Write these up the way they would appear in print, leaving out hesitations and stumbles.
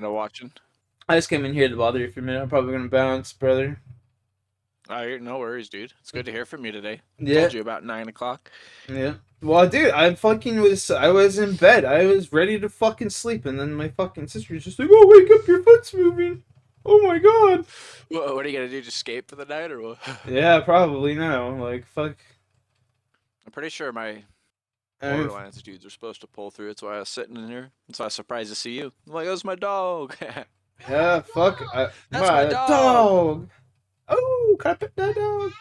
No watching. I just came in here to bother you for a minute. I'm probably gonna bounce, brother. Alright, no worries, dude. It's good to hear from you today. Yeah, Told you about 9 o'clock. yeah. Well, dude, I was in bed. I was ready to fucking sleep, and then my fucking sister was just like, "Oh, wake up! Your foot's moving." Oh my god. What are you gonna do? Just escape for the night or what? Yeah, probably no. Like fuck. I'm pretty sure my I Borderlands dudes are supposed to pull through. That's why I was sitting in here. That's why I was surprised to see you. I'm like, that's my dog. yeah, fuck. That's my My dog. dog. Oh, can I pet that dog?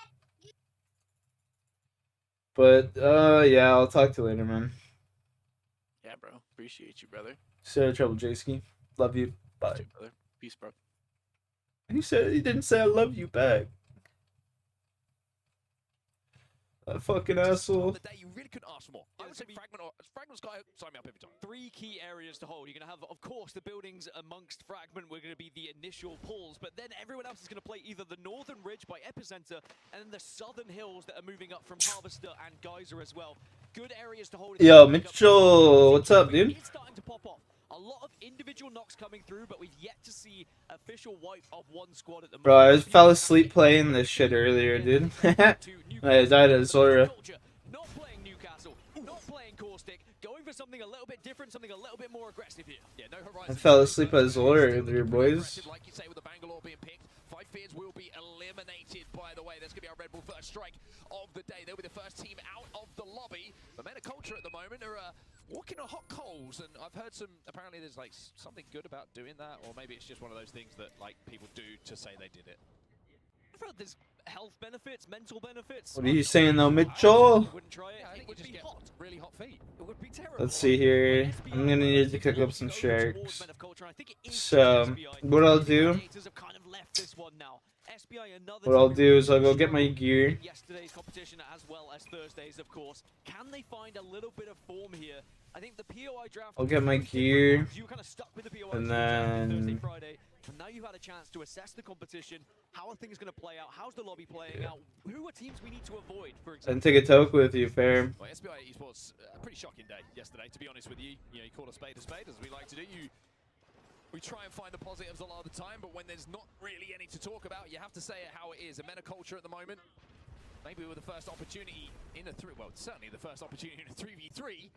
But yeah, I'll talk to you later, man. Yeah, bro. Appreciate you, brother. Stay out of trouble, J-Ski. Love you. You Bye. too, brother. Peace, bro. He didn't say I love you back. That fucking asshole. The day you really couldn't ask for more. I would say Fragment's got sign me up every time. 3 key areas to hold. You're going to have, of course, the buildings amongst Fragment. We're going to be the initial pulls, but then everyone else is going to play either the Northern Ridge by Epicenter and then the Southern Hills that are moving up from Harvester and Geyser as well. Good areas to hold. Yo, Mitchell, what's up, dude? It's starting to pop off. A lot of individual knocks coming through, but we've yet to see official wipe of one squad at the moment. Bro, I just fell asleep playing this shit earlier, dude. I died at Zulrah. Not playing Newcastle, not playing Caustic, going for something a little bit different, something a little bit more aggressive here. Yeah, no I fell asleep at Zulrah earlier, boys. Like you say, with the Bangalore being picked, Five Fears will be eliminated, by the way. That's going to be our Red Bull first strike of the day. They'll be the first team out of the lobby. The Men of Culture at the moment are walking on hot coals, and I've heard apparently there's like something good about doing that, or maybe it's just one of those things that like people do to say they did it. I've heard there's health benefits, mental benefits. What are you saying though, Mitchell? Wouldn't try it. I think It would you just be get hot. really hot feet. It would be terrible. Let's see here. I'm gonna need to cook up some sharks. So, what I'll do... What I'll do is I'll go get my gear. Yesterday's competition as well as Thursday's, of course. Can they find a little bit of form here? I think the POI draft. I'll get my gear. You kind of stuck with the POI And Thursday, then... Friday. And now you've had a chance to assess the competition. How are things going to play out? How's the lobby playing out? Who are teams we need to avoid, for example? And take a toke with you, fair. Well, SBI Esports, a pretty shocking day yesterday, to be honest with you. You know, you call a spade, as we like to do. We try and find the positives a lot of the time, but when there's not really any to talk about, you have to say it how it is. A Men of Culture at the moment, maybe with the first opportunity in a certainly the first opportunity in a 3v3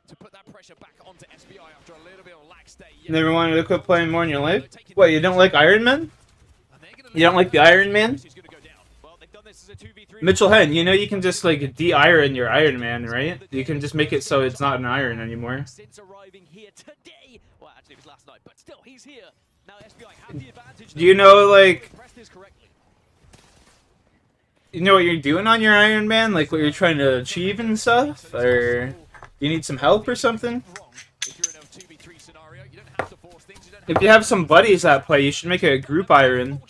to put that pressure back onto SBI after a little bit of lax day. Never wanted to quit playing more in your life? What, you don't like Ironman? You don't like the Ironman? Mitchell Hen, you know you can just like de-iron your Ironman, right? You can just make it so it's not an iron anymore. Since arriving here today, well, actually it was last night, but still, he's here. Now SBI have the advantage. Do you know, like... You know what you're doing on your Ironman? Like what you're trying to achieve and stuff? Or you need some help or something? If you have some buddies that play, you should make a group iron.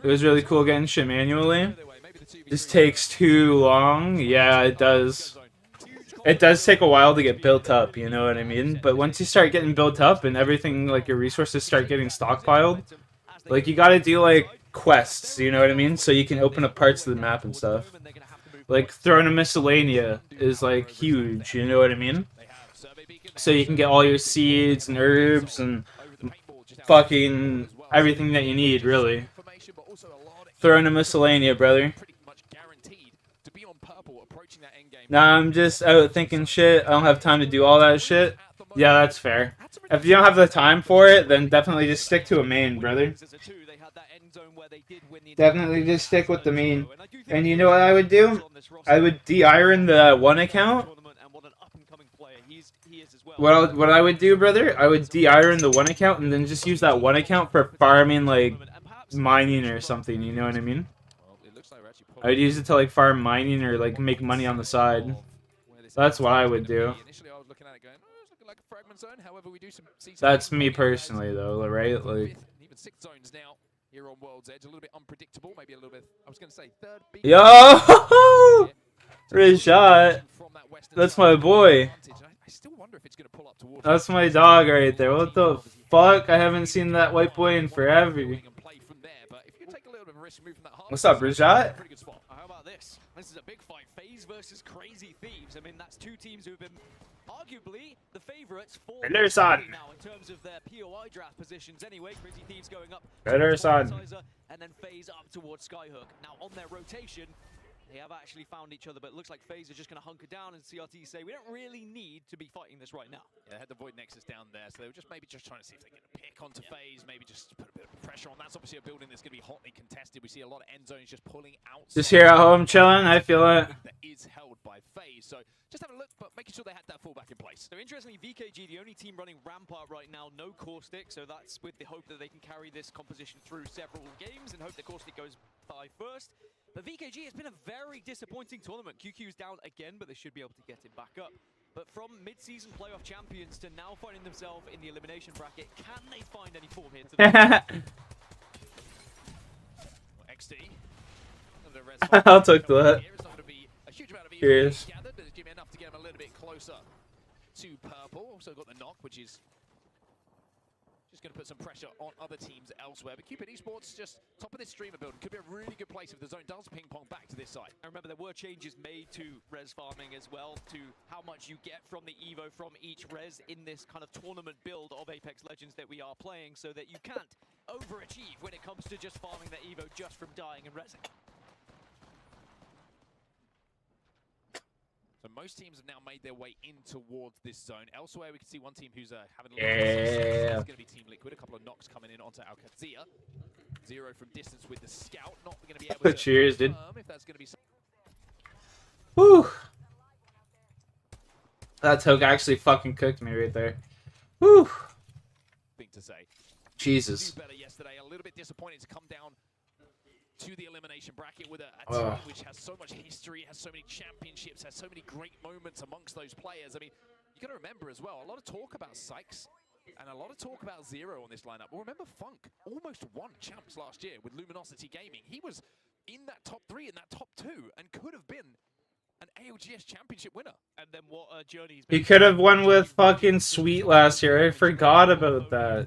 It was really cool getting shit manually. Just takes too long. Yeah, it does. It does take a while to get built up, you know what I mean? But once you start getting built up and everything, like your resources start getting stockpiled, like you gotta do like quests, you know what I mean? So you can open up parts of the map and stuff. Like throwing a miscellanea is like huge, you know what I mean? So you can get all your seeds and herbs and fucking everything that you need, really. Throwing a miscellanea, brother. Nah, I'm just out thinking shit. I don't have time to do all that shit. Yeah, that's fair. If you don't have the time for it, then definitely just stick to a main, brother. Definitely just stick with the main. And you know what I would do? I would de-iron the one account. What I would do, brother? I would de-iron the one account and then just use that one account for farming, like, mining or something, you know what I mean? I'd use it to, like, farm mining or, like, make money on the side. That's what I would do. That's me personally, though, right? Like... Yo! Rashad! That's my boy. That's my dog right there. What the fuck? I haven't seen that white boy in forever. of a risk move from that half. What's up, Bridget? Pretty good spot. How about this? This is a big fight. FaZe versus Crazy Thieves. I mean, that's two teams who have been arguably the favorites for Hello, son. now in terms of their POI draft positions. Anyway, Crazy Thieves going up Hello, towards son. Monetizer, and then FaZe up towards Skyhook. Now on their rotation, they have actually found each other, but it looks like FaZe are just going to hunker down, and CRT say we don't really need to be fighting this right now. Yeah, they had the Void Nexus down there, so they were just maybe just trying to see if they can pick onto FaZe, maybe just put a bit of pressure on. That's obviously a building that's going to be hotly contested. We see a lot of end zones just pulling out. Just here at home chilling. I feel it. That is held by FaZe, so just have a look, but making sure they had that fallback in place. So interestingly, VKG, the only team running Rampart right now, no Caustic, so that's with the hope that they can carry this composition through several games and hope that Caustic goes by first. But VKG has been a very disappointing tournament. QQ's down again, but they should be able to get it back up. But from mid-season playoff champions to now finding themselves in the elimination bracket, can they find any form here today? XD. I'll take that. It's not going to be a huge amount of Cheers. gathered, but it's giving enough to get them a little bit closer to purple. Also got the knock, which is just going to put some pressure on other teams elsewhere. But Cupid Esports, just top of this streamer building, could be a really good place if the zone does ping pong back to this side. I remember there were changes made to res farming as well, to how much you get from the Evo from each res in this kind of tournament build of Apex Legends that we are playing, so that you can't overachieve when it comes to just farming that Evo just from dying and resing. So most teams have now made their way in towards this zone. Elsewhere, we can see one team who's having a little bit of success. It's going to be Team Liquid. A couple of knocks coming in onto Alcazia. Zero from distance with the scout. Not going to be able to Cheers, dude. if that's going to be. Whew. That toke actually fucking cooked me right there. Whew. Thing to say. Jesus. Do better yesterday. A little bit disappointed to come down to the elimination bracket with a team which has so much history, has so many championships, has so many great moments amongst those players. I mean, you got to remember as well, a lot of talk about Sykes and a lot of talk about Zero on this lineup. Well, remember Funk almost won champs last year with Luminosity Gaming. He was in that top 3, in that top 2, and could have been an ALGS championship winner. And then what a journey He could have won with fucking Sweet last year. I forgot about that.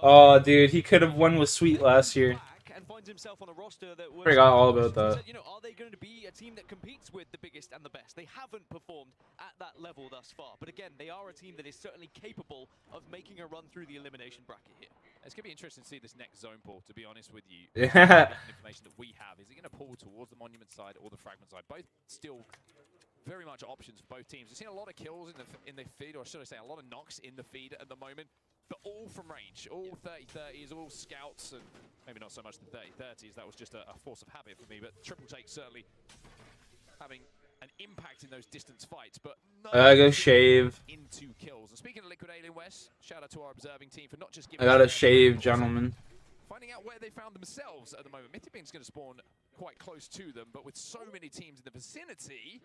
Oh, dude, he could have won with Sweet last year. And finds himself on a roster that was, Forgot all about that. you know, are they going to be a team that competes with the biggest and the best? They haven't performed at that level thus far, but again, they are a team that is certainly capable of making a run through the elimination bracket here. It's going to be interesting to see this next zone pull, to be honest with you. Yeah. Information that we have, is it going to pull towards the Monument side or the Fragment side? Both still very much options for both teams. We've seen a lot of kills in the feed, or should I say a lot of knocks in the feed at the moment, but all from range, all 30-30s, all scouts, and maybe not so much the 30-30s, that was just a force of habit for me, but Triple Take certainly having an impact in those distance fights, but I go shave. into kills. And speaking of Liquid Alien West, shout out to our observing team for not just giving I gotta us shave, gentlemen. finding out where they found themselves at the moment. Mythicbing's going to spawn quite close to them, but with so many teams in the vicinity,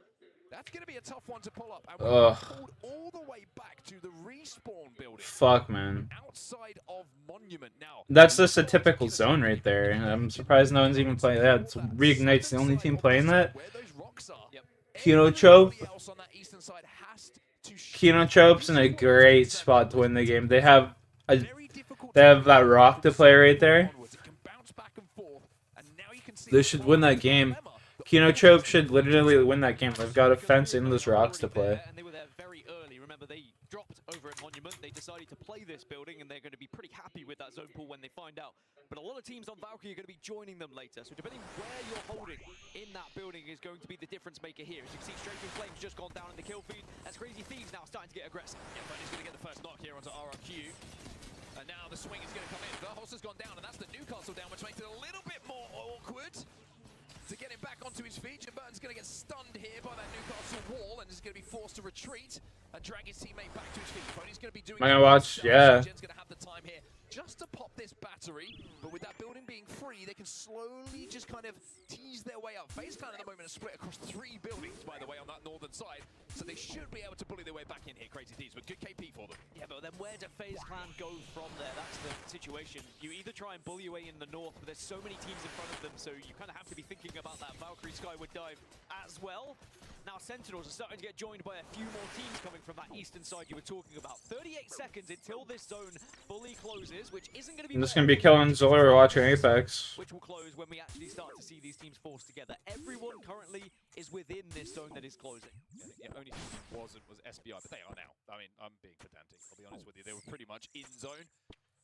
that's going to be a tough one to pull up. And we're pulled all the way back to the respawn building. Fuck, man. Outside of Monument now. That's just a typical zone right there. I'm surprised no one's even playing that. Reignite's the only team playing that. Where those rocks are. Yep. Kinochope. Everybody else on that eastern side has to Kinochope's in a great spot to win the game. They have very difficult that rock to play right there. onwards. It can bounce back and forth, and now you can see They should win that game. Kinochope should literally win that game. They've got a fence in those rocks to play. And they were there very early. Remember, they dropped over at Monument. They decided to play this building, and they're going to be pretty happy with that zone pool when they find out. But a lot of teams on Valkyrie are going to be joining them later. So depending where you're holding in that building is going to be the difference maker here. As you can see, Strafing Flames just gone down in the kill feed. As Crazy Thieves now starting to get aggressive. Yeah, but he's going to get the first knock here onto RRQ. And now the swing is going to come in. Verhulst has gone down, and that's the Newcastle down, which makes it a little bit more awkward to get him back onto his feet. Jim Burton's going to get stunned here by that Newcastle wall, and is going to be forced to retreat and drag his teammate back to his feet. Pony's going to be doing. Am I gonna watch? Yeah. Jen's going to have the time here just to pop this battery, but with that building being free, they can slowly just kind of tease their way up. FaZe Clan at the moment are split across 3 buildings, by the way, on that northern side, so they should be able to bully their way back in here. Crazy Thieves, but good KP for them. Yeah, but then where do FaZe Clan go from there? That's the situation. You either try and bully away in the north, but there's so many teams in front of them, so you kind of have to be thinking about that Valkyrie Skyward dive as well. Now, now Sentinels are starting to get joined by a few more teams coming from that eastern side you were talking about. 38 seconds until this zone fully closes, which isn't going to be... I'm just going to be killing Zulrah or watching Apex. Which will close when we actually start to see these teams forced together. Everyone currently is within this zone that is closing. I think the only team who wasn't was SBI, but they are now. I mean, I'm being pedantic, I'll be honest with you. They were pretty much in zone.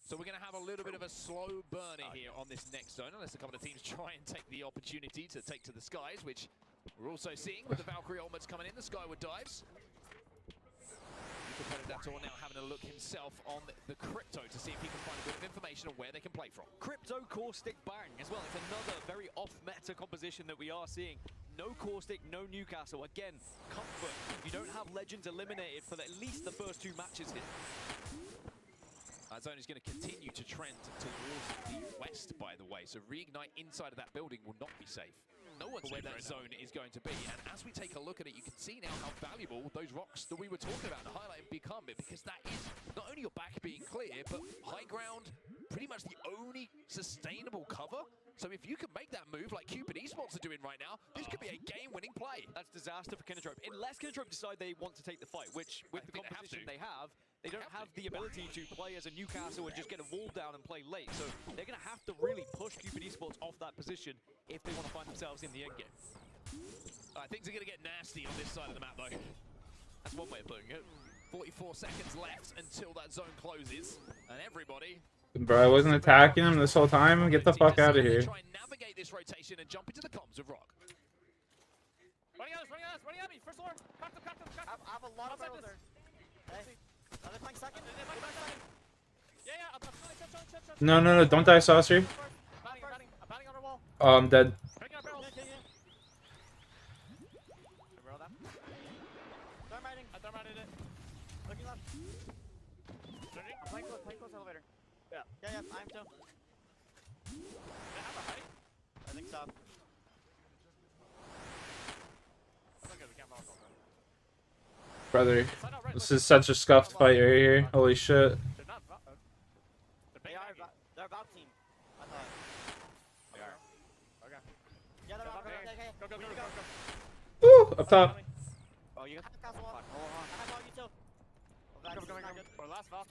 So we're going to have a little bit of a slow burner here on this next zone, unless a couple of teams try and take the opportunity to take to the skies, which we're also seeing with the Valkyrie ultimates coming in, the Skyward dives. Predator now having a look himself on the Crypto to see if he can find a bit of information on where they can play from. Crypto, Caustic, Bang as well. It's another very off-meta composition that we are seeing. No Caustic, no Newcastle. Again, comfort. You don't have Legends eliminated for at least the first 2 matches here. That zone is going to continue to trend towards the west, by the way. So reignite inside of that building will not be safe. No one's where that zone is going to be. And as we take a look at it, you can see now how valuable those rocks that we were talking about in the highlight become it, because that is not only your back being clear, but high ground, pretty much the only sustainable cover. So if you can make that move like Cupid Esports are doing right now, this could be a game-winning play. That's disaster for Kinatrope. Unless Kinatrope decide they want to take the fight, which with the composition they have, they don't have the ability to play as a Newcastle and just get a wall down and play late. So they're going to have to really push Cupid Esports off that position if they want to find themselves in the end game. Things are going to get nasty on this side of the map, though. That's one way of putting it. 44 seconds left until that zone closes, and everybody... Bro, I wasn't attacking him this whole time. Get the fuck out of here. Try and navigate this rotation and jump into the comms of Rock. Running at me, first floor. Crack them. I have a lot of barrels there. Hey. Are they playing second? Yeah, I'm No, don't die, Saucer. batting on the wall. Oh, I'm dead. Breaking our barrels. Barrel them. Thermiting. I thermited it. Looking left. Turning. Playing close elevator. Yeah, I'm too. They have a height. I think so. Okay, we can't mark on them. Brother, this is such a scuffed fight right here. Holy shit. They're not. They're about team. I thought. They are. Okay. Yeah, they're about. Okay. Go. We need to go. Woo! Up top. Oh, you got the castle wall. I have all you too. Or last valve.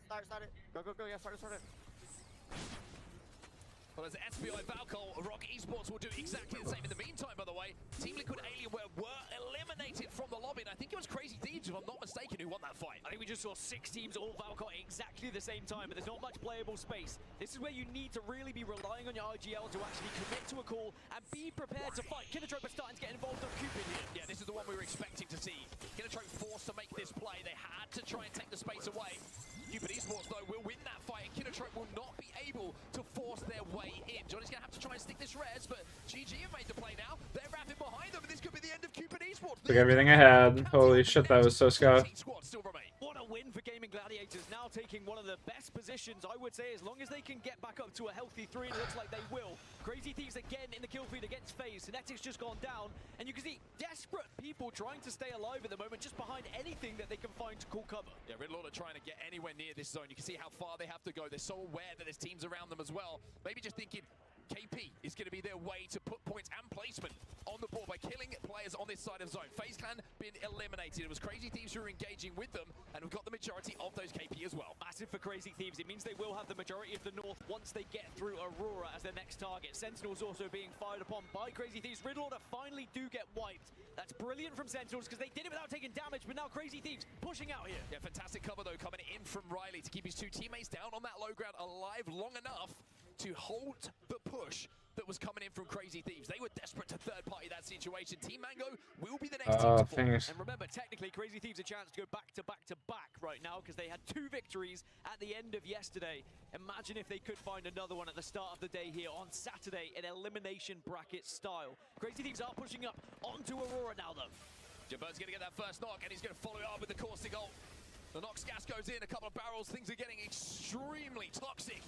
Start it. Go. Yeah, start it. Well, as SBI Valcol, Rock Esports will do exactly the same. In the meantime, by the way, Team Liquid Alienware were eliminated from the lobby, and I think it was Crazy Thieves, if I'm not mistaken, who won that fight. I think we just saw 6 teams all Valcott exactly the same time, but there's not much playable space. This is where you need to really be relying on your IGL to actually commit to a call and be prepared to fight. Kinatrope are starting to get involved on Cupid here. Yeah, this is the one we were expecting to see. Kinatrope forced to make this play. They had to try and take the space away. Cupid Esports, though, will win that fight, and Kinatrope will not be able to force their way in. Johnny's going to have to try and stick this res, but GG have made the play now. They're wrapping behind them, and this could be the end of Cupid Esports. Took everything I had. Holy shit, that was so scuffed. What a win for Gaming Gladiators, now taking one of the best positions, I would say, as long as they can get back up to a healthy 3, and it looks like they will. Crazy Thieves again in the kill feed against FaZe. Synetic's just gone down, and you can see desperate people trying to stay alive at the moment, just behind anything that they can find to call cover. Yeah, Riddlord are trying to get anywhere near this zone. You can see how far they have to go. They're so aware that there's teams around them as well. Maybe just thinking KP is going to be their way to put points and placement on the board by killing players on this side of zone. FaZe Clan been eliminated. It was Crazy Thieves who were engaging with them, and we've got the majority of those KP as well. Massive for Crazy Thieves. It means they will have the majority of the North once they get through Aurora as their next target. Sentinels also being fired upon by Crazy Thieves. Riddlord finally do get wiped. That's brilliant from Sentinels because they did it without taking damage, but now Crazy Thieves pushing out here. Yeah, fantastic cover though coming in from Riley to keep his 2 teammates down on that low ground alive long enough to hold the push that was coming in from Crazy Thieves. They were desperate to third party that situation. Team Mango will be the next team to fall. And remember, technically, Crazy Thieves a chance to go back to back right now because they had 2 victories at the end of yesterday. Imagine if they could find another one at the start of the day here on Saturday in elimination bracket style. Crazy Thieves are pushing up onto Aurora now, though. Jabird's going to get that first knock, and he's going to follow it up with the caustic ult. The Nox gas goes in, a couple of barrels, things are getting extremely toxic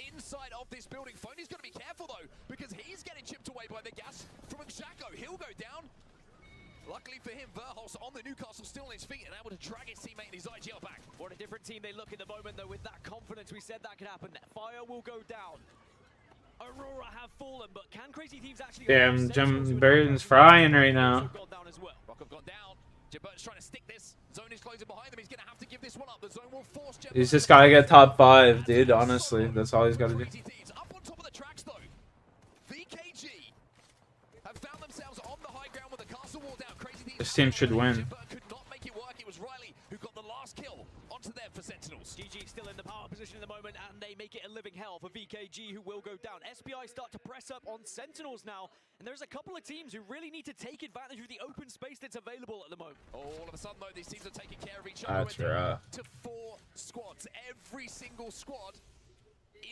inside of this building. Phony's got to be careful though, because he's getting chipped away by the gas from Xhako. He'll go down. Luckily for him, Verholz on the Newcastle still on his feet and able to drag his teammate and his IGL back. What a different team they look at the moment though with that confidence. We said that could happen. Fire will go down. Aurora have fallen, but can Crazy Thieves actually... Damn, Jim Burton's frying right now. Rock have gone down. Jim Burton's trying to stick this. Zone is closing behind them. He's going to have to give this one up. The zone will force Jim He's just gotta get top 5, dude. Honestly, that's all he's gotta do. Crazy Thieves up on top of the tracks, though. VKG have found themselves on the high ground with the castle wall down. Crazy Thieves... This team should win. Jim Burton could not make it work. It was Riley who got the last kill onto them for Sentinels. GG still in the power position at the moment, and they make it a living hell for VKG, who will go down. SPI start to press up on Sentinels now, and there's a couple of teams who really need to take advantage of the open space that's available at the moment. All of a sudden, though, these teams are taking care of each other. That's rough. To 4 squads. Every single squad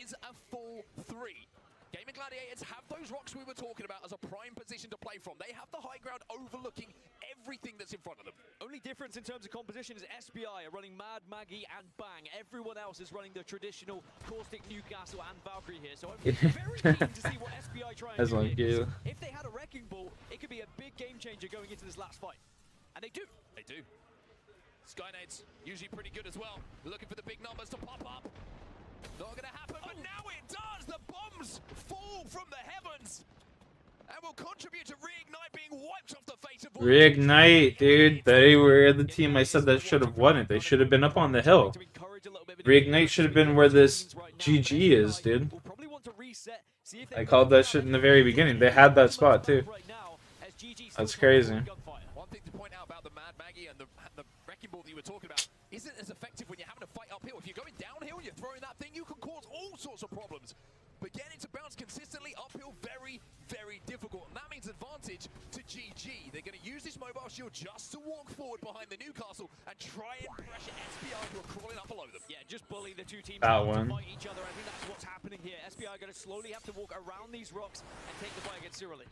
is a full 3. Gaming Gladiators have those rocks we were talking about as a prime position to play from. They have the high ground overlooking everything that's in front of them. Only difference in terms of composition is SPI are running Mad, Maggie, and Bang. Everyone else is running the traditional Caustic, Newcastle, and Valkyrie here. So I'm very keen to see what SPI try and do here. If they had a Wrecking Ball, it could be a big game changer going into this last fight. And they do. They do. Skynades, usually pretty good as well. Looking for the big numbers to pop up. Not gonna happen, but now it does! The bombs fall from the heavens and will contribute to Reignite being wiped off the face of... Reignite, dude. They were the team I said that should have won it. They should have been up on the hill. Reignite should have been where this GG is, dude. I called that shit in the very beginning. They had that spot, too. That's crazy. One thing to point out about the Mad Maggie and the Wrecking Ball that you were talking about isn't as effective when you're having to fight uphill. If you're going downhill and you're throwing that thing, you can cause all sorts of problems. But getting to bounce consistently uphill, very, very difficult. And that means advantage to GG. They're going to use this mobile shield just to walk forward behind the Newcastle and try and pressure SPI who are crawling up below them. Yeah, just bully the two teams that to one. fight each other. I think that's what's happening here. SPI are going to slowly have to walk around these rocks and take the fight against Cyrilli.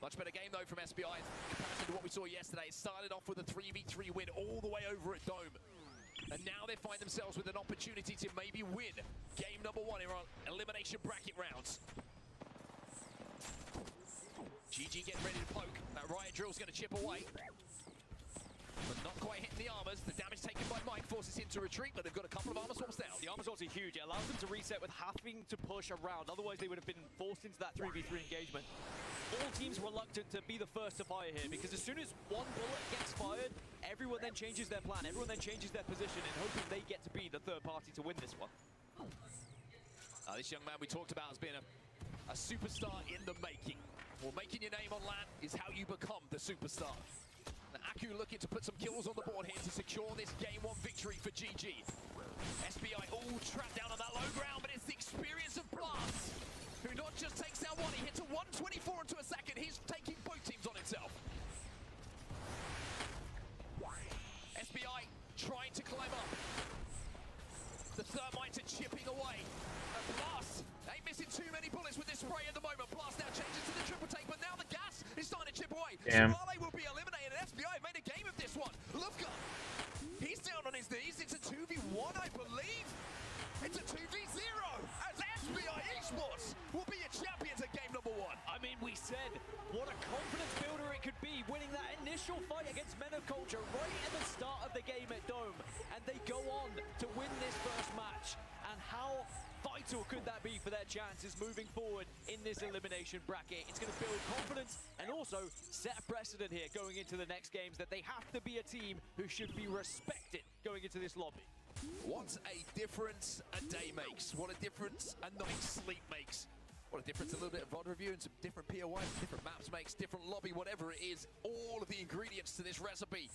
Much better game, though, from SPI in comparison to what we saw yesterday. It started off with a 3v3 win all the way over at Dome. And now they find themselves with an opportunity to maybe win game number 1 in our elimination bracket rounds. GG getting ready to poke. That riot drill's going to chip away. But not quite hitting the armors. The damage taken by Mike forces him to retreat, but they've got a couple of armor swaps down. The armor swaps are huge. It allows them to reset with having to push around. Otherwise, they would have been forced into that 3v3 engagement. All teams reluctant to be the first to fire here, because as soon as one bullet gets fired, everyone then changes their plan. Everyone then changes their position in hoping they get to be the third party to win this one. This young man we talked about has been a superstar in the making. Well, making your name on land is how you become the superstar. And Aku looking to put some kills on the board here to secure this game 1 victory for GG. SPI all trapped down on that low ground, but it's the experience of Blast, who not just takes down one, he hits a 124 into a second. He's taking both teams on himself. SPI trying to climb up. The Thermites are chipping away. And Blast ain't missing too many bullets with this spray at the moment. Blast now changes to the triple take, but now the gas is starting to chip away. Damn. Solale will be eliminated. SPI have made a game of this one. Lufka, he's down on his knees. It's a 2v1, I believe. It's a 2v0 as SPI Esports will be your champions at game number 1. I mean, we said what a confidence builder it could be, winning that initial fight against Men of Culture right at the start of the game at Dome. And they go on to win this first match. And how vital could that be for their chances moving forward in this elimination bracket? It's going to build confidence and also set a precedent here going into the next games that they have to be a team who should be respected going into this lobby. What a difference a day makes. What a difference a night's sleep makes. What a difference a little bit of VOD review and some different POIs, different maps makes, different lobby, whatever it is. All of the ingredients to this recipe.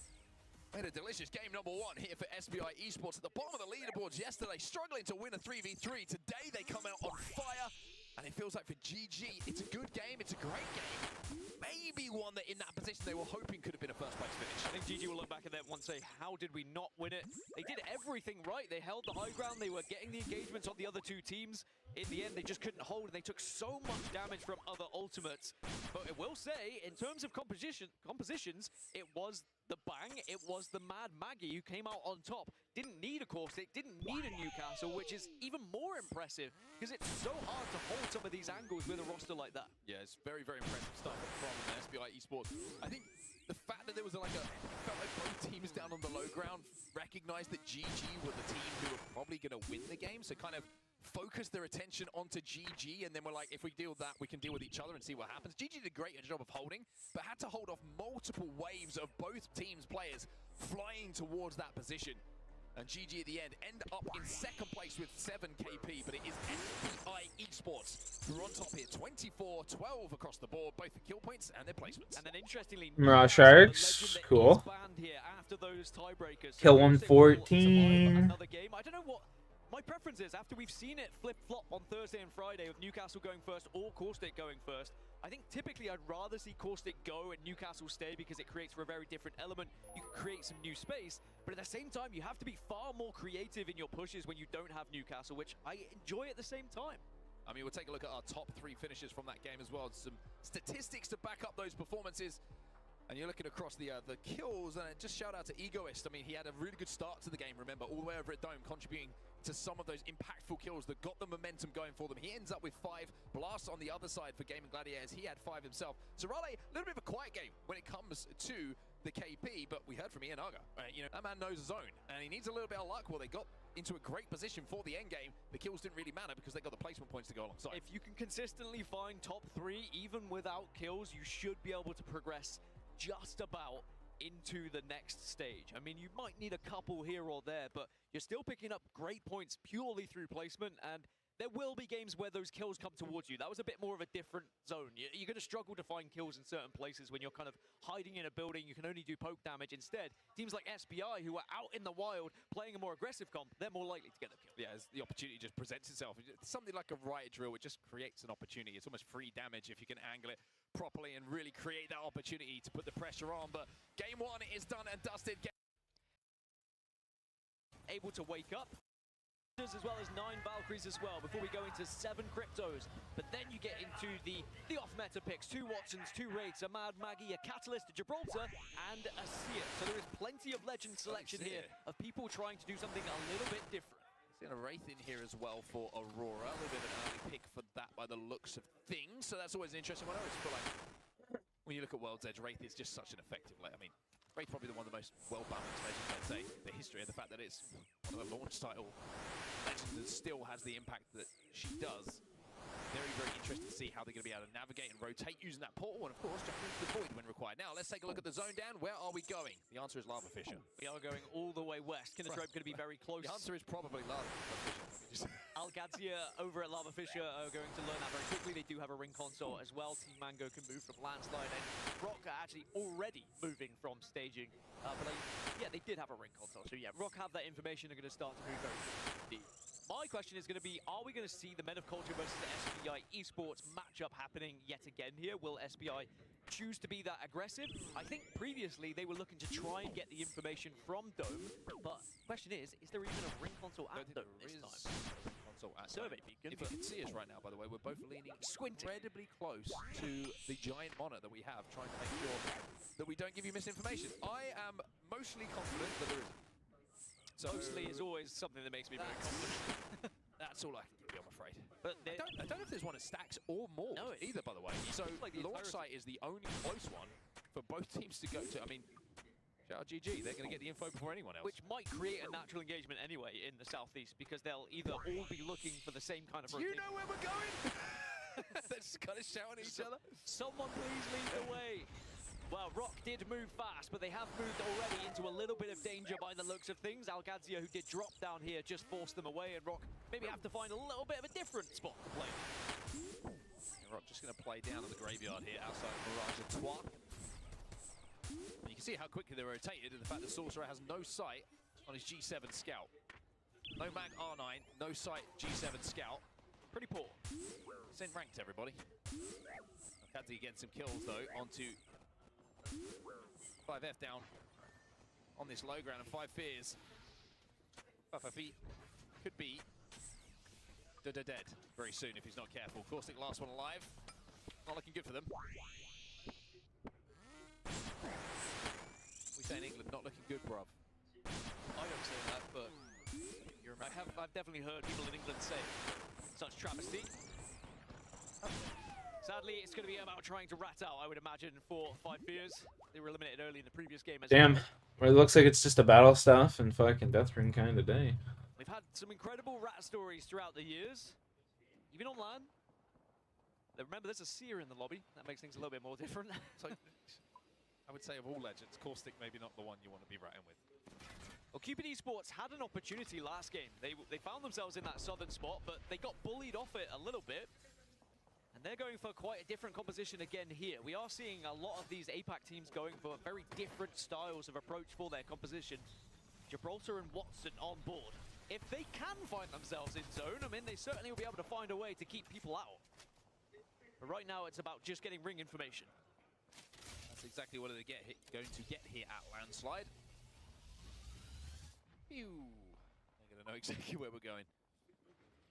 Made a delicious game number 1 here for SPI Esports. At the bottom of the leaderboards yesterday, struggling to win a 3v3. Today they come out on fire. And it feels like for GG, it's a good game, it's a great game. Maybe one that in that position they were hoping could have been a first place finish. I think GG will look back at that one and say, how did we not win it? They did everything right. They held the high ground. They were getting the engagements on the other two teams. In the end, they just couldn't hold, and they took so much damage from other ultimates. But I will say, in terms of compositions, it was the Bang, it was the Mad Maggie who came out on top. Didn't need a Caustic, didn't need a Newcastle, which is even more impressive, because it's so hard to hold some of these angles with a roster like that. Yeah, it's very, very impressive stuff from SPI Esports. I think the fact that there was felt like both teams down on the low ground recognized that GG were the team who were probably going to win the game, so kind of focused their attention onto GG, and then we're like, if we deal with that, we can deal with each other and see what happens. GG did a great job of holding, but had to hold off multiple waves of both teams' players flying towards that position. And GG at the end end up in second place with 7 KP, but it is SPI Esports who are on top here. 24-12 across the board, both the kill points and their placements. And then interestingly, Mirage Newcastle, the Sharks, legend that cool. is banned here after those tiebreakers. Kill So of course they will survive 114. another game. I don't know what my preference is. After we've seen it flip-flop on Thursday and Friday with Newcastle going first or Caustic going first, I think typically I'd rather see Caustic go and Newcastle stay because it creates for a very different element. You can create some new space, but at the same time, you have to be far more creative in your pushes when you don't have Newcastle, which I enjoy at the same time. I mean, we'll take a look at our top 3 finishes from that game as well. Some statistics to back up those performances. And you're looking across the kills, and just shout out to Egoist. I mean, he had a really good start to the game, remember, all the way over at Dome, contributing to some of those impactful kills that got the momentum going for them. He ends up with 5 blasts on the other side for Game and Gladiators. He had 5 himself. So Raleigh, a little bit of a quiet game when it comes to the KP, but we heard from Ian Aga. You know, that man knows his zone, and he needs a little bit of luck. Well, they got into a great position for the end game. The kills didn't really matter because they got the placement points to go alongside. If you can consistently find top 3, even without kills, you should be able to progress just about into the next stage. I mean, you might need a couple here or there, but you're still picking up great points purely through placement, and there will be games where those kills come towards you. That was a bit more of a different zone. You're going to struggle to find kills in certain places when you're kind of hiding in a building. You can only do poke damage. Instead, teams like SPI, who are out in the wild playing a more aggressive comp, they're more likely to get the kill. Yeah, as the opportunity just presents itself. It's something like a riot drill, it just creates an opportunity. It's almost free damage if you can angle it properly and really create that opportunity to put the pressure on. But game 1 is done and dusted. Able to wake up, as well as 9 Valkyries as well, before we go into 7 Cryptos. But then you get into the off-meta picks, 2 Watsons, 2 Wraiths, a Mad Maggie, a Catalyst, a Gibraltar, and a Seer. So there is plenty of legend selection here of people trying to do something a little bit different. Seeing a Wraith in here as well for Aurora. A little bit of an early pick for that by the looks of things. So that's always an interesting one. I always feel like when you look at World's Edge, Wraith is just such an effective lane. I mean, Wraith probably one of the most well-balanced legends, I'd say, the history, and the fact that it's one of the launch title legends that still has the impact that she does. Very, very interesting to see how they're going to be able to navigate and rotate using that portal, and of course, jumping into the void when required. Now, let's take a look at the zone down. Where are we going? The answer is Lava Fisher. We are going all the way west. Kinnestrope going to be very close. The answer is probably Lava Fisher. Algadzia over at Lava Fisher are going to learn that very quickly. They do have a ring console as well. Team Mango can move from Landslide, and Rock are actually already moving from staging. They did have a ring console. So yeah, Rock have that information. They're going to start to move very quickly. My question is going to be, are we going to see the Men of Culture versus the SPI Esports matchup happening yet again here? Will SPI choose to be that aggressive? I think previously they were looking to try and get the information from Dome, but the question is there even a ring console at Dome this time? Survey beacon. If you can see us right now, by the way, we're both leaning incredibly close to the giant monitor that we have, trying to make sure that we don't give you misinformation. I am mostly confident that there isn't. So mostly is always something that makes me very confident. That's all I can give you, I'm afraid. But I don't know if there's one that stacks or more either, by the way. So like the launch site is the only close one for both teams to go to. I mean, shout out GG, they're going to get the info before anyone else. Which might create a natural engagement anyway in the southeast, because they'll either all be looking for the same kind of routine. You know where we're going? They're just kind of shouting at each other. Someone please lead the way. Well, Rock did move fast, but they have moved already into a little bit of danger by the looks of things. Algadzia, who did drop down here, just forced them away, and Rock maybe have to find a little bit of a different spot to play. Rock just going to play down in the graveyard here outside Mirage at Trois. You can see how quickly they're rotated, and the fact that Sorcerer has no sight on his G7 Scout. No Mag R9, no sight G7 Scout. Pretty poor. It's in ranked, everybody. Algadzia getting some kills, though, onto 5F down on this low ground, and 5 Fears. 5 feet could be dead very soon if he's not careful. Caustic last one alive. Not looking good for them. We say in England, not looking good, bruv. I don't say that, but I've definitely heard people in England say such travesty. Sadly, it's going to be about trying to rat out, I would imagine, for 5 Fears. They were eliminated early in the previous game as Damn. well. Well, it looks like it's just a battle stuff and fucking Death Ring kind of day. We've had some incredible rat stories throughout the years, even online. Remember, there's a seer in the lobby. That makes things a little bit more different. So, I would say of all legends, Caustic maybe not the one you want to be ratting with. Well, Cupid Esports had an opportunity last game. They found themselves in that southern spot, but they got bullied off it a little bit. And they're going for quite a different composition again here. We are seeing a lot of these APAC teams going for very different styles of approach for their composition. Gibraltar and Watson on board. If they can find themselves in zone, I mean, they certainly will be able to find a way to keep people out. But right now, it's about just getting ring information. That's exactly what they're going to get here at Landslide. Phew. They're going to know exactly where we're going.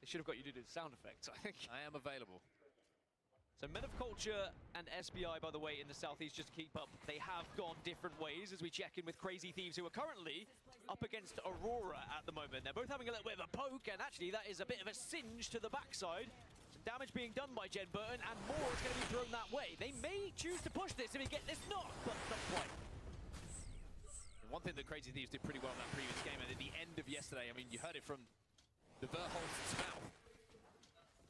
They should have got you to do the sound effects, I think. I am available. So Men of Culture and SBI, by the way, in the Southeast, just to keep up, they have gone different ways as we check in with Crazy Thieves, who are currently up against Aurora at the moment. They're both having a little bit of a poke, and actually that is a bit of a singe to the backside. Some damage being done by Jen Burton, and more is going to be thrown that way. They may choose to push this if we get this knock, but not quite. One thing that Crazy Thieves did pretty well in that previous game, and at the end of yesterday, I mean, you heard it from the Verholst's mouth.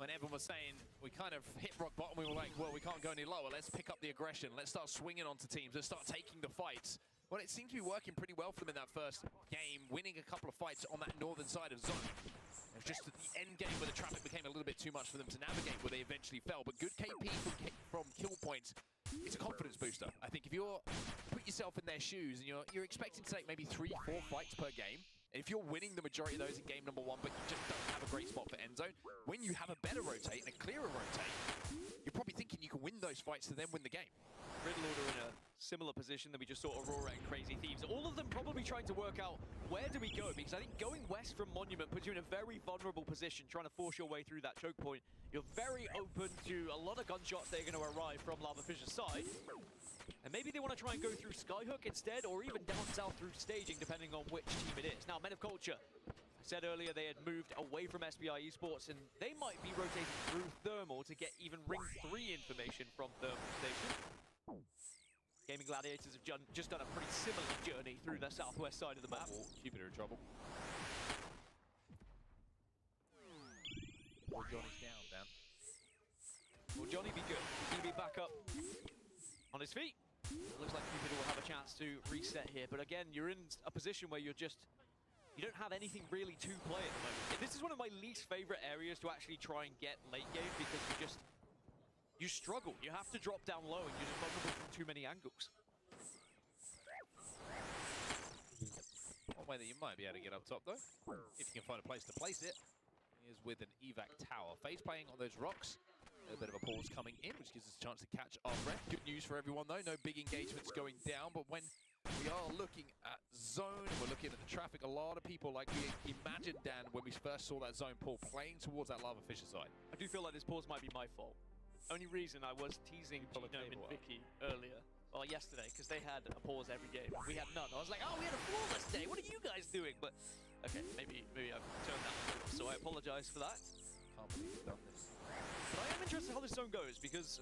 When everyone was saying, we kind of hit rock bottom, we were like, well, we can't go any lower. Let's pick up the aggression. Let's start swinging onto teams. Let's start taking the fights. Well, it seemed to be working pretty well for them in that first game, winning a couple of fights on that northern side of zone. It was just at the end game where the traffic became a little bit too much for them to navigate, where they eventually fell. But good KP from kill points. It's a confidence booster. I think if you're put yourself in their shoes and you're expecting to take maybe 3-4 fights per game, and if you're winning the majority of those in game number 1, but you just don't have a great spot for end zone, when you have a better rotate and a clearer rotate, you're probably thinking you can win those fights to then win the game. Riddle Order in a similar position that we just saw Aurora and Crazy Thieves. All of them probably trying to work out where do we go, because I think going west from Monument puts you in a very vulnerable position, trying to force your way through that choke point. You're very open to a lot of gunshots that are going to arrive from Lava Fisher's side. And maybe they want to try and go through Skyhook instead, or even down south through staging, depending on which team it is. Now, Men of Culture, I said earlier they had moved away from SBI Esports, and they might be rotating through Thermal to get even Ring 3 information from Thermal Station. Gaming Gladiators have just done a pretty similar journey through the southwest side of the map. Cupid are in trouble. Well, Johnny's down, Dan. Will Johnny be good? He's going to be back up on his feet. It looks like Cupid will have a chance to reset here, but again, you're in a position where you don't have anything really to play at the moment. This is one of my least favorite areas to actually try and get late game, because you struggle. You have to drop down low, and you're just vulnerable from too many angles. One way that you might be able to get up top, though, if you can find a place to place it, is with an evac tower. Phase playing on those rocks. A bit of a pause coming in, which gives us a chance to catch our breath. Good news for everyone, though. No big engagements going down, but when we are looking at zone, and we're looking at the traffic, a lot of people, like we imagined, Dan, when we first saw that zone pull, playing towards that Lava Fisher side. I do feel like this pause might be my fault. Only reason I was teasing Genome and Vicky earlier, well, yesterday, because they had a pause every game. We had none. I was like, oh, we had a flawless day. What are you guys doing? But, okay, maybe I've turned that off, so I apologize for that. Can't believe we've done this. But I am interested how this zone goes, because,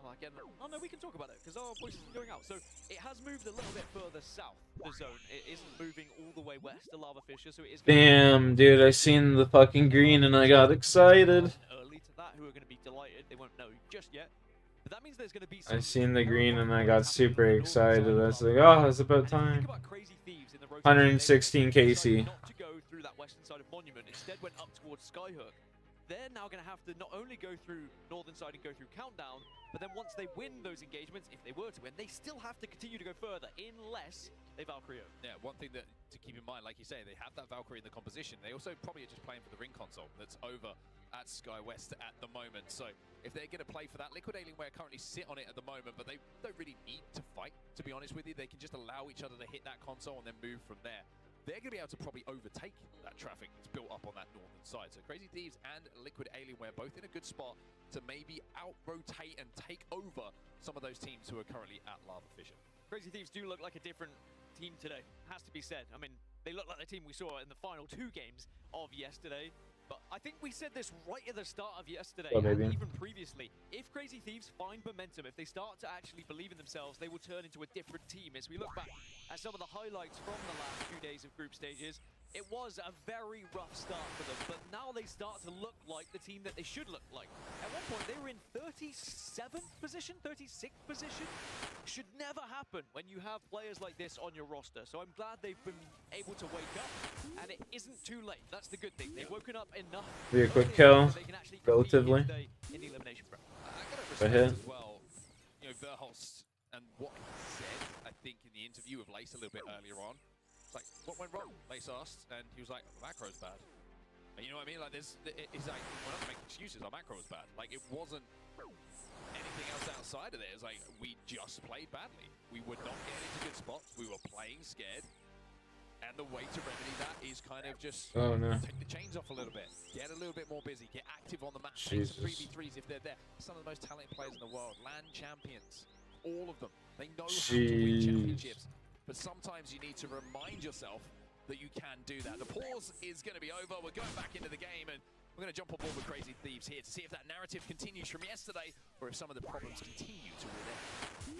well, again, oh no, we can talk about it, because our voice is going out. So it has moved a little bit further south, the zone. It isn't moving all the way west to Lava Fisher, so it is... Damn, dude, I seen the fucking green and I got excited. Early to that, who are going to be delighted. They won't know just yet. But that means there's going to be... I seen the green and I got super excited. I was like, oh, it's about time. 116 KC. Not to go through that western side of Monument, instead went up towards Skyhook. They're now going to have to not only go through northern side and go through Countdown, but then once they win those engagements, if they were to win, they still have to continue to go further, unless they Valkyrie. Yeah, one thing that to keep in mind, like you say, they have that Valkyrie in the composition. They also probably are just playing for the ring console that's over at Sky West at the moment. So if they're going to play for that, Liquid Alienware currently sit on it at the moment, but they don't really need to fight, to be honest with you. They can just allow each other to hit that console and then move from there. They're going to be able to probably overtake that traffic that's built up on that northern side. So Crazy Thieves and Liquid Alienware both in a good spot to maybe out-rotate and take over some of those teams who are currently at Lava Fisher. Crazy Thieves do look like a different team today, has to be said. I mean, they look like the team we saw in the final 2 games of yesterday. But I think we said this right at the start of yesterday, and even previously. If Crazy Thieves find momentum, if they start to actually believe in themselves, they will turn into a different team. As we look back at some of the highlights from the last 2 days of group stages, It was a very rough start for them, but now they start to look like the team that they should look like. At one point, they were in 37th position, 36th position. Should never happen when you have players like this on your roster. So I'm glad they've been able to wake up, and it isn't too late. That's the good thing. They've woken up enough. Be a quick kill, They can actually relatively. compete in the elimination round. I gotta Right respect here. as well, you know, Verhulst and what he said, I think, in the interview with Lace a little bit earlier on. It's like, what went wrong? Lace asked, and he was like, macro's bad. And you know what I mean? Like, it's like, we're not making excuses, our macro was bad. Like, it wasn't anything else outside of it. It's like, we just played badly. We were not getting into good spots. We were playing scared. And the way to remedy that is kind of just take the chains off a little bit. Get a little bit more busy. Get active on the map. Take some 3v3s if they're there. Some of the most talented players in the world. Land champions. All of them. They know how to win championships. But sometimes you need to remind yourself that you can do that. The pause is going to be over. We're going back into the game, and we're going to jump on board with Crazy Thieves here to see if that narrative continues from yesterday or if some of the problems continue to rear.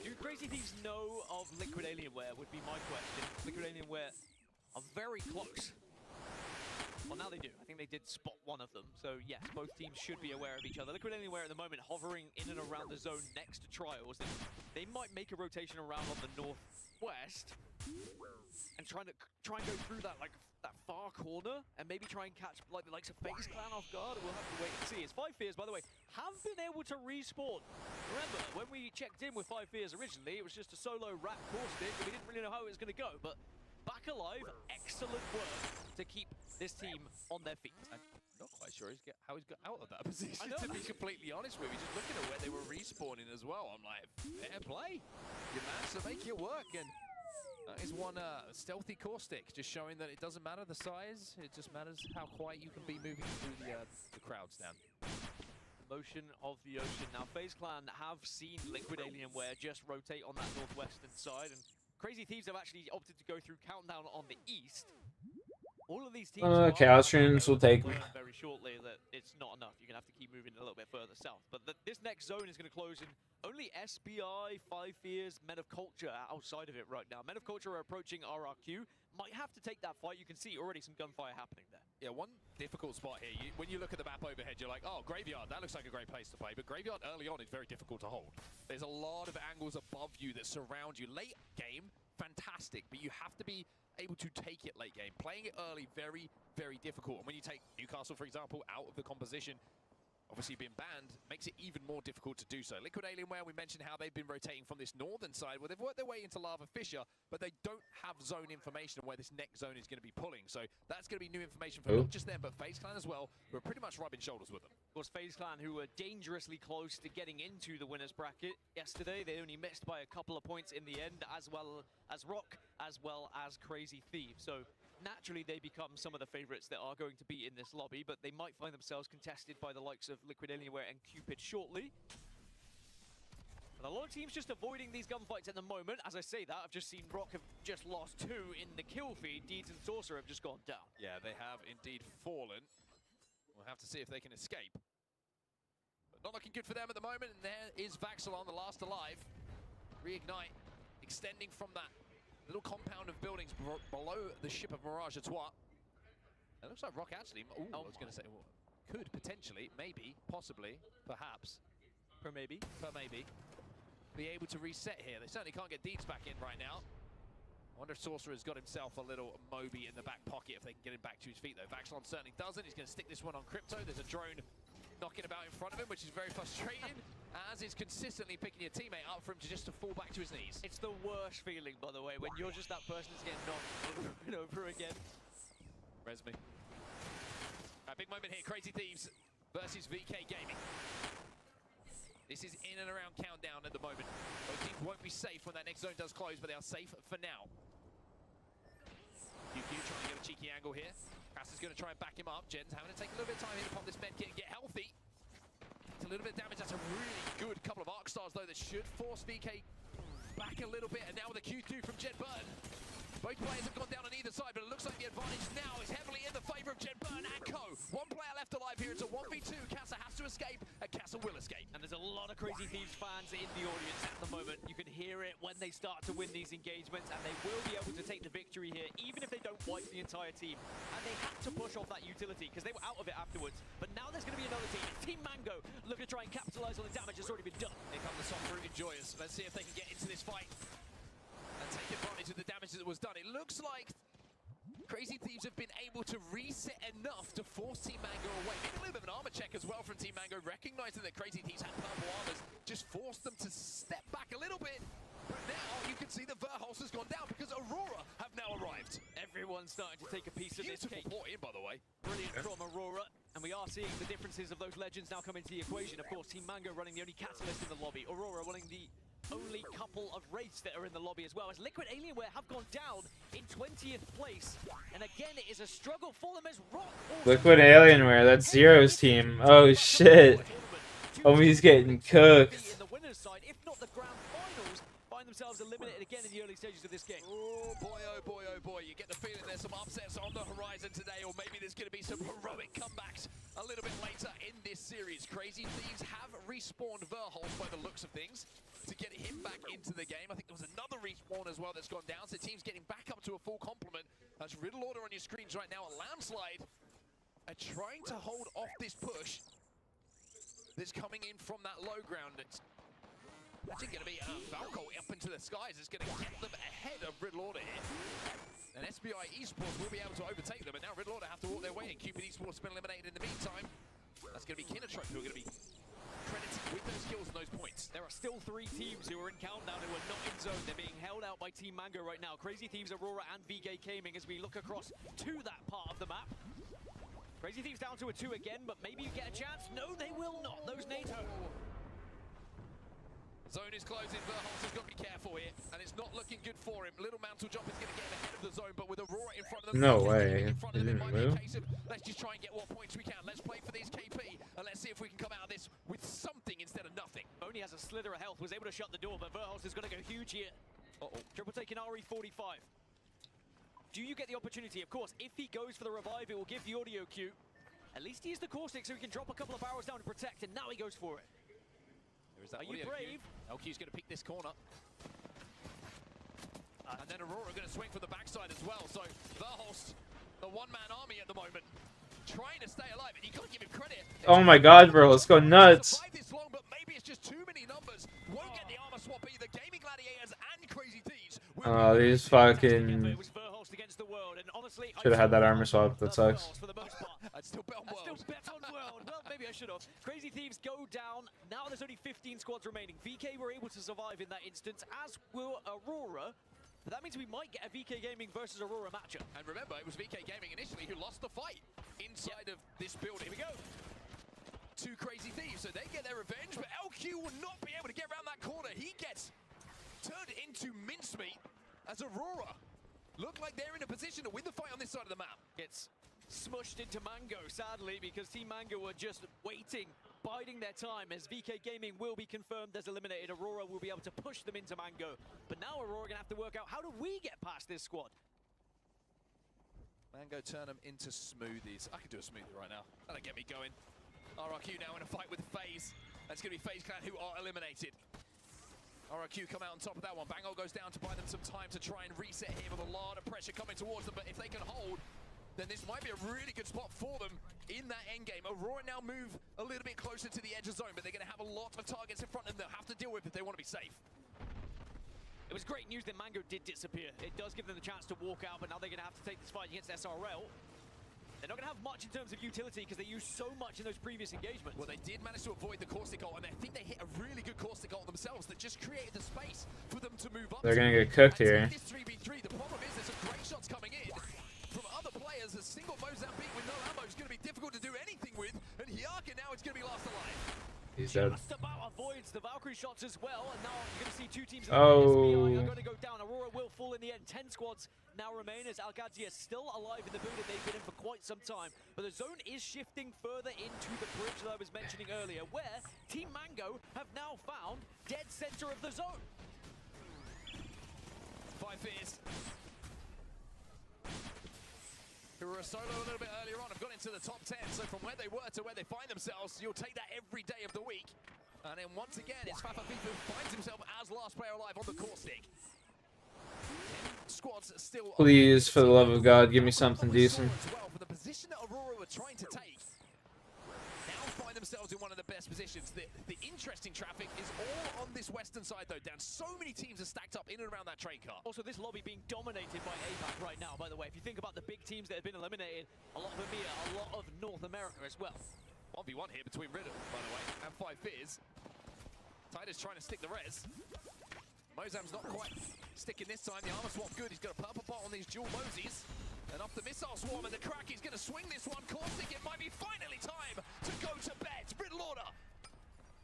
Do Crazy Thieves know of Liquid Alienware would be my question. Liquid Alienware are very close. Well, now they do. I think they did spot one of them. So, yes, both teams should be aware of each other. Liquid Alienware at the moment hovering in and around the zone next to Trials. They might make a rotation around on the northwest and try and go through that that far corner and maybe try and catch like the likes of FaZe Clan off guard. We'll have to wait and see. As Five Fears, by the way, have been able to respawn. Remember, when we checked in with Five Fears originally, it was just a solo rat caustic and we didn't really know how it was going to go. But back alive, excellent work to keep this team on their feet. I'm not quite sure how he's got out of that position, to be completely honest with you. Just looking at where they were respawning as well, I'm like, fair play. You managed to make it work, and that is one stealthy caustic, just showing that it doesn't matter the size, it just matters how quiet you can be moving through the crowds down. Motion of the ocean. Now, FaZe Clan have seen Liquid Alienware just rotate on that northwestern side, and Crazy Thieves have actually opted to go through Countdown on the east. All of these teams Chaos Streams will take learn very shortly that it's not enough. You're going to have to keep moving a little bit further south. But this next zone is going to close in only SBI, Five Fears, Men of Culture outside of it right now. Men of Culture are approaching RRQ. Might have to take that fight. You can see already some gunfire happening there. Yeah, one difficult spot here. When you look at the map overhead, you're like, oh, Graveyard, that looks like a great place to play. But Graveyard early on is very difficult to hold. There's a lot of angles above you that surround you. Late game, fantastic, but you have to be able to take it late game. Playing it early, very, very difficult. And when you take Newcastle, for example, out of the composition, obviously being banned, makes it even more difficult to do so. Liquid Alienware, we mentioned how they've been rotating from this northern side, where they've worked their way into Lava Fissure, but they don't have zone information on where this next zone is going to be pulling. So that's going to be new information for not just them, but FaZe Clan as well. We're pretty much rubbing shoulders with them. Of course, FaZe Clan, who were dangerously close to getting into the winner's bracket yesterday, they only missed by a couple of points in the end, as well as Rock, as well as Crazy Thieves. So naturally, they become some of the favorites that are going to be in this lobby, but they might find themselves contested by the likes of Liquid Alienware and Cupid shortly. But a lot of teams just avoiding these gunfights at the moment. As I say that, I've just seen Rock have just lost 2 in the kill feed. Deeds and Sorcerer have just gone down. Yeah, they have indeed fallen. We'll have to see if they can escape. But not looking good for them at the moment, and there is Vaxelon, the last alive. Reignite, extending from that little compound of buildings below the ship of Mirage Etoile. It looks like Rock actually, I was going to say, well, could potentially, maybe, possibly, perhaps, Per maybe, be able to reset here. They certainly can't get Deeds back in right now. I wonder if Sorcerer's got himself a little Moby in the back pocket if they can get him back to his feet, though. Vaxelon certainly doesn't. He's going to stick this one on Crypto. There's a drone knocking about in front of him, which is very frustrating, as is consistently picking your teammate up for him to just to fall back to his knees. it's the worst feeling, by the way, when you're just that person that's getting knocked over and over again. Resme. Big moment here, Crazy Thieves versus VK Gaming. This is in and around Countdown at the moment. Both teams won't be safe when that next zone does close, but they are safe for now. QQ trying to get a cheeky angle here. Cass is going to try and back him up. Jen's having to take a little bit of time here to pop this med kit and get healthy. It's a little bit of damage. That's a really good couple of arc stars, though, that should force VK back a little bit. And now with a Q2 from Jet Burn. Both players have gone down on either side, but it looks like the advantage now is heavily in the favor of Jet Burn and Co. One player left alive here. It's a 1v2. Casa has to escape, and Casa will escape. And there's a lot of Crazy Thieves fans in the audience at the moment. You can hear hear it when they start to win these engagements, and they will be able to take the victory here, even if they don't wipe the entire team. And they had to push off that utility because they were out of it afterwards. But now there's going to be another team. It's Team Mango looking to try and capitalize on the damage that's already been done. Here come the soft root enjoyers. Let's see if they can get into this fight and take advantage of the damage that was done. It looks like Crazy Thieves have been able to reset enough to force Team Mango away. Maybe a little bit of an armor check as well from Team Mango, recognizing that Crazy Thieves had purple armors, just forced them to step back a little bit. But now you can see the Verhulst has gone down because Aurora have now arrived. Everyone's starting to take a piece of this cake. Beautiful port in, by the way. Brilliant from Aurora, and we are seeing the differences of those legends now come into the equation. Of course, Team Mango running the only catalyst in the lobby. Aurora running the only couple of wraiths that are in the lobby as well, as Liquid Alienware have gone down in 20th place. And again, it is a struggle for them as Rock... Liquid Alienware, that's Zero's team. Oh shit. Oh, he's getting cooked. In the winner's side, if not the grand finals, find themselves eliminated again in the early stages of this game. Oh boy, oh boy, oh boy. You get the feeling there's some upsets on the horizon today, or maybe there's going to be some heroic comebacks a little bit later in this series. Crazy Thieves have respawned Verhulst by the looks of things to get him back into the game. I think there was another respawn as well that's gone down, so the team's getting back up to a full complement. That's Riddle Order on your screens right now. A landslide are trying to hold off this push that's coming in from that low ground. It's actually going to be Valco up into the skies. It's going to get them ahead of Riddle Order here. And SBI Esports will be able to overtake them, and now Riddle Order have to walk their way in. Cupid Esports has been eliminated in the meantime. That's going to be Kinatrope who are going to be credited with those kills and those points. There are still 3 teams who are in countdown who are not in zone. They're being held out by Team Mango right now. Crazy Thieves, Aurora, and VK Gaming as we look across to that part of the map. Crazy Thieves down to a 2 again, but maybe you get a chance. No, they will not. Those nades. Zone is closing. Verhulst has got to be careful here, and it's not looking good for him. Little Mantle Jump is going to get him ahead of the zone, but with Aurora in front of them, No way. in front of them, it might be Move. a case of let's just try and get what points we can. Let's play for these KP, and let's see if we can come out of this with something instead of nothing. Only has a slither of health, was able to shut the door, but Verhulst is going to go huge here. Triple taking RE45. Do you get the opportunity? Of course, if he goes for the revive, it will give the audio cue. At least he is the caustic, so he can drop a couple of barrels down to protect, and now he goes for it. There is that Are you audio brave? cue. LQ's going to pick this corner. And then Aurora going to swing from the backside as well. So Verhulst, the one-man army at the moment, trying to stay alive, and you can't give him credit. Oh my god, bro, let's go nuts. Survive this long, but maybe it's just too many numbers. Won't get the armor swap either. Gaming Gladiators and Crazy Thieves. Oh, these fucking... It was Verhulst against the world, and honestly, Should have had that armor swap, that sucks. For the most part. I'd still bet on I World. still bet on World. Well, maybe I should have. Crazy Thieves go down. Now there's only 15 squads remaining. VK were able to survive in that instance, as will Aurora. But that means we might get a VK Gaming versus Aurora matchup. And remember, it was VK Gaming initially who lost the fight inside of this building. Here we go. 2 Crazy Thieves, so they get their revenge, but LQ will not be able to get around that corner. He gets turned into mincemeat as Aurora look like they're in a position to win the fight on this side of the map. Gets smushed into Mango, sadly, because Team Mango were just waiting, biding their time, as VK Gaming will be confirmed as eliminated. Aurora will be able to push them into Mango. But now Aurora going to have to work out, how do we get past this squad? Mango turn them into smoothies. I could do a smoothie right now. That'll get me going. RRQ now in a fight with FaZe. That's going to be FaZe Clan who are eliminated. RRQ come out on top of that one. Bangol goes down to buy them some time to try and reset here with a lot of pressure coming towards them. But if they can hold, then this might be a really good spot for them in that end game. Aurora now move a little bit closer to the edge of zone, but they're going to have a lot of targets in front of them they'll have to deal with if they want to be safe. It was great news that Mango did disappear. It does give them the chance to walk out, but now they're going to have to take this fight against SRL. They're not going to have much in terms of utility because they used so much in those previous engagements. Well, they did manage to avoid the caustic ult, and I think they hit a really good caustic ult themselves that just created the space for them to move up. They're gonna get cooked here. This 3v3, the problem is there's some great shots coming in from other players. A single Mozambique with no ammo is going to be difficult to do anything with, and Hyaka now is going to be last alive. He's dead. Just about avoids the Valkyrie shots as well, and now you're going to see 2 teams in Oh. SBI are going to go down. Aurora will fall in the end. 10 squads now remain as Algazi is still alive in the building. They've been in for quite some time, but the zone is shifting further into the bridge that I was mentioning earlier, where Team Mango have now found dead center of the zone. 5 Fears, who were a solo a little bit earlier on, have got into the top 10. So from where they were to where they find themselves, you'll take that every day of the week. And then once again, it's Fafa who finds himself as last player alive on the core stick. Squads still. Please, for the love of God, give me something decent. Well, for the position that Aurora were trying to take, now find themselves in one of the best positions. The interesting traffic is all on this western side, though. Dan, so many teams are stacked up in and around that train car. Also, this lobby being dominated by APAC right now, by the way. If you think about the big teams that have been eliminated, a lot of EMEA, a lot of North America as well. 1v1 here between Riddle, by the way, and 5 Fears. Titus trying to stick the res. Mozam's not quite sticking this time. The armor swap good. He's got a purple bot on these dual Mosies. And off the missile swarm, and the crack, he's going to swing this one. Caustic, it might be finally time to go to bed. Riddle Order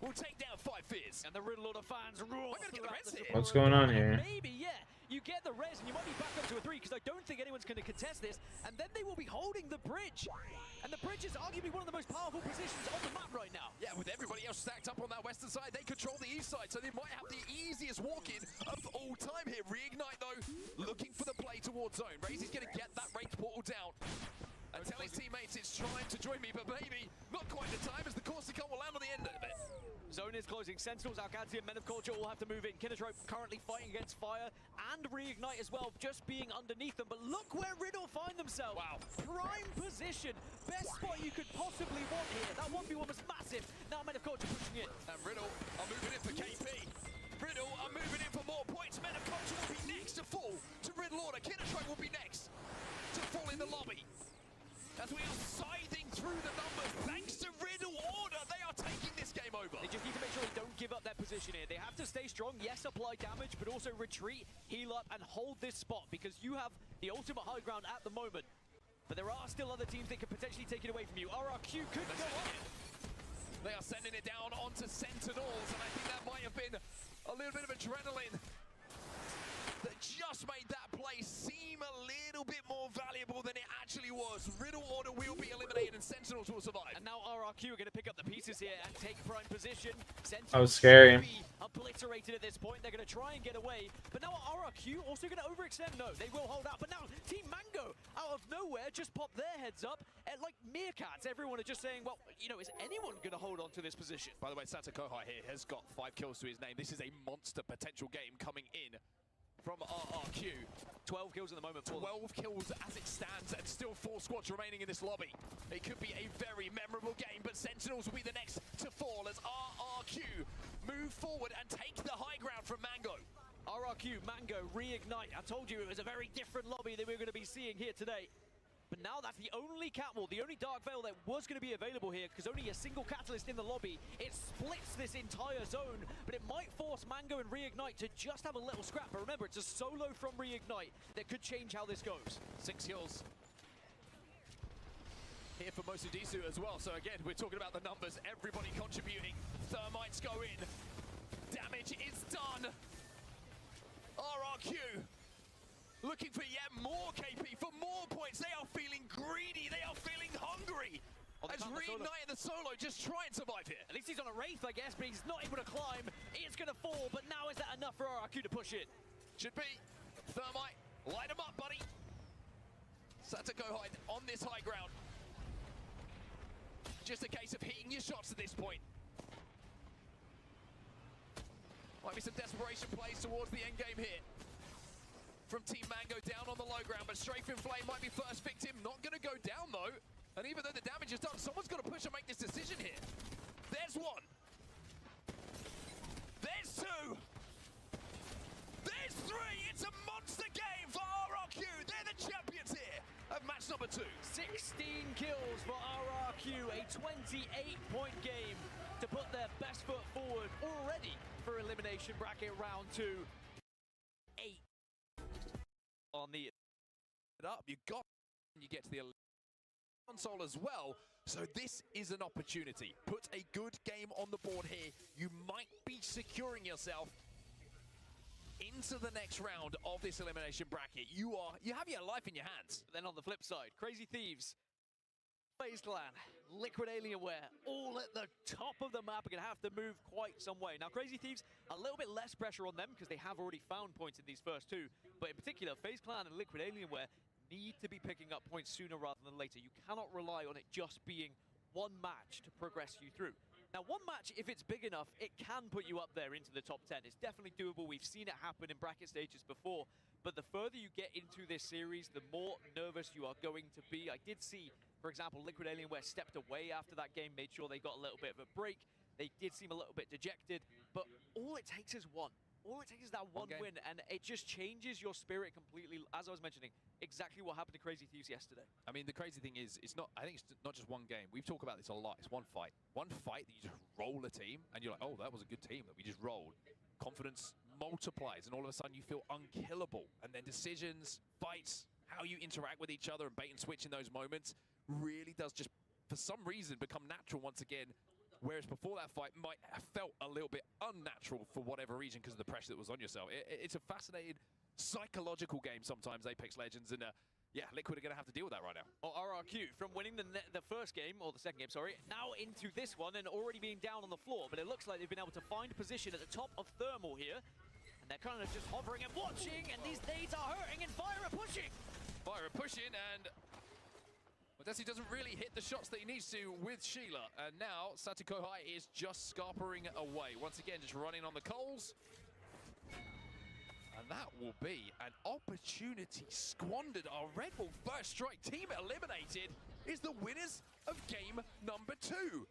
will take down 5 Fears. And the Riddle Order fans roar. I'm gonna get the res here. What's going on here? Maybe, yeah. You get the res, and you might be back up to a 3, because I don't think anyone's going to contest this. And then they will be holding the bridge. And the bridge is arguably one of the most powerful positions on the map right now. Yeah, with everybody else stacked up on that western side, they control the east side, so they might have the easiest walk-in of all time here. Reignite, though, looking for the play towards zone. Razy's going to get that range portal down. And tell his teammates it's trying to join me, but maybe not quite the time, as the Corsican will land on the end of it. Zone is closing. Sentinels, Algazi, and Men of Culture all have to move in. Kinatrope currently fighting against fire and Reignite as well, just being underneath them. But look where Riddle find themselves. Wow. Prime position. Best spot you could possibly want here. That 1v1 was massive. Now Men of Culture pushing it. And Riddle are moving in for KP. Riddle are moving in for more points. Men of Culture will be next to fall to Riddle Order. Kinatrope will be next to fall in the lobby. As we are scything through the numbers, thanks to Riddle Order, they are taking this game over. They just need to make sure they don't give up their position here. They have to stay strong, yes, apply damage, but also retreat, heal up, and hold this spot, because you have the ultimate high ground at the moment. But there are still other teams that could potentially take it away from you. RRQ could go up. They are sending it down onto Sentinels, and I think that might have been a little bit of adrenaline that just made that play seem a little bit more valuable than it actually was. Riddle Order will be eliminated and Sentinels will survive. And now RRQ are going to pick up the pieces here and take prime position. Sentinels That was scary. should be obliterated at this point. They're going to try and get away. But now RRQ also going to overextend? No, they will hold out. But now Team Mango, out of nowhere, just popped their heads up. And like meerkats, everyone are just saying, well, you know, is anyone going to hold on to this position? By the way, Santa Kohai here has got 5 kills to his name. This is a monster potential game coming in from RRQ. 12 kills at the moment. 12 kills as it stands, and still 4 squads remaining in this lobby. It could be a very memorable game, but Sentinels will be the next to fall as RRQ move forward and take the high ground from Mango. RRQ, Mango, Reignite. I told you it was a very different lobby that we're going to be seeing here today. But now that's the only Catwall, the only Dark Veil that was going to be available here, because only a single Catalyst in the lobby. It splits this entire zone, but it might force Mango and Reignite to just have a little scrap. But remember, it's a solo from Reignite that could change how this goes. 6 kills here for Mosudisu as well. So again, we're talking about the numbers. Everybody contributing. Thermites go in. Damage is done. RRQ looking for yet more KP, for more points. They are feeling greedy. They are feeling hungry. As Reignite in the solo just try and survive here. At least he's on a Wraith, I guess, but he's not able to climb. It's going to fall, but now is that enough for RRQ to push it? Should be. Thermite, light him up, buddy. Satoko Hyde on this high ground. Just a case of hitting your shots at this point. Might be some desperation plays towards the end game here. From Team Mango down on the low ground, but Strafing Flame might be first victim. Not going to go down, though. And even though the damage is done, someone's got to push and make this decision here. There's one. There's 2. There's 3. It's a monster game for RRQ. They're the champions here of match number 2. 16 kills for RRQ, a 28-point game to put their best foot forward already for Elimination Bracket Round 2. 8 on the up. You get to the console as well. So this is an opportunity. Put a good game on the board here. You might be securing yourself into the next round of this elimination bracket. You have your life in your hands. Then on the flip side, Crazy Thieves, FaZe Clan, Liquid Alienware, all at the top of the map are going to have to move quite some way. Now, Crazy Thieves, a little bit less pressure on them because they have already found points in these first 2. But in particular, FaZe Clan and Liquid Alienware need to be picking up points sooner rather than later. You cannot rely on it just being one match to progress you through. Now, one match, if it's big enough, it can put you up there into the top 10. It's definitely doable. We've seen it happen in bracket stages before. But the further you get into this series, the more nervous you are going to be. I did see, for example, Liquid Alienware stepped away after that game, made sure they got a little bit of a break. They did seem a little bit dejected, but all it takes is one. All it takes is that one win, and it just changes your spirit completely. As I was mentioning, exactly what happened to Crazy Thieves yesterday. I mean, the crazy thing is, it's not. I think it's not just one game. We've talked about this a lot. It's one fight. One fight that you just roll a team, and you're like, oh, that was a good team that we just rolled. Confidence multiplies, and all of a sudden you feel unkillable. And then decisions, fights, how you interact with each other and bait and switch in those moments really does just, for some reason, become natural once again. Whereas before that fight might have felt a little bit unnatural for whatever reason because of the pressure that was on yourself. It's a fascinating psychological game sometimes, Apex Legends, and yeah, Liquid are going to have to deal with that right now. Or RRQ, from winning the first game, or the second game, sorry, now into this one and already being down on the floor. But it looks like they've been able to find position at the top of Thermal here. And they're kind of just hovering and watching, and these nades are hurting, and Fire are pushing. Fire are pushing, and Desi doesn't really hit the shots that he needs to with Sheila. And now Satukohai is just scarpering away. Once again, just running on the coals. And that will be an opportunity squandered. Our Red Bull First Strike team eliminated is the winners of game number 2.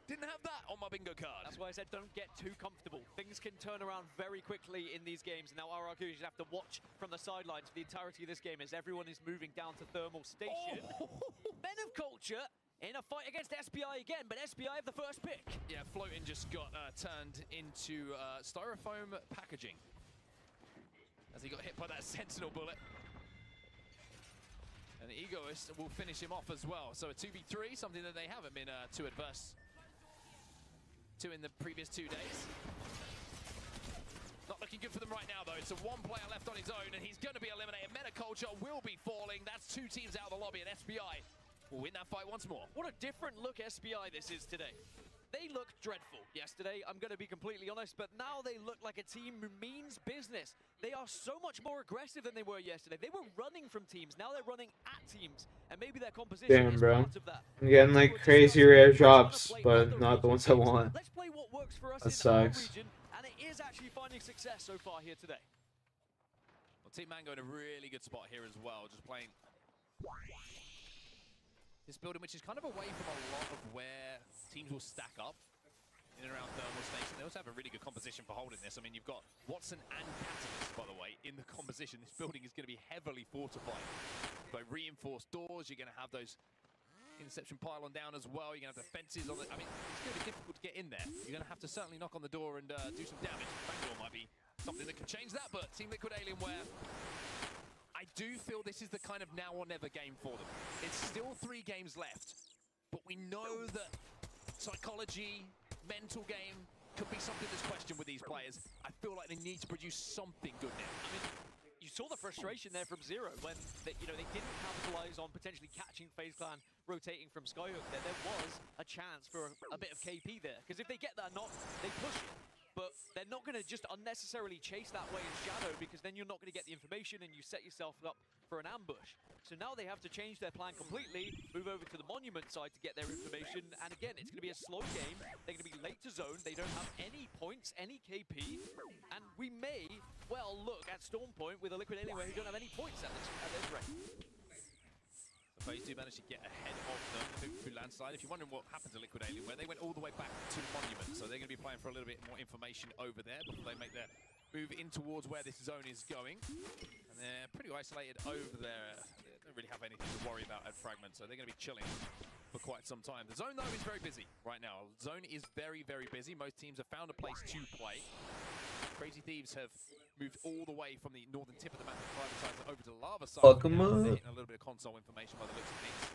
Didn't have that on my bingo card. That's why I said don't get too comfortable. Things can turn around very quickly in these games. Now RRQ should have to watch from the sidelines for the entirety of this game as everyone is moving down to Thermal Station. Men of Culture in a fight against SPI again, but SPI have the first pick. Yeah, Floating just got turned into styrofoam packaging as he got hit by that Sentinel bullet. And the Egoist will finish him off as well. So a 2v3, something that they haven't been too adverse to in the previous 2 days. Not looking good for them right now, though. So one player left on his own, and he's going to be eliminated. Metaculture will be falling. That's 2 teams out of the lobby, and SPI will win that fight once more. What a different look SPI this is today. They looked dreadful yesterday, I'm going to be completely honest, but now they look like a team who means business. They are so much more aggressive than they were yesterday. They were running from teams, now they're running at teams, and maybe their composition is part of that. I'm getting like crazy rare drops, but not the ones I want. Let's play what works for us That in our sucks. region, and it is actually finding success so far here today. Well, Team Mango in a really good spot here as well, just playing this building, which is kind of away from a lot of where teams will stack up in and around Thermal Station. They also have a really good composition for holding this. I mean, you've got Watson and Catalyst, by the way, in the composition. This building is going to be heavily fortified by reinforced doors. You're going to have those interception pylon down as well. You're going to have defenses on it. I mean, it's going to be difficult to get in there. You're going to have to certainly knock on the door and do some damage. Bangalore might be something that can change that, but Team Liquid Alienware, I do feel this is the kind of now or never game for them. It's still 3 games left, but we know that psychology, mental game could be something that's questioned with these players. I feel like they need to produce something good now. I mean, you saw the frustration there from Zero when they didn't capitalize on potentially catching FaZe Clan rotating from Skyhook. There was a chance for a bit of KP there, because if they get that knock, they push it. But they're not going to just unnecessarily chase that way in shadow, because then you're not going to get the information and you set yourself up for an ambush. So now they have to change their plan completely, move over to the Monument side to get their information. And again, it's going to be a slow game. They're going to be late to zone. They don't have any points, any KP. And we may well look at Storm Point with a Liquid Alienware who don't have any points at this rate. FaZe do manage to get ahead of them through landslide. If you're wondering what happened to Liquid Alienware, they went all the way back to Monument, so they're going to be playing for a little bit more information over there before they make their move in towards where this zone is going. And they're pretty isolated over there. They don't really have anything to worry about at Fragment, so they're going to be chilling for quite some time. The zone, though, is very busy right now. Zone is very, very busy. Most teams have found a place to play. Crazy Thieves have moved all the way from the northern tip of the map of Privatizer over to the lava side. Fuck 'em up. They're getting a little bit of console information by the looks of things.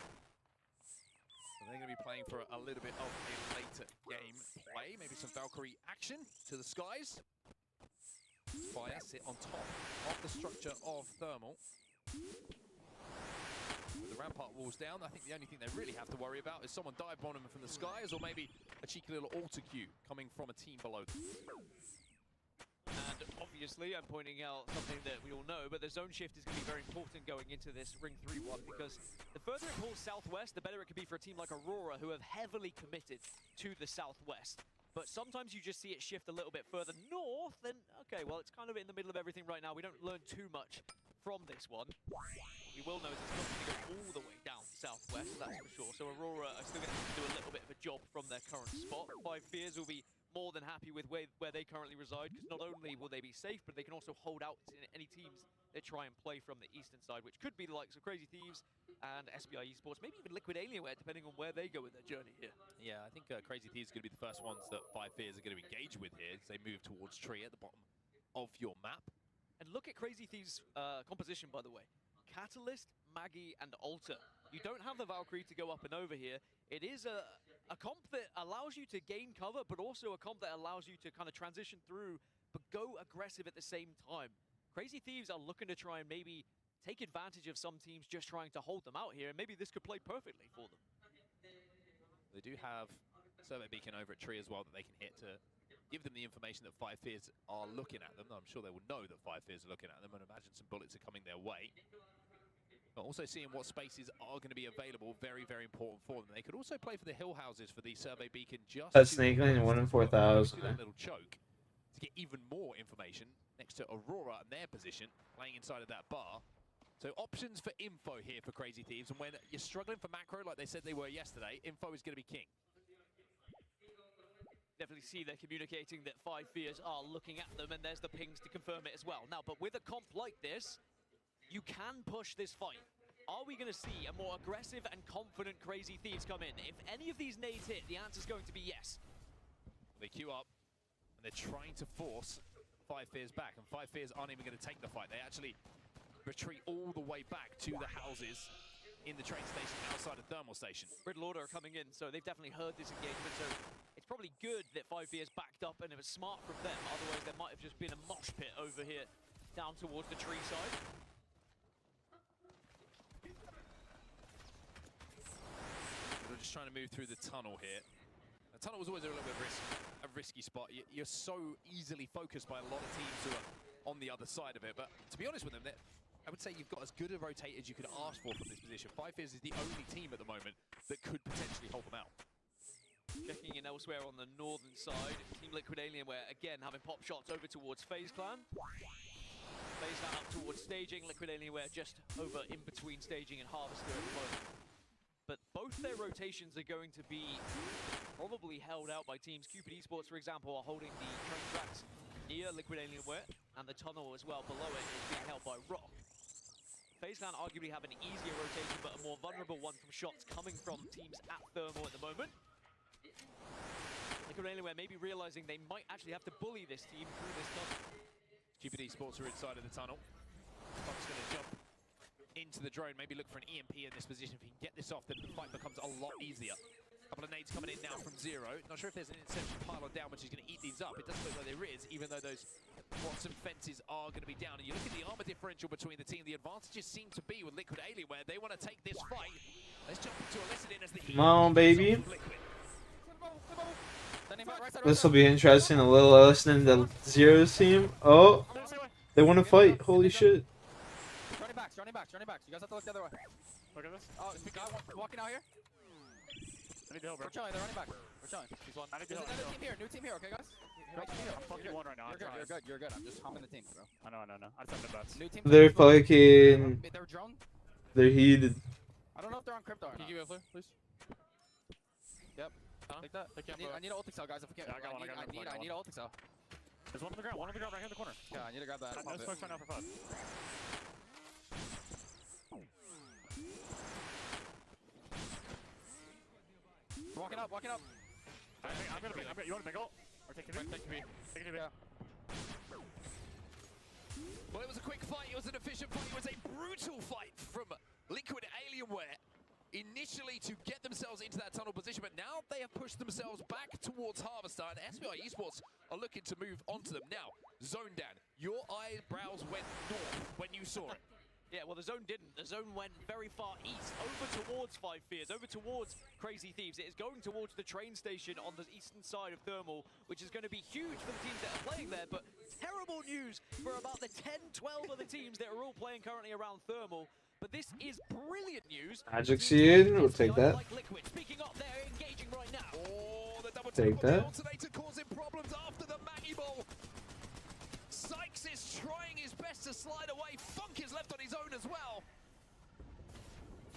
So they're going to be playing for a little bit of a later game play. Maybe some Valkyrie action to the skies. Fire sit on top of the structure of Thermal. With the rampart walls down, I think the only thing they really have to worry about is someone dive bombing them from the skies, or maybe a cheeky little auto queue coming from a team below them. And obviously, I'm pointing out something that we all know, but the zone shift is going to be very important going into this Ring 3 one, because the further it pulls southwest, the better it could be for a team like Aurora, who have heavily committed to the southwest. But sometimes you just see it shift a little bit further north, and okay, well, it's kind of in the middle of everything right now. We don't learn too much from this one. We will know it's not going to go all the way down southwest, that's for sure. So Aurora are still going to have to do a little bit of a job from their current spot. Five Fears will be more than happy with where they currently reside, because not only will they be safe, but they can also hold out to any teams that try and play from the eastern side, which could be the likes of Crazy Thieves and SBI Esports, maybe even Liquid Alienware, depending on where they go with their journey here. Yeah, I think Crazy Thieves are going to be the first ones that Five Fears are going to engage with here as they move towards Tree at the bottom of your map. And look at Crazy Thieves' composition, by the way. Catalyst, Maggie, and Alter. You don't have the Valkyrie to go up and over here. It is a comp that allows you to gain cover, but also a comp that allows you to kind of transition through, but go aggressive at the same time. Crazy Thieves are looking to try and maybe take advantage of some teams just trying to hold them out here, and maybe this could play perfectly for them. They do have Survey Beacon over at Tree as well that they can hit to give them the information that Five Fears are looking at them. I'm sure they will know that Five Fears are looking at them and imagine some bullets are coming their way. But also seeing what spaces are going to be available, very, very important for them. They could also play for the hill houses for the Survey Beacon just That's Snake Lane, 1 in 4,000. that little choke to get even more information next to Aurora and their position, playing inside of that bar. So options for info here for Crazy Thieves, and when you're struggling for macro like they said they were yesterday, info is going to be king. Definitely see they're communicating that Five Fears are looking at them, and there's the pings to confirm it as well. Now, but with a comp like this, you can push this fight. Are we going to see a more aggressive and confident Crazy Thieves come in? If any of these nades hit, the answer's going to be yes. They queue up, and they're trying to force Five Fears back, and Five Fears aren't even going to take the fight. They actually retreat all the way back to the houses in the train station outside of Thermal Station. Riddle Order are coming in, so they've definitely heard this engagement, so it's probably good that Five Fears backed up, and it was smart from them. Otherwise, there might have just been a mosh pit over here down towards the Tree side. They're just trying to move through the tunnel here. The tunnel was always a little bit a risky spot. You're so easily focused by a lot of teams who are on the other side of it, but to be honest with them, I would say you've got as good a rotate as you could ask for from this position. Five Fears is the only team at the moment that could potentially hold them out. Checking in elsewhere on the northern side, Team Liquid Alienware again having pop shots over towards FaZe Clan. FaZe Clan up towards staging, Liquid Alienware just over in between staging and Harvester at the moment. But both their rotations are going to be probably held out by teams. Cupid Esports, for example, are holding the train tracks near Liquid Alienware, and the tunnel as well below it is being held by Rock. FaZe Clan arguably have an easier rotation, but a more vulnerable one from shots coming from teams at Thermal at the moment. Liquid Alienware maybe realizing they might actually have to bully this team through this tunnel. Cupid Esports are inside of the tunnel. Fox going to jump into the drone, maybe look for an EMP in this position. If he can get this off, then the fight becomes a lot easier. A couple of nades coming in now from Zero. Not sure if there's an Inception pylon down, which is going to eat these up. It doesn't look like there is, even though those Watson fences are going to be down. And you look at the armor differential between the team, the advantages seem to be with Liquid Alienware. They want to take this fight. Let's jump into a listen in as the Come on, baby. Liquid. This will be interesting. A little listening to Zero's team. Oh, they want to fight. Holy shit. Running backs. You guys have to look the other way. Look at this. Oh, the guy walking out here. I need the hill, bro. We're chilling, they're running back. We're chilling. He's one. I need the There's hill. another team here, new team here, okay guys? I'm fucking one right now. You're good. I'm just humming the team, bro. I know. I just have the bets. New team. They're fucking. They're drone. They're heated. I don't know if they're on crypto or not. Can you give me a flare, please? Yep. Take that. I need an ult cell, guys. If we can't. Yeah, I got one. I need an ult cell. There's one on the ground. One on the ground right here in the corner. Yeah, I need to grab that. I'm just right now for 5. Walking up. I'm gonna be. You want to bingo? Or take me? Take me. Yeah. Well, it was a quick fight. It was an efficient fight. It was a brutal fight from Liquid Alienware. Initially to get themselves into that tunnel position, but now they have pushed themselves back towards Harvester, and SBI Esports are looking to move onto them. Now, Zone Dan, your eyebrows went north when you saw it. Yeah, well, the zone didn't. The zone went very far east, over towards Five Fears, over towards Crazy Thieves. It is going towards the train station on the eastern side of Thermal, which is going to be huge for the teams that are playing there, but terrible news for about the 10, 12 other teams that are all playing currently around Thermal. But this is brilliant news. Magic Seed, we'll take that. Like Liquid. Speaking up, they're engaging right now. Oh, the double Take tap on the that. alternator causing problems after the Maggie Ball. Sykes is trying his best to slide away. Funk is left on his own as well.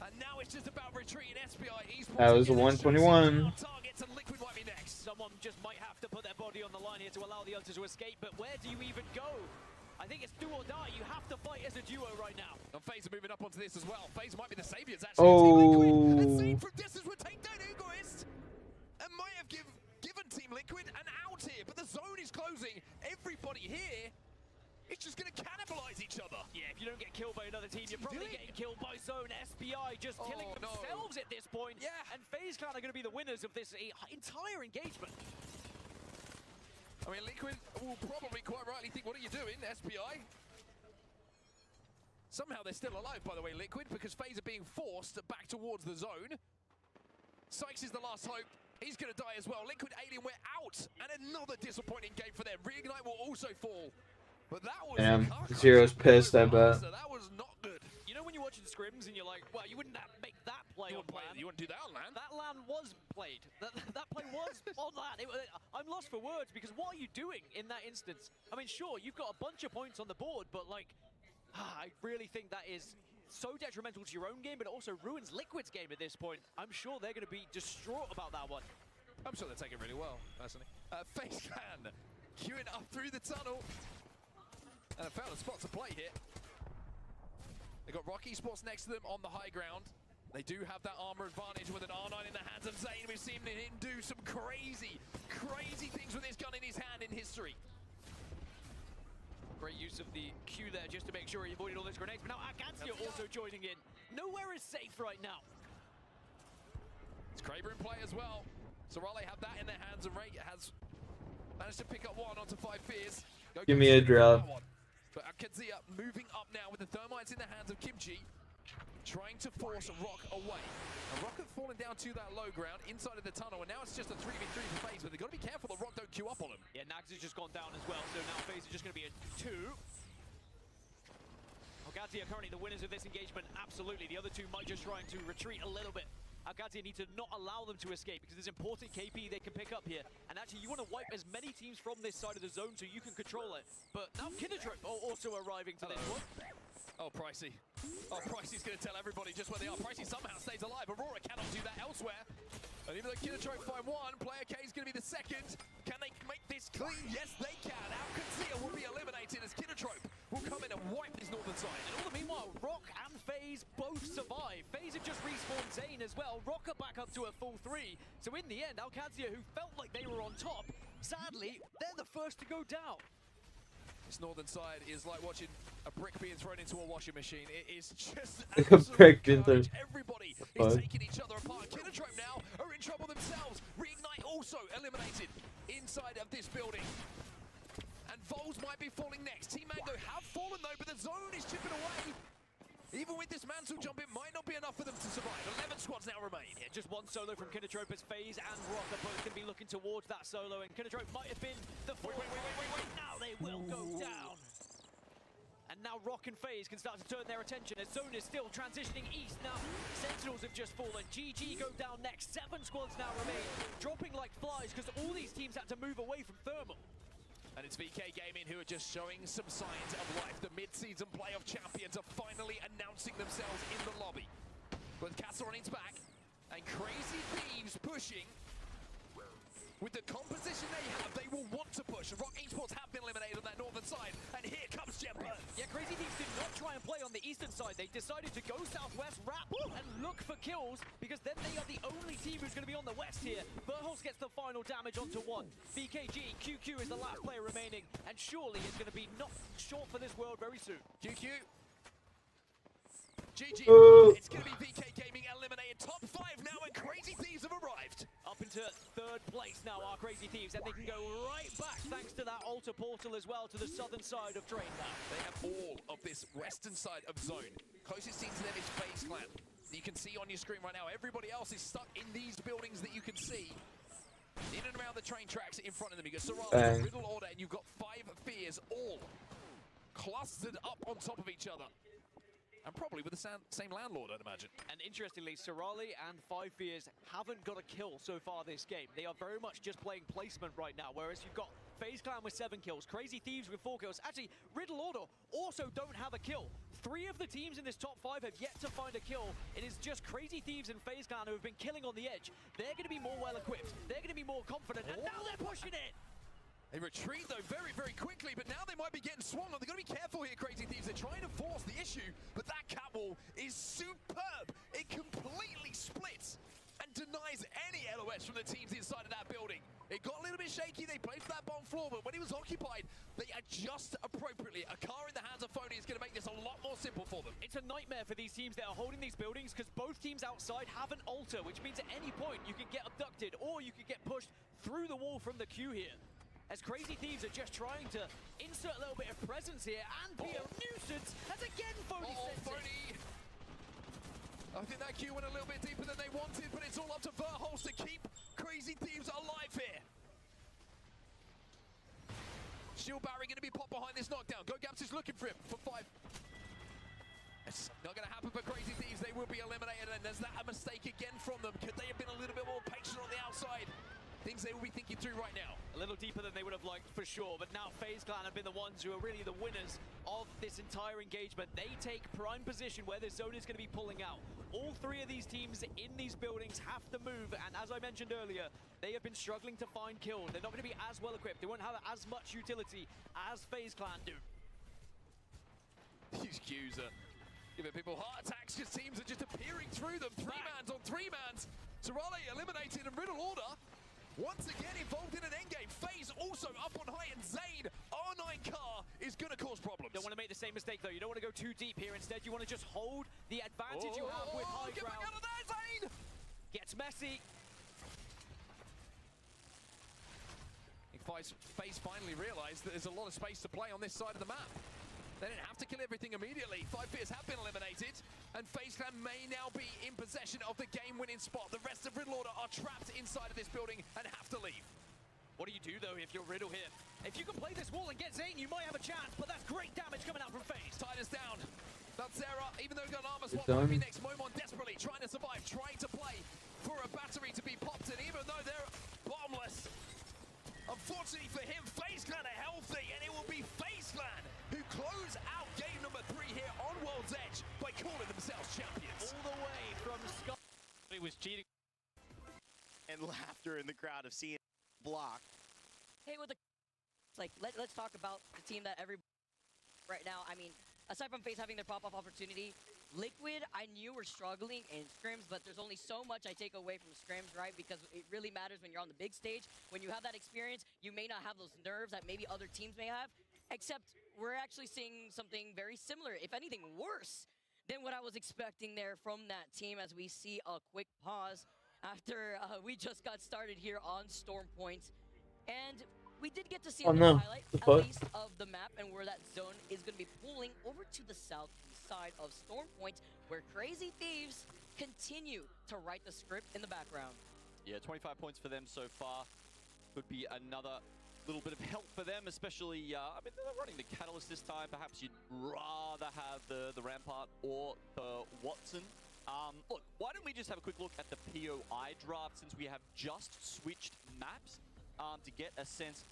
And now it's just about retreating. SBI Esports. That was a 121. Targets and Liquid might be next. Someone just might have to put their body on the line here to allow the others to escape, but where do you even go? I think it's do or die. You have to fight as a duo right now. And FaZe are moving up onto this as well. FaZe might be the saviors actually. Team Liquid, and Oh. seen from distance would take down Egoist. And might have given Team Liquid an out here, but the zone is closing. Everybody here is just going to cannibalize each other. Yeah, if you don't get killed by another team, you're probably getting killed by Zone. SBI just killing themselves at this point. Yeah. And FaZe Clan are going to be the winners of this entire engagement. I mean, Liquid will probably quite rightly think, what are you doing, SBI? Somehow they're still alive, by the way, Liquid, because FaZe are being forced back towards the zone. Sykes is the last hope. He's going to die as well. Liquid Alien, we're out. And another disappointing game for them. Reignite will also fall. But that was... Damn, Zero's pissed, I bet. So that was not good. You know when you're watching scrims and you're like, well, you wouldn't make that play on LAN. You wouldn't do that on LAN. That LAN was played. That play was on LAN. I'm lost for words because what are you doing in that instance? I mean, sure, you've got a bunch of points on the board, but like, I really think that is so detrimental to your own game, but it also ruins Liquid's game at this point. I'm sure they're going to be distraught about that one. I'm sure they're taking it really well, personally. FaZe Clan queuing up through the tunnel. And I found a spot to play here. They got Rocky Sports next to them on the high ground. They do have that armor advantage with an R9 in the hands of Zayn. We've seen him do some crazy, crazy things with his gun in his hand in history. Great use of the Q there just to make sure he avoided all those grenades. But now Agancia also joining in. Nowhere is safe right now. It's Kraber in play as well. So Raleigh have that in their hands, and Ray has managed to pick up one onto Five Fears. Give me a drop. But Akadzia moving up now with the thermites in the hands of Kimchi, trying to force Rock away. And Rock have fallen down to that low ground inside of the tunnel, and now it's just a 3v3 for FaZe, but they've got to be careful that Rock don't queue up on him. Yeah, Nags has just gone down as well, so now FaZe is just going to be a 2. Agancia are currently the winners of this engagement, absolutely. The other two might just trying to retreat a little bit. Agancia need to not allow them to escape because there's important KP they can pick up here. And actually, you want to wipe as many teams from this side of the zone so you can control it. But now Kindertrip also arriving to this one. Oh, Pricey. Oh, Pricey's going to tell everybody just where they are. Pricey somehow stays alive. Aurora cannot do that elsewhere. And even though Kindertrip find one, player K is going to be the second. Can they make this clean? Yes, they can. Alcancia will be eliminated as Kindertrip will come in and wipe this northern side. And all the meanwhile, Rock and FaZe both survive. FaZe have just respawned Zayn as well. Rock are back up to a full 3. So in the end, Alcancia, who felt like they were on top, sadly, they're the first to go down. This northern side is like watching a brick being thrown into a washing machine. It is just A brick being thrown. Everybody What? is taking each other apart. Kindertrip now are in trouble themselves. Reignite also eliminated inside of this building. And Vols might be falling next. Team Mango have fallen though, but the zone is chipping away. Even with this mantle jump, it might not be enough for them to survive. 11 squads now remain. Yeah, just one solo from Kindertrip as FaZe and Rock are both going to be looking towards that solo, and Kindertrip might have been the fourth. Wait. Now they will go down. And now Rock and FaZe can start to turn their attention as Zone is still transitioning east now. Sentinels have just fallen. GG go down next. 7 squads now remain, dropping like flies because all these teams had to move away from Thermal. And it's VK Gaming who are just showing some signs of life. The mid-season playoff champions are finally announcing themselves in the lobby. With Castle on its back and Crazy Thieves pushing. With the composition they have, they will want to push. Rock Esports have been eliminated on that northern side, and here comes Gemburn. Yeah, Crazy Thieves did not try and play on the eastern side. They decided to go southwest, wrap, and look for kills, because then they are the only team who's going to be on the west here. Verholz gets the final damage onto one. BKG, QQ is the last player remaining, and surely it's going to be not short for this world very soon. QQ. GG. It's going to be VK Gaming eliminated. Top 5 now, and Crazy Thieves have arrived. Up until into third place now, our Crazy Thieves, and they can go right back thanks to that altar portal as well to the southern side of Drain now. They have all of this western side of zone. Closest team to them is FaZe Clan. You can see on your screen right now, everybody else is stuck in these buildings that you can see. In and around the train tracks in front of them. You got Zulrah, Riddle Order, and you've got 5 Fears all clustered up on top of each other. And probably with the same landlord, I'd imagine. And interestingly, Sorali and 5 Fears haven't got a kill so far this game. They are very much just playing placement right now, whereas you've got FaZe Clan with 7 kills, Crazy Thieves with 4 kills. Actually, Riddle Order also don't have a kill. 3 of the teams in this top 5 have yet to find a kill. It is just Crazy Thieves and FaZe Clan who have been killing on the edge. They're going to be more well-equipped. They're going to be more confident, and now they're pushing it! They retreat, though, very, very quickly, but now they might be getting swung on. They've got to be careful here, Crazy Thieves. They're trying to force the issue, but that catwall is superb. It completely splits and denies any LOS from the teams inside of that building. It got a little bit shaky. They played for that bomb floor, but when it was occupied, they adjust appropriately. A car in the hands of Phony is going to make this a lot more simple for them. It's a nightmare for these teams that are holding these buildings because both teams outside have an altar, which means at any point you can get abducted or you can get pushed through the wall from the queue here. As Crazy Thieves are just trying to insert a little bit of presence here and be a nuisance as again Phony sends it. Phony! I think that queue went a little bit deeper than they wanted, but it's all up to Verholz to keep Crazy Thieves alive here. Shield Barry going to be popped behind this knockdown. Go Gaps is looking for him for 5. It's not going to happen for Crazy Thieves. They will be eliminated, and there's that a mistake again from them. Could they have been a little bit more patient on the outside? Things they will be thinking through right now. A little deeper than they would have liked for sure, but now FaZe Clan have been the ones who are really the winners of this entire engagement. They take prime position where this zone is going to be pulling out. All 3 of these teams in these buildings have to move, and as I mentioned earlier, they have been struggling to find kills. They're not going to be as well equipped. They won't have as much utility as FaZe Clan do. These queues are giving people heart attacks because teams are just appearing through them. 3-mans on 3-mans. Sorale eliminated and Riddle Order once again involved in an endgame. FaZe also up on high, and Zane, R9 car, is going to cause problems. Don't want to make the same mistake, though. You don't want to go too deep here. Instead, you want to just hold the advantage you have with high get ground. back out of there, Zane! Gets messy. FaZe finally realized that there's a lot of space to play on this side of the map. They didn't have to kill everything immediately. 5 Fears have been eliminated, and FaZe Clan may now be in possession of the game-winning spot. The rest of Riddle Order are trapped inside of this building and have to leave. What do you do, though, if you're Riddle here? If you can play this wall and get Zane, you might have a chance, but that's great damage coming out from FaZe. Titus down. Balzera, even though he got an armor swap, might be next. Momon desperately trying to survive, trying to play for a battery to be popped, and even though they're bottomless, unfortunately for him, FaZe Clan are healthy, and it will be FaZe Clan who close out game number 3 here on World's Edge by calling themselves champions. All the way from Scott. He was cheating. And laughter in the crowd of seeing block. Hey, with the like, let's talk about the team that every right now. I mean, aside from FaZe having their pop-off opportunity, Liquid, I knew were struggling in scrims, but there's only so much I take away from scrims, right? Because it really matters when you're on the big stage. When you have that experience, you may not have those nerves that maybe other teams may have. Except we're actually seeing something very similar, if anything worse than what I was expecting there from that team, as we see a quick pause after we just got started here on Storm Point. And we did get to see a highlight, at least, of the map and where that zone is going to be pulling over to the southeast side of Storm Point, where Crazy Thieves continue to write the script in the background. Yeah, 25 points for them so far. Could be another little bit of help for them, especially, I mean, they're running the Catalyst this time. Perhaps you'd rather have the Rampart or the Watson. Look, why don't we just have a quick look at the POI draft, since we have just switched maps to get a sense,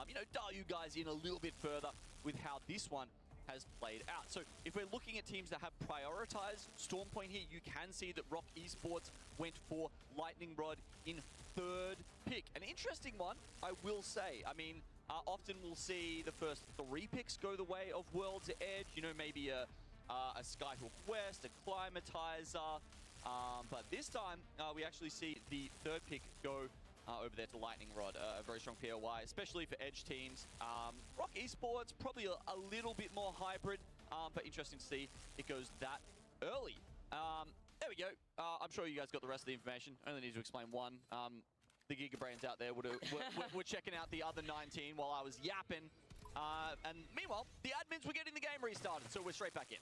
you know, dial you guys in a little bit further with how this one has played out. So if we're looking at teams that have prioritized Storm Point here, you can see that Rock Esports went for Lightning Rod in 3rd pick. An interesting one, I will say. I mean, often we'll see the first 3 picks go the way of World's Edge. You know, maybe a Skyhook West, a Climatizer. But this time, we actually see the 3rd pick go over there to Lightning Rod, a very strong POI, especially for Edge teams. Rock Esports, probably a little bit more hybrid, but interesting to see it goes that early. There we go. I'm sure you guys got the rest of the information. I only need to explain one. the Gigabrains out there were checking out the other 19 while I was yapping. And meanwhile, the admins were getting the game restarted, so we're straight back in.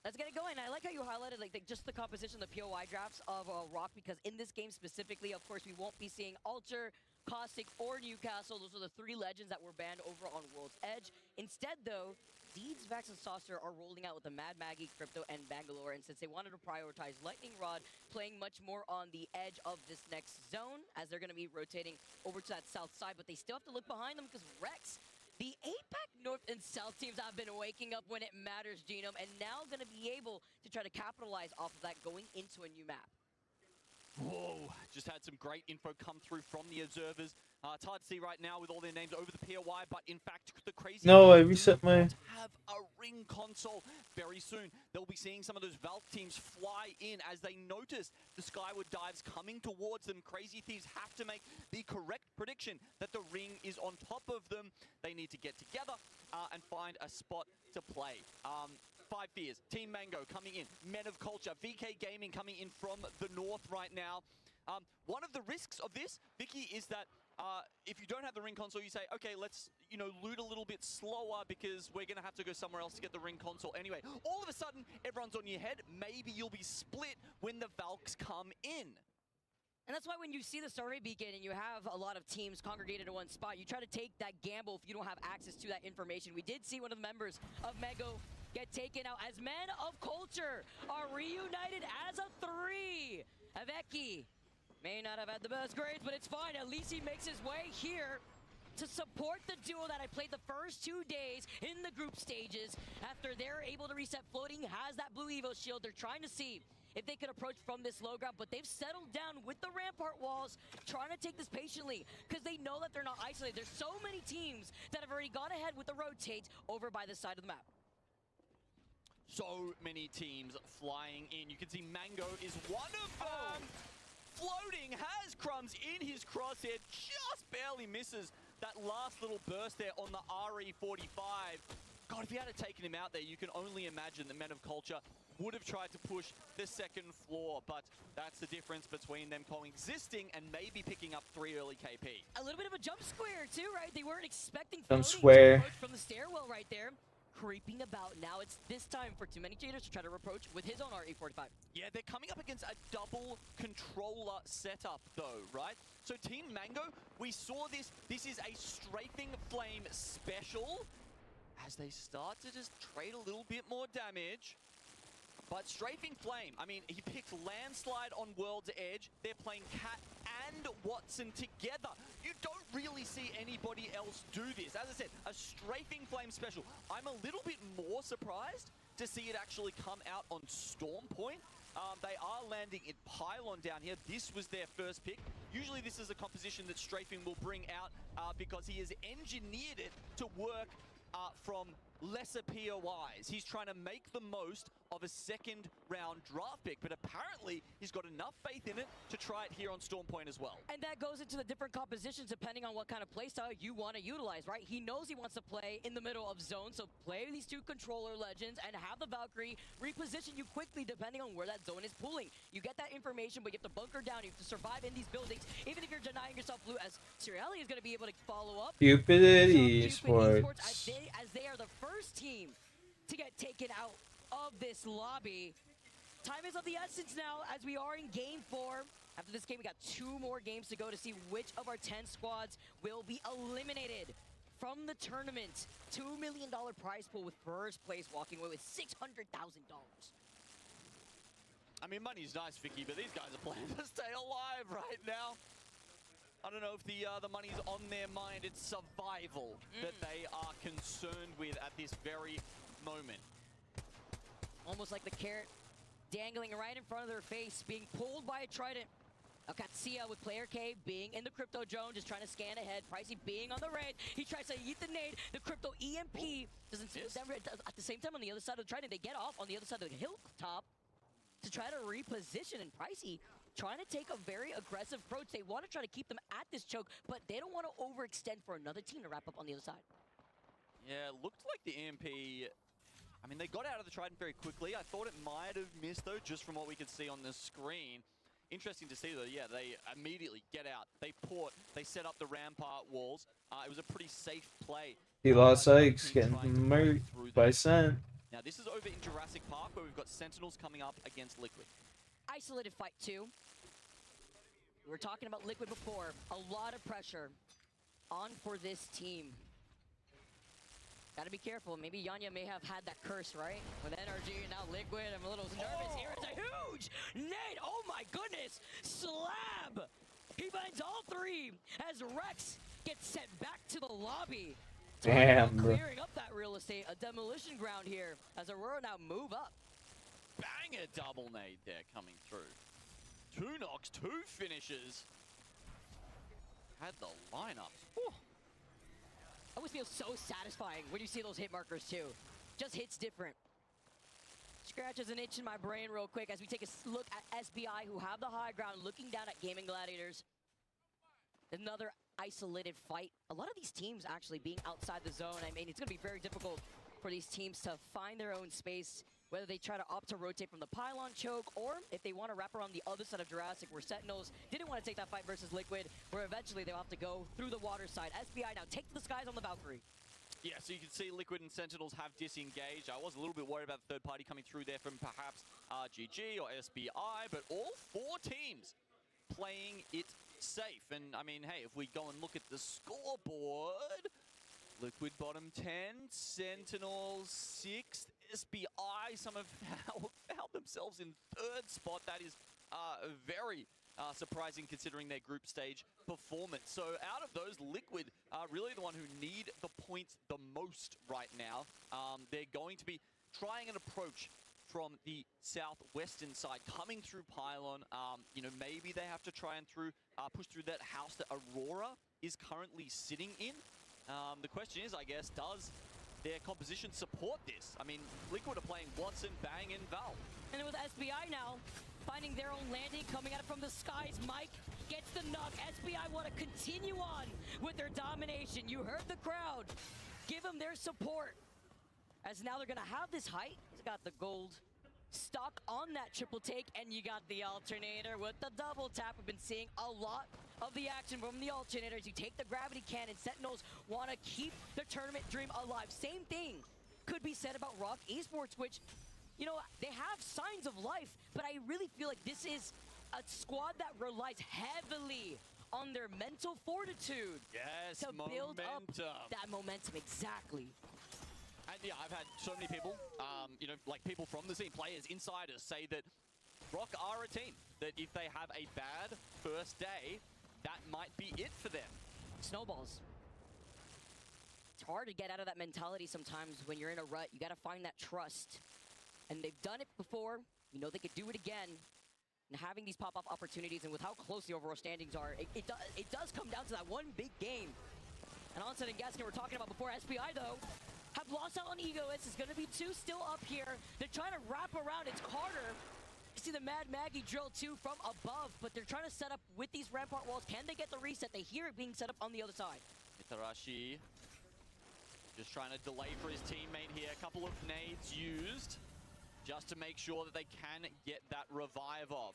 Let's get it going. I like how you highlighted just the composition, the POI drafts of Rock, because in this game specifically, of course, we won't be seeing Alter, Caustic, or Newcastle. Those are the 3 legends that were banned over on World's Edge. Instead, though, Deeds, Vax, and Saucer are rolling out with the Mad Maggie, Crypto, and Bangalore. And since they wanted to prioritize Lightning Rod, playing much more on the edge of this next zone, as they're going to be rotating over to that south side. But they still have to look behind them because Rex, the APAC North and South teams have been waking up when it matters, Genome, and now going to be able to try to capitalize off of that going into a new map. Whoa, just had some great info come through from the observers. It's hard to see right now with all their names over the POI, but in fact, the crazy... No, I reset my... ...have a ring console very soon. They'll be seeing some of those Valve teams fly in as they notice the Skyward dives coming towards them. Crazy Thieves have to make the correct prediction that the ring is on top of them. They need to get together and find a spot to play. 5 Fears, Team Mango coming in, Men of Culture, VK Gaming coming in from the north right now. One of the risks of this, Vicky, is that if you don't have the ring console, you say, okay, let's, loot a little bit slower because we're going to have to go somewhere else to get the ring console anyway. All of a sudden, everyone's on your head. Maybe you'll be split when the Valks come in. And that's why when you see the survey beacon and you have a lot of teams congregated in one spot, you try to take that gamble if you don't have access to that information. We did see one of the members of Mego get taken out as Men of Culture are reunited as a 3. Aveki may not have had the best grades, but it's fine. At least he makes his way here to support the duo that I played the first 2 days in the group stages. After they're able to reset, Floating has that blue Evo shield. They're trying to see if they could approach from this low ground, but they've settled down with the rampart walls, trying to take this patiently, because they know that they're not isolated. There's so many teams that have already gone ahead with the rotates over by the side of the map. So many teams flying in. You can see Mango is one of them. Floating has Crumbs in his crosshair, just barely misses that last little burst there on the RE45. God, if he had taken him out there, you can only imagine the Men of Culture would have tried to push the second floor, but that's the difference between them coexisting and maybe picking up 3 early KP. A little bit of a jump square too, right? They weren't expecting Jump Floating square. to approach from the stairwell right there. Creeping about. Now it's this time for Too Many Cheaters to try to approach with his own RE45. Yeah, they're coming up against a double controller setup though, right? So Team Mango, we saw this. This is a Strafing Flame special as they start to just trade a little bit more damage. But Strafing Flame, I mean, he picked Landslide on World's Edge. They're playing Cat and Watson together. You don't really see anybody else do this. As I said, a Strafing Flame special. I'm a little bit more surprised to see it actually come out on Storm Point. They are landing in Pylon down here. This was their first pick. Usually this is a composition that Strafing will bring out because he has engineered it to work from lesser POIs. He's trying to make the most of a second round draft pick, but apparently he's got enough faith in it to try it here on Storm Point as well. And that goes into the different compositions depending on what kind of playstyle you want to utilize, right? He knows he wants to play in the middle of zone, so play these 2 controller legends and have the Valkyrie reposition you quickly depending on where that zone is pulling. You get that information, but you have to bunker down. You have to survive in these buildings, even if you're denying yourself blue, as Siriali is going to be able to follow up. Cupid Esports Esports. as they are the first team to get taken out of this lobby. Time is of the essence now as we are in game 4. After this game, we got 2 more games to go to see which of our 10 squads will be eliminated from the tournament. $2 million prize pool with first place walking away with $600,000. I mean, money's nice, Vicky, but these guys are playing to stay alive right now. I don't know if the money's on their mind. It's survival that they are concerned with at this very moment. Almost like the carrot dangling right in front of their face, being pulled by a trident. Akatsia with player K being in the crypto drone, just trying to scan ahead. Pricey being on the raid. He tries to eat the nade. The crypto EMP doesn't at the same time on the other side of the trident. They get off on the other side of the hilltop to try to reposition, and Pricey trying to take a very aggressive approach. They want to try to keep them at this choke, but they don't want to overextend for another team to wrap up on the other side. Yeah, looked like the EMP, I mean, they got out of the trident very quickly. I thought it might have missed, though, just from what we could see on the screen. Interesting to see, though, yeah, they immediately get out. They pull support. They set up the rampart walls. It was a pretty safe play. He lost Sykes, getting murked by Sen. Now this is over in Jurassic Park where we've got Sentinels coming up against Liquid. Isolated fight 2. We were talking about Liquid before. A lot of pressure on for this team. Gotta be careful. Maybe Yanya may have had that curse, right? With NRG and now Liquid, I'm a little nervous. Here it's a huge nade. Oh my goodness! Slab! He finds all 3 as Rex gets sent back to the lobby. Damn, bro. Clearing up that real estate, a demolition ground here as Aurora now move up. Bang, a double nade there coming through. 2 knocks, 2 finishes. Had the lineups. Whew. I always feel so satisfying when you see those hit markers too. Just hits different. Scratches an itch in my brain real quick as we take a look at SBI, who have the high ground, looking down at Gaming Gladiators. Another isolated fight. A lot of these teams actually being outside the zone. I mean, it's going to be very difficult for these teams to find their own space, whether they try to opt to rotate from the pylon choke, or if they want to wrap around the other side of Jurassic, where Sentinels didn't want to take that fight versus Liquid, where eventually they'll have to go through the water side. SBI now take to the skies on the Valkyrie. Yeah, so you can see Liquid and Sentinels have disengaged. I was a little bit worried about the third party coming through there from perhaps GG or SBI, but all 4 teams playing it safe. And I mean, hey, if we go and look at the scoreboard, Liquid bottom 10, Sentinels 6th, SBI somehow found themselves in 3rd spot. That is very surprising considering their group stage performance. So out of those, Liquid are really the one who need the points the most right now. They're going to be trying an approach from the southwestern side, coming through Pylon. You know, maybe they have to try and push through that house that Aurora is currently sitting in. The question is, I guess, does their composition support this? I mean, Liquid are playing Watson, Bang, and Val. And then with SBI now, finding their own landing, coming at it from the skies. Mike gets the knock. SBI want to continue on with their domination. You heard the crowd. Give them their support. As now they're going to have this height. He's got the gold stock on that triple take, and you got the alternator with the double tap. We've been seeing a lot of the action from the alternators. You take the gravity cannon. Sentinels want to keep the tournament dream alive. Same thing could be said about Rock Esports, which, you know, they have signs of life, but I really feel like this is a squad that relies heavily on their mental fortitude. Yes, to build up momentum. that momentum. Exactly. And yeah, I've had so many people, you know, like people from the scene, players, insiders, say that Rock are a team, that if they have a bad first day, that might be it for them. Snowballs. It's hard to get out of that mentality sometimes when you're in a rut. You got to find that trust. And they've done it before. You know they could do it again. And having these pop-off opportunities, and with how close the overall standings are, it does come down to that one big game. And Onset and Gaskin were talking about before. SBI, though, have lost out on Egoist. It's going to be 2 still up here. They're trying to wrap around. It's Carter. You see the Mad Maggie drill, too, from above. But they're trying to set up with these rampart walls. Can they get the reset? They hear it being set up on the other side. Itarashi just trying to delay for his teammate here. A couple of nades used just to make sure that they can get that revive off.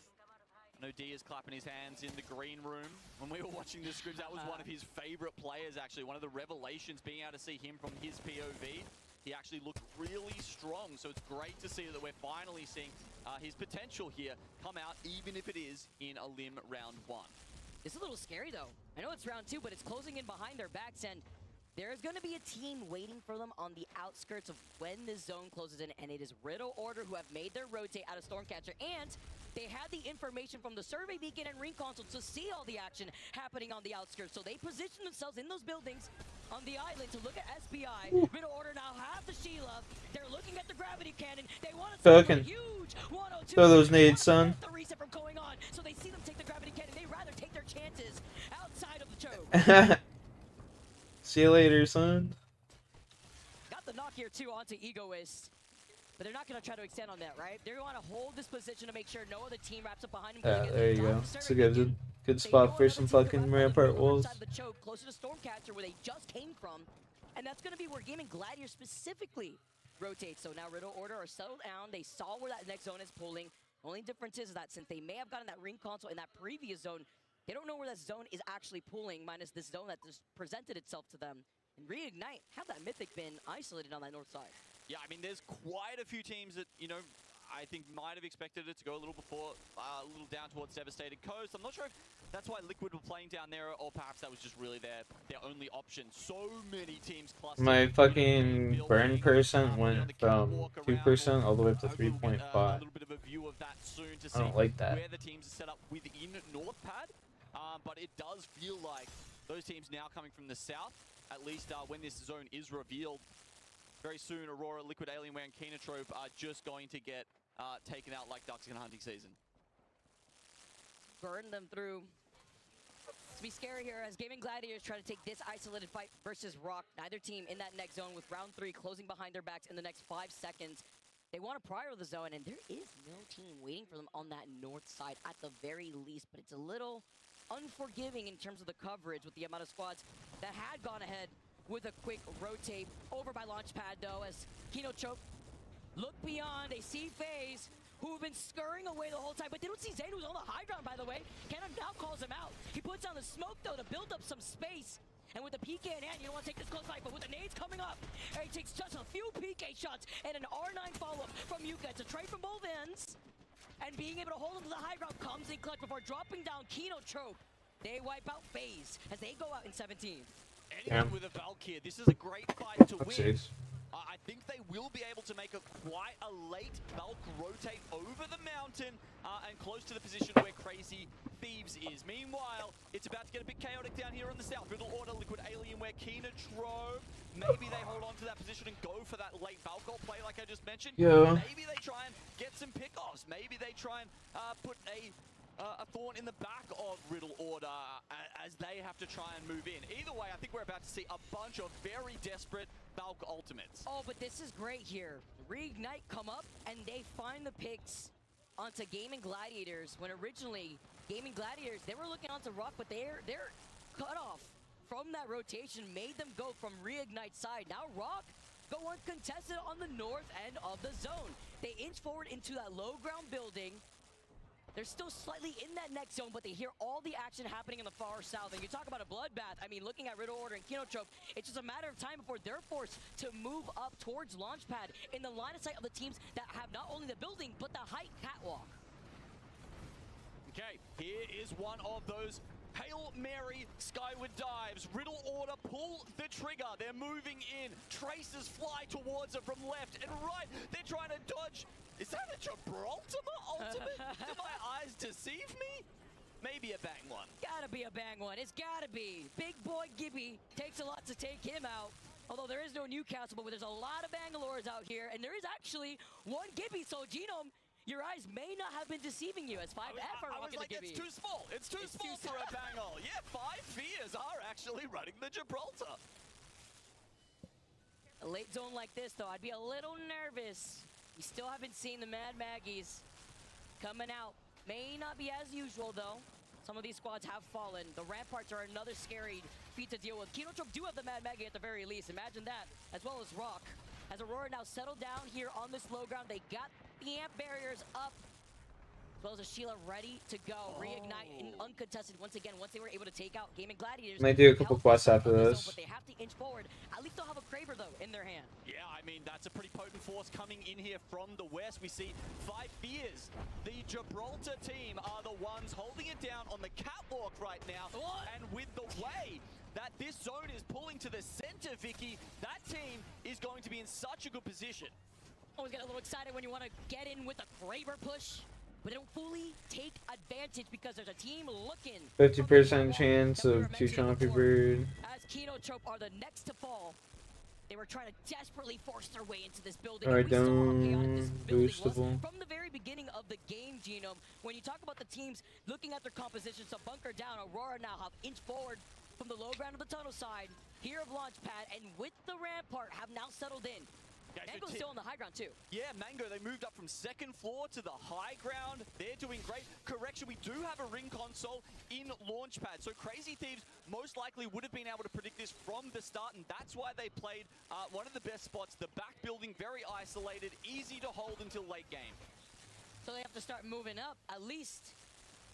I know D is clapping his hands in the green room. When we were watching the scrims, that was one of his favorite players, actually. One of the revelations, being able to see him from his POV. He actually looked really strong, so it's great to see that we're finally seeing his potential here come out, even if it is in a limb round 1. It's a little scary, though. I know it's round 2, but it's closing in behind their backs, and there's going to be a team waiting for them on the outskirts of when this zone closes in, and it is Riddle Order who have made their rotate out of Stormcatcher, and they had the information from the survey beacon and ring console to see all the action happening on the outskirts, so they position themselves in those buildings on the island to look at SBI. Riddle Order now have the Sheila. They're looking at the gravity cannon. They want to Fucking huge 102. throw those nades, son. The reset from going on, so they see them take the gravity cannon. They rather take their chances outside of the choke. See you later, son. Got the knock here too onto Egoist, but they're not going to try to extend on that, right? They want to hold this position to make sure no other team wraps up behind him. Yeah, there you go. It's a good spot for some fucking rampart walls. The choke, closer to Stormcatcher, where they just came from, and that's going to be where Gaming Gladiator specifically rotates. So now Riddle Order are settled down. They saw where that next zone is pulling. Only difference is that since they may have gotten that ring console in that previous zone, They don't know where that zone is actually pulling, minus this zone that just presented itself to them. And Reignite, have that Mythic been isolated on that north side? Yeah, I mean, there's quite a few teams that, you know, I think might have expected it to go a little before, a little down towards Devastated Coast. I'm not sure if that's why Liquid were playing down there, or perhaps that was just really their only option. So many teams clustered. My fucking burn percent went from 2% all the way up to 3.5. A little bit of a view of that soon to see I don't like that. where the teams are set up within North Pad. But it does feel like those teams now coming from the south, at least when this zone is revealed, very soon Aurora, Liquid, Alienware, and Kenotrope are just going to get taken out like ducks in hunting season. Burn them through. To be scary here as Gaming Gladiators try to take this isolated fight versus Rock. Neither team in that next zone with round 3 closing behind their backs in the next 5 seconds. They want to prior the zone, and there is no team waiting for them on that north side at the very least, but it's a little unforgiving in terms of the coverage with the amount of squads that had gone ahead with a quick rotate. Over by Launchpad though, as Kenotrope look beyond, they see FaZe, who've been scurrying away the whole time, but they don't see Zayn, who's on the high ground, by the way. Cannon now calls him out. He puts down the smoke, though, to build up some space. And with the PK in hand, you don't want to take this close fight, but with the nades coming up, he takes just a few PK shots and an R9 follow-up from Yuka. It's a trade from both ends. And being able to hold him to the high ground comes in clutch before dropping down Kenotrope. They wipe out FaZe as they go out in 17th. Anyone with a Valk here, this is a great fight to win. I think they will be able to make quite a late Valk rotate over the mountain and close to the position where Crazy Thieves is. Meanwhile, it's about to get a bit chaotic down here on the south. Middle order, Liquid, Alienware, Kenotrope. Maybe they hold on to that position and go for that late Valk ult play like I just mentioned. Yeah. Maybe they try and get some pickoffs. Maybe they try and put a thorn in the back of Riddle Order as they have to try and move in. Either way, I think we're about to see a bunch of very desperate Valk ultimates. Oh, but this is great here. Reignite come up and they find the picks onto Gaming Gladiators when originally Gaming Gladiators, they were looking onto Rock, but their cutoff from that rotation made them go from Reignite side. Now Rock go uncontested on the north end of the zone. They inch forward into that low ground building. They're still slightly in that next zone, but they hear all the action happening in the far south. And you talk about a bloodbath. I mean, looking at Riddle Order and Kenotrope, it's just a matter of time before they're forced to move up towards Launchpad in the line of sight of the teams that have not only the building, but the height catwalk. Okay, here is one of those Hail Mary skyward dives. Riddle Order pull the trigger. They're moving in. Tracers fly towards it from left and right. They're trying to dodge. Is that a Gibraltar ultimate? Do my eyes deceive me? Maybe a bang one. Gotta be a bang one. It's gotta be. Big boy Gibby takes a lot to take him out. Although there is no Newcastle, but there's a lot of Bangalores out here, and there is actually one Gibby. So Genome, your eyes may not have been deceiving you as 5F are rocking the Gibby. It's too small. It's too small for a Bangal. Yeah, 5 fears are actually running the Gibraltar. A late zone like this, though, I'd be a little nervous. We still haven't seen the Mad Maggies coming out. May not be as usual, though. Some of these squads have fallen. The Ramparts are another scary feat to deal with. Kenotrope do have the Mad Maggie at the very least. Imagine that, as well as Rock. As Aurora now settled down here on this low ground, they got the amp barriers up, as well as a Sheila ready to go. Reignite in uncontested once again once they were able to take out Gaming Gladiators. Might do a couple quests after this. But they have to inch forward. At least they'll have a Kraber, though, in their hand. Yeah, I mean, that's a pretty potent force coming in here from the west. We see 5 fears. The Gibraltar team are the ones holding it down on the catwalk right now. And with the way that this zone is pulling to the center, Vicky, that team is going to be in such a good position. Always get a little excited when you want to get in with a Kraber push, but don't fully take advantage because there's a team looking. 50% chance of 2 Chompy Bird. As Kenotrope are the next to fall. They were trying to desperately force their way into this building. Alright, down boostable. From the very beginning of the game, Genome, when you talk about the teams looking at their compositions, so bunker down, Aurora now have inched forward from the low ground of the tunnel side, here of Launchpad, and with the Rampart have now settled in. Mango's still on the high ground too. Yeah, Mango, they moved up from 2nd floor to the high ground. They're doing great. Correction, we do have a ring console in Launchpad. So Crazy Thieves most likely would have been able to predict this from the start, and that's why they played one of the best spots. The back building, very isolated, easy to hold until late game. So they have to start moving up, at least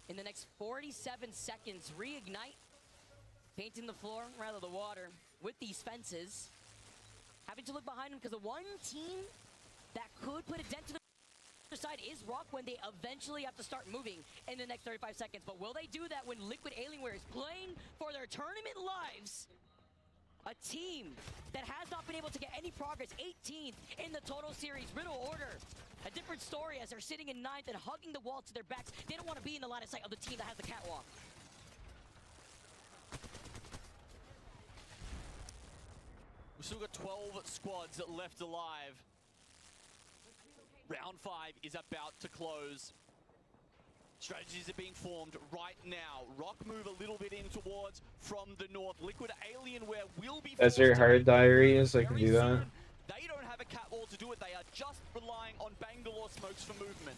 in the next 47 seconds. Reignite, painting the floor, rather the water, with these fences. Having to look behind him because the one team that could put a dent to the side is Rock when they eventually have to start moving in the next 35 seconds. But will they do that when Liquid Alienware is playing for their tournament lives? A team that has not been able to get any progress, 18th in the total series. Riddle Order, a different story as they're sitting in 9th and hugging the wall to their backs. They don't want to be in the line of sight of the team that has the catwalk. We've still got 12 squads left alive. Round 5 is about to close. Strategies are being formed right now. Rock move a little bit in towards from the north. Liquid Alienware will be That's their hard diaries. I can do that. They don't have a catwall to do it. They are just relying on Bangalore smokes for movement.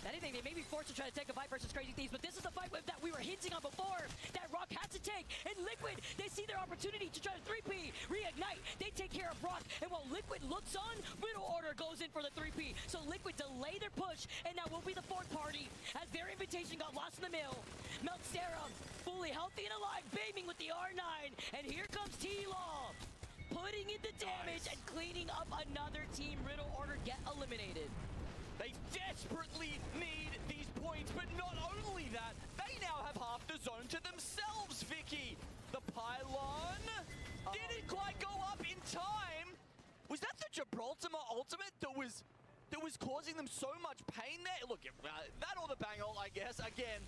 Anything, they may be forced to try to take a fight versus Crazy Thieves, but this is the fight that we were hinting on before, that Rock has to take. And Liquid, they see their opportunity to try to 3P, reignite, they take care of Rock, and while Liquid looks on, Riddle Order goes in for the 3P. So Liquid delay their push, and now will be the fourth party, as their invitation got lost in the mill. Meltstera, fully healthy and alive, beaming with the R9, and here comes T-Law, putting in the damage and cleaning up another team. Riddle Order get eliminated. They desperately need these points, but not only that, they now have half the zone to themselves, Vicky. The pylon didn't quite go up in time. Was that the Gibraltar ultimate that was causing them so much pain there? Look, that or the bang ult, I guess. Again,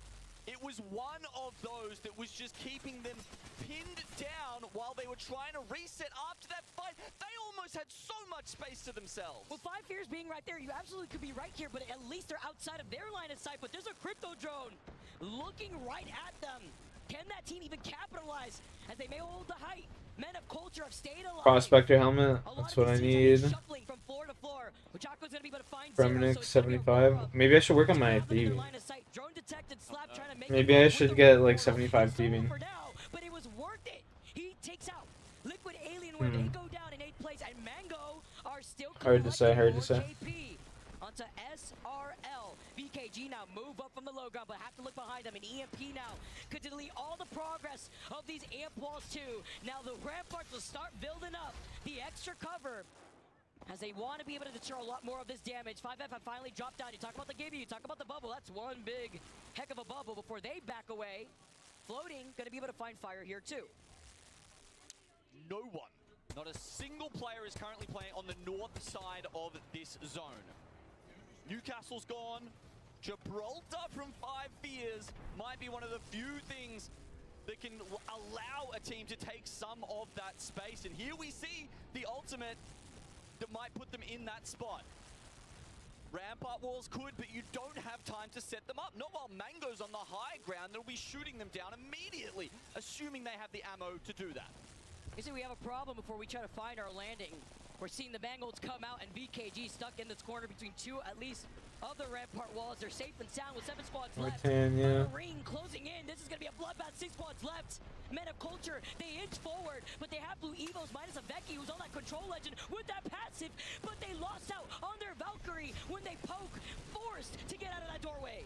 it was one of those that was just keeping them pinned down while they were trying to reset after that fight. They almost had so much space to themselves. Well, 5 Fears being right there, you absolutely could be right here, but at least they're outside of their line of sight. But there's a crypto drone looking right at them. Can that team even capitalize as they may hold the height? Men of Culture have stayed alive. Prospector helmet. That's what I need. From floor to floor. Chaco's gonna be able to find Remnix 75. Maybe I should work on my thieving. Maybe I should get like 75 thieving. But it was worth it. He takes out Liquid Alienware. They go down in 8th place, and Mango are still hard to say. Hard to say. Onto SRL. VKG now move up from the low ground, but have to look behind them. And EMP now could delete all the progress of these amp walls too. Now the ramparts will start building up the extra cover as they want to be able to deter a lot more of this damage. 5F have finally dropped down. You talk about the game, you talk about the bubble. That's one big heck of a bubble before they back away. Floating, going to be able to find fire here too. No one, not a single player is currently playing on the north side of this zone. Newcastle's gone. Gibraltar from 5 Fears might be one of the few things that can allow a team to take some of that space. And here we see the ultimate that might put them in that spot. Rampart walls could, but you don't have time to set them up. Not while Mango's on the high ground. They'll be shooting them down immediately, assuming they have the ammo to do that. You see, we have a problem before we try to find our landing. We're seeing the Bangles come out and VKG stuck in this corner between 2 at least of the Rampart walls. They're safe and sound with 7 squads left. Yeah. Ring closing in. This is going to be a bloodbath. 6 squads left. Men of Culture, they inch forward, but they have Blue Evos minus a Vecchi who's on that control legend with that passive, but they lost out on their Valkyrie when they poke, forced to get out of that doorway.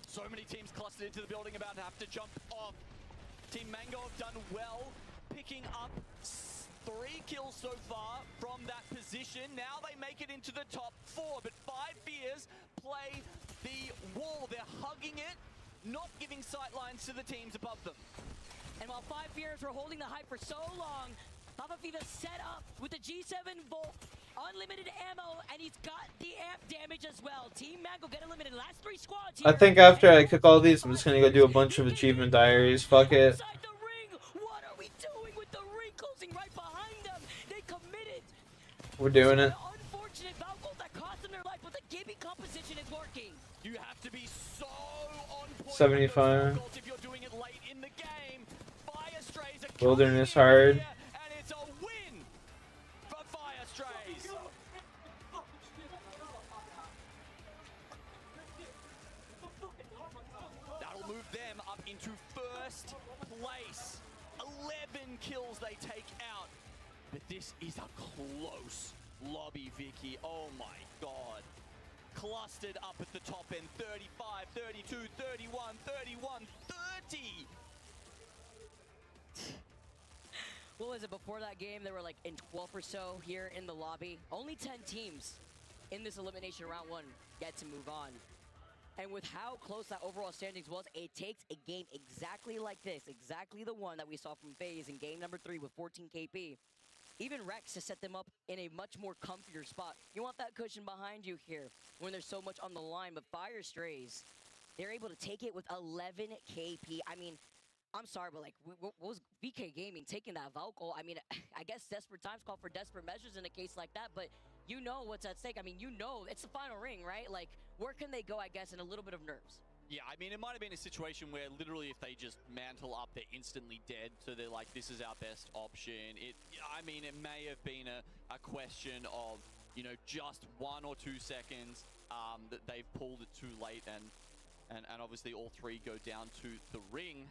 So many teams clustered into the building, about to have to jump off. Team Mango have done well, picking up 3 kills so far from that position. Now they make it into the top 4, but 5 Fears play the wall. They're hugging it, not giving sightlines to the teams above them. And while 5 Fears were holding the hype for so long, Papa Fiva set up with the G7 Volt, unlimited ammo, and he's got the amp damage as well. Team Mango get eliminated. Last 3 squads here. I think after I cook all these, I'm just gonna go do a bunch of achievement diaries. Fuck it. Inside the ring. What are we doing with the ring closing right behind them? They committed. We're doing it. Unfortunate Valkyries that cost them their life, but the gaming composition is working. You have to be so on point. 75. If you're doing it late in the game. Fire Strays are Wilderness hard. and it's a win for Fire Strays. That'll move them up into first place. 11 kills they take out. But this is a close lobby, Vicky. Oh my god. clustered up at the top end. 35, 32, 31, 31, 30. What was it, before that game, there were like in 12 or so here in the lobby. Only 10 teams in this elimination round 1 get to move on. And with how close that overall standings was, it takes a game exactly like this, exactly the one that we saw from FaZe in game number 3 with 14 KP. Even Rex to set them up in a much more comfier spot. You want that cushion behind you here when there's so much on the line, but Fire Strays, they're able to take it with 11 KP. I mean, I'm sorry, but like, what was VK Gaming taking that Valkyrie? I mean, I guess desperate times call for desperate measures in a case like that, but you know what's at stake. I mean, you know, it's the final ring, right? Like, where can they go, I guess, in a little bit of nerves? Yeah, I mean, it might have been a situation where literally if they just mantle up, they're instantly dead. So they're like, this is our best option. I mean, it may have been a question of, you know, just 1 or 2 seconds that they've pulled it too late, and obviously all 3 go down to the ring.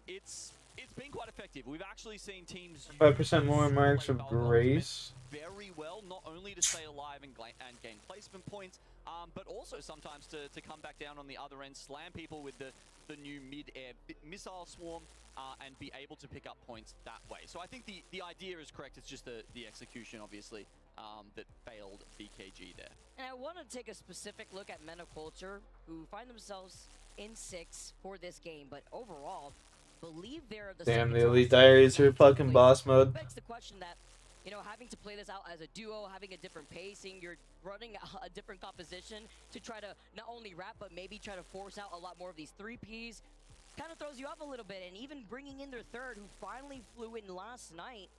It's been quite effective. We've actually seen teams 5% more marks of grace. Very well, not only to stay alive and gain placement points, but also sometimes to come back down on the other end, slam people with the new mid-air missile swarm, and be able to pick up points that way. So I think the idea is correct. It's just the execution, obviously, that failed BKG there. And I want to take a specific look at Men of Culture, who find themselves in 6 for this game, but overall, believe they're the Damn, the Elite Diaries are fucking boss mode. Begs the question that, you know, having to play this out as a duo, having a different pacing, you're running a different composition to try to not only wrap, but maybe try to force out a lot more of these 3Ps, kind of throws you off a little bit. And even bringing in their third, who finally flew in last night,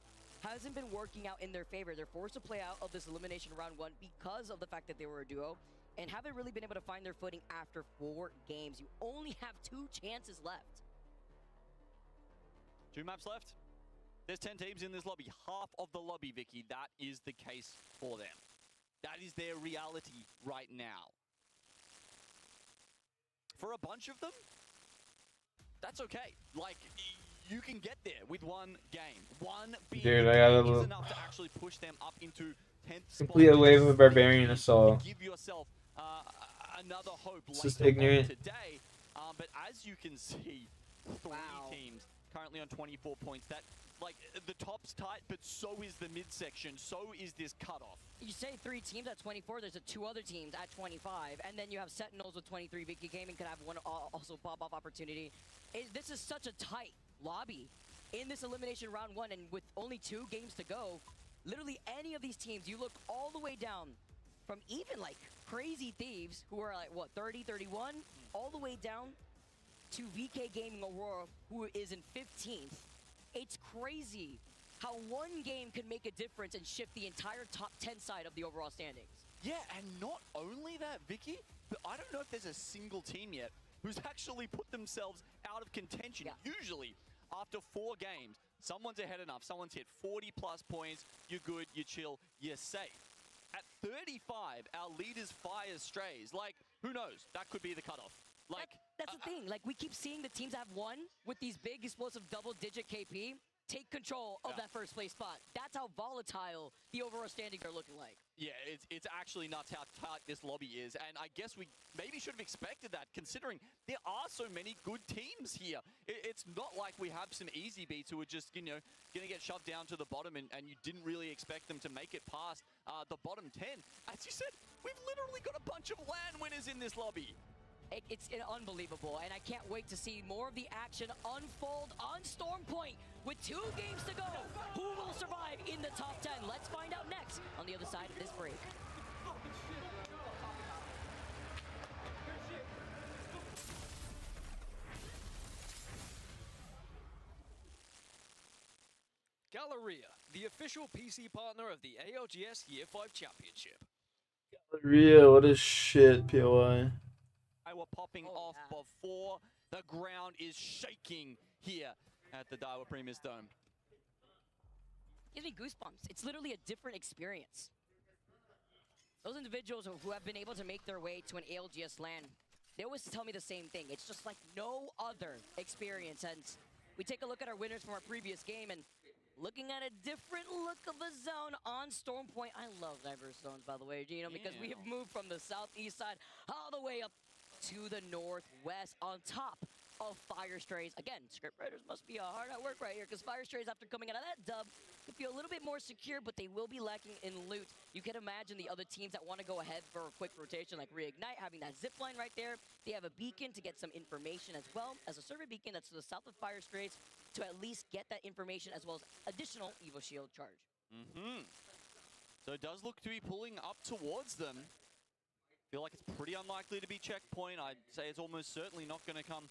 hasn't been working out in their favor. They're forced to play out of this elimination round 1 because of the fact that they were a duo, and haven't really been able to find their footing after 4 games. You only have 2 chances left. 2 maps left. There's 10 teams in this lobby. Half of the lobby, Vicky, that is the case for them. That is their reality right now. For a bunch of them, that's okay. Like, you can get there with 1 game. 1 being Dude, I got is enough to actually push them up into 10th spot. Complete a wave of Barbarian Assault. Give yourself another hope It's just later ignorant. on today. But as you can see, 3 teams currently on 24 points. That, like, the top's tight, but so is the midsection. So is this cutoff. You say 3 teams at 24, there's 2 other teams at 25, and then you have Sentinels with 23. Vicky Gaming could have 1 also pop-off opportunity. This is such a tight lobby in this elimination round 1, and with only 2 games to go, literally any of these teams, you look all the way down from even like Crazy Thieves, who are like, what, 30, 31, all the way down to VK Gaming Aurora, who is in 15th. It's crazy how 1 game can make a difference and shift the entire top 10 side of the overall standings. Yeah, and not only that, Vicky, but I don't know if there's a single team yet who's actually put themselves out of contention. Yeah. Usually, after 4 games, someone's ahead enough, someone's hit 40 plus points, you're good, you're chill, you're safe. At 35, our leaders fire strays. Like, who knows? That could be the cutoff. Like, that's the thing. Like, we keep seeing the teams that have won with these big explosive double-digit KP take control of that first place spot. That's how volatile the overall standings are looking like. Yeah, it's actually nuts how tight this lobby is, and I guess we maybe should have expected that, considering there are so many good teams here. It's not like we have some easy beats who are just, you know, going to get shoved down to the bottom, and you didn't really expect them to make it past the bottom 10. As you said, we've literally got a bunch of LAN winners in this lobby. It's unbelievable, and I can't wait to see more of the action unfold on Storm Point. With 2 games to go, who will survive in the top 10? Let's find out next on the other side of this break. Galleria, the official PC partner of the ALGS Year 5 Championship. Real, what is shit, POI. They were popping off before the ground is shaking here at the Daiwa Premier's Dome. Gives me goosebumps. It's literally a different experience. Those individuals who have been able to make their way to an ALGS LAN, they always tell me the same thing. It's just like no other experience. And we take a look at our winners from our previous game, and Looking at a different look of a zone on Storm Point. I love diverse zones, by the way, Gino, because we have moved from the southeast side all the way up to the northwest on top of Fire Strays. Again, script writers must be hard at work right here, because Fire Strays, after coming out of that dub, could feel a little bit more secure, but they will be lacking in loot. You can imagine the other teams that want to go ahead for a quick rotation, like Reignite, having that zip line right there. They have a beacon to get some information, as well as a survey beacon that's to the south of Fire Strays, to at least get that information, as well as additional Evo Shield charge. So it does look to be pulling up towards them. Feel like it's pretty unlikely to be checkpoint. I'd say it's almost certainly not going to come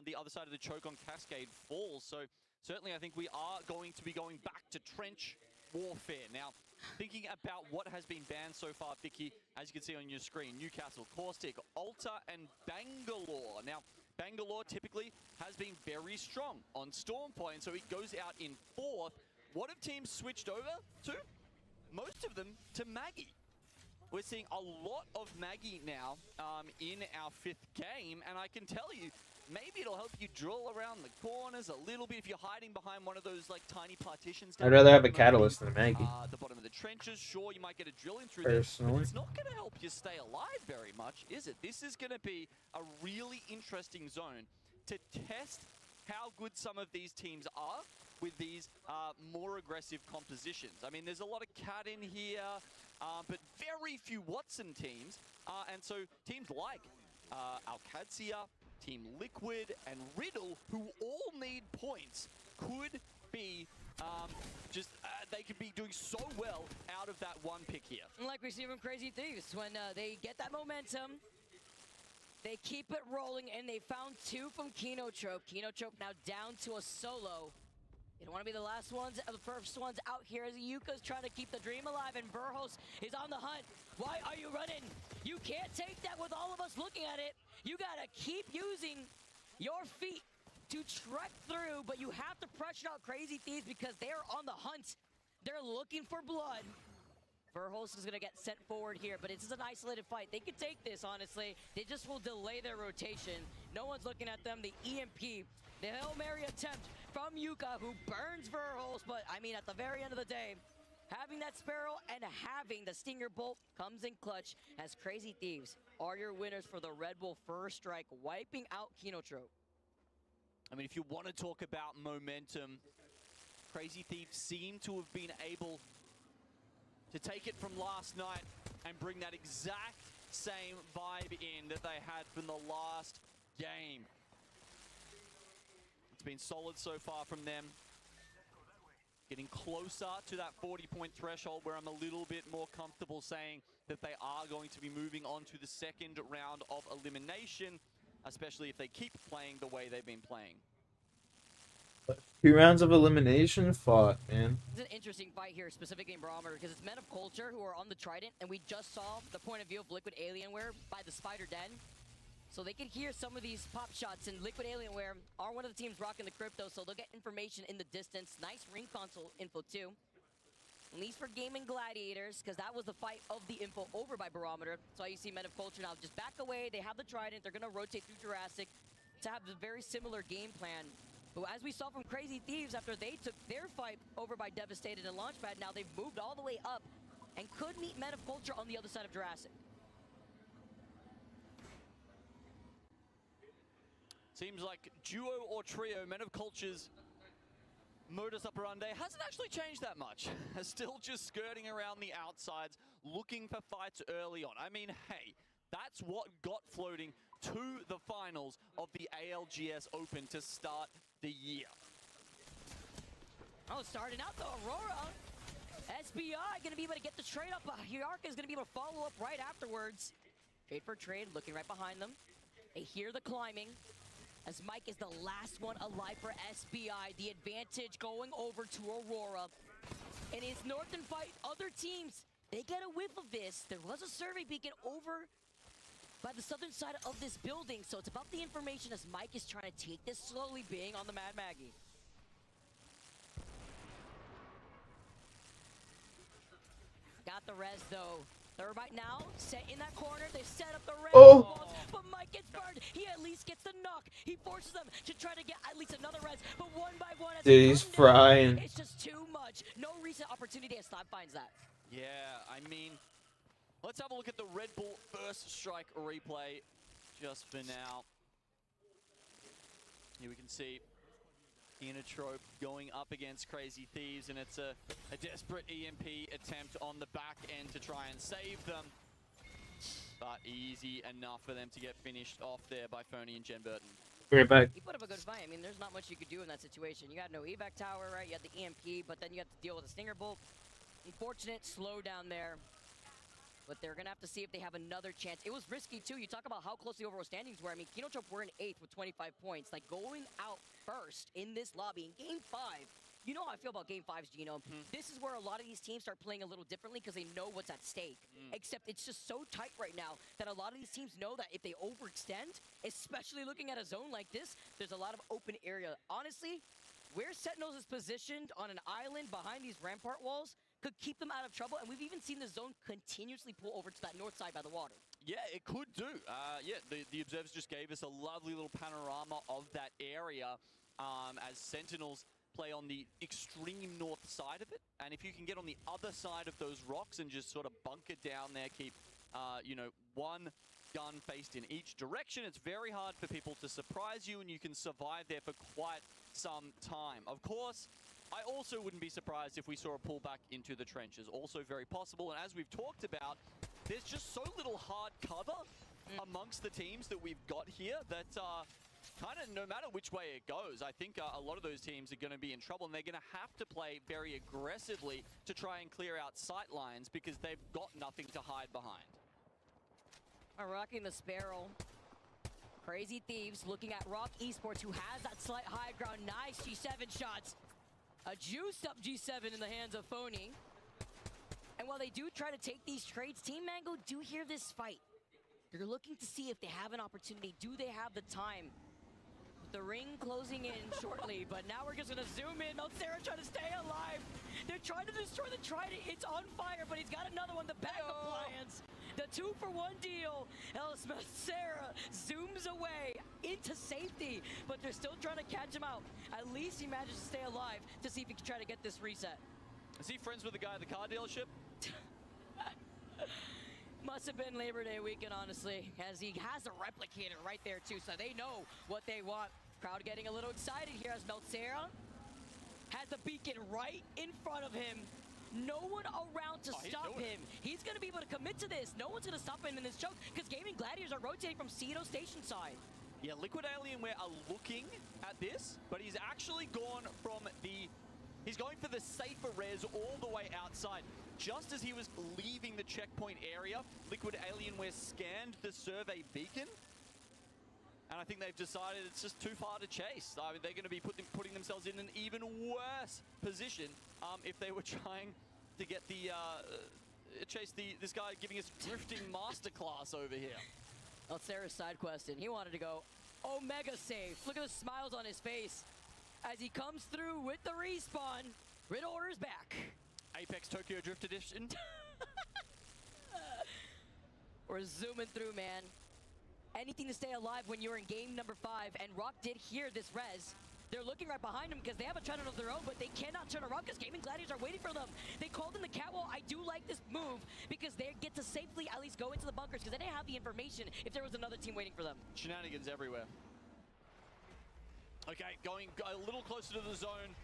the other side of the choke on Cascade Falls. So certainly I think we are going to be going back to trench warfare. Now, thinking about what has been banned so far, Vicky, as you can see on your screen, Newcastle, Caustic, Alta, and Bangalore. Now, Bangalore typically has been very strong on Storm Point, so it goes out in 4th. What have teams switched over to? Most of them to Maggie. We're seeing a lot of Maggie now in our 5th game, and I can tell you, maybe it'll help you drill around the corners a little bit if you're hiding behind one of those like tiny partitions. I'd rather have a Catalyst than a Maggie. The bottom of the trenches, sure, you might get a drill in through Personally. there, but it's not going to help you stay alive very much, is it? This is going to be a really interesting zone to test how good some of these teams are with these more aggressive compositions. I mean, there's a lot of Cat in here, but very few Watson teams. And so teams like Alcadzia, Team Liquid, and Riddle, who all need points, could be they could be doing so well out of that one pick here. Like we see from Crazy Thieves, when they get that momentum, they keep it rolling, and they found 2 from Kinotrope. Kinotrope now down to a solo. You don't want to be the last ones, the first ones out here, as Yuka's trying to keep the dream alive, and Verhos is on the hunt. Why are you running? You can't take that with all of us looking at it. You gotta keep using your feet to trek through, but you have to pressure out Crazy Thieves because they're on the hunt. They're looking for blood. Verhos is gonna get sent forward here, but it's an isolated fight. They could take this, honestly. They just will delay their rotation. No one's looking at them. The EMP, the Hail Mary attempt from Yuka, who burns Verhos, but I mean, at the very end of the day, having that Sparrow and having the Stinger Bolt comes in clutch, as Crazy Thieves are your winners for the Red Bull first strike, wiping out Kinotrope. I mean, if you want to talk about momentum, Crazy Thieves seem to have been able to take it from last night and bring that exact same vibe in that they had from the last game. It's been solid so far from them. Getting closer to that 40-point threshold where I'm a little bit more comfortable saying that they are going to be moving on to the second round of elimination, especially if they keep playing the way they've been playing. 2 rounds of elimination fought, man. It's an interesting fight here, specifically in Barometer, because it's Men of Culture who are on the Trident, and we just saw the point of view of Liquid Alienware by the Spider Den. So they can hear some of these pop shots, and Liquid Alienware are one of the teams rocking the crypto, so they'll get information in the distance. Nice ring console info too. At least for Gaming Gladiators, because that was the fight of the info over by Barometer. So you see Men of Culture now just back away. They have the Trident. They're going to rotate through Jurassic to have a very similar game plan. But as we saw from Crazy Thieves, after they took their fight over by Devastated and Launchpad, now they've moved all the way up and could meet Men of Culture on the other side of Jurassic. Seems like duo or trio, Men of Culture's modus operandi hasn't actually changed that much. Still just skirting around the outsides, looking for fights early on. I mean, hey, that's what got floating to the finals of the ALGS Open to start the year. Oh, starting out the Aurora. SBI going to be able to get the trade up. Hierarch is going to be able to follow up right afterwards. Trade for trade, looking right behind them. They hear the climbing, as Mike is the last one alive for SBI. The advantage going over to Aurora. And his Northern fight, other teams, they get a whiff of this. There was a survey beacon over by the southern side of this building, so it's about the information as Mike is trying to take this slowly, being on the Mad Maggie. Got the res though. They're right now set in that corner. They set up the res walls, but Mike gets burned. He at least gets the knock. He forces them to try to get at least another res, but one by one. As Dude, he's frying. It's just too much. No recent opportunity as Slap finds that. Yeah, I mean, let's have a look at the Red Bull first strike replay just for now. Here we can see Trope going up against Crazy Thieves, and it's a desperate EMP attempt on the back end to try and save them. But easy enough for them to get finished off there by Phony and Jen Burton. Right back. He put up a good fight. I mean, there's not much you could do in that situation. You got no evac tower, right? You had the EMP, but then you have to deal with a Stinger Bolt. Unfortunate slowdown there. But they're going to have to see if they have another chance. It was risky, too. You talk about how close the overall standings were. I mean, Kinotrop were in 8th with 25 points. Like, going out first in this lobby in Game 5. You know how I feel about Game 5s, Gino. This is where a lot of these teams start playing a little differently because they know what's at stake. Except it's just so tight right now that a lot of these teams know that if they overextend, especially looking at a zone like this, there's a lot of open area. Honestly, where Sentinels is positioned on an island behind these rampart walls could keep them out of trouble, and we've even seen the zone continuously pull over to that north side by the water. Yeah, it could do. Yeah, the observers just gave us a lovely little panorama of that area as Sentinels play on the extreme north side of it, and if you can get on the other side of those rocks and just sort of bunker down there, keep, you know, one gun faced in each direction, it's very hard for people to surprise you, and you can survive there for quite some time. Of course, I also wouldn't be surprised if we saw a pullback into the trenches. Also very possible, and as we've talked about, there's just so little hard cover amongst the teams that we've got here that kind of no matter which way it goes, I think a lot of those teams are going to be in trouble, and they're going to have to play very aggressively to try and clear out sight lines because they've got nothing to hide behind. Rocking the Sparrow. Crazy Thieves looking at Rock Esports, who has that slight high ground. Nice G7 shots. A juiced up G7 in the hands of Phony. And while they do try to take these trades, Team Mango do hear this fight. They're looking to see if they have an opportunity. Do they have the time? With the ring closing in shortly, but now we're just gonna zoom in. Meltsera trying to stay alive. They're trying to destroy the Trident. It's on fire, but he's got another one, the back appliance. The 2-for-1 deal. Meltsera zooms away into safety, but they're still trying to catch him out. At least he managed to stay alive to see if he can try to get this reset. Is he friends with the guy at the car dealership? Must have been Labor Day weekend, honestly, as he has a replicator right there too, so they know what they want. Crowd getting a little excited here as Meltsera has the beacon right in front of him. No one around to stop him. He's going to be able to commit to this. No one's going to stop him in this choke because Gaming Gladiators are rotating from Cedo Station side. Yeah, Liquid Alienware are looking at this, but he's actually gone from the... He's going for the safer res all the way outside. Just as he was leaving the checkpoint area, Liquid Alienware scanned the survey beacon. And I think they've decided it's just too far to chase. I mean, they're going to be putting themselves in an even worse position if they were trying to get the chase this guy giving us drifting masterclass over here. Meltsera's side questing. He wanted to go Omega safe. Look at the smiles on his face as he comes through with the respawn. Rid orders back. Apex Tokyo Drift Edition. We're zooming through, man. Anything to stay alive when you're in game number 5, and Rock did hear this res. They're looking right behind them because they have a Trident of their own, but they cannot turn around because Gaming Gladiators are waiting for them. They called in the catwall. I do like this move because they get to safely at least go into the bunkers because they didn't have the information if there was another team waiting for them. Shenanigans everywhere. Okay, going a little closer to the zone.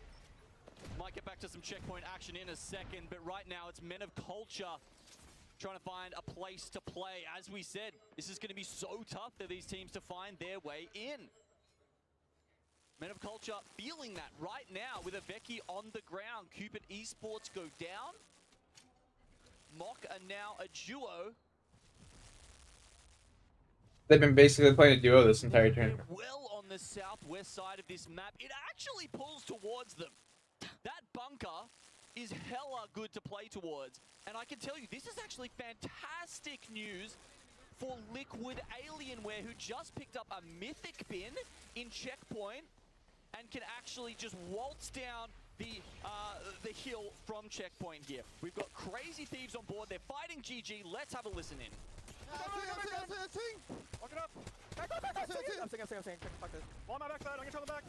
Might get back to some checkpoint action in a second, but right now it's Men of Culture trying to find a place to play. As we said, this is going to be so tough for these teams to find their way in. Men of Culture feeling that right now with a Veki on the ground. Cupid Esports go down. Mock are now a duo. They've been basically playing a duo this entire turn. Well on the southwest side of this map. It actually pulls towards them. That bunker is hella good to play towards. And I can tell you, this is actually fantastic news for Liquid Alienware, who just picked up a mythic bin in checkpoint and can actually just waltz down the hill from checkpoint here. We've got Crazy Thieves on board. They're fighting GG. Let's have a listen in. Walk it up. I'm saying. Fuck this. Wall on my backside. I'm gonna try the back.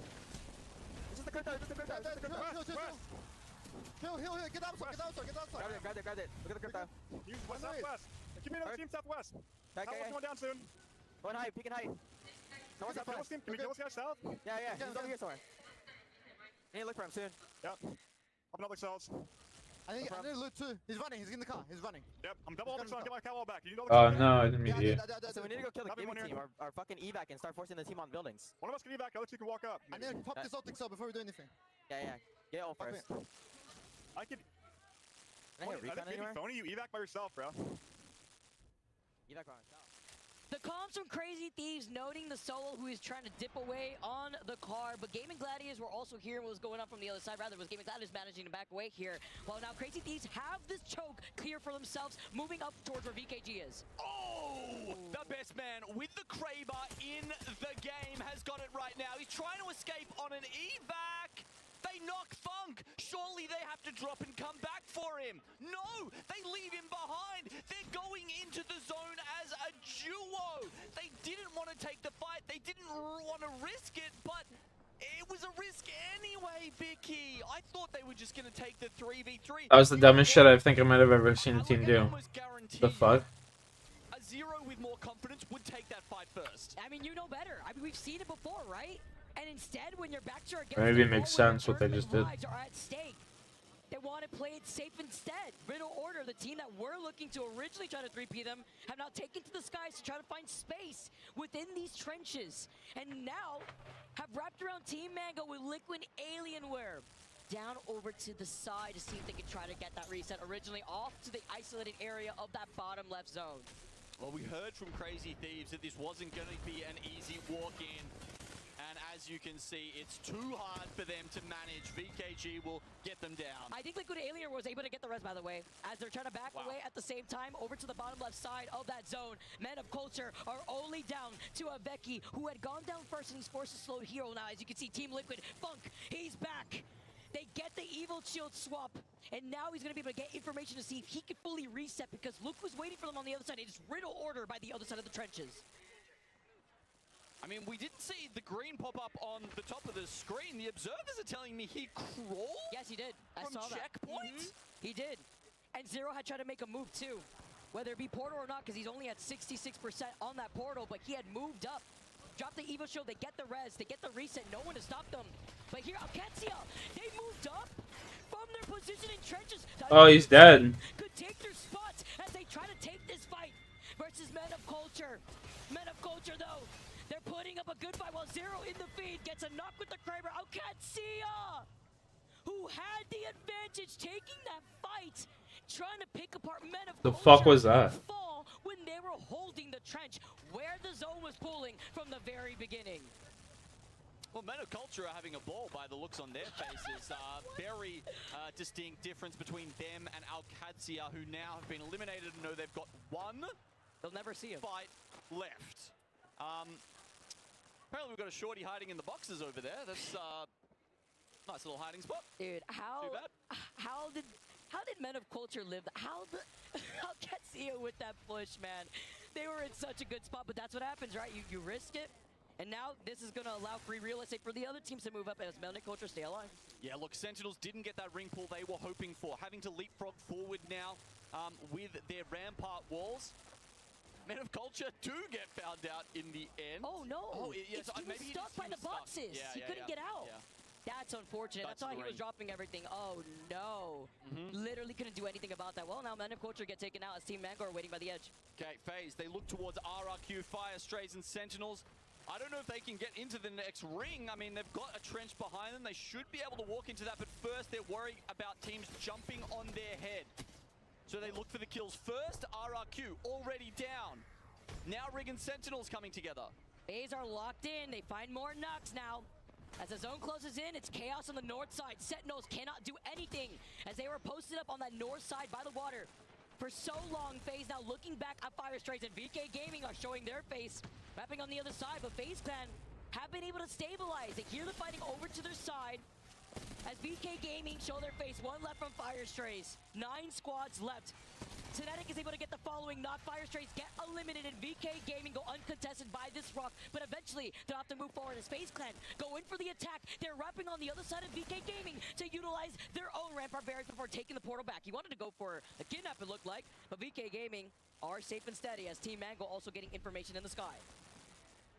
This is the quick Heal, get outside. Grab it. Look at the crypto. Use west, southwest. Give me another team southwest. Tower's going down soon. Going high, peeking high. No one's southwest. Can we kill this guy south? Yeah. He's over here somewhere. I need to look for him soon. Yep. Open up like cells. I need to loot too. He's running. He's in the car. He's running. Yep. I'm double open, so I'll get my catwall back. You double Oh no, I didn't mean to. So we need to go kill the Have gaming one team, our fucking evac, and start forcing the team on buildings. One of us can evac, the other two can walk up. I need to pop this optic cell before we do anything. Yeah. Get ult first. I could. Can I hit recon anywhere? Phony, you evac by yourself, bro. Evac on south. The comms from Crazy Thieves noting the solo who is trying to dip away on the car, but Gaming Gladiators were also here what was going on from the other side. Rather, it was Gaming Gladiators managing to back away here. Well, now Crazy Thieves have this choke clear for themselves, moving up towards where VKG is. Oh! The best man with the Kraber in the game has got it right now. He's trying to escape on an evac. They knock Funk. Surely they have to drop and come back for him. No, they leave him behind. They're going into the zone as a duo. They didn't want to take the fight. They didn't want to risk it, but it was a risk anyway, Vicky. I thought they were just going to take the 3v3. That was the dumbest shit I think I might have ever seen a team do. The fuck? A zero with more confidence would take that fight first. I mean, you know better. I mean, we've seen it before, right? And instead, when your backs are against Maybe the it makes wall, sense what they just did. lives are at stake. They want to play it safe instead. Riddle Order, the team that we're looking to originally try to 3P them, have now taken to the skies to try to find space within these trenches. And now have wrapped around Team Mango with Liquid Alienware. Down over to the side to see if they can try to get that reset originally off to the isolated area of that bottom left zone. Well, we heard from Crazy Thieves that this wasn't going to be an easy walk-in. And as you can see, it's too hard for them to manage. VKG will get them down. I think Liquid Alien was able to get the res, by the way, as they're trying to back away at the same time over to the bottom left side of that zone. Men of Culture are only down to a Veki, who had gone down first and he's forced to slow hero now. As you can see, Team Liquid, Funk, he's back. They get the Evil Shield swap, and now he's going to be able to get information to see if he can fully reset, because look who's waiting for them on the other side. It is Riddle Order by the other side of the trenches. I mean, we didn't see the green pop up on the top of the screen. The observers are telling me he crawled. Yes, he did. I from saw that. checkpoint. He did. And Zero had tried to make a move too. Whether it be portal or not, because he's only at 66% on that portal, but he had moved up. Dropped the Evo Shield, they get the res, they get the reset, no one to stop them. But here, Alcancia, they moved up from their position in trenches. Oh, he's dead. Could take their spots as they try to take this fight versus Men of Culture. Men of Culture, though, they're putting up a good fight while Zero in the feed gets a knock with the Kraber. Alcancia, who had the advantage taking that fight, trying to pick apart Men of The Culture. fuck was that? Fall when they were holding the trench where the zone was pulling from the very beginning. Well, Men of Culture are having a ball by the looks on their faces. Very distinct difference between them and Alcancia, who now have been eliminated and know they've got one They'll never see him. fight left. Apparently we've got a shorty hiding in the boxes over there. That's nice little hiding spot. Dude, Too bad. how did Men of Culture live? How Alcancia with that push, man? They were in such a good spot, but that's what happens, right? You risk it. And now this is going to allow free real estate for the other teams to move up as Men of Culture stay alive. Yeah, look, Sentinels didn't get that ring pull they were hoping for. Having to leapfrog forward now with their rampart walls. Men of Culture do get found out in the end. Oh, no. Oh, yeah, he was maybe stuck by he the was stuck. boxes. Yeah, He couldn't get out. Yeah. That's unfortunate. That's why he was ring. dropping everything. Oh, no. Literally couldn't do anything about that. Well, now Men of Culture get taken out as Team Mango are waiting by the edge. Okay, FaZe, they look towards RRQ, Fire Strays, and Sentinels. I don't know if they can get into the next ring. I mean, they've got a trench behind them. They should be able to walk into that, but first they're worried about teams jumping on their head. So they look for the kills first. RRQ already down. Now Rig and Sentinels coming together. FaZe are locked in. They find more knocks now. As the zone closes in, it's chaos on the north side. Sentinels cannot do anything as they were posted up on that north side by the water. For so long, FaZe now looking back at Fire Strays, and VK Gaming are showing their face, wrapping on the other side, but FaZe Clan have been able to stabilize. They hear the fighting over to their side as VK Gaming show their face. One left from Fire Strays. 9 squads left. Tenetic is able to get the following, not Fire Strays, get eliminated. VK Gaming go uncontested by this rock, but eventually they'll have to move forward as FaZe Clan go in for the attack. They're wrapping on the other side of VK Gaming to utilize their own Rampart barriers before taking the portal back. He wanted to go for a kidnap, it looked like, but VK Gaming are safe and steady as Team Mango also getting information in the sky.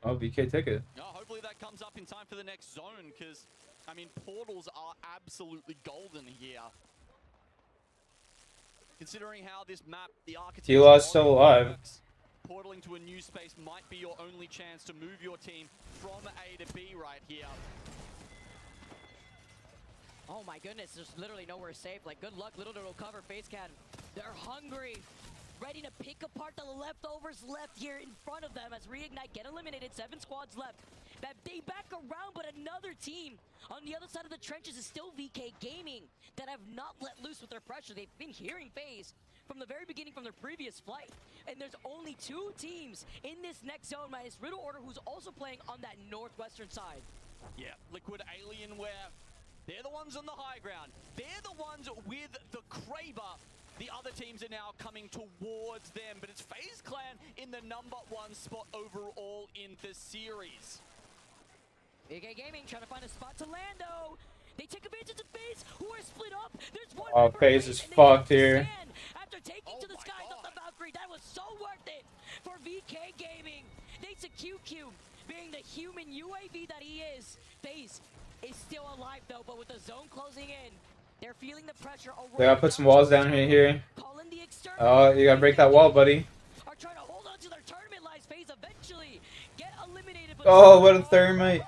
Oh, VK ticket. Hopefully that comes up in time for the next zone, because, I mean, portals are absolutely golden here. Considering how this map, the architecture... T-Law's still alive. Works, portaling to a new space might be your only chance to move your team from A to B right here. Oh my goodness, there's literally nowhere safe. Like, good luck, little to no cover, FaZe Clan. They're hungry, ready to pick apart the leftovers left here in front of them as Reignite get eliminated. 7 squads left. That they back around, but another team on the other side of the trenches is still VK Gaming that have not let loose with their pressure. They've been hearing FaZe from the very beginning from their previous flight. And there's only 2 teams in this next zone, minus Riddle Order, who's also playing on that northwestern side. Yeah, Liquid Alienware, they're the ones on the high ground. They're the ones with the Kraber. The other teams are now coming towards them, but it's FaZe Clan in the #1 spot overall in the series. VK Gaming trying to find a spot to land, though. They take advantage of FaZe, who are split up. There's one. Oh, FaZe is fucked here. After taking to the skies of the Valkyrie, that was so worth it for VK Gaming. Thanks to QQ being the human UAV that he is. FaZe is still alive, though, but with the zone closing in, they're feeling the pressure. They gotta put some walls down here. Oh, you gotta break that wall, buddy. Are trying to hold on to their tournament lives. FaZe eventually get eliminated. Oh, what a thermite.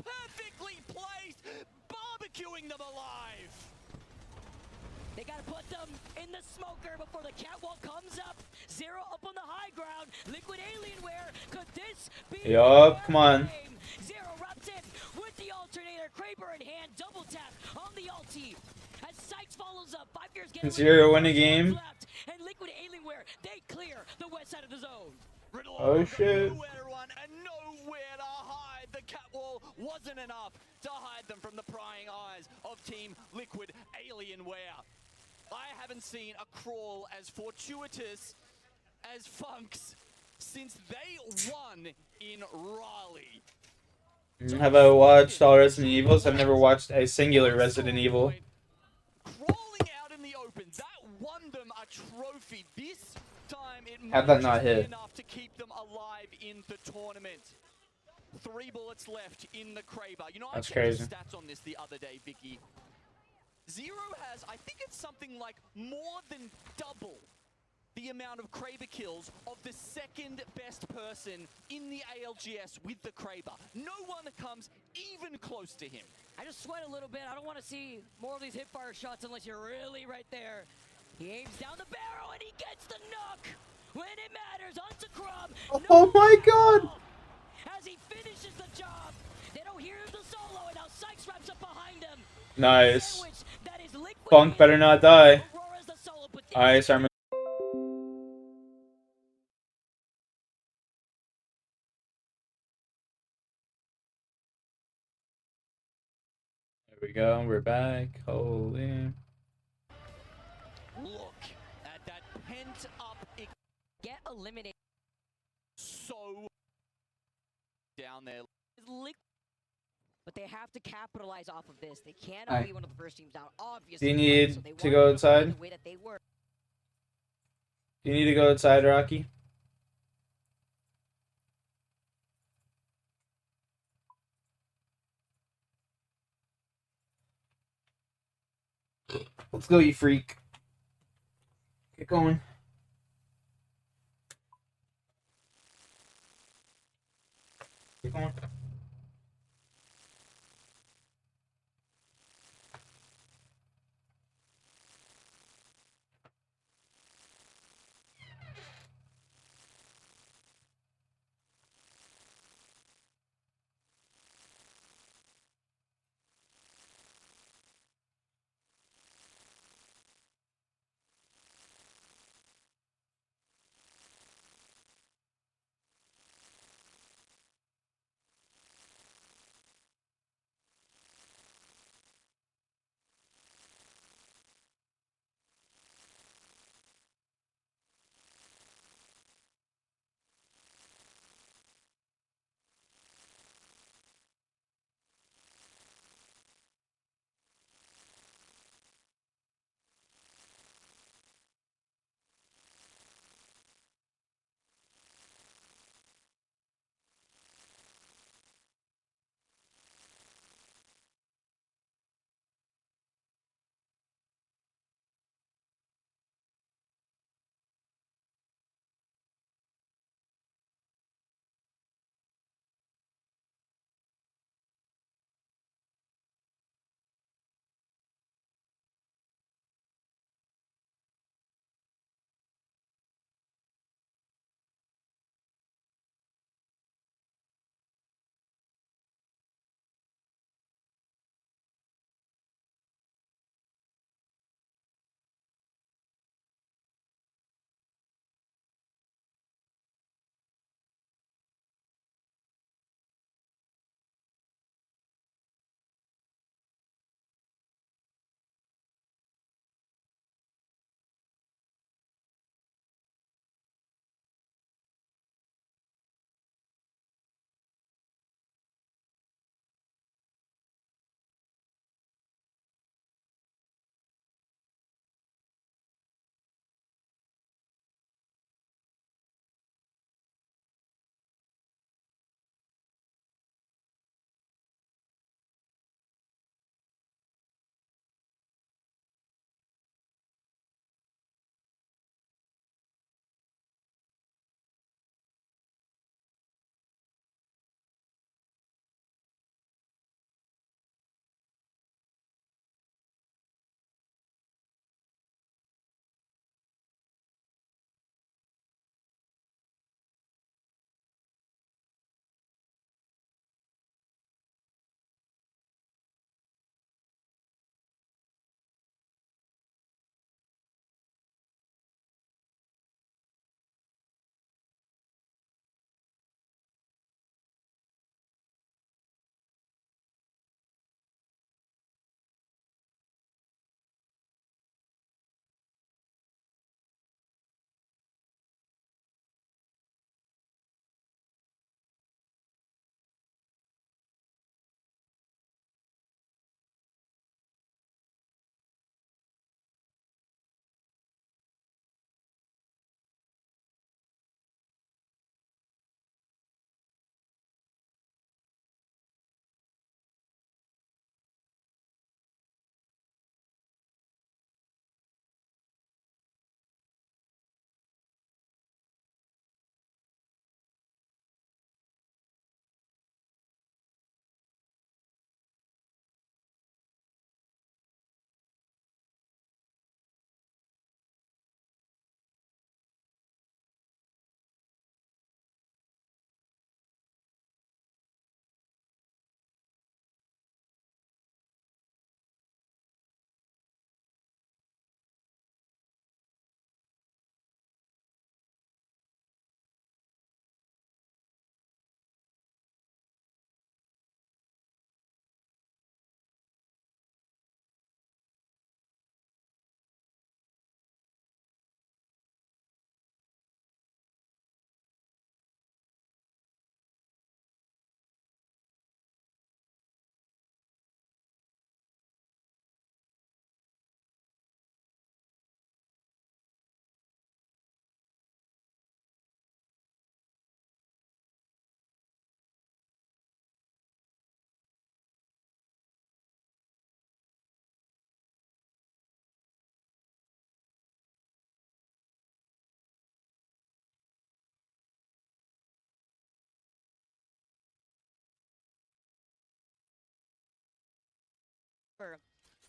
Perfectly placed, barbecuing them alive. They gotta put them in the smoker before the catwalk comes up. 0 up on the high ground. Liquid Alienware, could this be? Yup, come on. 0 wrapped in with the alternator. Kraber in hand, double tap on the ulti. As Sykes follows up, 5 years getting 0 win a game. left, and Liquid Alienware, they clear the west side of the zone. Oh shit. Nowhere to run and nowhere to hide. The catwall wasn't enough to hide them from the prying eyes of Team Liquid Alienware. I haven't seen a crawl as fortuitous as Funk's since they won in Raleigh. Have I watched all Resident Evils? I've never watched a singular Resident Evil. Crawling out in the open, that won them a trophy. This time it How'd that might not just be hit? enough to keep them alive in the tournament. 3 bullets left in the Kraber. You know, That's I checked crazy. the stats on this the other day, Vicky. Zero has, I think it's something like more than double the amount of Kraber kills of the 2nd best person in the ALGS with the Kraber. No one comes even close to him. I just sweat a little bit. I don't want to see more of these hipfire shots unless you're really right there. He aims down the barrel and he gets the knock. When it matters, onto Crumb. Oh my god! As he finishes the job, they don't hear the solo, and now Sykes wraps up behind him. Nice. That is Liquid. Funk better not die. Aurora's the solo, but Nice, Armin. There we go, we're back. Holy. Look at that pent up get eliminated. So down there. But they have to capitalize off of this. They cannot be one of the first teams down, obviously. Do you need so they to want go play outside? the way that they were. You need to go outside, Rocky. Let's go, you freak. Get going. Get going.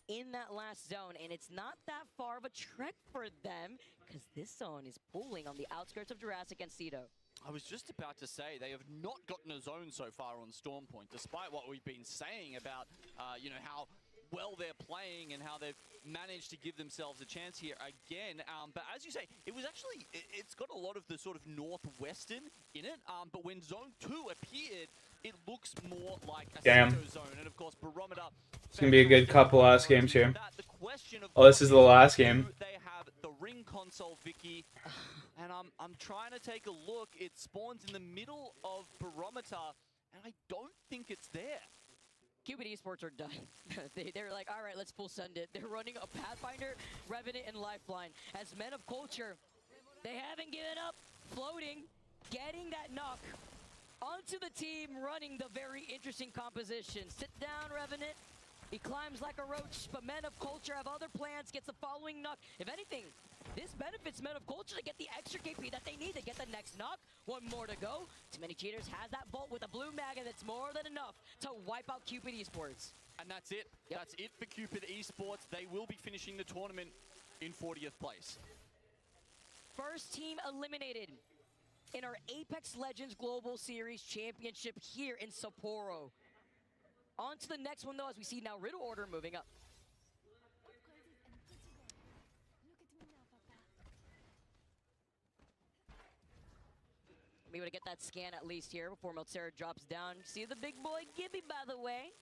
in that last zone, and it's not that far of a trek for them because this zone is pulling on the outskirts of Jurassic and Cedo. I was just about to say, they have not gotten a zone so far on Storm Point, despite what we've been saying about, you know, how well they're playing and how they've managed to give themselves a chance here again. But as you say, it was actually, it's got a lot of the sort of northwestern in it. But when Zone 2 appeared, it looks more like a Cedo zone. And of course, Barometer... It's going to be a good couple last games here. Oh, this is the last game. They have the ring console, Vicky, and I'm trying to take a look. It spawns in the middle of Barometer, and I don't think it's there. Cupid Esports are done. They're like, all right, let's full send it. They're running a Pathfinder, Revenant, and Lifeline. As Men of Culture, they haven't given up. Floating, getting that knock onto the team, running the very interesting composition. Sit down, Revenant. He climbs like a roach, but Men of Culture have other plans, gets the following knock. If anything, this benefits Men of Culture to get the extra KP that they need to get the next knock. One more to go. Too Many Cheaters has that bolt with a blue mag, and it's more than enough to wipe out Cupid Esports. And that's it. Yep. That's it for Cupid Esports. They will be finishing the tournament in 40th place. First team eliminated in our Apex Legends Global Series Championship here in Sapporo. On to the next one, though, as we see now Riddle Order moving up. Be able to get that scan at least here before Meltsera drops down. See the big boy Gibby, by the way.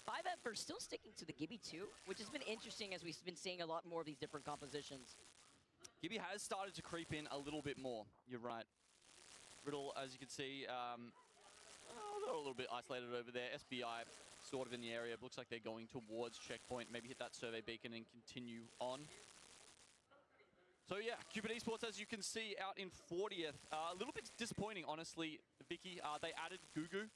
5F still sticking to the Gibby too, which has been interesting as we've been seeing a lot more of these different compositions. Gibby has started to creep in a little bit more. You're right. Riddle, as you can see, they're a little bit isolated over there. SBI sort of in the area. Looks like they're going towards checkpoint. Maybe hit that survey beacon and continue on. So yeah, Cupid Esports, as you can see, out in 40th. A little bit disappointing, honestly, Vicky. They added Gugu,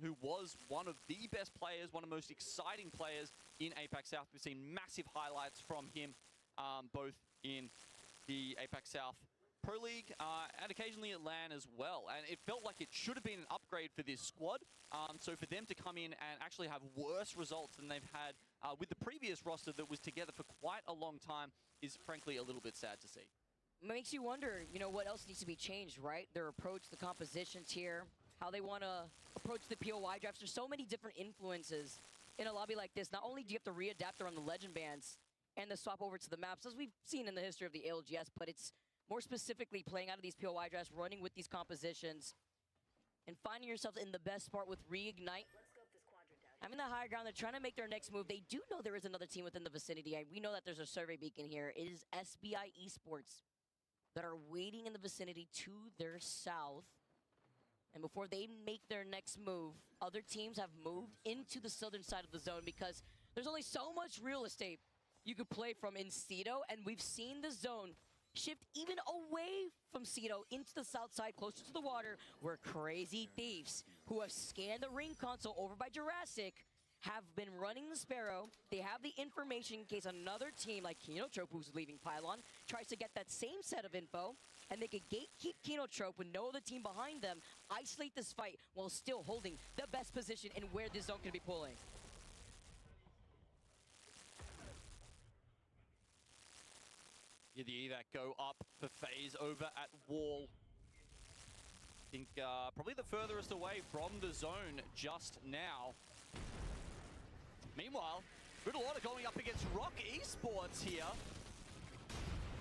who was one of the best players, one of the most exciting players in APAC South. We've seen massive highlights from him, both in the APAC South Pro League and occasionally at LAN as well. And it felt like it should have been an upgrade for this squad. So for them to come in and actually have worse results than they've had with the previous roster that was together for quite a long time is frankly a little bit sad to see. Makes you wonder, you know, what else needs to be changed, right? Their approach, the compositions here, how they want to approach the POI drafts. There's so many different influences in a lobby like this. Not only do you have to readapt around the legend bands and the swap over to the maps, as we've seen in the history of the ALGS, but it's more specifically playing out of these POI drafts, running with these compositions, and finding yourself in the best spot with Reignite. Having that high ground, they're trying to make their next move. They do know there is another team within the vicinity. We know that there's a survey beacon here. It is SBI Esports that are waiting in the vicinity to their south. And before they make their next move, other teams have moved into the southern side of the zone because there's only so much real estate you could play from in Cedo, and we've seen the zone shift even away from Cedo into the south side, closer to the water, where crazy thieves who have scanned the ring console over by Jurassic have been running the Sparrow. They have the information in case another team like Kinotrope, who's leaving Pylon, tries to get that same set of info, and they could gatekeep Kinotrope with no other team behind them, isolate this fight while still holding the best position in where this zone can be pulling. Yeah, the evac go up for FaZe over at Wall. I think probably the furthest away from the zone just now. Meanwhile, Riddle Order going up against Rock Esports here.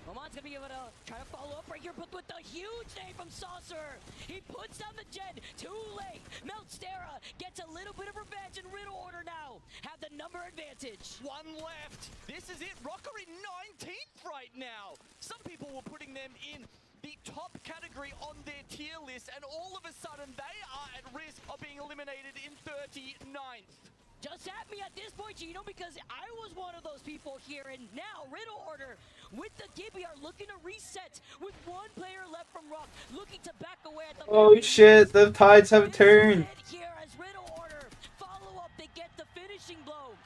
Momon's gonna be able to try to follow up right here, but with the huge nade from Saucer. He puts down the gen, too late. Meltsera gets a little bit of revenge, and Riddle Order now have the number advantage. One left. This is it. Rocker in 19th right now. Some people were putting them in the top category on their tier list, and all of a sudden they are at risk of being eliminated in 39th. Just at me at this point, Gino, because I was one of those people here, and now Riddle Order with the Gibby are looking to reset with one player left from Rock, looking to back away at the... Oh shit, the tides have turned. Here as Riddle Order follow up, they get the finishing blow.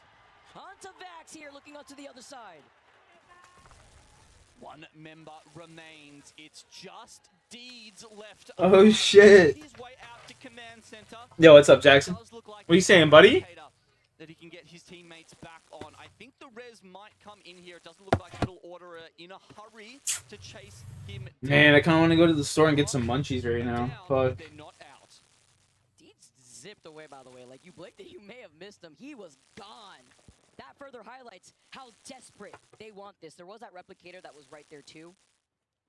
Onto Vax here, looking onto the other side. One member remains. It's just Deeds left. Oh shit. His way out to command center. Yo, what's up, Jackson? What are you saying, buddy? that he can get his teammates back on. I think the res might come in here. It doesn't look like Middle Order are in a hurry to chase him down. Man, I kind of want to go to the store and get some munchies right now. Fuck. They're not out. Deeds zipped away, by the way. Like, you blinked and you may have missed him. He was gone. That further highlights how desperate they want this. There was that replicator that was right there, too.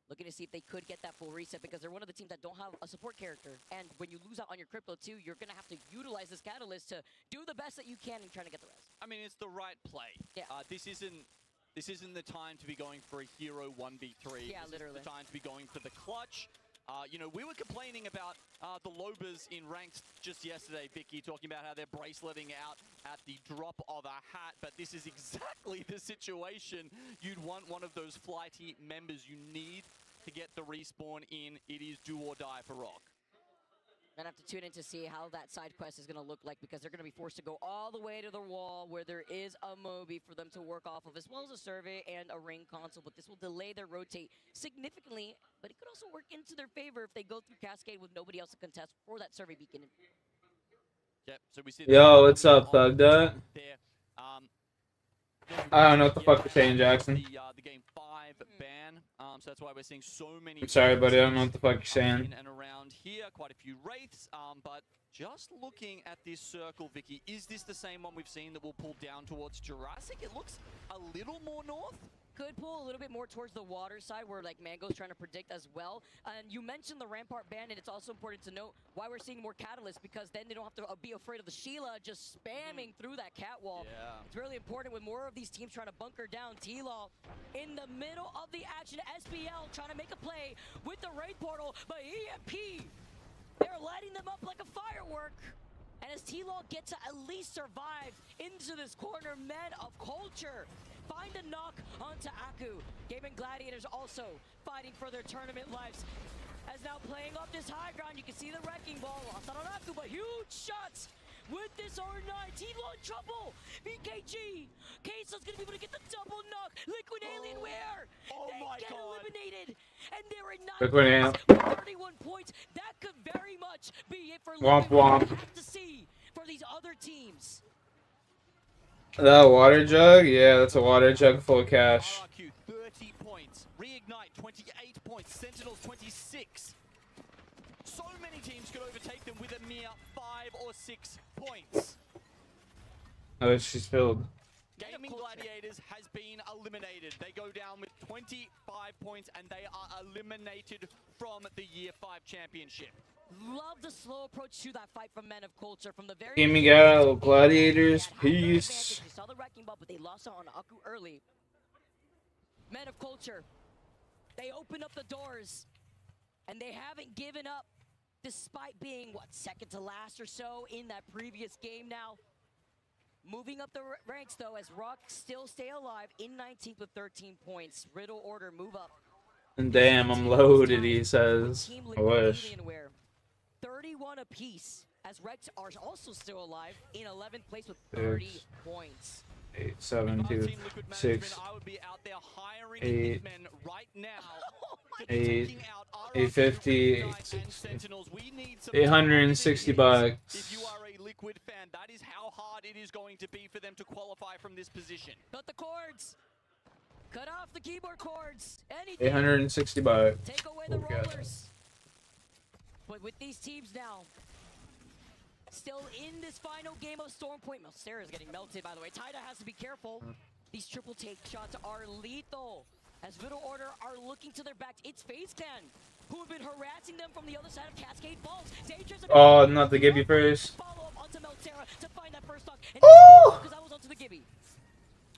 Looking to see if they could get that full reset because they're one of the teams that don't have a support character. And when you lose out on your crypto, too, you're going to have to utilize this catalyst to do the best that you can in trying to get the res. I mean, it's the right play. Yeah. This isn't the time to be going for a hero 1v3. Yeah, literally. This is the time to be going for the clutch. You know, we were complaining about the Lobers in ranked just yesterday, Vicky, talking about how they're braceleting out at the drop of a hat, but this is exactly the situation. You'd want one of those flighty members. You need to get the respawn in. It is do or die for Rock. Gonna have to tune in to see how that side quest is gonna look like because they're gonna be forced to go all the way to the wall where there is a Moby for them to work off of, as well as a survey and a ring console. But this will delay their rotate significantly, but it could also work into their favor if they go through Cascade with nobody else to contest for that survey beacon. Yep. So we see. Yo, what's up, Thugged Up? There. I don't know what the fuck you're saying, Jackson. The game 5 ban. So that's why we're seeing so many. I'm sorry, buddy. I don't know what the fuck you're saying. In and around here, quite a few wraiths. But just looking at this circle, Vicky, is this the same one we've seen that will pull down towards Jurassic? It looks a little more north. Could pull a little bit more towards the water side where like Mango's trying to predict as well. And you mentioned the Rampart ban, and it's also important to note why we're seeing more Catalysts, because then they don't have to be afraid of the Sheila just spamming through that cat wall. Yeah. It's really important with more of these teams trying to bunker down. T-Law in the middle of the action. SPL trying to make a play with the Wraith Portal, but EMP, they're lighting them up like a firework. And as T-Law gets to at least survive into this corner, Men of Culture find a knock onto Aku. Gaming Gladiators also fighting for their tournament lives. As now playing off this high ground, you can see the Wrecking Ball. Lost out on Aku, but huge shots with this R9. T-Law in trouble. BKG. Queso's gonna be able to get the double knock. Liquid Alienware. They get eliminated. And they're in 9 Liquid Alien. 31 points. That could very much be it for Womp Liquid. womp. We'll have to see for these other teams. That water jug? Yeah, that's a water jug full of cash. RRQ 30 points. Reignite 28 points. Sentinels 26. So many teams could overtake them with a mere 5 or 6 points. Oh, she's filled. Gaming Gladiators has been eliminated. They go down with 25 points and they are eliminated from the Year 5 championship. Love the slow approach to that fight from Men of Culture from the very Gaming Gal, Gladiators, peace. They saw the Wrecking Ball, but they lost out on Aku early. Men of Culture, they open up the doors, and they haven't given up, despite being, what, second to last or so in that previous game now. Moving up the ranks, though, as Rock still stay alive in 19th with 13 points. Riddle Order move up. And damn, I'm loaded, he says. I wish. 31 apiece, as Rex are also still alive in 11th place with 30 points. 8, 7, 2, 6, I would be out there hiring 8, hitmen right now. 8, 850, and Sentinels. We need some 860 bucks. If you are a Liquid fan, that is how hard it is going to be for them to qualify from this position. Cut the cords. Cut off the keyboard cords. Anything. 860 bucks. Take away the rollers. But with these teams now, still in this final game of Storm Point. Sarah's getting melted, by the way. Tida has to be careful. These triple take shots are lethal. As Middle Order are looking to their backs, it's FaZe Clan who have been harassing them from the other side of Cascade Falls. Oh, not the Gibby first. Follow up onto Meltera to find that first stock. And because I was onto the Gibby.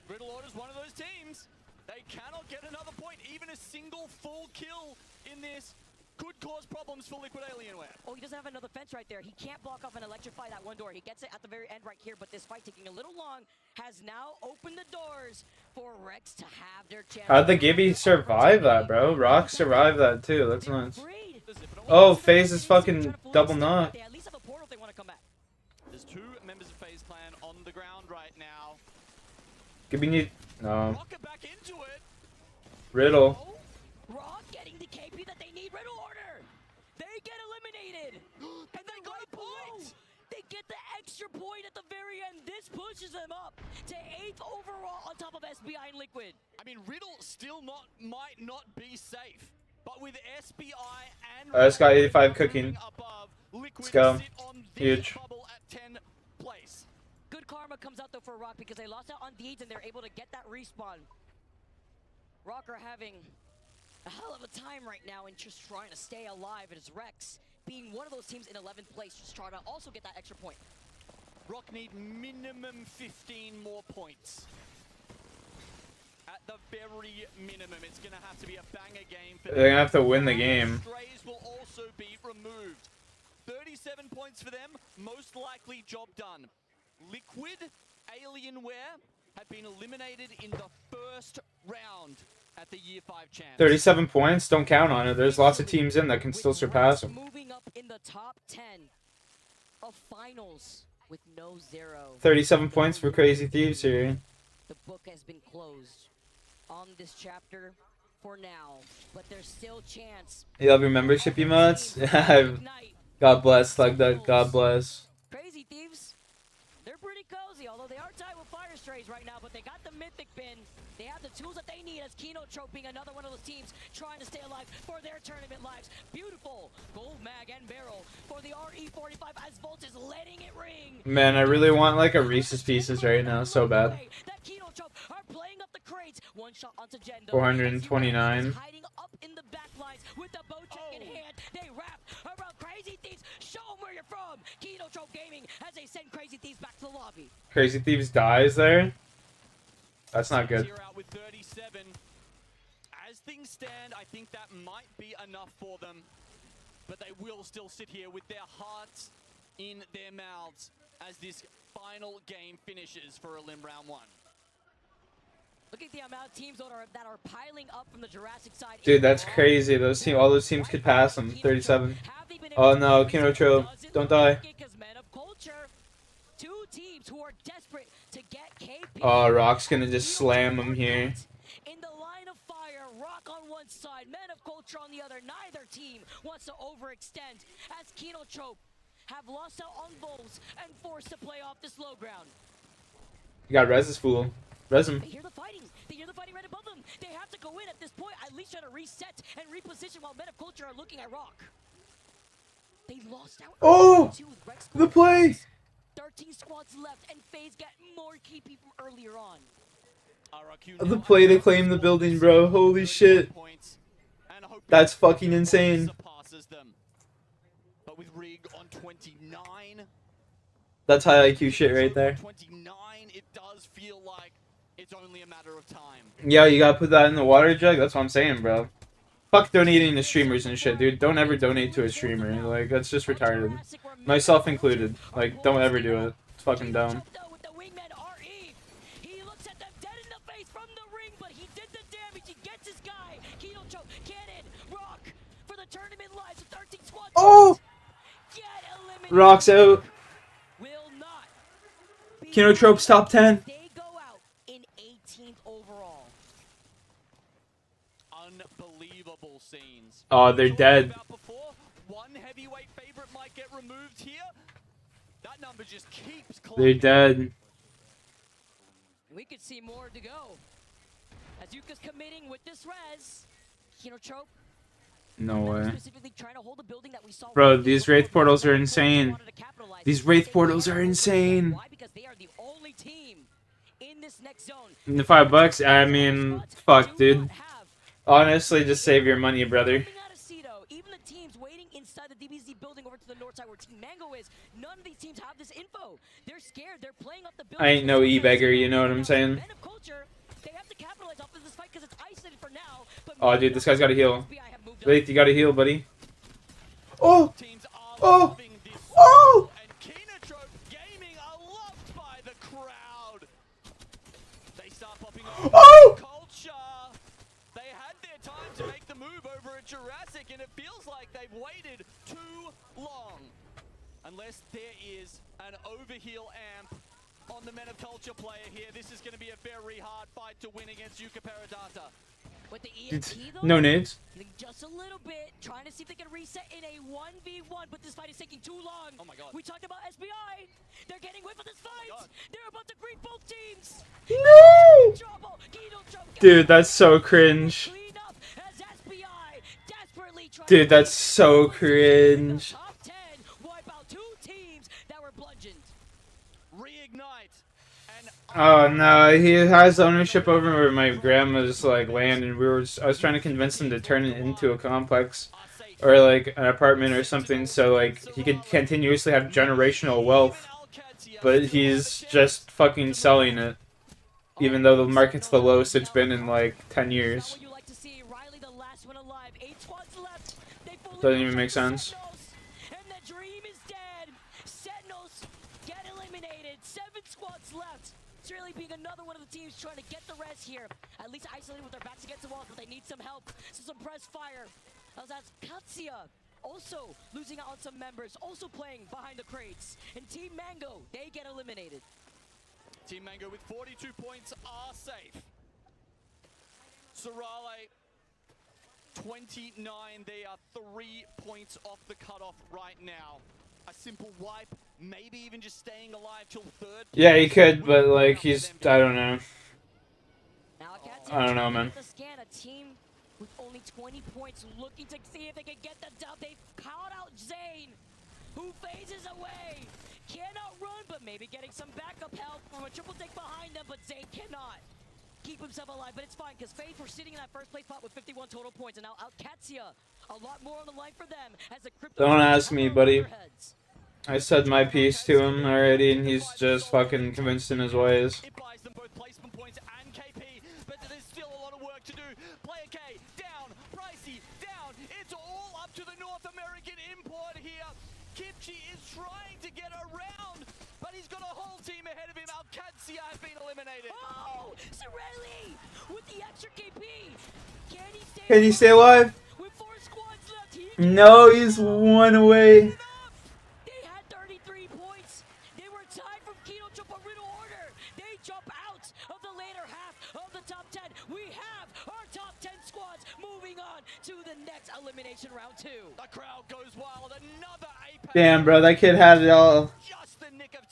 Riddle Order's one of those teams. They cannot get another point. Even a single full kill in this could cause problems for Liquid Alienware. Oh, he doesn't have another fence right there. He can't block off and electrify that one door. He gets it at the very end right here, but this fight taking a little long has now opened the doors for Rex to have their chance. How'd the Gibby survive that, bro? Rock survived that too. That's nuts. Oh, FaZe is fucking double knock. They at least have a portal if they want to come back. There's 2 members of FaZe Clan on the ground right now. Gibby need... No. Rocket back into it. Riddle. Oh, Rock getting the KP that they need. Riddle Order. They get eliminated. And they got a point. They get the extra point at the very end. This pushes them up to 8th overall on top of SBI and Liquid. I mean, Riddle still might not be safe, but with SBI and I just got 85 cooking. moving above, Liquid Let's go. sit on the Huge. bubble at 10th place. Good karma comes out though for Rock because they lost out on Deeds and they're able to get that respawn. Rock are having a hell of a time right now and just trying to stay alive. It is Rex being one of those teams in 11th place, just trying to also get that extra point. Rock need minimum 15 more points. At the very minimum, it's going to have to be a banger game for them. They're gonna have to win the game. Strays will also be removed. 37 points for them, most likely job done. Liquid, Alienware have been eliminated in the first round at the Year 5 champs. 37 points. Don't count on it. There's lots of teams in that can still surpass them. Moving up in the top 10 of finals with no 0. 37 points for Crazy Thieves here. The book has been closed on this chapter for now, but there's still chance. You love your membership emotes? God bless, like that. God bless. Crazy Thieves, they're pretty cozy, although they are tied with Fire Strays right now, but they got the Mythic bin. They have the tools that they need as Kino Trope being another one of those teams trying to stay alive for their tournament lives. Beautiful gold mag and barrel for the RE45 as Volt is letting it ring. Man, I really want like a Reese's Pieces right now, so bad. That Kino Trope are playing up the crates. One shot onto Jendo. 429. Hiding up in the back lines with the bow check in hand. They wrap around Crazy Thieves. Show them where you're from. Kino Trope Gaming as they send Crazy Thieves back to the lobby. Crazy Thieves dies there. That's not good. Out with 37. As things stand, I think that might be enough for them. But they will still sit here with their hearts in their mouths as this final game finishes for Elim round 1. Look at the amount of teams that are piling up from the Jurassic side. Dude, that's crazy. All those teams could pass them. 37. Oh no, Kino Trope. Don't die. Two teams who are desperate to get KP. Oh, Rock's gonna just slam him here. In the line of fire, Rock on one side, Men of Culture on the other. Neither team wants to overextend as Kino Trope have lost out on Volz and forced to play off this low ground. You got Rez's fool. Res him. They hear the fighting. They hear the fighting right above them. They have to go in at this point, at least try to reset and reposition while Men of Culture are looking at Rock. They lost out. Oh! The play! 13 squads left, and FaZe get more KP from earlier on. The play to claim the building, bro. Holy shit. That's fucking insane. But with Rig on 29, That's high IQ shit right there. 29, it does feel like it's only a matter of time. Yeah, you gotta put that in the water jug. That's what I'm saying, bro. Fuck donating to streamers and shit, dude. Don't ever donate to a streamer. Like, that's just retarded. Myself included. Like, don't ever do it. It's fucking dumb. He looks at them dead in the face from the ring, but he did the damage. He gets his guy. Kino Trope, cannon, Rock for the tournament lives. 13 squads. Oh! Get eliminated. Rock's out. Will not. Kino Trope's top 10. They go out in 18th overall. Unbelievable scenes. Oh, they're dead. One heavyweight favorite might get removed here. That number just keeps They're climbing. dead. We could see more to go. As Yuka's committing with this res. Kino Trope. No way. Specifically trying to hold the building that we saw. Bro, these Wraith portals are insane. These Wraith portals are insane. Why? Because they are the only team in this next zone. The $5, I mean, fuck, dude. Honestly, just save your money, brother. Even the teams waiting inside the DBZ building over to the north side where Team Mango is, none of these teams have this info. They're scared. They're playing up the building. I ain't no e-beggar, you know what I'm saying? Men of Culture, they have to capitalize off of this fight because it's isolated for now. But Oh, dude, this guy's gotta heal. Wait, you gotta heal, buddy. Oh! Oh! Oh! And Kino Trope Gaming are loved by the crowd. They start popping off. Oh! Culture. They had their time to make the move over at Jurassic, and it feels like they've waited too long. Unless there is an overheal amp on the Men of Culture player here, this is going to be a very hard fight to win against Yuka Peridata. With the It's, EMP, though, no nades. just a little bit, trying to see if they can reset in a 1v1, but this fight is taking too long. Oh my god. We talked about SBI. They're getting away from this fight. God. They're about to greet both teams. No! Trouble. Dude, that's so cringe. Clean up as SBI desperately tries Dude, to that's so in the cringe. top 10, wipe out 2 teams that were bludgeoned. Reignite. And Oh no, he has ownership over my grandma's like land, and I was trying to convince him to turn it into a complex or like an apartment or something, so like he could continuously have generational wealth. But he's just fucking selling it, even though the market's the lowest it's been in like 10 years. Doesn't even make sense. And the dream is dead. Sentinels get eliminated. 7 squads left. It's really being another one of the teams trying to get the res here. At least isolated with their backs against the walls, but they need some help. So some press fire. That's Katsia also losing out on some members, also playing behind the crates. And Team Mango, they get eliminated. Team Mango with 42 points are safe. Sorale 29, they are 3 points off the cutoff right now. A simple wipe, maybe even just staying alive till 3rd. Yeah, he could, but like he's, I don't know. Now, I don't know, man. Scan, a team with only 20 points looking to see if they can get the dub. They've called out Zane, who phases away. Cannot run, but maybe getting some backup help from a triple take behind them, but Zane cannot keep himself alive, but it's fine, because Faith were sitting in that first place spot with 51 total points, and now Alcatia, a lot more on the line for them as the crypto. Don't ask me, buddy. I said my piece to him already, and he's just fucking convinced in his ways. It buys them both placement points and KP, but there's still a lot of work to do. Player K down, Pricey down. It's all up to the North American import here. Kimchi is trying to get around, but he's got a whole team ahead of him. Alcatia has been eliminated. Oh, Sorelli with the extra KP. Can he stay alive? With 4 squads left, No, he's 1 away. They had 33 points. They were tied from Kino to a riddle order. They jump out of the later half of the top 10. We have our top 10 squads moving on to the next elimination round 2. The crowd goes wild. Another Apex. Damn, bro, that kid had it all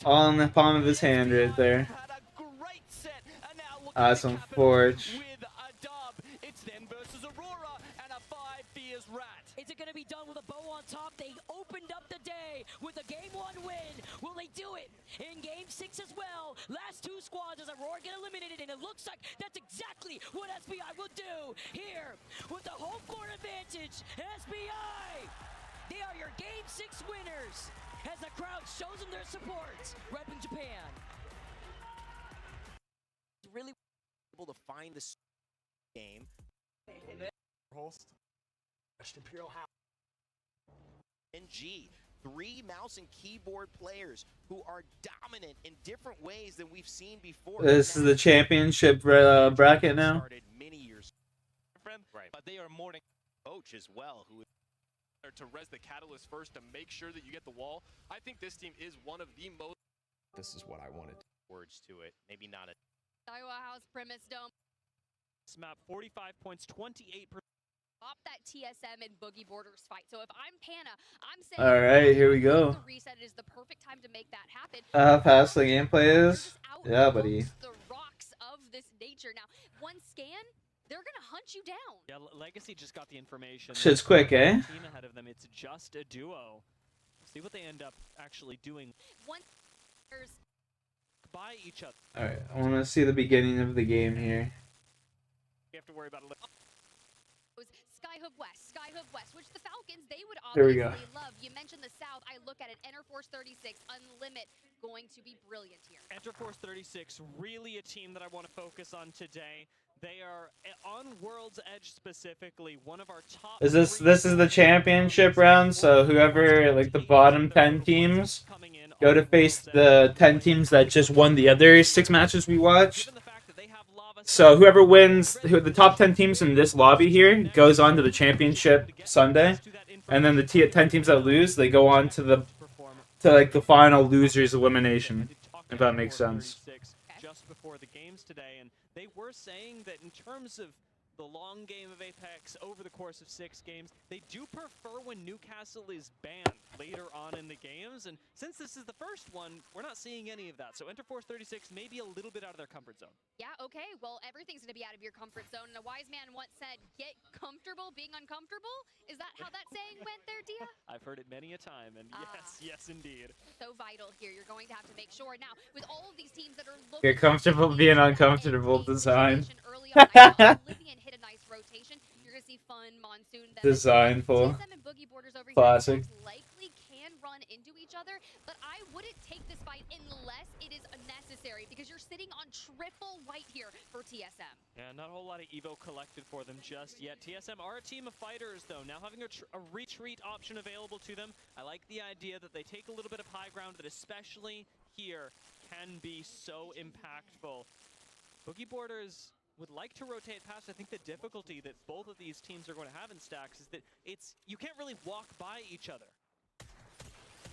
All in the palm of his hand right there. Awesome forge. With a dub, it's them versus Aurora and a 5 Fears Rat. Is it going to be done with a bow on top? They opened up the day with a game 1 win. Will they do it in game 6 as well? Last 2 squads as Aurora get eliminated, and it looks like that's exactly what SBI will do here with the home court advantage. SBI, they are your game 6 winners as the crowd shows them their support. Repping Japan. Really able to find this game. Host. Imperial House. NG, 3 mouse and keyboard players who are dominant in different ways than we've seen before. This is the championship bracket now. Started many years. Right. But they are more than Coach as well, who to res the catalyst first to make sure that you get the wall. I think this team is one of the most. This is what I wanted. words to it. Maybe not a Iowa House Premise Dome. Map 45 points, 28%. Stop that TSM and Boogie Borders fight. So if I'm Pana, I'm saying All right, here we go. the reset is the perfect time to make that happen. How fast the gameplay is? Yeah, buddy. The rocks of this nature. Now, one scan, they're gonna hunt you down. Yeah, Legacy just got the information. Shit's quick, eh? Team ahead of them. It's just a duo. See what they end up actually doing. One by each other. All right, I want to see the beginning of the game here. You have to worry about a Skyhook West, which the Falcons, they would There we obviously go. love. You mentioned the South. I look at it. Enterforce 36, Unlimit, going to be brilliant here. Enterforce 36, really a team that I want to focus on today. They are on World's Edge specifically, one of our top. This is the championship round, so whoever, like the bottom 10 teams, go to face the 10 teams that just won the other 6 matches we watched. So whoever wins, the top 10 teams in this lobby here, goes on to the championship Sunday, and then the 10 teams that lose, they go on to the final losers elimination, if that makes sense. Just before the games today, and they were saying that in terms of the long game of Apex over the course of 6 games. They do prefer when Newcastle is banned later on in the games, and since this is the first one, we're not seeing any of that. So Interforce 36 may be a little bit out of their comfort zone. Yeah, okay, well, everything's going to be out of your comfort zone, and a wise man once said, get comfortable being uncomfortable? Is that how that saying went there, Dia? I've heard it many a time, and yes, indeed. So vital here. You're going to have to make sure. Now, with all of these teams that are looking... Get comfortable being uncomfortable design. Oblivion hit a nice rotation. You're going to see Fun, Monsoon... Designful. TSM and Boogie Borders over Classic. here likely can run into each other, but I wouldn't take this fight unless it is necessary, because you're sitting on triple white here for TSM. Yeah, not a whole lot of Evo collected for them just yet. TSM are a team of fighters, though, now having a retreat option available to them. I like the idea that they take a little bit of high ground that, especially here, can be so impactful. Boogie Borders would like to rotate past. I think the difficulty that both of these teams are going to have in stacks is that you can't really walk by each other.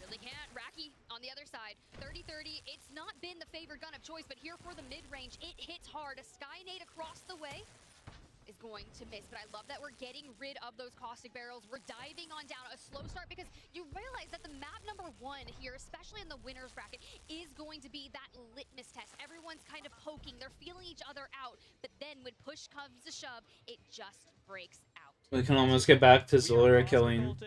Really can't. Raki on the other side. 30-30. It's not been the favored gun of choice, but here for the mid-range, it hits hard. A Sky Nade across the way is going to miss, but I love that we're getting rid of those caustic barrels. We're diving on down a slow start, because you realize that the map number 1 here, especially in the winner's bracket, is going to be that litmus test. Everyone's kind of poking, they're feeling each other out, but then when push comes to shove, it just breaks out. We can almost get back to Zulrah killing.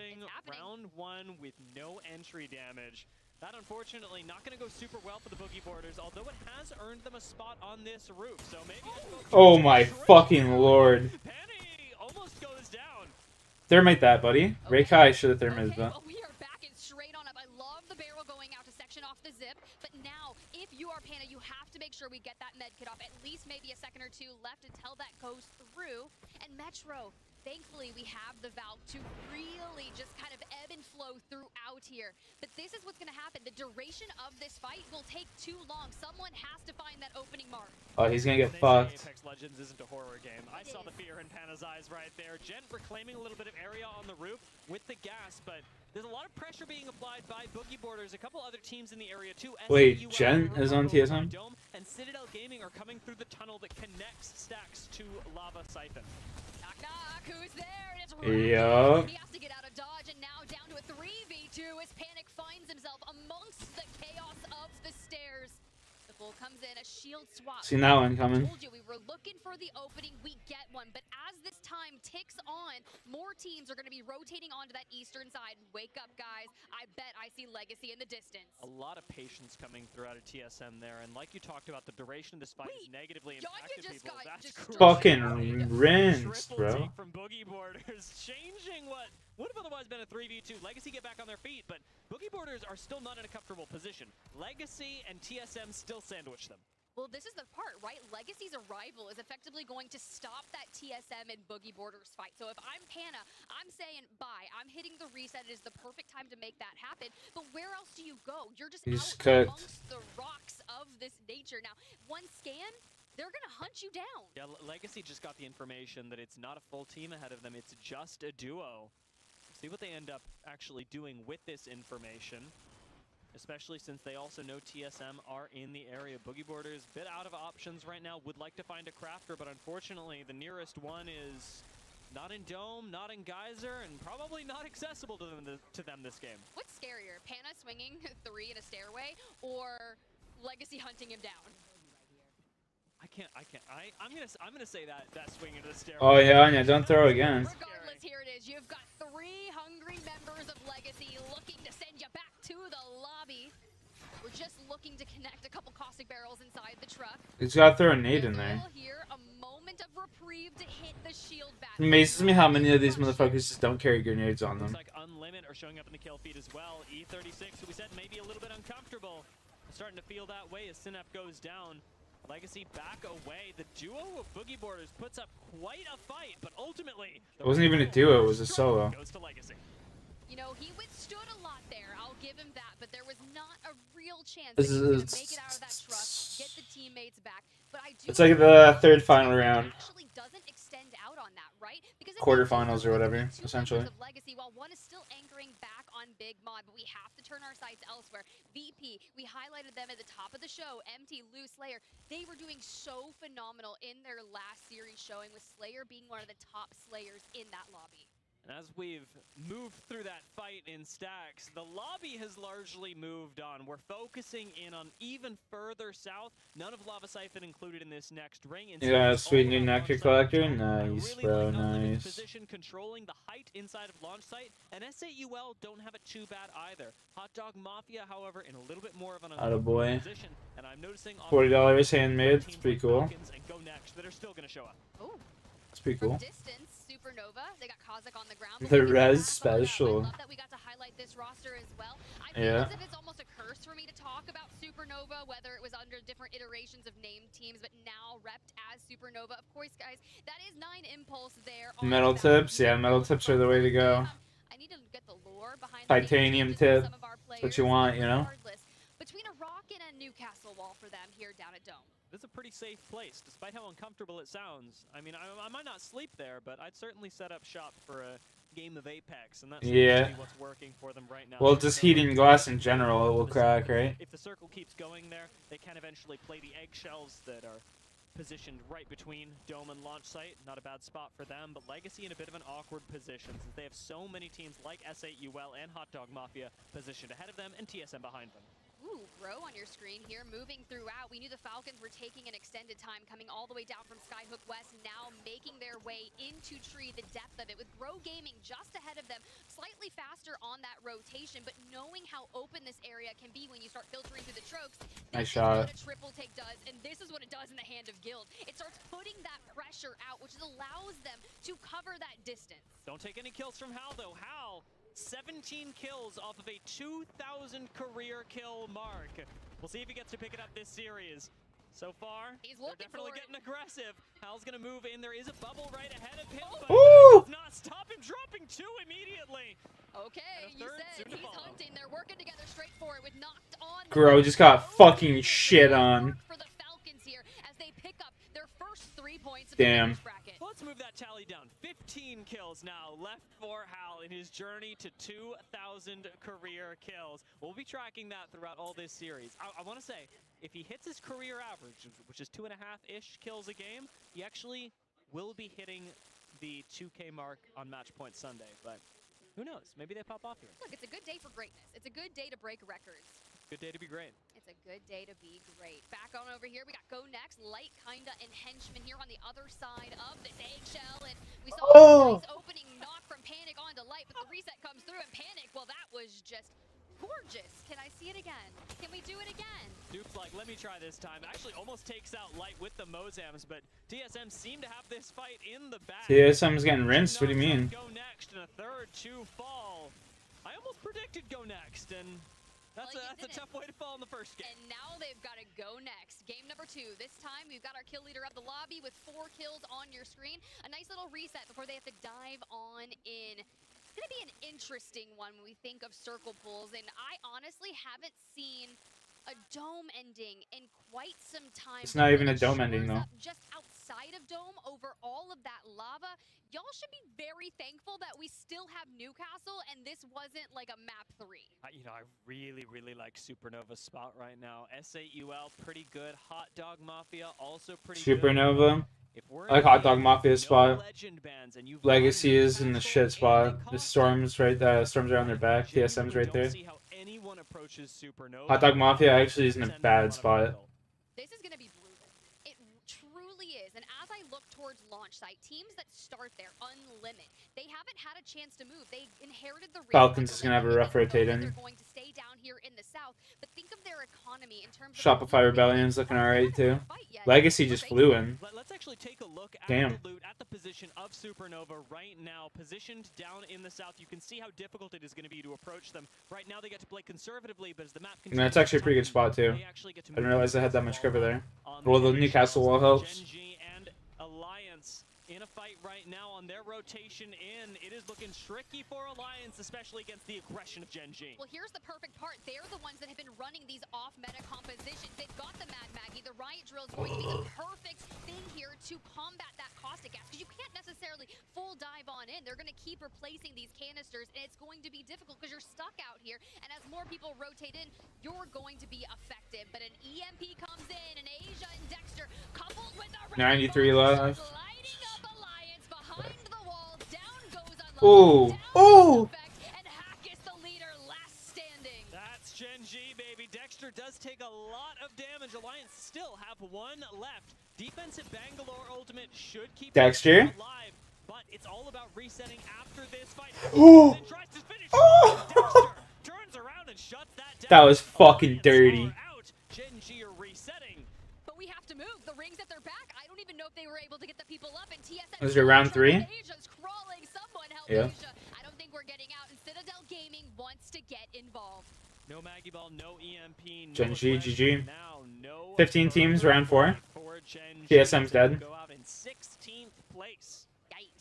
Round 1 with no entry damage. That, unfortunately, not going to go super well for the Boogie Borders, although it has earned them a spot on this roof. So maybe. Oh my fucking lord! Penny almost goes down. Thermite that, buddy. Raykai should have thermited that. Well, we are back and straight on up. I love the barrel going out to section off the zip, but now, if you are Pana, you have to make sure we get that med kit off. At least maybe a second or two left until that goes through. And Metro, thankfully, we have the Valve to really just kind of ebb and flow throughout here. But this is what's going to happen. The duration of this fight will take too long. Someone has to find that opening mark. Oh, he's gonna get fucked. Apex Legends isn't a horror game. I saw the fear in Pana's eyes right there. Gent reclaiming a little bit of area on the roof with the gas, but there's a lot of pressure being applied by Boogie Borders. A couple other teams in the area too. Wait, Gent is on TSM? And Citadel Gaming are coming through the tunnel that connects stacks to Lava Siphon. Knock, knock, who's there? And it's Yup. He has to get out of dodge, and now down to a 3v2 as Panic finds himself amongst the chaos of the stairs. The bull comes in, a shield swap. Seen that one coming. I told you we were looking for the opening, we get one, but as this time ticks on, more teams are going to be rotating onto that eastern side. Wake up, guys. I bet I see Legacy in the distance. A lot of patience coming through out of TSM there, and like you talked about, the duration of this fight is negatively impacted people. That's fucking rinsed, bro. Take from Boogie Borders, changing what would have otherwise been a 3v2. Legacy get back on their feet, but Boogie Borders are still not in a comfortable position. Legacy and TSM still sandwich them. Well, this is the part, right? Legacy's arrival is effectively going to stop that TSM and Boogie Borders fight. So if I'm Pana, I'm saying bye. I'm hitting the reset. It is the perfect time to make that happen. But where else do you go? You're just out amongst the rocks of this nature. Now, one scan, they're going to hunt you down. Yeah, Legacy just got the information that it's not a full team ahead of them. It's just a duo. See what they end up actually doing with this information. Especially since they also know TSM are in the area. Boogie Borders, bit out of options right now, would like to find a crafter, but unfortunately the nearest one is not in Dome, not in Geyser, and probably not accessible to them this game. What's scarier, Pana swinging 3 in a stairway, or Legacy hunting him down? I'm gonna say that swing into the stairway. Oh yeah, Anya, don't throw again. Regardless, here it is. You've got 3 hungry members of Legacy looking to send you back to the lobby. We're just looking to connect a couple caustic barrels inside the truck. He's got to throw a nade in there. Here, a moment of reprieve to hit the shield back. It amazes me how many of these motherfuckers just don't carry grenades on them. Looks like Unlimit are showing up in the kill feed as well. E36, who we said maybe a little bit uncomfortable. Starting to feel that way as Synap goes down. Legacy back away. The duo of Boogie Borders puts up quite a fight, but ultimately it wasn't even a duo, it was a solo. Goes to Legacy. You know, he withstood a lot there. I'll give him that, but there was not a real chance that he was going to make it out of that truck, get the teammates back. But I do. It's like the third final round. Actually doesn't extend out on that, right? Because quarterfinals or whatever, essentially. Legacy, while one is still anchoring back on one big mod, but we have to turn our sights elsewhere. VP, we highlighted them at the top of the show. MT, Lou, Slayer, they were doing so phenomenal in their last series showing, with Slayer being one of the top Slayers in that lobby. And as we've moved through that fight in stacks, the lobby has largely moved on. We're focusing in on even further south. None of Lava Siphon included in this next ring. Yeah, sweet new nectar collector. Nice, really bro, like Unlimited's nice. position, controlling the height inside of launch site, and SAUL don't have it too bad either. Hot Dog Mafia, however, in a little bit more of an Attaboy. position, and I'm noticing $40 handmade. It's pretty cool. and Go Next that are still going to show up. Ooh. It's pretty cool. Distance, Supernova. They got Kazakh on the ground. The res special. I love that we got to highlight this roster as well. I feel as if it's almost a curse for me to talk about Supernova, whether it was under different iterations of named teams, but now repped as Supernova. Of course, guys, that is 9 Impulse there. Metal tips, yeah, metal tips are the way to go. I need to get the lore behind Titanium tip. That's what you want, you know. Between a Rocket and Newcastle wall for them here down at Dome. This is a pretty safe place, despite how uncomfortable it sounds. I mean, I might not sleep there, but I'd certainly set up shop for a game of Apex, and that's what's working for them right now. Well, just heating glass in general, it will crack, right? If the circle keeps going there, they can eventually play the eggshells that are positioned right between Dome and launch site. Not a bad spot for them, but Legacy in a bit of an awkward position since they have so many teams like SAUL and Hot Dog Mafia positioned ahead of them and TSM behind them. Ooh, Bro on your screen here, moving throughout. We knew the Falcons were taking an extended time, coming all the way down from Skyhook West, now making their way into Tree, the depth of it, with Bro Gaming just ahead of them, slightly faster on that rotation, but knowing how open this area can be when you start filtering through the trokes, this is what a triple take does, and this is what it does in the hand of Guild. It starts putting that pressure out, which allows them to cover that distance. Don't take any kills from Hal, though. Hal, 17 kills off of a 2,000 career kill mark. We'll see if he gets to pick it up this series. So far, they're definitely getting aggressive. Hal's gonna move in. There is a bubble right ahead of him, but that does not stop him, dropping 2 immediately. Okay, you said he's hunting. They're working together straight for it with knocked on. Bro just got fucking shit on. For the Falcons here as they pick up their first 3 points. Damn. So let's move that tally down. 15 kills now left for Hal in his journey to 2,000 career kills. We'll be tracking that throughout all this series. I want to say, if he hits his career average, which is 2.5-ish kills a game, he actually will be hitting the 2K mark on Match Point Sunday. But who knows? Maybe they pop off here. Look, it's a good day for greatness. It's a good day to break records. Good day to be great. It's a good day to be great. Back on over here, we got Go Next, Light, Kinda, and Henchman here on the other side of this eggshell. And we saw a nice opening knock from Panic onto Light, but the reset comes through, and Panic, well, that was just gorgeous. Can I see it again? Can we do it again? Dupe's like, let me try this time. Actually almost takes out Light with the Mozams, but TSM seem to have this fight in the bag. TSM's getting rinsed, what do you mean? Go Next and a third to fall. I almost predicted Go Next, and that's a tough way to fall in the first game. And now they've got to go next. Game number 2. This time we've got our kill leader of the lobby with 4 kills on your screen. A nice little reset before they have to dive on in. It's going to be an interesting one when we think of circle pulls, and I honestly haven't seen a dome ending in quite some time. It's not even a dome ending, though. Just outside of dome, over all of that lava, y'all should be very thankful that we still have Newcastle, and this wasn't like a map 3. You know, I really, really like Supernova's spot right now. SAUL, pretty good. Hot Dog Mafia, also pretty Supernova. good. I like Hot Dog Mafia's spot. Legacy is in the shit spot. The Storm's right there. Storm's right on their back. TSM's right there. Hot Dog Mafia actually is in a bad spot. This is going to be brutal. It truly is. And as I look towards launch site, teams that start there, Unlimit, they haven't had a chance to move. They inherited the Falcons is going to have a rough rotating. They're going to stay down here in the south. But think of their economy in terms of Shopify Rebellion's looking alright too. Legacy just flew in. Let's actually take a look at Damn. the loot at the position of Supernova right now. Positioned down in the south, you can see how difficult it is going to be to approach them. Right now they get to play conservatively, but as the map continues, That's actually a pretty good spot too. I didn't realize they had that much cover there. Well, the Newcastle wall helps. Genji and Alliance in a fight right now on their rotation in. It is looking tricky for Alliance, especially against the aggression of Genji. Well, here's the perfect part. They're the ones that have been running these off-meta compositions. They've got the Mad Maggie. The Riot Drill is going to be the perfect thing here to combat that caustic gas, because you can't necessarily full dive on in. They're going to keep replacing these canisters, and it's going to be difficult because you're stuck out here. And as more people rotate in, you're going to be effective. But an EMP comes in, and Asia and Dexter coupled with the 93 left. lighting up Alliance behind the wall. Down goes Ooh. Ooh. and Hack is the leader, last standing. That's Gen G, baby. Dexter does take a lot of damage. Alliance still have one left. Defensive Bangalore ultimate should keep Dexter? alive, but it's all about resetting after this fight. Oh. Then tries to finish. Dexter turns around and shuts that down. That was fucking dirty. Out. Gen G are resetting. But we have to move. The ring's at their back. I don't even know if they were able to get the people up. And TSM Was it round 3? Asia's crawling. Someone help Yeah. Asia. I don't think we're getting out. And Citadel Gaming wants to get involved. No Maggie Ball, no EMP. No Gen G, Flash. GG. Now, no 15 teams, round 4. for Gen G. TSM's dead. Go out in 16th place. Yikes.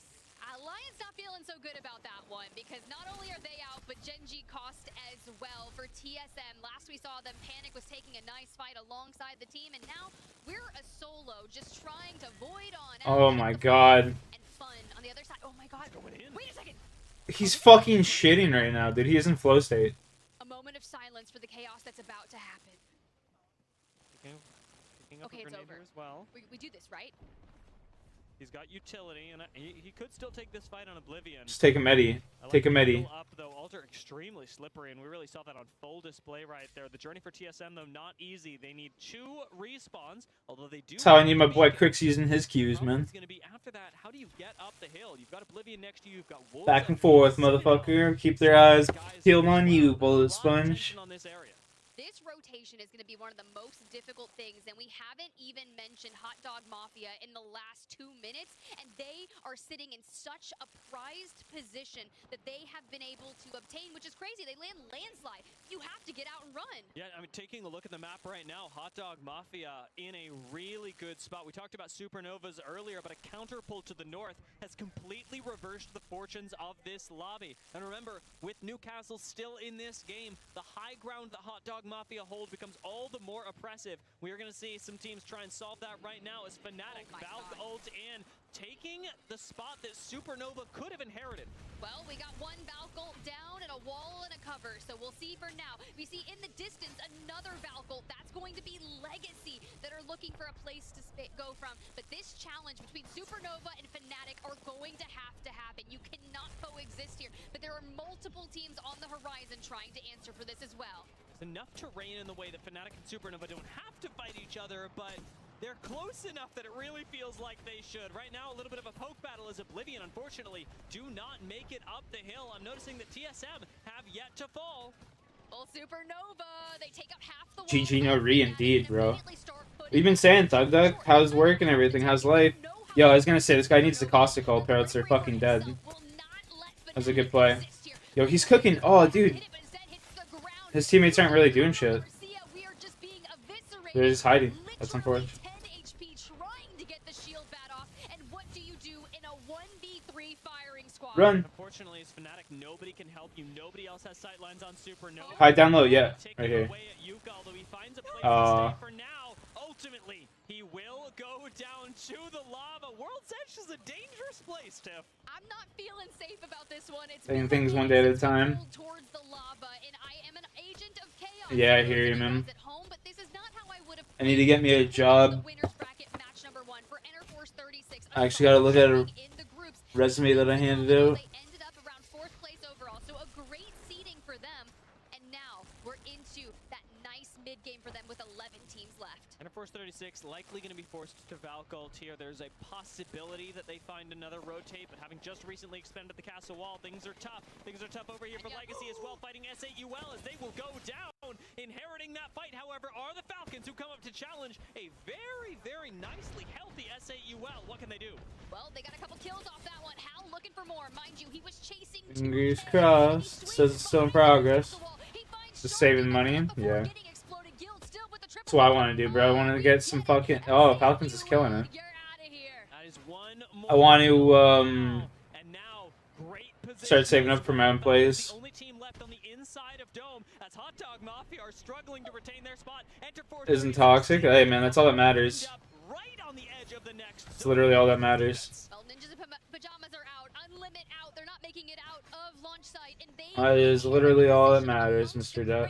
Alliance not feeling so good about that one because not only are they out, but Gen G cost as well for TSM. Last we saw them, Panic was taking a nice fight alongside the team, and now we're a solo just trying to void on. Oh my god. And fun on the other side. Oh my god. Wait a second. He's fucking shitting right now, dude. He is in flow state. A moment of silence for the chaos that's about to happen. Picking up Okay, a it's grenade over. here as well. We do this, right? He's got utility, and he could still take this fight on Oblivion. Just take a medi. Take a medi. Up, though. Alter extremely slippery, and we really saw that on full display right there. The journey for TSM, though, not easy. They need 2 respawns, although they do. That's how I need my boy Crix using his Qs, man. It's gonna be after that. How do you get up the hill? You've got Oblivion next to you. You've got Wolves Back and forth, motherfucker. Keep their eyes peeled on you, bullet sponge. on this area. This rotation is going to be one of the most difficult things, and we haven't even mentioned Hot Dog Mafia in the last 2 minutes, and they are sitting in such a prized position that they have been able to obtain, which is crazy. They land landslide. You have to get out and run. Yeah, I mean, taking a look at the map right now, Hot Dog Mafia in a really good spot. We talked about Supernovas earlier, but a counterpull to the north has completely reversed the fortunes of this lobby. And remember, with Newcastle still in this game, the high ground that Hot Dog Mafia hold becomes all the more oppressive. We are going to see some teams try and solve that right now as Fnatic, Valve ult in, taking the spot that Supernova could have inherited. Well, we got one Valkyl down and a wall and a cover, so we'll see for now. We see in the distance another Valkyl. That's going to be Legacy that are looking for a place to go from. But this challenge between Supernova and Fnatic are going to have to happen. You cannot coexist here, but there are multiple teams on the horizon trying to answer for this as well. There's enough terrain in the way that Fnatic and Supernova don't have to fight each other, but they're close enough that it really feels like they should. Right now, a little bit of a poke battle as Oblivion, unfortunately, do not make it up the hill. I'm noticing that TSM have yet to fall. Well, Supernova, they take out half the wall. GG no re indeed, bro. We've been saying, Thug Duck, how's work and everything? How's life? Yo, I was gonna say, this guy needs the caustic ult, or else they're fucking dead. That's a good play. Yo, he's cooking. Oh, dude. His teammates aren't really doing shit. They're just hiding. That's unfortunate. Run. Unfortunately, as Fnatic, nobody can help you. Nobody else has sightlines on Supernova. Hide down low, yeah. Right here. For now, ultimately, he will go down to the lava. World's Edge is a dangerous place, Tiff. I'm not feeling safe about this one. It's Taking things one day at a time. towards the lava, and I am an agent of chaos. Yeah, I hear you, man. At home, but this is not how I would have I need to get me a job. winners bracket match number 1 for Interforce 36. I actually gotta look at a in the groups. resume that I handed out. They ended up around 4th place overall, so a great seeding for them. And now we're into that nice mid game for them with 11 teams left. Interforce 36 likely going to be forced to Valcult here. There's a possibility that they find another rotate, but having just recently expanded the castle wall, things are tough. Things are tough over here for Legacy as well, fighting SAUL as they will go down. Inheriting that fight, however, are the Falcons who come up to challenge a very, very nicely healthy SAUL. What can they do? Well, they got a couple kills off that one. Hal looking for more. Mind you, he was chasing Fingers crossed. Says it's still in progress. Just saving money. Yeah. That's what I want to do, bro. I want to get some fucking... Oh, Falcons is killing it. I want to, start saving up for my own plays. The only team left on the inside of Dome as Hot Dog Mafia are struggling to retain their spot. Isn't toxic? Hey, man, that's all that matters. Right on the edge of the next. It's literally all that matters. Well, Ninjas and Pajamas are out. Unlimit out. making it out of launch site, and they That is literally all that matters, Mr. Duck.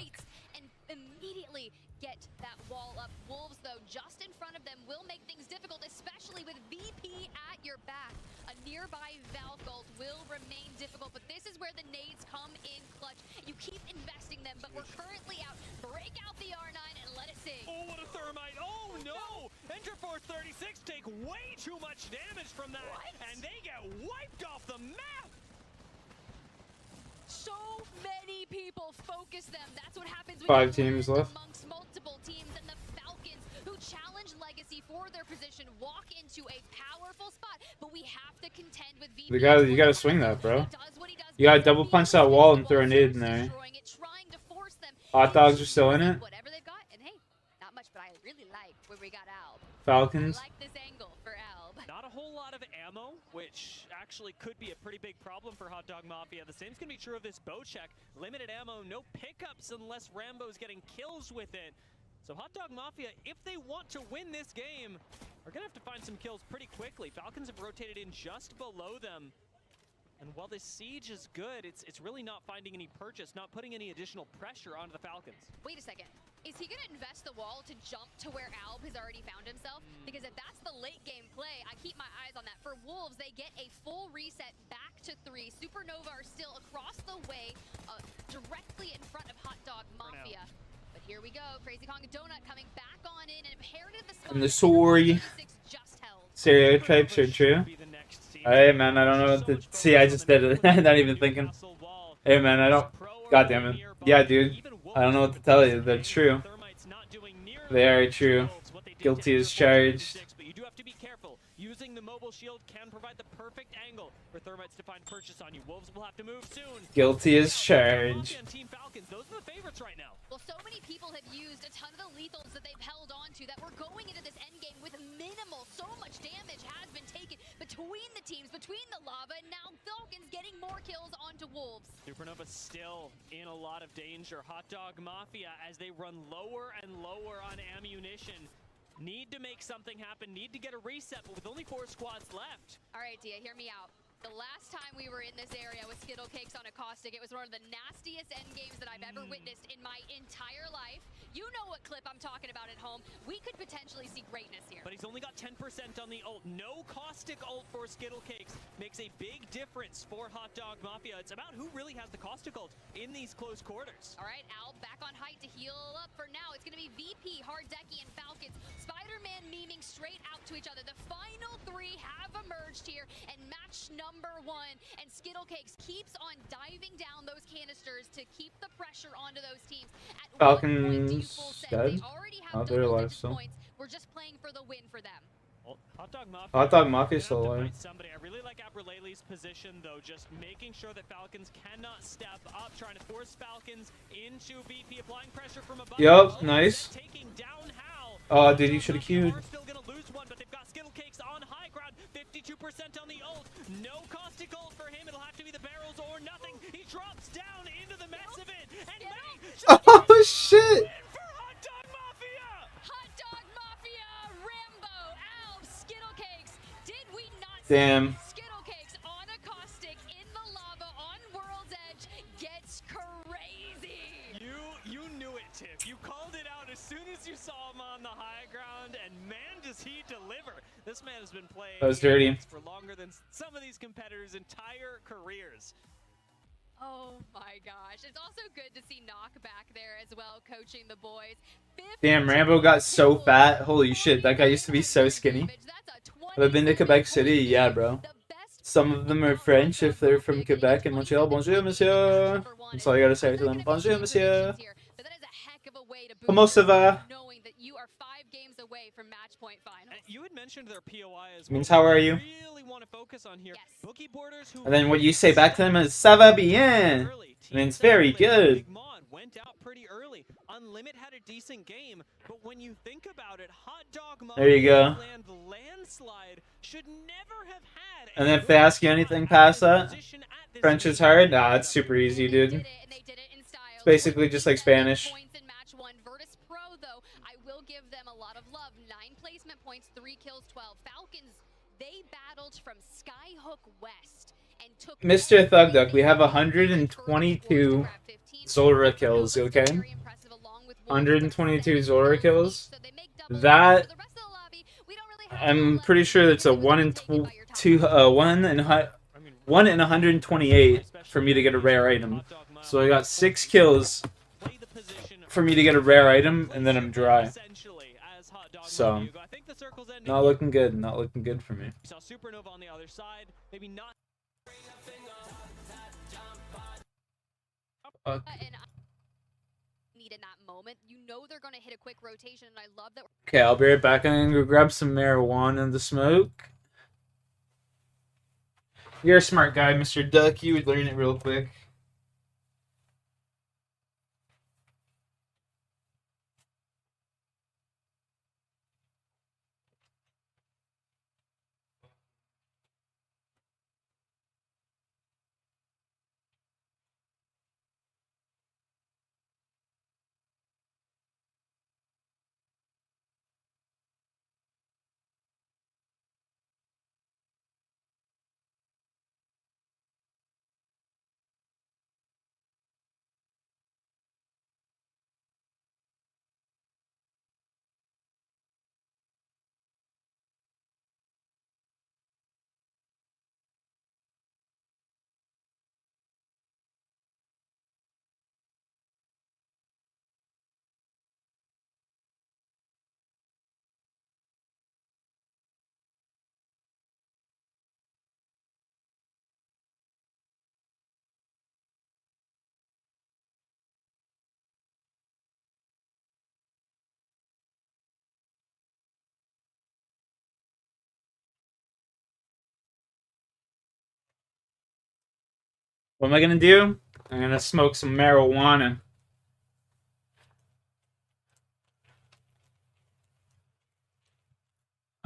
and immediately get that wall up. Wolves, though, just in front of them will make things difficult, especially with VP at your back. A nearby Valve Gold will remain difficult, but this is where the nades come in clutch. You keep investing them, but we're currently out. Break out the R9 and let it sing. Oh, what a thermite. Oh, no. Enter Force 36 take way too much damage from that, and they get wiped off the map. So many people focus them. That's what happens when 5 you teams win left. amongst multiple teams, and the Falcons, who challenge Legacy for their position, walk into a powerful spot. But we have to contend with VP. You gotta swing that, bro. You gotta double punch that wall and throw a nade in there. Hot dogs are still in it. Whatever they've got, and hey, not much, but I really like where we got Alb. Falcons. I like this angle for Alb. Not a whole lot of ammo, which actually could be a pretty big problem for Hot Dog Mafia. The same's gonna be true of this bow check. Limited ammo, no pickups unless Rambo's getting kills with it. So Hot Dog Mafia, if they want to win this game, are gonna have to find some kills pretty quickly. Falcons have rotated in just below them. And while this siege is good, it's really not finding any purchase, not putting any additional pressure onto the Falcons. Wait a second. Is he going to invest the wall to jump to where Alb has already found himself? Because if that's the late game play, I keep my eyes on that. For Wolves, they get a full reset back to 3. Supernova are still across the way, directly in front of Hot Dog Mafia. But here we go. Crazy Kong Donut coming back on in and inherited the spot. And the sorry stereotypes are true. Hey man, I don't know what to see. I just did it. Not even thinking. Hey man, I don't. God damn it. Yeah, dude. I don't know what to tell you. They're true. They are true. Guilty as charged. But you do have to be careful. Using the mobile shield can provide the perfect angle for Thermites to find purchase on you. Wolves will have to move soon. Guilty as charged. Team Falcons, those are the favorites right now. Well, so many people have used a ton of the lethals that they've held on to that we're going into this endgame with minimal. So much damage has been taken between the teams, between the lava, and now Falcons getting more kills onto Wolves. Supernova still in a lot of danger. Hot Dog Mafia, as they run lower and lower on ammunition, need to make something happen, need to get a reset, but with only 4 squads left. All right, Dia, hear me out. The last time we were in this area with Skittle Cakes on a Caustic, it was one of the nastiest end games that I've ever witnessed in my entire life. You know what clip I'm talking about at home. We could potentially see greatness here. But he's only got 10% on the ult. No Caustic ult for Skittle Cakes makes a big difference for Hot Dog Mafia. It's about who really has the Caustic ult in these close quarters. All right, Al back on height to heal up. For now, it's going to be VP, Hardeki, and Falcons. Spider-Man memeing straight out to each other. The final 3 have emerged here, and match number 1. And Skittle Cakes keeps on diving down those canisters to keep the pressure onto those teams. At Falcons dead? Oh, they're alive still. We're just playing for the win for them. Well, Hot Dog Mafia is still alive. Somebody. I really like Abralele's position, though, just making sure that Falcons cannot step up, trying to force Falcons into VP, applying pressure from above. Yup, nice. Taking down Hal. Oh, dude, you should have queued. Still gonna lose one, but they've got Skittle Cakes on high ground. 52% on the ult. No Caustic ult for him. It'll have to be the barrels or nothing. He drops down into the mess of it. And Mage Oh shit! for Hot Dog Mafia. Hot Dog Mafia, Rambo, Alb, Skittle Cakes. Did we not Damn. see Skittle Cakes on a Caustic in the lava on World's Edge gets crazy. You knew it, Tiff. You called it out as soon as you saw him on the high ground, and man, does he deliver. This man has been playing That was dirty. for longer than some of these competitors' entire careers. Oh my gosh. It's also good to see Knock back there as well, coaching the boys. Damn, Rambo got so fat. Holy shit, that guy used to be so skinny. Have I been to Quebec City? Yeah, bro. Some of them are French if they're from Quebec and Montreal. Bonjour, monsieur. That's all I gotta say to them. Bonjour, monsieur. Comment ça va? Knowing that you are 5 games away from match point finals. You had mentioned their POI as Means well. how are you? Really want to focus on here. Bookie Borders, who And then what you say back to them is ça va bien. I mean, it's very good. went out pretty early. Unlimit had a decent game, but when you think about it, Hot Dog There you go. landslide should never have had. And then if they ask you anything past that, French is hard? Nah, it's super easy, dude. It's basically just like Spanish. Virtus Pro, though, I will give them a lot of love. 9 placement points, 3 kills, 12. Falcons, they battled from Skyhook West. and took Mr. Thug Duck, we have 122 Zulrah kills, okay? 122 Zulrah kills. That, I'm pretty sure that's a 1 in 128 for me to get a rare item. So I got 6 kills for me to get a rare item, and then I'm dry. So, not looking good. Not looking good for me. Saw Supernova on the other side. Maybe not. Need in that moment. You know they're going to hit a quick rotation, and I love that. Okay, I'll be right back. I'm gonna go grab some marijuana in the smoke. You're a smart guy, Mr. Duck. You would learn it real quick. What am I gonna do? I'm gonna smoke some marijuana.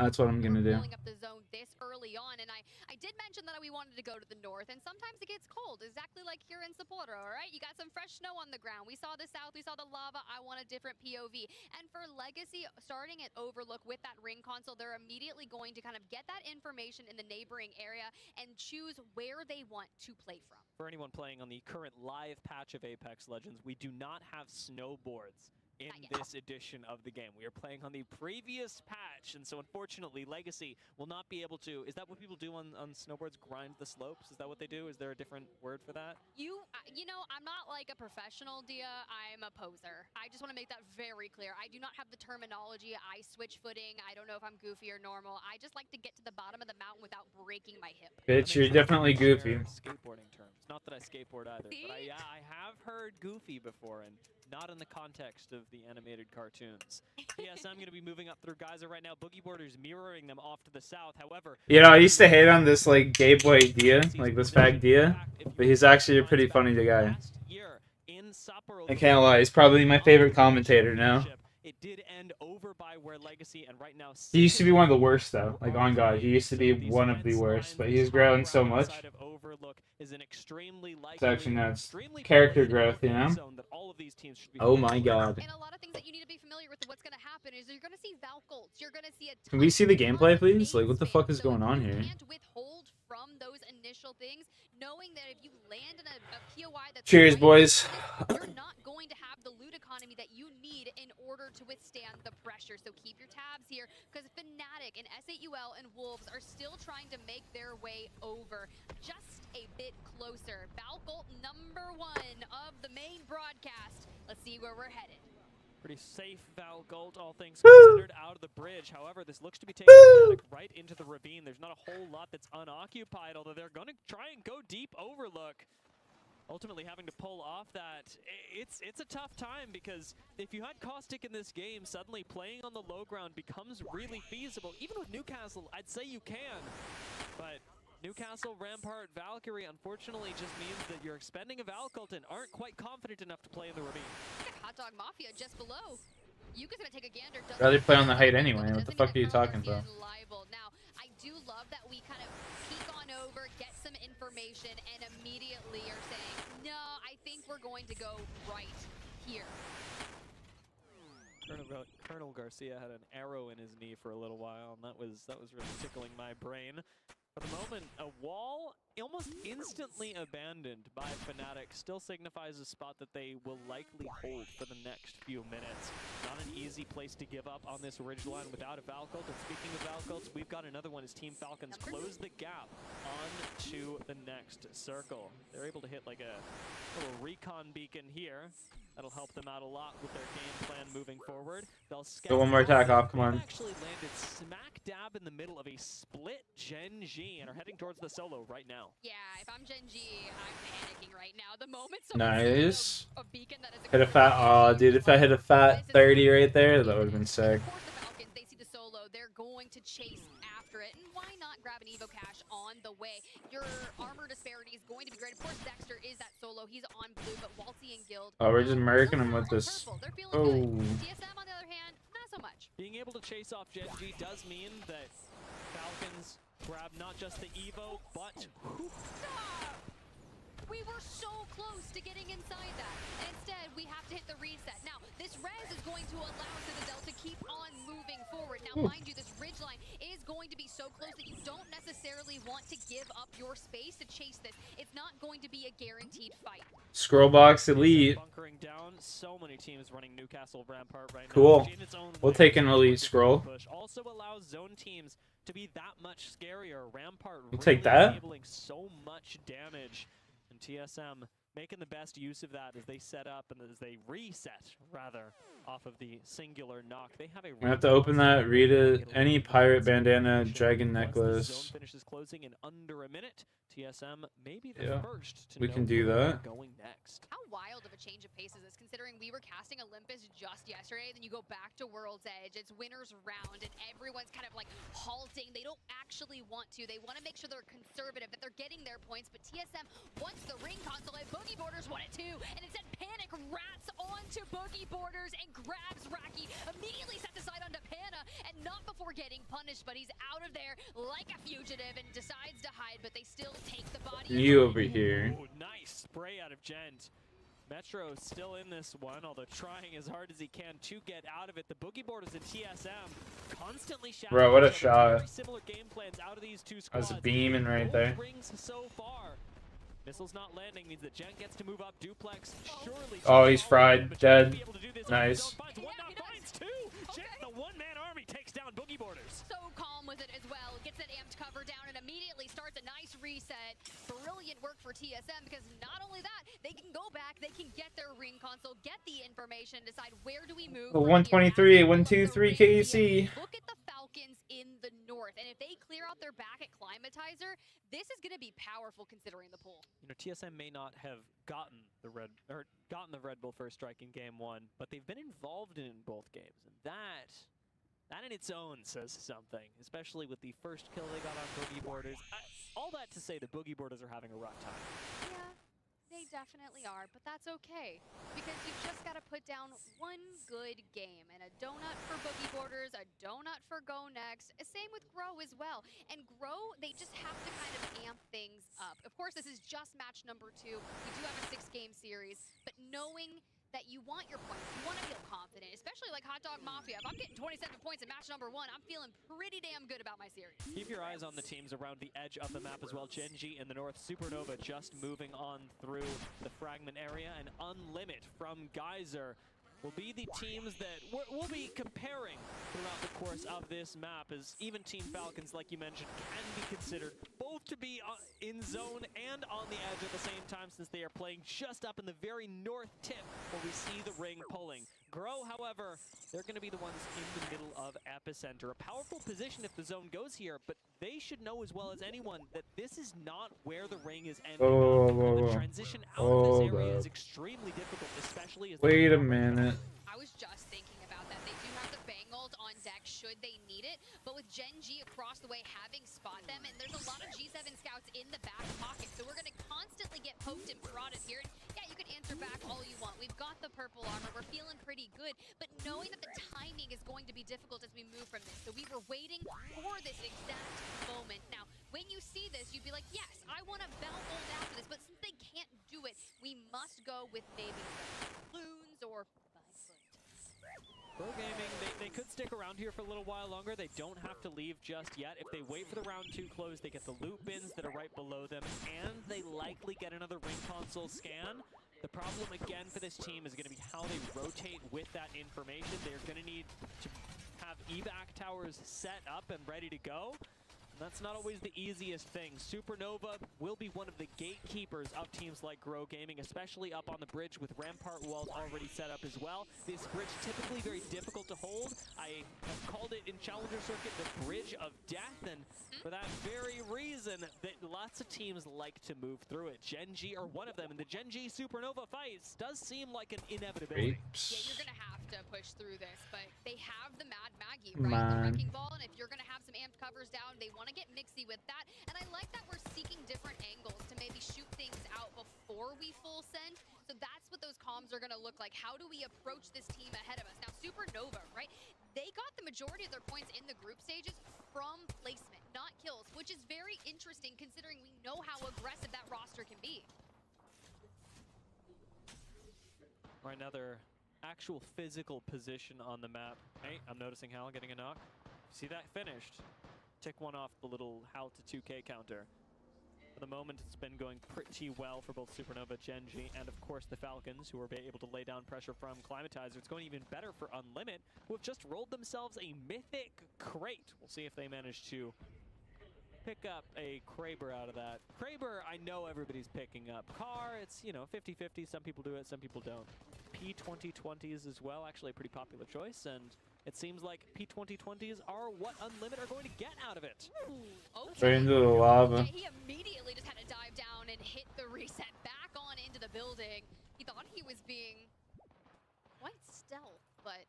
That's what I'm gonna do. Pulling up the zone this early on, and I did mention that we wanted to go to the north, and sometimes it gets cold, exactly like here in Sapporo, all right? You got some fresh snow on the ground. We saw the south, we saw the lava. I want a different POV. And for Legacy, starting at Overlook with that ring console, they're immediately going to kind of get that information in the neighboring area and choose where they want to play from. For anyone playing on the current live patch of Apex Legends, we do not have snowboards in this edition of the game. We are playing on the previous patch, and so unfortunately Legacy will not be able to. Is that what people do on snowboards, grind the slopes? Is that what they do? Is there a different word for that? You know, I'm not like a professional, Dia. I'm a poser. I just want to make that very clear. I do not have the terminology. I switch footing. I don't know if I'm goofy or normal. I just like to get to the bottom of the mountain without breaking my hip. Bitch, you're definitely goofy. Skateboarding terms. Not that I skateboard either, but I have heard goofy before, and not in the context of the animated cartoons. Yes, I'm going to be moving up through Geyser right now. Boogie Borders mirroring them off to the south. However, You know, I used to hate on this like gay boy Dia, like this fag Dia, but he's actually a pretty funny guy. I can't lie, he's probably my favorite commentator now. It did end over by where Legacy and right now He used to be one of the worst though, like on God, he used to be one of the worst, but he's grown so much. It's actually nuts. Character growth, you know? Oh my God. And a lot of things that you need to be familiar with what's going to happen is you're going to see Valkolts, you're going to see a Can we see the gameplay, please? Like, what the fuck is going on here? can't withhold from those initial things, knowing that if you land in a POI that's Cheers, boys. you're not going to have the loot economy that you need in order to withstand the pressure. So keep your tabs here, because Fnatic and S8UL and Wolves are still trying to make their way over just a bit closer. Valkolt #1 of the main broadcast. Let's see where we're headed. Pretty safe Valkolt, all things considered, out of the bridge. However, this looks to be taking Fnatic right into the ravine. There's not a whole lot that's unoccupied, although they're going to try and go deep Overlook. Ultimately having to pull off that, it's a tough time, because if you had Caustic in this game, suddenly playing on the low ground becomes really feasible. Even with Newcastle, I'd say you can, but Newcastle, Rampart, Valkyrie, unfortunately just means that you're expending a Valkyrie and aren't quite confident enough to play in the ravine. Hot Dog Mafia just below. Yuka's gonna take a gander. Rather play on the height anyway, what the fuck are you talking about? Now, I do love that we kind of peek on over, get some information, and immediately are saying, no, I think we're going to go right here. Colonel Garcia had an arrow in his knee for a little while, and that was really tickling my brain. For the moment, a wall almost instantly abandoned by Fnatic still signifies a spot that they will likely hold for the next few minutes. Not an easy place to give up on this ridgeline without a Valcult. And speaking of Valcults, we've got another one as Team Falcons close the gap onto the next circle. They're able to hit like a little recon beacon here. That'll help them out a lot with their game plan moving forward. They'll Go one more attack off, come on. They've actually landed smack dab in the middle of a split Gen G and are heading towards the solo right now. Yeah, if I'm Gen G, I'm panicking right now. The moment Nice. a beacon that is Hit a fat, oh dude, if I hit a fat 30 right there, that would have been sick. Of course, the Falcons, they see the solo, they're going to chase after it. And why not grab an Evo Cash on the way? Your armor disparity is going to be great. Of course, Dexter is that solo. He's on blue, but Waltzy and Guild. Oh, we're just murking him with this. Purple. They're feeling Oh. good. TSM, on the other hand, not so much. Being able to chase off Gen G does mean that Falcons grab not just the Evo, but Stop! We were so close to getting inside that. And instead, we have to hit the reset. Now, this res is going to allow Citadel to keep on moving forward. Now, mind you, this ridgeline is going to be so close that you don't necessarily want to give up your space to chase this. It's not going to be a guaranteed fight. Scrollbox Elite. bunkering down. So many teams running Newcastle Rampart right now. Cool. which in its own We'll way take an Elite scroll. push also allows zone teams to be that much scarier. Rampart We'll really take that. enabling so much damage. And TSM making the best use of that as they set up and as they reset, rather, off of the singular knock. They have a We have to open that, read it. It'll Any be pirate the bandana, once dragon the necklace. zone finishes closing in under a minute. TSM may be the Yeah, first to we know can do where they're that. going next. How wild of a change of pace is this, considering we were casting Olympus just yesterday, then you go back to World's Edge, it's winner's round, and everyone's kind of like halting. They don't actually want to. They want to make sure they're conservative, that they're getting their points, but TSM wants the ring console, and Boogie Borders won it too, and instead Panic rats onto Boogie Borders and grabs Raki, immediately sets aside onto Pana, and not before getting punished, but he's out of there like a fugitive and decides to hide, but they still take the body. You over here. Ooh, nice spray out of Gent. Metro still in this one, although trying as hard as he can to get out of it. The Boogie Borders and TSM constantly shouting. Bro, what a shot. Very similar game plans out of these two squads. That's beaming right Both there. rings so far. Missiles not landing means that Gent gets to move up. Duplex surely. Oh, he's fried. But Dead. Gent will be able to do this on his Nice. own. Finds one, now finds two. Gent, the one-man army, takes down Boogie Borders. So calm with it as well, gets that amped cover down and immediately starts a nice reset. Brilliant work for TSM, because not only that, they can go back, they can get their ring console, get the information, decide where do we move. Oh, from here. 123, After 123 the KC. Look at the Falcons in the north, and if they clear out their back at Climatizer, this is going to be powerful considering the pool. You know, TSM may not have gotten the Red Bull first strike in game one, but they've been involved in both games, and that in its own says something, especially with the first kill they got on Boogie Borders. All that to say, the Boogie Borders are having a rough time. Yeah, they definitely are, but that's okay, because you've just got to put down one good game, and a donut for Boogie Borders, a donut for Go Next, same with Grow as well. And Grow, they just have to kind of amp things up. Of course, this is just match number 2. We do have a 6-game series, but knowing that you want your points, you want to feel confident, especially like Hot Dog Mafia. If I'm getting 27 points in match number 1, I'm feeling pretty damn good about my series. Keep your eyes on the teams around the edge of the map as well. Gen G in the north, Supernova just moving on through the fragment area, and Unlimit from Geyser will be the teams that we'll be comparing throughout the course of this map, as even Team Falcons, like you mentioned, can be considered both to be in zone and on the edge at the same time, since they are playing just up in the very north tip where we see the ring pulling. Grow, however, they're going to be the ones in the middle of epicenter. A powerful position if the zone goes here, but they should know as well as anyone that this is not where the ring is ending up. The transition out of this area is extremely difficult, especially as Wait a minute. I was just thinking about that. They do have the Bang ult on deck should they need it, but with Gen G across the way having spot them, and there's a lot of G7 scouts in the back pocket, so we're going to constantly get poked and prodded here. And yeah, you can answer back all you want. We've got the purple armor. We're feeling pretty good, but knowing that the timing is going to be difficult as we move from this. So we were waiting for this exact moment. Now, when you see this, you'd be like, yes, I want to bell ult after this, but since they can't do it, we must go with maybe loons or Pro Gaming, they could stick around here for a little while longer. They don't have to leave just yet. If they wait for the round 2 close, they get the loot bins that are right below them, and they likely get another ring console scan. The problem again for this team is going to be how they rotate with that information. They're going to need to have evac towers set up and ready to go. That's not always the easiest thing. Supernova will be one of the gatekeepers of teams like Grow Gaming, especially up on the bridge with Rampart walls already set up as well. This bridge typically very difficult to hold. I have called it in Challenger Circuit the Bridge of Death, and for that very reason that lots of teams like to move through it. Gen G are one of them, and the Gen G Supernova fights does seem like an inevitability. Yeah, you're going to have to push through this, but they have the Mad Maggie, right? The Wrecking Ball, and if you're going to have some amped covers down, they want to get mixy with that. And I like that we're seeking different angles to maybe shoot things out before we full send. So that's what those comms are going to look like. How do we approach this team ahead of us? Now, Supernova, right? They got the majority of their points in the group stages from placement, not kills, which is very interesting considering we know how aggressive that roster can be. Right now, their actual physical position on the map. Hey, I'm noticing Hal getting a knock. See that finished? Tick one off the little Hal to 2K counter. For the moment, it's been going pretty well for both Supernova, Gen G, and of course the Falcons, who are able to lay down pressure from Climatizer. It's going even better for Unlimit, who have just rolled themselves a mythic crate. We'll see if they manage to pick up a Kraber out of that. Kraber, I know everybody's picking up. Car, it's, you know, 50-50. Some people do it, some people don't. P2020s as well, actually a pretty popular choice, and it seems like P2020s are what Unlimit are going to get out of it. Okay. Right into the lava. He immediately just had to dive down and hit the reset back on into the building. He thought he was being quite stealth, but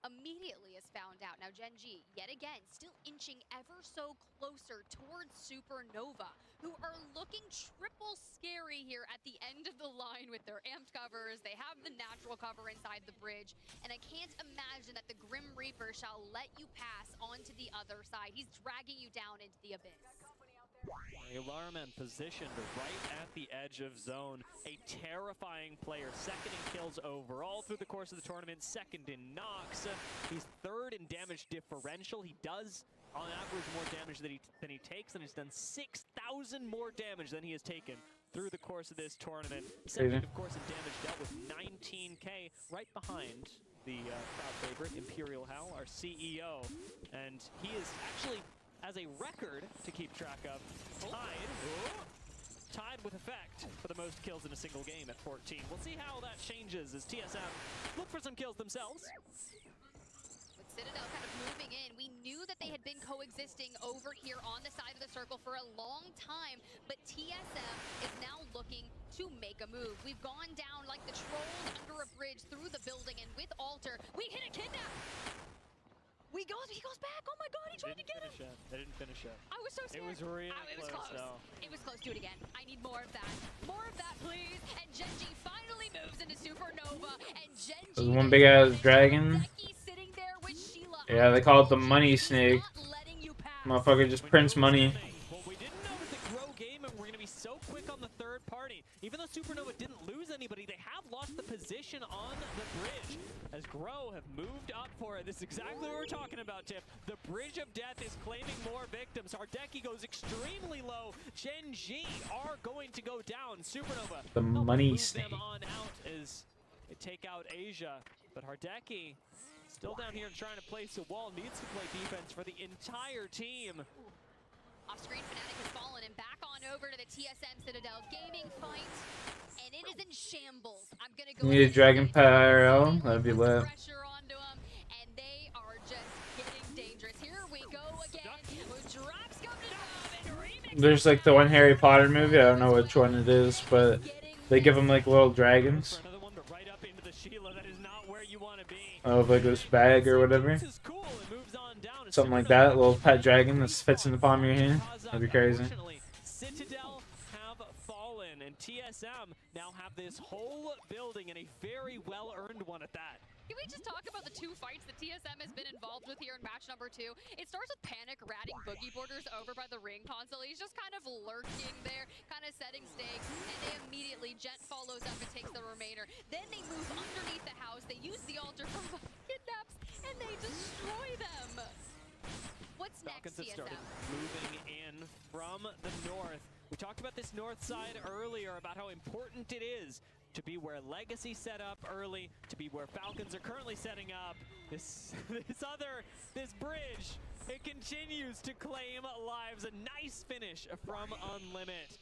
immediately is found out. Now Gen G, yet again, still inching ever so closer towards Supernova, who are looking triple scary here at the end of the line with their amped covers. They have the natural cover inside the bridge, and I can't imagine that the Grim Reaper shall let you pass onto the other side. He's dragging you down into the abyss. The Alarmman positioned right at the edge of zone. A terrifying player, second in kills overall through the course of the tournament, second in knocks. He's third in damage differential. He does, on average, more damage than he takes, and he's done 6,000 more damage than he has taken through the course of this tournament. Second, of course, in damage dealt with 19K, right behind the crowd favorite, Imperial Hal, our CEO. And he is actually, as a record to keep track of, tied with effect for the most kills in a single game at 14. We'll see how that changes as TSM look for some kills themselves. With Citadel kind of moving in, we knew that they had been coexisting over here on the side of the circle for a long time, but TSM is now looking to make a move. We've gone down like the trolls under a bridge through the building, and with Alter, we hit a kidnap! He goes back. Oh my god, he tried to get him. They didn't finish it. I was so scared. It was really it was close. Though. It was close. Do it again. I need more of that. More of that, please. And Gen G finally moves into Supernova. And Gen G. There's one big ass dragon. Yeah, they call it the money snake. Motherfucker just prints money. What we didn't know was that Grow Gaming were going to be so quick on the third party. Even though Supernova didn't lose anybody, they have lost the position on the bridge. As Grow have moved up for it. This is exactly what we're talking about, Tiff. The Bridge of Death is claiming more victims. Hardeki goes extremely low. Gen G are going to go down. Supernova. The money snake. Them on out as they take out Asia. But Hardeki still down here trying to place a wall. Needs to play defense for the entire team. Off-screen, Fnatic has fallen and back on over to the TSM Citadel Gaming fight. And it is in shambles. I'm gonna go. Need a Dragon Pyro. That'd be lit. Pressure onto them, and they are just getting dangerous. Here we go again. Drops come to them, and There's like the one Harry Potter movie. I don't know which one it is, but they give them like little dragons. Another one, but right up into the Sheila. That is not where you want to be. Oh, like this bag or whatever. This is cool. It moves on down. Something like that. A little pet dragon that fits in the palm of your hand. That'd be crazy. Citadel have fallen, and TSM now have this whole building, and a very well-earned one at that. Can we just talk about the two fights that TSM has been involved with here in match number 2? It starts with Panic ratting Boogie Borders over by the ring console. He's just kind of lurking there, kind of setting stakes, and they immediately, Gent follows up and takes the remainder. Then they move underneath the house. They use the altar for kidnaps, and they destroy them. What's Falcons next, have started TSM? moving in from the north. We talked about this north side earlier, about how important it is to be where Legacy set up early, to be where Falcons are currently setting up. This bridge, it continues to claim lives. A nice finish from Unlimit.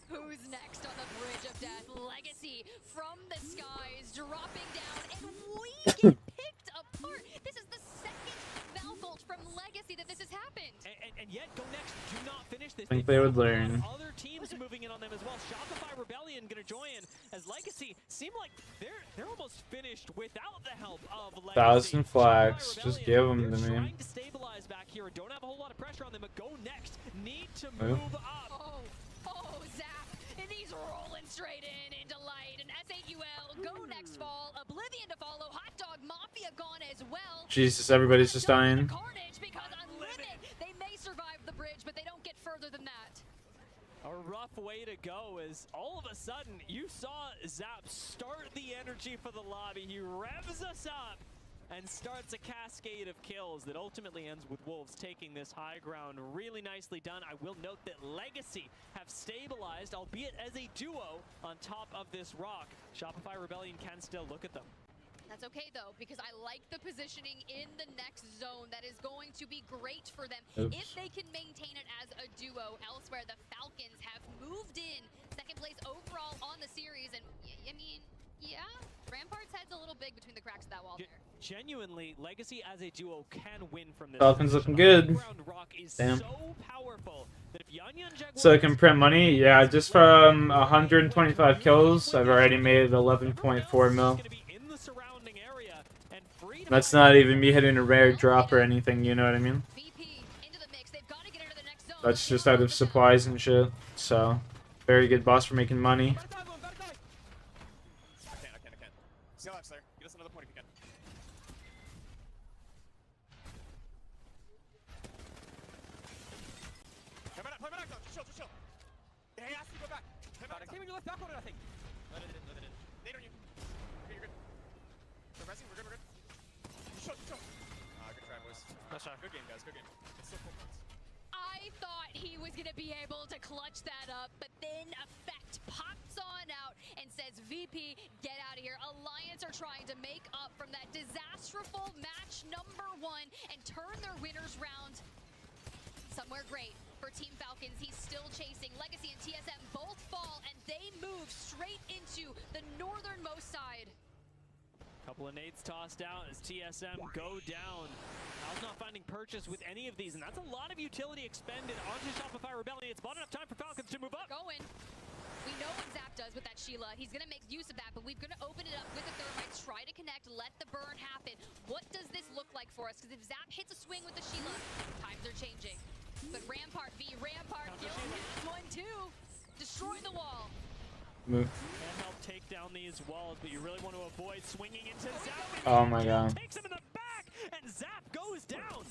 Who's next on the bridge of death? Legacy from the skies, dropping down, and we get picked apart. This is the second Valbolt from Legacy that this has happened. And yet, Go Next do not finish this. I think they would learn. Other teams moving in on them as well. Shopify Rebellion gonna join as Legacy seem like they're almost finished without the help of Legacy. 1,000 flags, just give them to me. Trying to stabilize back here. Don't have a whole lot of pressure on them, but Go Next need to move up. Oh, Zap, and he's rolling straight into light. And S8UL, Go Next fall, Oblivion to follow, Hot Dog Mafia gone as well. Jesus, everybody's just dying. Carnage because Unlimited, they may survive the bridge, but they don't get further than that. A rough way to go is all of a sudden you saw Zap start the energy for the lobby. He revs us up and starts a cascade of kills that ultimately ends with Wolves taking this high ground. Really nicely done. I will note that Legacy have stabilized, albeit as a duo, on top of this rock. Shopify Rebellion can still look at them. That's okay though, because I like the positioning in the next zone. That is going to be great for them. If they can maintain it as a duo. Elsewhere, the Falcons have moved in second place overall on the series, and I mean, yeah, Rampart's head's a little big between the cracks of that wall there. Genuinely, Legacy as a duo can win from this. Falcons looking good. Rock is Damn. so powerful that if So I can print money? Yeah, just from 125 kills, I've already made 11.4 mil. That's not even me hitting a rare drop or anything, you know what I mean? That's just out of supplies and shit. So, very good boss for making money. I can't. See left there. Get us another point if you can. Play my back, just chill. Hey, ask you to go back. Play my back. Came in, you left back on it, I think. No, they didn't. Nade on you. Okay, you're good. We're messing, we're good. Chill. Good try, boys. Nice try. Good game, guys, good game. It's still 4 points. I thought he was going to be able to clutch that up, but then Effect pops on out and says, VP, get out of here. Alliance are trying to make up from that disastrous match number 1 and turn their winners round somewhere great. For Team Falcons, he's still chasing. Legacy and TSM both fall, and they move straight into the northernmost side. Couple of nades tossed out as TSM go down. Hal's not finding purchase with any of these, and that's a lot of utility expended onto Shopify Rebellion. It's bought enough time for Falcons to move up. Going. We know what Zap does with that Sheila. He's going to make use of that, but we're going to open it up with the Thermites, try to connect, let the burn happen. What does this look like for us? Because if Zap hits a swing with the Sheila, times are changing. But Rampart kills one too. Destroy the wall. Move. Can help take down these walls, but you really want to avoid swinging into Zap. Oh my god. Takes him in the back, and Zap goes down.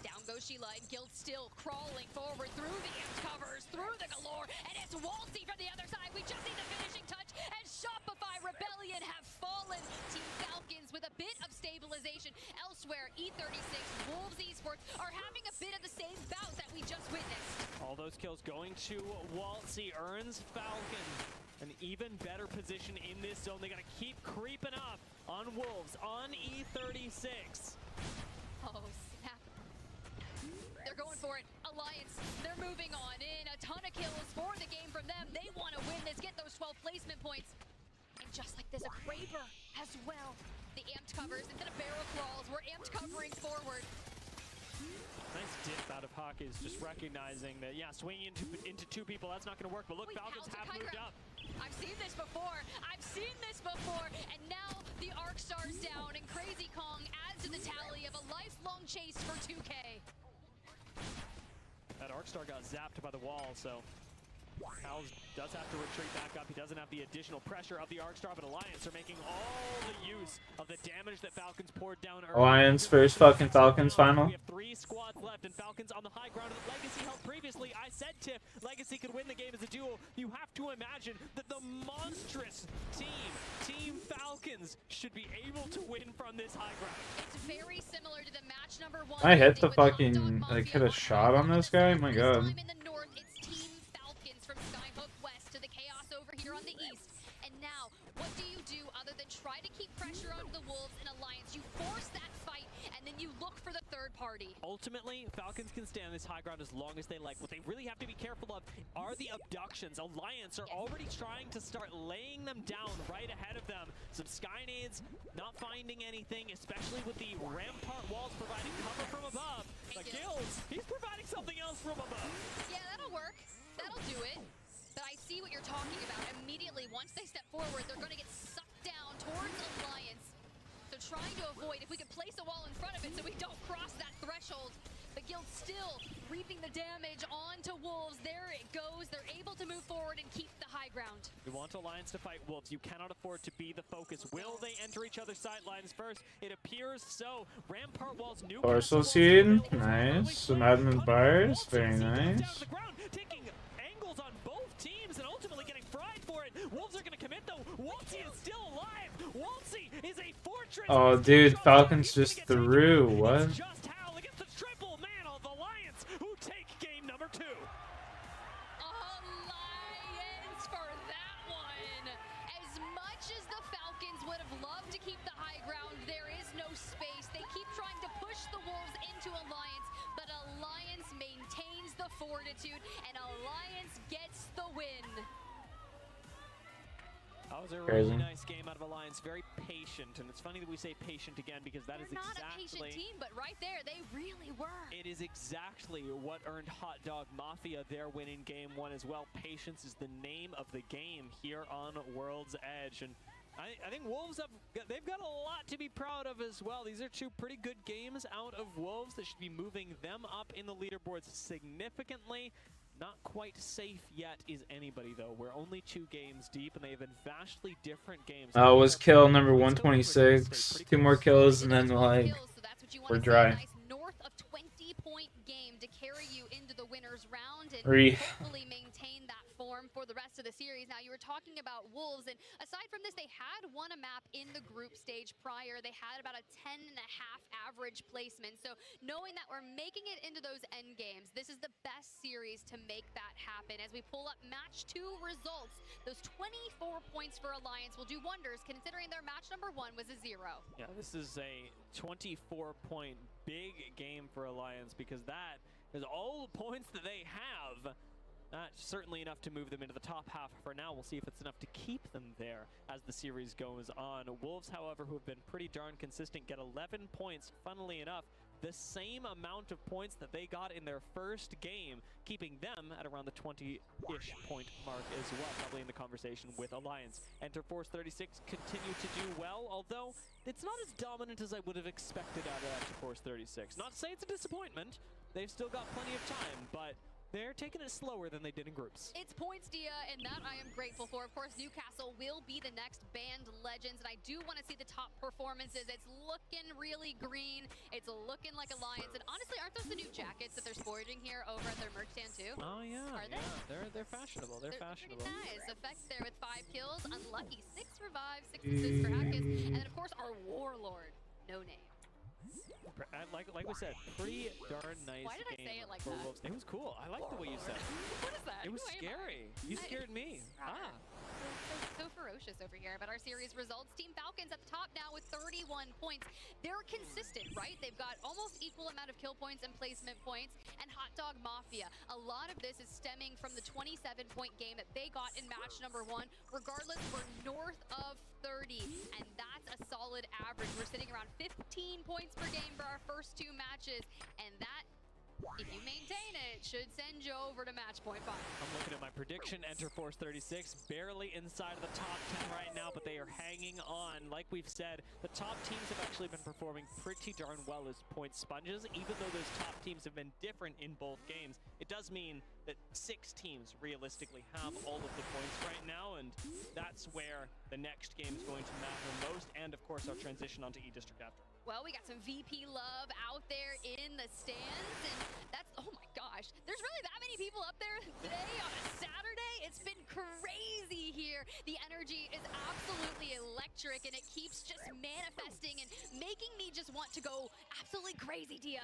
Down goes Sheila, and Guild still crawling forward through the amped covers, through the galore, and it's Walsey from the other side. We just need the finishing touch, and Shopify Rebellion have fallen. Team Falcons with a bit of stabilization. Elsewhere, E36, Wolves Esports are having a bit of the same bout that we just witnessed. All those kills going to Walsey earns Falcon an even better position in this zone. They gotta keep creeping up on Wolves, on E36. Oh, snap. They're going for it. Alliance, they're moving on in. A ton of kills for the game from them. They want to win this, get those 12 placement points. And just like this, a Kraber as well. The amped covers, instead of barrel crawls, we're amped covering forward. Nice dip out of Hawk is just recognizing that, yeah, swinging into two people, that's not going to work. But look, Falcons have moved up. I've seen this before. And now the Arc Star's down, and Crazy Kong adds to the tally of a lifelong chase for 2K. That Arc Star got zapped by the wall, so Hal does have to retreat back up. He doesn't have the additional pressure of the Arc Star, but Alliance are making all the use of the damage that Falcons poured down earlier. Alliance versus fucking Falcons final. We have 3 squads left, and Falcons on the high ground of the Legacy held previously. honestly, I said Tiff, Legacy could win the game as a duo. You have to imagine that the monstrous Team Falcons, should be able to win from this high ground. It's very similar to the match number 1. I hit the fucking, like, hit a shot on this guy? My god. In the north, it's Team Falcons from Skyhook West to the Chaos over here on the east. And now, what do you do other than try to keep pressure on the Wolves in Alliance? You force that fight, and then you look for the third party. Ultimately, Falcons can stay on this high ground as long as they like. What they really have to be careful of are the abductions. Alliance are already trying to start laying them down right ahead of them. Some Skynades not finding anything, especially with the rampart walls providing cover from above. But Gills, he's providing something else from above. Yeah, that'll work. That'll do it. But I see what you're talking about. Immediately, once they step forward, they're going to get sucked down towards Alliance. So trying to avoid, if we could place a wall in front of it so we don't cross that threshold. But Guild still reaping the damage onto Wolves. There it goes. They're able to move forward and keep the high ground. You want Alliance to fight Wolves. You cannot afford to be the focus. Will they enter each other's sidelines first? It appears so. Rampart walls, new Parcel seed, nice. Some admin buyers, very nice. Taking angles on both teams and ultimately getting fried for it. Wolves are going to commit though. Wolsey is still alive. Wolsey is a fortress. Oh, dude, Falcons just threw. What? Just how against the triple man of Alliance, who take game number 2. Alliance for that one. As much as the Falcons would have loved to keep the high ground, there is no space. They keep trying to push the Wolves into Alliance, but Alliance maintains the fortitude, and Alliance gets the win. That was a really nice game out of Alliance, very patient, and it's funny that we say patient again because that is exactly... Not a patient team, but right there, they really were. It is exactly what earned Hot Dog Mafia their win in Game 1 as well. Patience is the name of the game here on World's Edge, and I think Wolves they've got a lot to be proud of as well. These are 2 pretty good games out of Wolves that should be moving them up in the leaderboards significantly. Not quite safe yet is anybody, though. We're only 2 games deep, and they have been vastly different games. Was kill number 126. 2 more kills, and then, like, we're dry. Nice north of 20-point game to carry you into the winner's round and hopefully maintain that form for the rest of the series. Now, you were talking about Wolves, and aside from this, they had won a map in the group stage prior. They had about a 10.5 average placement. So knowing that we're making it into those end games, this is the best series to make that happen. As we pull up match 2 results, those 24 points for Alliance will do wonders considering their match number 1 was a 0. Yeah, this is a 24-point big game for Alliance because that is all the points that they have. That's certainly enough to move them into the top half for now. We'll see if it's enough to keep them there as the series goes on. Wolves, however, who have been pretty darn consistent, get 11 points, funnily enough, the same amount of points that they got in their first game, keeping them at around the 20-ish point mark as well, probably in the conversation with Alliance. Enter Force 36 continue to do well, although it's not as dominant as I would have expected out of Enter Force 36. Not to say it's a disappointment. They've still got plenty of time, but they're taking it slower than they did in groups. It's points, Dia, and that I am grateful for. Of course, Newcastle will be the next band legends, and I do want to see the top performances. It's looking really green. It's looking like Alliance, and honestly, aren't those the new jackets that they're sporting here over at their merch stand too? Oh yeah, are they? Yeah, they're fashionable. They're fashionable. Pretty nice. Effects there with 5 kills, unlucky 6 revives, 6 assists for Hackett, and then of course our Warlord, no name. Like we said, pretty darn nice game. Why did I say it like for that? Wolves. It was cool. I like the way you said it. What is that? It was Who am I? scary. You scared me. So ferocious over here. But our series results, Team Falcons at the top now with 31 points. They're consistent, right? They've got almost equal amount of kill points and placement points. And Hot Dog Mafia, a lot of this is stemming from the 27-point game that they got in match number 1. Regardless, we're north of 30, and that's a solid average. We're sitting around 15 points per game for our first 2 matches, and that, if you maintain it, should send you over to match point 5. I'm looking at my prediction. Enter Force 36, barely inside of the top 10 right now, but they are hanging on. Like we've said, the top teams have actually been performing pretty darn well as point sponges, even though those top teams have been different in both games. It does mean that 6 teams realistically have all of the points right now, and that's where the next game is going to matter most, and of course our transition onto E-District after. Well, we got some VP love out there in the stands, and that's, oh my gosh, there's really that many people crazy here. The energy is absolutely electric, and it keeps just manifesting and making me just want to go absolutely crazy, Dia.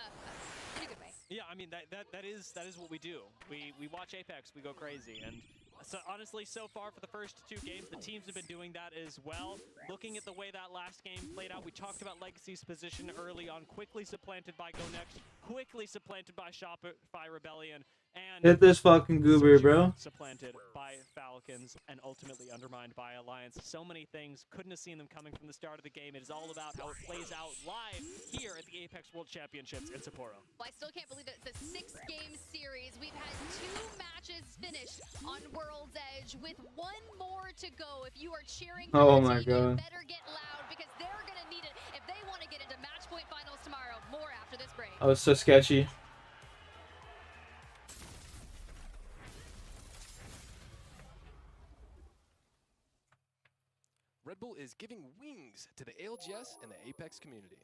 In a good way. Yeah, I mean, that is what we do. We watch Apex, we go crazy, and so honestly, so far for the first 2 games, the teams have been doing that as well. Looking at the way that last game played out, we talked about Legacy's position early on, quickly supplanted by Go Next, quickly supplanted by Shopify Rebellion, and Hit this fucking goober, bro. supplanted by Falcons and ultimately undermined by Alliance. So many things, couldn't have seen them coming from the start of the game. It is all about how it plays out live here at the Apex World Championships in Sapporo. Well, I still can't believe it's a 6-game series. We've had 2 matches finished on World's Edge with 1 more to go. If you are cheering for Oh the my team, God. you better get loud because they're going to need it if they want to get into match point finals tomorrow. More after this break. Oh, it's so sketchy. Red Bull is giving wings to the ALGS and the Apex community.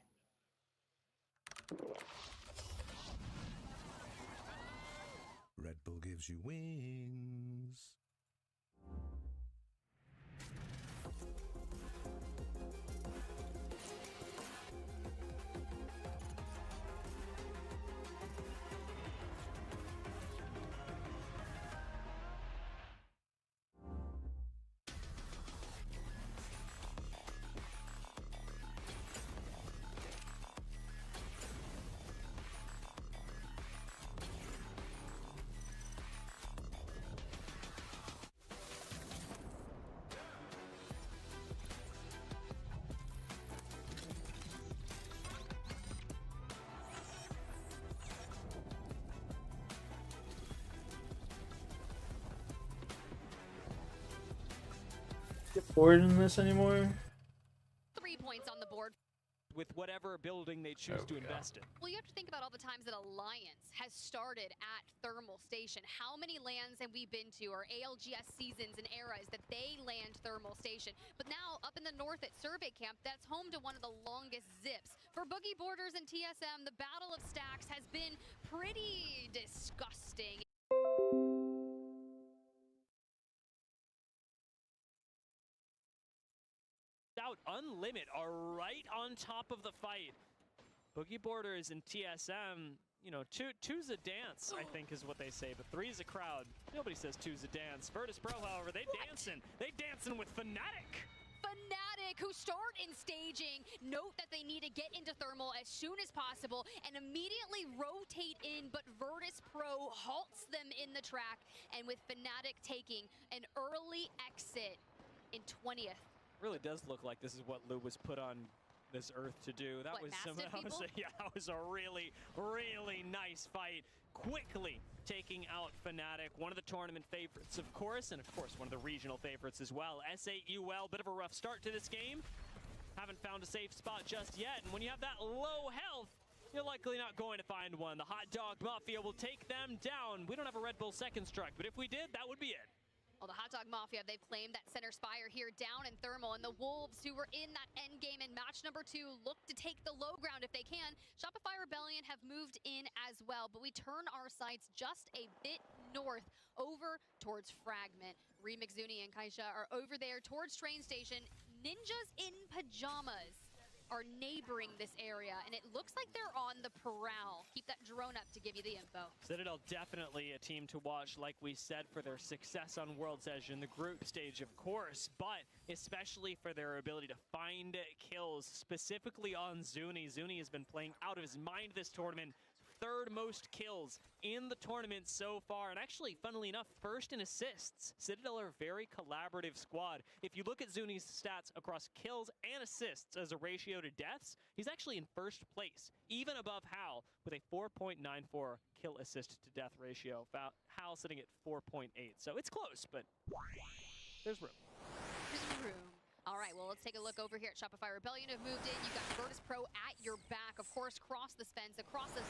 Red Bull gives you wings. Get bored in this anymore? 3 points on the board. With whatever building they choose to invest in. Well, you have to think about all the times that Alliance has started at Thermal Station. How many lands have we been to, or ALGS seasons and eras that they land Thermal Station? But now, up in the north at Survey Camp, that's home to one of the longest zips. For Boogie Borders and TSM, the Battle of Stacks has been pretty disgusting. Out Unlimit are right on top of the fight. Boogie Borders and TSM, you know, two's a dance, I think is what they say, but three's a crowd. Nobody says two's a dance. Virtus Pro, however, they dancing with Fnatic. Fnatic, who start in staging, note that they need to get into Thermal as soon as possible and immediately rotate in, but Virtus Pro halts them in the track, and with Fnatic taking an early exit in 20th. Really does look like this is what Lou was put on this earth to do. That was that was a really, really nice fight. Quickly taking out Fnatic, one of the tournament favorites, of course, and of course one of the regional favorites as well. SAUL, bit of a rough start to this game. Haven't found a safe spot just yet, and when you have that low health, you're likely not going to find one. The Hot Dog Mafia will take them down. We don't have a Red Bull second strike, but if we did, that would be it. Well, the Hot Dog Mafia, they've claimed that center spire here down in Thermal, and the Wolves, who were in that end game in match number 2, look to take the low ground if they can. Shopify Rebellion have moved in as well, but we turn our sights just a bit north over towards Fragment. Remix Zuni and Kaisha are over there towards train station. Ninjas in pajamas are neighboring this area, and it looks like they're on the prowl. Keep that drone up to give you the info. Citadel definitely a team to watch, like we said, for their success on World's Edge in the group stage, of course, but especially for their ability to find kills, specifically on Zuni. Zuni has been playing out of his mind this tournament. 3rd most kills in the tournament so far, and actually, funnily enough, 1st in assists. Citadel are a very collaborative squad. If you look at Zuni's stats across kills and assists as a ratio to deaths, he's actually in 1st place, even above Hal, with a 4.94 kill assist to death ratio. Hal sitting at 4.8, so it's close, but there's room. There's room. All right, well, let's take a look over here at Shopify Rebellion have moved in. You've got Virtus Pro at your back, of course, cross this fence, across a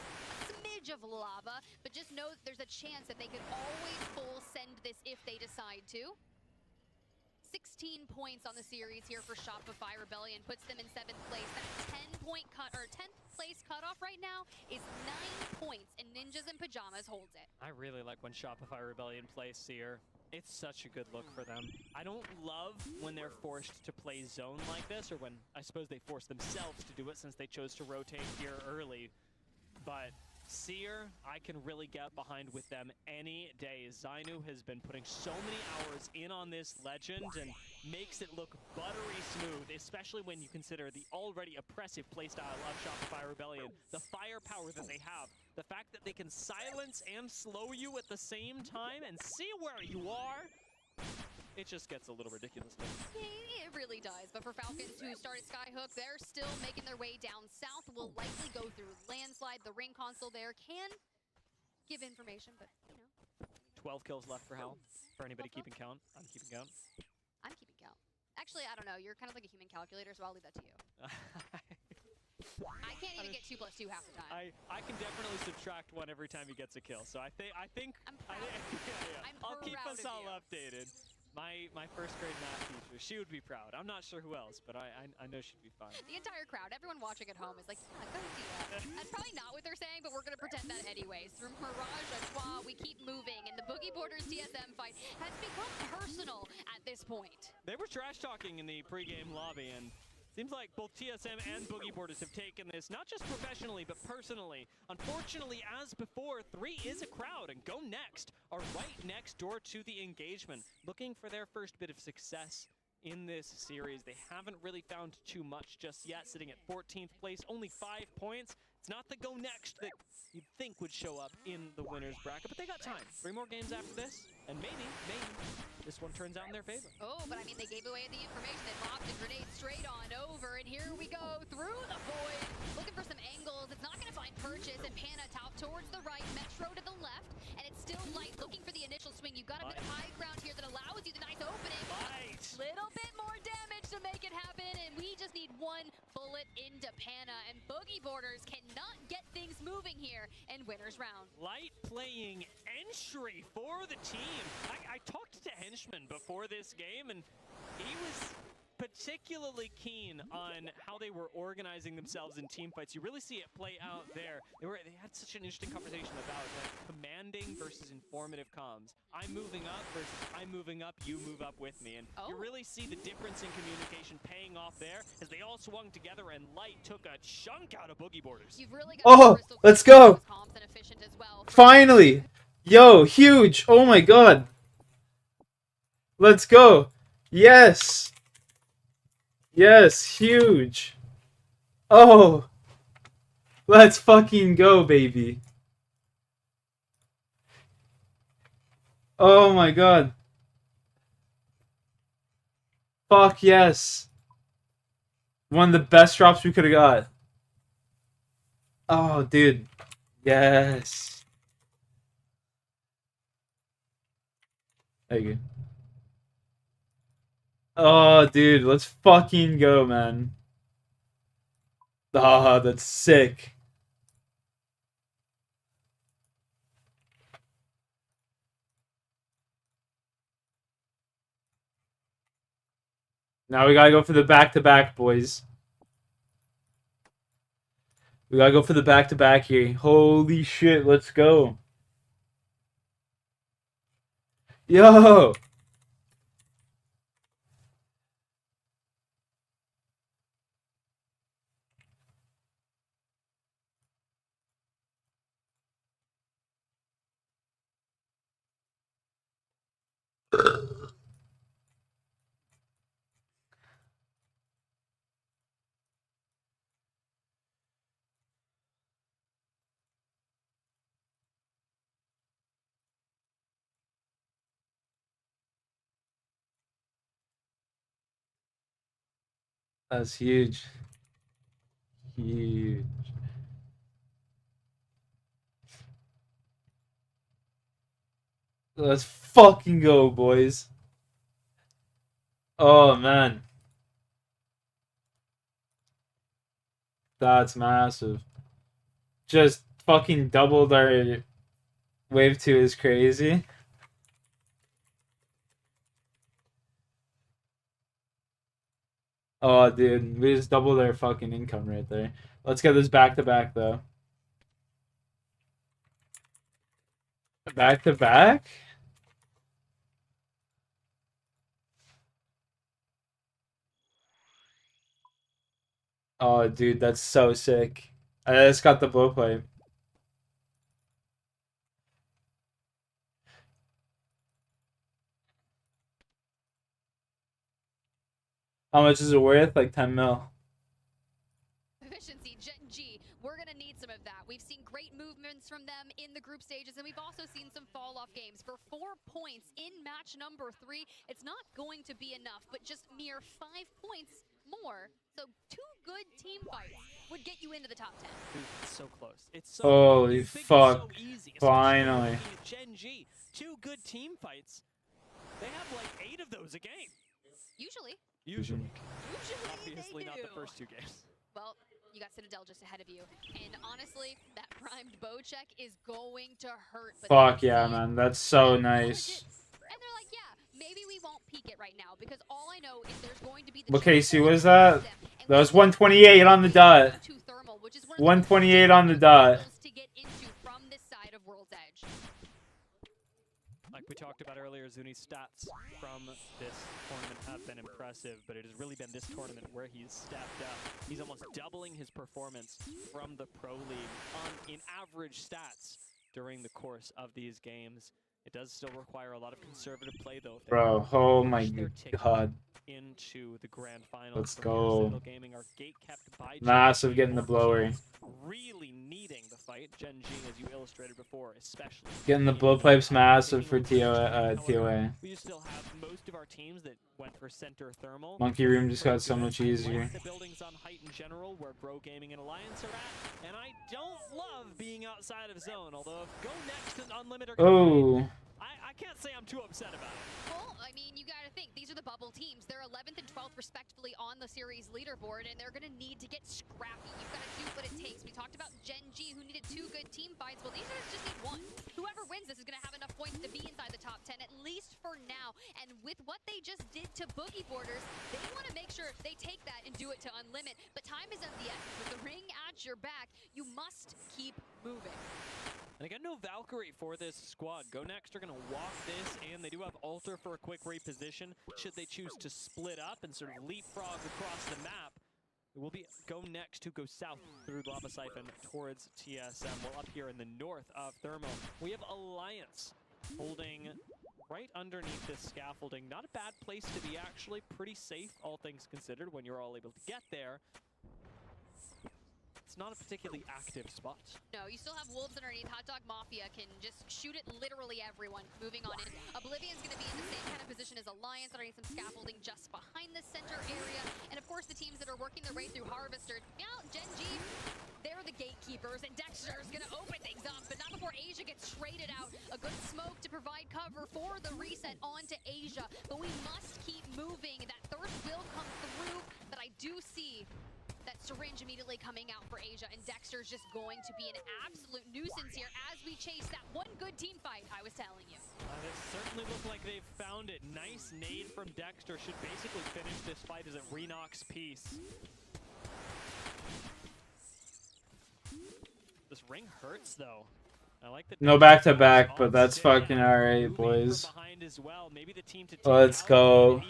smidge of lava, but just know that there's a chance that they could always full send this if they decide to. 16 points on the series here for Shopify Rebellion, puts them in 7th place. That 10-point cut, or 10th place cutoff right now is 9 points, and Ninjas in Pajamas holds it. I really like when Shopify Rebellion plays Seer. It's such a good look for them. I don't love when they're forced to play zone like this, or when I suppose they force themselves to do it since they chose to rotate here early. But Seer, I can really get behind with them any day. Zainu has been putting so many hours in on this Legend and makes it look buttery smooth, especially when you consider the already oppressive playstyle of Shopify Rebellion, the firepower that they have, the fact that they can silence and slow you at the same time and see where you are. It just gets a little ridiculous. It really does. But for Falcons, who started Skyhook, they're still making their way down south. Will likely go through Landslide. The ring console there can give information, but, you know. 12 kills left for Hal. For anybody keeping count. I'm keeping count. I'm keeping count. Actually, I don't know. You're kind of like a human calculator, so I'll leave that to you. I can't even get 2 + 2 half the time. I can definitely subtract 1 every time he gets a kill. So I think I'll keep us all updated. My first grade math teacher, she would be proud. I'm not sure who else, but I know she'd be fine. The entire crowd, everyone watching at home is like, yeah, go idea. That's probably not what they're saying, but we're going to pretend that anyways. Through Mirage, Artois, we keep moving, and the Boogie Borders TSM fight has become personal at this point. They were trash talking in the pregame lobby, and seems like both TSM and Boogie Borders have taken this, not just professionally, but personally. Unfortunately, as before, 3 is a crowd, and Go Next are right next door to the engagement, looking for their first bit of success in this series. They haven't really found too much just yet, sitting at 14th place, only 5 points. It's not the Go Next that you'd think would show up in the winner's bracket, but they got time. 3 more games after this, and maybe, this one turns out in their favor. Oh, but I mean, they gave away the information. They lobbed a grenade straight on over, and here we go through the void, looking for some angles. It's not going to find Purchase, and Pana top towards the right, Metro to the left, and it's still Light looking for the initial swing. You've got a bit of high ground here that allows you the nice opening. Light. Little bit more damage to make it happen, and we just need 1 bullet into Pana, and Boogie Borders cannot get things moving here in winner's round. Light playing entry for the team. I talked to Henchman before this game, and he was particularly keen on how they were organizing themselves in team fights. You really see it play out there. They had such an interesting conversation about commanding versus informative comms. I'm moving up versus I'm moving up, you move up with me. And you really see the difference in communication paying off there as they all swung together and Light took a chunk out of Boogie Borders. You've really got Oh, let's go! Finally! Yo, huge! Oh my god! Let's go! Yes! Yes, huge! Oh! Let's fucking go, baby! Oh my god! Fuck yes! One of the best drops we could have got. Oh, dude. Yes. Thank you. Oh, dude, let's fucking go, man. Ah, that's sick. Now we gotta go for the back-to-back, boys. We gotta go for the back-to-back here. Holy shit, let's go. Yo! That's huge. Huge. Let's fucking go, boys. Oh, man. That's massive. Just fucking doubled our wave 2 is crazy. Oh, dude, we just doubled our fucking income right there. Let's get this back-to-back, though. Back-to-back? Oh, dude, that's so sick. I just got the blowpipe. How much is it worth? Like 10 mil. Efficiency, Gen G, we're going to need some of that. We've seen great movements from them in the group stages, and we've also seen some fall-off games. For 4 points in match number 3, it's not going to be enough, but just mere 5 points more. So 2 good team fights would get you into the top 10. Dude, it's so close. It's so Holy you think fuck. It's so easy, Finally. Gen G, 2 good team fights. They have like 8 of those a game. Usually. Obviously not the first 2 games. Well, you got Citadel just ahead of you. And honestly, that primed bow check is going to hurt. But Fuck yeah, man. That's so nice. And they're like, yeah, maybe we won't peek it right now because all I know is there's going to be the What KC was that? That was 128 on the dot. 128 on the dot. to get into from this side of World's Edge. Like we talked about earlier, Zuni's stats from this tournament have been impressive, but it has really been this tournament where he's stepped up. He's almost doubling his performance from the Pro League in average stats during the course of these games. It does still require a lot of conservative play, though. Bro, oh my god. Into the grand final. Let's go. Gaming are gate-kept by Massive getting the blower. really needing the fight. Gen G, as you illustrated before, especially. Getting the blowpipes massive for TOA. We still have most of our teams that went for center thermal. Monkey Room just got so much easier. The buildings on height in general, where Bro Gaming and Alliance are at, and I don't love being outside of zone. Although if Go Next and Unlimited are Oh. I can't say I'm too upset about it. Well, I mean, you gotta think, these are the bubble teams. They're 11th and 12th respectively on the series leaderboard, and they're gonna need to get scrappy. You've gotta do what it takes. We talked about Gen G, who needed 2 good team fights. Well, these guys just need 1. Whoever wins this is gonna have enough points to be inside the top 10, at least for now. And with what they just did to Boogie Borders, they wanna make sure they take that and do it to Unlimit. But time is of the essence. With the ring at your back, you must keep moving. And again, no Valkyrie for this squad. Go Next are going to walk this, and they do have Alter for a quick reposition. Should they choose to split up and sort of leapfrog across the map, it will be Go Next to go south through Lava Siphon towards TSM. Well, up here in the north of Thermo, we have Alliance holding right underneath this scaffolding. Not a bad place to be, actually. Pretty safe, all things considered, when you're all able to get there. It's not a particularly active spot. No, you still have Wolves underneath. Hot Dog Mafia can just shoot at literally everyone. Moving on in. Oblivion's going to be in the same kind of position as Alliance, underneath some scaffolding just behind the center area. And of course, the teams that are working their way through Harvester. Now, Gen G, they're the gatekeepers, and Dexter's going to open things up, but not before Asia gets traded out. A good smoke to provide cover for the reset onto Asia. But we must keep moving. That third will come through, but I do see that syringe immediately coming out for Asia, and Dexter's just going to be an absolute nuisance here as we chase that 1 good team fight I was telling you. It certainly looks like they've found it. Nice nade from Dexter. Should basically finish this fight as it re-knocks Peace. This ring hurts, though. I like the No back-to-back, but that's fucking alright, boys. Let's go.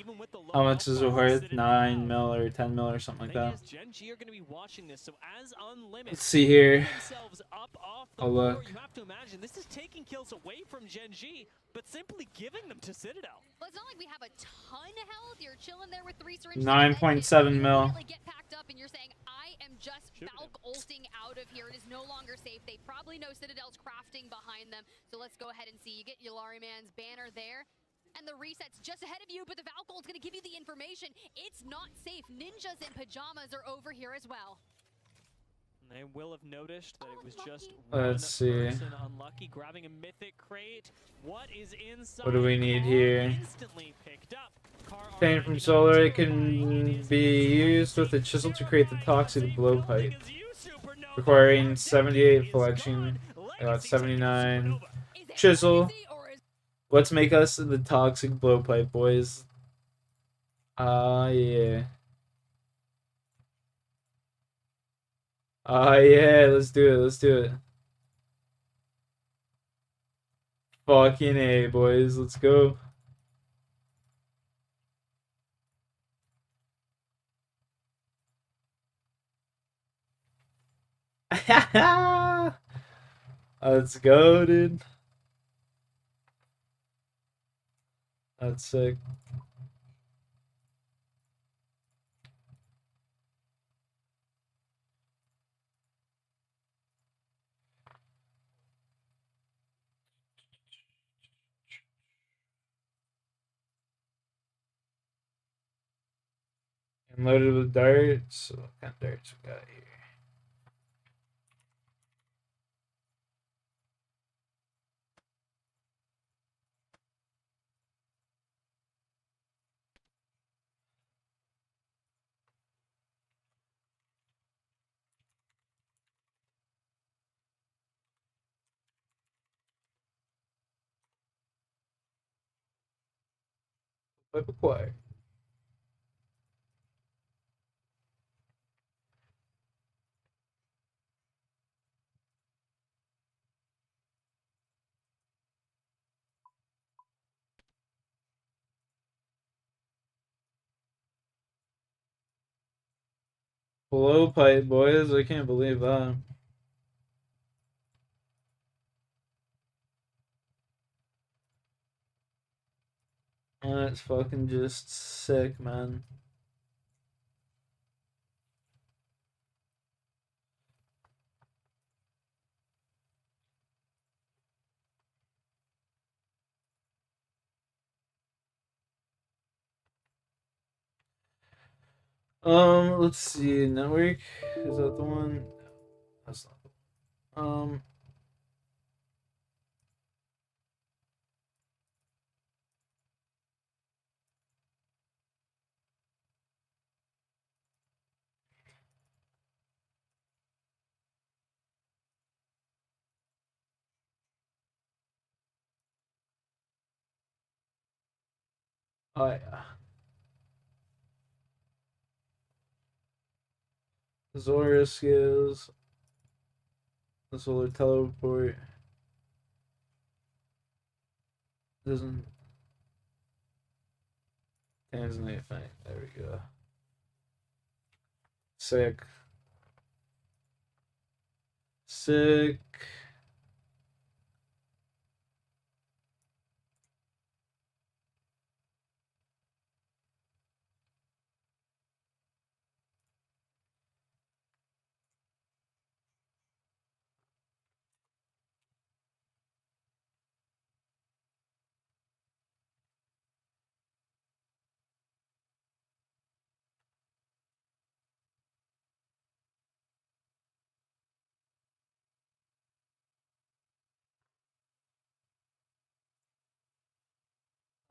How much is it worth? 9 mil or 10 mil or something like that. Gen G are going to be watching this, so as Unlimited Let's see here. Oh, look. You have to imagine this is taking kills away from Gen G, but simply giving them to Citadel. Well, it's not like we have a ton of health. You're chilling there with 3 syringes. 9.7 mil. Get packed up and you're saying, I am just Valk ulting out of here. It is no longer safe. They probably know Citadel's crafting behind them. So let's go ahead and see. You get Yulari Man's banner there. And the reset's just ahead of you, but the Valk ult's going to give you the information. It's not safe. Ninjas in pajamas are over here as well. They will have noticed that it was just Let's see. person unlucky, grabbing a mythic crate. What is inside? What do we need here? Instantly picked up. Pain from solar, it can be used with a chisel to create the toxic blowpipe. Requiring 78 flexion. I got 79. Chisel. Let's make us the toxic blowpipe, boys. Yeah. Yeah, let's do it, let's do it. Fucking A, boys, let's go. Let's go, dude. That's sick. And loaded with darts. What kind of darts we got here? Blowpipe acquired. Blowpipe, boys. I can't believe that. That's fucking just sick, man. Let's see. Network, is that the one? That's not the one. Oh yeah. Zulrah skills. The solar teleport. Doesn't. Tanzania Fang. There we go. Sick. Sick.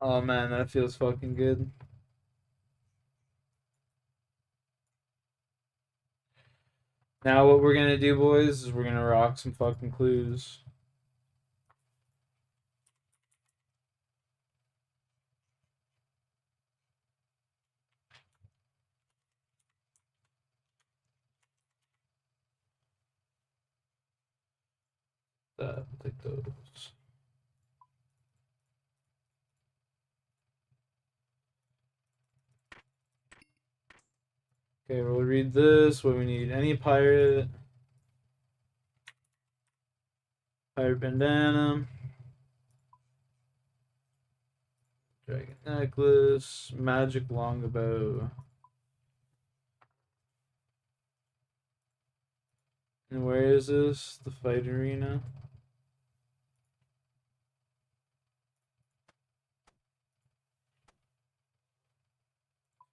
Oh man, that feels fucking good. Now what we're gonna do, boys, is we're gonna rock some fucking clues. Take those. Okay, we'll read this. What we need: any pirate, pirate bandana, dragon necklace, magic longbow. And where is this? The fight arena.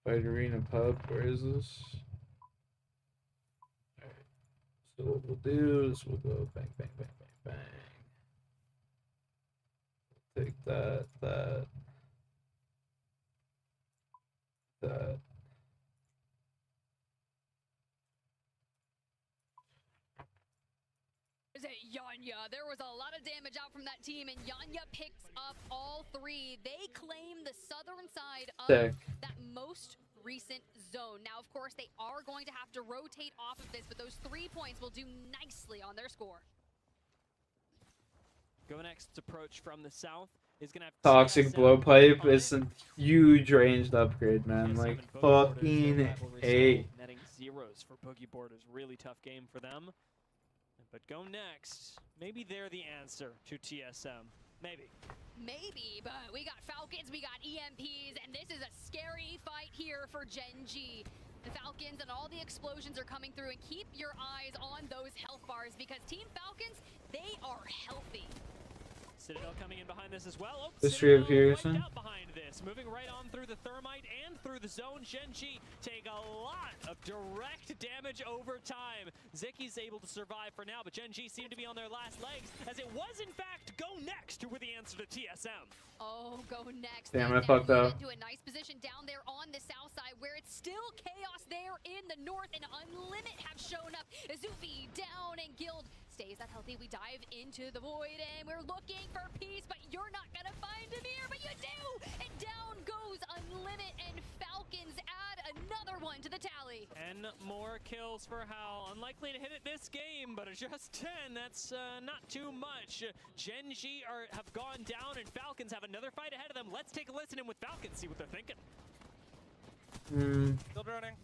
Fight arena pub. Where is this? Alright. So what we'll do is we'll go bang, bang, bang, bang, bang. Take that, that. Is it Yanya? There was a lot of damage out from that team, and Yanya picks up all three. They claim the southern side of that most recent zone. Now, of course, they are going to have to rotate off of this, but those 3 points will do nicely on their score. Go next approach from the south is gonna have Toxic blowpipe is a huge ranged upgrade, man. Like fucking A. Netting zeros for Boogie Boarders. Really tough game for them. but Go Next, maybe they're the answer to TSM. Maybe. Maybe, but we got Falcons, we got EMPs, and this is a scary fight here for Gen G. The Falcons and all the explosions are coming through, and keep your eyes on those health bars because Team Falcons, they are healthy. Citadel coming in behind this as well. Oh, This Citadel reappears. wiped out behind this. Moving right on through the Thermite and through the zone. Gen G take a lot of direct damage over time. Zicky's able to survive for now, but Gen G seem to be on their last legs, as it was in fact Go Next who were the answer to TSM. Oh, Go Next. Damn, They I fucked now move up. into a nice position down there on the south side where it's still chaos there in the north, and Unlimit have shown up. Azufi down and Guild stays that healthy. We dive into the void and we're looking for peace, but you're not gonna find him here, but you do! And down goes Unlimit, and Falcons add another one to the tally. 10 more kills for Hal. Unlikely to hit it this game, but just 10, that's not too much. Gen G have gone down, and Falcons have another fight ahead of them. Let's take a listen in with Falcons, see what they're thinking. Still droning.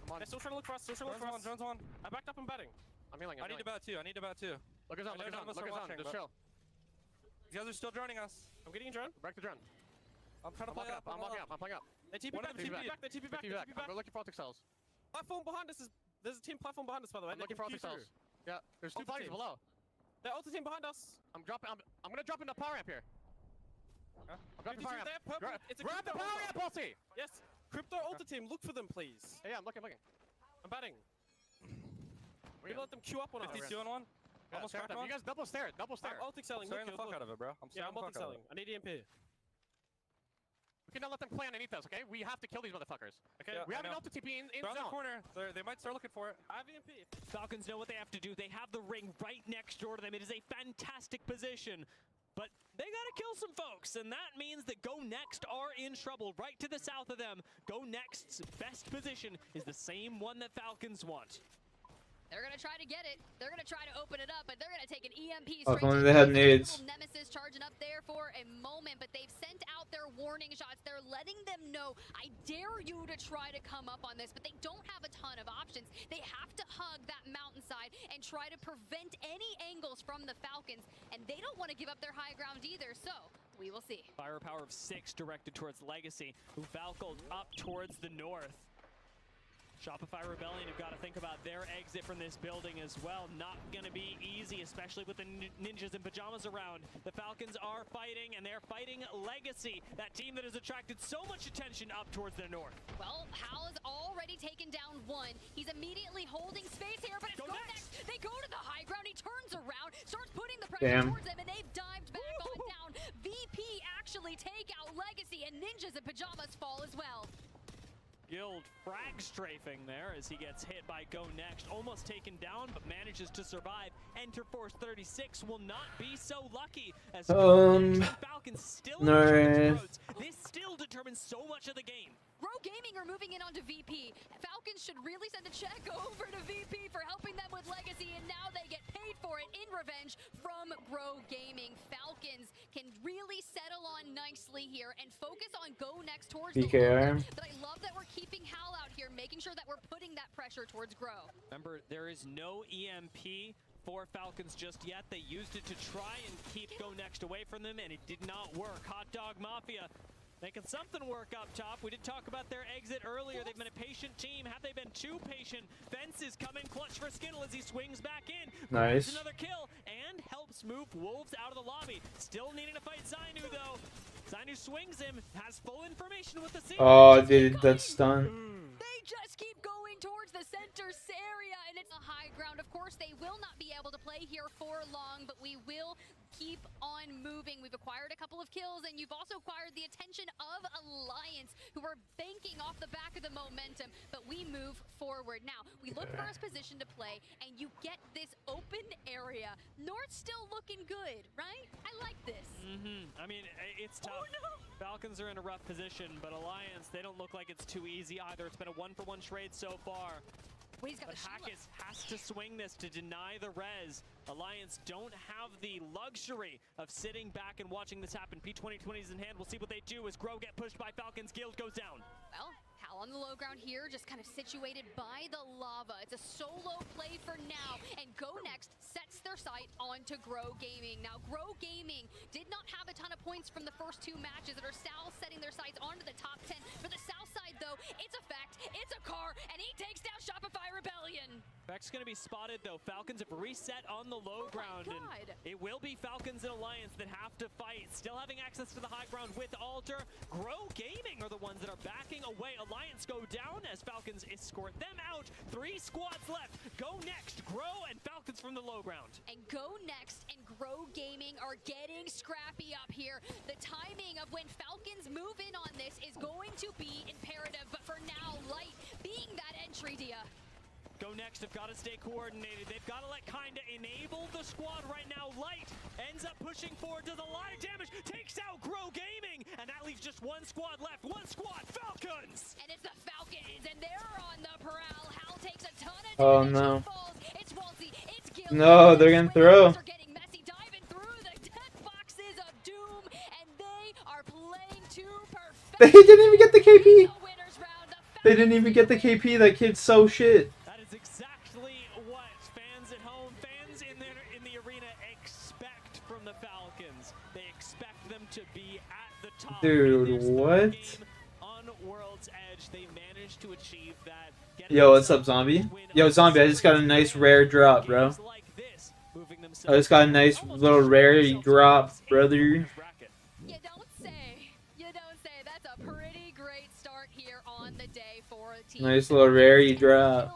Come on. They're still trying to look for us. Still trying to look for us. Drone's on. I backed up and batting. I'm healing. I need to bat too. I need to bat too. Look at that. Look at that. Look at that. Just chill. These guys are still droning us. I'm getting a drone. Back the drone. I'm trying to play up. I'm walking up. I'm playing up. They TP back. They TP back. They TP back. They TP back. We're looking for optic cells. Platform behind us is. There's a team platform behind us, by the way. I'm looking for optic cells. Yeah. There's two flags below. They're ulti team behind us. I'm dropping. I'm gonna drop in the power ramp here. I'm dropping the power ramp. Grab the power ramp, ulti. Yes. Crypto ulti team, look for them, please. Yeah, I'm looking. I'm batting. We can let them queue up on us. 52 on one. Almost cracked one. You guys double stare. I'm ulti selling. I'm the fuck out of it, bro. I'm multi selling. I need EMP. We cannot let them play underneath us, okay? We have to kill these motherfuckers. Okay? We have an ulti TP in zone. The corner. They might start looking for it. I have EMP. Falcons know what they have to do. They have the ring right next door to them. It is a fantastic position. But they gotta kill some folks, and that means that Go Next are in trouble. Right to the south of them, Go Next's best position is the same one that Falcons want. They're gonna try to get it. They're gonna try to open it up, but they're gonna take an EMP Oh, straight if only to they had the nades. Nemesis charging up there for a moment, but they've sent out their warning shots. They're letting them know, I dare you to try to come up on this, but they don't have a ton of options. They have to hug that mountainside and try to prevent any angles from the Falcons, and they don't want to give up their high ground either, so we will see. Firepower of 6 directed towards Legacy, who Valcoed up towards the north. Shopify Rebellion have got to think about their exit from this building as well. Not going to be easy, especially with the ninjas in pajamas around. The Falcons are fighting, and they're fighting Legacy, that team that has attracted so much attention up towards the north. Well, Hal has already taken down one. He's immediately holding space here, but it's Go Next. They go to the high ground. He turns around, starts putting the pressure towards them, and they've dived back on down. VP actually take out Legacy, and ninjas in pajamas fall as well. Guild frag strafing there as he gets hit by Go Next, almost taken down but manages to survive. Enter Force 36 will not be so lucky as Falcons still in roads. This still determines so much of the game. Rogue Gaming are moving in onto VP. Falcons should really send a check over to VP for helping them with Legacy, and now they get paid for it in revenge from Rogue Gaming. Falcons can really settle on nicely here and focus on Go Next towards the line. But I love that we're keeping Hal out here, making sure that we're putting that pressure towards Grow. Remember, there is no EMP for Falcons just yet. They used it to try and keep Go Next away from them, and it did not work. Hot Dog Mafia making something work up top. We did talk about their exit earlier. They've been a patient team. Have they been too patient? Fence is coming clutch for Skittle as he swings back in. Nice. Another kill and helps move Wolves out of the lobby. Still needing to fight Zainu though. Zainu swings him, has full information with the scene. Oh, dude, that's stun. They just keep going towards the center area, and it's a high ground. Of course, they will not be able to play here for long, but we will keep on moving. We've acquired a couple of kills, and you've also acquired the attention of Alliance, who are banking off the back of the momentum, but we move forward. Now, we look for a position to play, and you get this open area. North's still looking good, right? I like this. I mean, it's tough. Falcons are in a rough position, but Alliance, they don't look like it's too easy either. It's been a 1-for-1 trade so far. But Hackett has to swing this to deny the res. Alliance don't have the luxury of sitting back and watching this happen. P2020 is in hand. We'll see what they do as Grow get pushed by Falcons. Guild goes down. Well, Hal Prowl on the low ground here, just kind of situated by the lava. It's a solo play for now, and Go Next sets their sight onto Grow Gaming. Now, Grow Gaming did not have a ton of points from the first 2 matches that are Sal setting their sights onto the top 10. For the south side, though, it's a fact, it's a car, and he takes down Shopify Rebellion. Beck's going to be spotted, though. Falcons have reset on the low ground, and it will be Falcons and Alliance that have to fight. Still having access to the high ground with Alter. Grow Gaming are the ones that are backing away. Alliance go down as Falcons escort them out. 3 squads left. Go Next, Grow, and Falcons from the low ground. And Go Next and Grow Gaming are getting scrappy up here. The timing of when Falcons move in on this is going to be imperative, but for now, Light being that entry, Dia. Go Next have got to stay coordinated. They've got to let Kinda enable the squad right now. Light ends up pushing forward, does a lot of damage, takes out Grow Gaming, and that leaves just 1 squad left. 1 squad, Falcons! And it's the Falcons, and they're on the prowl. Hal takes a ton of damage. Oh no. It's Waltzy, it's Gil. No, they're gonna throw. Are getting messy, diving through the death boxes of doom, and they are playing to perfection. They didn't even get the KP. They didn't even get the KP. That kid's so shit. That is exactly what fans at home, fans in the arena expect from the Falcons. They expect them to be at the top. Dude, what? On World's Edge, they managed to achieve that. Yo, what's up, Zombie? Yo, Zombie, I just got a nice rare drop, bro. I just got a nice little rare drop, brother. You don't say. You don't say. That's a pretty great start here on the day for a team. Nice little rare drop.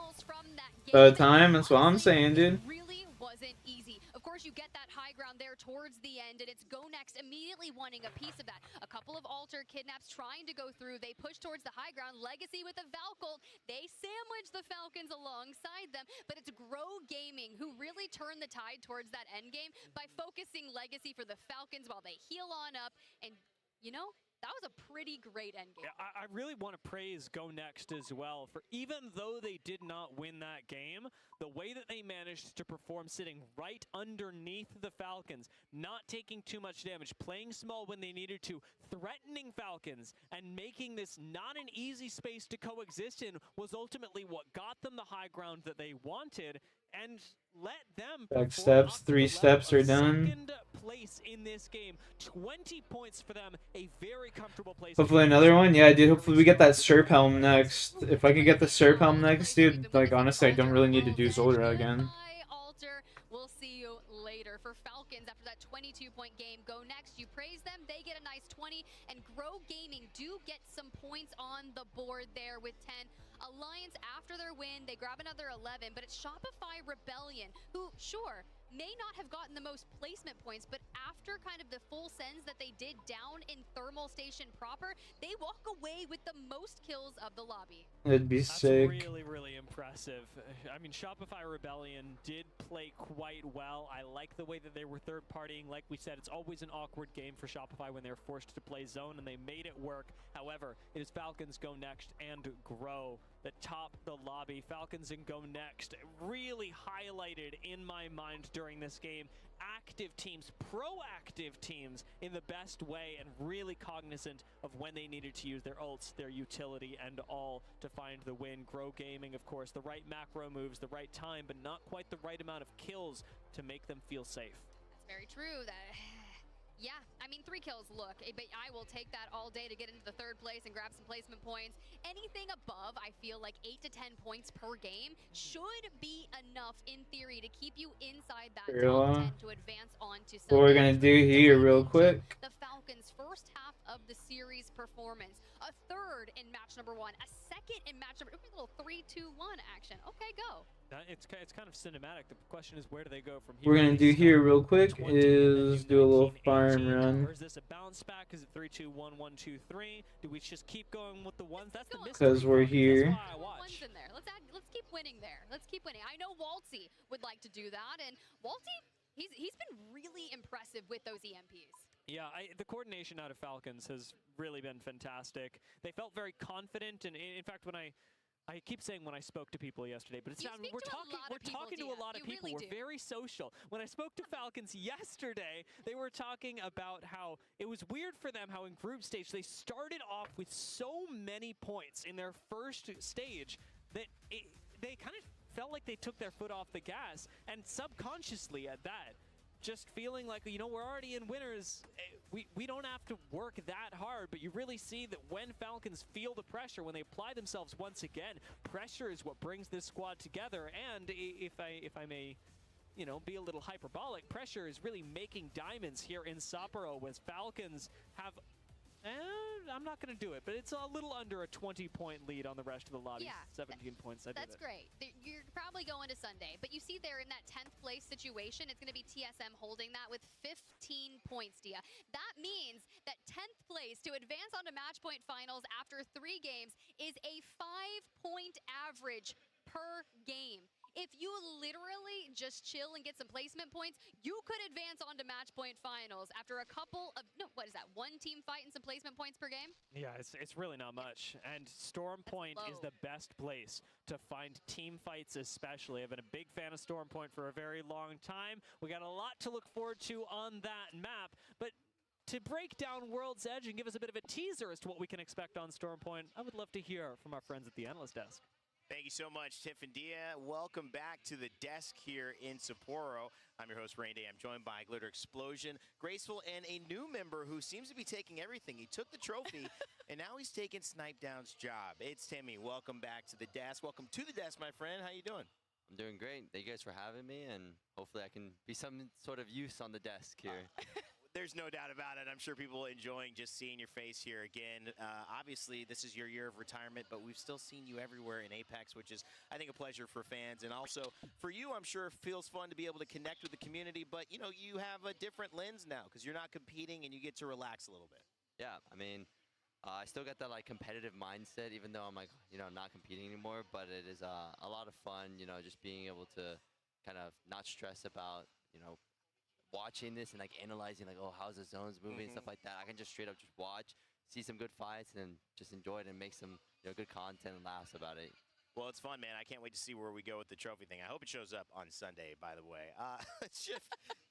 About time, that's what I'm saying, dude. Really wasn't easy. Of course, you get that high ground there towards the end, and it's Go Next immediately wanting a piece of that. A couple of Alter kidnaps trying to go through. They push towards the high ground. Legacy with the Valcolt. They sandwich the Falcons alongside them, but it's Grow Gaming who really turned the tide towards that end game by focusing Legacy for the Falcons while they heal on up. And, you know, that was a pretty great endgame. Yeah, I really want to praise Go Next as well for, even though they did not win that game, the way that they managed to perform sitting right underneath the Falcons, not taking too much damage, playing small when they needed to, threatening Falcons, and making this not an easy space to coexist in was ultimately what got them the high ground that they wanted and let them Back steps, 3 steps are done. Second place in this game, 20 points for them, a very comfortable place. Hopefully another one. Yeah, dude, hopefully we get that Serp Helm next. If I could get the Serp Helm next, dude, like, honestly, I don't really need to do Zulrah again. Alter, we'll see you later. For Falcons, after that 22-point game, Go Next. You praise them, they get a nice 20, and Grow Gaming do get some points on the board there with 10. Alliance, after their win, they grab another 11, but it's Shopify Rebellion, who, sure, may not have gotten the most placement points, but after kind of the full sends that they did down in Thermal Station proper, they walk away with the most kills of the lobby. It'd be sick. That's really, really impressive. I mean, Shopify Rebellion did play quite well. I like the way that they were third-partying. Like we said, it's always an awkward game for Shopify when they're forced to play zone, and they made it work. However, it is Falcons Go Next and Grow that top the lobby. Falcons and Go Next really highlighted in my mind during this game. Active teams, proactive teams in the best way, and really cognizant of when they needed to use their ults, their utility, and all to find the win. Grow Gaming, of course, the right macro moves, the right time, but not quite the right amount of kills to make them feel safe. That's very true. Yeah, I mean, 3 kills, look, but I will take that all day to get into the 3rd place and grab some placement points. Anything above, I feel like 8 to 10 points per game should be enough in theory to keep you inside that top 10 to advance on to What we're gonna do here real quick. The Falcons' first half of the series performance, a 3rd in match number 1, a 2nd in match number, a little 3-2-1 action. Okay, go. It's kind of cinematic. The question is, where do they go from here? We're gonna do here real quick is do a little farm run. Or is this a bounce back? Is it 3-2-1, 1-2-3? Do we just keep going with the ones? That's the mystery. Because we're here. That's why I watch. Ones in there. Let's keep winning there. Let's keep winning. I know Waltzy would like to do that, and Waltzy, he's been really impressive with those EMPs. Yeah, the coordination out of Falcons has really been fantastic. They felt very confident, and in fact, when I I keep saying when I spoke to people yesterday, but it's You not, speak we're to a talking lot of people, to a Dia. lot of You people. really We're do. very social. When I spoke to Falcons yesterday, they were talking about how it was weird for them how in group stage they started off with so many points in their first stage that they kind of felt like they took their foot off the gas, and subconsciously at that, just feeling like, you know, we're already in winners. We don't have to work that hard, but you really see that when Falcons feel the pressure, when they apply themselves once again, pressure is what brings this squad together. And if I may, you know, be a little hyperbolic, pressure is really making diamonds here in Sapporo, as Falcons have, I'm not going to do it, but it's a little under a 20-point lead on the rest of the lobby. Yeah, 17 points. That's great. You're probably going to Sunday, but you see there in that 10th place situation, it's going to be TSM holding that with 15 points, Dia. That means that 10th place to advance onto match point finals after 3 games is a 5-point average per game. If you literally just chill and get some placement points, you could advance onto match point finals after a couple of, no, what is that, 1 team fight and some placement points per game? Yeah, it's really not much. And Storm Point is the best place to find team fights especially. I've been a big fan of Storm Point for a very long time. We got a lot to look forward to on that map. But to break down World's Edge and give us a bit of a teaser as to what we can expect on Storm Point, I would love to hear from our friends at the analyst desk. Thank you so much, Tiff and Dia. Welcome back to the desk here in Sapporo. I'm your host, Rain Day. I'm joined by Glitter Explosion, Graceful, and a new member who seems to be taking everything. He took the trophy, and now he's taking Snipe Down's job. It's Timmy. Welcome back to the desk. Welcome to the desk, my friend. How you doing? I'm doing great. Thank you guys for having me, and hopefully I can be some sort of use on the desk here. There's no doubt about it. I'm sure people enjoying just seeing your face here again. Obviously, this is your year of retirement, but we've still seen you everywhere in Apex, which is, I think, a pleasure for fans. And also, for you, I'm sure it feels fun to be able to connect with the community. But, you know, you have a different lens now because you're not competing and you get to relax a little bit. Yeah, I mean, I still got that, like, competitive mindset, even though I'm, like, you know, not competing anymore. But it is a lot of fun, you know, just being able to kind of not stress about, you know, watching this and like analyzing like, oh, how's the zones moving and stuff like that. I can just straight up just watch, see some good fights, and just enjoy it and make some, you know, good content and laughs about it. Well, it's fun, man. I can't wait to see where we go with the trophy thing. I hope it shows up on Sunday, by the way. Let's shift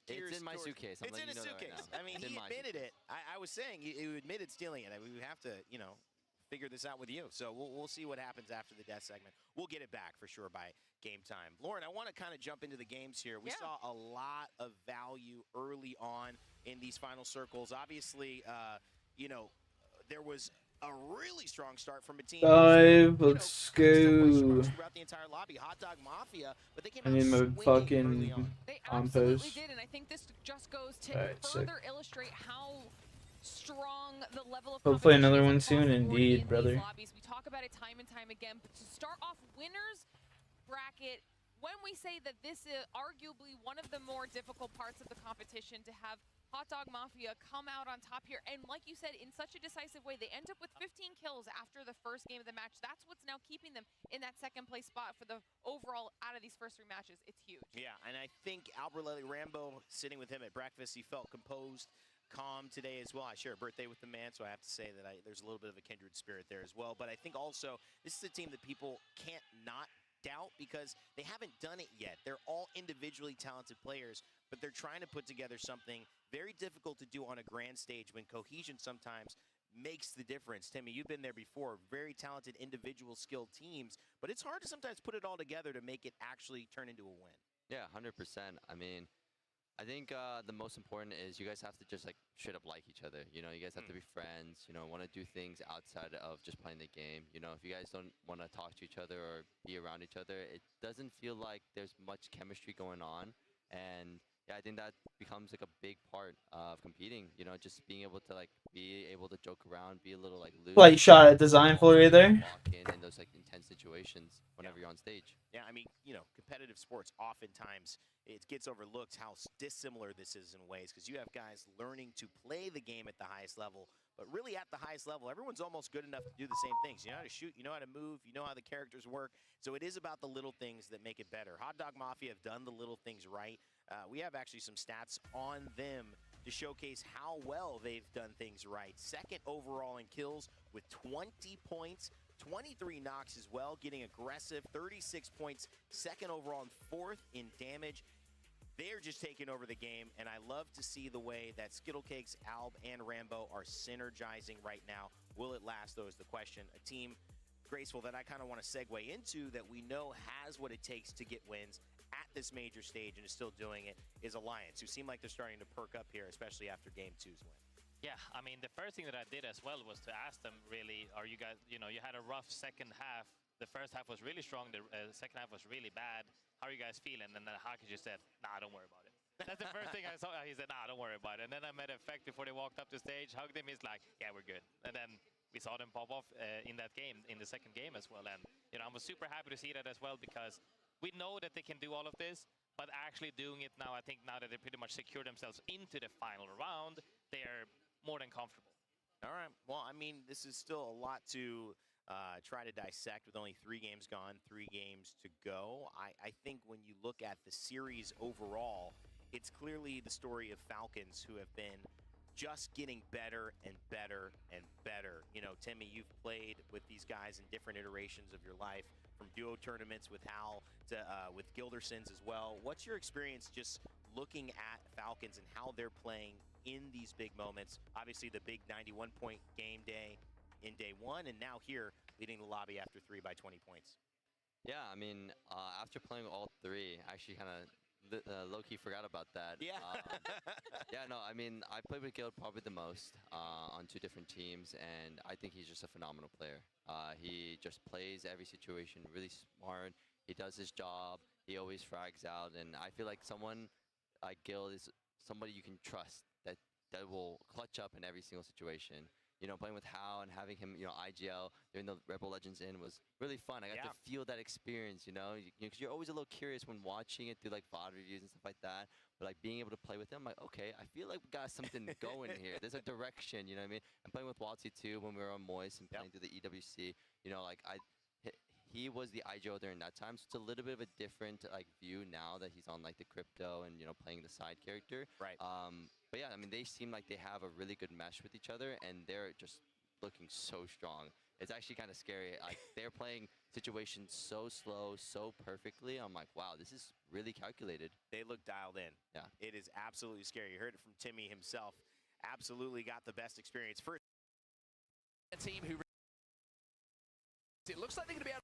gears. It's in my towards- suitcase. I'm It's in letting his you know that right suitcase. now. I mean, It's in he my admitted suitcase. it. I was saying you admitted stealing it. I mean, we have to, you know, figure this out with you. So we'll see what happens after the death segment. We'll get it back for sure by game time. Lauren, I want to kind of jump into the games here. We saw a lot of value early on in these final circles. Obviously, you know, there was a really strong start from a team. Let's go. Throughout the entire lobby, Hot Dog Mafia, but they came I out need my swinging early fucking on. They compost. absolutely did, and I think this just goes to Alright, sick. further illustrate how strong the level of Hopefully competition another is one across soon, the board indeed, in brother. these lobbies. We talk about it time and time again, but to start off winners bracket, when we say that this is arguably one of the more difficult parts of the competition, to have Hot Dog Mafia come out on top here, and like you said, in such a decisive way, they end up with 15 kills after the first game of the match. That's what's now keeping them in that second place spot for the overall out of these first 3 matches. It's huge. Yeah, and I think Albert Lely Rambo, sitting with him at breakfast, he felt composed, calm today as well. I share a birthday with the man, so I have to say that there's a little bit of a kindred spirit there as well. But I think also this is a team that people can't not doubt because they haven't done it yet. They're all individually talented players, but they're trying to put together something very difficult to do on a grand stage when cohesion sometimes makes the difference. Timmy, you've been there before. Very talented individual skilled teams, but it's hard to sometimes put it all together to make it actually turn into a win. Yeah, 100%. I mean, I think the most important is you guys have to just like straight up like each other. You know, you guys have to be friends, you know, want to do things outside of just playing the game. You know, if you guys don't want to talk to each other or be around each other, it doesn't feel like there's much chemistry going on. And yeah, I think that becomes like a big part of competing, you know, just being able to like be able to joke around, be a little like loose. Light shot at design for you there. Walk in those like intense situations whenever you're on stage. Yeah, I mean, you know, competitive sports oftentimes it gets overlooked how dissimilar this is in ways because you have guys learning to play the game at the highest level, but really at the highest level, everyone's almost good enough to do the same things. You know how to shoot, you know how to move, you know how the characters work. So it is about the little things that make it better. Hot Dog Mafia have done the little things right. We have actually some stats on them to showcase how well they've done things right. Second overall in kills with 20 points. 23 knocks as well, getting aggressive, 36 points, second overall and fourth in damage. They're just taking over the game, and I love to see the way that Skittlecakes, Alb, and Rambo are synergizing right now. Will it last, though, is the question. A team, Graceful, that I kind of want to segue into that we know has what it takes to get wins at this major stage and is still doing it is Alliance, who seem like they're starting to perk up here, especially after Game 2's win. Yeah, I mean, the first thing that I did as well was to ask them, really, are you guys, you know, you had a rough second half. The first half was really strong. The second half was really bad. How are you guys feeling? And then Haki just said, nah, don't worry about it. That's the first thing I saw. He said, nah, don't worry about it. And then I met Effect before they walked up the stage, hugged him. He's like, yeah, we're good. And then we saw them pop off in that game, in the second game as well. And, you know, I was super happy to see that as well because we know that they can do all of this, but actually doing it now, I think now that they pretty much secure themselves into the final round, they're more than comfortable. All right. Well, I mean, this is still a lot to try to dissect with only 3 games gone, 3 games to go. I think when you look at the series overall, it's clearly the story of Falcons, who have been just getting better and better and better. You know, Timmy, you've played with these guys in different iterations of your life, from duo tournaments with Hal to with Gildersons as well. What's your experience just looking at Falcons and how they're playing in these big moments? Obviously, the big 91-point game day in day 1, and now here leading the lobby after 3 by 20 points. Yeah, I mean, after playing all 3, I actually kind of low-key forgot about that. Yeah. Yeah, no, I mean, I played with Guild probably the most on 2 different teams, and I think he's just a phenomenal player. He just plays every situation really smart. He does his job. He always frags out, and I feel like someone like Guild is somebody you can trust that will clutch up in every single situation. You know, playing with Hal and having him, you know, IGL during the Rebel Legends in was really fun. I got to feel that experience, you know, because you're always a little curious when watching it through like VOD reviews and stuff like that. But like being able to play with him, like, okay, I feel like we got something going here. There's a direction, you know what I mean? And playing with Waltzy too when we were on Moist and playing through the EWC, you know, like he was the IGL during that time, so it's a little bit of a different like view now that he's on like the crypto and, you know, playing the side character. Right. But yeah, I mean, they seem like they have a really good mesh with each other, and they're just looking so strong. It's actually kind of scary. Like, they're playing situations so slow, so perfectly. I'm like, wow, this is really calculated. They look dialed in. Yeah. It is absolutely scary. You heard it from Timmy himself. Absolutely got the best experience. First, a team who... It looks like they're going to be able...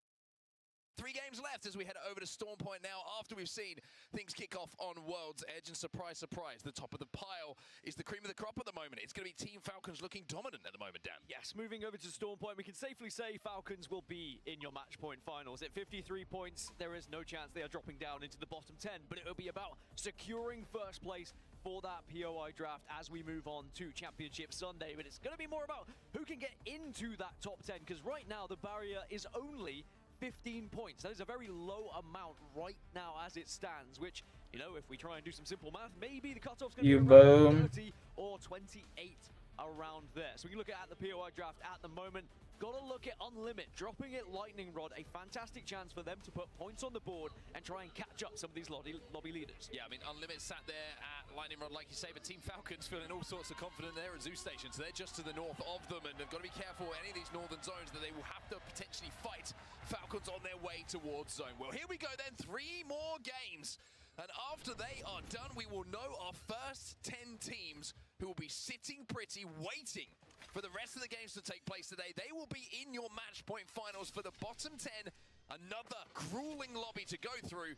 3 games left as we head over to Storm Point now after we've seen things kick off on World's Edge. And surprise, surprise, the top of the pile is the cream of the crop at the moment. It's going to be Team Falcons looking dominant at the moment, Dan. Yes, moving over to Storm Point, we can safely say Falcons will be in your match point finals. At 53 points, there is no chance they are dropping down into the bottom 10, but it will be about securing first place for that POI draft as we move on to Championship Sunday. But it's going to be more about who can get into that top 10, because right now the barrier is only 15 points. That is a very low amount right now as it stands, which, you know, if we try and do some simple math, maybe the cutoff's going to be around 30 or 28 around there. So we can look at the POI draft at the moment. Got to look at Unlimit, dropping it Lightning Rod, a fantastic chance for them to put points on the board and try and catch up some of these lobby leaders. Yeah, I mean, Unlimit sat there at Lightning Rod, like you say, but Team Falcons feeling all sorts of confident there at Zoo Station, so they're just to the north of them, and they've got to be careful any of these northern zones that they will have to potentially fight Falcons on their way towards zone. Well, here we go then, 3 more games. And after they are done, we will know our first 10 teams who will be sitting pretty, waiting for the rest of the games to take place today. They will be in your match point finals for the bottom 10. Another grueling lobby to go through.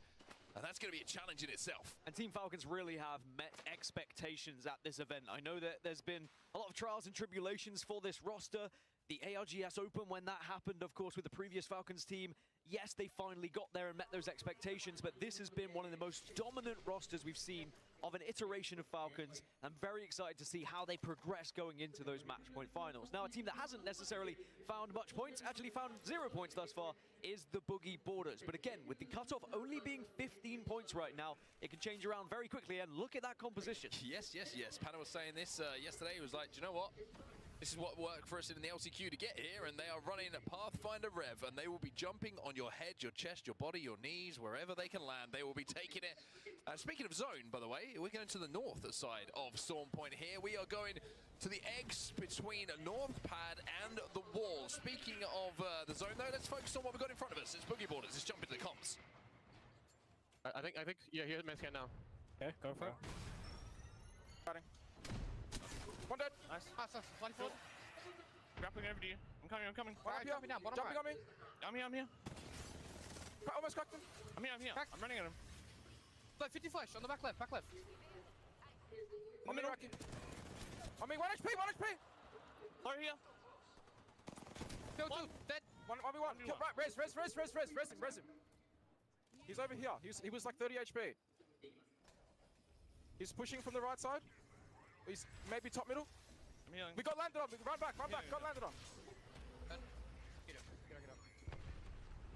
And that's going to be a challenge in itself. And Team Falcons really have met expectations at this event. I know that there's been a lot of trials and tribulations for this roster. The ARGS Open, when that happened, of course, with the previous Falcons team, yes, they finally got there and met those expectations, but this has been one of the most dominant rosters we've seen of an iteration of Falcons. I'm very excited to see how they progress going into those match point finals. Now, a team that hasn't necessarily found much points, actually found 0 points thus far, is the Boogie Boarders. But again, with the cutoff only being 15 points right now, it can change around very quickly, and look at that composition. Yes, yes, yes. Panna was saying this yesterday. He was like, do you know what? This is what worked for us in the LCQ to get here, and they are running a Pathfinder Rev, and they will be jumping on your head, your chest, your body, your knees, wherever they can land. They will be taking it. Speaking of zone, by the way, we're going to the north side of Storm Point here. We are going to the eggs between North Pad and the wall. Speaking of the zone, though, let's focus on what we've got in front of us. It's Boogie Boarders. Let's jump into the comps. I think, yeah, here's main scan now. Okay, go for it. Fighting. One dead. Nice. One full. Grappling over to you. I'm coming. One up here. Jumping down, bottom Jumping right. on me. I'm here. Almost cracked him. I'm here. Cracked. I'm running at him. Like 50 flash on the back left. On me, Rocky. On me, 1 HP. Over here. Kill 2. Dead. 1v1. Kill, right, res him. He's over here. He was like 30 HP. He's pushing from the right side. He's maybe top middle. I'm healing. We got landed on. Run back. Got landed on. Get up.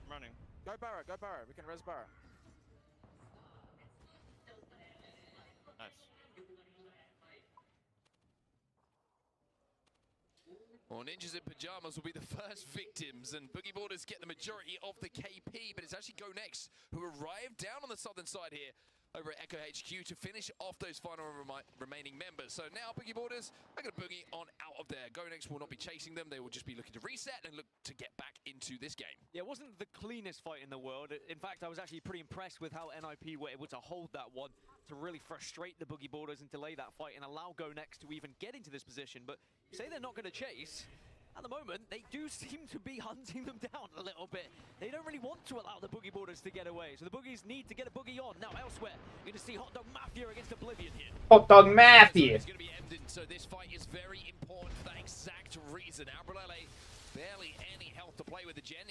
I'm running. Go Barra. We can res Barra. Nice. Well, Ninjas in Pajamas will be the first victims, and Boogie Boarders get the majority of the KP, but it's actually Go Next who arrived down on the southern side here over at Echo HQ to finish off those final remaining members. So now Boogie Boarders are going to boogie on out of there. Go Next will not be chasing them. They will just be looking to reset and look to get back into this game. Yeah, it wasn't the cleanest fight in the world. In fact, I was actually pretty impressed with how NIP were able to hold that one to really frustrate the Boogie Boarders and delay that fight and allow Go Next to even get into this position. But you say they're not going to chase. At the moment, they do seem to be hunting them down a little bit. They don't really want to allow the Boogie Boarders to get away. So the Boogies need to get a boogie on. Now elsewhere, you're going to see Hot Dog Mafia against Oblivion here. Hot Dog Mafia. It's going to be Emden, so this fight is very important for that exact reason. Albrelele, barely any health to play with. The Gen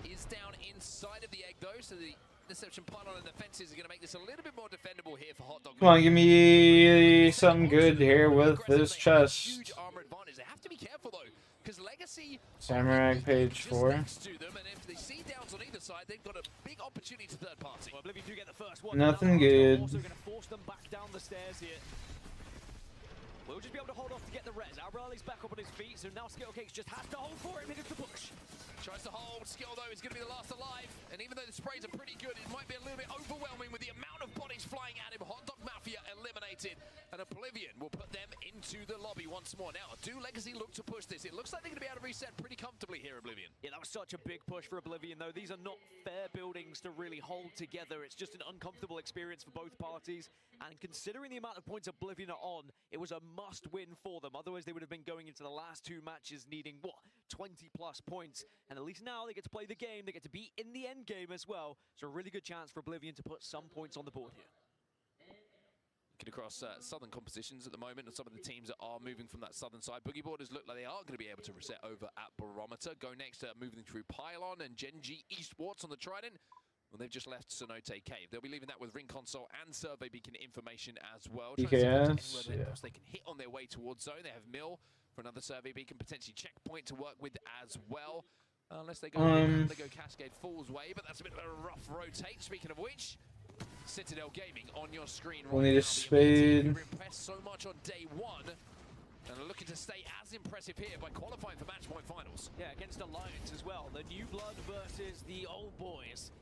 is down inside of the egg though, so the interception pylon and the fences are going to make this a little bit more defendable here for Hot Dog. Come on, give me something good here with this chest. Huge armor advantage. They have to be careful though, because Legacy Samurai page 4. next to them, and if they see downs on either side, they've got a big opportunity to third party. Well, Oblivion do get the first one. Nothing good. Also going to force them back down the stairs here. We'll just be able to hold off to get the res. Albrale's back up on his feet, so now Skittlecakes just has to hold for him. He gets the push. Tries to hold. Skill, though, is going to be the last alive. And even though the sprays are pretty good, it might be a little bit overwhelming with the amount of bodies flying at him. Hot Dog Mafia eliminated. And Oblivion will put them into the lobby once more. Now, do Legacy look to push this? It looks like they're going to be able to reset pretty comfortably here, Oblivion. Yeah, that was such a big push for Oblivion, though. These are not fair buildings to really hold together. It's just an uncomfortable experience for both parties. And considering the amount of points Oblivion are on, it was a must-win for them. Otherwise, they would have been going into the last 2 matches needing, 20-plus points. And at least now they get to play the game. They get to be in the end game as well. So a really good chance for Oblivion to put some points on the board here. Looking across southern compositions at the moment, and some of the teams that are moving from that southern side. Boogie Boarders look like they are going to be able to reset over at Barometer. Go Next, moving through Pylon, and Genji eastwards on the Trident. Well, they've just left Cenote Cave. They'll be leaving that with Ring Console and Survey Beacon information as well. EKS, yeah. They can hit on their way towards zone. They have Mill for another Survey Beacon, potentially Checkpoint to work with as well. Unless they go, Cascade Falls way, but that's a bit of a rough rotate. Speaking of which, Citadel Gaming on your screen. We'll need a spade. We're impressed so much on day one, and are looking to stay as impressive here by qualifying for match point finals. Yeah, against Alliance as well. The new blood versus the old boys.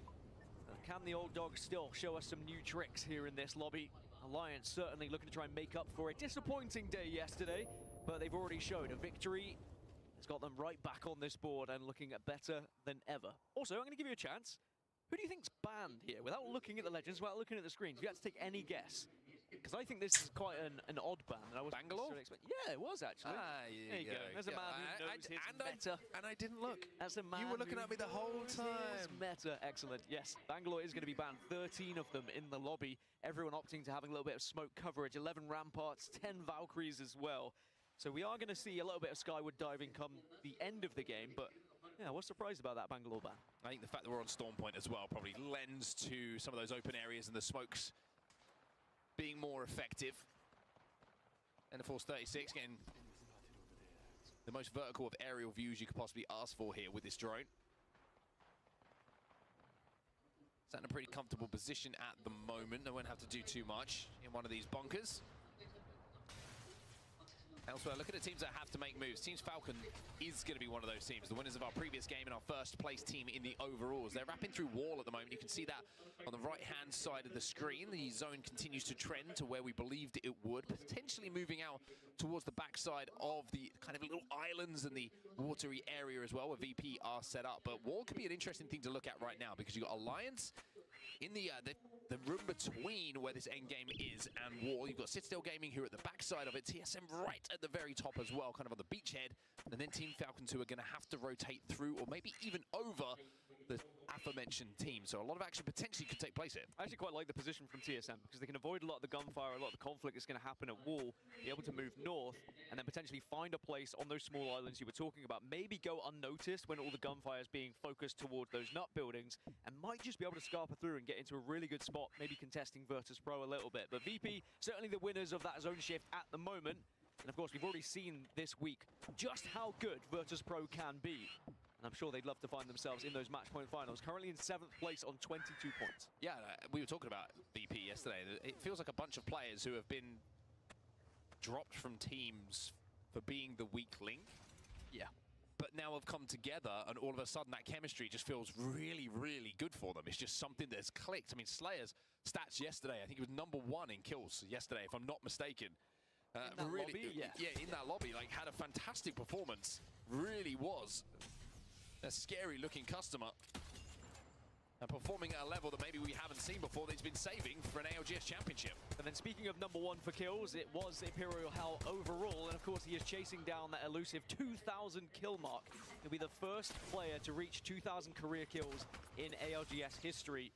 Can the old dogs still show us some new tricks here in this lobby? Alliance certainly looking to try and make up for a disappointing day yesterday, but they've already showed a victory. It's got them right back on this board and looking better than ever. Also, I'm going to give you a chance. Who do you think's banned here? Without looking at the legends, without looking at the screens, if you had to take any guess. Because I think this is quite an odd ban. And I was Bangalore? Yeah, it was actually. There you go. There's a man who knows his meta. And I didn't look. That's a man You were looking at me the whole time. Meta, excellent. Yes, Bangalore is going to be banned. 13 of them in the lobby. Everyone opting to having a little bit of smoke coverage. 11 Ramparts, 10 Valkyries as well. So we are going to see a little bit of Skyward diving come the end of the game, but yeah, I was surprised about that Bangalore ban. I think the fact that we're on Storm Point as well probably lends to some of those open areas and the smokes being more effective. And the Force 36 getting the most vertical of aerial views you could possibly ask for here with this drone. It's in a pretty comfortable position at the moment. They won't have to do too much in one of these bunkers. Elsewhere, look at the teams that have to make moves. Teams Falcon is going to be one of those teams. The winners of our previous game and our first place team in the overalls. They're wrapping through wall at the moment. You can see that on the right-hand side of the screen. The zone continues to trend to where we believed it would, potentially moving out towards the backside of the kind of little islands and the watery area as well, where VP are set up. But wall could be an interesting thing to look at right now, because you've got Alliance in the room between where this end game is and wall. You've got Citadel Gaming here at the backside of it, TSM right at the very top as well, kind of on the beachhead, and then Team Falcons, who are going to have to rotate through or maybe even over the aforementioned team. So a lot of action potentially could take place here. I actually quite like the position from TSM, because they can avoid a lot of the gunfire, a lot of the conflict that's going to happen at wall, be able to move north, and then potentially find a place on those small islands you were talking about, maybe go unnoticed when all the gunfire is being focused towards those nut buildings, and might just be able to scarper through and get into a really good spot, maybe contesting Virtus Pro a little bit. But VP, certainly the winners of that zone shift at the moment, and of course we've already seen this week just how good Virtus Pro can be. And I'm sure they'd love to find themselves in those match point finals. Currently in 7th place on 22 points. Yeah, we were talking about VP yesterday. It feels like a bunch of players who have been dropped from teams for being the weak link. Yeah. But now have come together, and all of a sudden that chemistry just feels really, really good for them. It's just something that's clicked. I mean, Slayer's stats yesterday, I think he was #1 in kills yesterday, if I'm not mistaken. In that lobby, yeah. Yeah, in that lobby, like, had a fantastic performance. Really was a scary looking customer, and performing at a level that maybe we haven't seen before, that he's been saving for an ALGS championship. And then speaking of #1 for kills, it was Imperial Hell overall, and of course he is chasing down that elusive 2,000 kill mark. He'll be the first player to reach 2,000 career kills in ALGS history.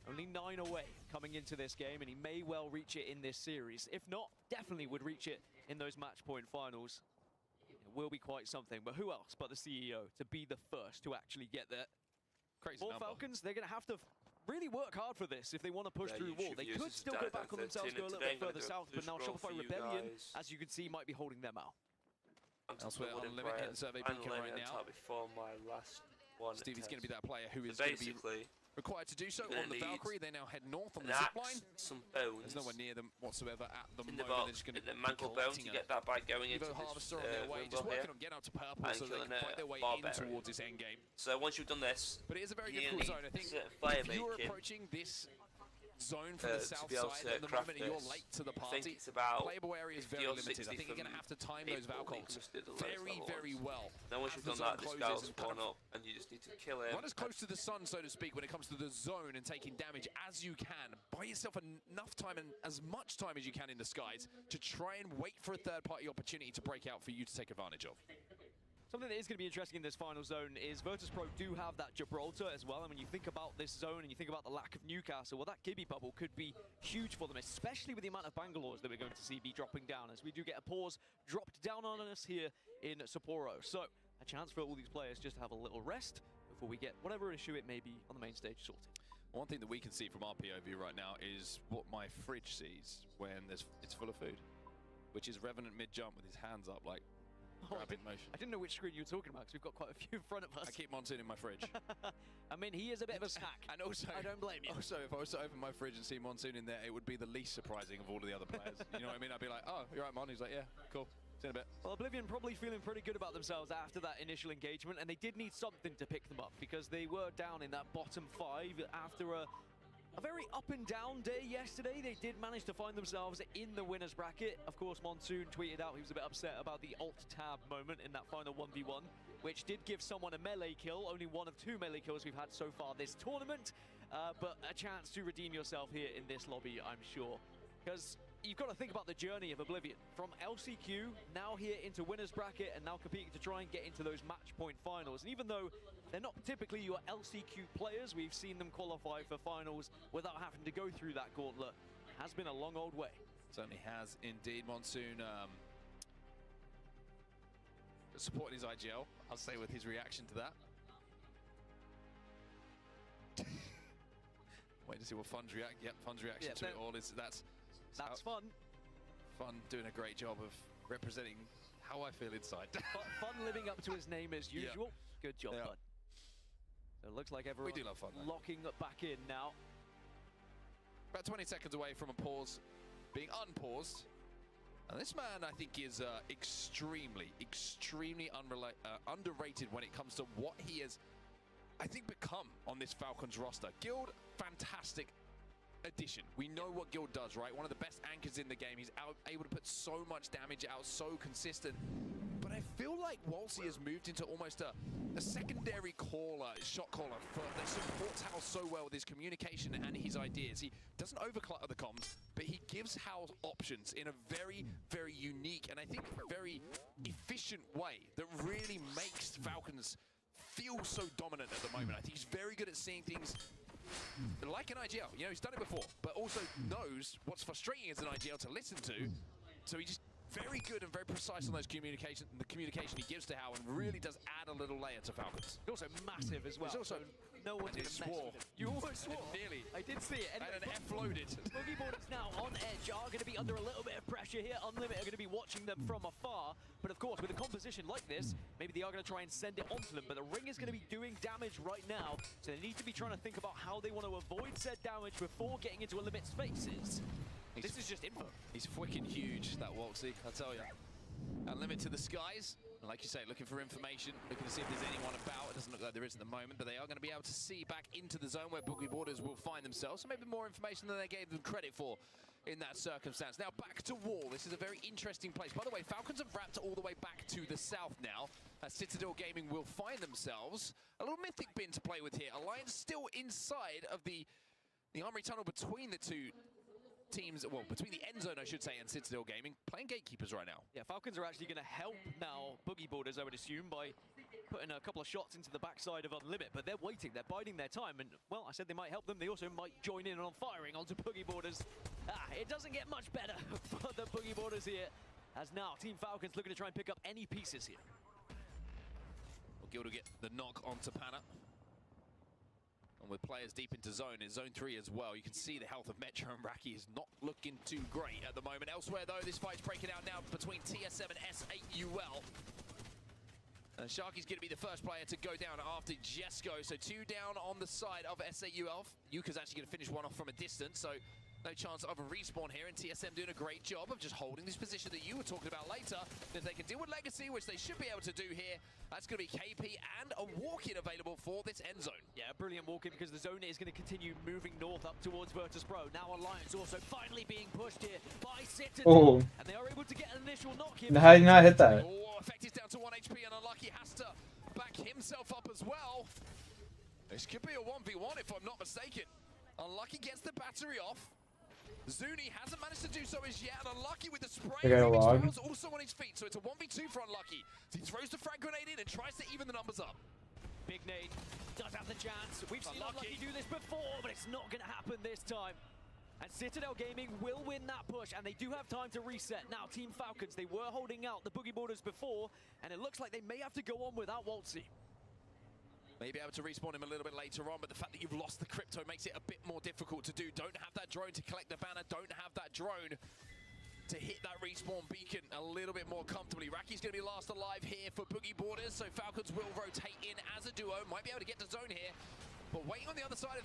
Only 9 away coming into this game, and he may well reach it in this series. If not, definitely would reach it in those match point finals. It will be quite something, but who else but the CEO to be the first to actually get there? Crazy For number. Falcons, they're going to have to really work hard for this if they want to push through wall. They could still go back on themselves, go a little bit further south, but now Shopify Rebellion, as you can see, might be holding them out. Elsewhere, Unlimited survey beacon right now. Before my last one. Stevie's going to be that player who is going to be required to do so on the Valkyrie. They now head north on the zipline. Some bones. There's nowhere near them whatsoever at the moment. They're just going to mangle bone to get that by going into Harvester this on their way, just working here. on getting up to purple so they can fight their way in towards this end game. So once you've done this, but it is a very you difficult need zone. I think fire if you're making, approaching this zone from the south to be able side to at the craft moment and you're this, late to the I party, think it's about playable area is 50 very or limited. 60 I think you're going to have to time those Valcols very, very well. Then once as you've the done zone that, this closes guy'll and spawn up, and you just need to kill him. Run as close to the sun, so to speak, when it comes to the zone and taking damage as you can. Buy yourself enough time and as much time as you can in the skies to try and wait for a third-party opportunity to break out for you to take advantage of. Something that is going to be interesting in this final zone is Virtus Pro do have that Gibraltar as well. And when you think about this zone and you think about the lack of Newcastle, well, that Gibby bubble could be huge for them, especially with the amount of Bangalores that we're going to see be dropping down, as we do get a pause dropped down on us here in Sapporo. So a chance for all these players just to have a little rest before we get whatever issue it may be on the main stage sorted. One thing that we can see from our POV right now is what my fridge sees when it's full of food, which is Revenant mid-jump with his hands up, like, grabbing motion. I didn't know which screen you were talking about, because we've got quite a few in front of us. I keep Monsoon in my fridge. I mean, he is a bit of a snack. And also, I don't blame you. Also, if I was to open my fridge and see Monsoon in there, it would be the least surprising of all of the other players. You know what I mean? I'd be like, oh, you're right, Mon. He's like, yeah, cool. See you in a bit. Well, Oblivion probably feeling pretty good about themselves after that initial engagement, and they did need something to pick them up, because they were down in that bottom 5 after a very up and down day yesterday. They did manage to find themselves in the winners bracket. Of course, Monsoon tweeted out he was a bit upset about the alt-tab moment in that final 1v1, which did give someone a melee kill, only one of 2 melee kills we've had so far this tournament, but a chance to redeem yourself here in this lobby, I'm sure. Because you've got to think about the journey of Oblivion. From LCQ, now here into winners bracket, and now competing to try and get into those match point finals. And even though they're not typically your LCQ players, we've seen them qualify for finals without having to go through that gauntlet. It has been a long old way. Certainly has indeed. Monsoon supporting his IGL, I'll say, with his reaction to that. Wait to see what Fun's reaction to it all is. That's fun. Fun doing a great job of representing how I feel inside. Fun living up to his name as usual. Yeah. Good job, Fun. So it looks like everyone we do love Fun, locking back in now. About 20 seconds away from a pause being unpaused. And this man, I think, is extremely underrated when it comes to what he has, I think, become on this Falcons roster. Guild, fantastic addition. We know what Guild does, right? One of the best anchors in the game. He's able to put so much damage out, so consistent. But I feel like Walsey has moved into almost a secondary caller, shot caller that supports Hal so well with his communication and his ideas. He doesn't overclutter the comms, but he gives Hal options in a very, very unique and I think very efficient way that really makes Falcons feel so dominant at the moment. I think he's very good at seeing things like an IGL. You know, he's done it before, but also knows what's frustrating as an IGL to listen to. So he just very good and very precise on those the communication he gives to Hal, and really does add a little layer to Falcons. He's also massive as well. He's also no one's gonna mess with him. You almost swore. Nearly. I did see it. Anyway, and an F loaded. Boogie Boarders now on edge are going to be under a little bit of pressure here. Unlimited are going to be watching them from afar. But of course, with a composition like this, maybe they are going to try and send it onto them. But the ring is going to be doing damage right now. So they need to be trying to think about how they want to avoid said damage before getting into Unlimited's spaces. This is just info. He's freaking huge, that Walksy, I tell you. Unlimited to the skies. Like you say, looking for information, looking to see if there's anyone about. It doesn't look like there is at the moment, but they are going to be able to see back into the zone where Boogie Boarders will find themselves. So maybe more information than they gave them credit for in that circumstance. Now back to Wall. This is a very interesting place. By the way, Falcons have wrapped all the way back to the south now. As Citadel Gaming will find themselves a little mythic bin to play with here. Alliance still inside of the armory tunnel between the two teams, well, between the end zone, I should say, and Citadel Gaming, playing gatekeepers right now. Yeah, Falcons are actually going to help now Boogie Boarders, I would assume, by putting a couple of shots into the backside of Unlimit, but they're waiting, they're biding their time, and, well, I said they might help them, they also might join in on firing onto Boogie Boarders. It doesn't get much better for the Boogie Boarders here, as now Team Falcons looking to try and pick up any pieces here. Well, Guild will get the knock onto Pana. And with players deep into zone, in zone 3 as well, you can see the health of Metro and Raki is not looking too great at the moment. Elsewhere, though, this fight's breaking out now between TSM and S8UL. And Sharky's going to be the first player to go down after Jesko. So 2 down on the side of S8UL. Yuka's actually going to finish one off from a distance, so no chance of a respawn here, and TSM doing a great job of just holding this position that you were talking about later. If they can deal with Legacy, which they should be able to do here, that's going to be KP and a walk-in available for this end zone. Yeah, brilliant walk-in because the zone is going to continue moving north up towards Virtus Pro. Now Alliance also finally being pushed here by Citadel, and they are able to get an initial knock here. How did you not hit that? Oh, Effect is down to 1 HP, and Unlucky has to back himself up as well. This could be a 1v1 if I'm not mistaken. Unlucky gets the battery off. Zuni hasn't managed to do so as yet, and Unlucky with the spray. Fails also on his feet, so it's a 1v2 for Unlucky. He throws the frag grenade in and tries to even the numbers up. Big nade does have the chance. We've seen Unlucky do this before, but it's not going to happen this time. And Citadel Gaming will win that push, and they do have time to reset. Now, Team Falcons, they were holding out the Boogie Boarders before, and it looks like they may have to go on without Waltzy. Maybe able to respawn him a little bit later on, but the fact that you've lost the crypto makes it a bit more difficult to do. Don't have that drone to collect the banner, don't have that drone to hit that respawn beacon a little bit more comfortably. Raki's going to be last alive here for Boogie Boarders, so Falcons will rotate in as a duo. Might be able to get to zone here, but waiting on the other side of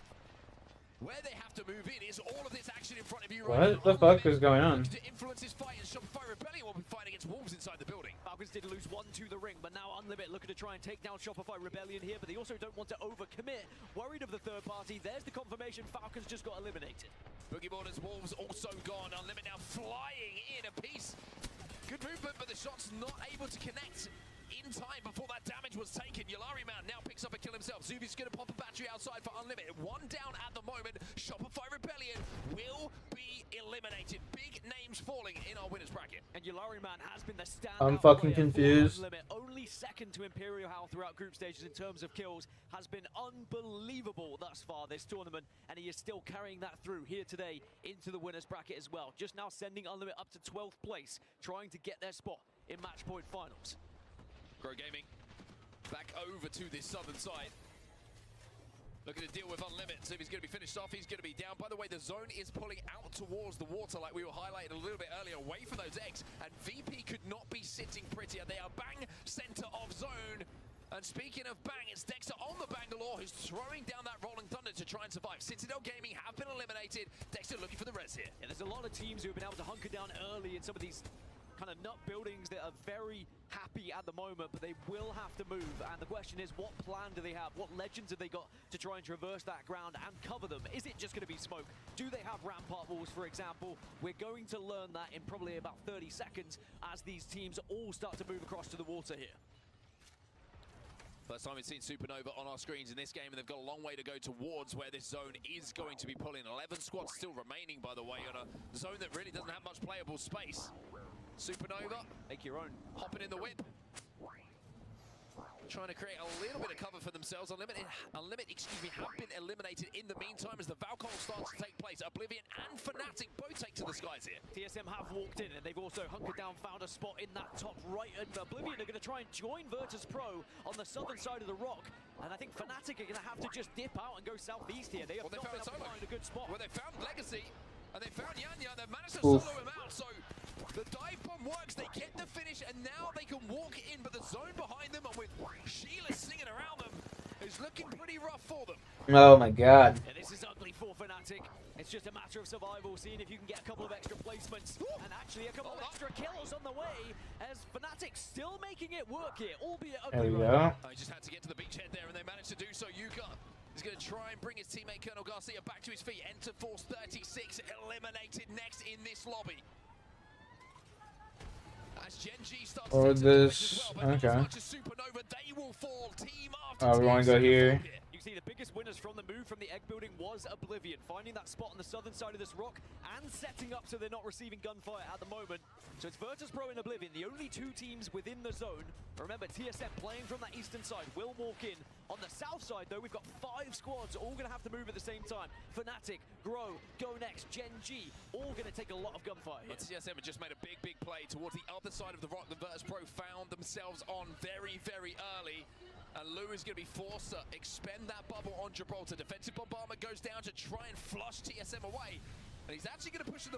where they have to move in is all of this action in front of you right now. What the fuck is going on? To influence this fight, and Shopify Rebellion will be fighting against Wolves inside the building. Falcons did lose 1 to the ring, but now Unlimit looking to try and take down Shopify Rebellion here, but they also don't want to overcommit. Worried of the third party, there's the confirmation, Falcons just got eliminated. Boogie Boarders, Wolves also gone. Unlimit now flying in a piece. Good movement, but the shot's not able to connect in time before that damage was taken. Yulari Man now picks up a kill himself. Zubi's going to pop a battery outside for Unlimited. 1 down at the moment. Shopify Rebellion will be eliminated. Big names falling in our winners bracket. And Yulari Man has been the standout. I'm fucking confused. Only second to Imperial Howl throughout group stages in terms of kills. Has been unbelievable thus far this tournament, and he is still carrying that through here today into the winners bracket as well. Just now sending Unlimit up to 12th place, trying to get their spot in match point finals. Grow Gaming back over to this southern side. Looking to deal with Unlimit. So if he's going to be finished off, he's going to be down. By the way, the zone is pulling out towards the water like we were highlighting a little bit earlier, away from those eggs. And VP could not be sitting prettier. They are bang center of zone. And speaking of bang, it's Dexter on the Bangalore who's throwing down that Rolling Thunder to try and survive. Citadel Gaming have been eliminated. Dexter looking for the res here. Yeah, there's a lot of teams who have been able to hunker down early in some of these kind of nut buildings that are very happy at the moment, but they will have to move. And the question is, what plan do they have? What legends have they got to try and traverse that ground and cover them? Is it just going to be smoke? Do they have rampart walls, for example? We're going to learn that in probably about 30 seconds as these teams all start to move across to the water here. First time we've seen Supernova on our screens in this game, and they've got a long way to go towards where this zone is going to be pulling. 11 squads still remaining, by the way, on a zone that really doesn't have much playable space. Supernova, make your own. Hopping in the whip. Trying to create a little bit of cover for themselves. Unlimited, have been eliminated in the meantime as the Valcol starts to take place. Oblivion and Fnatic both take to the skies here. TSM have walked in, and they've also hunkered down, found a spot in that top right. And Oblivion are going to try and join Virtus Pro on the southern side of the rock. And I think Fnatic are going to have to just dip out and go southeast here. They have not been able to find a good spot. Well, they found Legacy, and they found Yanya. They've managed to solo him out, so the dive bomb works. They get the finish, and now they can walk in, but the zone behind them, and with Sheila singing around them, is looking pretty rough for them. Oh my god. Yeah, this is ugly for Fnatic. It's just a matter of survival, seeing if you can get a couple of extra placements, and actually a couple of extra kills on the way, as Fnatic still making it work here, albeit ugly. There we go. I just had to get to the beachhead there, and they managed to do so. Yuka is going to try and bring his teammate Colonel Garcia back to his feet. Enter Force 36 eliminated next in this lobby. As Gen G starts or this. Okay. Oh, we want to go here. You see the biggest winners from the move from the egg building was Oblivion, finding that spot on the southern side of this rock and setting up so they're not receiving gunfire at the moment. So it's Virtus Pro and Oblivion, the only two teams within the zone. Remember, TSM playing from that eastern side will walk in. On the south side, though, we've got 5 squads all going to have to move at the same time. Fnatic, Grow, Go Next, Gen G, all going to take a lot of gunfire here. But TSM had just made a big play towards the other side of the rock. The Virtus Pro found themselves on very early. And Lou is going to be forced to expend that bubble on Gibraltar. Defensive bombardment goes down to try and flush TSM away. And he's actually going to push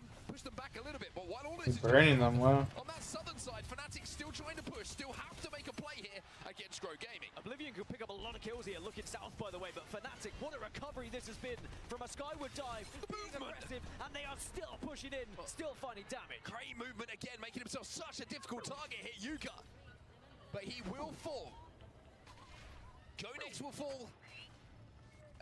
them back a little bit. But while all this is burning them well. On that southern side, Fnatic still trying to push, still have to make a play here against Grow Gaming. Oblivion could pick up a lot of kills here, looking south, by the way. But Fnatic, what a recovery this has been from a skyward dive. Being aggressive, and they are still pushing in, still finding damage. Great movement again, making himself such a difficult target here, Yuka. But he will fall. Go Next will fall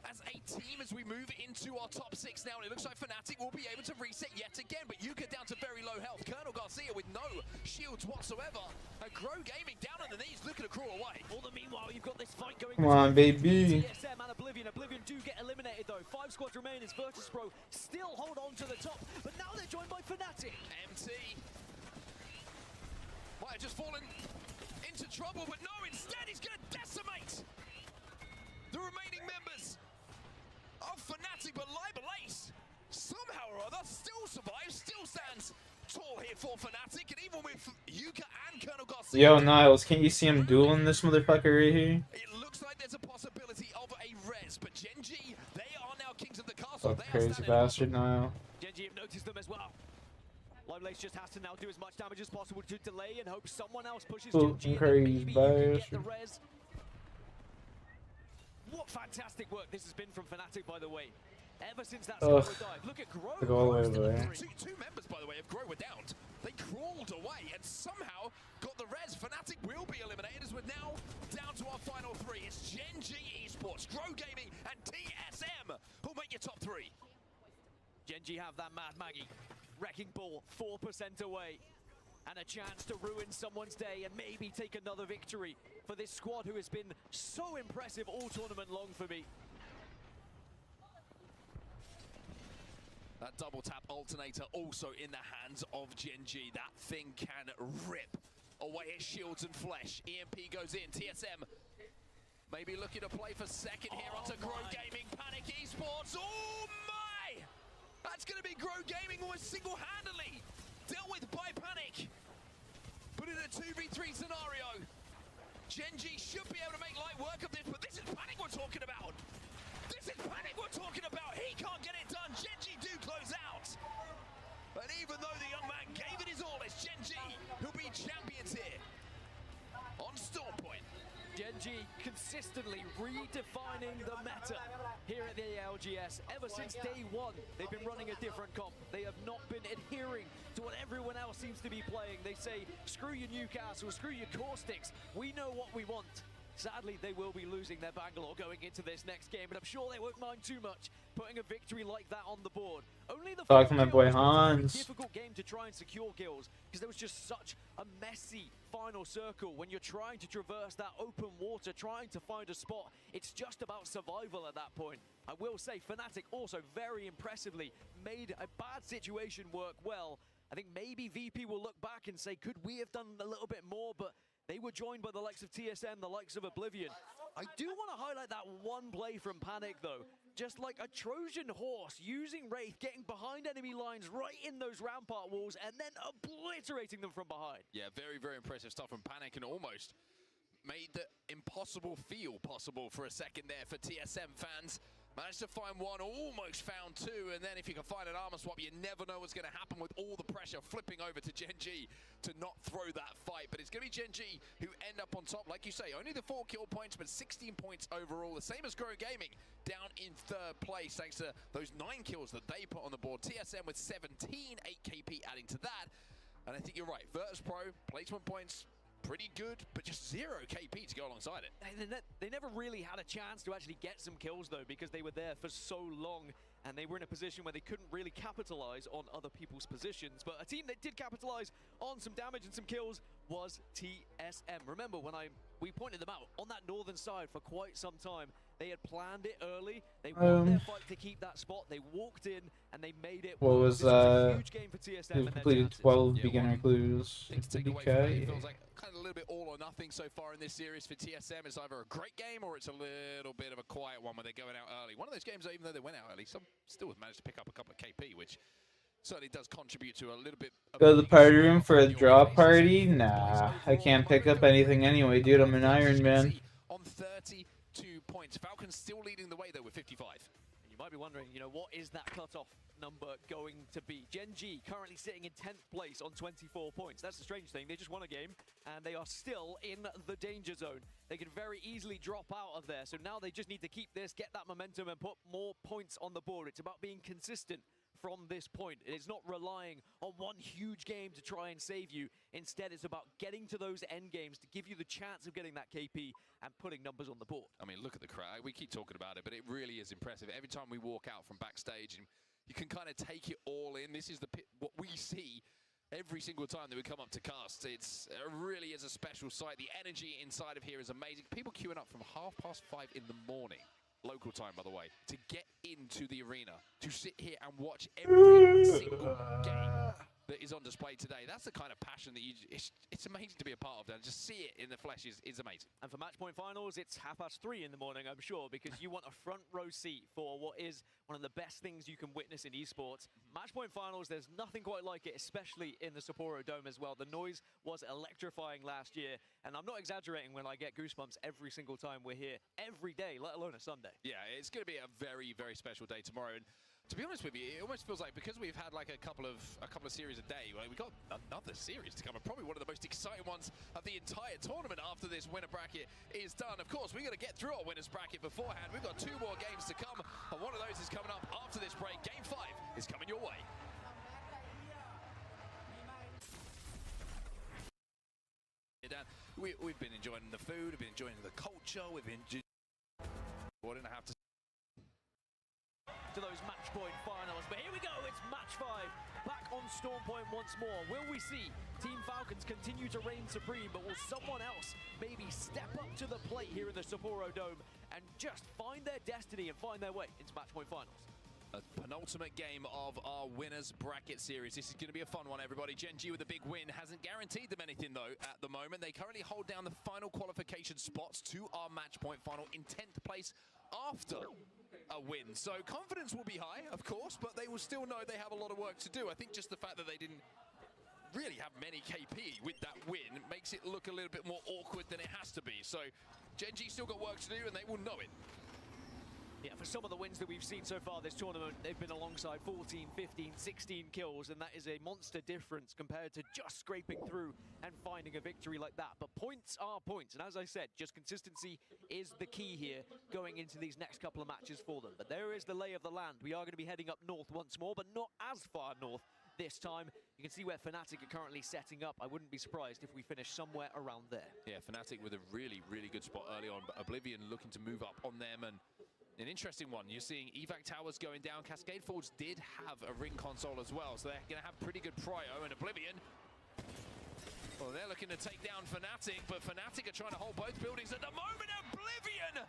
as a team as we move into our top 6 now. And it looks like Fnatic will be able to reset yet again. But Yuka down to very low health. Colonel Garcia with no shields whatsoever. And Grow Gaming down on the knees looking to crawl away. All the meanwhile, you've got this fight going. Come on, baby. TSM and Oblivion. Oblivion do get eliminated though. 5 squads remain as Virtus Pro still hold on to the top. But now they're joined by Fnatic. MT might have just fallen into trouble, but no, instead he's going to decimate the remaining members of Fnatic. But Liberace, somehow or other, still survives, still stands tall here for Fnatic, and even with Yuka and Colonel Garcia. Yo, Niles, can't you see him dueling this motherfucker right here? It looks like there's a possibility of a res, but Gen G, they are now kings of the castle. Oh, crazy bastard, Niall. Gen G have noticed them as well. Liberace just has to now do as much damage as possible to delay and hope someone else pushes Gen G, and maybe you can get the res. What fantastic work this has been from Fnatic, by the way. Ever since that solo dive. Look at Grow. Two members, by the way, of Grow were downed. They crawled away and somehow got the res. Fnatic will be eliminated as we're now down to our final 3. It's Gen G Esports, Grow Gaming, and TSM who'll make your top 3. Gen G have that Mad Maggie. Wrecking Ball 4% away. And a chance to ruin someone's day and maybe take another victory for this squad who has been so impressive all tournament long for me. That double tap alternator also in the hands of Gen G. That thing can rip away his shields and flesh. EMP goes in. TSM maybe looking to play for second here onto Grow Gaming. Panic Esports. Oh my! That's going to be Grow Gaming almost single-handedly dealt with by Panic. But in a 2v3 scenario, Gen G should be able to make light work of this, but this is Panic we're talking about. This is Panic we're talking about. He can't get it done. Gen G do close out. And even though the young man gave it his all, it's Gen G who'll be champions here on Storm Point. Gen G Gen.G consistently redefining the meta here at the LGS. Ever since day one, they've been running a different comp. They have not been adhering to what everyone else seems to be playing. They say, screw your Newcastle, screw your Caustics. We know what we want. Sadly, they will be losing their Bangalore going into this next game, but I'm sure they won't mind too much putting a victory like that on the board. Only the Talk to my boy was a very Hans. difficult game to try and secure kills because there was just such a messy final circle when you're trying to traverse that open water, trying to find a spot. It's just about survival at that point. I will say Fnatic also very impressively made a bad situation work well. I think maybe VP will look back and say, could we have done a little bit more? But they were joined by the likes of TSM, the likes of Oblivion. I do want to highlight that one play from Panic, though. Just like a Trojan horse, using Wraith, getting behind enemy lines right in those rampart walls, and then obliterating them from behind. Yeah, very, very impressive stuff from Panic, and almost made the impossible feel possible for a second there for TSM fans. Managed to find one, almost found two, and then if you can find an armor swap, you never know what's going to happen with all the pressure flipping over to Gen.G to not throw that fight. But it's going to be Gen.G who end up on top. Like you say, only the 4 kill points, but 16 points overall. The same as Grow Gaming, down in 3rd place, thanks to those 9 kills that they put on the board. TSM with 17, 8 KP adding to that. And I think you're right, Virtus Pro, placement points, pretty good, but just 0 KP to go alongside it. They never really had a chance to actually get some kills, though, because they were there for so long, and they were in a position where they couldn't really capitalize on other people's positions. But a team that did capitalize on some damage and some kills was TSM. Remember, when we pointed them out on that northern side for quite some time, they had planned it early. They won their fight to keep that spot. They walked in and they made it. What was a huge game for TSM. We've completed 12 beginner clues. Things to take away from it. It feels like kind of a little bit all or nothing so far in this series for TSM. It's either a great game or it's a little bit of a quiet one where they're going out early. One of those games, even though they went out early, some still have managed to pick up a couple of KP, which certainly does contribute to a little bit. Go to the party room for a draw party? Nah, I can't pick up anything anyway, dude. I'm an Ironman. On 32 points. Falcons still leading the way, though, with 55. And you might be wondering, you know, what is that cutoff number going to be? Gen.G currently sitting in 10th place on 24 points. That's the strange thing. They just won a game, and they are still in the danger zone. They could very easily drop out of there. So now they just need to keep this, get that momentum, and put more points on the board. It's about being consistent from this point. It's not relying on one huge game to try and save you. Instead, it's about getting to those end games to give you the chance of getting that KP and putting numbers on the board. I mean, look at the crowd. We keep talking about it, but it really is impressive. Every time we walk out from backstage, and you can kind of take it all in. This is what we see every single time that we come up to cast. It really is a special sight. The energy inside of here is amazing. People queuing up from 5:30 in the morning. Local time, by the way, to get into the arena, to sit here and watch every single game that is on display today. That's the kind of passion that it's amazing to be a part of, and just see it in the flesh is amazing. And for Match Point Finals, it's 3:30 in the morning, I'm sure, because you want a front row seat for what is one of the best things you can witness in esports. Match Point Finals, there's nothing quite like it, especially in the Sapporo Dome as well. The noise was electrifying last year, and I'm not exaggerating when I get goosebumps every single time we're here, every day, let alone a Sunday. Yeah, it's going to be a very, very special day tomorrow. And to be honest with you, it almost feels like because we've had like a couple of series a day, well, we've got another series to come, and probably one of the most exciting ones of the entire tournament after this winner bracket is done. Of course, we're going to get through our winners bracket beforehand. We've got 2 more games to come, and one of those is coming up after this break. Game 5 is coming your way. Dan, we've been enjoying the food, we've been enjoying the culture, we've been what did I have to to those Match Point Finals, but here we go, it's Match 5, back on Storm Point once more. Will we see Team Falcons continue to reign supreme, but will someone else maybe step up to the plate here in the Sapporo Dome and just find their destiny and find their way into Match Point Finals? A penultimate game of our winners bracket series. This is going to be a fun one, everybody. Gen.G with a big win hasn't guaranteed them anything, though, at the moment. They currently hold down the final qualification spots to our Match Point Final in 10th place after a win. So confidence will be high, of course, but they will still know they have a lot of work to do. I think just the fact that they didn't really have many KP with that win makes it look a little bit more awkward than it has to be. So Gen.G still got work to do, and they will know it. Yeah, for some of the wins that we've seen so far this tournament, they've been alongside 14, 15, 16 kills, and that is a monster difference compared to just scraping through and finding a victory like that. But points are points, and as I said, just consistency is the key here going into these next couple of matches for them. But there is the lay of the land. We are going to be heading up north once more, but not as far north this time. You can see where Fnatic are currently setting up. I wouldn't be surprised if we finish somewhere around there. Yeah, Fnatic with a really, really good spot early on, but Oblivion looking to move up on them, and an interesting one. You're seeing evac towers going down. Cascade Forge did have a ring console as well, so they're going to have pretty good prio, and Oblivion, well, they're looking to take down Fnatic, but Fnatic are trying to hold both buildings at the moment. Oblivion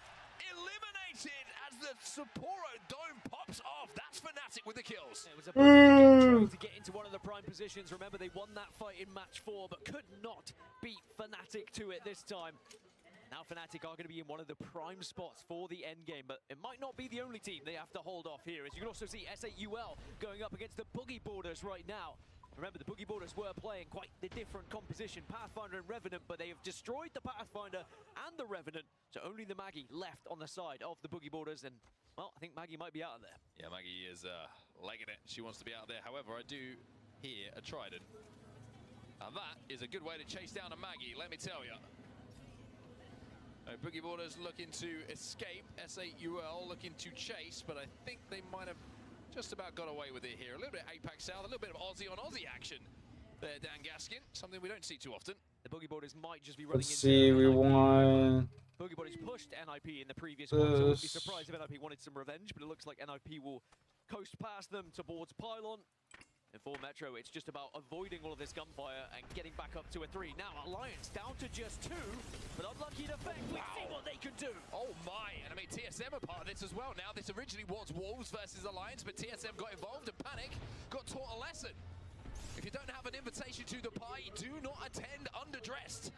eliminated as the Sapporo dome pops off. That's Fnatic with the kills. It was a trying to get into one of the prime positions. Remember, they won that fight in match 4, but could not beat Fnatic to it this time. Now Fnatic are going to be in one of the prime spots for the end game, but it might not be the only team they have to hold off here. As you can also see S8UL going up against the Boogie Boarders right now. Remember, the Boogie Boarders were playing quite the different composition, Pathfinder and Revenant, but they have destroyed the Pathfinder and the Revenant, so only the Maggie left on the side of the Boogie Boarders, and, well, I think Maggie might be out of there. Yeah, Maggie is legging it. She wants to be out there. However, I do hear a Trident, and that is a good way to chase down a Maggie, let me tell you. Boogie Boarders looking to escape, S8UL looking to chase, but I think they might have just about got away with it here. A little bit of APAC South, a little bit of Aussie on Aussie action there, Dan Gaskin. Something we don't see too often. The Boogie Boarders might just be running Let's see, we want... Boogie Boarders pushed NIP in the previous one, so I wouldn't be surprised if NIP wanted some revenge, but it looks like NIP will coast past them towards Pylon. And for Metro, it's just about avoiding all of this gunfire and getting back up to a 3. Now, Alliance down to just 2, but unlucky to Fang. We see what they can do. Oh my, and I mean, TSM are part of this as well now. This originally was Wolves versus Alliance, but TSM got involved and Panic got taught a lesson. If you don't have an invitation to the party, do not attend underdressed.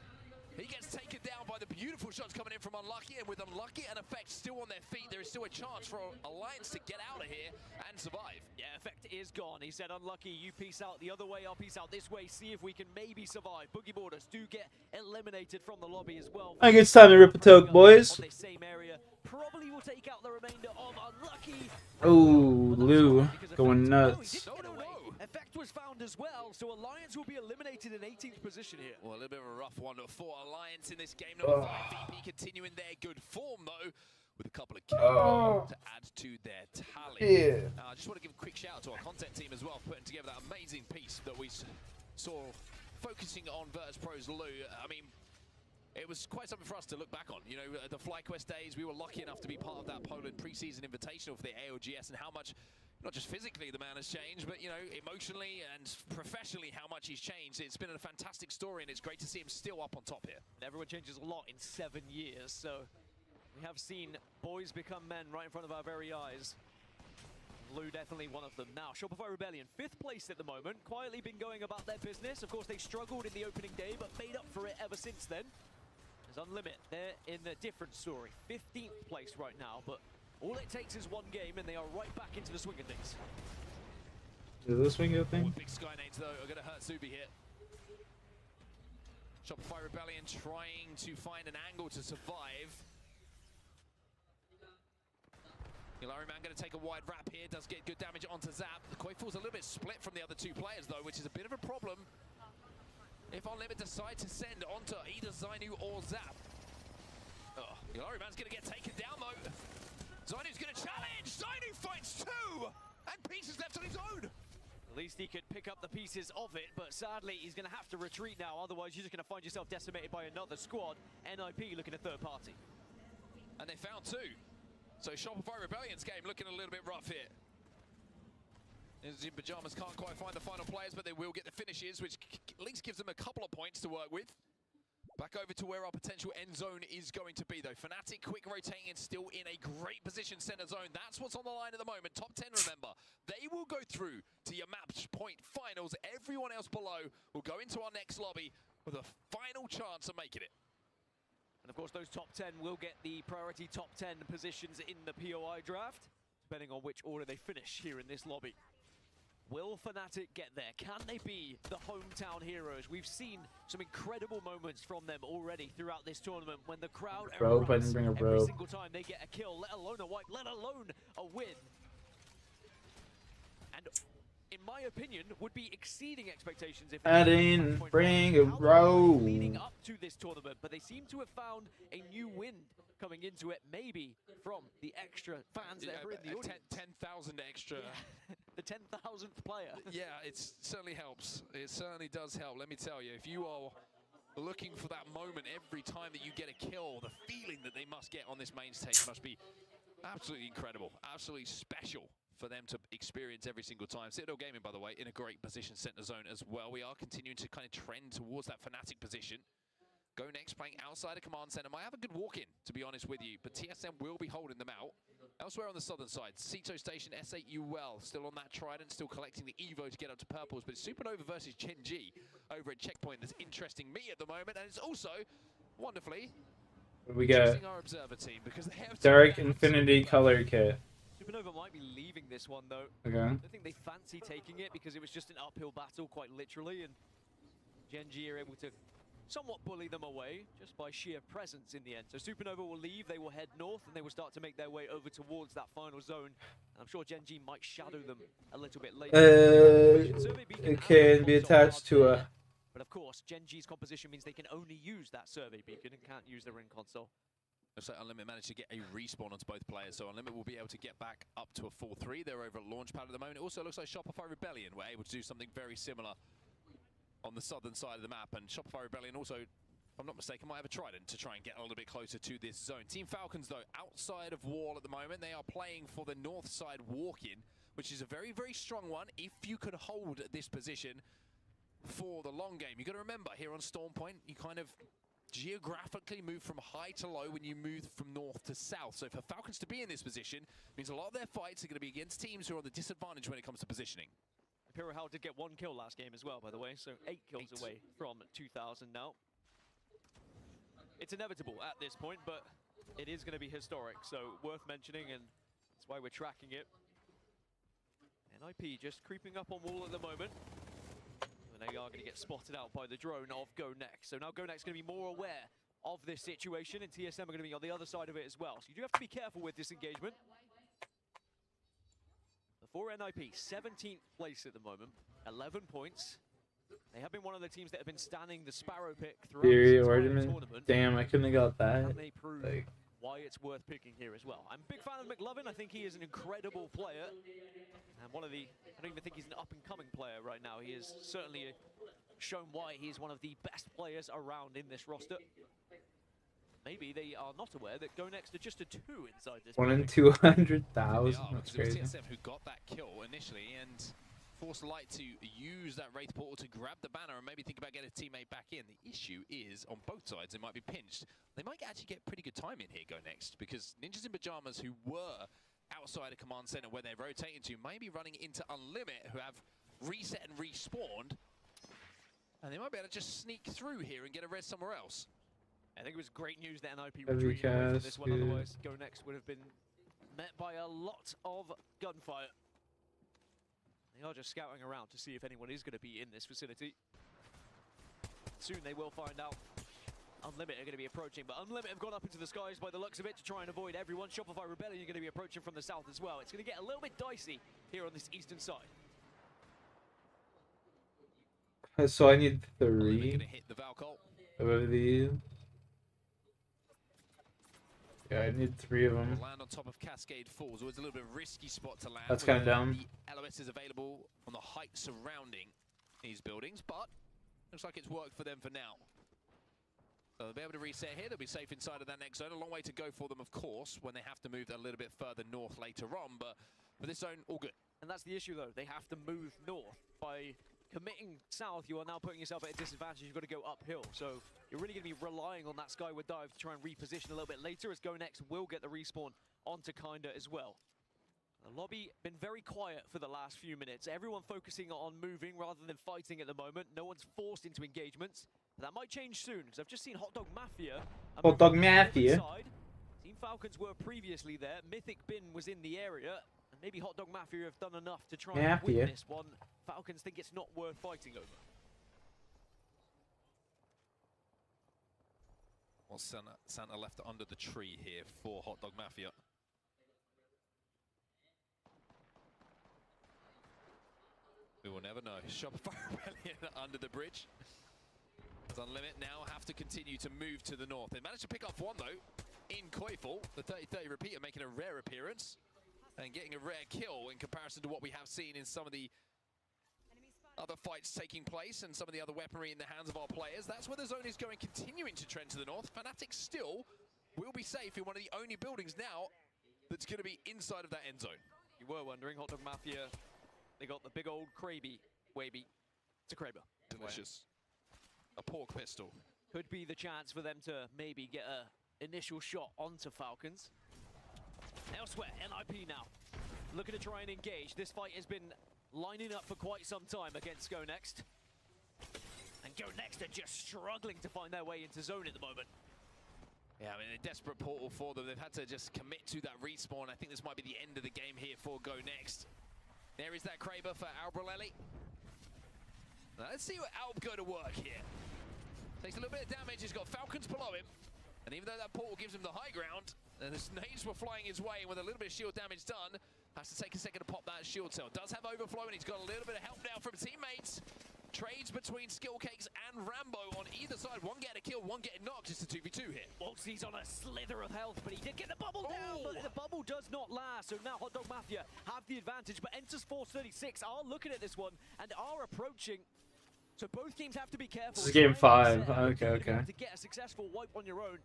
He gets taken down by the beautiful shots coming in from Unlucky, and with Unlucky and Effect still on their feet, there is still a chance for Alliance to get out of here and survive. Yeah, Effect is gone. He said, Unlucky, you peace out the other way, I'll peace out this way, see if we can maybe survive. Boogie Boarders do get eliminated from the lobby as well. I think it's time to rip a toke, boys. On this same area, probably will take out the remainder of Unlucky. Oh, Lou, going nuts. Effect was found as well, so Alliance will be eliminated in 18th position here. Well, a little bit of a rough one for Alliance in this game. Number 5, VP continuing their good form, though, with a couple of kills to add to their tally. Yeah. I just want to give a quick shout out to our content team as well, for putting together that amazing piece that we saw focusing on Virtus Pro's Lou. I mean, it was quite something for us to look back on. You know, the FlyQuest days, we were lucky enough to be part of that Poland preseason invitational for the AOGS, and how much, not just physically the man has changed, but, you know, emotionally and professionally how much he's changed. It's been a fantastic story, and it's great to see him still up on top here. Everyone changes a lot in 7 years, so we have seen boys become men right in front of our very eyes. Lou definitely one of them. Now, Shopify Rebellion, 5th place at the moment, quietly been going about their business. Of course, they struggled in the opening day, but made up for it ever since then. There's Unlimit, they're in a different story. 15th place right now, but all it takes is one game, and they are right back into the swing of things. Is this swing of thing? Big Skynades, though, are going to hurt Zubi here. Shopify Rebellion trying to find an angle to survive. Ilari Man going to take a wide wrap here, does get good damage onto Zap. The Koiful's a little bit split from the other 2 players, though, which is a bit of a problem if Unlimit decide to send onto either Zainu or Zap. Oh, Ilari Man's going to get taken down, though. Zainu's going to challenge! Zainu fights 2! And Pieces left on his own! At least he could pick up the pieces of it, but sadly he's going to have to retreat now, otherwise you're just going to find yourself decimated by another squad. NIP looking at third party. And they found 2. So Shopify Rebellion's game looking a little bit rough here. In Pajamas can't quite find the final players, but they will get the finishes, which at least gives them a couple of points to work with. Back over to where our potential end zone is going to be, though. Fnatic quick rotating and still in a great position center zone. That's what's on the line at the moment. Top 10, remember. They will go through to your match point finals. Everyone else below will go into our next lobby with a final chance of making it. And of course, those top 10 will get the priority top 10 positions in the POI draft, depending on which order they finish here in this lobby. Will Fnatic get there? Can they be the hometown heroes? We've seen some incredible moments from them already throughout this tournament when the crowd Rope, I erupts didn't bring a every rope. single time they get a kill, let alone a wipe, let alone a win. And in my opinion, would be exceeding expectations if I didn't bring a rope. leading up to this tournament, but they seem to have found a new wind coming into it, maybe from the extra fans that are in the audience. 10,000 extra. Yeah. The 10,000th player. Yeah, it certainly helps. It certainly does help. Let me tell you, if you are looking for that moment every time that you get a kill, the feeling that they must get on this main stage must be absolutely incredible, absolutely special for them to experience every single time. Citadel Gaming, by the way, in a great position center zone as well. We are continuing to kind of trend towards that Fnatic position. Go Next playing outside a command center. Might have a good walk-in, to be honest with you, but TSM will be holding them out. Elsewhere on the southern side, Cito Station, S8UL, still on that Trident, still collecting the Evo to get up to purples, but it's Supernova versus Genji over at Checkpoint that's interesting me at the moment, and it's also, wonderfully, We got interesting our observer team, because they have Dark Infinity color kit. Supernova might be leaving this one though. Okay. I don't think they fancy taking it because it was just an uphill battle, quite literally, and Genji are able to somewhat bully them away just by sheer presence in the end. So Supernova will leave, they will head north, and they will start to make their way over towards that final zone. And I'm sure Genji might shadow them a little bit later. It can be attached to a... But of course, Genji's composition means they can only use that survey beacon and can't use the ring console. Looks like Unlimited managed to get a respawn onto both players, so Unlimited will be able to get back up to a 4-3. They're over at Launchpad at the moment. It also looks like Shopify Rebellion were able to do something very similar on the southern side of the map, and Shopify Rebellion also, if I'm not mistaken, might have a Trident to try and get a little bit closer to this zone. Team Falcons, though, outside of Wall at the moment. They are playing for the north side walk-in, which is a very, very strong one if you can hold this position for the long game. You've got to remember, here on Storm Point, you kind of geographically move from high to low when you move from north to south. So for Falcons to be in this position means a lot of their fights are going to be against teams who are on the disadvantage when it comes to positioning. Imperial Hell did get 1 kill last game as well, by the way, so 8 kills away from 2,000 now. It's inevitable at this point, but it is going to be historic, so worth mentioning, and that's why we're tracking it. NIP just creeping up on Wall at the moment. And they are going to get spotted out by the drone of Go Next. So now Go Next is going to be more aware of this situation, and TSM are going to be on the other side of it as well. So you do have to be careful with this engagement. For NIP, 17th place at the moment, 11 points. They have been one of the teams that have been standing the Sparrow pick throughout Theory this ornament. tournament. Damn, I couldn't have got that. And they prove Like, why it's worth picking here as well. I'm a big fan of McLovin. I think he is an incredible player. And one of the, I don't even think he's an up-and-coming player right now. He has certainly shown why he's one of the best players around in this roster. Maybe they are not aware that Go Next are just a 2 inside this. 1 in 200,000. That's It was crazy. TSM who got that kill initially and forced Light to use that Wraith portal to grab the banner and maybe think about getting a teammate back in. The issue is, on both sides, they might be pinched. They might actually get pretty good time in here, Go Next, because Ninjas in Pajamas, who were outside a command center where they're rotating to, may be running into Unlimit, who have reset and respawned. And they might be able to just sneak through here and get a res somewhere else. I think it was great news that NIP Heavy retreated away from this cast, one, yeah. otherwise Go Next would have been met by a lot of gunfire. They are just scouting around to see if anyone is going to be in this facility. Soon they will find out. Unlimited are going to be approaching, but Unlimited have gone up into the skies by the looks of it to try and avoid everyone. Shopify Rebellion are going to be approaching from the south as well. It's going to get a little bit dicey here on this eastern side. So I need 3 Gonna hit the Valcol. of these. Yeah, I need 3 of them. Land on top of Cascade Falls. Always a little bit of a risky spot to land. That's kinda dumb. The LOS is available on the height surrounding these buildings, but looks like it's worked for them for now. So they'll be able to reset here. They'll be safe inside of that next zone. A long way to go for them, of course, when they have to move a little bit further north later on. But for this zone, all good. And that's the issue, though. They have to move north. By committing south, you are now putting yourself at a disadvantage. You've got to go uphill. So you're really going to be relying on that Skyward Dive to try and reposition a little bit later, as Go Next will get the respawn onto Kinda as well. The lobby been very quiet for the last few minutes. Everyone focusing on moving rather than fighting at the moment. No one's forced into engagements. But that might change soon, because I've just seen Hot Dog Mafia. Hot Dog Mafia? Team Falcons were previously there. Mythic Bin was in the area. And maybe Hot Dog Mafia have done enough to try Mafia. and win this one. Falcons think it's not worth fighting over. Well, Santa left under the tree here for Hot Dog Mafia. We will never know. Shopify Rebellion under the bridge. As Unlimit now have to continue to move to the north. They managed to pick up one, though, in Koifel. The 30-30 repeater making a rare appearance and getting a rare kill in comparison to what we have seen in some of the other fights taking place and some of the other weaponry in the hands of our players. That's where the zone is going, continuing to trend to the north. Fnatic still will be safe in one of the only buildings now that's going to be inside of that end zone. You were wondering, Hot Dog Mafia, they got the big old Kraby, Waby. It's a Kraber. Delicious. A pork pistol. Could be the chance for them to maybe get an initial shot onto Falcons. Elsewhere, NIP now. Looking to try and engage. This fight has been lining up for quite some time against Go Next. And Go Next are just struggling to find their way into zone at the moment. Yeah, I mean, a desperate portal for them. They've had to just commit to that respawn. I think this might be the end of the game here for Go Next. There is that Kraber for Albrelelli. Now, let's see what Alb go to work here. Takes a little bit of damage. He's got Falcons below him. And even though that portal gives him the high ground, and the nades were flying his way with a little bit of shield damage done, has to take a second to pop that shield cell. Does have overflow, and he's got a little bit of help now from teammates. Trades between Skill Cakes and Rambo on either side. One getting a kill, one getting knocked. It's a 2v2 here. Waltzy's on a slither of health, but he did get the bubble down, but the bubble does not last. So now Hot Dog Mafia have the advantage, but Enters Force 36 are looking at this one and are approaching. So both teams have to be careful. This is game 5. Okay, okay. To get a successful wipe on your own.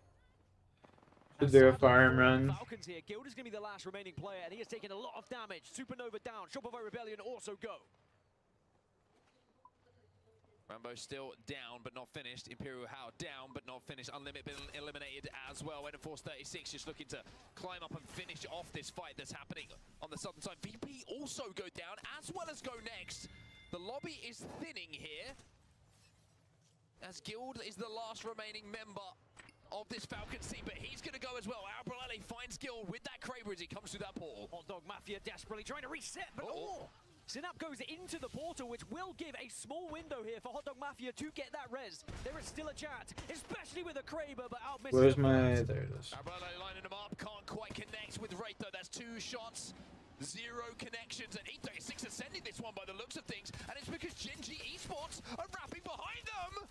To do a farm run. Falcons here. Guild is going to be the last remaining player, and he has taken a lot of damage. Supernova down. Shopify Rebellion also go. Rambo still down, but not finished. Imperial How down, but not finished. Unlimited been eliminated as well. Ender Force 36 just looking to climb up and finish off this fight that's happening on the southern side. VP also go down, as well as Go Next. The lobby is thinning here, as Guild is the last remaining member of this Falcons team, but he's going to go as well. Albrelelli finds Guild with that Kraber as he comes through that portal. Hot Dog Mafia desperately trying to reset, but Synap goes into the portal, which will give a small window here for Hot Dog Mafia to get that res. There is still a chance, especially with a Kraber, but out misses. Where's my... There it is. Albrelelli lining him up, can't quite connect with Wraith though. That's 2 shots. 0 connections, and E36 is sending this one by the looks of things, and it's because Genji Esports are wrapping behind them.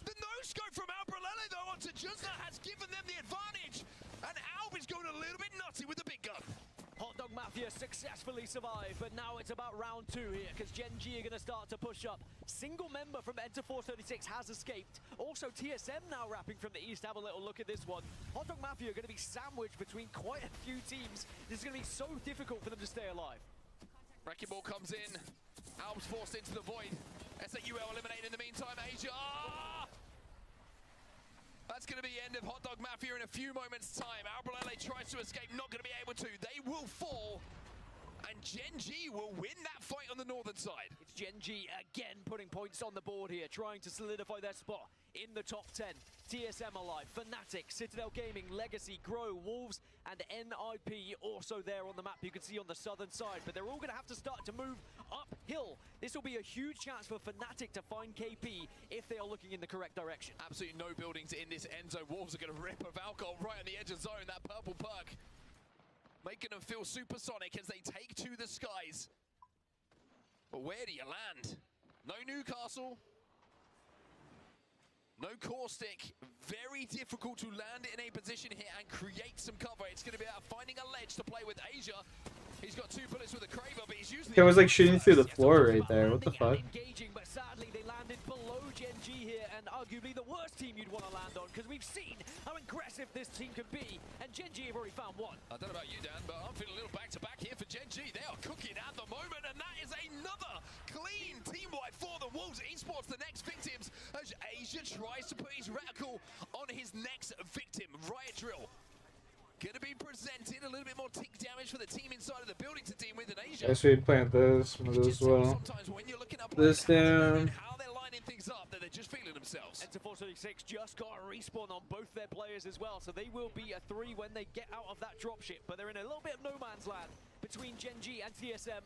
The no-scope from Albrelelli though onto Juzna has given them the advantage, and Alb is going a little bit nutty with the big gun. Hot Dog Mafia successfully survived, but now it's about round 2 here, because Gen G are going to start to push up. Single member from Enter Force 36 has escaped. Also, TSM now wrapping from the east. Have a little look at this one. Hot Dog Mafia are going to be sandwiched between quite a few teams. This is going to be so difficult for them to stay alive. Wrecking Ball comes in. Alb's forced into the void. SAUL eliminated in the meantime. Asia. That's going to be the end of Hot Dog Mafia in a few moments' time. Albrelelli tries to escape, not going to be able to. They will fall, and Gen G will win that fight on the northern side. It's Gen G again putting points on the board here, trying to solidify their spot in the top 10. TSM alive, Fnatic, Citadel Gaming, Legacy, Grow, Wolves, and NIP also there on the map you can see on the southern side, but they're all going to have to start to move uphill. This will be a huge chance for Fnatic to find KP if they are looking in the correct direction. Absolutely no buildings in this end zone. Wolves are going to rip a Valkyrie right on the edge of zone. That purple perk making them feel supersonic as they take to the skies. But where do you land? No Newcastle. No Caustic, very difficult to land in a position here and create some cover. It's going to be about finding a ledge to play with Asia. He's got 2 bullets with a Kraber, but he's using It was like shooting through the floor right there. What the fuck? Engaging, but sadly they landed below Gen G here, and arguably the worst team you'd want to land on, because we've seen how aggressive this team can be, and Gen G have already found one. I don't know about you, Dan, but I'm feeling a little back-to-back here for Gen G. They are cooking at the moment, and that is another clean team wipe for the Wolves Esports, the next victims, as Asia tries to put his reticle on his next victim. Riot Drill going to be presented. A little bit more tick damage for the team inside of the building to deal with in Asia. Guess we plant this, one of those as well. This down. How they're lining things up, that they're just feeling themselves. Enter Force 36 just got a respawn on both their players as well, so they will be a 3 when they get out of that dropship, but they're in a little bit of no man's land between Gen G and TSM.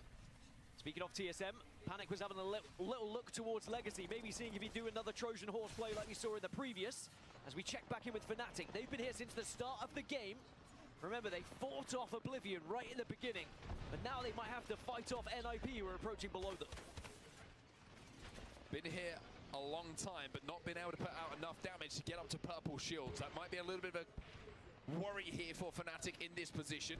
Speaking of TSM, Panic was having a little look towards Legacy, maybe seeing if he'd do another Trojan horse play like we saw in the previous. As we check back in with Fnatic, they've been here since the start of the game. Remember, they fought off Oblivion right in the beginning, but now they might have to fight off NIP, who are approaching below them. Been here a long time, but not been able to put out enough damage to get up to purple shields. That might be a little bit of a worry here for Fnatic in this position.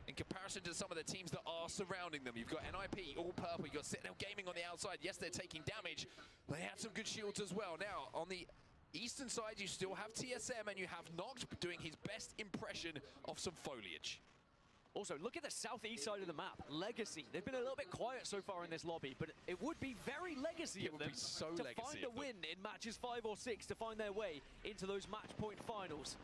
In comparison to some of the teams that are surrounding them, you've got NIP, all purple, you've got Citadel Gaming on the outside. Yes, they're taking damage. They have some good shields as well. Now, on the eastern side, you still have TSM, and you have Noct doing his best impression of some foliage. Also, look at the southeast side of the map. Legacy. They've been a little bit quiet so far in this lobby, but it would be very Legacy of them to find a win in matches 5 or 6 to find their way into those match point finals.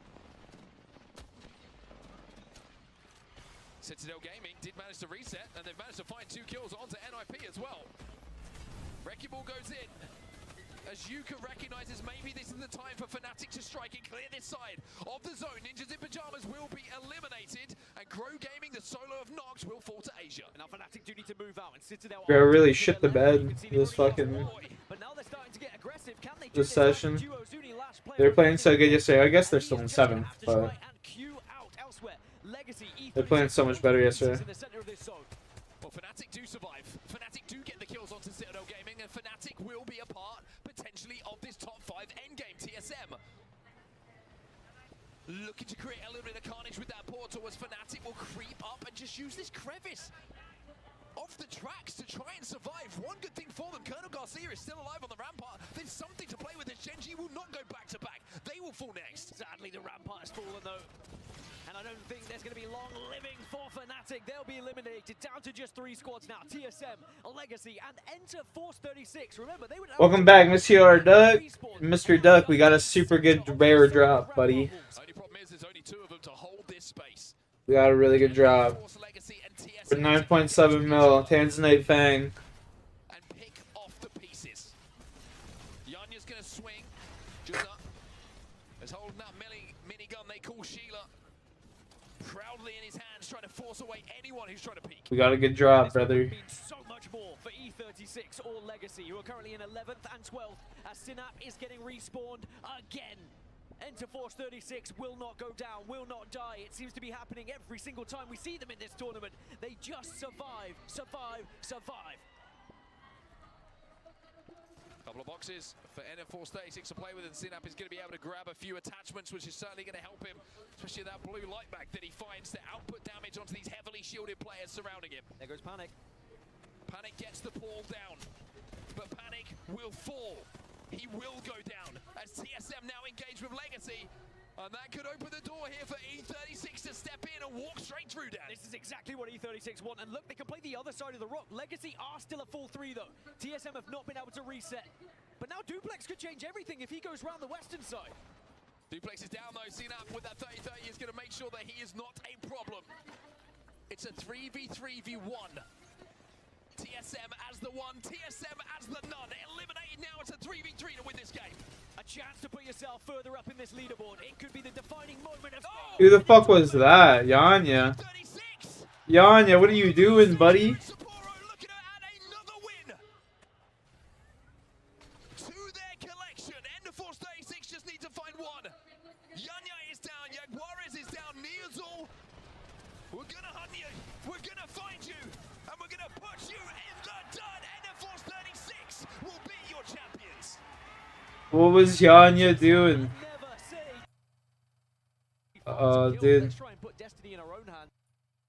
Citadel Gaming did manage to reset, and they've managed to find 2 kills onto NIP as well. Wrecking Ball goes in. As Yuka recognizes maybe this is the time for Fnatic to strike and clear this side of the zone. Ninjas in Pajamas will be eliminated, and Grow Gaming, the solo of Noct, will fall to Asia. And now Fnatic do need to move out, and Citadel Bro, really shit the bed this fucking this session. They're playing so good yesterday. I guess they're still in 7th, but they're playing so much better yesterday. Well, Fnatic do survive. Fnatic do get the kills onto Citadel Gaming, and Fnatic will be a part, potentially, of this top 5 endgame. TSM looking to create a little bit of carnage with that portal, as Fnatic will creep up and just use this crevice off the tracks to try and survive. One good thing for them, Colonel Garcia is still alive on the rampart. There's something to play with as Gen G will not go back to back. They will fall next. Sadly, the rampart has fallen, though. And I don't think there's going to be long living for Fnatic. They'll be eliminated down to just 3 squads now. TSM, Legacy, and enter Force 36. Remember, they would... Welcome back, Monsieur Duck. Mr. Duck, we got a super good rare drop, buddy. Only problem is there's only 2 of them to hold this space. We got a really good drop. For 9.7 mil, Tanzanite Fang. And pick off the pieces. Yanya's going to swing. Juna is holding that minigun they call Sheila proudly in his hands, trying to force away anyone who's trying to peek. We got a good drop, brother. So much more for E36 or Legacy, who are currently in 11th and 12th, as Synap is getting respawned again. Enter Force 36 will not go down, will not die. It seems to be happening every single time we see them in this tournament. They just survive, survive, survive. Couple of boxes for NF Force 36 to play with, and Synap is going to be able to grab a few attachments, which is certainly going to help him, especially that blue light bag that he finds to output damage onto these heavily shielded players surrounding him. There goes Panic. Panic gets the ball down, but Panic will fall. He will go down as TSM now engaged with Legacy, and that could open the door here for E36 to step in and walk straight through, Dan. This is exactly what E36 want, and look, they can play the other side of the rock. Legacy are still a full 3 though. TSM have not been able to reset, but now Duplex could change everything if he goes round the western side. Duplex is down though. Synap with that 30-30 is going to make sure that he is not a problem. It's a 3v3v1. TSM as the 1, TSM as the none. Eliminated now, it's a 3v3 to win this game. A chance to put yourself further up in this leaderboard. It could be the defining moment of... Who the fuck was that? Yanya. Yanya, what are you doing, buddy? To their collection, Ender Force 36 just need to find 1. Yanya is down, Jaguares is down, Neozul. We're gonna hunt you, we're gonna find you, and we're gonna put you in the dirt. Ender Force 36 will be your champions. What was Yanya doing? Dude. Let's try and put destiny in our own hands.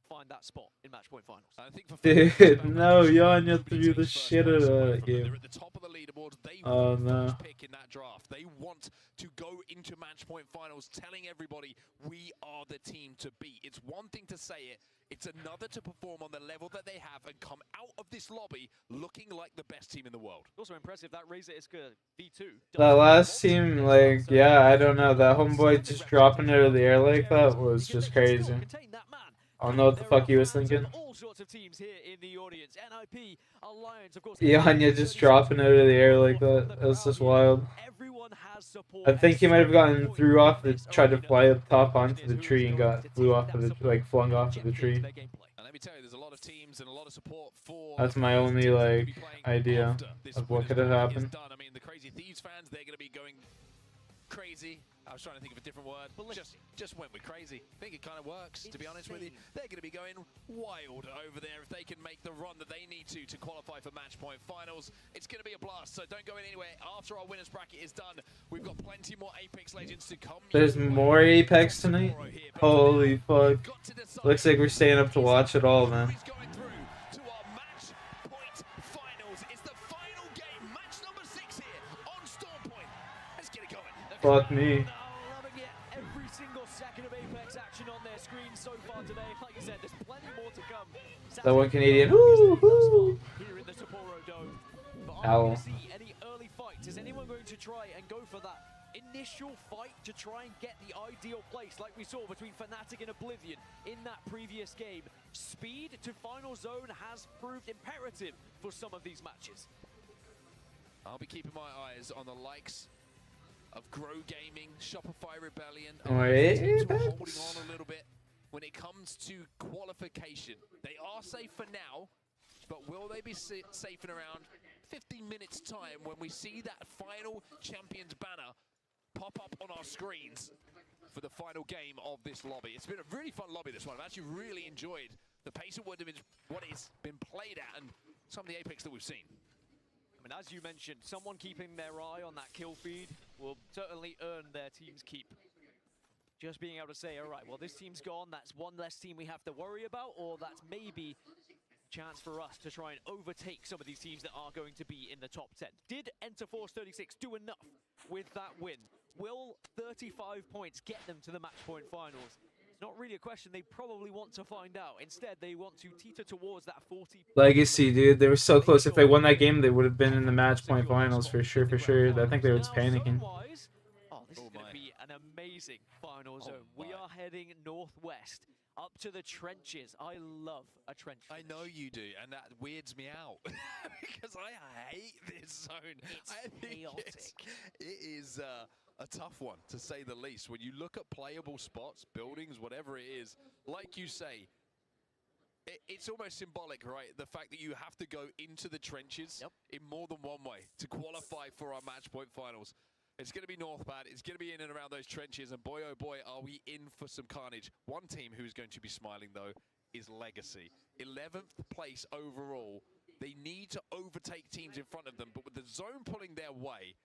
Find that spot in match point finals. I think for Dude, no, Yanya threw the shit out of that game. They're at the top of the leaderboard. They Oh want the no. first pick in that draft. They want to go into match point finals, telling everybody we are the team to beat. It's one thing to say it. It's another to perform on the level that they have and come out of this lobby looking like the best team in the world. Also impressive that Razor Iska V2. That last team, like, yeah, I don't know. That homeboy just dropping out of the air like that was just crazy. I don't know what the fuck he was thinking. All sorts of teams here in the audience. NIP, Alliance, of course. Yanya just dropping out of the air like that. That's just wild. I think he might have gotten threw off the, tried to fly up top onto the tree and got flew off of the, like, flung off of the tree. And let me tell you, there's teams and a lot of support for. That's my only like idea of what could have happened. I mean, the Crazy Thieves fans, they're going to be going crazy. I was trying to think of a different word. Just went with crazy. I think it kind of works, to be honest with you. They're going to be going wild over there if they can make the run that they need to qualify for match point finals. It's going to be a blast, so don't go anywhere. After our winners bracket is done, we've got plenty more Apex Legends to come. There's more Apex tonight? Holy fuck. Looks like we're staying up to watch it all, man. Fuck me. Every single second of Apex action on their screen so far today. Like I said, there's plenty more to come. That one Canadian. Woo! Here in the Sapporo Dome. But are we Ow. going to see any early fights? Is anyone going to try and go for that initial fight to try and get the ideal place like we saw between Fnatic and Oblivion in that previous game? Speed to final zone has proved imperative for some of these matches. I'll be keeping my eyes on the likes of Grow Gaming, Shopify Rebellion. Wait, holding on a little bit when it comes to qualification. They are safe for now, but will they be safe in around 15 minutes time when we see that final Champions banner pop up on our screens for the final game of this lobby? It's been a really fun lobby, this one. I've actually really enjoyed the pace of what it's been played at and some of the Apex that we've seen. I mean, as you mentioned, someone keeping their eye on that kill feed will certainly earn their team's keep. Just being able to say, all right, well, this team's gone, that's one less team we have to worry about, or that's maybe a chance for us to try and overtake some of these teams that are going to be in the top 10. Did Enter Force 36 do enough with that win? Will 35 points get them to the match point finals? Not really a question they probably want to find out. Instead, they want to teeter towards that 40. Legacy, dude. They were so close. If they won that game, they would have been in the match point finals for sure, for sure. I think they were just panicking. Oh, this is going to be an amazing final zone. We are heading northwest, up to the trenches. I love a trench. I know you do, and that weirds me out because I hate this zone. I think it is a tough one, to say the least. When you look at playable spots, buildings, whatever it is, like you say, it's almost symbolic, right? The fact that you have to go into the trenches in more than one way to qualify for our match point finals. It's going to be Northpad. It's going to be in and around those trenches, and boy, oh boy, are we in for some carnage. One team who's going to be smiling, though, is Legacy. 11th place overall. They need to overtake teams in front of them, but with the zone pulling their way,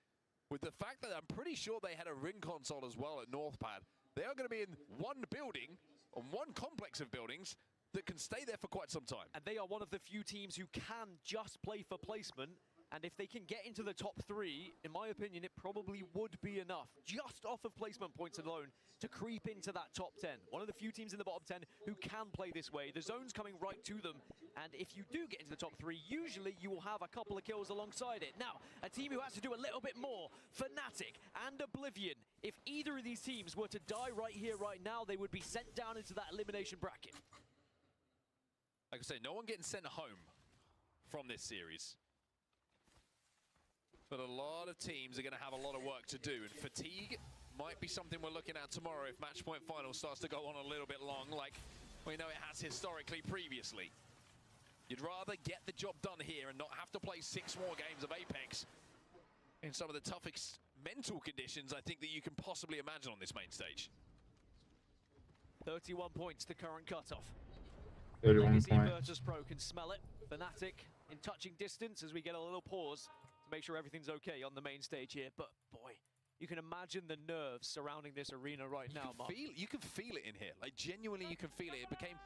with the fact that I'm pretty sure they had a ring console as well at Northpad, they are going to be in one building, on one complex of buildings, that can stay there for quite some time. And they are one of the few teams who can just play for placement. And if they can get into the top 3, in my opinion, it probably would be enough, just off of placement points alone, to creep into that top 10. One of the few teams in the bottom 10 who can play this way. The zone's coming right to them. And if you do get into the top 3, usually you will have a couple of kills alongside it. Now, a team who has to do a little bit more, Fnatic and Oblivion. If either of these teams were to die right here, right now, they would be sent down into that elimination bracket. Like I say, no one getting sent home from this series. But a lot of teams are going to have a lot of work to do. And fatigue might be something we're looking at tomorrow if match point final starts to go on a little bit long, like we know it has historically previously. You'd rather get the job done here and not have to play 6 more games of Apex in some of the toughest mental conditions I think that you can possibly imagine on this main stage. 31 points, the current cutoff. 31 Legacy points. Virtus Pro can smell it. Fnatic in touching distance as we get a little pause to make sure everything's okay on the main stage here. But boy, you can imagine the nerves surrounding this arena right now, Mark. You can feel it in here. Like, genuinely, you can feel it. It became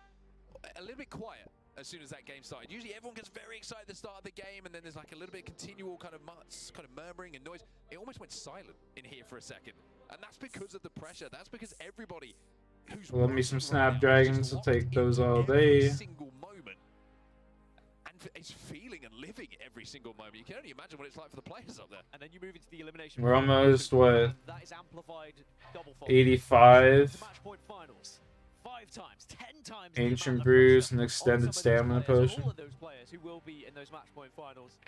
a little bit quiet as soon as that game started. Usually everyone gets very excited at the start of the game, and then there's like a little bit of continual kind of murmuring and noise. It almost went silent in here for a second. And that's because of the pressure. That's because everybody who's Love me some Snapdragons. I'll take those all day. single moment and it's feeling and living every single moment. You can only imagine what it's like for the players up there. And then you move into the elimination. We're almost, what, That is amplified double-fold. 85? Match point finals. 5 times, 10 times. Ancient Brews and Extended Stamina Potion. All of those players who will be in those match point finals.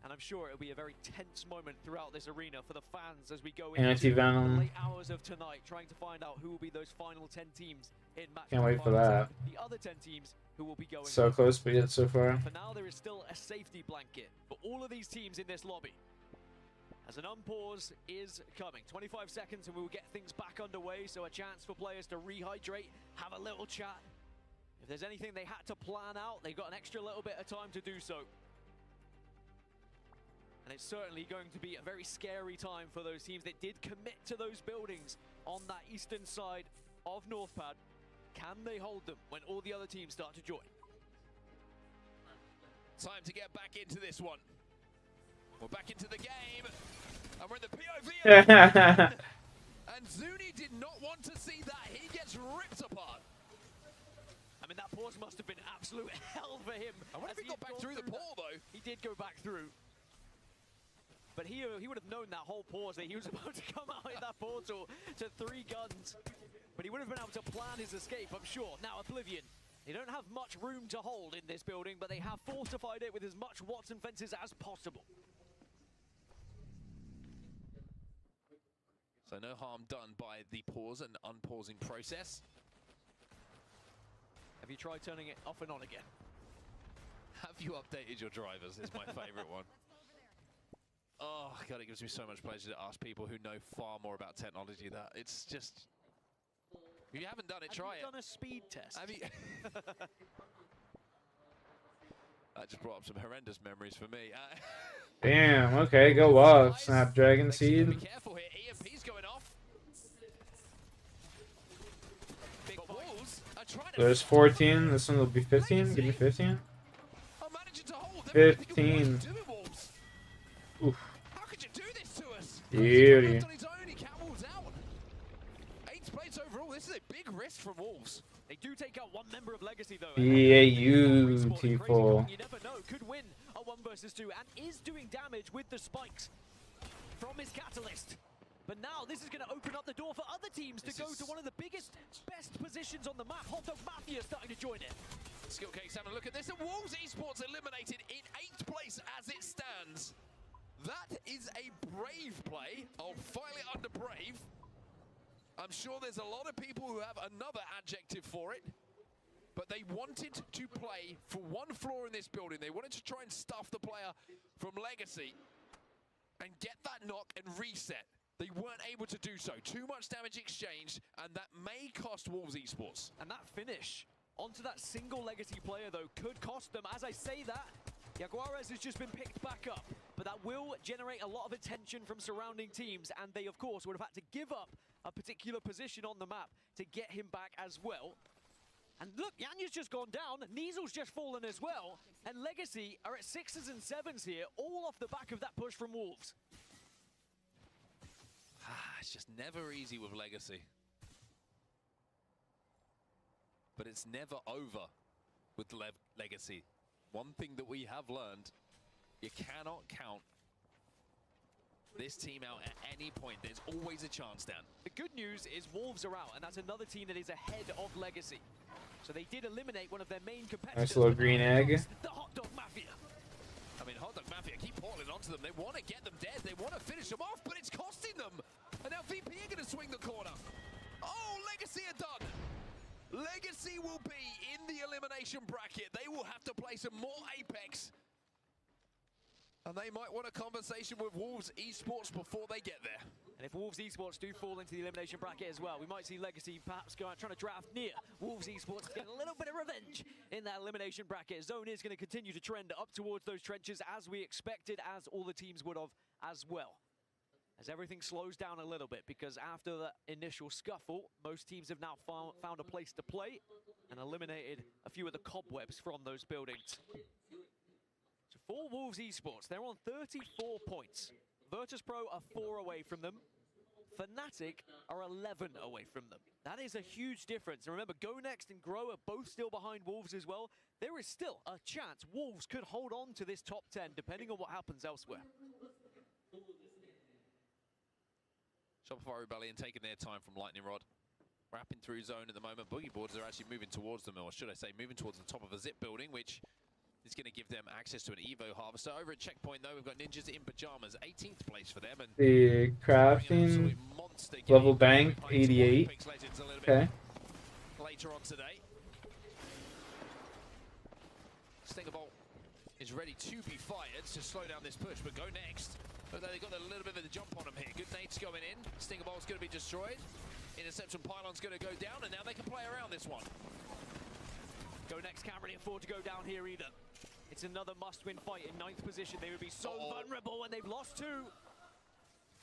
And I'm sure it'll be a very tense moment throughout this arena for the fans as we go into Anti-Venom. the late hours of tonight, trying to find out who will be those final 10 teams in match Can't point wait for finals. that. The other 10 teams who will be going. So close, but yet so far. For now, there is still a safety blanket for all of these teams in this lobby. As an unpause is coming. 25 seconds and we will get things back underway, so a chance for players to rehydrate, have a little chat. If there's anything they had to plan out, they've got an extra little bit of time to do so. And it's certainly going to be a very scary time for those teams that did commit to those buildings on that eastern side of Northpad. Can they hold them when all the other teams start to join? Time to get back into this one. We're back into the game, and we're in the POV. And Zuni did not want to see that. He gets ripped apart. I mean, that pause must have been absolute hell for him. I wonder if he got back through the pole, though. He did go back through. But he would have known that whole pause that he was about to come out in that portal to 3 guns. But he would have been able to plan his escape, I'm sure. Now, Oblivion, they don't have much room to hold in this building, but they have fortified it with as much Watson fences as possible. So no harm done by the pause and unpausing process. Have you tried turning it off and on again? Have you updated your drivers is my favorite one. Oh, God, it gives me so much pleasure to ask people who know far more about technology that it's just... If you haven't done it, try it. Have you done a speed test? Have you... That just brought up some horrendous memories for me. Damn, okay, go off. Snapdragon Seed. Be careful here, EMP's going off. But Wolves are trying to... There's 14, this one will be 15. Give me 15. 15. Oof. How could you do this to us? Beauty. He catwalks out. 8 plates overall. This is a big risk from Wolves. They do take out one member of Legacy, though. Beautiful. You never know. Could win a 1 versus 2 and is doing damage with the spikes from his catalyst. But now this is going to open up the door for other teams to go to one of the biggest, best positions on the map. Hot Dog Mafia starting to join it. Skill Cakes having a look at this. And Wolves Esports eliminated in 8th place as it stands. That is a brave play. I'll file it under brave. I'm sure there's a lot of people who have another adjective for it. But they wanted to play for 1 floor in this building. They wanted to try and stuff the player from Legacy and get that knock and reset. They weren't able to do so. Too much damage exchanged, and that may cost Wolves Esports. And that finish onto that single Legacy player, though, could cost them. As I say that, Jaguares has just been picked back up, but that will generate a lot of attention from surrounding teams, and they, of course, would have had to give up a particular position on the map to get him back as well. And look, Yanya's just gone down, Neasel's just fallen as well, and Legacy are at 6s and 7s here, all off the back of that push from Wolves. It's just never easy with Legacy. But it's never over with Legacy. One thing that we have learned, you cannot count this team out at any point. There's always a chance, Dan. The good news is Wolves are out, and that's another team that is ahead of Legacy. So they did eliminate one of their main competitors. Nice little green egg. The Hot Dog Mafia. I mean, Hot Dog Mafia keep piling onto them. They want to get them dead. They want to finish them off, but it's costing them. And now VP are going to swing the corner. Oh, Legacy are done. Legacy will be in the elimination bracket. They will have to play some more Apex. And they might want a conversation with Wolves Esports before they get there. And if Wolves Esports do fall into the elimination bracket as well, we might see Legacy perhaps go out trying to draft near Wolves Esports to get a little bit of revenge in that elimination bracket. Zone is going to continue to trend up towards those trenches as we expected, as all the teams would have as well. As everything slows down a little bit, because after the initial scuffle, most teams have now found a place to play and eliminated a few of the cobwebs from those buildings. So for Wolves Esports, they're on 34 points. Virtus.pro are 4 away from them. Fnatic are 11 away from them. That is a huge difference. And remember, Go Next and Grow are both still behind Wolves as well. There is still a chance Wolves could hold on to this top 10, depending on what happens elsewhere. Shopify Rebellion taking their time from Lightning Rod. Wrapping through zone at the moment. Boogie Boards are actually moving towards them, or should I say moving towards the top of a zip building, which is going to give them access to an Evo Harvester. Over at Checkpoint, though, we've got Ninjas in Pajamas. 18th place for them. And the crafting level bank, 88. Okay. Later on today. Stinger Bolt is ready to be fired to slow down this push, but go next. But they got a little bit of a jump on him here. Good nades going in. Stinger Bolt's going to be destroyed. Interception pylon's going to go down, and now they can play around this one. Go next can't really afford to go down here either. It's another must-win fight in 9th position. They would be so vulnerable, and they've lost 2.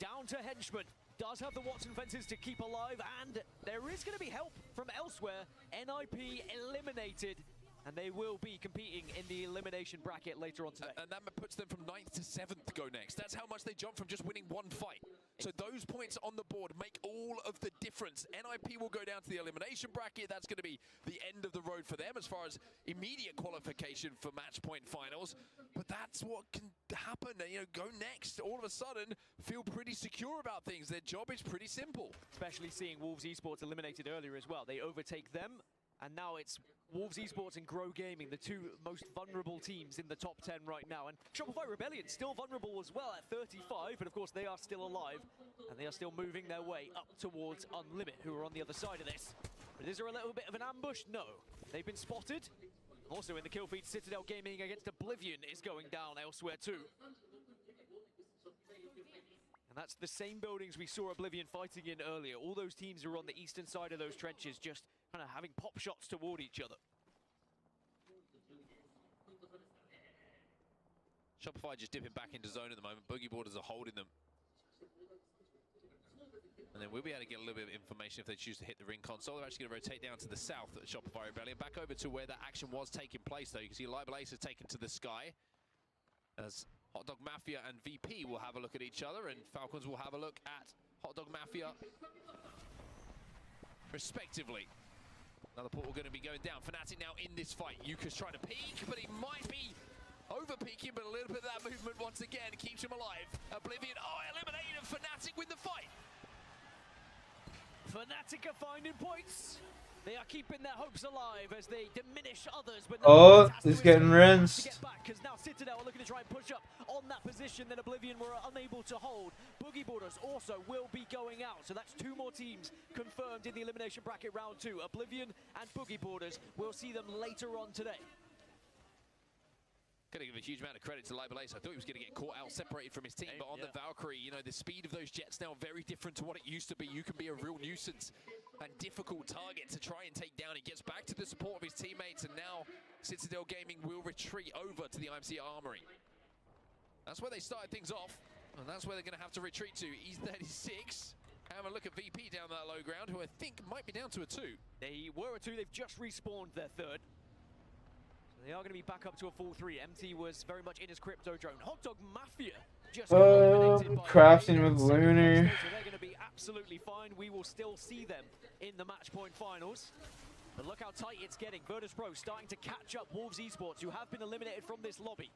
Down to Henchman. Does have the Watson fences to keep alive, and there is going to be help from elsewhere. NIP eliminated, and they will be competing in the elimination bracket later on today. And that puts them from 9th to 7th to go next. That's how much they jump from just winning 1 fight. So those points on the board make all of the difference. NIP will go down to the elimination bracket. That's going to be the end of the road for them as far as immediate qualification for match point finals. But that's what can happen. You know, go next. All of a sudden, feel pretty secure about things. Their job is pretty simple. Especially seeing Wolves Esports eliminated earlier as well. They overtake them. And now it's Wolves Esports and Grow Gaming, the 2 most vulnerable teams in the top 10 right now. And Shopify Rebellion still vulnerable as well at 35, but of course they are still alive, and they are still moving their way up towards Unlimit, who are on the other side of this. But is there a little bit of an ambush? No. They've been spotted. Also in the kill feed, Citadel Gaming against Oblivion is going down elsewhere too. And that's the same buildings we saw Oblivion fighting in earlier. All those teams are on the eastern side of those trenches, just kind of having pop shots toward each other. Shopify just dipping back into zone at the moment. Boogie Boarders are holding them. And then we'll be able to get a little bit of information if they choose to hit the ring console. They're actually going to rotate down to the south at Shopify Rebellion. Back over to where that action was taking place, though. You can see Libel Ace has taken to the sky. As Hot Dog Mafia and VP will have a look at each other, and Falcons will have a look at Hot Dog Mafia, respectively. Another portal going to be going down. Fnatic now in this fight. Yuka's trying to peek, but he might be over-peeking, but a little bit of that movement once again keeps him alive. Oblivion, eliminated, Fnatic with the fight. Fnatic are finding points. They are keeping their hopes alive as they diminish others. But he's getting rinsed. Because now Citadel are looking to try and push up on that position that Oblivion were unable to hold. Boogie Boarders also will be going out. So that's 2 more teams confirmed in the elimination bracket round 2. Oblivion and Boogie Boarders. We'll see them later on today. Going to give a huge amount of credit to Libel Ace. I thought he was going to get caught out, separated from his team, but on the Valkyrie, you know, the speed of those jets now very different to what it used to be. You can be a real nuisance and difficult target to try and take down. He gets back to the support of his teammates, and now Citadel Gaming will retreat over to the IMC Armory. That's where they started things off, and that's where they're going to have to retreat to. E36. Have a look at VP down that low ground, who I think might be down to a 2. They were a 2. They've just respawned their 3rd. They are going to be back up to a full 3. MT was very much in his crypto drone. Hot Dog Mafia just crafting with Lunar. So they're going to be absolutely fine. We will still see them in the match point finals. But look how tight it's getting. Virtus Pro starting to catch up Wolves Esports, who have been eliminated from this lobby.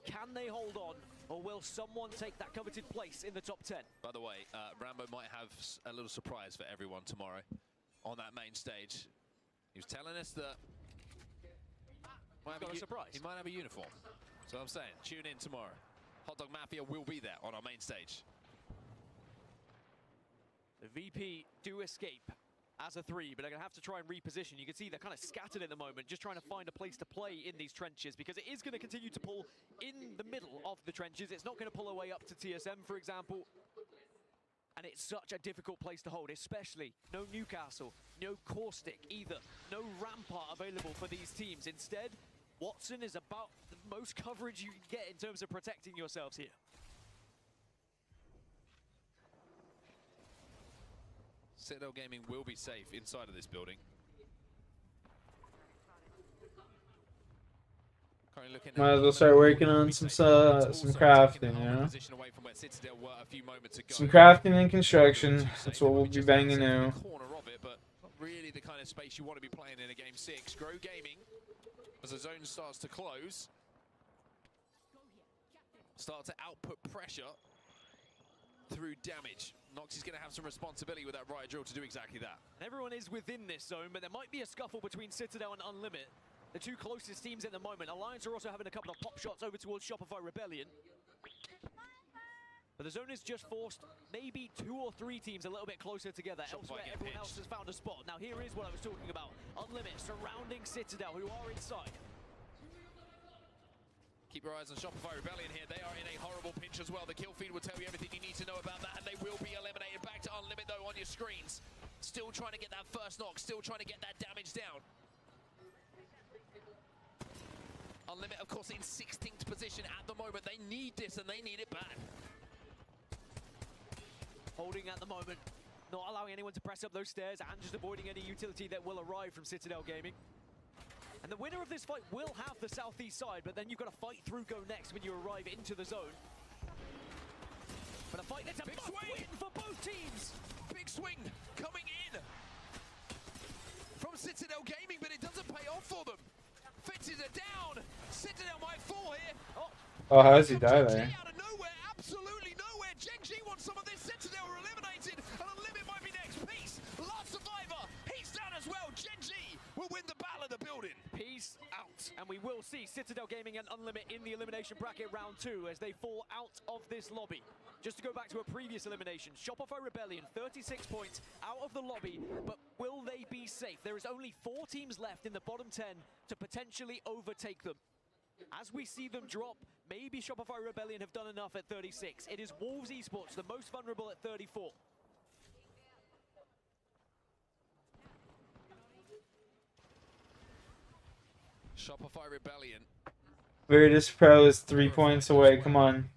Can they hold on, or will someone take that coveted place in the top 10? By the way, Rambo might have a little surprise for everyone tomorrow on that main stage. He was telling us that he might have a uniform. So I'm saying, tune in tomorrow. Hot Dog Mafia will be there on our main stage. The VP do escape as a 3, but they're going to have to try and reposition. You can see they're kind of scattered at the moment, just trying to find a place to play in these trenches, because it is going to continue to pull in the middle of the trenches. It's not going to pull away up to TSM, for example. And it's such a difficult place to hold, especially no Newcastle, no Caustic either, no Rampart available for these teams. Instead, Watson is about the most coverage you can get in terms of protecting yourselves here. Citadel Gaming will be safe inside of this building. Might as well start working on some crafting, you know? Some crafting and construction. That's what we'll be banging out. But not really the kind of space you want to be playing in a game 6. Grow Gaming, as the zone starts to close, start to output pressure through damage. Nox is going to have some responsibility with that riot drill to do exactly that. And everyone is within this zone, but there might be a scuffle between Citadel and Unlimit, the 2 closest teams at the moment. Alliance are also having a couple of pop shots over towards Shopify Rebellion. But the zone is just forced maybe 2 or 3 teams a little bit closer together. Elsewhere, everyone else has found a spot. Now here is what I was talking about. Unlimit surrounding Citadel, who are inside. Keep your eyes on Shopify Rebellion here. They are in a horrible pinch as well. The kill feed will tell you everything you need to know about that, and they will be eliminated. Back to Unlimit, though, on your screens. Still trying to get that first knock. Still trying to get that damage down. Unlimit, of course, in 16th position at the moment. They need this, and they need it bad. Holding at the moment. Not allowing anyone to press up those stairs and just avoiding any utility that will arrive from Citadel Gaming. And the winner of this fight will have the southeast side, but then you've got to fight through Go Next when you arrive into the zone. But a fight that's a big win for both teams. Big swing coming in from Citadel Gaming, but it doesn't pay off for them. Fixes it down. Citadel might fall here. Oh, how does he die there? Out of nowhere, absolutely nowhere. Genji wants some of this. Citadel are eliminated, and Unlimit might be next. Peace, last survivor. He's down as well. Genji will win the battle of the building. Peace out. And we will see Citadel Gaming and Unlimit in the elimination bracket round 2 as they fall out of this lobby. Just to go back to a previous elimination, Shopify Rebellion, 36 points out of the lobby, but will they be safe? There is only 4 teams left in the bottom 10 to potentially overtake them. As we see them drop, maybe Shopify Rebellion have done enough at 36. It is Wolves Esports, the most vulnerable at 34. Shopify Rebellion. Virtus Pro is 3 points away. Come on.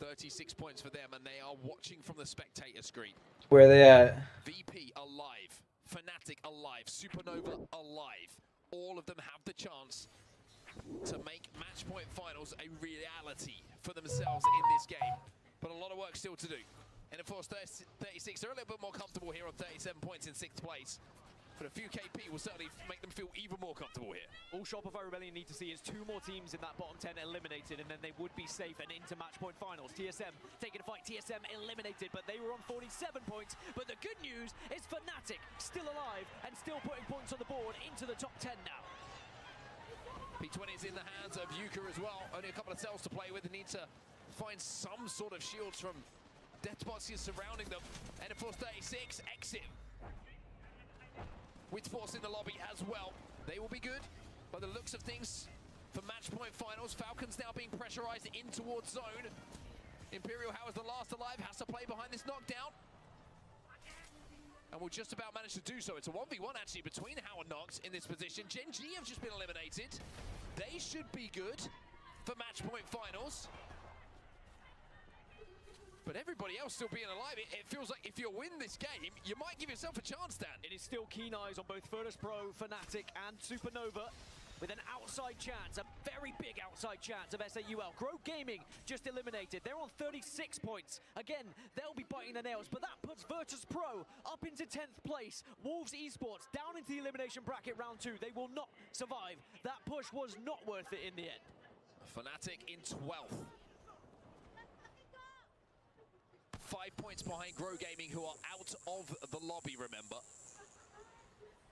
36 points for them, and they are watching from the spectator screen. Where are they at? VP alive. Fnatic alive. Supernova alive. All of them have the chance to make match point finals a reality for themselves in this game. But a lot of work still to do. And of course, 36, they're a little bit more comfortable here on 37 points in 6th place. But a few KP will certainly make them feel even more comfortable here. All Shopify Rebellion need to see is 2 more teams in that bottom 10 eliminated, and then they would be safe and into match point finals. TSM taking a fight, TSM eliminated, but they were on 47 points. But the good news is Fnatic still alive and still putting points on the board into the top 10 now. P20 is in the hands of Yuka as well. Only a couple of cells to play with. They need to find some sort of shields from death boxes surrounding them. And of course, 36 exit with Force in the lobby as well. They will be good by the looks of things for match point finals. Falcons now being pressurized in towards zone. Imperial, how is the last alive, has to play behind this knockdown. And will just about manage to do so. It's a 1v1 actually between How and Nox in this position. Genji have just been eliminated. They should be good for match point finals. But everybody else still being alive, it feels like if you win this game, you might give yourself a chance, Dan. It is still keen eyes on both Virtus Pro, Fnatic, and Supernova, with an outside chance, a very big outside chance of SAUL. Grow Gaming just eliminated. They're on 36 points. Again, they'll be biting their nails, but that puts Virtus Pro up into 10th place. Wolves Esports down into the elimination bracket round 2. They will not survive. That push was not worth it in the end. Fnatic in 12th. 5 points behind Grow Gaming, who are out of the lobby, remember.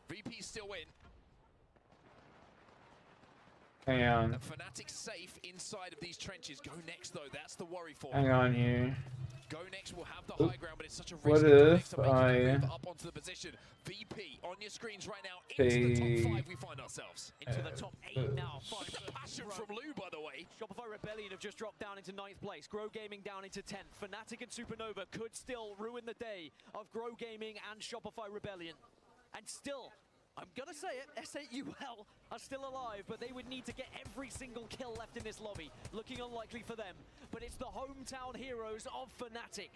VP still in. Hang on. And Fnatic safe inside of these trenches. Go Next, though, that's the worry for Hang on here. Go Next will have the high ground, but it's such a risk. What if I up onto the position. VP on your screens right now. Into the top 5 we find ourselves. Into the top 8 now. Look at the passion from Lou, by the way. Shopify Rebellion have just dropped down into 9th place. Grow Gaming down into 10th. Fnatic and Supernova could still ruin the day of Grow Gaming and Shopify Rebellion. And still, I'm gonna say it, SAUL are still alive, but they would need to get every single kill left in this lobby. Looking unlikely for them, but it's the hometown heroes of Fnatic.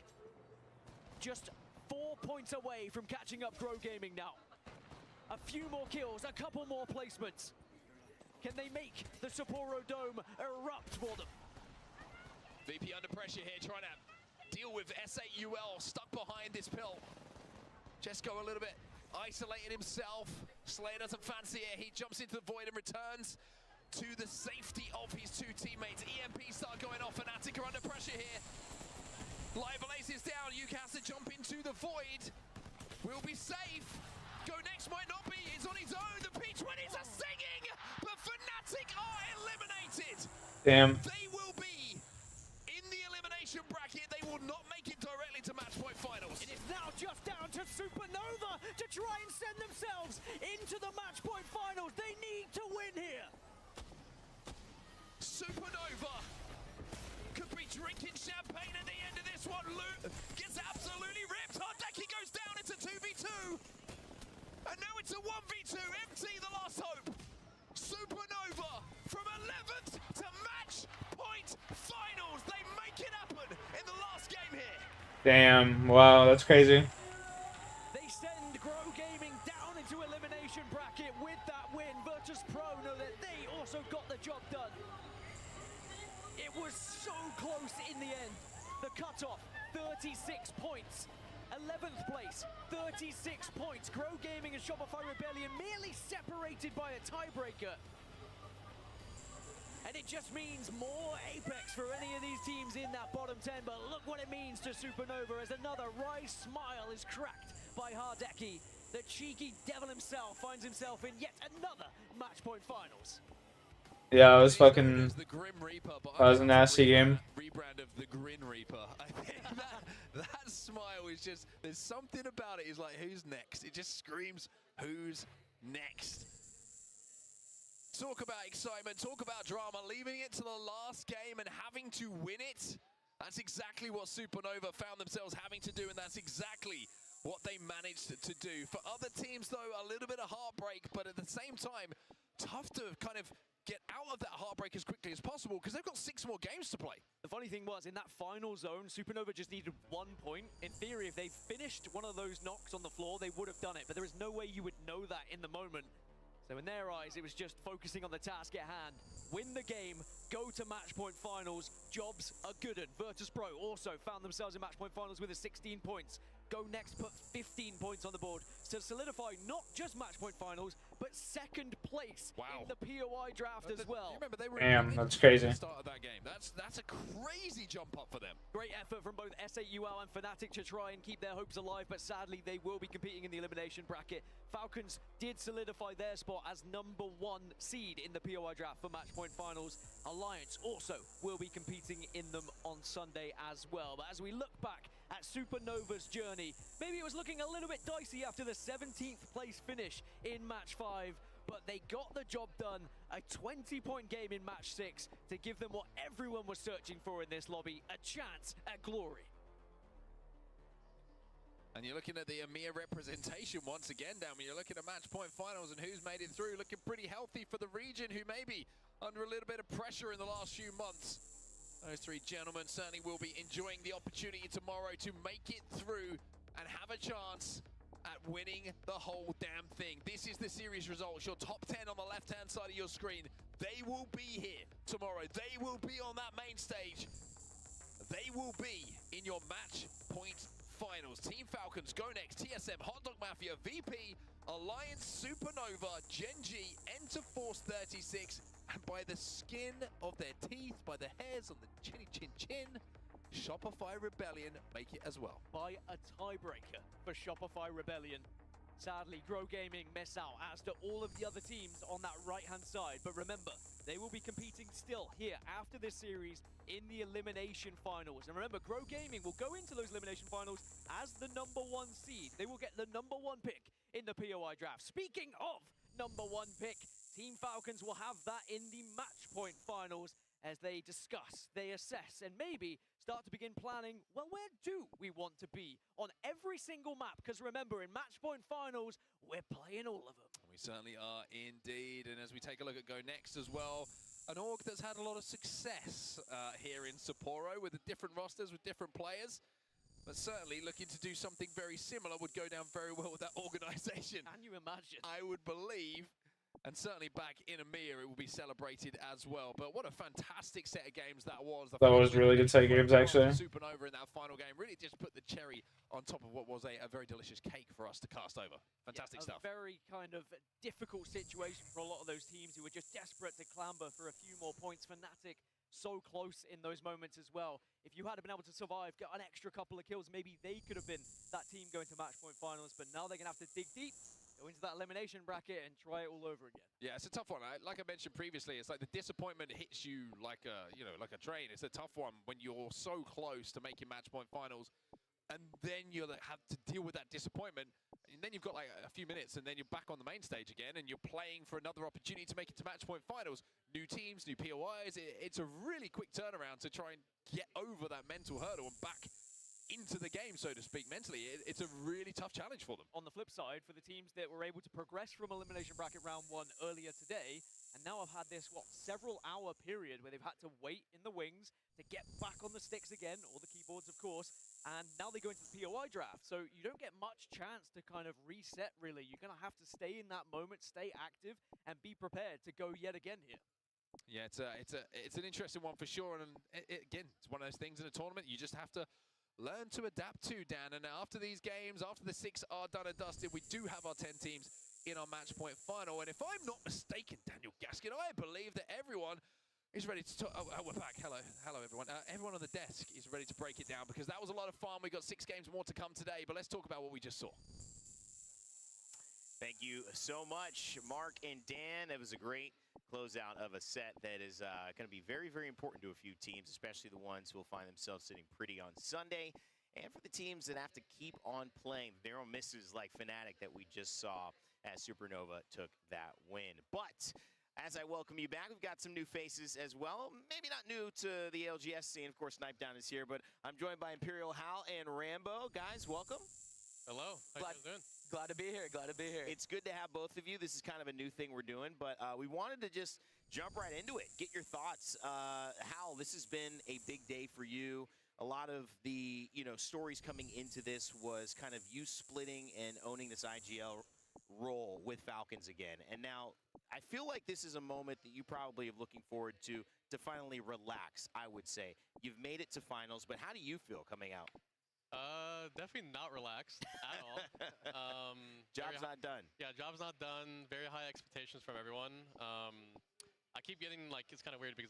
Just 4 points away from catching up Grow Gaming now. A few more kills, a couple more placements. Can they make the Sapporo Dome erupt for them? VP under pressure here, trying to deal with SAUL stuck behind this pill. Just go a little bit isolated himself. Slayer doesn't fancy it. He jumps into the void and returns to the safety of his 2 teammates. EMP start going off. Fnatic are under pressure here. Live Blaze is down. Yuka has to jump into the void. Will be safe. Go Next might not be. He's on his own. The P20s are singing, but Fnatic are eliminated. Damn. They will be in the elimination bracket. They will not make it directly to match point finals. It is now just down to Supernova to try and send themselves into the match point finals. They need to win here. Supernova drinking champagne at the end of this one. Luke gets absolutely ripped. Hardeki goes down into 2v2. And now it's a 1v2. MT the last hope. Supernova from 11th to match point finals. They make it happen in the last game here. Damn. Wow, that's crazy. They send Grow Gaming down into elimination bracket with that win. Virtus Pro know that they also got the job done. It was so close in the end. The cutoff, 36 points. 11th place, 36 points. Grow Gaming and Shopify Rebellion merely separated by a tiebreaker. And it just means more Apex for any of these teams in that bottom 10. But look what it means to Supernova as another wry smile is cracked by Hardeki. The cheeky devil himself finds himself in yet another match point finals. Yeah, it was fucking. That was a nasty game. Rebrand of the Grin Reaper. I think that smile is just, there's something about it. It's like, who's next? It just screams, who's next? Talk about excitement, talk about drama, leaving it to the last game and having to win it. That's exactly what Supernova found themselves having to do, and that's exactly what they managed to do. For other teams, though, a little bit of heartbreak, but at the same time, tough to kind of get out of that heartbreak as quickly as possible because they've got 6 more games to play. The funny thing was, in that final zone, Supernova just needed 1 point. In theory, if they finished one of those knocks on the floor, they would have done it, but there is no way you would know that in the moment. So in their eyes, it was just focusing on the task at hand. Win the game, go to match point finals, jobs are good. And Virtus Pro also found themselves in match point finals with a 16 points. Go next, put 15 points on the board to solidify not just match point finals, but 2nd place in the POI draft as well. Remember, they were Damn, that's crazy. at the start of that game. That's a crazy jump up for them. Great effort from both SAUL and Fnatic to try and keep their hopes alive, but sadly they will be competing in the elimination bracket. Falcons did solidify their spot as #1 seed in the POI draft for match point finals. Alliance also will be competing in them on Sunday as well. But as we look back at Supernova's journey, maybe it was looking a little bit dicey after the 17th place finish in match 5, but they got the job done. A 20-point game in match 6 to give them what everyone was searching for in this lobby, a chance at glory. And you're looking at the EMEA representation once again, down when you're looking at match point finals and who's made it through, looking pretty healthy for the region, who may be under a little bit of pressure in the last few months. Those 3 gentlemen certainly will be enjoying the opportunity tomorrow to make it through and have a chance at winning the whole damn thing. This is the series results, your top 10 on the left-hand side of your screen. They will be here tomorrow. They will be on that main stage. They will be in your match point finals. Team Falcons, Go Next, TSM, Hot Dog Mafia, VP, Alliance, Supernova, Gen G, Enter Force 36, and by the skin of their teeth, by the hairs on the chinny chin, Shopify Rebellion make it as well. By a tiebreaker for Shopify Rebellion. Sadly, Grow Gaming miss out, as do all of the other teams on that right-hand side. But remember, they will be competing still here after this series in the elimination finals. And remember, Grow Gaming will go into those elimination finals as the #1 seed. They will get the #1 pick in the POI draft. Speaking of #1 pick, Team Falcons will have that in the match point finals as they discuss, they assess, and maybe start to begin planning, well, where do we want to be on every single map? Because remember, in match point finals, we're playing all of them. We certainly are indeed. And as we take a look at Go Next as well, an org that's had a lot of success here in Sapporo with the different rosters, with different players. But certainly looking to do something very similar would go down very well with that organization. Can you imagine? I would believe. And certainly back in EMEA, it will be celebrated as well. But what a fantastic set of games that was. That was really good set of games, actually. Supernova in that final game really just put the cherry on top of what was a very delicious cake for us to cast over. Fantastic stuff. A very kind of difficult situation for a lot of those teams who were just desperate to clamber for a few more points. Fnatic so close in those moments as well. If you had been able to survive, get an extra couple of kills, maybe they could have been that team going to match point finals. But now they're going to have to dig deep, go into that elimination bracket and try it all over again. Yeah, it's a tough one. Like I mentioned previously, it's like the disappointment hits you like a, like a train. It's a tough one when you're so close to making match point finals, and then you have to deal with that disappointment. and then you've got like a few minutes, and then you're back on the main stage again, and you're playing for another opportunity to make it to match point finals. New teams, new POIs. It's a really quick turnaround to try and get over that mental hurdle and back into the game, so to speak, mentally. It's a really tough challenge for them. On the flip side, for the teams that were able to progress from Elimination Bracket Round 1 earlier today, and now have had this, several hour period where they've had to wait in the wings to get back on the sticks again, or the keyboards, of course, and now they go into the POI draft. So you don't get much chance to kind of reset, really. You're going to have to stay in that moment, stay active, and be prepared to go yet again here. Yeah, it's an interesting one for sure, and again, it's one of those things in a tournament you just have to learn to adapt to, Dan. And after these games, after the 6 are done and dusted, we do have our 10 teams in our match point final. And if I'm not mistaken, Daniel Gaskin, I believe that everyone is ready to talk. Oh, we're back. Hello, everyone. Everyone on the desk is ready to break it down, because that was a lot of fun. We got 6 games more to come today, but let's talk about what we just saw. Thank you so much, Mark and Dan. It was a great closeout of a set that is going to be very, very important to a few teams, especially the ones who will find themselves sitting pretty on Sunday. And for the teams that have to keep on playing, narrow misses like Fnatic that we just saw as Supernova took that win. But as I welcome you back, we've got some new faces as well. Maybe not new to the LGS scene. Of course, Knife Down is here, but I'm joined by Imperial Hal and Rambo. Guys, welcome. Hello. How you guys doing? Glad to be here. Glad to be here. It's good to have both of you. This is kind of a new thing we're doing, but we wanted to just jump right into it. Get your thoughts. Hal, this has been a big day for you. A lot of the stories coming into this was kind of you splitting and owning this IGL role with Falcons again. And now I feel like this is a moment that you probably are looking forward to finally relax, I would say. You've made it to finals, but how do you feel coming out? Definitely not relaxed at all. Job's not done. Yeah, job's not done. Very high expectations from everyone. I keep getting, like, it's kind of weird because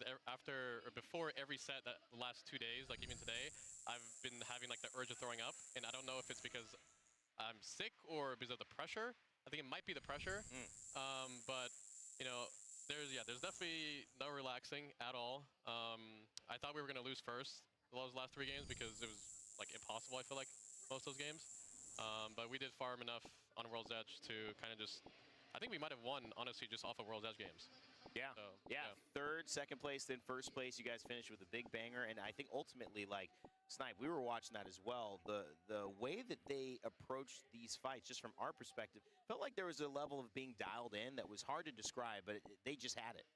before every set, the last 2 days, like even today, I've been having like the urge of throwing up, and I don't know if it's because I'm sick or because of the pressure. I think it might be the pressure. But there's definitely no relaxing at all. I thought we were gonna lose first those last 3 games because it was like impossible, I feel like, most of those games. But we did farm enough on World's Edge to kind of just, I think we might have won, honestly, just off of World's Edge games. Yeah. So, yeah. Third, second place, then first place. You guys finished with a big banger. And I think ultimately, like, Snipe, we were watching that as well. The way that they approached these fights, just from our perspective, felt like there was a level of being dialed in that was hard to describe, but they just had it.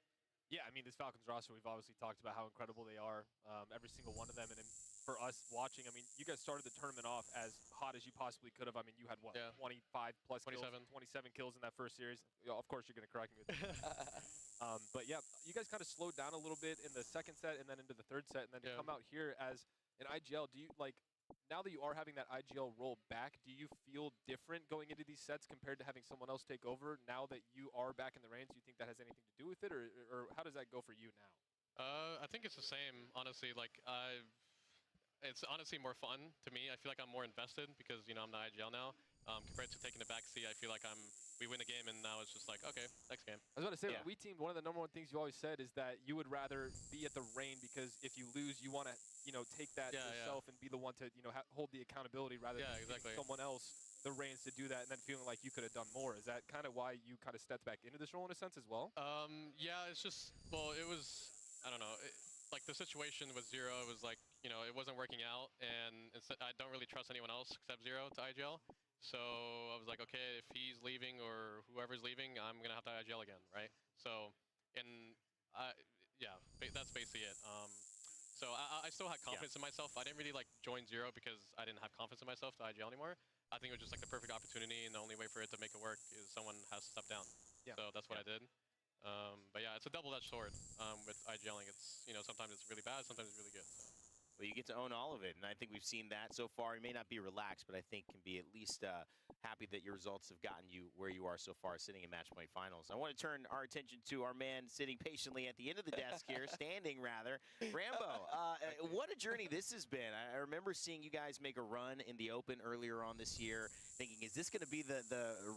Yeah, I mean, this Falcons roster, we've obviously talked about how incredible they are, every single one of them. And for us watching, I mean, you guys started the tournament off as hot as you possibly could have. I mean, you had, what, 25-plus 27. kills, 27 kills in that first series. Of course, you're going to correct me with that. But, yeah, you guys kind of slowed down a little bit in the second set and then into the third set. And then to come out here as an IGL, do you, like, now that you are having that IGL roll back, do you feel different going into these sets compared to having someone else take over now that you are back in the reins? Do you think that has anything to do with it, or how does that go for you now? I think it's the same, honestly. Like, it's honestly more fun to me. I feel like I'm more invested because, I'm the IGL now. Compared to taking the back seat, I feel like we win a game and now it's just like, okay, next game. I was about to say, when we teamed, one of the number one things you always said is that you would rather be at the reign because if you lose, you want to, take that yourself and be the one to, hold the accountability rather than giving someone else the reins to do that and then feeling like you could have done more. Is that kind of why you kind of stepped back into this role in a sense as well? Yeah, it's just, well, it was, I don't know, like the situation with Zero, it was like, it wasn't working out, and I don't really trust anyone else except Zero to IGL. So I was like, okay, if he's leaving or whoever's leaving, I'm going to have to IGL again, right? So, yeah, that's basically it. So I still had confidence in myself. I didn't really like join Zero because I didn't have confidence in myself to IGL anymore. I think it was just like the perfect opportunity, and the only way for it to make it work is someone has to step down. Yeah. So that's what I did. But yeah, it's a double-edged sword with IGLing. It's, sometimes it's really bad, sometimes it's really good. So. Well, you get to own all of it, and I think we've seen that so far. You may not be relaxed, but I think can be at least happy that your results have gotten you where you are so far, sitting in match point finals. I want to turn our attention to our man sitting patiently at the end of the desk here, standing rather. Rambo, what a journey this has been. I remember seeing you guys make a run in the Open earlier on this year, thinking, is this going to be the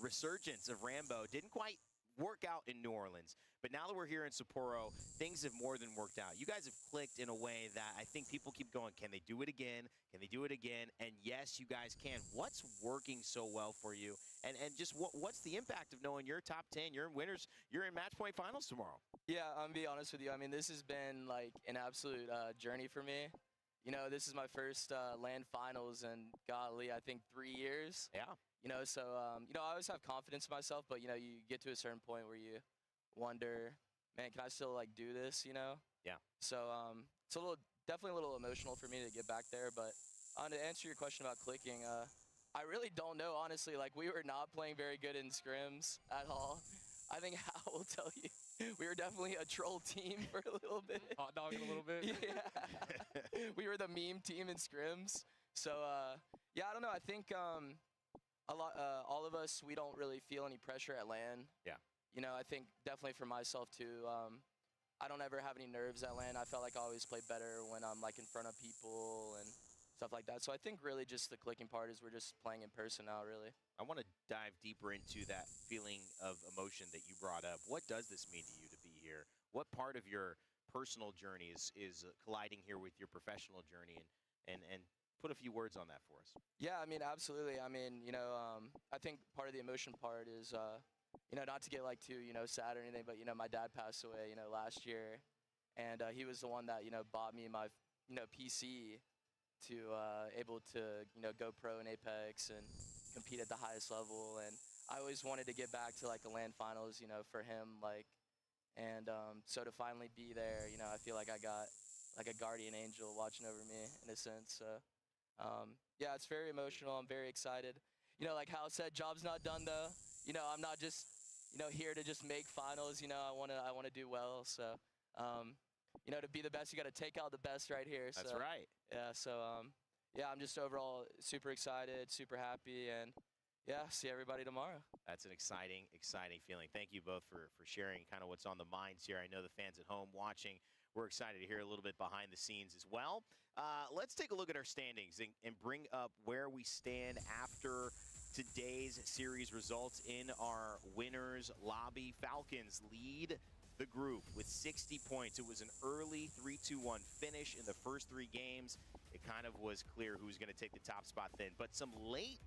resurgence of Rambo? Didn't quite work out in New Orleans. But now that we're here in Sapporo, things have more than worked out. You guys have clicked in a way that I think people keep going, can they do it again? Can they do it again? And yes, you guys can. What's working so well for you? And just what's the impact of knowing you're top 10, you're in winners, you're in match point finals tomorrow? Yeah, I'm gonna be honest with you. I mean, this has been like an absolute journey for me. You know, this is my first land finals in, golly, I think 3 years. Yeah. You know, so, you know, I always have confidence in myself, but, you know, you get to a certain point where you wonder, man, can I still, like, do this, you know? Yeah. So, it's definitely a little emotional for me to get back there, but to answer your question about clicking, I really don't know, honestly. Like, we were not playing very good in scrims at all. I think Hal will tell you. We were definitely a troll team for a little bit. Hot dogging a little bit. Yeah. We were the meme team in scrims. So, yeah, I don't know. I think all of us, we don't really feel any pressure at LAN. Yeah. You know, I think definitely for myself, too, I don't ever have any nerves at LAN. I felt like I always play better when I'm, like, in front of people and stuff like that. So I think really just the clicking part is we're just playing in person now, really. I want to dive deeper into that feeling of emotion that you brought up. What does this mean to you to be here? What part of your personal journey is colliding here with your professional journey? And put a few words on that for us. Yeah, I mean, absolutely. I mean, you know, I think part of the emotion part is, you know, not to get like too, you know, sad or anything, but, you know, my dad passed away, you know, last year. And he was the one that, you know, bought me my, you know, PC to able to, you know, go pro in Apex and compete at the highest level. And I always wanted to get back to like a LAN finals, you know, for him, like, and so to finally be there, you know, I feel like I got like a guardian angel watching over me in a sense. So yeah, it's very emotional. I'm very excited. You know, like Hal said, job's not done though. You know, I'm not just, you know, here to just make finals. You know, I wanna do well. So you know, to be the best, you got to take out the best right here. That's so, right. Yeah, so yeah, I'm just overall super excited, super happy, and yeah, see everybody tomorrow. That's an exciting feeling. Thank you both for sharing kind of what's on the minds here. I know the fans at home watching, we're excited to hear a little bit behind the scenes as well. Let's take a look at our standings and bring up where we stand after today's series results in our winners lobby. Falcons lead the group with 60 points. It was an early 3-2-1 finish in the first 3 games. It kind of was clear who was going to take the top spot then. But some late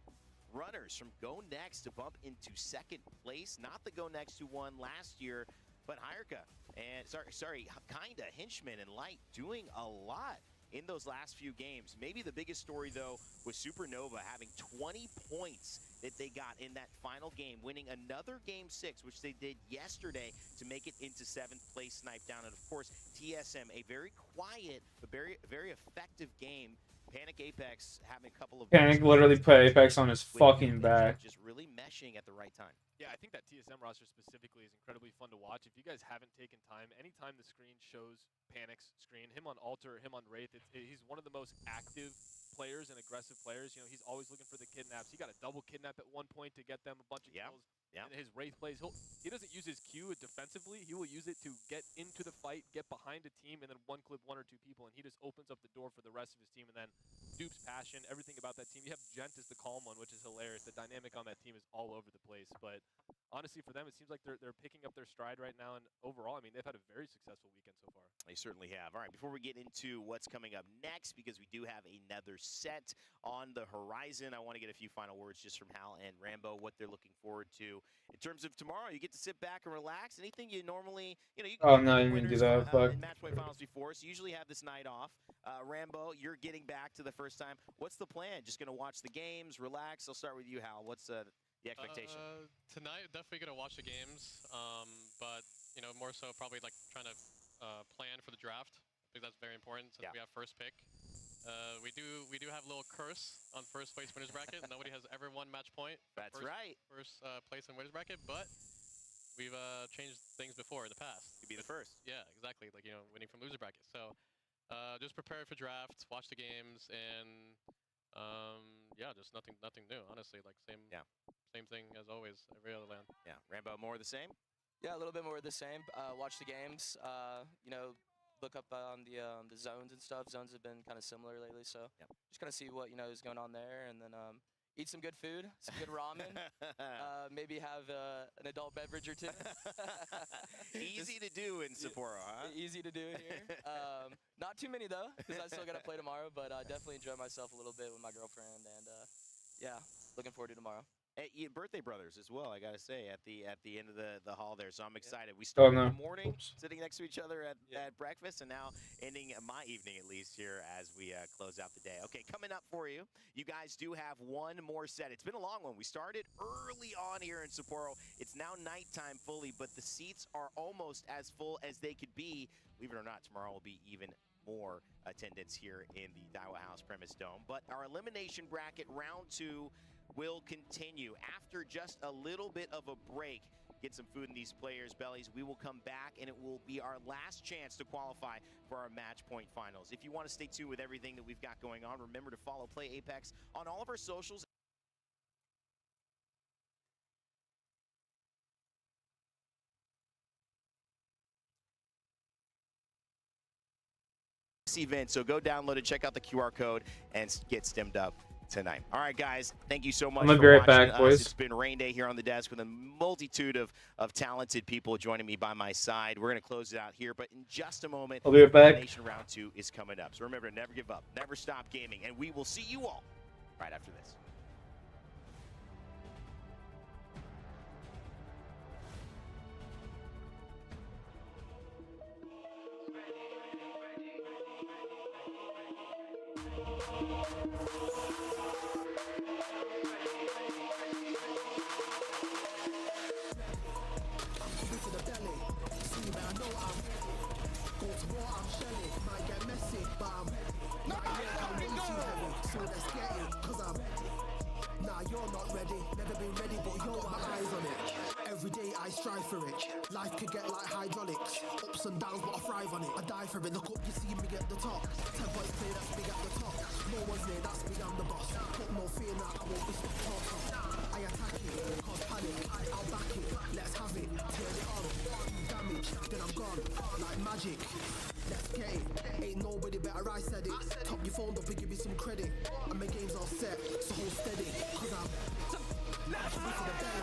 runners from Go Next to bump into second place. Not the Go Next who won last year, but Hireka and Kinda, Hinchman, and Light doing a lot in those last few games. Maybe the biggest story, though, was Supernova having 20 points that they got in that final game, winning another Game 6, which they did yesterday to make it into 7th place, snipe down. And, of course, TSM, a very quiet but very effective game. Panic Apex having a couple of... Panic literally put Apex on his fucking back. Just really meshing at the right time. Yeah, I think that TSM roster specifically is incredibly fun to watch. If you guys haven't taken time, anytime the screen shows Panic's screen, him on Alter, him on Wraith, he's one of the most active players and aggressive players. You know, he's always looking for the kidnaps. He got a double kidnap at one point to get them a bunch of kills. Yeah. And his Wraith plays, he doesn't use his Q defensively. He will use it to get into the fight, get behind a team, and then one-clip 1 or 2 people, and he just opens up the door for the rest of his team. And then Dupe's passion, everything about that team. You have Gent as the calm one, which is hilarious. The dynamic on that team is all over the place. But honestly, for them, it seems like they're picking up their stride right now. And overall, I mean, they've had a very successful weekend so far. They certainly have. All right, before we get into what's coming up next, because we do have another set on the horizon, I want to get a few final words just from Hal and Rambo, what they're looking forward to. In terms of tomorrow, you get to sit back and relax. Anything you normally, you know, you oh, no, you didn't do that. Fuck. In match point finals before, so you usually have this night off. Rambo, you're getting back to the first time. What's the plan? Just going to watch the games, relax? I'll start with you, Hal. What's the expectation? Tonight, definitely going to watch the games, but, you know, more so probably like trying to plan for the draft. I think that's very important since we have first pick. We do have a little curse on first place winners bracket. Nobody has ever won match point. That's right. First place in winners bracket, but we've changed things before in the past. To be the first. Yeah, exactly. Like, you know, winning from loser bracket. So just prepare for draft, watch the games, and yeah, just nothing new. Honestly, like same thing as always. Every other land. Yeah, Rambo, more of the same. Yeah, a little bit more of the same. Watch the games. You know, look up on the zones and stuff. Zones have been kind of similar lately, so just kind of see what is going on there, and then eat some good food, some good ramen, maybe have an adult beverage or two. Easy to do in Sapporo, huh? Easy to do here. Not too many though, because I still got to play tomorrow. But definitely enjoy myself a little bit with my girlfriend, and yeah, looking forward to tomorrow. Birthday brothers as well, I gotta say, at the end of the hall there. So I'm excited. We started in the morning, sitting next to each other at breakfast, and now ending my evening at least here as we close out the day. Okay, coming up for you, you guys do have one more set. It's been a long one. We started early on here in Sapporo. It's now nighttime fully, but the seats are almost as full as they could be. Believe it or not, tomorrow will be even more attendance here in the Daiwa House Premise Dome. But our elimination bracket round 2 will continue after just a little bit of a break. Get some food in these players' bellies. We will come back, and it will be our last chance to qualify for our match point finals. If you want to stay tuned with everything that we've got going on, remember to follow Play Apex on all of our socials. Event, so go download it, check out the QR code, and get stemmed up tonight. All right, guys, thank you so much. I'm gonna for be right watching back, us. boys. It's been rain day here on the desk with a multitude of talented people joining me by my side. We're going to close it out here, but in just a moment, I'll be right back. Elimination Round 2 is coming up. So remember to never give up, never stop gaming, and we will see you all right after this. You're not ready, never been ready, but you're got my eyes on it. Every day I strive for it. Life could get like hydraulics, ups and downs, but I thrive on it. I die for it. Look up, you see me get the top. 10 points play, that's big at the top. No one's near, that's big, I'm the boss. Put no fear now, I won't be stopped. I attack it, cause panic. I'll back it, let's have it. Turn it on, damage, then I'm gone. Like magic. Let's get it. Ain't nobody better, I said it. Top your phone up and give me some credit. And my game's all set, so hold steady. Cause I'm to the belly.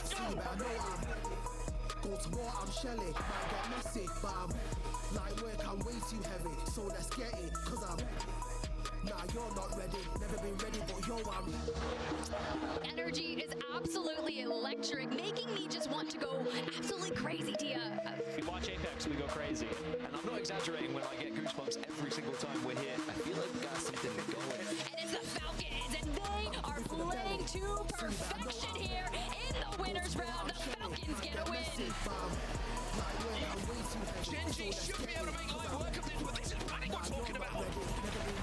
See, but I know I'm go to war, I'm shelly. Might get messy, but I'm light work, I'm way too heavy. So let's get it, cause I'm nah, you're not ready, never been ready, but yo, I'm Energy is absolutely electric, making me just want to go absolutely crazy, Tia. We watch Apex, we go crazy. And I'm not exaggerating when I get goosebumps every single time we're here. I feel like we've got something going. And it's the Falcons, and they are playing to perfection here in the winner's round. The Falcons get a win. Genji should be able to make light work of this, but this is panic we're talking about.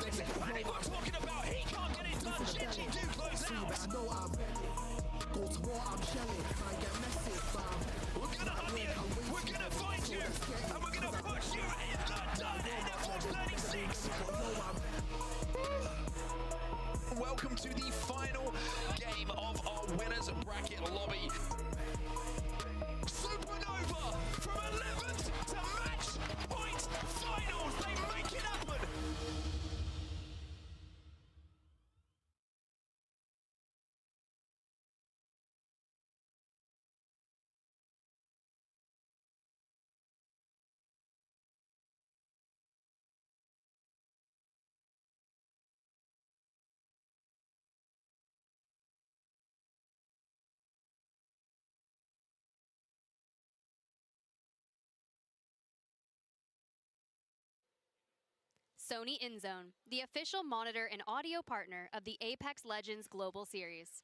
This is panic we're talking about. He can't get it done. Genji do close out. go to war, I'm shelling. I get messy, but we're gonna hunt you. We're gonna find you. And we're gonna push you in the done. F36. Welcome to the final game of our winners bracket lobby. Supernova from 11th to match point finals. They make it happen. Sony InZone, the official monitor and audio partner of the Apex Legends Global Series.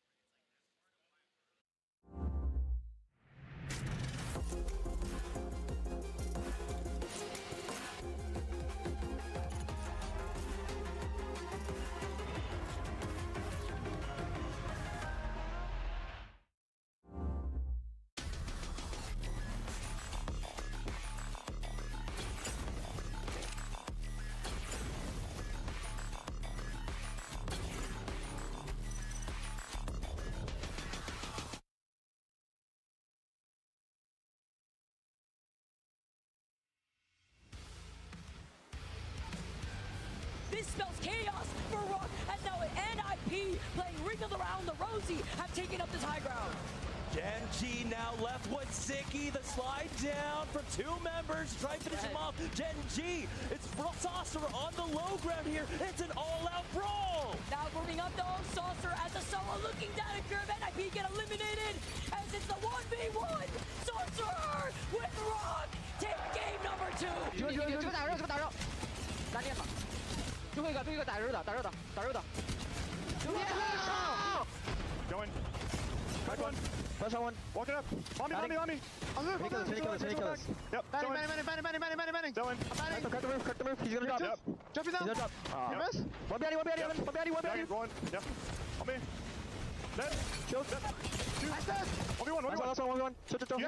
This spells chaos for Rock, as now an NIP playing streak of the round. The Rosie have taken up this high ground. Genji now left with Ziki. The slide down from 2 members. Try to finish him off. Genji, it's Saucer on the low ground here. It's an all-out brawl. Now moving up though, Saucer as a solo looking down at curve. NIP get eliminated as it's the 1v1. Saucer with Rock take game number 2. 这个打肉，打电吧。最后一个打肉的。Go in. Back one. Flash on one. Walk it up. On me. Take kills. Yep. Banning. Go in. Cut the roof. He's gonna drop. Yep. He's gonna drop. You miss? One baddie. Go on. Yep. On me. Dead. Shield. Only one. Last one. Chill. You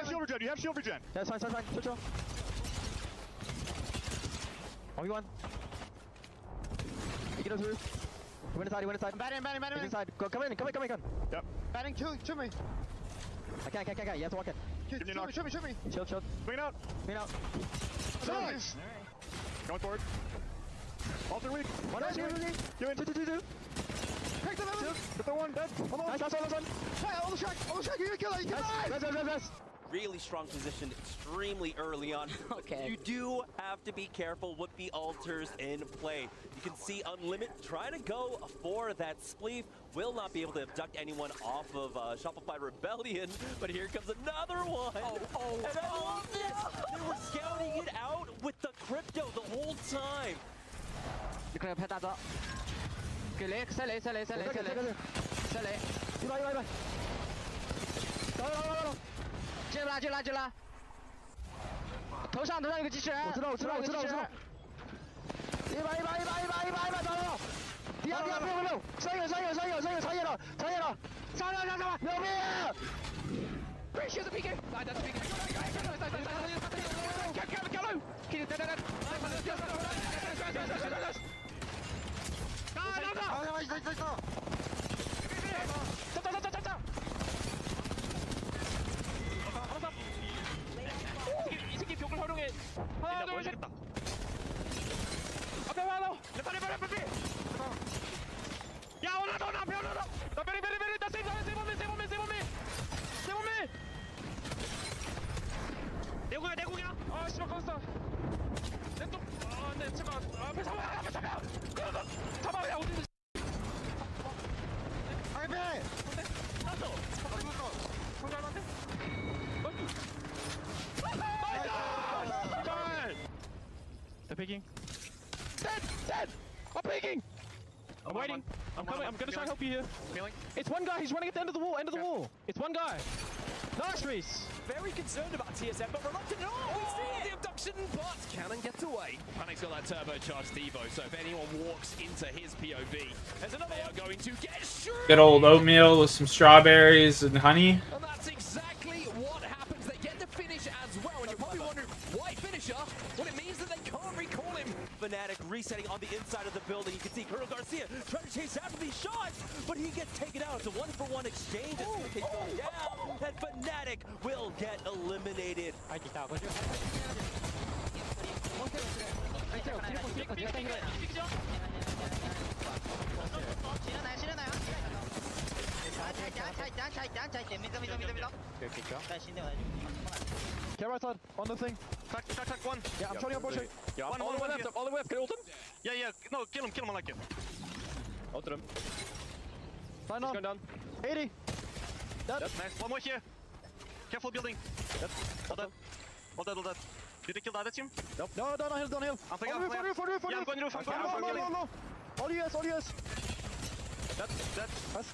have shield regen. Yeah, it's fine. Chill. Only one. He goes roof. He went inside. Batting. He's inside. Go, come in. Yep. Batting, to me. I can't. You have to walk in. Give me a knock. Shoot me. Chill. Swing out. Nice. Going forward. Alter weak. One out. Give it. 2. Pick them up. Get the one. Dead. Nice. Last one. Hey, all the shot. You're gonna kill it. Nice. Really strong position extremely early on. Okay. You do have to be careful with the altars in play. You can see Unlimit trying to go for that spleef. Will not be able to abduct anyone off of Shopify Rebellion, but here comes another one. And I love this. They were scouting it out with the crypto the whole time. 你可以拍大招。给雷，塞雷。一把。走。进来！头上有个机器人。我知道。一把，走！第二，不，三有，超越了！上！牛逼！必须是 PK！ 来，这是 PK！ 走！이 새끼 벽을 활용해. 하나, 둘, 셋. 앞에 와, 너. 빨리. 야, 오나. 나 베리. 나 세 번매. 내 공이야. 아, 씨발 껐어. 내 잠깐. 앞에 잡아. 야, 어디 있어? 앞에. 나도. 성장한테. They're peeking. Dead! I'm peeking! I'm waiting. I'm coming. I'm gonna try and help you here. It's one guy. He's running at the end of the wall. It's one guy. Nice, Reese. Very concerned about TSM, but reluctant. We see the abduction, but Cannon gets away. Panic's got that turbocharged Devo, so if anyone walks into his POV, there's another they are going to get shredded. Good old oatmeal with some strawberries and honey. And that's exactly what happens. They get the finish as well, and you're probably wondering why finisher? Well, it means that they can't recall him. Fnatic resetting on the inside of the building. You can see Colonel Garcia trying to chase after these shots, but he gets taken out. It's a 1-for-1 exchange. It's going down, and Fnatic will get eliminated. Care right side, on the thing. Track one. Yeah, I'm trying to push it. Yeah, all the way left. Can you ult him? Yeah. No, kill him, I like it. Ulted him. Sign on. He's going down. 80. Dead. Nice. One more here. Careful building. Yep. All dead. Did they kill the other team? Nope. No, don't heal. I'm playing on roof. Yeah, I'm going roof. No. All yes. Dead. Nice.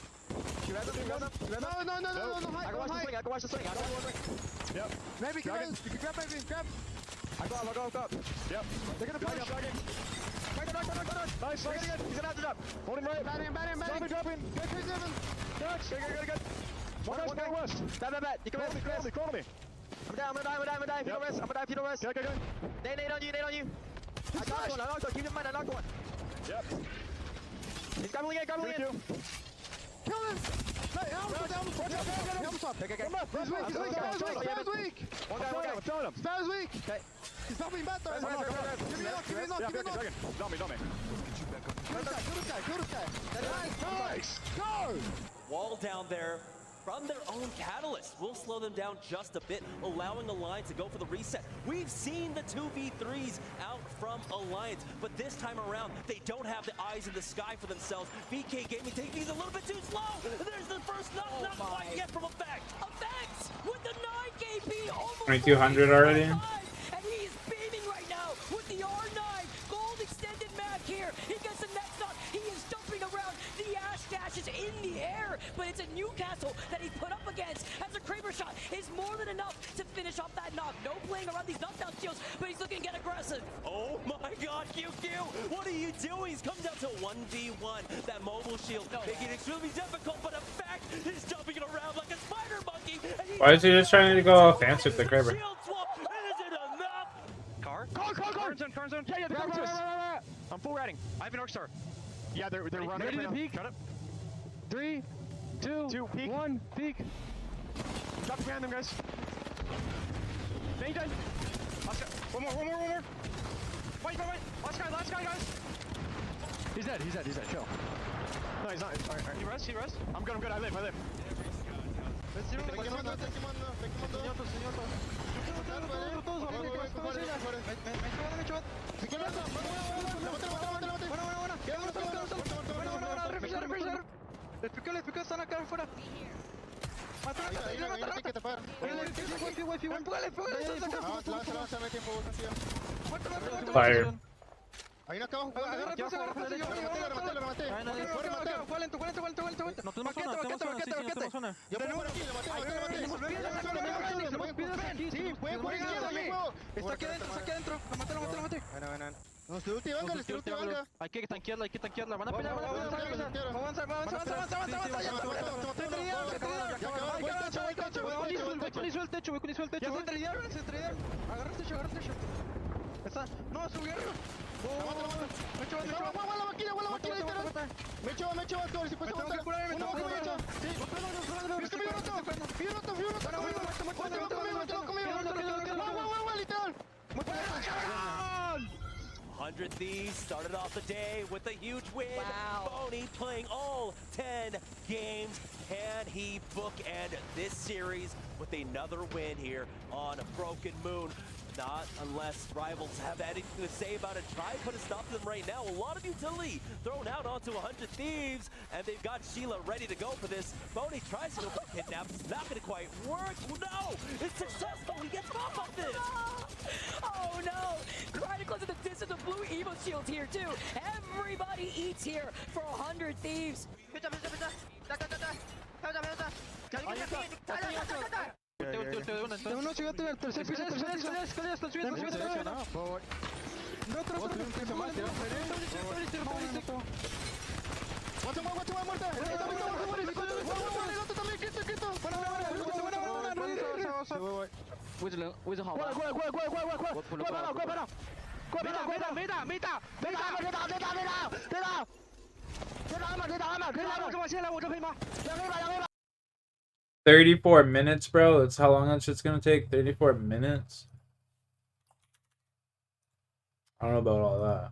You ran up. No. I can watch the swing. Yep. Maybe you can grab. I go up. Yep. They're gonna play. Nice. He's gonna have to drop. Hold him right. Bat him. Dropping. Good. One guy's going west. Bet. You can rest. Call me. I'm down. I'm gonna die. If you don't rest. I'm gonna die if you don't rest. Okay. They nade on you. I knocked one. Keep in mind, I knocked one. Yep. He's gobbling in. Kill him! Helm stop. He's weak. One guy. I'm killing him. Spaz weak. Okay. He's popping back there. Give me a knock. Dummy. Nice! Go! Wall down there from their own catalyst will slow them down just a bit, allowing Alliance to go for the reset. We've seen the 2v3s out from Alliance, but this time around, they don't have the eyes in the sky for themselves. VK Gaming taking things a little bit too slow. There's the first knock, not quite yet from Effect. Effects with the 9 KP, almost 2200 already. and he is beaming right now with the R9. Gold extended mag here. He gets the next knock. He is jumping around. The Ash Dash is in the air, but it's a Newcastle that he's put up against. As a Kraber shot is more than enough to finish off that knock. No playing around these knockdown shields, but he's looking to get aggressive. Oh my god, QQ! What are you doing? He's come down to 1v1. That mobile shield making it extremely difficult, but Effect is jumping it around like a spider monkey. Why is he just trying to go offensive with the Kraber? Car zone. Yeah, they're coming to us. I'm full ratting. I have an arc star. Yeah, they're running. Ready to peek. Shut up. 3, 2, 1, peek. Drop behind them, guys. Mage dead. One more. Wait. Last guy, guys. He's dead. Chill. No, he's not. Alright. He rest. I'm good. I live. Están acá afuera. Fire. Hay uno acá abajo. Agarra, lo maté. Fue lento. No tenemos zona. Yo puedo por aquí, lo maté. Sí, puede por izquierda, amigo. Está aquí adentro. Lo maté. Bueno. Nos ulti, venga. Hay que tanquearla. Van a pelear. Avanza. Voy con el techo. Ya se tradearon. Agarra el techo. Está. No, subieron. Me echó, la vaquilla, literal. Me echó, si puedes aguantar. Una vaca me echa. Sí. Fío roto. Literal. 100 Thieves started off the day with a huge win. Wow. Boney playing all 10 games. Can he bookend this series with another win here on Broken Moon? Not unless rivals have anything to say about it. Try to put a stop to them right now. A lot of utility thrown out onto 100 Thieves, and they've got Sheila ready to go for this. Boney tries to go for the kidnap. It's not going to quite work. No, it's successful. He gets off of this. Oh no! Trying to close the distance of blue Evo shields here too. Everybody eats here for 100 Thieves. Uno llegó al tercer piso.位置好吧？过来！没打！我这可以吗？34 minutes, bro. That's how long that shit's gonna take. 34 minutes. I don't know about all that.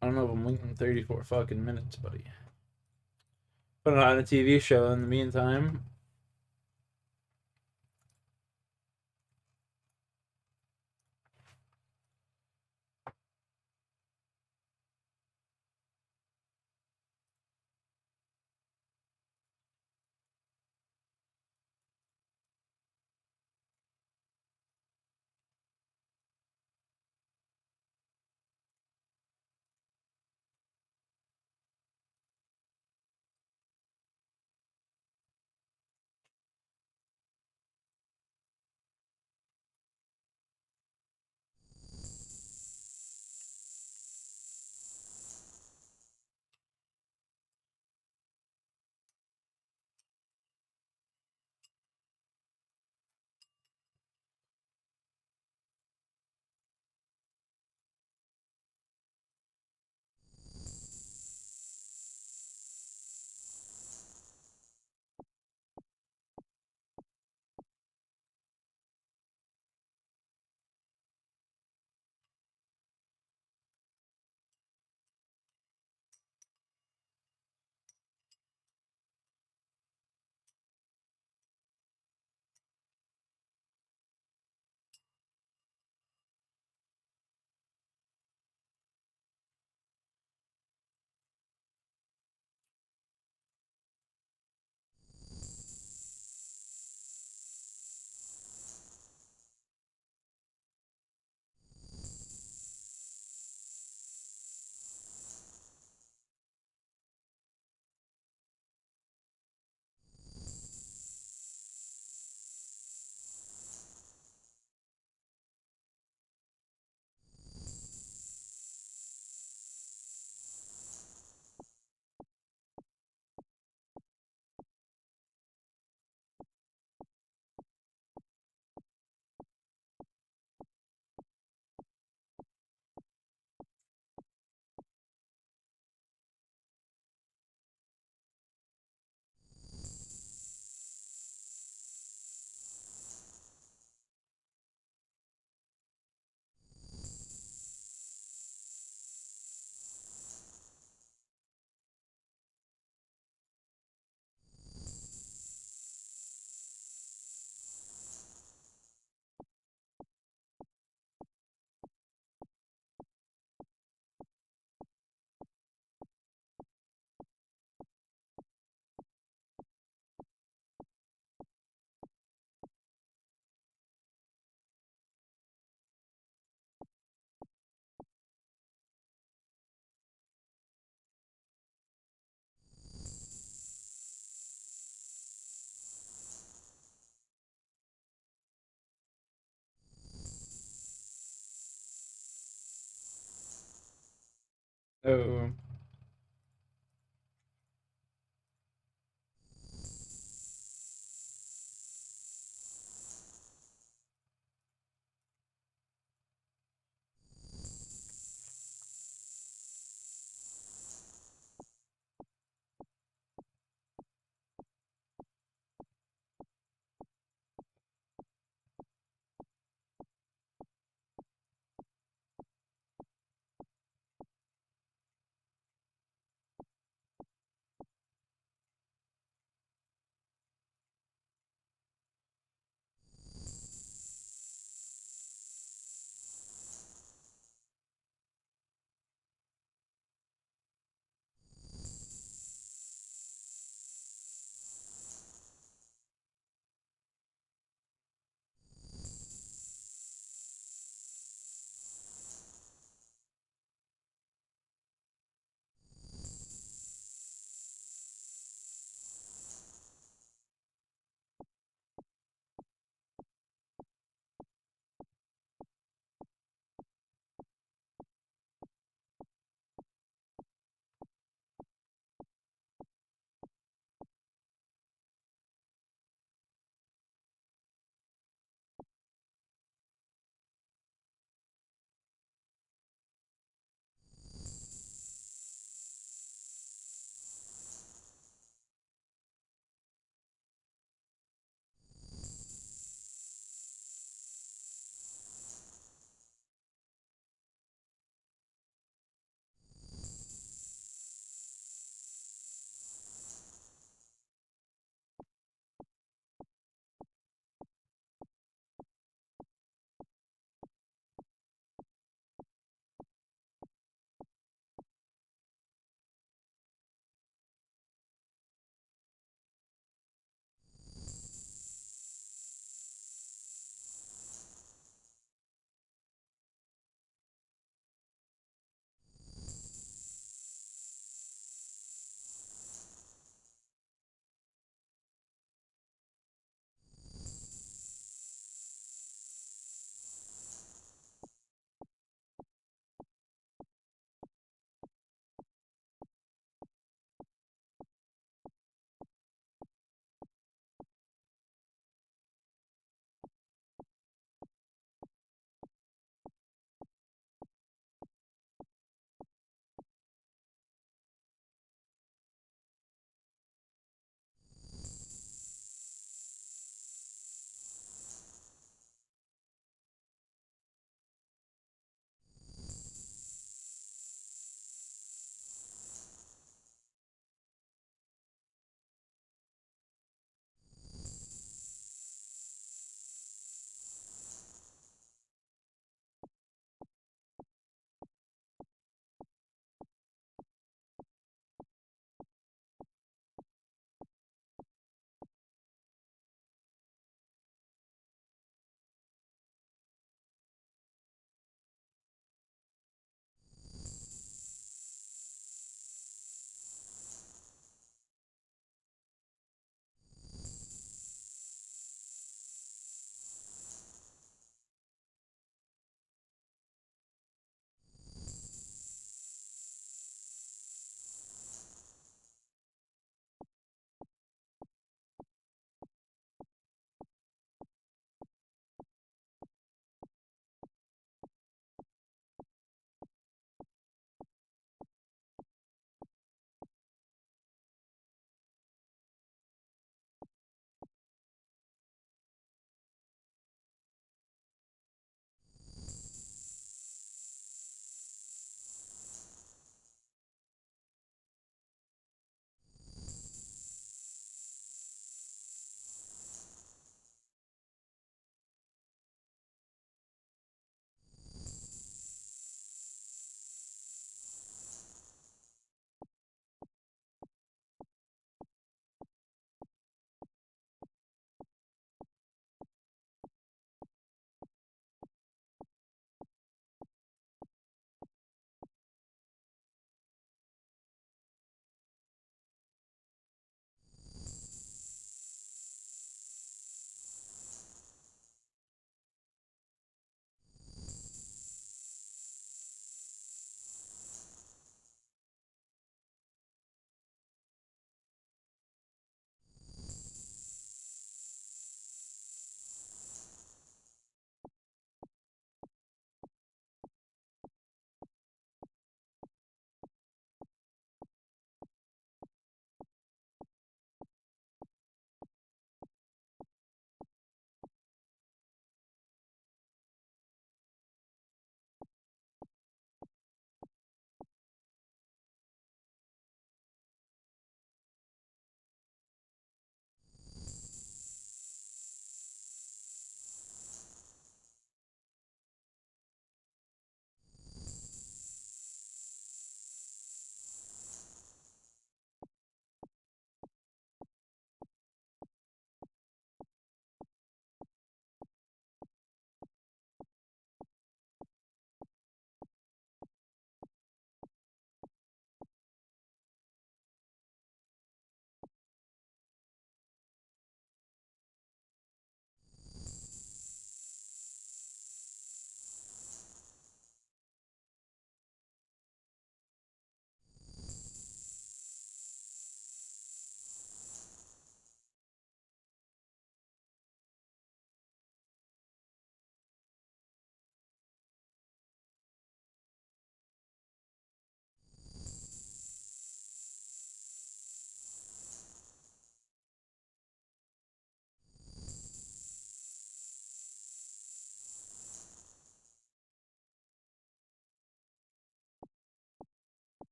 I don't know if I'm waiting 34 fucking minutes, buddy. Put on a TV show in the meantime. Oh.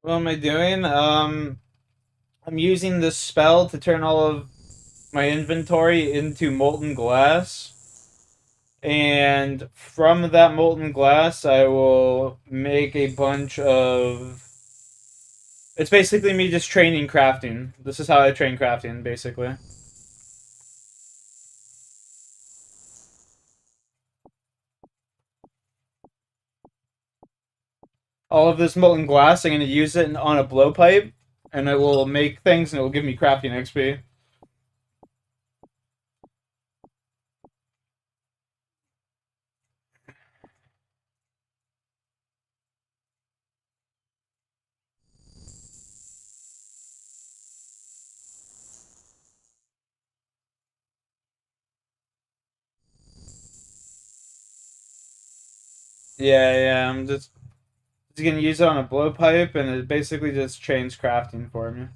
What am I doing? I'm using this spell to turn all of my inventory into molten glass. And from that molten glass, I will make a bunch of... It's basically me just training crafting. This is how I train crafting, basically. All of this molten glass, I'm going to use it on a blowpipe, and it will make things, and it will give me crafting XP. Yeah, I'm just gonna use it on a blowpipe, and it basically just trains crafting for me.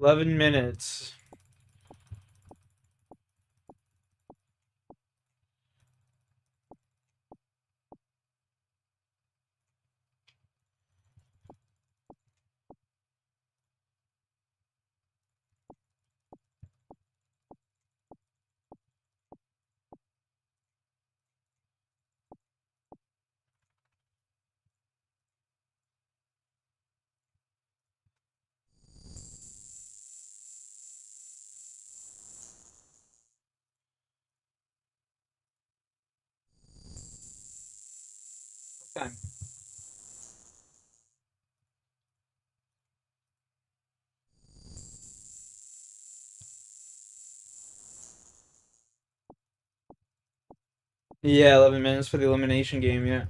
11 minutes. Time. Yeah, 11 minutes for the elimination game, yeah.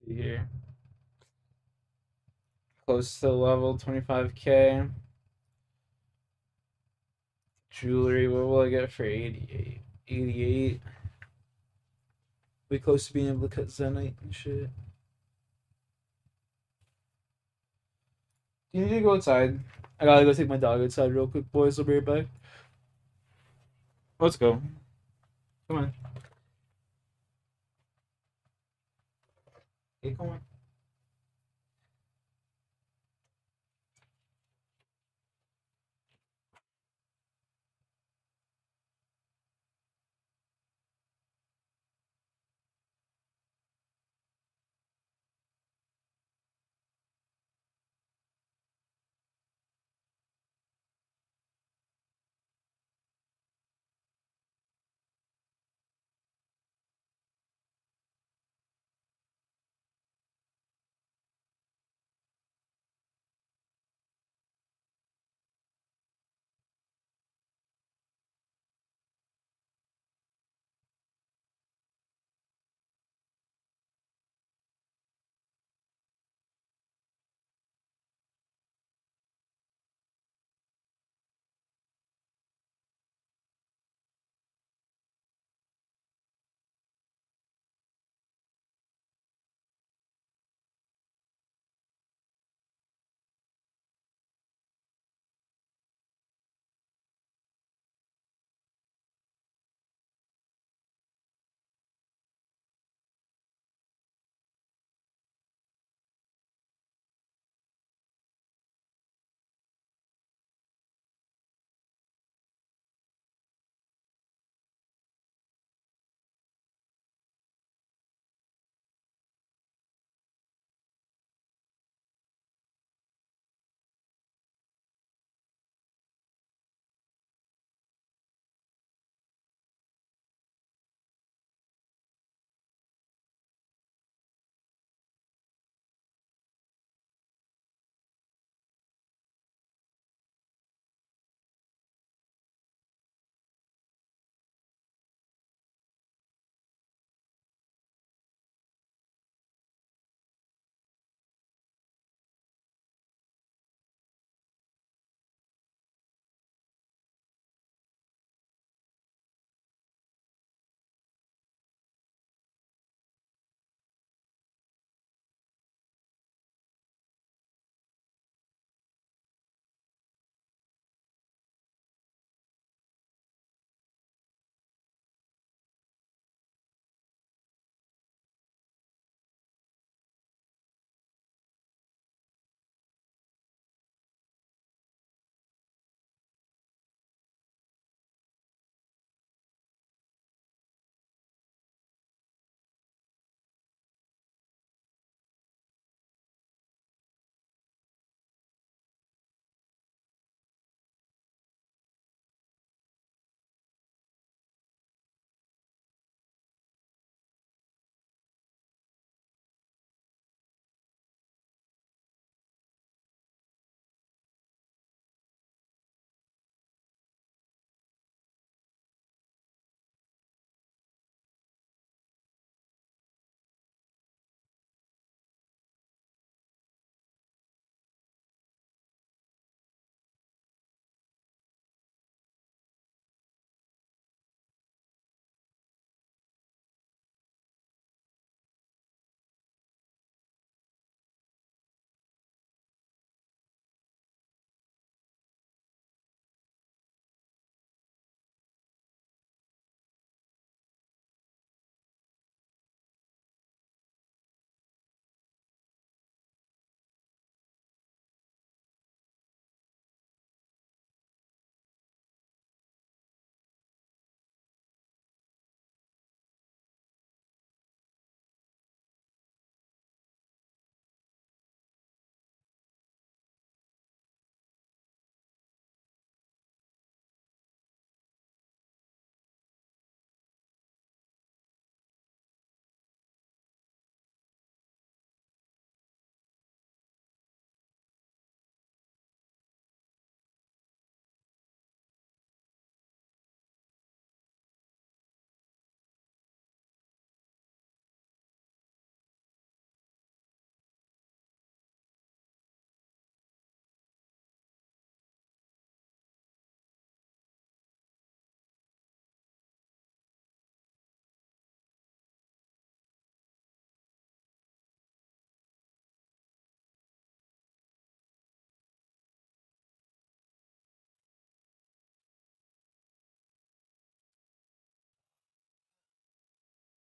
See here. Close to level 25k. Jewelry, what will I get for 88? 88. We close to being able to cut Zenite and shit. Do you need to go outside? I gotta go take my dog outside real quick, boys. I'll be right back. Let's go. Come on. Hey, come on.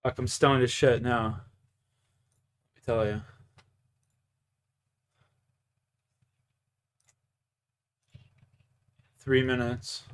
Fuck, I'm stoned as shit now. I tell you. Three minutes.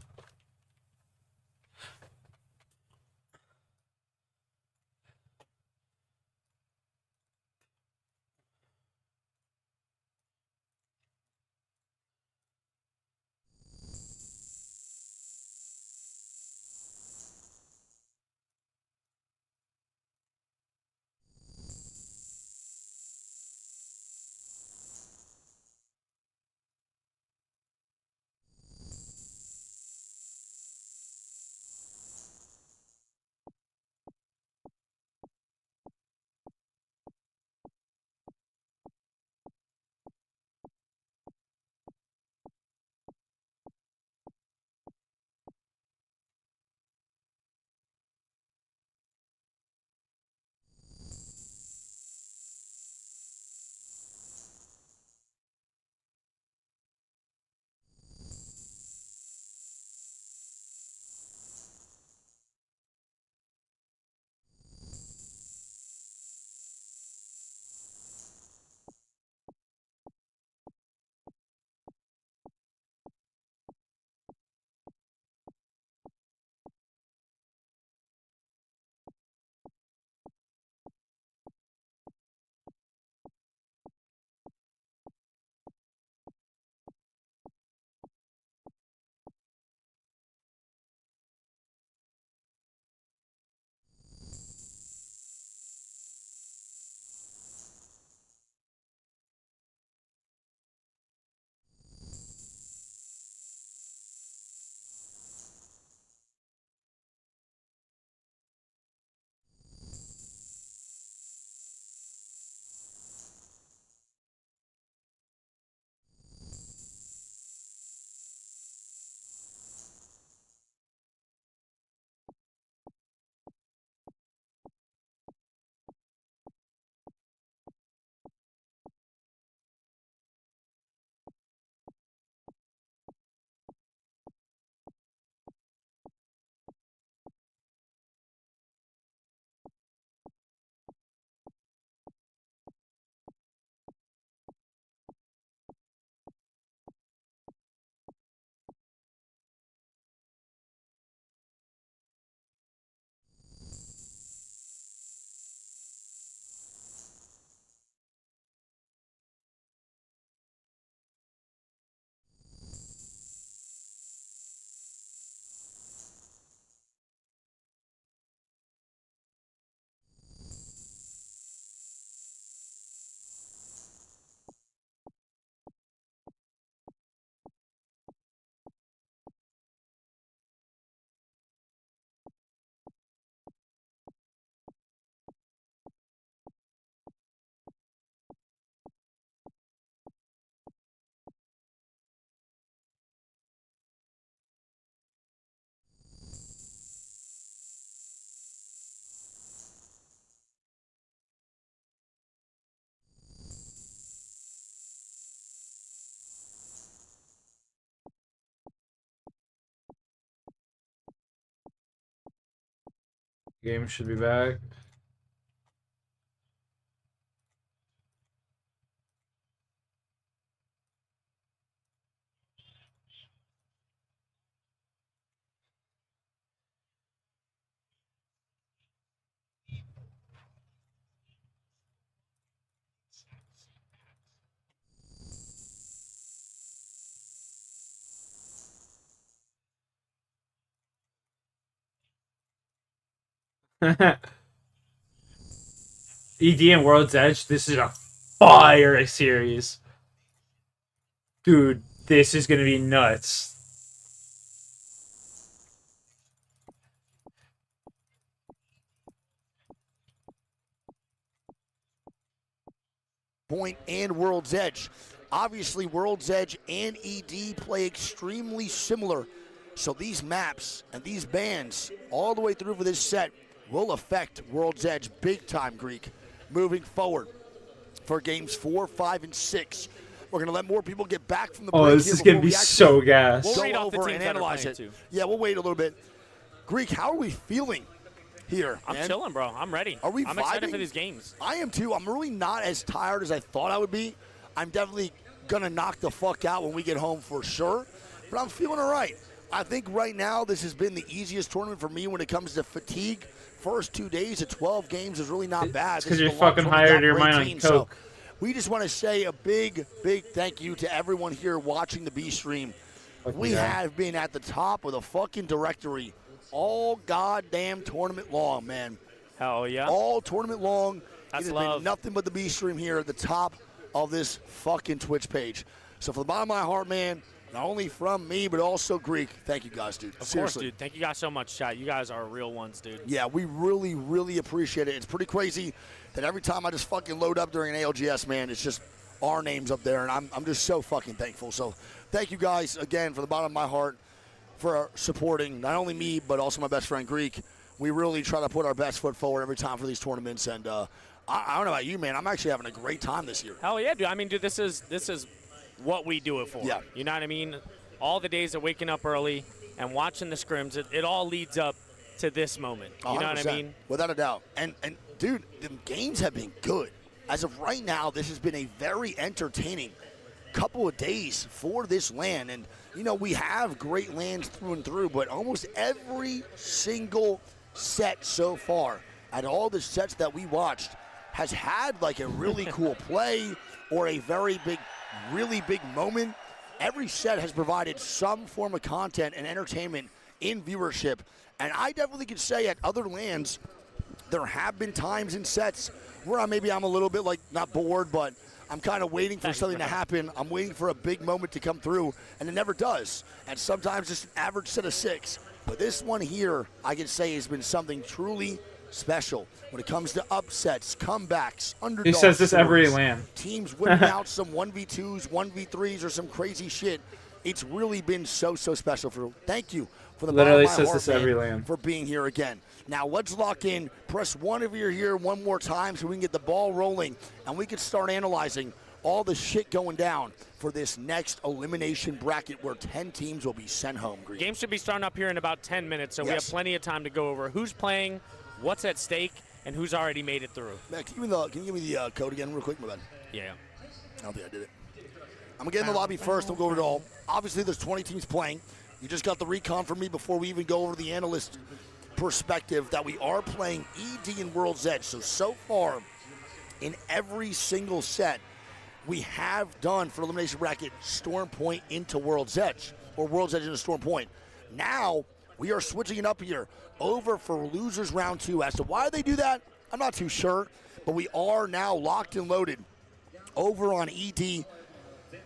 Game should be back. ED and World's Edge, this is a fire series. Dude, this is gonna be nuts. Point and World's Edge. Obviously, World's Edge and ED play extremely similar. So these maps and these bans all the way through for this set will affect World's Edge big time, Greek, moving forward for games 4, 5, and 6. We're going to let more people get back from the break. Oh, this is going to be so gas. We'll go over and analyze it. Yeah, we'll wait a little bit. Greek, how are we feeling here. I'm man. chilling, bro. I'm ready. Are we I'm vibing? excited for these games. I am too. I'm really not as tired as I thought I would be. I'm definitely gonna knock the fuck out when we get home for sure. But I'm feeling all right. I think right now this has been the easiest tournament for me when it comes to fatigue. First 2 days of 12 games is really not bad. It's because you're fucking higher to your mind on So coke. we just want to say a big, big thank you to everyone here watching the B stream. We have been at the top of the fucking directory all goddamn tournament long, man. Hell yeah. All tournament long. That's it has love. been nothing but the B stream here at the top of this fucking Twitch page. So from the bottom of my heart, man, not only from me, but also Greek, thank you guys, dude. Of Seriously. course, dude. Thank you guys so much, chat. You guys are real ones, dude. Yeah, we really, really appreciate it. It's pretty crazy that every time I just fucking load up during an ALGS, man, it's just our names up there, and I'm just so fucking thankful. So thank you guys again from the bottom of my heart for supporting not only me, but also my best friend Greek. We really try to put our best foot forward every time for these tournaments, and I don't know about you, man. I'm actually having a great time this year. Hell yeah, dude. I mean, dude, this is what we do it for. Yeah. You know what I mean? All the days of waking up early and watching the scrims, it all leads up to this moment. You know what I mean? Without a doubt. And dude, the games have been good. As of right now, this has been a very entertaining couple of days for this LAN. And, you know, we have great LANs through and through, but almost every single set so far, at all the sets that we watched, has had like a really cool play or a very big, really big moment. Every set has provided some form of content and entertainment in viewership. And I definitely could say at other LANs, there have been times in sets where I'm a little bit like not bored, but I'm kind of waiting for something to happen. I'm waiting for a big moment to come through, and it never does. And sometimes it's an average set of 6. But this one here, I can say, has been something truly special when it comes to upsets, comebacks, underdogs. He says this every stories, LAN. Teams winning out some 1v2s, 1v3s, or some crazy shit. It's really been so special. Thank you for the Literally bottom of my says heart, this every man, LAN. for being here again. Now let's lock in. Press 1 if you're here one more time so we can get the ball rolling and we can start analyzing all the shit going down for this next elimination bracket where 10 teams will be sent home. Green. Game should be starting up here in about 10 minutes, so we have Yes. plenty of time to go over who's playing, what's at stake, and who's already made it through. Matt, can you give me the code again real quick, my bad? Yeah. I don't think I did it. I'm going to get in the lobby first. We'll go over it all. Obviously, there's 20 teams playing. You just got the recon from me before we even go over the analyst perspective that we are playing ED and World's Edge. So far, in every single set, we have done for elimination bracket Storm Point into World's Edge, or World's Edge into Storm Point. Now, we are switching it up here over for losers round 2. As to why they do that, I'm not too sure, but we are now locked and loaded over on ED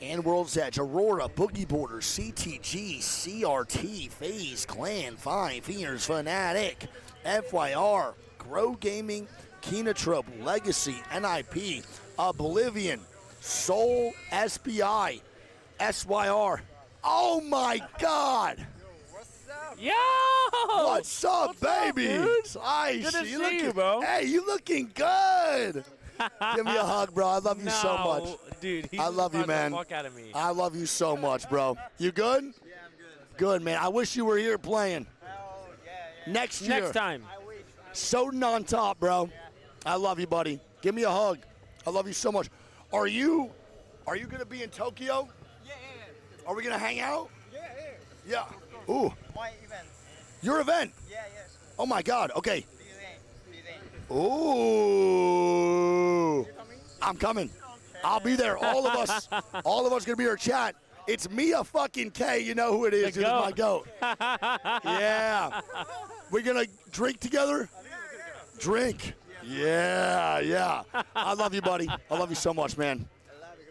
and World's Edge. Aurora, Boogie Borders, CTG, CRT, FaZe, Clan, Five Fingers, Fnatic, FYR, Grow Gaming, Kinatrope, Legacy, NIP, Oblivion, Soul, SBI, SYR. Oh my God! Yo! What's up, baby? Good Nice. to see looking, you, bro. Hey, you looking good. Give me a hug, bro. I love you so much. Dude, I love you, man. The fuck out of me. I love you so much, bro. You good? Yeah, I'm good. Good, man. I wish you were here playing. Next year. Next time. Soden on top, bro. I love you, buddy. Give me a hug. I love you so much. Are you gonna be in Tokyo? Yeah. Are we gonna hang out? Yeah. Ooh. My event. Your event? Yeah, yes. Oh my God. Okay. Ooh. I'm coming. I'll be there. All of us gonna be our chat. It's Mia fucking K. You know who it is. It's my goat. Yeah. We're gonna drink together? Drink. Yeah. I love you, buddy. I love you so much, man.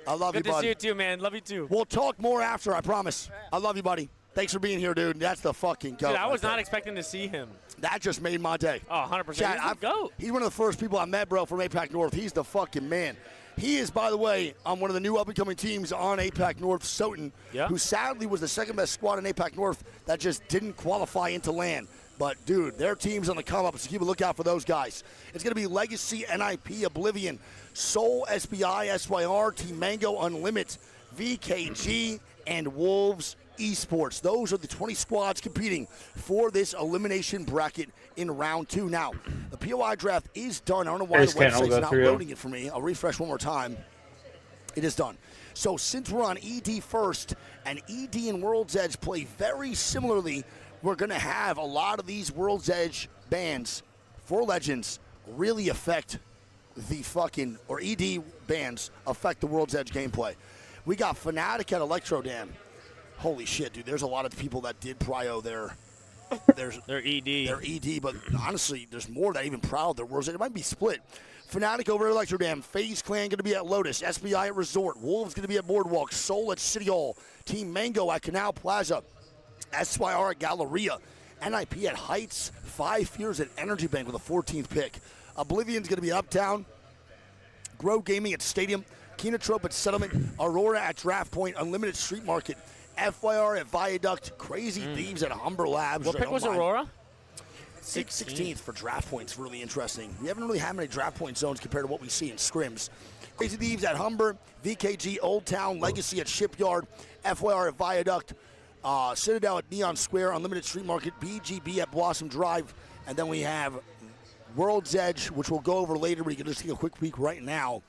I love you, Good to buddy. see you too, man. Love you too. We'll talk more after, I promise. I love you, buddy. Thanks for being here, dude. That's the fucking goat. Dude, I was right not there. expecting to see him. That just made my day. Oh, 100%. Chad, He's the GOAT. He's one of the first people I met, bro, from APAC North. He's the fucking man. He is, by the way, on one of the new up-and-coming teams on APAC North, Soten, who sadly was the second-best squad in APAC North that just didn't qualify into LAN. But, dude, their team's on the come-up, so keep a lookout for those guys. It's going to be Legacy, NIP, Oblivion, Soul, SBI, SYR, Team Mango, Unlimited, VKG, and Wolves Esports. Those are the 20 squads competing for this elimination bracket in round 2. Now, the POI draft is done. I don't know why the website's not loading it for me. I'll refresh one more time. It is done. So since we're on ED first, and ED and World's Edge play very similarly, we're going to have a lot of these World's Edge bans for Legends really affect the fucking, or ED bans affect the World's Edge gameplay. We got Fnatic at Electro Dam. Holy shit, dude. There's a lot of people that did prio their ED. Their ED, but honestly, there's more that even proud their World's Edge. It might be split. Fnatic over at Electro Dam. FaZe Clan going to be at Lotus. SBI at Resort. Wolves going to be at Boardwalk. Soul at City Hall. Team Mango at Canal Plaza. SYR at Galleria. NIP at Heights. 5 Fears at Energy Bank with a 14th pick. Oblivion's going to be Uptown. Grow Gaming at Stadium. Kenotrope at Settlement. Aurora at Draft Point. Unlimited Street Market. FYR at Viaduct. Crazy Thieves at Humber Labs. What pick was Aurora? 16th for draft points. Really interesting. We haven't really had many draft point zones compared to what we see in scrims. Crazy Thieves at Humber. VKG Old Town. Legacy at Shipyard. FYR at Viaduct. Citadel at Neon Square. Unlimited Street Market. BGB at Blossom Drive. And then we have World's Edge, which we'll go over later. We can just take a quick peek right now.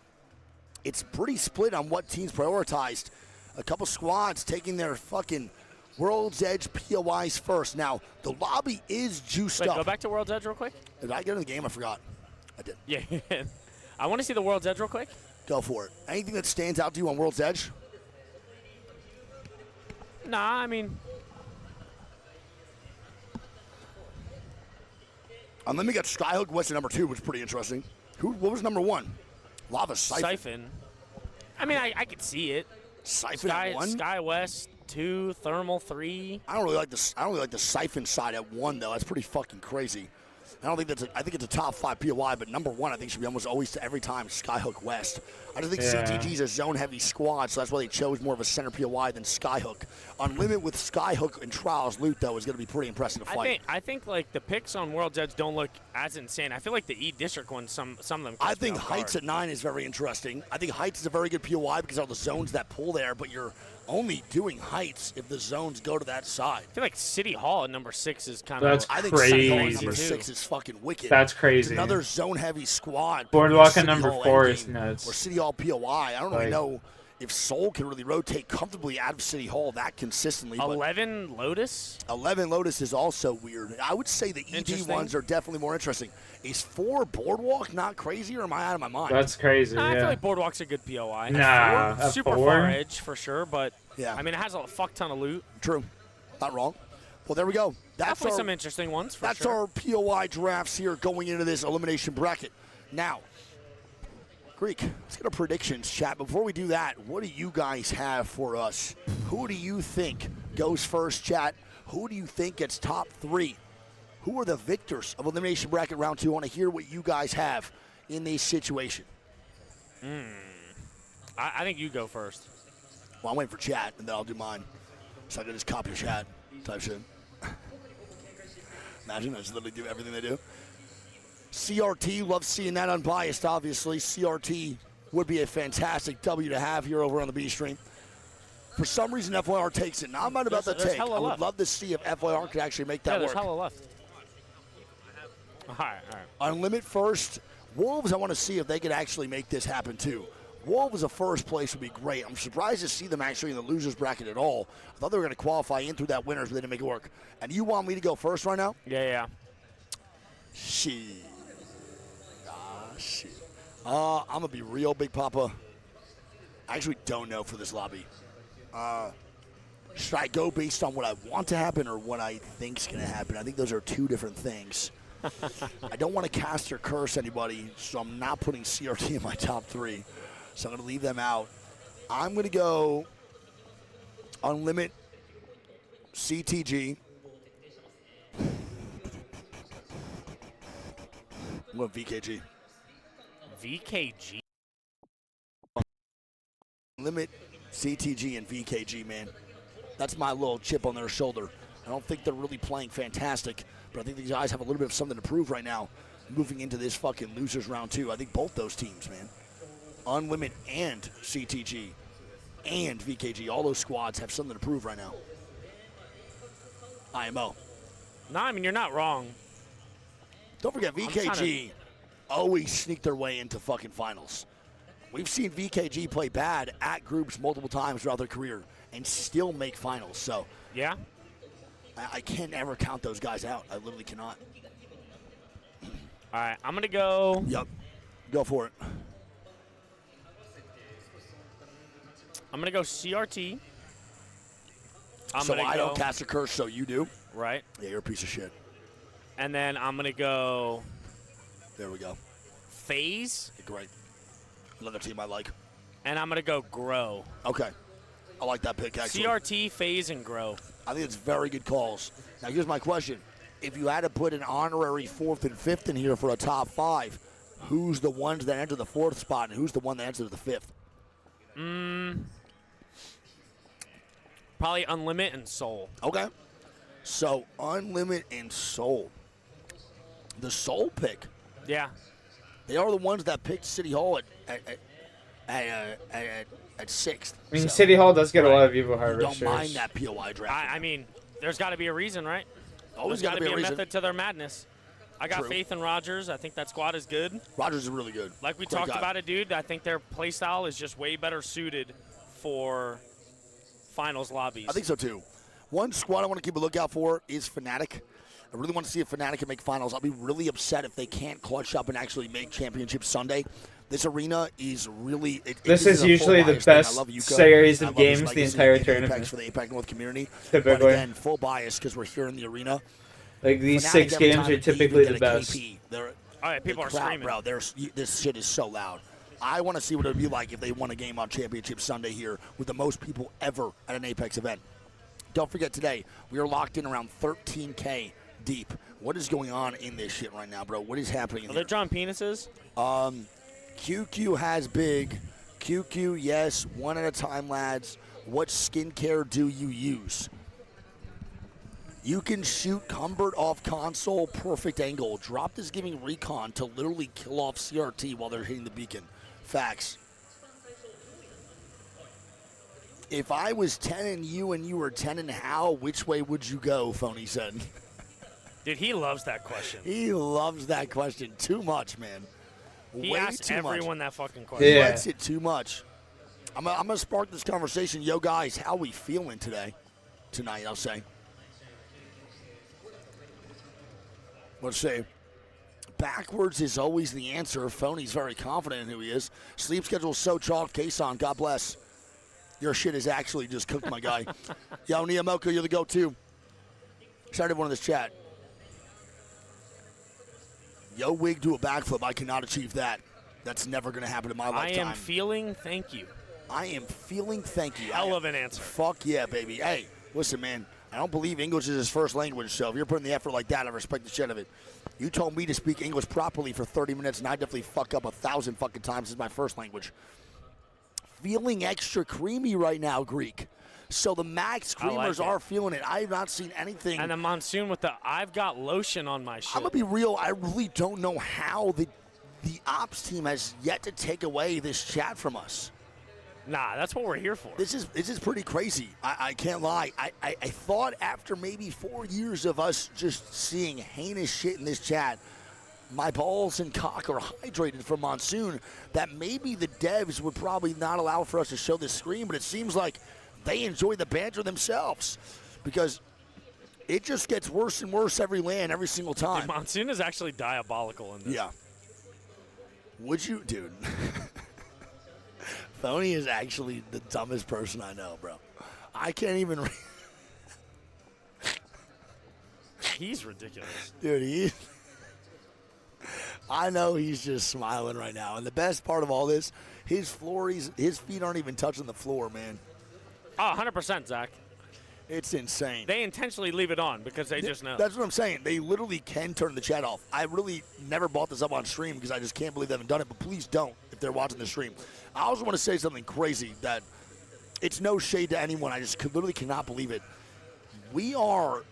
It's pretty split on what teams prioritized. A couple squads taking their fucking World's Edge POIs first. Now, the lobby is juiced up. Go back to World's Edge real quick. Did I get in the game? I forgot. I did. Yeah. I want to see the World's Edge real quick. Go for it. Anything that stands out to you on World's Edge? Nah, I mean. And then we got Skyhook West at number 2, which is pretty interesting. What was number 1? Lava Siphon. I mean, I could see it. Siphon at 1? Sky West 2, Thermal 3. I don't really like the Siphon side at 1 though. That's pretty fucking crazy. I think it's a top 5 POI, but number 1 I think should be almost always to every time Skyhook West. I just think CTG is a zone-heavy squad, so that's why they chose more of a center POI than Skyhook. Unlimited with Skyhook and Trials loot though is going to be pretty impressive to fight. I think like the picks on World's Edge don't look as insane. I feel like the E District ones, some of them. I think Heights at 9 is very interesting. I think Heights is a very good POI because of all the zones that pull there, but you're only doing Heights if the zones go to that side. I feel like City Hall at number 6 is kind of. That's I think crazy. City Hall at number 6 is fucking wicked. That's crazy. It's another zone-heavy squad. Boardwalk at number 4 is nuts. Or City Hall POI. I don't really know if Seoul can really rotate comfortably out of City Hall that consistently. 11 Lotus? 11 Lotus is also weird. I would say the ED ones are definitely more interesting. Is 4 Boardwalk not crazy, or am I out of my mind? That's crazy, I feel like Boardwalk's a good POI. Nah, a super far edge for sure, but yeah. I mean, it has a fuck ton of loot. True. Not wrong. Well, there we go. That's definitely some interesting ones for that's sure. our POI drafts here going into this elimination bracket. Now, Greek, let's get our predictions, chat. Before we do that, what do you guys have for us? Who do you think goes first, chat? Who do you think gets top 3? Who are the victors of elimination bracket round 2? I want to hear what you guys have in this situation. I think you go first. Well, I'm waiting for chat, and then I'll do mine. So I can just copy chat type shit. Imagine I just literally do everything they do. CRT, love seeing that unbiased, obviously. CRT would be a fantastic W to have here over on the B stream. For some reason, FYR takes it. Now, I'm not about the take. I would love to see if FYR could actually make that work. There's hella left. All right. Unlimit first. Wolves, I want to see if they could actually make this happen, too. Wolves, a first place would be great. I'm surprised to see them actually in the losers bracket at all. I thought they were going to qualify in through that winners, but they didn't make it work. And you want me to go first right now? Yeah. Shit. Shit. I'm going to be real, Big Papa. I actually don't know for this lobby. Should I go based on what I want to happen or what I think is going to happen? I think those are two different things. I don't want to cast or curse anybody, so I'm not putting CRT in my top 3. So I'm going to leave them out. I'm going to go Unlimit, CTG. I'm going VKG. VKG? Limit, CTG, and VKG, man. That's my little chip on their shoulder. I don't think they're really playing fantastic, but I think these guys have a little bit of something to prove right now moving into this fucking losers round 2. I think both those teams, man. Unlimit and CTG and VKG, all those squads have something to prove right now. IMO. No, I mean, you're not wrong. Don't forget, I'm trying VKG always sneak their way into fucking finals. We've seen VKG play bad at groups multiple times throughout their career and still make finals. So yeah, I can't ever count those guys out. I literally cannot. All right, I'm going to go. Yep. Go for it. I'm going to go CRT. So I don't cast a curse, so you do? Right. Yeah, you're a piece of shit. And then I'm going to go. There we go. FaZe. Great. Another team I like. And I'm going to go Grow. Okay. I like that pick, actually. CRT, FaZe, and Grow. I think it's very good calls. Now, here's my question. If you had to put an honorary 4th and 5th in here for a top 5, who's the ones that enter the 4th spot and who's the one that enters the 5th? Probably Unlimit and Soul. Okay. So, Unlimit and Soul. The Soul pick. Yeah. They are the ones that picked City Hall at 6th. I mean, So, City Hall does get a lot of Evo you Harvesters. don't mind that POI draft. I mean, there's got to be a reason, right? Always There's gotta be a reason. method to their madness. I got True. faith in Rogers. I think that squad is good. Rogers is really good. Like we Great talked guy. about it, dude. I think their play style is just way better suited for finals lobbies. I think so, too. One squad I want to keep a lookout for is Fnatic. I really want to see if Fnatic can make finals. I'll be really upset if they can't clutch up and actually make Championship Sunday. This arena is really... This is usually the best series of games the entire tournament. For the APAC North community. Typically. But again, full bias because we're here in the arena. Like, these Fnatic, 6 every games time are they even typically get the a best. KP, they're- Oh, yeah, people the are crowd, screaming. Bro, this shit is so loud. I want to see what it would be like if they won a game on Championship Sunday here with the most people ever at an Apex event. Don't forget today, we are locked in around 13K deep. What is going on in this shit right now, bro? What is happening in Are they drawing penises? QQ has big. QQ, yes. One at a time, lads. What skincare do you use? You can shoot Cumbert off console, perfect angle. Drop is giving recon to literally kill off CRT while they're hitting the beacon. Facts. If I was 10 and you were 10 and how, which way would you go, Phony said. Dude, he loves that question. He loves that question too much, man. He Way asks too everyone much. that fucking question. He likes it too much. I'm going to spark this conversation. Yo, guys, how we feeling today? Tonight, I'll say. Let's say. Backwards is always the answer. Phony's very confident in who he is. Sleep schedule is so chalked. Kason, God bless. Your shit is actually just cooked, my guy. Yo, Niamoka, you're the go-to. Shout out everyone in this chat. Yo, Wig, do a backflip. I cannot achieve that. That's never going to happen in my I lifetime. am feeling thank you. I am feeling thank you. Hell of an answer. Fuck yeah, baby. Hey, listen, man. I don't believe English is his first language, so if you're putting the effort like that, I respect the shit of it. You told me to speak English properly for 30 minutes, and I definitely fuck up 1,000 fucking times. It's my first language. Feeling extra creamy right now, Greek. So the Max Creamers are feeling it. I have not seen anything. And the Monsoon with the I've got lotion on my shit. I'm going to be real. I really don't know how the ops team has yet to take away this chat from us. Nah, that's what we're here for. This is pretty crazy. I can't lie. I thought after maybe 4 years of us just seeing heinous shit in this chat, my balls and cock are hydrated from Monsoon, that maybe the devs would probably not allow for us to show this screen, but it seems like they enjoy the banter themselves because it just gets worse and worse every LAN, every single time. Dude, Monsoon is actually diabolical in this. Yeah. Would you, dude? Phony is actually the dumbest person I know, bro. I can't even. He's ridiculous. Dude, I know he's just smiling right now. And the best part of all this, his feet aren't even touching the floor, man. Oh, 100%, Zach. It's insane. They intentionally leave it on because they just know. That's what I'm saying. They literally can turn the chat off. I really never brought this up on stream because I just can't believe they haven't done it, but please don't if they're watching the stream. I also want to say something crazy that it's no shade to anyone. I just literally cannot believe it. We are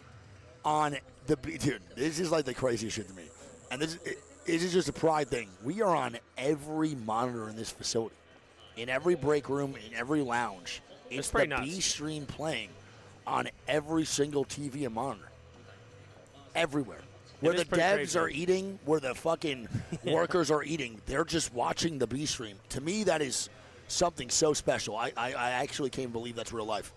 on the – dude, this is like the craziest shit to me. And this is just a pride thing. We are on every monitor in this facility, in every break room, in every lounge. It's pretty the nuts. B stream playing on every single TV and monitor. everywhere. Where the is pretty devs crazy. are eating, where the fucking workers are eating, they're just watching the B stream. To me, that is something so special. I actually can't believe that's real life.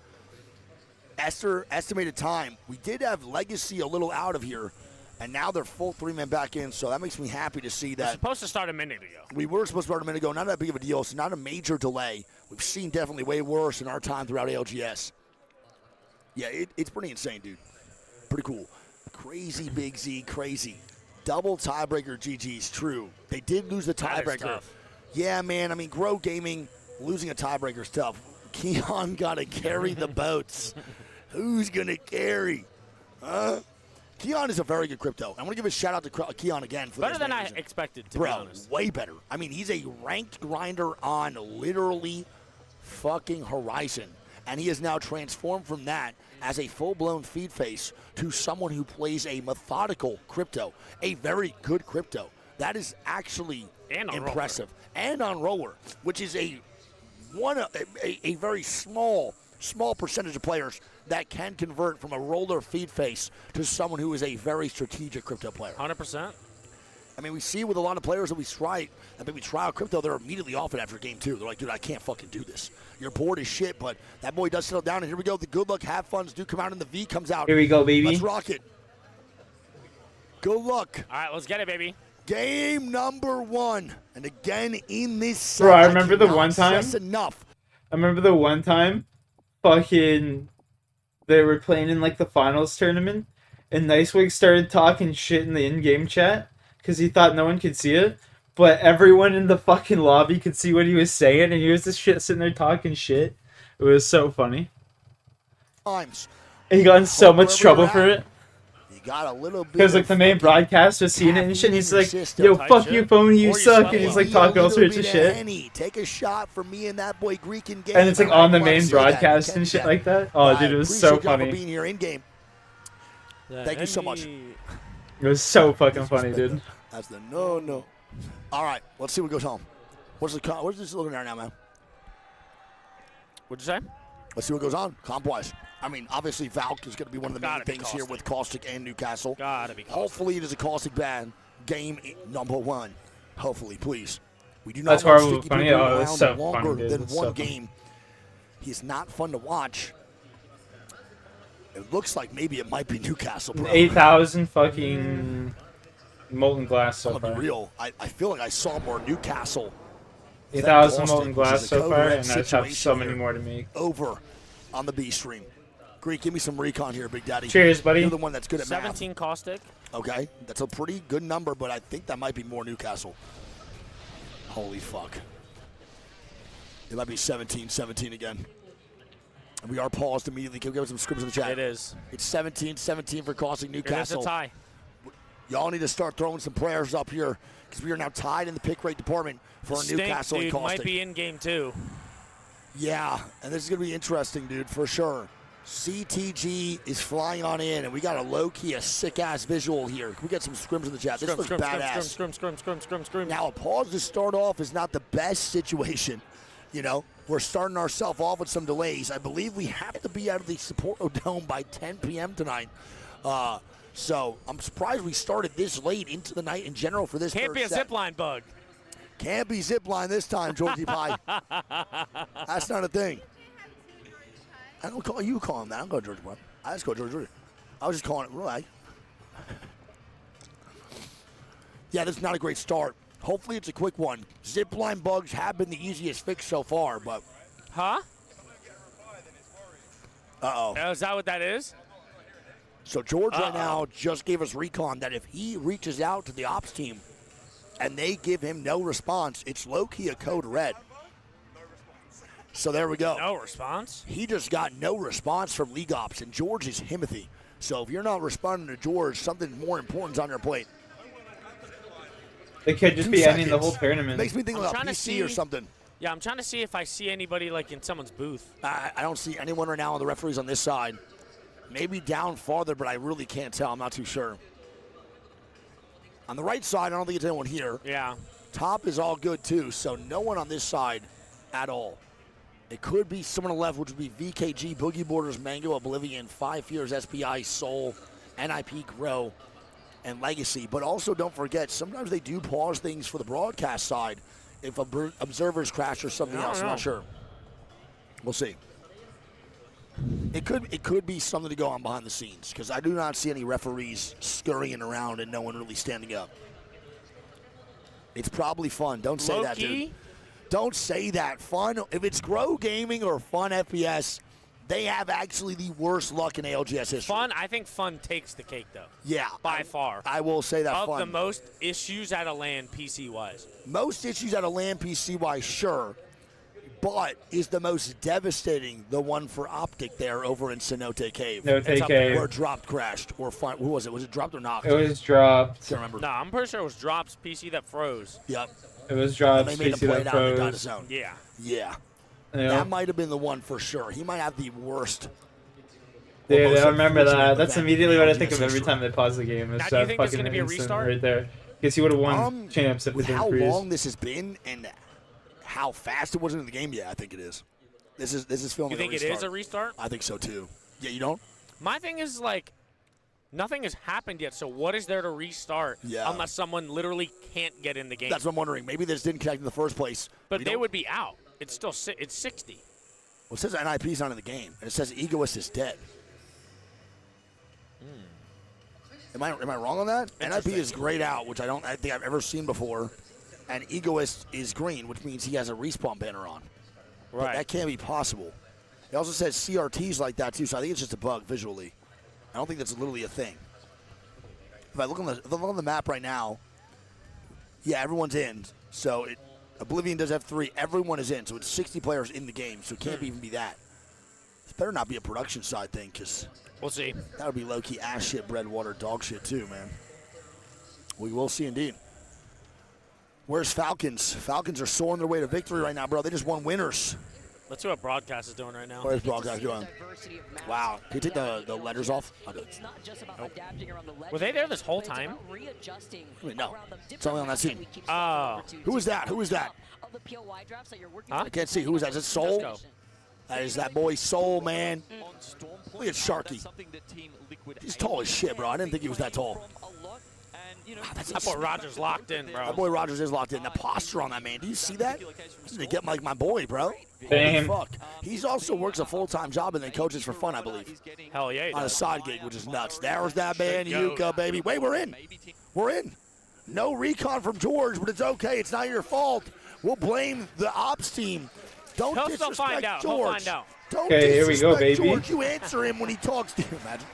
Estimated time, we did have Legacy a little out of here, and now they're full 3-man back in, so that makes me happy to see We're that. supposed to start a minute ago. We were supposed to start a minute ago, not that big of a deal. It's not a major delay. We've seen definitely way worse in our time throughout ALGS. Yeah, it's pretty insane, dude. Pretty cool. Crazy Big Z, crazy. Double tiebreaker GG's, true. They did lose the That is tiebreaker. tough. Yeah, man, I mean, Grow Gaming, losing a tiebreaker is tough. Keon got to carry the boats. Who's going to carry? Huh? Keon is a very good crypto. I want to give a shout out to Keon again for Better this than I reason. expected, to Bro, be honest. way better. I mean, he's a ranked grinder on literally fucking Horizon. And he has now transformed from that as a full-blown feed face to someone who plays a methodical crypto, a very good crypto. That is actually And on impressive. And on roller, which is a very small percentage of players that can convert from a roller feed face to someone who is a very strategic crypto player. 100%. I mean, we see with a lot of players that we try out crypto, they're immediately off it after game 2. They're like, dude, I can't fucking do this. You're bored as shit, but that boy does settle down, and here we go. The good luck, have funs do come out, and the V comes out. Here we go, baby. Let's rock it. Good luck. All right, let's get it, baby. Game number 1. And again, in this set, Bro, I remember the cannot one time. stress enough. I remember the one time, fucking, they were playing in like the finals tournament, and Nicewig started talking shit in the in-game chat because he thought no one could see it, but everyone in the fucking lobby could see what he was saying, and he was just shit sitting there talking shit. It was so funny. Times. And he got in so much Wherever trouble you're for at, it. You got a little bit Because like the main broadcast was seeing it and shit, and he's like, "Yo, fuck you, phone, you suck," and he's like talking all sorts of shit. Henny. Take a shot for me and that boy Greek in game. And it's like I on the wanna main see broadcast that. and shit Yeah. like that. Oh, dude, it was so Appreciate y'all for funny. being here in game. Thank you so much. It was so fucking funny, dude. That's the no. All right, let's see what goes home. What's this looking at now, man? What'd you say? Let's see what goes on comp-wise. I mean, obviously Valk is going to be one of the main things here with Caustic and Newcastle. Gotta be Caustic. Hopefully it is a Caustic ban. Game number 1. Hopefully, please. We do not That's want horrible sticky funny. people Oh, it was around so longer funny, dude. than It's one so funny. game. He's not fun to watch. It looks like maybe it might be Newcastle, bro. 8,000 fucking molten glass so I'm gonna far. be real. I feel like I saw more Newcastle. than 8,000 Caustic, molten which glass is a so code far, red and I just have situation so many here. more to make. Over on the B stream. Greek, give me some recon here, Big Daddy. Cheers, buddy. You're the one that's good at 17 caustic. math. Okay, that's a pretty good number, but I think that might be more Newcastle. Holy fuck. It might be 17-17 again. And we are paused immediately. Can we give some scripts in the chat? It is. It's 17-17 for Caustic Newcastle. It is a tie. Y'all need to start throwing some prayers up here because we are now tied in the pick rate department for Stink, Newcastle and dude, Caustic. might be in game 2. Yeah, and this is going to be interesting, dude, for sure. CTG is flying on in, and we got a low-key, a sick-ass visual here. Can we get some scrims in the chat? This looks badass. Scrim. Now, a pause to start off is not the best situation. You know, we're starting ourselves off with some delays. I believe we have to be out of the Sapporo Dome by 10 p.m. tonight. So I'm surprised we started this late into the night in general for this Can't third be a set. zipline bug. Can't be zipline this time, Georgie Pie. That's not a thing. I don't call you call him that. I don't call Georgie Pie. I just call Georgie. I was just calling it right. Yeah, this is not a great start. Hopefully it's a quick one. Zipline bugs have been the easiest fix so far, but... Huh? Uh-oh. Is that what that is? So George right now just gave us recon that if he reaches out to the ops team and they give him no response, it's low-key a code red. So there we go. No response? He just got no response from League Ops, and George is Himothy. So if you're not responding to George, something more important is on your plate. It could just 2 be ending the seconds. whole tournament. Makes me think I'm about trying to PC or see- something. Yeah, I'm trying to see if I see anybody like in someone's booth. I don't see anyone right now on the referees on this side. Maybe down farther, but I really can't tell. I'm not too sure. On the right side, I don't think it's anyone here. Yeah. Top is all good, too, so no one on this side at all. It could be someone on the left, which would be VKG, Boogie Borders, Mango, Oblivion, 5 Fears, SPI, Soul, NIP grow and legacy. But also don't forget, sometimes they do pause things for the broadcast side if observers crash or something else. I'm not sure. We'll see. It could be something to go on behind the scenes because I do not see any referees scurrying around and no one really standing up. It's probably fun. Don't say that, dude. Don't say that. Fun. If it's Grow Gaming or Fun FPS, they have actually the worst luck in ALGS history. I think Fun takes the cake, though. Yeah. By far. I will say that Fun. Of the most issues at a LAN PC-wise. Most issues at a LAN PC-wise, sure. But is the most devastating the one for Optic there over in Cenote Cave? Cenote Cave. Or dropped, crashed, or Fun. Who was it? Was it dropped or knocked? It was dropped. Can't remember. No, I'm pretty sure it was Drop's PC that froze. Yep. It was dropped. They made him play it out and got his own. Yeah. Yeah. Yeah. That might have been the one for sure. He might have the worst. Dude, I remember that. That's immediately what I think of every time they pause the game. It's Now, do you that think this is fucking gonna be a instant restart? right there. Because he would have won champs if it With didn't how freeze. long this has been and how fast it was in the game, yeah, I think it is. This is feeling You like think a it restart. is a restart? I think so too. Yeah, you don't? My thing is, like, nothing has happened yet, so what is there to restart Yeah. unless someone literally can't get in the game? That's what I'm wondering. Maybe this didn't connect in the first place. But We they don't- would be out. It's still it's 60. Well, it says NIP's not in the game, and it says Egoist is dead. Am I wrong on that? NIP is grayed out, which I think I've ever seen before, and Egoist is green, which means he has a respawn banner on. But Right. that can't be possible. It also says CRTs like that too, so I think it's just a bug visually. I don't think that's literally a thing. If I look on the map right now, yeah, everyone's in. So Oblivion does have 3. Everyone is in, so it's 60 players in the game, so it can't even be that. It better not be a production side thing, because we'll see. That would be low-key ass shit, bread, water, dog shit too, man. We will see indeed. Where's Falcons? Falcons are soaring their way to victory right now, bro. They just won winners. Let's see what Broadcast is doing right now. Where's Broadcast doing? Wow. Can you take the letters off? Were they there this whole time? Wait, no. It's only on that scene. Oh. Who is that? Who is that? Huh? I can't see. Who is that? Is it Soul? That is that boy Soul, man. Look at Sharky. He's tall as shit, bro. I didn't think he was that tall. That boy Rogers locked in, bro. That boy Rogers is locked in. The posture on that man. Do you see that? He's gonna get like my boy, bro. Damn. Holy fuck. He's also works a full-time job and then coaches for fun, I believe. Hell yeah. He On a does. side gig, which is nuts. There's that man, Should go. Yuka, baby. Wait, we're in. We're in. No recon from George, but it's okay. It's not your fault. We'll blame the ops team. Don't He'll still disrespect find out. George. He'll find out. Don't Okay, here we go, disrespect baby. George. You answer him when he talks to you, imagine.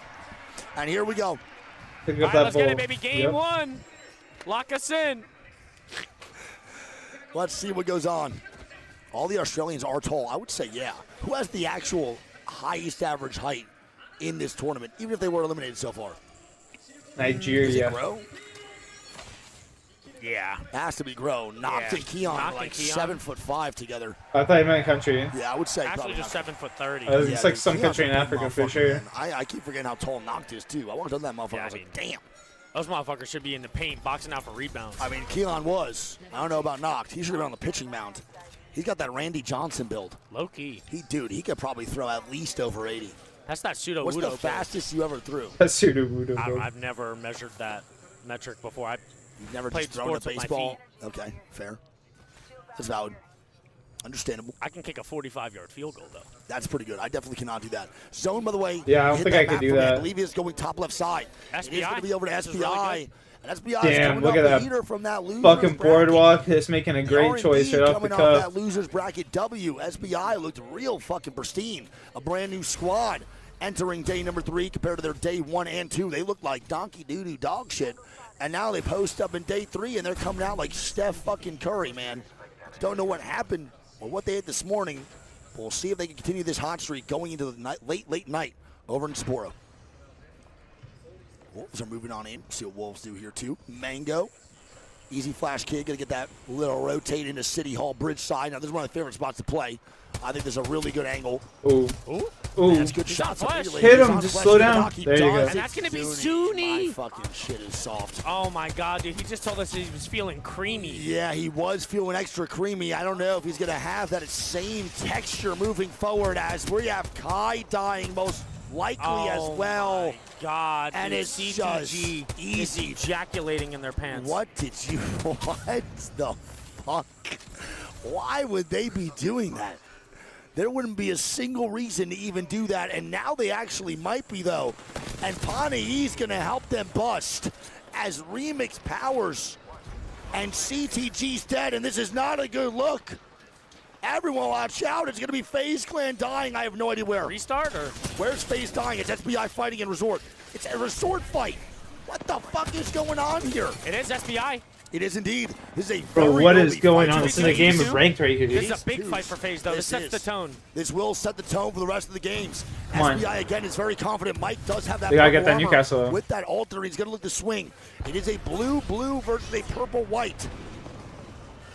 And here we go. Pick All up right, that let's get ball. it, baby. Game Yep. 1. Lock us in. Let's see what goes on. All the Australians are tall. I would say, yeah. Who has the actual highest average height in this tournament, even if they were eliminated so far? Nigeria. Is it Grow? Yeah. It has to be Grow. Noct and Keon Noct are and like Keon. 7'5" together. I thought you meant country. Yeah, I would say Actually, probably just not. 7'30". It's like some Keon's country a in big Africa for motherfucker, sure. man. I keep forgetting how tall Noct is, too. I walked on that motherfucker. I was like, damn. Those motherfuckers should be in the paint, boxing out for rebounds. I mean, Keon was. I don't know about Noct. He should have been on the pitching mound. He's got that Randy Johnson build. Low key. He could probably throw at least over 80. That's that pseudo. What's the Wudo fastest you ever threw? That's pseudo voodoo. I've never measured that metric before. You've never played just thrown a sports with my baseball? feet. Okay, fair. That's valid. Understandable. I can kick a 45-yard field goal, though. That's pretty good. I definitely cannot do that. Zone, by the way. Yeah, I don't hit think that I could map do for me. I that. believe it's going top left side. It is SBI? going to be over to This is SBI. really good. And SBI is Damn, coming look off at the that heater from that loser's fucking bracket. boardwalk. Just making a great R&B choice right off the coming off cuff. that loser's bracket W. SBI looked real fucking pristine. A brand new squad entering day number 3 compared to their day 1 and 2. They look like donkey doo-doo dog shit. And now they post up in day 3 and they're coming out like Steph fucking Curry, man. Don't know what happened or what they had this morning. We'll see if they can continue this hot streak going into the night, late night over in Sapporo. Wolves are moving on in. See what Wolves do here, too. Mango. Easy flash kid. Going to get that little rotate into City Hall bridge side. Now, this is one of my favorite spots to play. I think there's a really good angle. Ooh. Ooh. Ooh. That's good He's shots. on up flash. here, Hit ladies. him. On Just flash, slow he down. does. There you go. And that's going to be Zuni. My fucking shit is soft. Oh, my God, dude. He just told us he was feeling creamy. Yeah, he was feeling extra creamy. I don't know if he's going to have that same texture moving forward as we have Kai dying most likely as well. My God, and dude, it's CTG just easy. is ejaculating in their pants. What the fuck? Why would they be doing that? There wouldn't be a single reason to even do that, and now they actually might be, though. And Panayi's going to help them bust as Remix powers, and CTG's dead, and this is not a good look. Everyone watch out. It's going to be FaZe Clan dying. I have no idea where. Restart or? Where's FaZe dying? It's SBI fighting in Resort. It's a Resort fight. What the fuck is going on here? It is SBI. It is indeed. This is a Bro, very what is early going fight. on? This is a game of ranked right here, dude. This is a big fight for FaZe, though. This sets the tone. This will set the tone for the rest of the games. Come on. SBI, again, is very confident. Mike does have that They gotta get purple that armor. Newcastle. With that altar, he's going to look to swing. It is a blue versus a purple-white.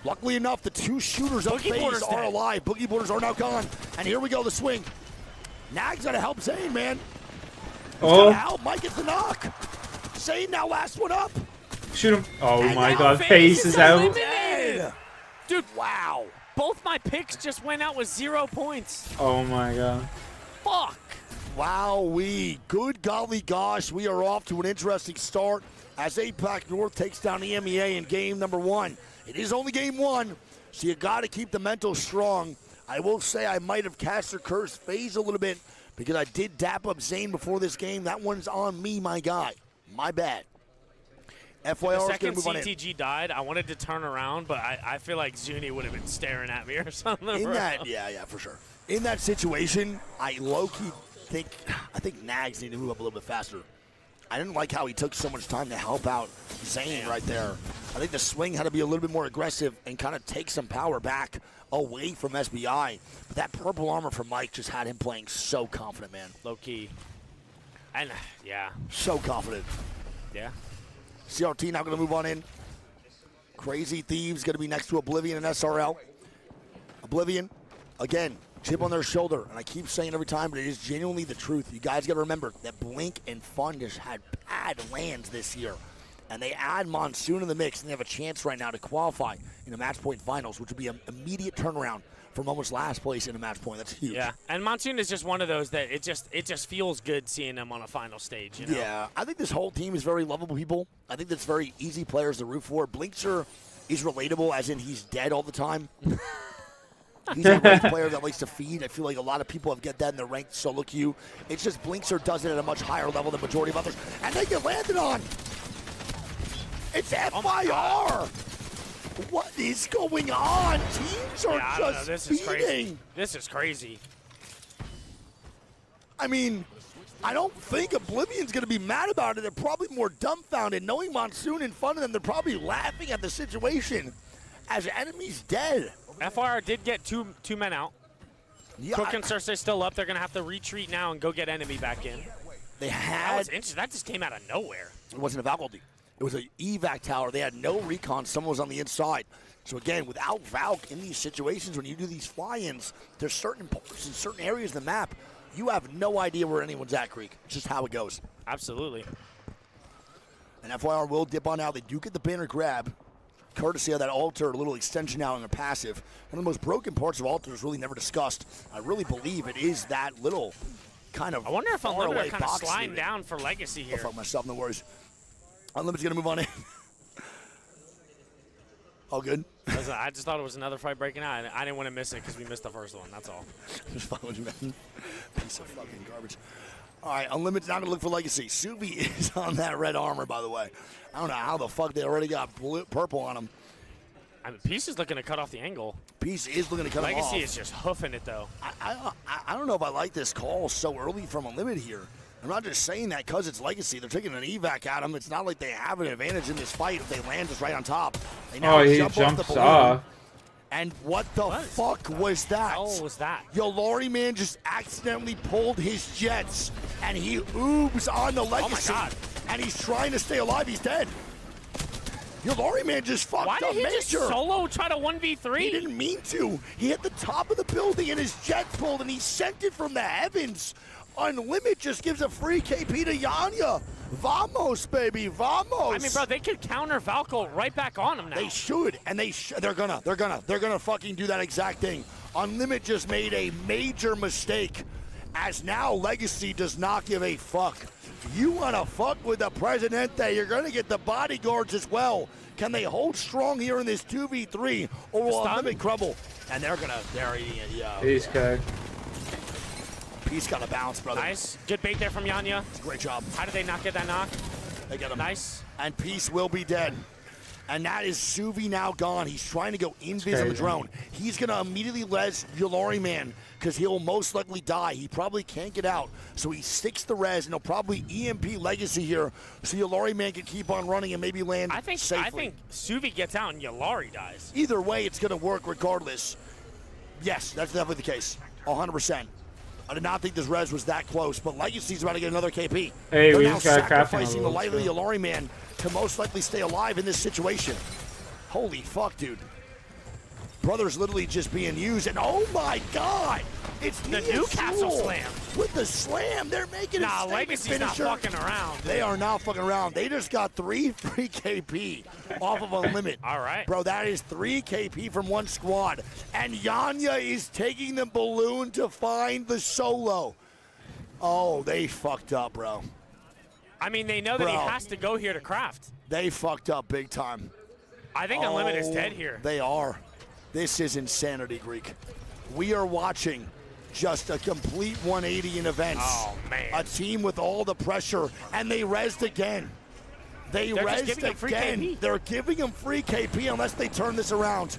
Luckily enough, the two shooters of FaZe are alive. Boogie Boarders are now gone. And here we go, the swing. Nag's got to help Zane, man. He's got to help. Mike gets the knock. Zane now last one up. Shoot him. Oh And my now God, FaZe FaZe is out. eliminated. Dude, wow. Both my picks just went out with 0 points. Oh my God. Fuck. Wowee. Good golly gosh. We are off to an interesting start as APAC North takes down the MEA in game number 1. It is only game 1, so you got to keep the mental strong. I will say I might have cast or cursed FaZe a little bit because I did dap up Zane before this game. That one's on me, my guy. My bad. The FYR is second going to move on in. CTG died, I wanted to turn around, but I feel like Zuni would have been staring at me or something. In that, yeah, for sure. In that situation, I low-key think Nags need to move up a little bit faster. I didn't like how he took so much time to help out Zane right there. I think the swing had to be a little bit more aggressive and kind of take some power back away from SBI. But that purple armor from Mike just had him playing so confident, man. Low key. And, yeah. So confident. Yeah. CRT now going to move on in. Crazy Thieves going to be next to Oblivion and SRL. Oblivion, again, chip on their shoulder. And I keep saying it every time, but it is genuinely the truth. You guys got to remember that Blink and Fun just had bad lands this year. And they add Monsoon in the mix, and they have a chance right now to qualify in the match point finals, which would be an immediate turnaround from almost last place in a match point. That's huge. Yeah, and Monsoon is just one of those that it just feels good seeing them on a final stage. You know? Yeah, I think this whole team is very lovable people. I think that's very easy players to root for. Blinkster is relatable, as in he's dead all the time. He's a great player that likes to feed. I feel like a lot of people have get that in their ranked solo queue. It's just Blinkster does it at a much higher level than the majority of others. And they get landed on. It's FIR. What is going on? Teams are I don't know. just This is crazy. feeding. This is crazy. I mean, I don't think Oblivion's going to be mad about it. They're probably more dumbfounded. Knowing Monsoon in front of them, they're probably laughing at the situation as enemy's dead. FYR did get two men out. Yeah, Cook and Cersei still up. They're going to have to retreat now and go get enemy back in. They That had... was interesting. That just came out of nowhere. It wasn't a Valkyrie. It was an evac tower. They had no recon. Someone was on the inside. So again, without Valk in these situations, when you do these fly-ins, there's certain parts in certain areas of the map, you have no idea where anyone's at, Creek. It's just how it goes. Absolutely. And FYR will dip on out. They do get the banner grab, courtesy of that altar, a little extension out in their passive. One of the most broken parts of altar is really never discussed. I really believe it is that little kind of I wonder if far Unlimited away are kind of box sliding leaving. down for Legacy here. I'll fuck myself, no worries. Unlimited's going to move on in. All good? I just thought it was another fight breaking out. I didn't want to miss it because we missed the first one. That's all. Just following you, man. Piece of fucking garbage. All right, Unlimited's not going to look for Legacy. Subi is on that red armor, by the way. I don't know how the fuck they already got purple on him. I mean, Peace is looking to cut off the angle. Peace is looking to cut him off. Legacy is just hoofing it, though. I don't know if I like this call so early from Unlimited here. I'm not just saying that because it's Legacy. They're taking an evac at him. It's not like they have an advantage in this fight if they land just right on top. They now He jump jumps off the balloon. off. And what the fuck was that? How was that? Yolari man just accidentally pulled his jets, and he oobs on the Legacy. Oh my God. And he's trying to stay alive. He's dead. Yolari man just fucked Why up did he Major. just solo try to 1v3? He didn't mean to. He hit the top of the building and his jet pulled, and he sent it from the heavens. Unlimited just gives a free KP to Yanya. Vamos, baby, vamos. I mean, bro, they could counter Valko right back on him now. They should, and they're gonna fucking do that exact thing. Unlimited just made a major mistake, as now Legacy does not give a fuck. You want to fuck with the Presidente, you're going to get the bodyguards as well. Can they hold strong here in this 2v3, or will Unlimited crumble? And they're eating it, yeah. He's good. Peace got a bounce, brother. Nice. Good bait there from Yanya. Great job. How did they not get that knock? They get him. Nice. And Peace will be dead. And that is Suvi now gone. He's trying to go invis on the drone. He's going to immediately res Yulari Man because he'll most likely die. He probably can't get out. So he sticks the res, and he'll probably EMP Legacy here so Yulari Man can keep on running and maybe land safely. I think Suvi gets out and Yulari dies. Either way, it's going to work regardless. Yes, that's definitely the case. 100%. I did not think this res was that close, but Legacy's about to get another KP. Hey, we now just got sacrificing the life of the Yulari Man to most likely stay alive in this situation. Holy fuck, dude. Brother's literally just being used, and oh my god! It's the Newcastle slam. With the slam, they're making a statement Legacy's finisher. not fucking around. Dude. They are not fucking around. They just got 3 free KP off of Unlimited. All right. Bro, that is 3 KP from one squad. And Yanya is taking the balloon to find the solo. Oh, they fucked up, bro. I mean, they know that he has to go here to craft. They fucked up big time. I think Unlimited is dead here. They are. This is insanity, Greek. We are watching just a complete 180 in events. Oh, man. A team with all the pressure, and they rezzed again. They're rezzed again. They're giving him free KP unless they turn this around.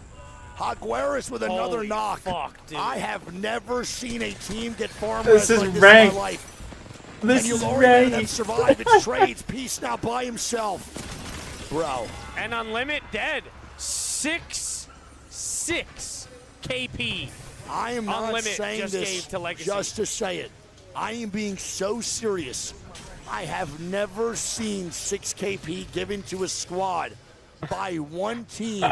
Jaguares with another Holy knock. Fuck, dude. I have never seen a team get farm This res is like this ranked. in my life. This and is Yulari ranked. have survived. It's trades. Peace now by himself. Bro. And Unlimited dead. 6 KP. I am not Unlimited saying just this gave to Legacy. just to say it. I am being so serious. I have never seen 6 KP given to a squad by one team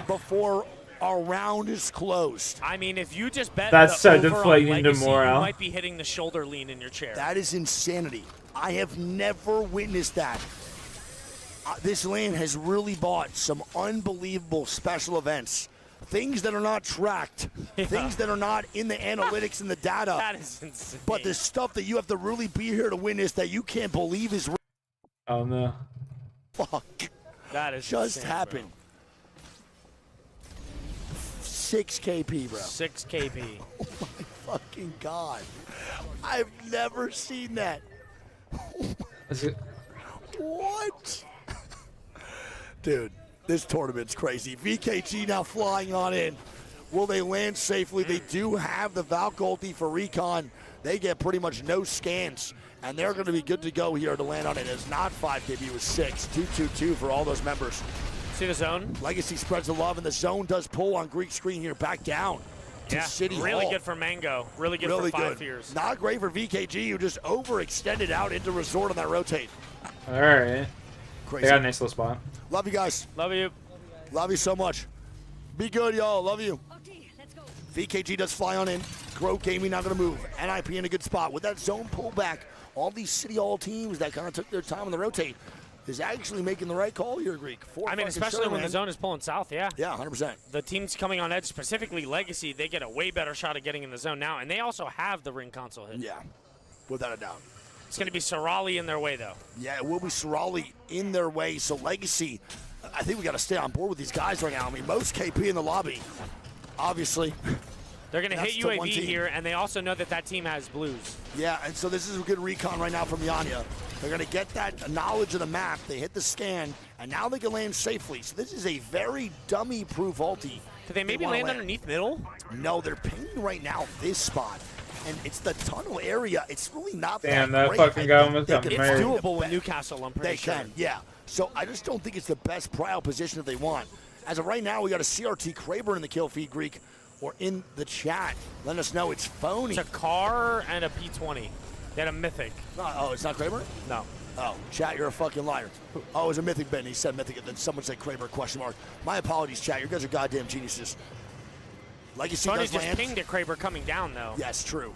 before a round is closed. I mean, if you just bet That's so the over deflating on to Legacy, morale. you might be hitting the shoulder lean in your chair. That is insanity. I have never witnessed that. This lane has really bought some unbelievable special events. Things that are not tracked. Things that are not in the analytics and the data. That is insane. But the stuff that you have to really be here to witness that you can't believe is real. Oh, no. Fuck. That is just insane, happened. 6 KP, bro. 6 KP. Oh my fucking god. I've never seen that. What? Dude, this tournament's crazy. VKG now flying on in. Will they land safely? They do have the Valk ulti for recon. They get pretty much no scans, and they're going to be good to go here to land on it. It's not 5 KP, it was 6. 2-2-2 for all those members. See the zone? Legacy spreads the love, and the zone does pull on Greek screen here. Back down to City really Hall. good for Mango. Really good for 5 fears. Not great for VKG, who just overextended out into Resort on that rotate. All right. Crazy. They got a nice little spot. Love you guys. Love you. Love you so much. Be good, y'all. Love you. VKG does fly on in. Grove Gaming not going to move. NIP in a good spot. With that zone pullback, all these City Hall teams that kind of took their time on the rotate is actually making the right call here, Greek. I mean, especially when the zone is pulling south, yeah. Yeah, 100%. The teams coming on edge, specifically Legacy, they get a way better shot at getting in the zone now, and they also have the ring console hit. Yeah, without a doubt. It's going to be Sorali in their way, though. Yeah, it will be Sorali in their way. So Legacy, I think we got to stay on board with these guys right now. I mean, most KP in the lobby, obviously. They're going to hit That's the one UAV team. here, and they also know that that team has blues. Yeah, and so this is a good recon right now from Yanya. They're going to get that knowledge of the map. They hit the scan, and now they can land safely. So this is a very dummy-proof ulti. Could they maybe land underneath middle? No, they're pinging right now this spot. And it's the tunnel area. It's really not Damn, that that great. fucking guy almost got It's married. doable with Newcastle, I'm pretty sure. They can, yeah. So I just don't think it's the best prio position that they want. As of right now, we got a CRT Kraber in the kill feed, Greek, or in the chat. Let us know it's phony. It's a car and a P20. They had a Mythic. Oh, it's not Kraber? No. Oh, chat, you're a fucking liar. Oh, it was a Mythic Ben. He said Mythic, and then someone said Kraber, question mark. My apologies, chat. You guys are goddamn geniuses. Legacy Tony does just land. pinged at Kraber coming down, though. Yes, true.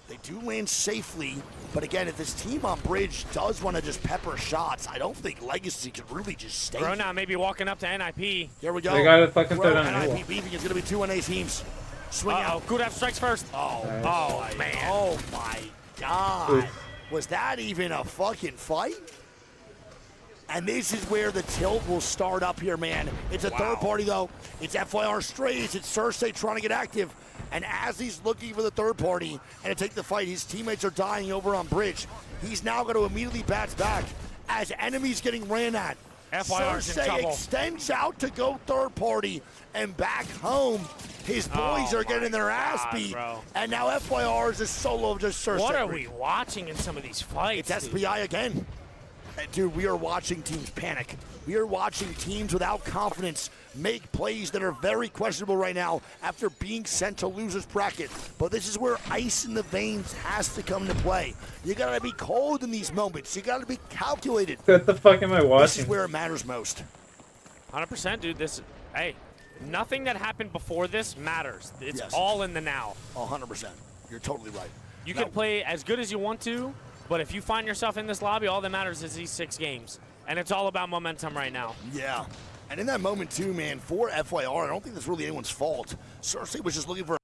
They do land safely, but again, if this team on bridge does want to just pepper shots, I don't think Legacy can really just stay. Bro, now maybe walking up to NIP. Here we go. They got to fucking throw Bro, down the NIP wall. beefing is going to be 2 1A teams. Swing out. Good F strikes first. Oh, man. Oh, my God. Was that even a fucking fight? And this is where the tilt will start up here, man. It's a third party, though. It's FYR Strays. It's Cersei trying to get active. And as he's looking for the third party and to take the fight, his teammates are dying over on bridge. He's now going to immediately bats back as enemies getting ran at. FYR's in Cersei trouble. extends out to go third party, and back home, his boys are getting their ass beat. Bro. And now FYR is a solo of just Cersei. What are we watching in some of these fights? It's SPI again. Dude, we are watching teams panic. We are watching teams without confidence make plays that are very questionable right now after being sent to losers bracket. But this is where ice in the veins has to come into play. You gotta be cold in these moments. You gotta be calculated. What the fuck am I watching? This is where it matters most. 100%, dude. Hey, nothing that happened before this matters. It's all in the now. 100%. You're totally right. You can play as good as you want to, but if you find yourself in this lobby, all that matters is these 6 games. And it's all about momentum right now. Yeah. And in that moment, too, man, for FYR, I don't think that's really anyone's fault. Cersei was just looking for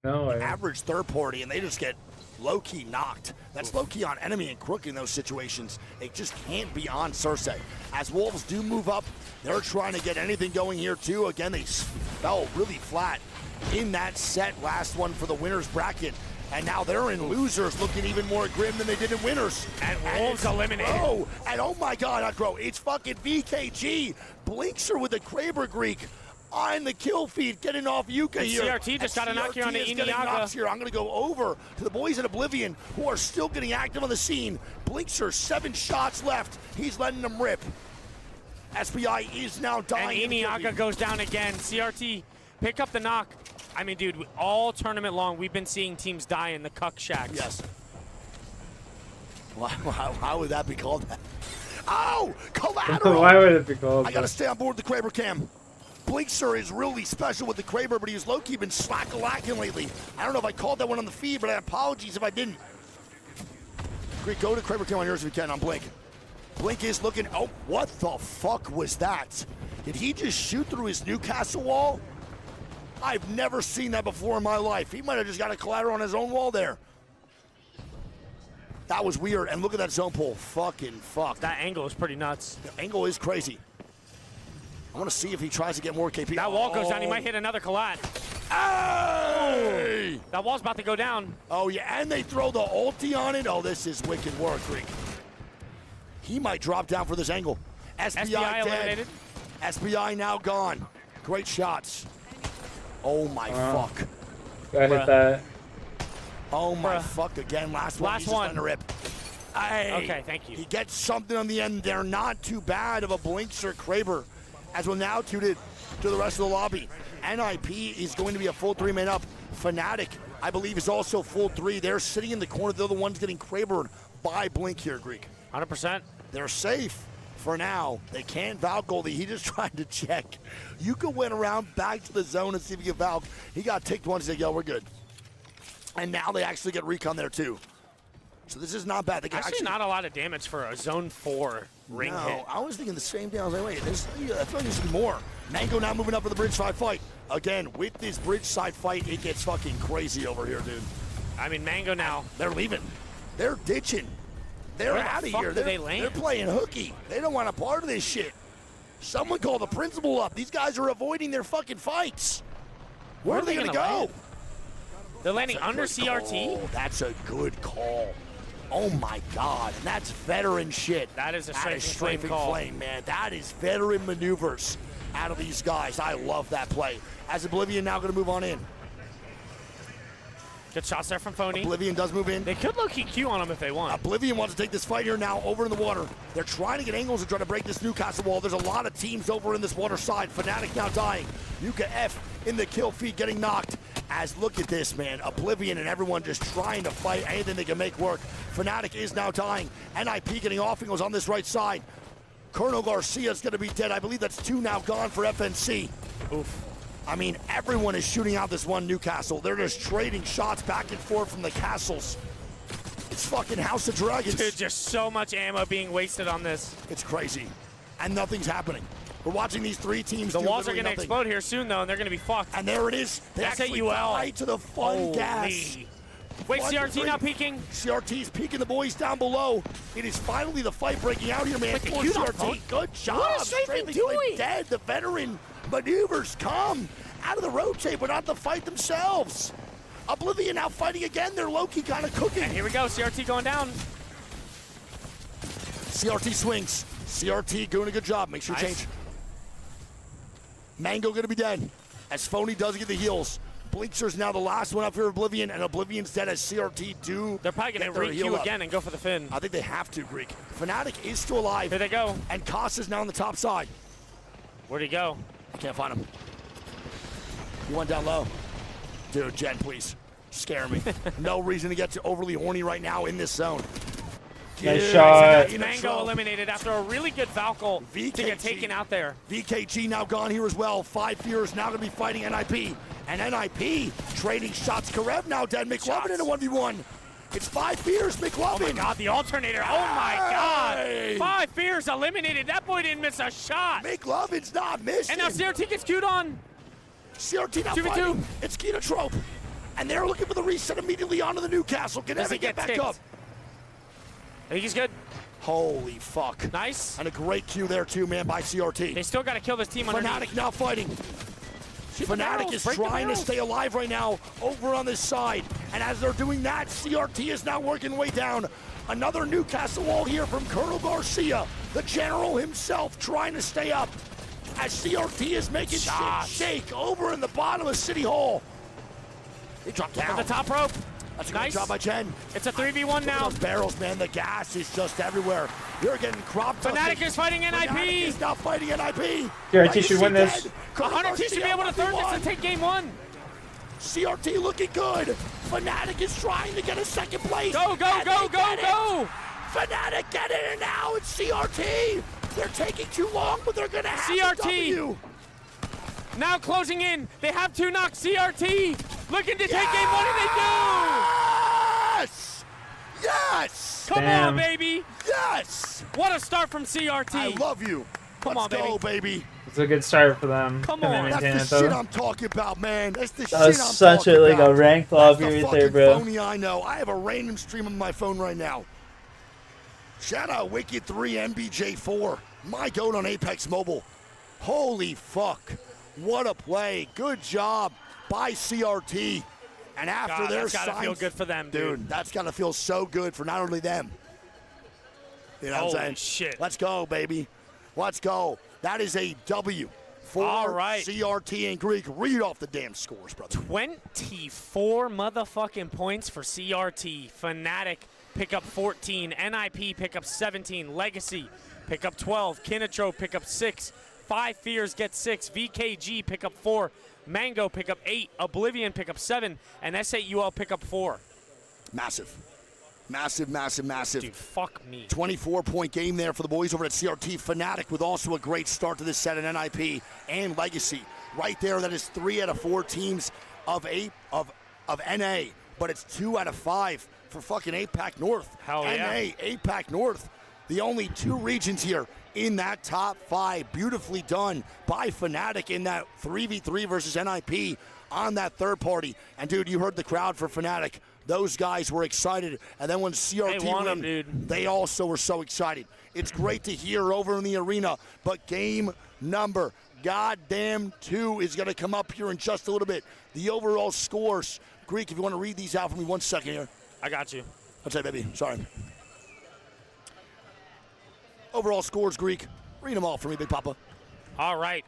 an average third party, and they just get low-key knocked. That's low-key on enemy and Crook in those situations. It just can't be on Cersei. As Wolves do move up, they're trying to get anything going here, too. Again, they fell really flat in that set, last one for the winners bracket. And now they're in losers, looking even more grim than they did in winners. And Wolves eliminated. Oh, and oh my God, not Crow, it's fucking VKG. Blinkster with the Kraber Greek on the kill feed, getting off Yuka and here. CRT just got a knock here on the Iniaga. Here. I'm going to go over to the boys in Oblivion, who are still getting active on the scene. Blinkster, 7 shots left. He's letting them rip. SPI is now dying. And Iniaga goes down again. CRT, pick up the knock. I mean, dude, all tournament long, we've been seeing teams die in the cuck shacks. Yes. How would that be called? Oh, collateral! Why would it be called? I got to stay on board the Kraber cam. Blinkster is really special with the Kraber, but he's low-key been slack-a-lacking lately. I don't know if I called that one on the feed, but I apologies if I didn't. Great, go to Kraber cam on yours if you can on Blink. Blink is looking, oh, what the fuck was that? Did he just shoot through his Newcastle wall? I've never seen that before in my life. He might have just got a collateral on his own wall there. That was weird. And look at that zone pull. Fucking fuck. That angle is pretty nuts. The angle is crazy. I want to see if he tries to get more KP. That wall goes down. He might hit another collat. Hey! That wall's about to go down. Oh, yeah. And they throw the ulti on it. Oh, this is wicked work, Greek. He might drop down for this angle. SPI dead. Eliminated. SPI now gone. Great shots. Oh my fuck. I hit that. Oh my fuck again. Last one. He's just letting it rip. Hey. Okay, thank you. He gets something on the end there. Not too bad of a Blinkster Kraber. As we'll now tune it to the rest of the lobby. NIP is going to be a full 3-man up. Fnatic, I believe, is also full 3. They're sitting in the corner. They're the ones getting Krabered by Blink here, Greek. 100%. They're safe. For now, they can't Valk Goldie. He just tried to check. Yuka went around back to the zone and see if he could Valk. He got ticked once. He said, yo, we're good. And now they actually get recon there, too. So this is not bad. They can actually not a lot of damage for a zone 4 ring hit. I was thinking the same thing. I was like, wait, I feel like there's more. Mango now moving up for the bridge side fight. Again, with this bridge side fight, it gets fucking crazy over here, dude. I mean, Mango now. They're leaving. They're ditching. They're out of here. They're playing hooky. They don't want a part of this shit. Someone call the principal up. These guys are avoiding their fucking fights. Where are they going to go? They're landing under CRT? Oh, that's a good call. Oh, my God. And that's veteran shit. That is a strafing flame, man. That is veteran maneuvers out of these guys. I love that play. As Oblivion now going to move on in. Good shots there from Phony. Oblivion does move in. They could low-key Q on him if they want. Oblivion wants to take this fight here now over in the water. They're trying to get angles and try to break this Newcastle wall. There's a lot of teams over in this water side. Fnatic now dying. Yuka F in the kill feed getting knocked. As look at this, man. Oblivion and everyone just trying to fight anything they can make work. Fnatic is now dying. NIP getting off and goes on this right side. Colonel Garcia's going to be dead. I believe that's 2 now gone for FNC. Oof. I mean, everyone is shooting out this one Newcastle. They're just trading shots back and forth from the castles. It's fucking House of Dragons. Dude, just so much ammo being wasted on this. It's crazy. And nothing's happening. We're watching these three teams. The do walls are literally going to nothing. explode here soon, though, and they're going to be fucked. And there it is. They actually fly to the fun gas. Wait, CRT not peeking? CRT's peeking the boys down below. It is finally the fight breaking out here, man. For CRT, good job. What is Strafing doing? Dead. The veteran maneuvers come out of the rotate, but not the fight themselves. Oblivion now fighting again. They're low-key kind of cooking. And here we go. CRT going down. CRT swings. CRT doing a good job. Make sure you change. Mango going to be dead as Phony does get the heals. Bleacher's now the last one up here, Oblivion, and Oblivion's dead as CRT do. They're probably going to re-queue again and go for the fin. I think they have to, Greek. Fnatic is still alive. Here they go. And Costa's now on the top side. Where'd he go? I can't find him. He went down low. Dude, Jen, please. Scare me. No reason to get overly horny right now in this zone. Nice shot. Mango eliminated after a really good Valkyl to get taken out there. VKG now gone here as well. 5 Fears now going to be fighting NIP. And NIP trading shots. Karev now dead. McLovin in a 1v1. It's 5 Fears, McLovin. Oh my God, the alternator. Oh my God. 5 Fears eliminated. That boy didn't miss a shot. McLovin's not missing. And now CRT gets queued on. CRT now 2v2. fighting. It's Keto Trope. And they're looking for the reset immediately onto the Newcastle. Can ever get back kicked? up? I think he's good. Holy fuck. Nice. And a great Q there too, man, by CRT. They still got to kill this team underneath. Fnatic now fighting. Fnatic is trying to stay alive right now over on this side. And as they're doing that, CRT is now working way down. Another Newcastle wall here from Colonel Garcia, the general himself, trying to stay up. As CRT is making shit shake over in the bottom of City Hall. They dropped down. At the top rope. That's a nice good job by Jen. It's a 3v1 now. Those barrels, man. The gas is just everywhere. You're getting crop dusted. Fnatic is fighting NIP. Fnatic is now fighting NIP. CRT should win this. 100T should be able to third this and take game 1. CRT looking good. Fnatic is trying to get a second place. Go, go, go, go, go. Fnatic get it, and now it's CRT. They're taking too long, but they're going to have CRT. the W. Now closing in. They have 2 knocks. CRT looking to take game 1, and they do. Yes! Yes! Come on, baby. Yes! What a start from CRT. I love you. Come Let's on, go, baby. It's a good start for them. Come Can they on. maintain That's it, the shit though? I'm talking about, man. That's the shit That was I'm such talking a about. ranked lobby right there, bro. Phony I know. I have a random stream on my phone right now. Shout out Wicked 3 MBJ4. My goat on Apex Mobile. Holy fuck. What a play. Good job by CRT. And after their that's gotta feel good for them, dude. That's got to feel so good for not only them. You know what I'm saying? Shit. Let's go, baby. Let's go. That is a W for CRT and Greek. Read off the damn scores, brother. 24 motherfucking points for CRT. Fnatic pick up 14. NIP pick up 17. Legacy pick up 12. Kinetro pick up 6. 5 Fears get 6. VKG pick up 4. Mango pick up 8. Oblivion pick up 7. And S8UL pick up 4. Massive. Massive, massive, massive. Dude, fuck me. 24-point game there for the boys over at CRT. Fnatic with also a great start to this set in NIP and Legacy. Right there, that is 3 out of 4 teams of NA, but it's 2 out of 5 for fucking APAC North. Hell yeah. NA, APAC North. The only 2 regions here in that top 5. Beautifully done by Fnatic in that 3v3 versus NIP on that third party. And, dude, you heard the crowd for Fnatic. Those guys were excited. And then when CRT won, they also were so excited. It's great to hear over in the arena, but game number goddamn 2 is going to come up here in just a little bit. The overall scores. Greek, if you want to read these out for me 1 second here. I got you. What's that, baby? Sorry. Overall scores, Greek. Read them all for me, Big Papa. All right.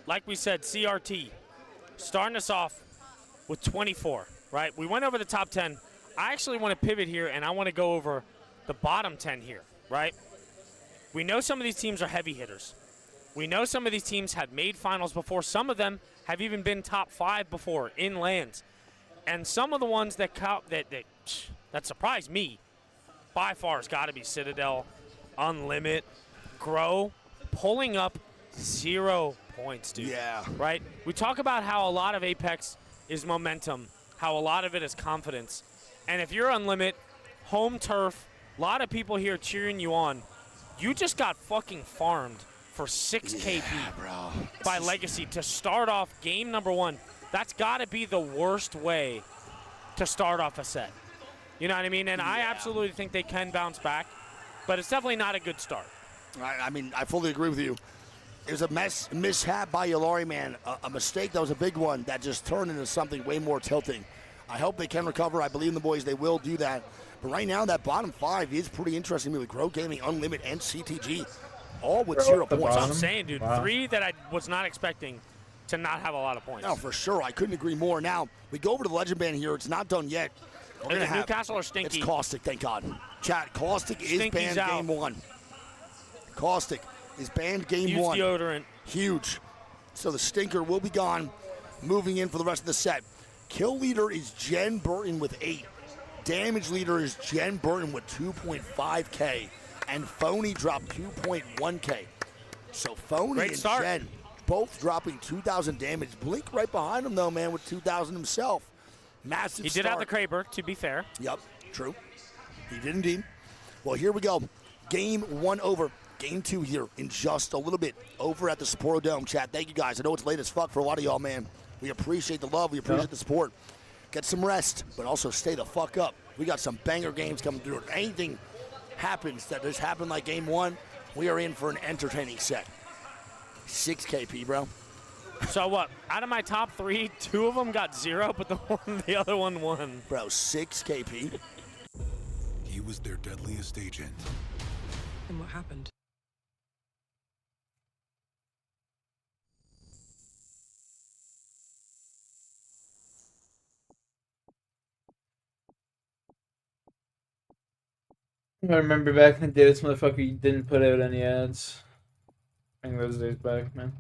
Like we said, CRT starting us off with 24, right? We went over the top 10. I actually want to pivot here, and I want to go over the bottom 10 here, right? We know some of these teams are heavy hitters. We know some of these teams have made finals before. Some of them have even been top 5 before in LANs. And some of the ones that surprised me by far has got to be Citadel, Unlimit, Grow, pulling up 0 points, dude. Yeah. Right? We talk about how a lot of Apex is momentum, how a lot of it is confidence. And if you're Unlimit, home turf, a lot of people here cheering you on. You just got fucking farmed for 6 KP bro. by Legacy to start off game number 1. That's got to be the worst way to start off a set. You know what I mean? And I absolutely think they can bounce back, but it's definitely not a good start. I mean, I fully agree with you. It was a mishap by Yalari, man. A mistake that was a big one that just turned into something way more tilting. I hope they can recover. I believe in the boys. They will do that. But right now, that bottom 5 is pretty interesting to me with Grow Gaming, Unlimited, and CTG, all with 0 points. That's what I'm saying, dude. Wow. 3 that I was not expecting to not have a lot of points. No, for sure. I couldn't agree more. Now, we go over to the Legend Band here. It's not done yet. Newcastle or Stinky? It's Caustic, thank God. Chat, Caustic is Stinky's banned out. game 1. Caustic is banned game Use 1. deodorant. Huge. So the Stinker will be gone, moving in for the rest of the set. Kill leader is Jen Burton with 8. Damage leader is Jen Burton with 2.5K. And Phony dropped 2.1K. So Phony and Jen both dropping 2,000 damage. Blink right behind him, though, man, with 2,000 himself. Massive He did have the Kraber, to be fair. Yep, true. He did indeed. Well, here we go. Game 1 over. Game 2 here in just a little bit over at the Sapporo Dome. Chat, thank you guys. I know it's late as fuck for a lot of y'all, man. We appreciate the love. We appreciate the support. Get some rest, but also stay the fuck up. We got some banger games coming through. If anything happens that just happened like game 1, we are in for an entertaining set. 6 KP, bro. So what? Out of my top 3, 2 of them got 0, but the other one won. Bro, 6 KP. He was their deadliest agent. And what happened? I remember back in the day, this motherfucker didn't put out any ads. Bring those days back, man.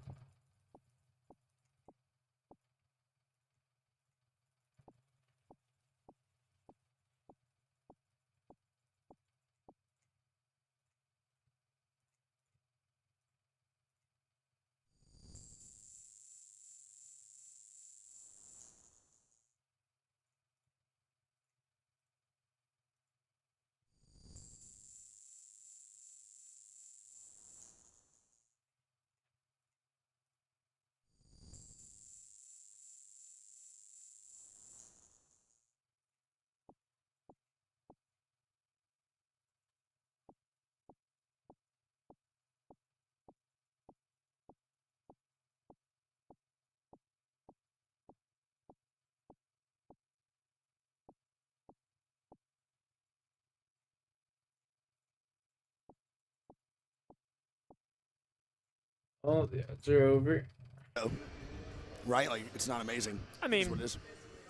Oh, the odds are over. Right? Like, it's not amazing. I mean, That's what it is.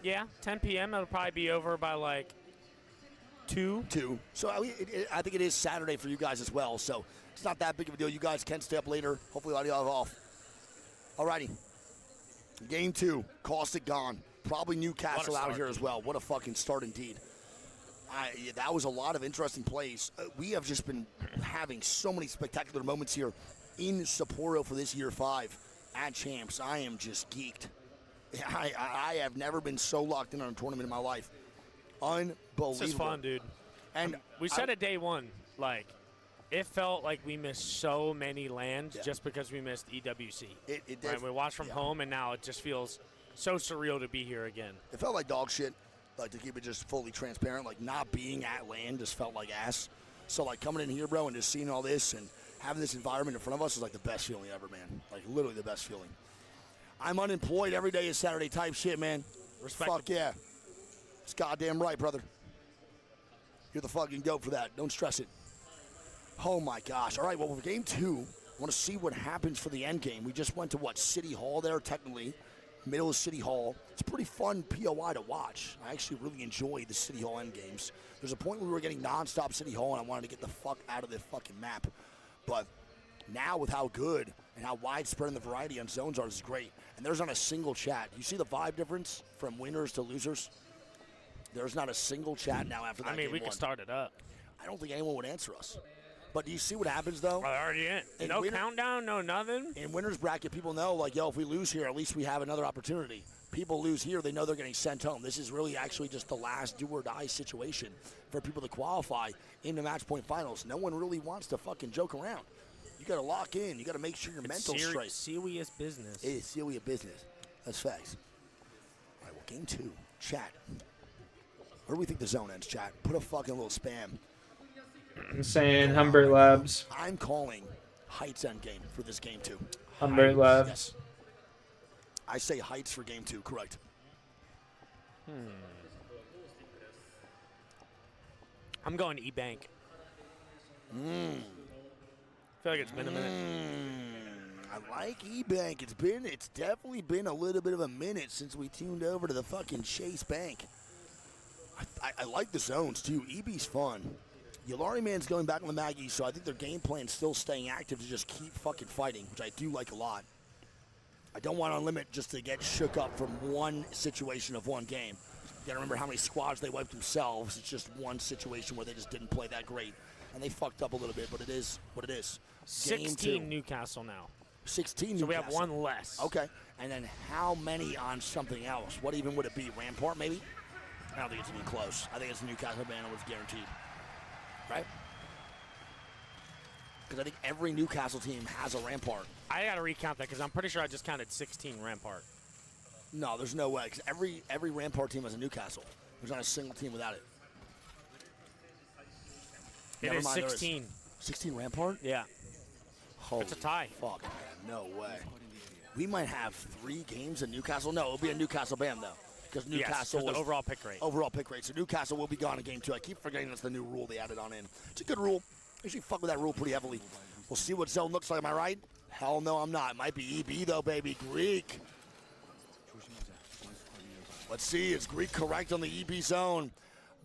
Yeah, 10 p.m. It'll probably be over by like 2. 2. So I think it is Saturday for you guys as well. So it's not that big of a deal. You guys can stay up later. Hopefully, a lot of y'all have off. Alrighty. Game 2. Caustic gone. Probably Newcastle out here as well. What a fucking start indeed. That was a lot of interesting plays. We have just been having so many spectacular moments here in Sapporo for this year 5 at Champs. I am just geeked. I have never been so locked in on a tournament in my life. Unbelievable. This is fun, dude. And we said it day 1, like, it felt like we missed so many lands just because we missed EWC. It did. Right? We watched from home, and now it just feels so surreal to be here again. It felt like dog shit, like, to keep it just fully transparent. Like, not being at land just felt like ass. So, like, coming in here, bro, and just seeing all this and having this environment in front of us is like the best feeling ever, man. Like, literally the best feeling. I'm unemployed. Every day is Saturday type shit, man. Fuck yeah. It's goddamn right, brother. You're the fucking goat for that. Don't stress it. Oh, my gosh. All right, well, for game 2, I want to see what happens for the end game. We just went to, what, City Hall there, technically. Middle of City Hall. It's a pretty fun POI to watch. I actually really enjoy the City Hall end games. There's a point where we were getting nonstop City Hall, and I wanted to get the fuck out of the fucking map. But now with how good and how widespread and the variety on zones are, this is great. And there's not a single chat. You see the vibe difference from winners to losers? There's not a single chat now after that. I mean, game we 1. could start it up. I don't think anyone would answer us. But do you see what happens, though? Well, already in. No countdown, no nothing. In winner's bracket, people know, like, yo, if we lose here, at least we have another opportunity. People lose here, they know they're getting sent home. This is really actually just the last do-or-die situation for people to qualify in the match point finals. No one really wants to fucking joke around. You got to lock in. You got to make sure your mental's straight. Serious business. It is serious business. That's facts. All right, well, game 2. Chat. Where do we think the zone ends, chat? Put a fucking little spam. I'm saying Humbert Labs. I'm calling Heights end game for this game 2. Humbert Labs. Yes. I say Heights for game 2, correct. I'm going E-Bank. I feel like it's been a minute. I like E-Bank. It's definitely been a little bit of a minute since we tuned over to the fucking Chase Bank. I like the zones, too. EB's fun. Yulari Man's going back on the Maggie, so I think their game plan's still staying active to just keep fucking fighting, which I do like a lot. I don't want Unlimited just to get shook up from one situation of one game. You gotta remember how many squads they wiped themselves. It's just one situation where they just didn't play that great. And they fucked up a little bit, but it is what it is. 16 Newcastle now. 16 So Newcastle. we have one less. Okay. And then how many on something else? What even would it be? Rampart, maybe? I don't think it's even close. I think it's Newcastle banner was guaranteed. Right? Because I think every Newcastle team has a Rampart. I got to recount that because I'm pretty sure I just counted 16 Rampart. No, there's no way. Because every Rampart team has a Newcastle. There's not a single team without it. It is 16. 16 Rampart? Yeah. Holy it's a tie. Fuck, man. No way. We might have 3 games in Newcastle. No, it'll be a Newcastle BAM, though. Because Newcastle the overall pick rate. Overall pick rate. So Newcastle will be gone in game 2. I keep forgetting that's the new rule they added on in. It's a good rule. I usually fuck with that rule pretty heavily. We'll see what zone looks like. Am I right? Hell no, I'm not. It might be EB, though, baby. Greek. Let's see. Is Greek correct on the EB zone?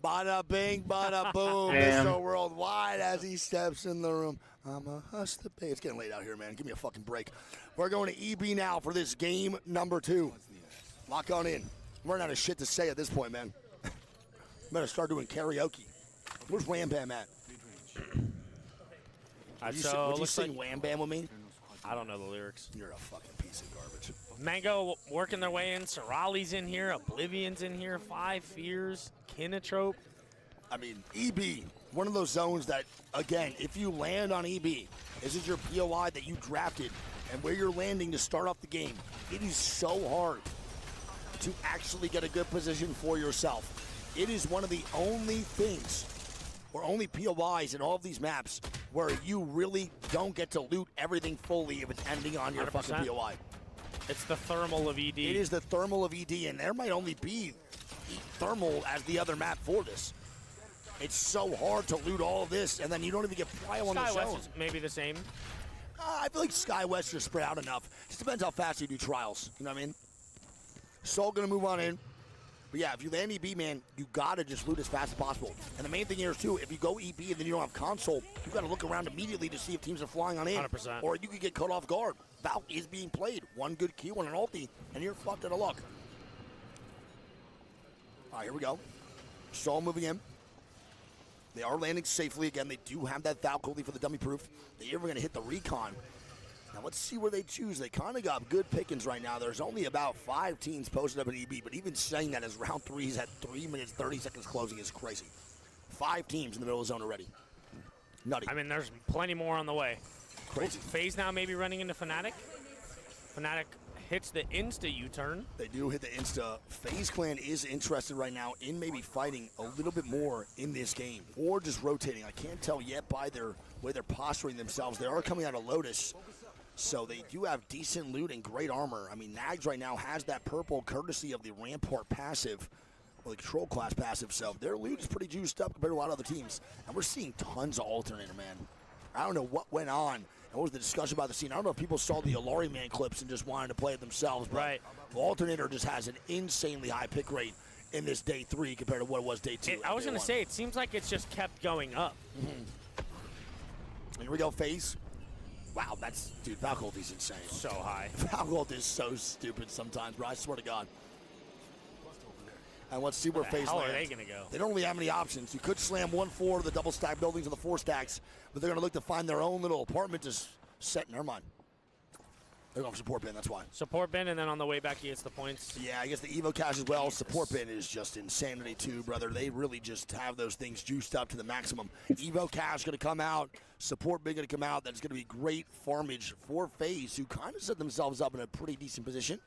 Bada bing, bada boom. Mr. Worldwide as he steps in the room. I'm a hustler. It's getting late out here, man. Give me a fucking break. We're going to EB now for this game number 2. Lock on in. I'm running out of shit to say at this point, man. Better start doing karaoke. Where's Wham Bam at? Would you sing Wham Bam with me? I don't know the lyrics. You're a fucking piece of garbage. Mango working their way in. Sorali's in here. Oblivion's in here. 5 Fears. Kinotrope. I mean, EB, one of those zones that, again, if you land on EB, this is your POI that you drafted, and where you're landing to start off the game, it is so hard to actually get a good position for yourself. It is one of the only things, or only POIs in all of these maps, where you really don't get to loot everything fully if it's ending on your 100%. fucking POI. It's the thermal of ED. It is the thermal of ED, and there might only be thermal as the other map for this. It's so hard to loot all of this, and then you don't even get prio on the zone. Skywest is maybe the same. I feel like Skywest is spread out enough. Just depends how fast you do trials. You know what I mean? Soul gonna move on in. But yeah, if you land EB, man, you gotta just loot as fast as possible. And the main thing here is, too, if you go EB and then you don't have console, you gotta look around immediately to see if teams are flying on in. 100%. Or you could get caught off guard. Valk is being played. One good Q on an ulti, and you're fucked out of luck. All right, here we go. Soul moving in. They are landing safely. Again, they do have that Valk ulti for the dummy proof. They're even gonna hit the recon. Now let's see where they choose. They kind of got good pickings right now. There's only about 5 teams posted up in EB, but even saying that as round 3 is at 3 minutes, 30 seconds closing is crazy. 5 teams in the middle of the zone already. Nutty. I mean, there's plenty more on the way. Crazy. FaZe now maybe running into Fnatic. Fnatic hits the insta U-turn. They do hit the insta. FaZe Clan is interested right now in maybe fighting a little bit more in this game, or just rotating. I can't tell yet by their way they're posturing themselves. They are coming out of Lotus, so they do have decent loot and great armor. I mean, Nags right now has that purple courtesy of the Rampart passive, or the Control class passive, so their loot is pretty juiced up compared to a lot of other teams. And we're seeing tons of Alternator, man. I don't know what went on, and what was the discussion about the scene. I don't know if people saw the Alari Man clips and just wanted to play it themselves, but right. Alternator just has an insanely high pick rate in this day 3 compared to what it was day 2. I was going to say, it seems like it's just kept going up. Here we go, FaZe. Wow, that's, dude, Valk ulti's insane. So high. Valk ult is so stupid sometimes, bro. I swear to God. And let's see where FaZe How lands. are they going to go? They don't really have any options. You could slam 1-4 to the double stack buildings or the 4 stacks, but they're going to look to find their own little apartment to set. Never mind. They're going for support bin, that's why. Support bin, and then on the way back, he hits the points. Yeah, I guess the Evo Cash as well. Support bin is just insanity too, brother. They really just have those things juiced up to the maximum. Evo Cash going to come out. Support bin going to come out. That's going to be great farmage for FaZe, who kind of set themselves up in a pretty decent position.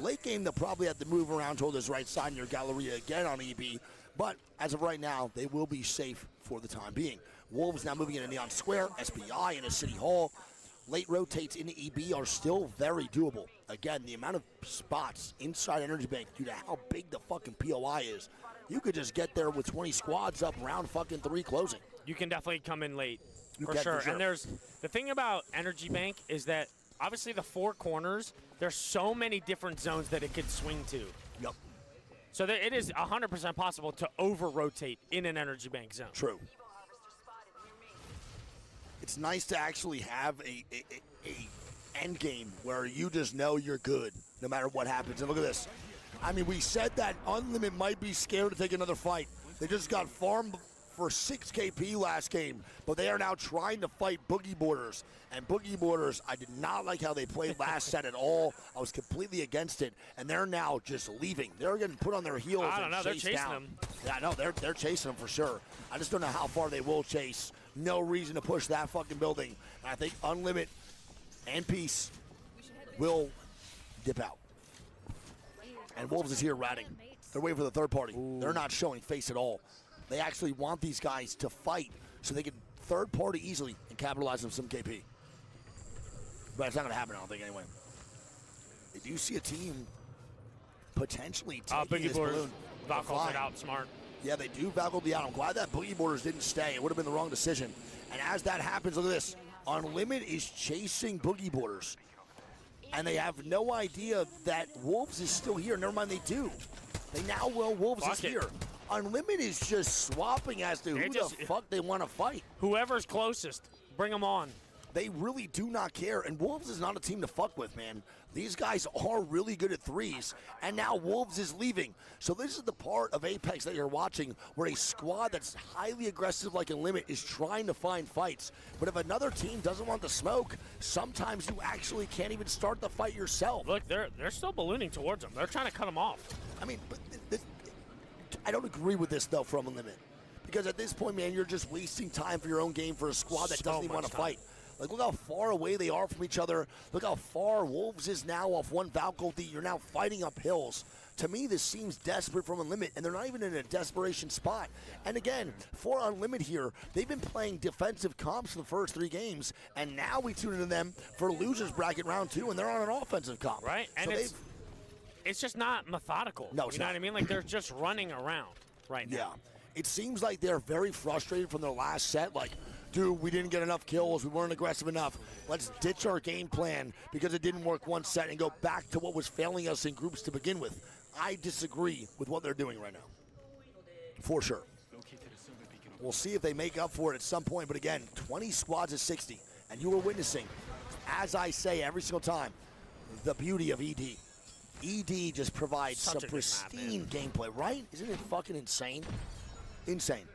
Late game, they'll probably have to move around toward this right side near Galleria again on EB. But as of right now, they will be safe for the time being. Wolves now moving into Neon Square, SPI into City Hall. Late rotates into EB are still very doable. Again, the amount of spots inside Energy Bank due to how big the fucking POI is, you could just get there with 20 squads up round fucking 3 closing. You can definitely come in late, for sure. And there's the thing about Energy Bank is that obviously the 4 corners, there's so many different zones that it could swing to. Yep. So that it is 100% possible to over-rotate in an Energy Bank zone. True. It's nice to actually have a end game where you just know you're good no matter what happens. And look at this. I mean, we said that Unlimited might be scared to take another fight. They just got farmed for 6 KP last game, but they are now trying to fight Boogie Borders. And Boogie Borders, I did not like how they played last set at all. I was completely against it, and they're now just leaving. They're getting put on their heels I don't know, they're chasing down. them. Yeah, no, they're chasing them for sure. I just don't know how far they will chase. No reason to push that fucking building. And I think Unlimited and Peace will dip out. And Wolves is here ratting. They're waiting for the third party. Ooh. They're not showing face at all. They actually want these guys to fight so they can third party easily and capitalize on some KP. But it's not going to happen, I don't think, anyway. They do see a team potentially taking this balloon. Valkyries it out smart. Yeah, they do Valkyrie the out. I'm glad that Boogie Borders didn't stay. It would have been the wrong decision. And as that happens, look at this. Unlimited is chasing Boogie Borders. And they have no idea that Wolves is still here. Never mind, they do. They now will Wolves is here. Unlimited is just swapping as to who the fuck they want to fight. Whoever's closest, bring them on. They really do not care. And Wolves is not a team to fuck with, man. These guys are really good at threes, and now Wolves is leaving. So this is the part of Apex that you're watching where a squad that's highly aggressive like Unlimited is trying to find fights. But if another team doesn't want the smoke, sometimes you actually can't even start the fight yourself. Look, they're still ballooning towards them. They're trying to cut them off. I mean, but I don't agree with this, though, from Unlimited. Because at this point, man, you're just wasting time for your own game for a squad that doesn't even want to fight. Like, look how far away they are from each other. Look how far Wolves is now off one Valkyrie. You're now fighting up hills. To me, this seems desperate from Unlimited, and they're not even in a desperation spot. And again, for Unlimited here, they've been playing defensive comps for the first 3 games, and now we tune into them for losers bracket round 2, and they're on an offensive comp. Right, and so it's just not methodical. No, it's you know not. what I mean? Like, they're just running around right now. Yeah. It seems like they're very frustrated from their last set. Like, dude, we didn't get enough kills. We weren't aggressive enough. Let's ditch our game plan because it didn't work one set and go back to what was failing us in groups to begin with. I disagree with what they're doing right now. For sure. We'll see if they make up for it at some point. But again, 20 squads of 60. And you are witnessing, as I say every single time, the beauty of ED. ED just provides some pristine gameplay, right? Isn't it fucking insane? Insane.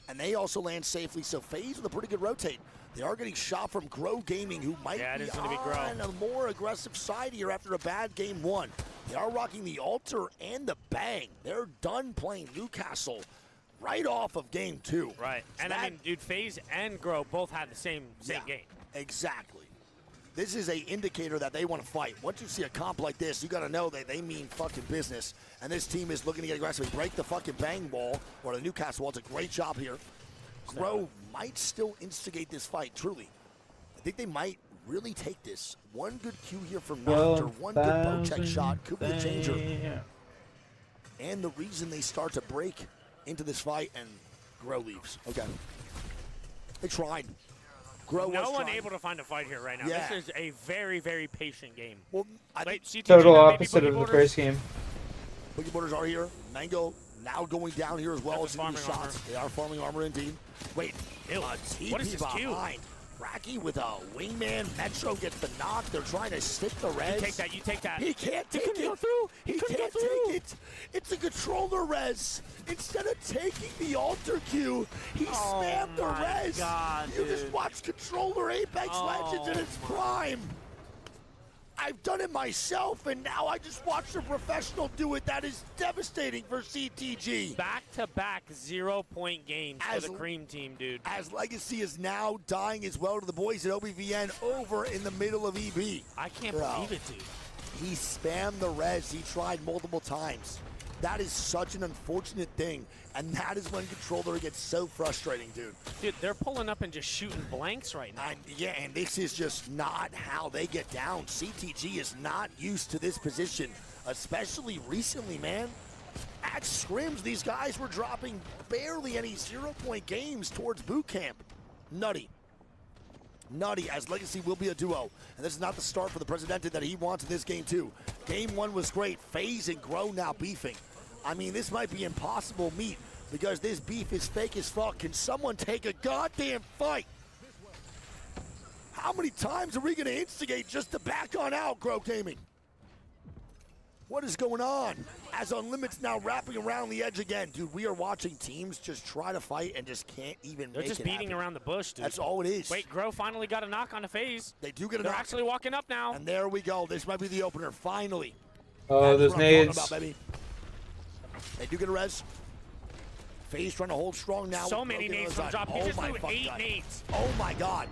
And they also land safely, so FaZe with a pretty good rotate. They are getting shot from Grow Gaming, who might be on a more aggressive side here after a bad game 1. They are rocking the Altar and the Bang. They're done playing Newcastle right off of game 2. Right, so and I mean, dude, FaZe and Grow both had the same game. Exactly. This is a indicator that they want to fight. Once you see a comp like this, you got to know that they mean fucking business. And this team is looking to get aggressive. Break the fucking Bang wall, or the Newcastle wall. It's a great job here. Grow might still instigate this fight, truly. I think they might really take this. One good Q here from Noct, or one good bow check shot could be the changer. And the reason they start to break into this fight, and Grow leaves. Okay. They tried. Grow no one able to find a fight here right now. Yeah. This is a very, very patient game. Well, total opposite of the first game. Boogie Borders are here. Mango now going down here as well as the shots. They are farming armor indeed. Wait, what is this behind. Racky with a wingman. Metro gets the knock. They're trying to stick the res. You take that. He can't take it. Go through. He can't take it. It's a controller res. Instead of taking the altar Q, he spammed the res. God, you just watched controller Apex Legends in its prime. I've done it myself, and now I just watched a professional do it. That is devastating for CTG. Back-to-back 0-point games for the Cream team, dude. As Legacy is now dying as well to the boys at OBVN over in the middle of EB. I can't believe it, dude. He spammed the res. He tried multiple times. That is such an unfortunate thing, and that is when Controller gets so frustrating, dude. Dude, they're pulling up and just shooting blanks right now. And this is just not how they get down. CTG is not used to this position, especially recently, man. At scrims, these guys were dropping barely any 0-point games towards boot camp. Nutty, as Legacy will be a duo. And this is not the start for the Presidente that he wants in this game, too. Game 1 was great. FaZe and Grow now beefing. I mean, this might be impossible meat because this beef is fake as fuck. Can someone take a goddamn fight? How many times are we going to instigate just to back on out, Grow Gaming? What is going on? As Unlimited's now wrapping around the edge again. Dude, we are watching teams just try to fight and just can't even They're make just it beating happen. around the bush, dude. That's all it is. Wait, Grow finally got a knock on the FaZe. They do get a They're knock. actually walking up now. And there we go. This might be the opener, finally. Oh, That's those what I'm talking nades. about, baby. They do get a res. FaZe trying to hold strong now. So with many Grow nades getting from on the drop. side. He just my threw fucking 8 God. nades. Oh my God.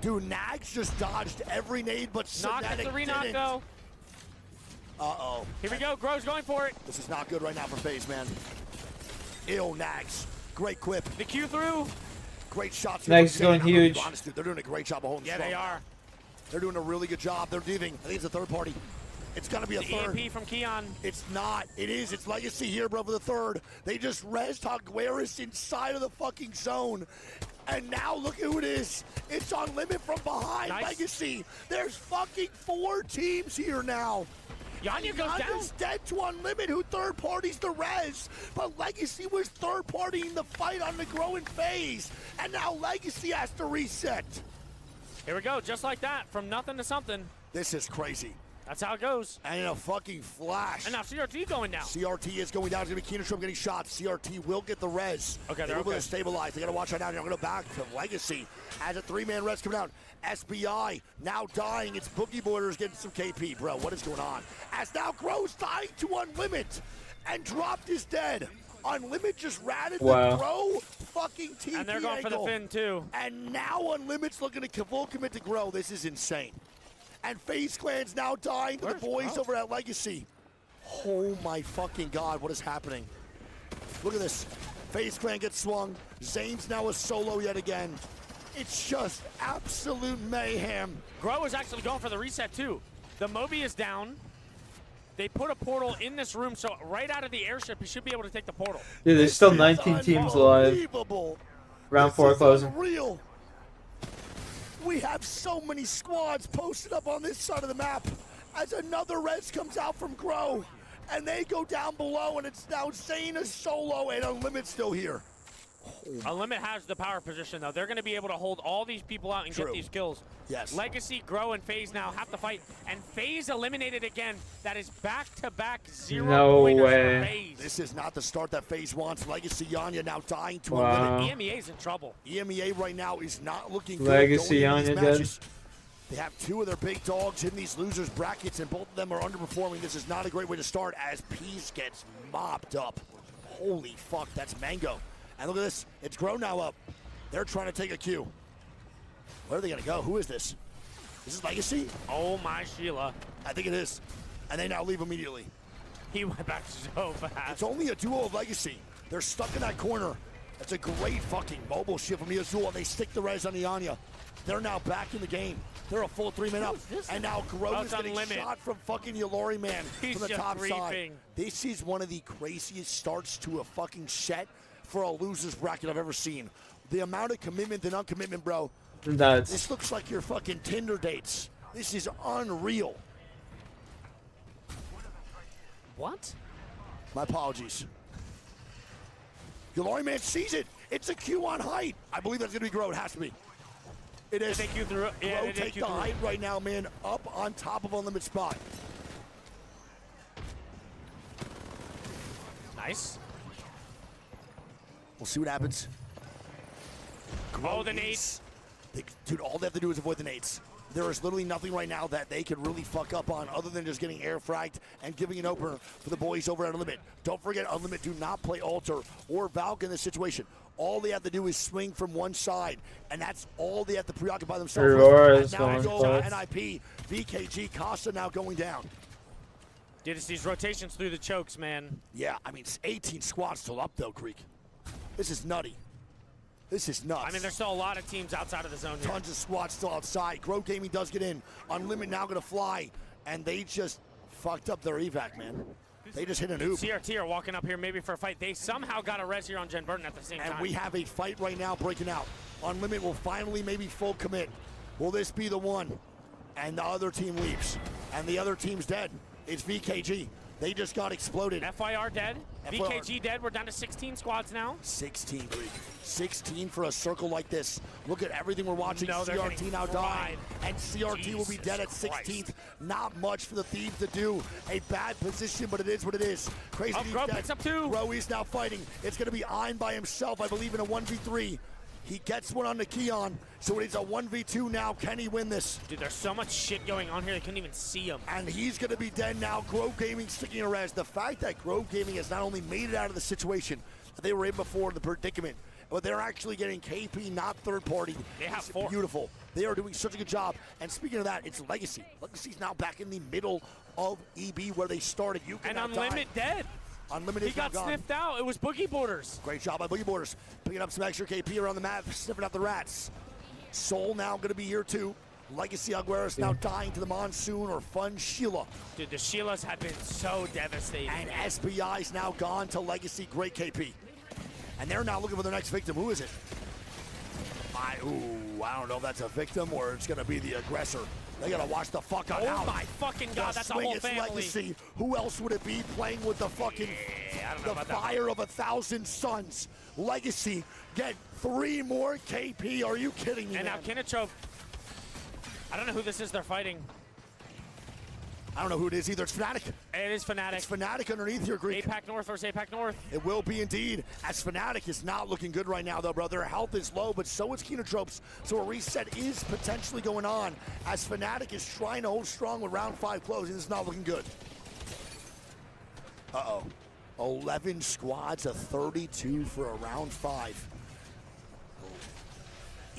Dude, Nags just dodged every nade but Knock at Synetic the re-knock, didn't. though. Uh-oh. Here we go. Grow's going for it. This is not good right now for FaZe, man. Ew, Nags. Great quip. The Q through. Great shots. Nags is going huge. Honest, dude, they're doing a great job of holding Yeah, strong. they are. They're doing a really good job. They're diving. I think it's a third party. It's going to be a The third. EMP from Keon. It's not. It is. It's Legacy here, bro, for the third. They just rezzed Hogwaris inside of the fucking zone. And now look at who it is. It's Unlimited from behind. Nice. Legacy. There's fucking 4 teams here now. Yanya goes down. Yanya's dead to Unlimited, who third parties the res. But Legacy was third partying the fight on the growing phase. And now Legacy has to reset. Here we go. Just like that. From nothing to something. This is crazy. That's how it goes. And in a fucking flash. And now CRT going down. CRT is going down. It's going to be Keenerstrom getting shot. CRT will get the res. Okay, they're able to stabilize. They got to watch right now. They're going to go back to Legacy as a 3-man res coming out. SBI now dying. It's Boogie Borders getting some KP. Bro, what is going on? As now Grow's dying to Unlimited and dropped is dead. Unlimited just ratted the Grow fucking TP And they're going for the Finn, too. And now Unlimited's looking to full commit to Grow. This is insane. And FaZe Clan's now dying to the boys over at Legacy. Oh my fucking God, what is happening? Look at this. FaZe Clan gets swung. Zane's now a solo yet again. It's just absolute mayhem. Grow is actually going for the reset, too. The Moby is down. They put a portal in this room, so right out of the airship, he should be able to take the portal. Dude, there's still 19 teams alive. Round 4 closing. Unreal. We have so many squads posted up on this side of the map as another res comes out from Grow. And they go down below, and it's now Zane a solo and Unlimited still here. Unlimited has the power position, though. They're going to be able to hold all these people out and get these kills. Yes. Legacy, Grow, and FaZe now have to fight. And FaZe eliminated again. That is back-to-back 0-pointers for FaZe. This is not the start that FaZe wants. Legacy Yanya now dying to Wow. Unlimited. EMEA's in trouble. EMEA right now is not looking good. Legacy going into Yanya these dead. matches. They have 2 of their big dogs in these losers brackets, and both of them are underperforming. This is not a great way to start as Peace gets mopped up. Holy fuck, that's Mango. And look at this, it's Grow now up. They're trying to take a Q. Where are they gonna go? Who is this? Is this Legacy? Oh my Sheila. I think it is. And they now leave immediately. He went back so fast. It's only a duo of Legacy. They're stuck in that corner. That's a great fucking mobile shift from Azul, and they stick the res on Ianya. They're now back in the game. They're a full 3-man up. And now Grow is getting shot from fucking Yalori Man He's from the just top side. reaping. This is one of the craziest starts to a fucking set for a loser's bracket I've ever seen. The amount of commitment and uncommitment, bro. That's This looks like your fucking Tinder dates. This is unreal. What? My apologies. Yalori Man sees it. It's a Q on height. I believe that's going to be Grow. It has to be. It is. They take you through. Yeah, Grow they take you the through. height right now, man, up on top of Unlimited spot. Nice. We'll see what happens. Oh, the nades. Dude, all they have to do is avoid the nades. there is literally nothing right now that they could really fuck up on other than just getting air fragged and giving an opener for the boys over at Unlimit. Don't forget, Unlimit do not play Alter or Valk in this situation. All they have to do is swing from one side, and that's all they have to preoccupy themselves with. And now we go NIP, VKG, Costa now going down. Dude, it's these rotations through the chokes, man. Yeah, I mean, it's 18 squads still up, though, Greek. This is nutty. This is nuts. I mean, there's still a lot of teams outside of the zone here. Tons of squads still outside. Grove Gaming does get in. Unlimit now going to fly, and they just fucked up their evac, man. They just hit an oop. CRT are walking up here maybe for a fight. They somehow got a res here on Jen Burton at the same time. And we have a fight right now breaking out. Unlimit will finally maybe full commit. Will this be the one? And the other team leaves. And the other team's dead. It's VKG. They just got exploded. FYR dead. VKG dead. We're down to 16 squads now. 16, Greek. 16 for a circle like this. Look at everything we're watching. No, CRT now dying. And CRT will be dead at 16th. Not much for the Thieves to do. A bad position, but it is what it is. Crazy Thieves Grow dead. picks up 2. Grow is now fighting. It's going to be Ein by himself, I believe, in a 1v3. He gets one on the Keon, so it is a 1v2 now. Can he win this? Dude, there's so much shit going on here, they couldn't even see him. And he's going to be dead now. Grove Gaming sticking a res. The fact that Grove Gaming has not only made it out of the situation that they were in before, the predicament, but they're actually getting KP, not third party. They have 4. Beautiful. They are doing such a good job. And speaking of that, it's Legacy. Legacy's now back in the middle of EB where they started. You can and Unlimited dead. Unlimited he got sniffed out. It was Boogie Borders. Great job by Boogie Borders. Picking up some extra KP around the map, sniffing out the rats. Soul now going to be here too. Legacy Aguirre's now dying to the Monsoon or Fun Sheila. Dude, the Sheilas have been so devastating. And SBI's now gone to Legacy. Great KP. And they're now looking for their next victim. Who is it? I don't know if that's a victim or it's going to be the aggressor. They gotta watch the fuck out. Oh my fucking god, that's a whole family. Legacy. Who else would it be playing with the fucking the fire of 1,000 suns? Legacy get 3 more KP. Are you kidding me? And now Kinichov. I don't know who this is they're fighting. I don't know who it is either. It's Fnatic. It is Fnatic. It's Fnatic underneath here, Greek. APAC North versus APAC North. It will be indeed, as Fnatic is not looking good right now, though, bro. Their health is low, but so is Kenotropes. So a reset is potentially going on, as Fnatic is trying to hold strong with round 5 closing. This is not looking good. Uh-oh. 11 squads, a 32 for a round 5.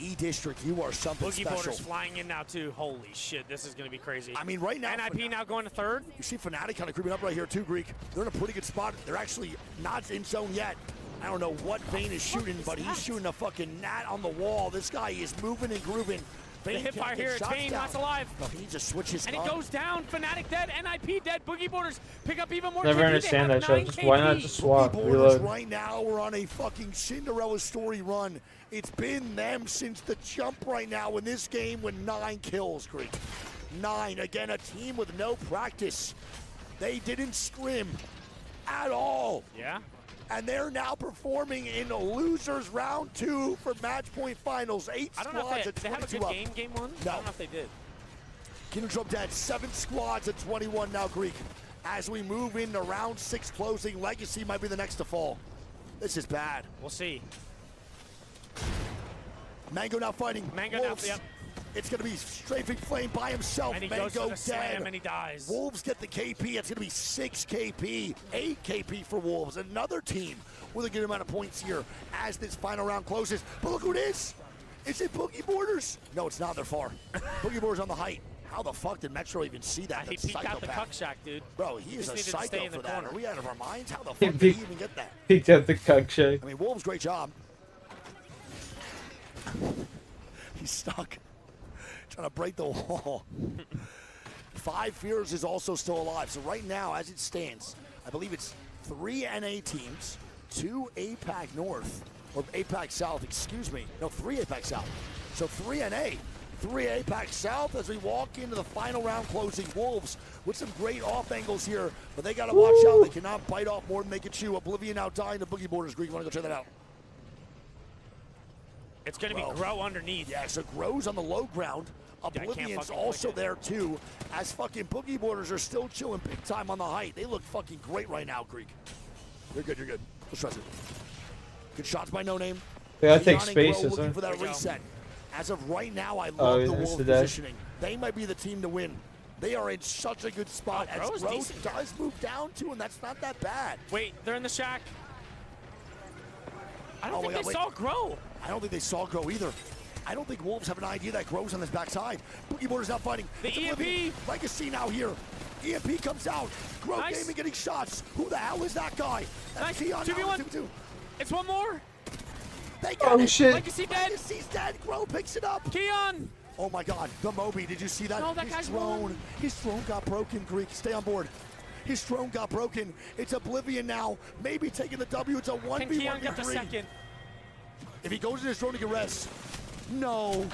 E-District, you are something Boogie special. Borders flying in now, too. Holy shit, this is going to be crazy. I mean, right now... NIP now going to 3rd. You see Fnatic kind of creeping up right here, too, Greek. They're in a pretty good spot. They're actually not in zone yet. I don't know what Vayne is shooting, but he's shooting a fucking gnat on the wall. This guy is moving and grooving. The hip fire here, it's Vayne, not alive. No, he needs to switch his And he goes down. Fnatic dead, NIP dead. Boogie Borders pick up even more. Never understand that shit. Just why not just swap, reload? Right now, we're on a fucking Cinderella story run. It's been them since the jump right now in this game with 9 kills, Greek. 9. Again, a team with no practice. They didn't scrim at all. Yeah. And they're now performing in losers round 2 for match point finals. 8 I don't know squads if they have a good game 1? No. I don't know if they did. Kenotropes dead. 7 squads at 21 now, Greek. As we move into round 6 closing, Legacy might be the next to fall. This is bad. We'll see. Mango now fighting. Mango Wolves. now, yep. It's going to be Strafing Flame by himself. And he Mango goes for the dead. slam and he dies. Wolves get the KP. It's going to be 6 KP, 8 KP for Wolves. Another team with a good amount of points here as this final round closes. But look who it is. Is it Boogie Borders? No, it's not. They're far. Boogie Borders on the height. How the fuck did Metro even see that? He peeked out the cuck shack, dude. Bro, he is a psycho for that. Are we out of our minds? How the fuck did he even get that? Peeked out the cuck shack. I mean, Wolves, great job. He's stuck. Trying to break the wall. 5 Fears is also still alive. So right now, as it stands, I believe it's 3 NA teams, 2 APAC North, or APAC South, excuse me. No, 3 APAC South. So 3 NA, 3 APAC South as we walk into the final round closing. Wolves with some great off angles here, but they got to watch out. They cannot bite off more than they can chew. Oblivion now dying to Boogie Borders. Greek, you want to go check that out? It's going to be Grow underneath. Yeah, so Grow's on the low ground. Oblivion's also there too, as fucking Boogie Borders are still chilling big time on the height. They look fucking great right now, Greek. You're good, you're good. Let's trust it. Good shots by No Name. They gotta take Leon and space, Grow isn't looking it? for that reset. As of right now, I Oh, love the there's Wolves the dash. positioning. They might be the team to win. They are in such a good spot. Oh, As Gro's Grow decent. does move down too, and that's not that bad. Wait, they're in the shack. I don't Oh think my they God, wait. saw Grow. I don't think they saw Grow either. I don't think Wolves have an idea that Grow's on his backside. Boogie Border's out fighting. The It's EMP. Oblivion. Legacy now here. EMP comes out. Grow Nice. Gaming getting shots. Who the hell is that guy? Nice. Keon 2v1. now, 2v2. It's one more. They got Oh, it. shit. Legacy dead. Legacy's dead. Grow picks it up. Keon. Oh my God, the Moby, did you see that? No, that guy's His drone got broken, Greek, stay on board. His drone got broken. It's Oblivion now, maybe taking the W, it's a 1v1 Can Keon get the second? If he goes in his drone to get rest, no.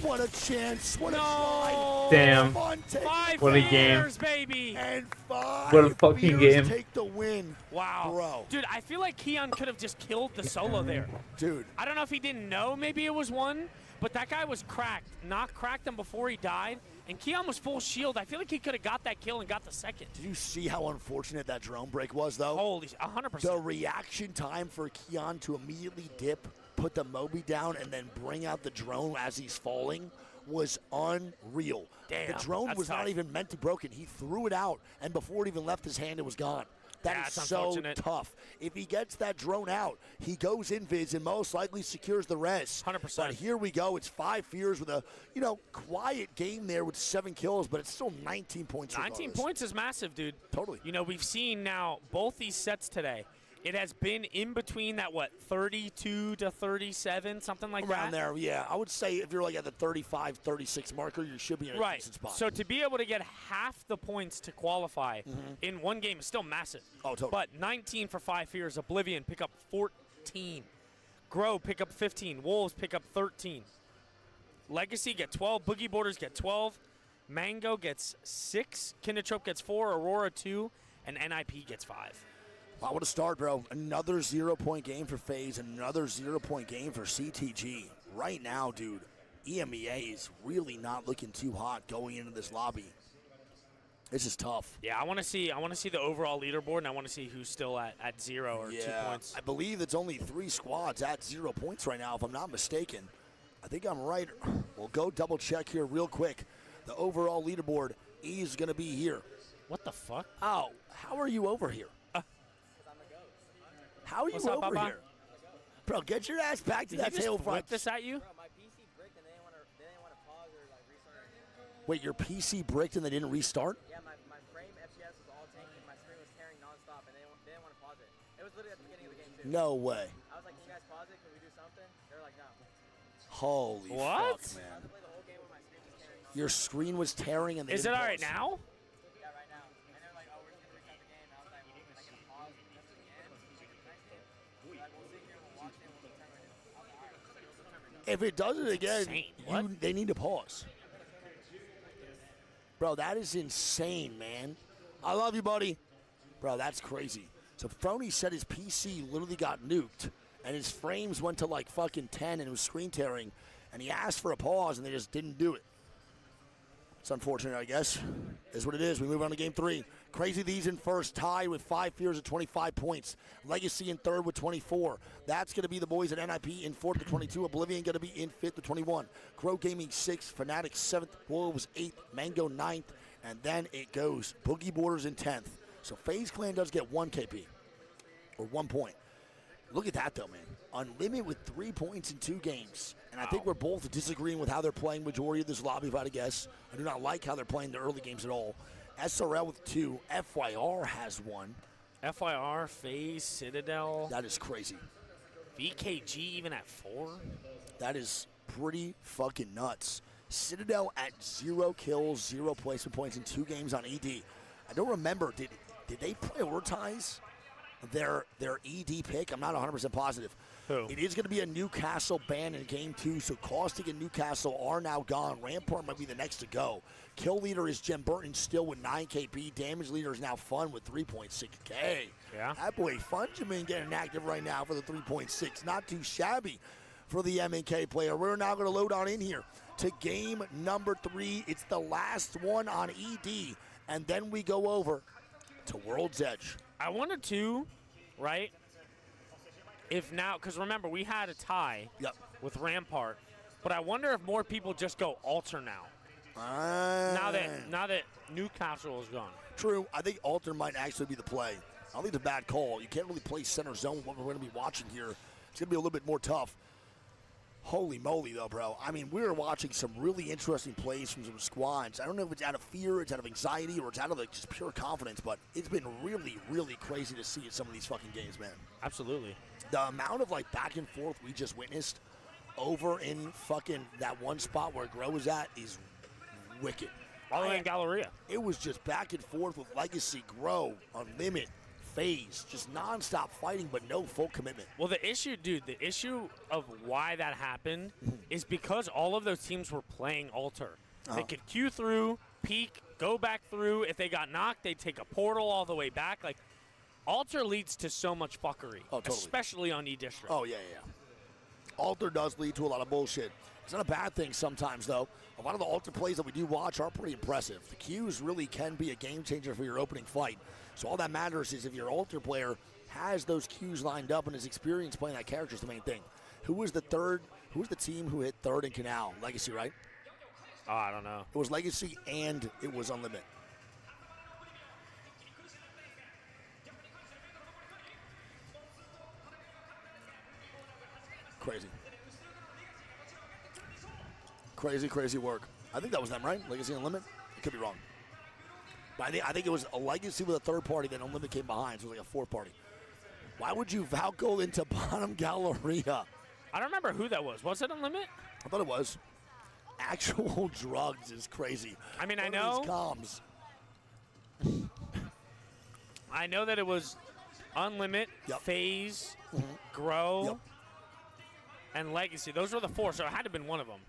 What a chance, what a try. Damn. Fun take. What a game. Years, baby. And 5 What a fucking years game. take the win. Wow. Bro. Dude, I feel like Keon could have just killed the solo there. Dude. I don't know if he didn't know maybe it was one, but that guy was cracked. Knock cracked him before he died, and Keon was full shield. I feel like he could have got that kill and got the second. Did you see how unfortunate that drone break was, though? Holy, 100%. The reaction time for Keon to immediately dip, put the Moby down, and then bring out the drone as he's falling was unreal. Damn, the drone that's was not tough. even meant to broken. He threw it out, and before it even left his hand, it was gone. That Yeah, is it's so unfortunate. tough. If he gets that drone out, he goes invis and most likely secures the res. 100%. But here we go. It's 5 fears with a, quiet game there with 7 kills, but it's still 19 points. 19 regardless. points is massive, dude. Totally. We've seen now both these sets today. It has been in between that, 32 to 37, something like Around that? there, yeah. I would say if you're like at the 35, 36 marker, you should be in a Right. decent spot. So to be able to get half the points to qualify in one game is still massive. Oh, totally. But 19 for 5 Fears. Oblivion pick up 14. Grow pick up 15. Wolves pick up 13. Legacy get 12. Boogie Borders get 12. Mango gets 6. Kindertrope gets 4. Aurora 2. And NIP gets 5. Wow, what a start, bro. Another 0-point game for FaZe, another 0-point game for CTG. Right now, dude, EMEA is really not looking too hot going into this lobby. This is tough. Yeah, I want to see the overall leaderboard, and I want to see who's still at 0 or 2 points. I believe it's only 3 squads at 0 points right now, if I'm not mistaken. I think I'm right. We'll go double check here real quick. The overall leaderboard is going to be here. What the fuck? Oh, how are you over here? How are you What's up, over Baba? here? Bro, get your ass back to Did that he just tail whip front. this at you? Wait, your PC bricked and they didn't restart? Yeah, my frame FPS was all tanking. My screen was tearing nonstop, and they didn't want to pause it. It was literally at the beginning of the game, too. No way. I was like, can you guys pause it? Can we do something? They were like, no. Holy What? fuck, man. Your screen was tearing and they Is it didn't all right pause. now? Yeah, right now. And they were like, oh, we're just going to restart the game. And I was like, well, can I get a pause and test it again? They're like, we'll sit here, we'll watch it, we'll determine it. I was like, all right, we'll determine it. If it does it again, they need to pause. Bro, that is insane, man. I love you, buddy. Bro, that's crazy. So Frony said his PC literally got nuked, and his frames went to like fucking 10, and it was screen tearing, and he asked for a pause, and they just didn't do it. It's unfortunate, I guess. Is what it is. We move on to game 3. Crazy These in first, tied with 5 Fears at 25 points. Legacy in third with 24. That's going to be the boys at NIP in fourth with 22. Oblivion going to be in fifth with 21. Crow Gaming 6th, Fnatic 7th, Wolves 8th, Mango 9th, and then it goes Boogie Borders in 10th. So FaZe Clan does get 1 KP, or 1 point. Look at that, though, man. Unlimited with 3 points in 2 games. And I think we're both disagreeing with how they're playing majority of this lobby, if I had to guess. I do not like how they're playing the early games at all. SRL with 2. FYR has 1. FYR, FaZe, Citadel. That is crazy. VKG even at 4? That is pretty fucking nuts. Citadel at 0 kills, 0 placement points in 2 games on ED. I don't remember, did they prioritize their ED pick? I'm not 100% positive. Who? It is going to be a Newcastle ban in game 2, so Caustic and Newcastle are now gone. Rampart might be the next to go. Kill leader is Jem Burton still with 9 KP. Damage leader is now Fun with 3.6K. Yeah. That boy Funjamin getting active right now for the 3.6. Not too shabby for the MNK player. We're now going to load on in here to game number 3. It's the last one on ED, and then we go over to World's Edge. I wanted to, right? If now, because remember, we had a tie with Rampart. But I wonder if more people just go altar now. Now that Newcastle is gone. True. I think altar might actually be the play. I don't think it's a bad call. You can't really play center zone what we're going to be watching here. It's going to be a little bit more tough. Holy moly, though, bro. I mean, we were watching some really interesting plays from some squads. I don't know if it's out of fear, it's out of anxiety, or it's out of like, just pure confidence, but it's been really, really crazy to see in some of these fucking games, man. Absolutely. The amount of, like, back and forth we just witnessed over in fucking that one spot where Grow was at is wicked. All the way in Galleria. It was just back and forth with Legacy, Grow, Unlimit, Phase, just nonstop fighting, but no full commitment. Well, the issue of why that happened is because all of those teams were playing altar. They could queue through, peek, go back through. If they got knocked, they'd take a portal all the way back. Like, altar leads to so much fuckery, especially on E-District. Oh, yeah. Altar does lead to a lot of bullshit. It's not a bad thing sometimes, though. A lot of the altar plays that we do watch are pretty impressive. The queues really can be a game changer for your opening fight. So all that matters is if your altar player has those queues lined up and is experienced playing that character is the main thing. Who was the team who hit third in Canal? Legacy, right? Oh, I don't know. It was Legacy and it was Unlimited. Crazy work. I think that was them, right? Legacy and Unlimited? I could be wrong. But I think it was a Legacy with a third party, then Unlimited came behind, so it was like a fourth party. Why would you Valko into bottom Galleria? I don't remember who that was. Was it Unlimited? I thought it was. Actual drugs is crazy. I mean, What I are know. these comms? I know that it was Unlimit, Phase, Grow, and Legacy. Those were the four, so it had to have been one of them.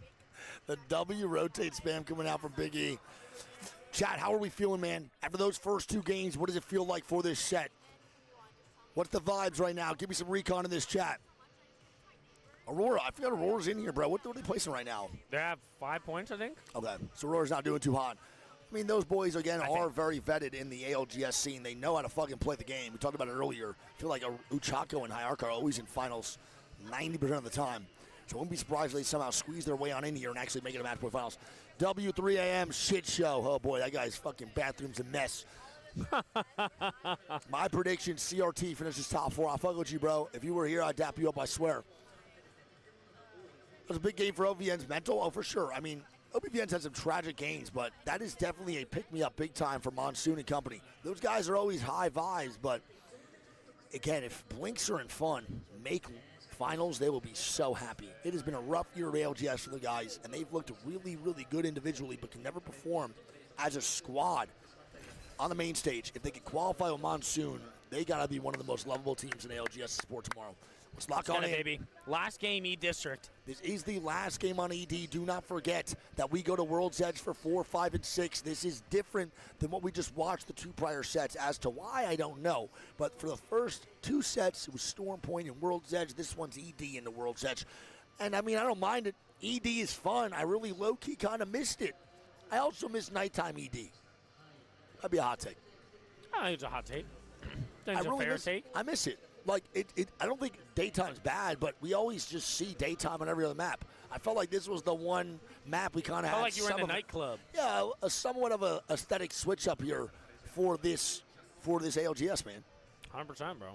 The W rotate spam coming out from Big E. Chat, how are we feeling, man? After those first two games, what does it feel like for this set? What's the vibes right now? Give me some recon in this chat. Aurora, I forgot Aurora's in here, bro. What are they placing right now? They have 5 points, I think. Okay, so Aurora's not doing too hot. I mean, those boys, again, are very vetted in the ALGS scene. They know how to fucking play the game. We talked about it earlier. I feel like Uchako and Hyarka are always in finals 90% of the time. So I wouldn't be surprised if they somehow squeeze their way on in here and actually make it a match point finals. W3AM shit show. Oh, boy, that guy's fucking bathroom's a mess. My prediction, CRT finishes top 4. I'll fuck with you, bro. If you were here, I'd dap you up, I swear. It was a big game for OVN's mental. Oh, for sure. I mean, OVN's had some tragic games, but that is definitely a pick-me-up big time for Monsoon and company. Those guys are always high vibes, but again, if Blinks are in fun, make finals, they will be so happy. It has been a rough year of ALGS for the guys, and they've looked really, really good individually, but can never perform as a squad on the main stage. If they can qualify with Monsoon, they got to be one of the most lovable teams in ALGS sport tomorrow. Let's lock on in. Baby. Last game, E-District. This is the last game on ED. Do not forget that we go to World's Edge for 4, 5, and 6. This is different than what we just watched the two prior sets. As to why, I don't know. But for the first two sets, it was Storm Point and World's Edge. This one's ED in the World's Edge. And, I mean, I don't mind it. ED is fun. I really low-key kind of missed it. I also miss nighttime ED. That'd be a hot take. I think it's a hot take. It's a fair take. I miss it. Like, I don't think daytime's bad, but we always just see daytime on every other map. I felt like this was the one map we kind of had. Felt like you were in the nightclub. Yeah, a somewhat of a aesthetic switch up here for this ALGS, man. 100%, bro.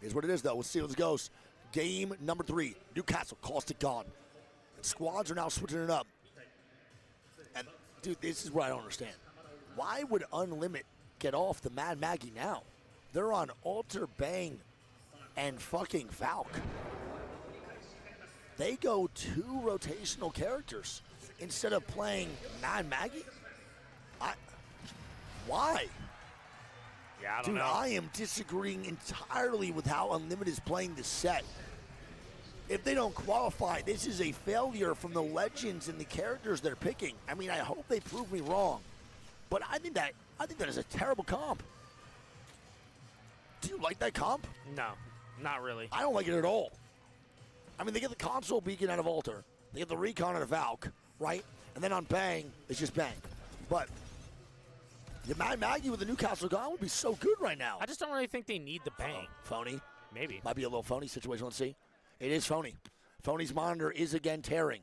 Here's what it is, though. We'll see how this goes. Game number 3, Newcastle, Caustic gone. And squads are now switching it up. And, dude, this is what I don't understand. Why would Unlimit get off the Mad Maggie now? They're on Alter Bang and fucking Valk. They go 2 rotational characters instead of playing Mad Maggie? Why? Yeah, I don't know. I am disagreeing entirely with how Unlimited is playing this set. If they don't qualify, this is a failure from the legends and the characters they're picking. I mean, I hope they prove me wrong, but I think that is a terrible comp. Do you like that comp? No. Not really. I don't like it at all. I mean, they get the console beacon out of Alter. They get the recon out of Valk, right? And then on Bang, it's just Bang. But the Mad Maggie with the Newcastle gone would be so good right now. I just don't really think they need the Bang. Phony? Maybe. Might be a little phony situation. Let's see. It is phony. Phony's monitor is again tearing.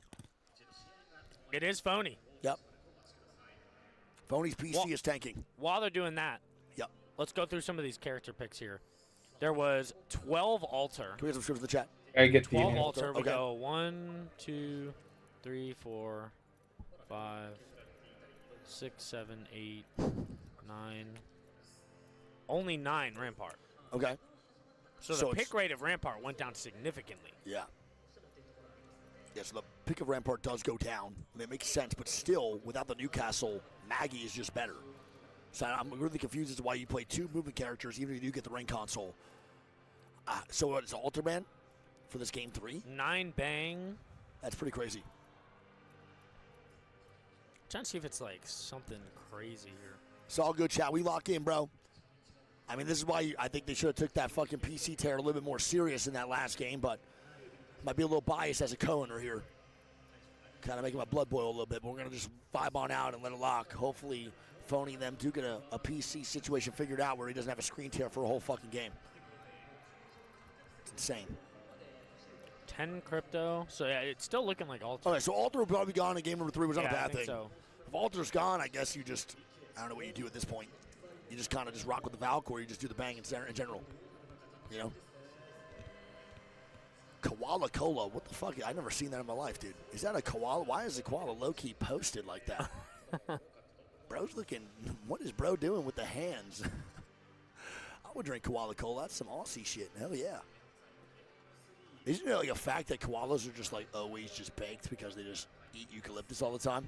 It is phony. Yep. Phony's PC is tanking. While they're doing that, yep. Let's go through some of these character picks here. There was 12 altar. Can we get some scripts in the chat? I get 12 altar. We Okay. go 1, 2, 3, 4, 5, 6, 7, 8, 9. Only 9 Rampart. Okay. So the pick rate of Rampart went down significantly. Yeah. Yeah, so the pick of Rampart does go down. I mean, it makes sense, but still, without the Newcastle, Maggie is just better. So I'm really confused as to why you play 2 movement characters, even if you do get the ring console. So what is Altar Man for this game 3? 9 bang. That's pretty crazy. Trying to see if it's like something crazy here. It's all good, chat. We lock in, bro. I mean, this is why I think they should have took that fucking PC tear a little bit more serious in that last game, but might be a little biased as a co-owner here. Kind of making my blood boil a little bit, but we're going to just vibe on out and let it lock. Hopefully, Phony and them do get a PC situation figured out where he doesn't have a screen tear for a whole fucking game. It's insane. 10 crypto. So, yeah, it's still looking like Altar. All right, so Altar will probably be gone in game number 3, which is not a Yeah, I bad think thing. so. If Altar's gone, I guess you just, I don't know what you do at this point. You just kind of just rock with the Valk, or you just do the bang in general. You know? Koala Cola, what the fuck? I've never seen that in my life, dude. Is that a koala? Why is the koala low-key posted like that? Bro's looking, what is bro doing with the hands? I would drink Koala Cola. That's some Aussie shit. Hell yeah. Isn't it like a fact that koalas are just like always just baked because they just eat eucalyptus all the time?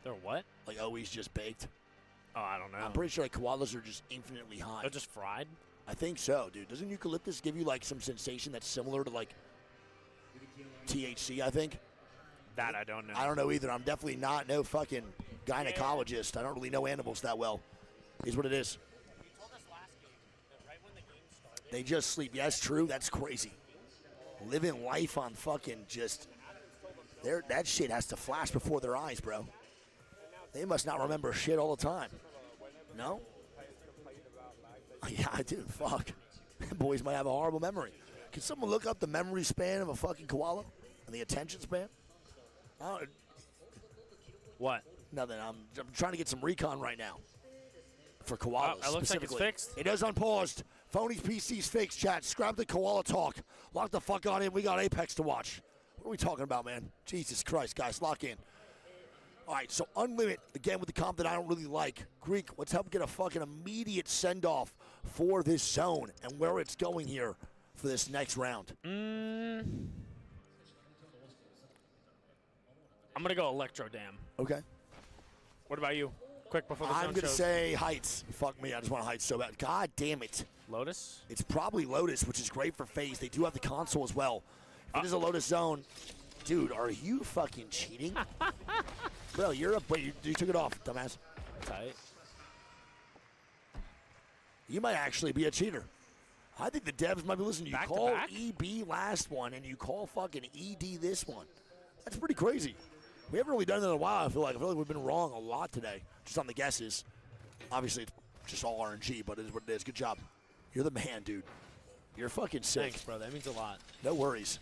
They're what? Like always just baked? Oh, I don't know. I'm pretty sure like koalas are just infinitely high. They're just fried? I think so, dude. Doesn't eucalyptus give you like some sensation that's similar to like THC, I think? That I don't know. I don't know either. I'm definitely not no fucking gynecologist. I don't really know animals that well. Is what it is. They just sleep. Yes, true. That's crazy. Living life on fucking just that shit has to flash before their eyes, bro. They must not remember shit all the time. No? Yeah, dude, fuck. Boys might have a horrible memory. Can someone look up the memory span of a fucking koala? And the attention span? What? Nothing. I'm trying to get some recon right now. For koalas, it looks like it's specifically. fixed. It is unpaused. Phony's PC's fixed, chat. Scrap the koala talk. Lock the fuck on in. We got Apex to watch. What are we talking about, man? Jesus Christ, guys. Lock in. All right, so Unlimit, again, with the comp that I don't really like. Greek, let's help get a fucking immediate send-off for this zone and where it's going here for this next round. I'm going to go Electro Dam. Okay. What about you? Quick before the zone I'm going to shows. say Heights. Fuck me, I just want Heights so bad. God damn it. Lotus? It's probably Lotus, which is great for FaZe. They do have the console as well. If it is a Lotus zone, dude, are you fucking cheating? Bro, you're up. Wait, you took it off, dumbass. Tight. You might actually be a cheater. I think the devs might be listening. You Back to call back? EB last one, and you call fucking ED this one. That's pretty crazy. We haven't really done that in a while, I feel like. We've been wrong a lot today, just on the guesses. Obviously, it's just all RNG, but it is what it is. Good job. You're the man, dude. You're fucking sick. Thanks, bro. That means a lot. No worries.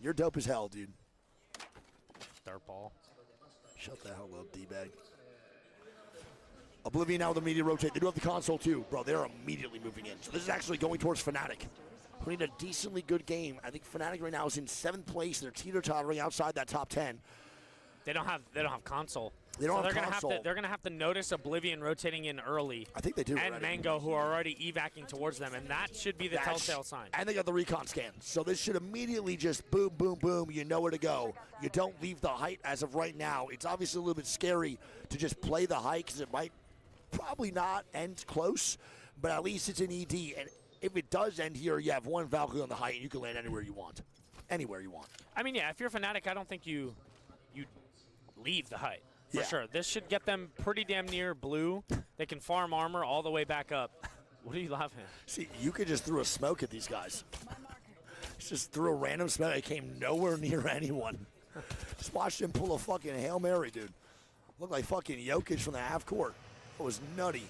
You're dope as hell, dude. Dirtball. Shut the hell up, D-bag. Oblivion now with the media rotate. They do have the console, too. Bro, they're immediately moving in. So this is actually going towards Fnatic, who need a decently good game. I think Fnatic right now is in 7th place. They're teeter-tottering outside that top 10. They don't have console. They don't have they're console. They're gonna have to notice Oblivion rotating in early. I think they do. And already. Mango, who are already evacing towards them, and that should be the telltale sign. And they got the recon scan. So this should immediately just boom, boom, boom. You know where to go. You don't leave the height as of right now. It's obviously a little bit scary to just play the height because it might probably not end close, but at least it's an ED. And if it does end here, you have one Valkyrie on the height, and you can land anywhere you want. Anywhere you want. I mean, yeah, if you're Fnatic, I don't think you leave the height. For Yeah. sure. This should get them pretty damn near blue. They can farm armor all the way back up. What are you laughing at? See, you could just throw a smoke at these guys. Just threw a random smoke. It came nowhere near anyone. Just watched him pull a fucking Hail Mary, dude. Looked like fucking Jokic from the half court. It was nutty.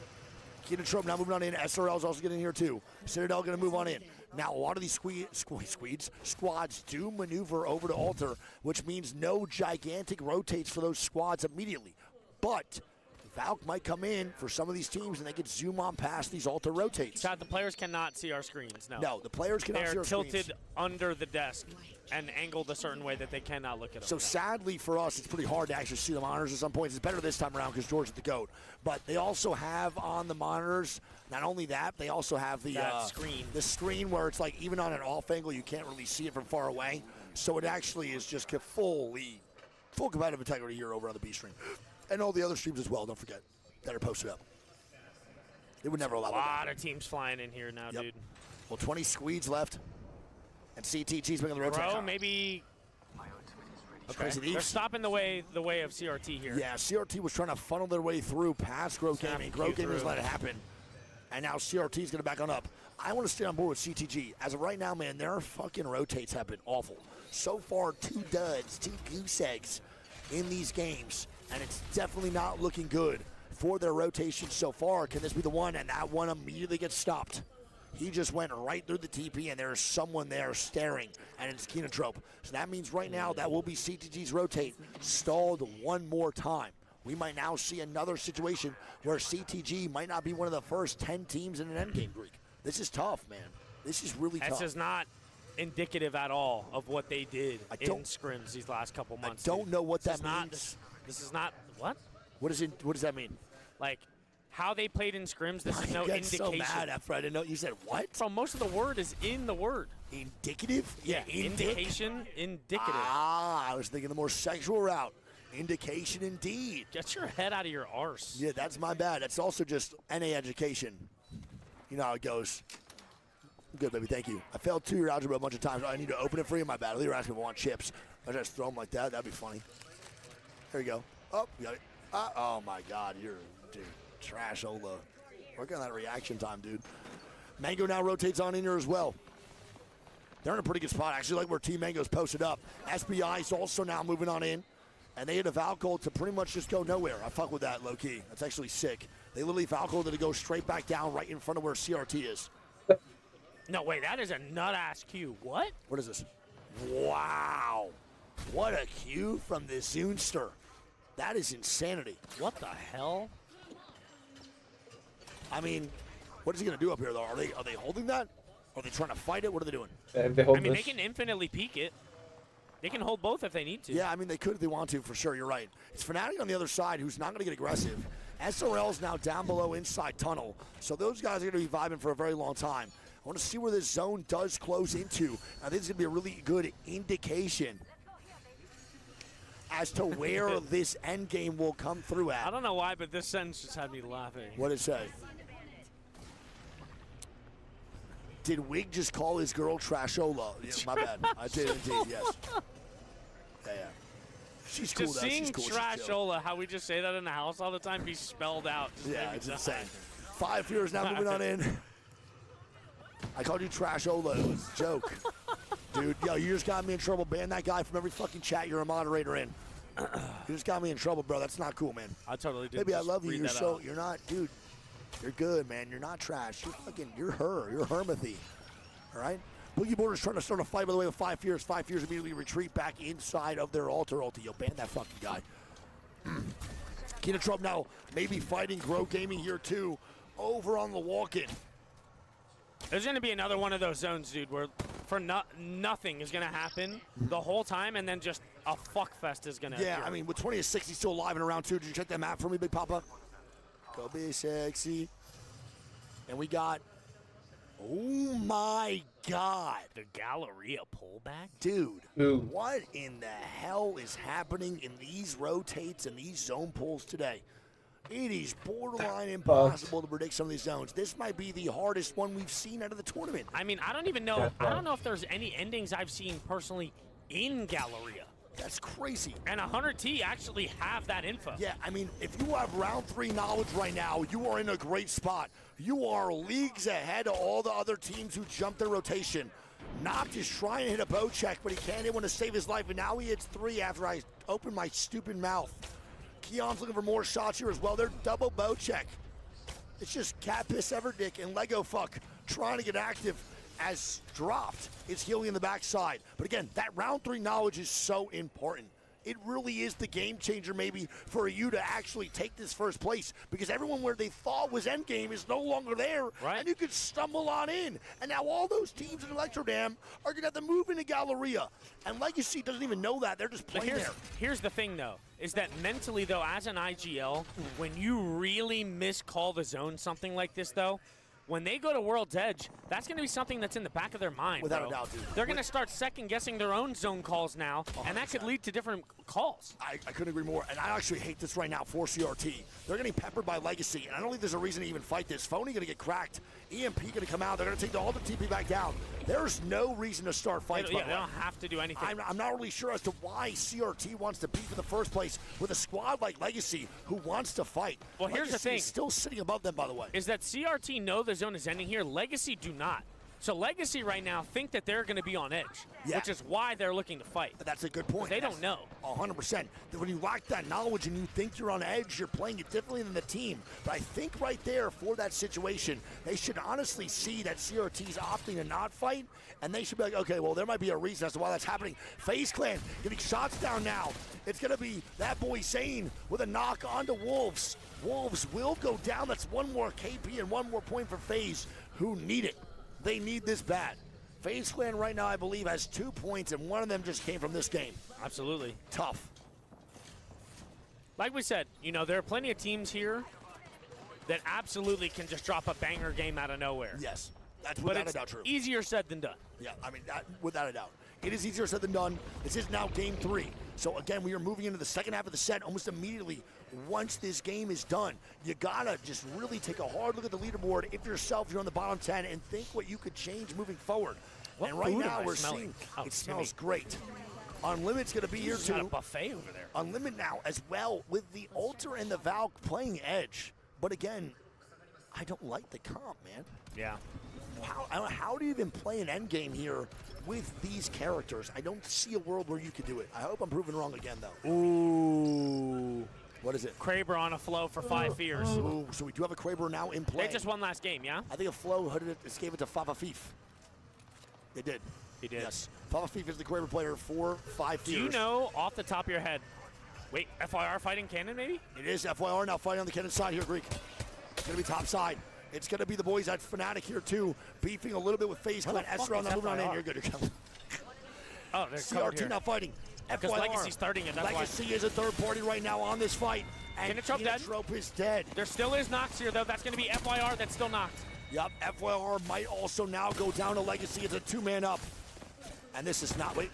Keto Trope now moving on in. SRL's also getting in here too. Citadel going to move on in. Now, a lot of these squads do maneuver over to Altar, which means no gigantic rotates for those squads immediately. But Valk might come in for some of these teams, and they could zoom on past these Altar rotates. Chad, the players cannot see our screens, no. No, the players cannot see our screens. They're tilted under the desk and angled a certain way that they cannot look at them. So sadly for us, it's pretty hard to actually see the monitors at some points. It's better this time around because George is the GOAT. But they also have on the monitors, not only that, they also have the screen. The screen where it's like even on an off angle, you can't really see it from far away. So it actually is just full competitive integrity here over on the B stream. And all the other streams as well, don't forget, that are posted up. They would never allow a lot of teams flying in here now, dude. Well, 20 squeeds left. And CTG's making the rotate. Bro, maybe. Okay. They're stopping the way of CRT here. Yeah, CRT was trying to funnel their way through past Grow Gaming. Grow Gaming has let it happen. And now CRT's going to back on up. I want to stay on board with CTG. As of right now, man, their fucking rotates have been awful. So far, 2 duds, 2 goose eggs in these games. And it's definitely not looking good for their rotation so far. Can this be the one? And that one immediately gets stopped. He just went right through the TP, and there's someone there staring, and it's Kenotrope. So that means right now that will be CTG's rotate stalled one more time. We might now see another situation where CTG might not be one of the first 10 teams in an endgame, Greek. This is tough, man. This is really tough. This is not indicative at all of what they did in scrims these last couple months. I don't know what that means. This is not what? What does that mean? Like how they played in scrims. This is no I indication. so mad after I didn't know. You said what? So most of the word is in the word. Indicative? Yeah, indication, indicative. Ah, I was thinking the more sexual route. Indication indeed. Get your head out of your arse. Yeah, that's my bad. That's also just NA education. You know how it goes. Good, baby. Thank you. I failed 2-year algebra a bunch of times. I need to open it for you. My bad. I think you're asking if I want chips. I just throw them like that. That'd be funny. There you go. Oh, you got it. Oh, my God. You're, dude, trash, Ola. Work on that reaction time, dude. Mango now rotates on in here as well. They're in a pretty good spot, actually, like where Team Mango's posted up. SBI is also now moving on in. And they hit a Valkyrie to pretty much just go nowhere. I fuck with that, low-key. That's actually sick. They literally Valkyrie to go straight back down right in front of where CRT is. No, wait, that is a nut-ass Q. What? What is this? Wow. What a Q from the Zoonster. That is insanity. What the hell? I mean, what is he going to do up here, though? Are they holding that? Are they trying to fight it? What are they doing? They can infinitely peek it. They can hold both if they need to. Yeah, I mean, they could if they want to, for sure. You're right. It's Fnatic on the other side who's not going to get aggressive. SRL's now down below inside tunnel, so those guys are going to be vibing for a very long time. I want to see where this zone does close into. I think it's going to be a really good indication as to where this end game will come through at. I don't know why, but this sentence just had me laughing. What did it say? Did Wig just call his girl Trashola? Yeah, my bad. I did indeed, yes. Yeah. She's cool, just though. seeing She's cool. Trashola, how we just say that in the house all the time, be spelled out. Yeah, it's insane. 5 Fears now moving on in. I called you Trashola. It was a joke. Dude, yo, you just got me in trouble. Ban that guy from every fucking chat you're a moderator in. You just got me in trouble, bro. That's not cool, man. I totally did. Baby, I love you. You're not, dude. You're good, man. You're not trash. You're her. You're Hermathy. All right? Boogie Border's trying to start a fight, by the way, with 5 Fears. 5 Fears immediately retreat back inside of their altar ulti. Yo, ban that fucking guy. Kenotrope now maybe fighting Grow Gaming here, too, over on the walk-in. There's going to be another one of those zones, dude, where for nothing is going to happen the whole time, and then just a fuckfest is going to appear. I mean, with 20 to 60 still alive in round 2. Did you check that map for me, Big Papa? Go be sexy. And we got, oh my God. The Galleria pullback? Dude, what in the hell is happening in these rotates and these zone pulls today? It is borderline impossible to predict some of these zones. This might be the hardest one we've seen out of the tournament. I mean, I don't even know. I don't know if there's any endings I've seen personally in Galleria. That's crazy. And 100T actually have that info. Yeah, I mean, if you have round 3 knowledge right now, you are in a great spot. You are leagues ahead of all the other teams who jumped their rotation. Noct is trying to hit a bow check, but he can't hit one to save his life, and now he hits 3 after I opened my stupid mouth. Keon's looking for more shots here as well. They're double bow check. It's just Cat Piss Everdick and Lego Fuck trying to get active as dropped is healing in the backside. But again, that round 3 knowledge is so important. It really is the game changer maybe for you to actually take this first place, because everyone where they thought was endgame is no longer there, and you could stumble on in. And now all those teams in Electrodam are going to have to move into Galleria. And Legacy doesn't even know that. They're just playing there. Here's the thing, though, is that mentally, though, as an IGL, when you really miscall the zone something like this, though, when they go to World's Edge, that's going to be something that's in the back of their mind, Without bro. a doubt, dude. They're going to start second-guessing their own zone calls now, and that could lead to different calls. I couldn't agree more, and I actually hate this right now for CRT. They're getting peppered by Legacy, and I don't think there's a reason to even fight this. Phony going to get cracked. EMP going to come out. They're going to take all the TP back down. There's no reason to start fights. They don't have to do anything. I'm not really sure as to why CRT wants to beat in the first place with a squad like Legacy who wants to fight. Well, here's the thing. Is still sitting above them, by the way. Is that CRT know the zone is ending here? Legacy do not. So Legacy right now think that they're going to be on edge, which is why they're looking to fight. That's a good point. They don't know. 100%. When you lack that knowledge and you think you're on edge, you're playing it differently than the team. But I think right there for that situation, they should honestly see that CRT's opting to not fight, and they should be like, okay, well, there might be a reason as to why that's happening. FaZe Clan getting shots down now. It's going to be that boy Zane with a knock onto Wolves. Wolves will go down. That's one more KP and one more point for FaZe, who need it. They need this bad. FaZe Clan right now, I believe, has 2 points, and one of them just came from this game. Absolutely. Tough. Like we said, you know, there are plenty of teams here that absolutely can just drop a banger game out of nowhere. Yes, that's without a doubt true. Easier said than done. Yeah, I mean, without a doubt. It is easier said than done. This is now game 3. So again, we are moving into the second half of the set almost immediately. Once this game is done, you gotta just really take a hard look at the leaderboard if you're on the bottom 10 and think what you could change moving forward. What and right food now am I we're smelling? seeing it smells great. Unlimited's gonna be here There's not too. a buffet over there. Unlimited now as well with the Alter and the Valk playing edge. But again, I don't like the comp, man. Yeah. How do you even play an endgame here with these characters? I don't see a world where you could do it. I hope I'm proven wrong again, though. Ooh. What is it? Kraber on a flow for 5 fears. Ooh, so we do have a Kraber now in play. They just won last game, yeah? I think a flow gave it to Fafa Fif. They did. He did. Yes. Fafa Fif is the Kraber player for 5 fears. Do you know off the top of your head? Wait, FYR fighting Cannon, maybe? It is FYR now fighting on the Cannon side here, Greek. It's going to be top side. It's going to be the boys at Fnatic here, too, beefing a little bit with FaZe Clan. Esra not moving on in. You're good. You're coming. Oh, they're CRT now fighting. Because FYR. Legacy's starting it, that's Legacy is a third party right now on this fight. And Trope is dead. There still is Nox here, though. That's going to be FYR that's still knocked. Yep, FYR might also now go down to Legacy. It's a 2-man up. And this is not, wait,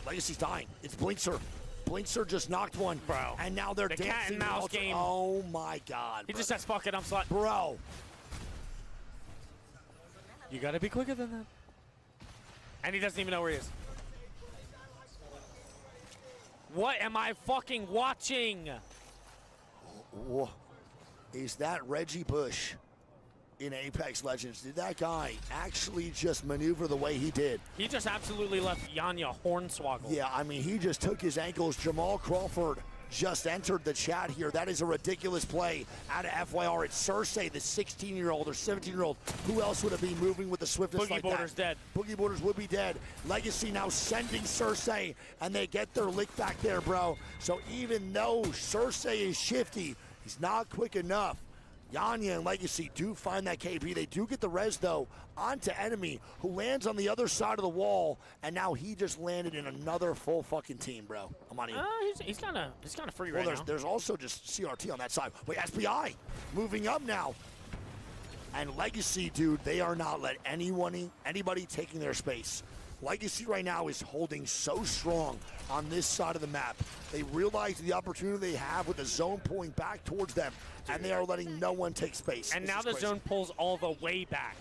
Legacy's dying. It's Blinkster. Blinkster just knocked one. Bro. And now they're dancing. Cat and mouse game. Oh my God. He just says, fuck it, I'm slut. Bro. You gotta be quicker than that. And he doesn't even know where he is. What am I fucking watching? Whoa. Is that Reggie Bush in Apex Legends? Did that guy actually just maneuver the way he did? He just absolutely left Yanya hornswoggle. Yeah, I mean, he just took his ankles. Jamal Crawford just entered the chat here. That is a ridiculous play out of FYR. It's Cersei, the 16-year-old or 17-year-old. Who else would it be moving with the swiftness like that? Boogie Border's dead. Boogie Borders would be dead. Legacy now sending Cersei, and they get their lick back there, bro. So even though Cersei is shifty, he's not quick enough. Yanya and Legacy do find that KP. They do get the res, though, onto Enemy, who lands on the other side of the wall, and now he just landed in another full fucking team, bro. I'm on you. He's kind of free well, right now. There's also just CRT on that side. Wait, SPI moving up now. And Legacy, dude, they are not letting anybody taking their space. Legacy right now is holding so strong on this side of the map. They realize the opportunity they have with the zone pulling back towards them, and they are letting no one take space. And now the zone pulls all the way back.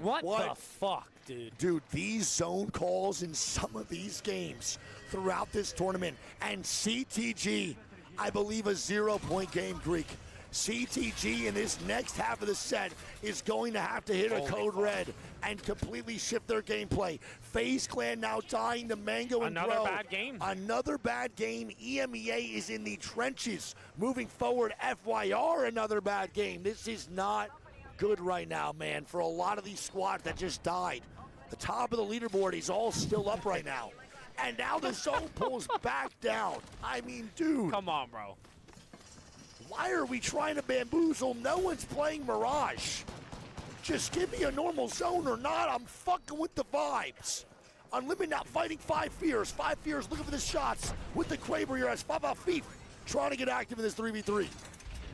What the fuck, dude? Dude, these zone calls in some of these games throughout this tournament, and CTG, I believe a 0-point game, Greek. CTG in this next half of the set is going to have to hit a code red and completely shift their gameplay. FaZe Clan now dying to Mango and Another Bro. bad game. Another bad game. EMEA is in the trenches. Moving forward, FYR, another bad game. This is not good right now, man, for a lot of these squads that just died. The top of the leaderboard, he's all still up right now. And now the zone pulls back down. I mean, dude. Come on, bro. Why are we trying to bamboozle? No one's playing Mirage. Just give me a normal zone or not. I'm fucking with the vibes. Unlimited now fighting 5 Fears. 5 Fears looking for the shots with the Kraber here as Fafa Feet trying to get active in this 3v3.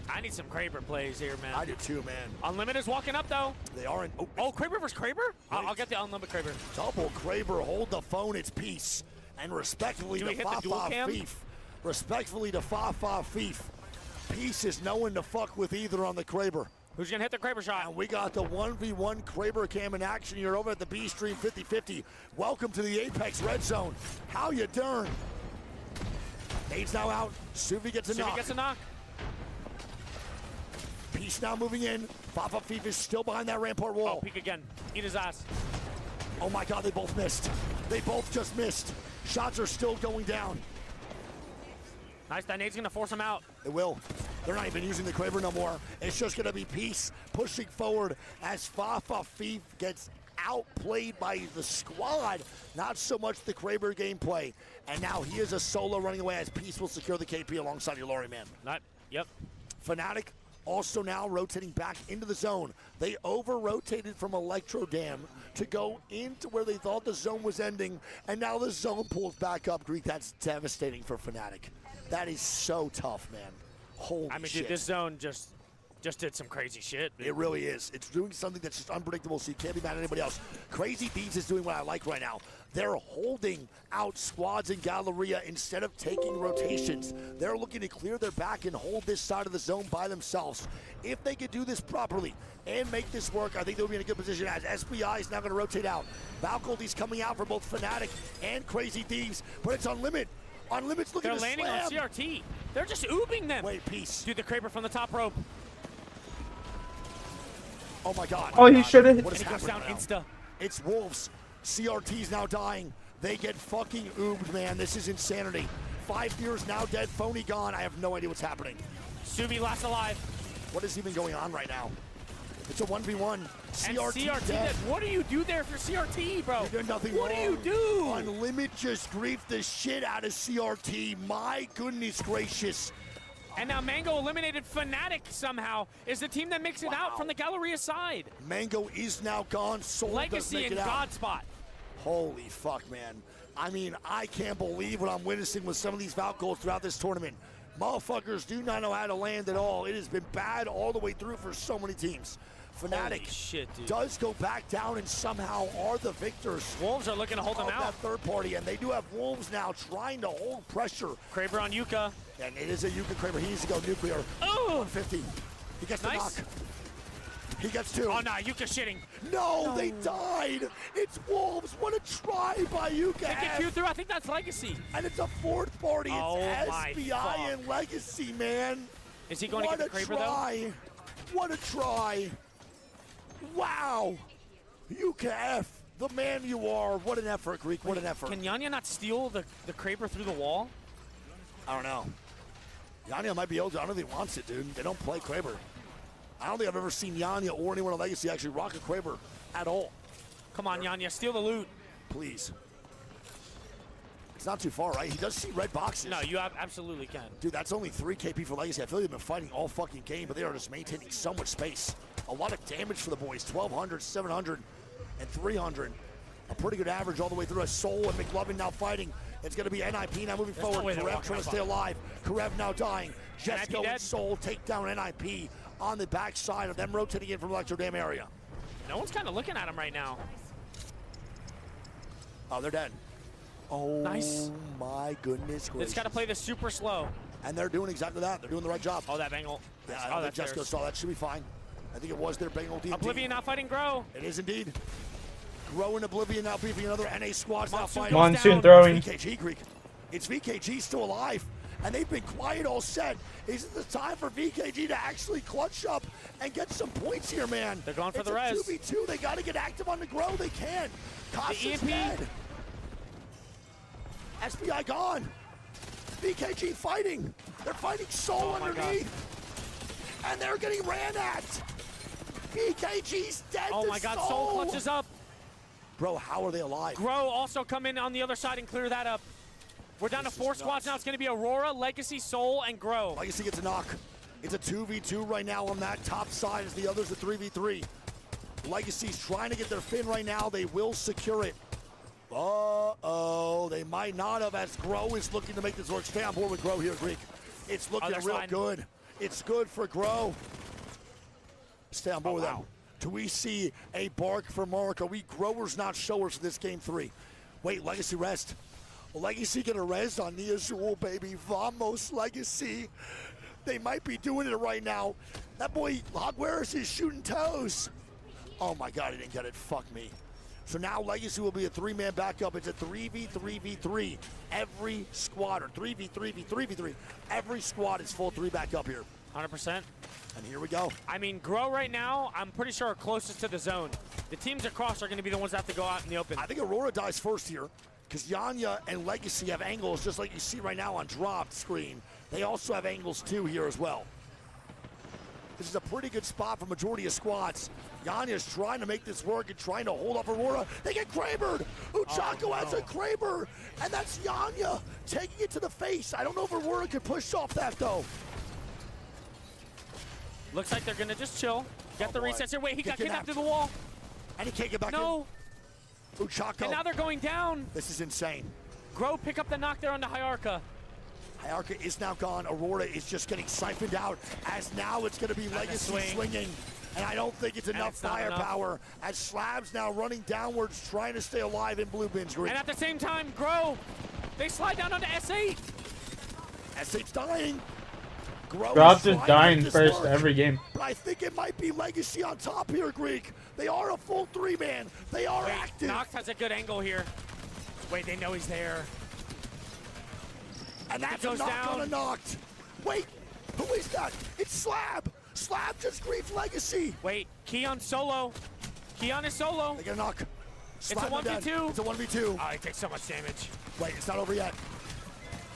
I need some Kraber plays here, man. I do too, man. Unlimited is walking up, though. They are in. Oh, Kraber versus Kraber? I'll get the Unlimited Kraber. Double Kraber, hold the phone, it's peace. And respectfully to Fafa Fief. Respectfully to Fafa Fief. Peace is no one to fuck with either on the Kraber. Who's gonna hit the Kraber shot? And we got the 1v1 Kraber cam in action here over at the B Stream 50-50. Welcome to the Apex Red Zone. How you doing? Nade's now out. Suvi gets a knock. Suvi gets a knock. Peace now moving in. Fafa Fief is still behind that rampart wall. Oh, peek again. Eat his ass. Oh my God, they both missed. They both just missed. Shots are still going down. Nice, that nade's gonna force him out. It will. They're not even using the Kraber no more. It's just gonna be Peace pushing forward as Fafa Fief gets outplayed by the squad. Not so much the Kraber gameplay. And now he is a solo running away as Peace will secure the KP alongside Ilori, man. Yep. Fnatic also now rotating back into the zone. They over-rotated from Electro Dam to go into where they thought the zone was ending, and now the zone pulls back up. Greek, that's devastating for Fnatic. That is so tough, man. Holy shit. Dude, this zone just did some crazy shit. Dude. It really is. It's doing something that's just unpredictable, so you can't be mad at anybody else. Crazy Thieves is doing what I like right now. They're holding out squads in Galleria instead of taking rotations. They're looking to clear their back and hold this side of the zone by themselves. If they could do this properly and make this work, I think they'll be in a good position as SBI is now going to rotate out. Valcody's coming out for both Fnatic and Crazy Thieves, but it's Unlimited. Unlimited's looking to slam. They're landing on CRT. They're just oobing them. Wait, Peace. Dude, the Kraber from the top rope. Oh my God. Oh, he should have. What is happening down now? insta. It's Wolves. CRT's now dying. They get fucking oobed, man. This is insanity. 5 years now dead, Phony gone. I have no idea what's happening. Subi last alive. What is even going on right now? It's a 1v1. CRT dead. What do you do there for CRT, bro? You did nothing What wrong. do you do? Unlimited just griefed the shit out of CRT. My goodness gracious. And now Mango eliminated Fnatic somehow. Is the team that makes it out from the Galleria side. Mango is now gone. Soul Legacy and Godspot. Holy fuck, man. I mean, I can't believe what I'm witnessing with some of these Valkyries throughout this tournament. Motherfuckers do not know how to land at all. It has been bad all the way through for so many teams. Fnatic does go back down and somehow are the victors. Wolves are looking to hold them out. That third party, and they do have Wolves now trying to hold pressure. Kraber on Yuka. And it is a Yuka Kraber. He needs to go nuclear. Oh! 150. He gets the knock. He gets 2. Oh, no, Yuka shitting. No, they died. It's Wolves. What a try by Yuka. They get Q through. I think that's Legacy. And it's a 4th party. It's my SBI fuck. and Legacy, man. Is he going to get the Kraber, though? What a try. Wow. Yuka F, the man you are. What an effort, Greek. What an effort. Can Yanya not steal the Kraber through the wall? I don't know. Yanya might be able to. I don't think he wants it, dude. They don't play Kraber. I don't think I've ever seen Yanya or anyone on Legacy actually rock a Kraber at all. Come on, Yanya, steal the loot. Please. It's not too far, right? He does see red boxes. No, you absolutely can. Dude, that's only 3 KP for Legacy. I feel like they've been fighting all fucking game, but they are just maintaining so much space. A lot of damage for the boys. 1,200, 700, and 300. A pretty good average all the way through. As Soul and McLovin now fighting. It's going to be NIP now moving forward. Karev trying to stay alive. Karev now dying. Jesco and Soul take down NIP on the backside of them rotating in from Electro Dam area. No one's kind of looking at him right now. Oh, they're dead. Oh, nice. My goodness gracious. It's got to play this super slow. And they're doing exactly that. They're doing the right job. Oh, that Bengal. Yeah, I don't think Jesco saw that. Should be fine. I think it was their Bengal team. Oblivion now fighting Grow. It is indeed. Grow and Oblivion now beefing another NA squad now fighting. Monsoon throwing. It's VKG, Greek. It's VKG still alive. And they've been quiet all set. Is it the time for VKG to actually clutch up and get some points here, man? They're going for it's the res. It's a 2v2. They got to get active on the Grow. They can. Costa's the EMP. dead. SBI gone. VKG fighting. They're fighting Soul underneath. And they're getting ran at. BKG's dead. Oh my God, Soul clutches up. Bro, how are they alive? Grow also come in on the other side and clear that up. We're down to 4 squads now. It's going to be Aurora, Legacy, Soul, and Grow. Legacy gets a knock. It's a 2v2 right now on that top side as the other's a 3v3. Legacy's trying to get their fin right now. They will secure it. Uh-oh, they might not have as Grow is looking to make this work. Stay on board with Grow here, Greek. It's looking real good. It's good for Grow. Stay on board with them. Do we see a bark for Mark? Are we growers, not showers for this game 3? Wait, Legacy rest. Legacy get a res on the Azul, baby. Vamos, Legacy. They might be doing it right now. That boy, Hogwares, is shooting toes. Oh my God, he didn't get it. Fuck me. So now Legacy will be a 3-man backup. It's a 3v3v3. Every squad, or 3v3v3v3. Every squad is full 3 back up here. 100%. And here we go. I mean, Grow right now, I'm pretty sure are closest to the zone. The teams across are going to be the ones that have to go out in the open. I think Aurora dies first here because Yanya and Legacy have angles just like you see right now on dropped screen. They also have angles too here as well. This is a pretty good spot for majority of squads. Yanya's trying to make this work and trying to hold up Aurora. They get Krabered. Uchako has a Kraber, and that's Yanya taking it to the face. I don't know if Aurora can push off that though. Looks like they're gonna just chill. Get the resets here. Wait, he got kidnapped to the wall. And he can't get back in. No. Uchako. And now they're going down. This is insane. Grow pick up the knock there on the Hyarka. Hyarka is now gone. Aurora is just getting siphoned out as now it's gonna be Legacy swinging. And I don't think it's enough firepower as Slab's now running downwards trying to stay alive in Blue Bin's green. And at the same time, Grow, they slide down onto S8. S8's dying. Rob's is dying first every game. But I think it might be Legacy on top here, Greek. They are a full 3-man. They are active. Nox has a good angle here. Wait, they know he's there. And that's a knock on a knocked. Wait, who is that? It's Slab. Slab just griefed Legacy. Wait, Keon solo. Keon is solo. They get a knock. Slab it's a 1v2. It's a 1v2. Oh, he takes so much damage. Wait, it's not over yet.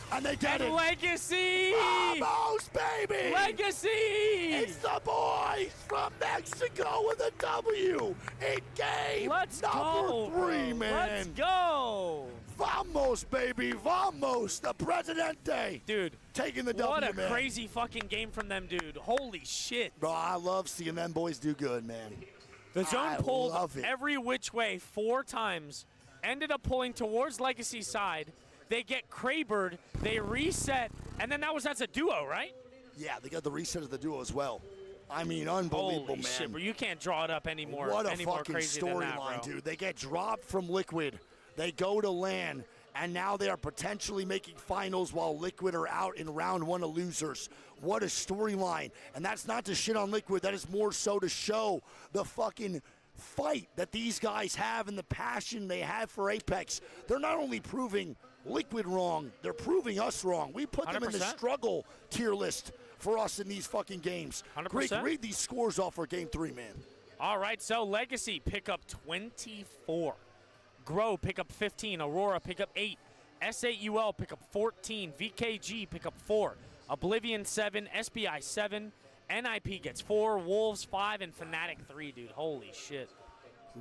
And they get it. Legacy! Almost, baby! Legacy! It's the boys from Mexico with a W in game number 3, man. Let's go! Vamos, baby, vamos! The Presidente! Dude, taking the W, what a man. crazy fucking game from them, dude. Holy shit. Bro, I love seeing them boys do good, man. The zone pulled every which way 4 times, ended up pulling towards Legacy's side. They get Krabered, they reset, and then that's a duo, right? Yeah, they got the reset of the duo as well. I mean, unbelievable, Holy man. shit, bro, you can't draw it up anymore. What a any more fucking crazy than that, storyline, bro. dude. They get dropped from Liquid. They go to LAN, and now they are potentially making finals while Liquid are out in round 1 of losers. What a storyline. And that's not to shit on Liquid. That is more so to show the fucking fight that these guys have and the passion they have for Apex. They're not only proving Liquid wrong, they're proving us wrong. We put them in the 100%. struggle tier list for us in these fucking games. 100%. Greek, read these scores off for game 3, man. All right, so Legacy pick up 24. Grow pick up 15. Aurora pick up 8. S8UL pick up 14. VKG pick up 4. Oblivion 7. SBI 7. NIP gets 4. Wolves 5. And Fnatic 3, dude. Holy shit.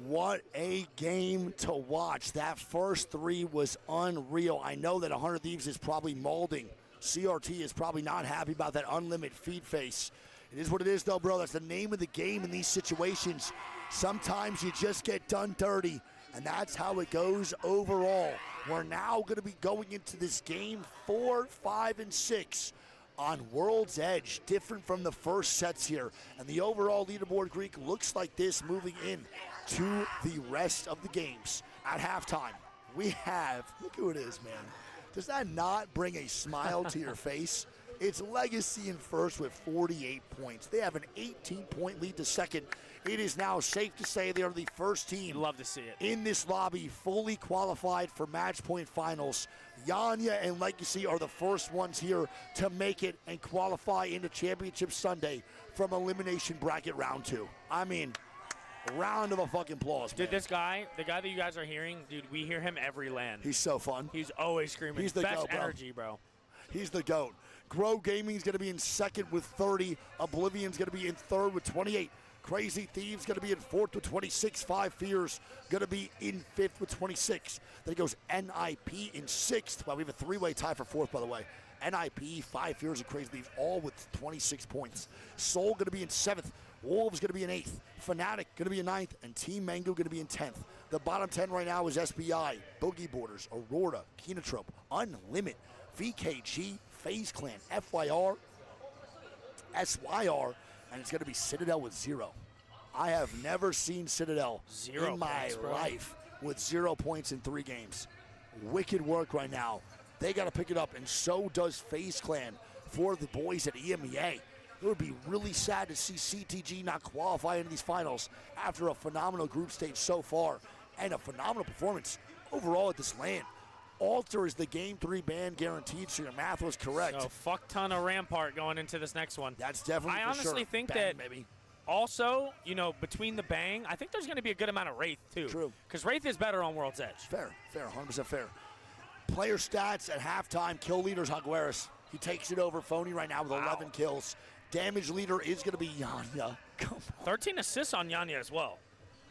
What a game to watch. That first 3 was unreal. I know that 100 Thieves is probably molding. CRT is probably not happy about that unlimited feed face. It is what it is, though, bro. That's the name of the game in these situations. Sometimes you just get done dirty, and that's how it goes overall. We're now going to be going into this game 4, 5, and 6 on World's Edge, different from the first sets here. And the overall leaderboard, Greek, looks like this moving in to the rest of the games. At halftime, we have, look who it is, man. Does that not bring a smile to your face? It's Legacy in first with 48 points. They have an 18-point lead to second. It is now safe to say they are the first team Love to see it. in this lobby fully qualified for match point finals. Yanya and Legacy are the first ones here to make it and qualify into Championship Sunday from elimination bracket round 2. I mean, round of a fucking applause, man. Dude, this guy, the guy that you guys are hearing, dude, we hear him every LAN. He's so fun. He's always screaming. He's the best GOAT, bro. energy, bro. He's the GOAT. Grow Gaming's going to be in second with 30. Oblivion's going to be in third with 28. Crazy Thieves going to be in 4th with 26. Five Fears going to be in 5th with 26. Then it goes NIP in 6th. Well, we have a three-way tie for 4th, by the way. NIP, Five Fears, and Crazy Thieves, all with 26 points. Soul going to be in 7th. Wolves going to be in 8th. Fnatic going to be in 9th. And Team Mango going to be in 10th. The bottom 10 right now is SBI, Boogie Borders, Aurora, Kinotrope, Unlimit, VKG, FaZe Clan, FYR, SYR, and it's going to be Citadel with 0. I have never seen Citadel in my life with 0 points in 3 games. Wicked work right now. They got to pick it up, and so does FaZe Clan for the boys at EMEA. It would be really sad to see CTG not qualify into these finals after a phenomenal group stage so far and a phenomenal performance overall at this LAN. Alter is the Game 3 ban guaranteed, so your math was correct. So fuck ton of Rampart going into this next one. That's definitely I honestly think bang, that maybe. Also, you know, between the Bang, I think there's going to be a good amount of Wraith, too. True. Because Wraith is better on World's Edge. Fair, 100% fair. Player stats at halftime, kill leaders Jaguares. He takes it over Phony right now with 11 kills. Damage leader is going to be Yanya. 13 assists on Yanya as well.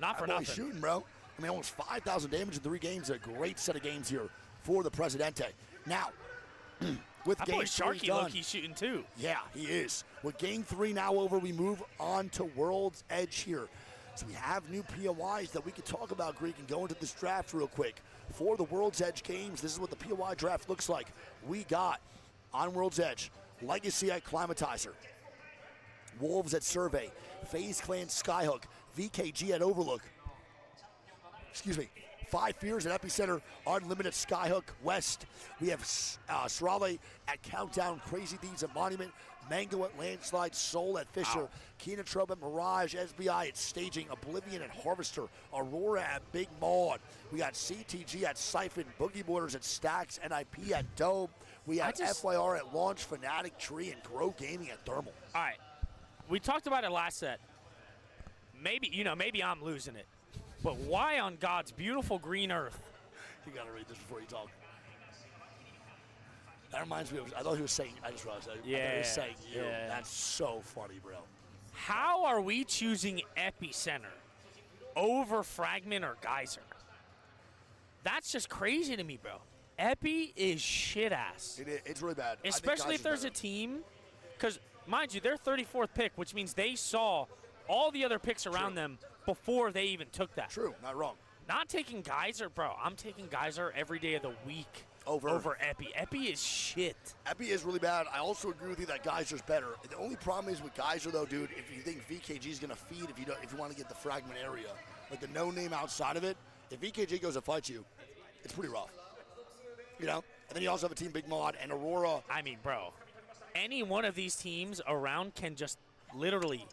Not for nothing. Shooting, bro. I mean, almost 5,000 damage in 3 games. A great set of games here for the Presidente. Now, with that game boy 3 Sharky done, look, he's shooting too. Yeah, he is. With game 3 now over, we move on to World's Edge here. So we have new POIs that we could talk about, Greek, and go into this draft real quick. For the World's Edge games, this is what the POI draft looks like. We got, on World's Edge, Legacy at Climatizer, Wolves at Survey, FaZe Clan Skyhook, VKG at Overlook, Five Fears at Epicenter, Unlimited Skyhook West. We have Srale at Countdown, Crazy Thieves at Monument, Mango at Landslide, Soul at Fisher, Kinotrope at Mirage, SBI at Staging, Oblivion at Harvester, Aurora at Big Maud. We got CTG at Siphon, Boogie Borders at Stacks, NIP at Dome. We have FYR at Launch, Fnatic, Tree, and Grow Gaming at Thermal. All right. We talked about it last set. Maybe I'm losing it. But why on God's beautiful green earth? You got to read this before you talk. That reminds me of, I thought he was saying, I just realized that. I thought he was saying you. Yeah. That's so funny, bro. How are we choosing Epicenter over Fragment or Geyser? That's just crazy to me, bro. Epi is shit ass. It's really bad. Especially if there's a team, because mind you, they're 34th pick, which means they saw all the other picks around them before they even took that. True, not wrong. Not taking Geyser, bro. I'm taking Geyser every day of the week over Epi. Epi is shit. Epi is really bad. I also agree with you that Geyser's better. The only problem is with Geyser, though, dude, if you think VKG is going to feed if you want to get the fragment area, like the no name outside of it, if VKG goes to fight you, it's pretty rough. You know? And then you also have a team Big Mod and Aurora. I mean, bro, any one of these teams around can just literally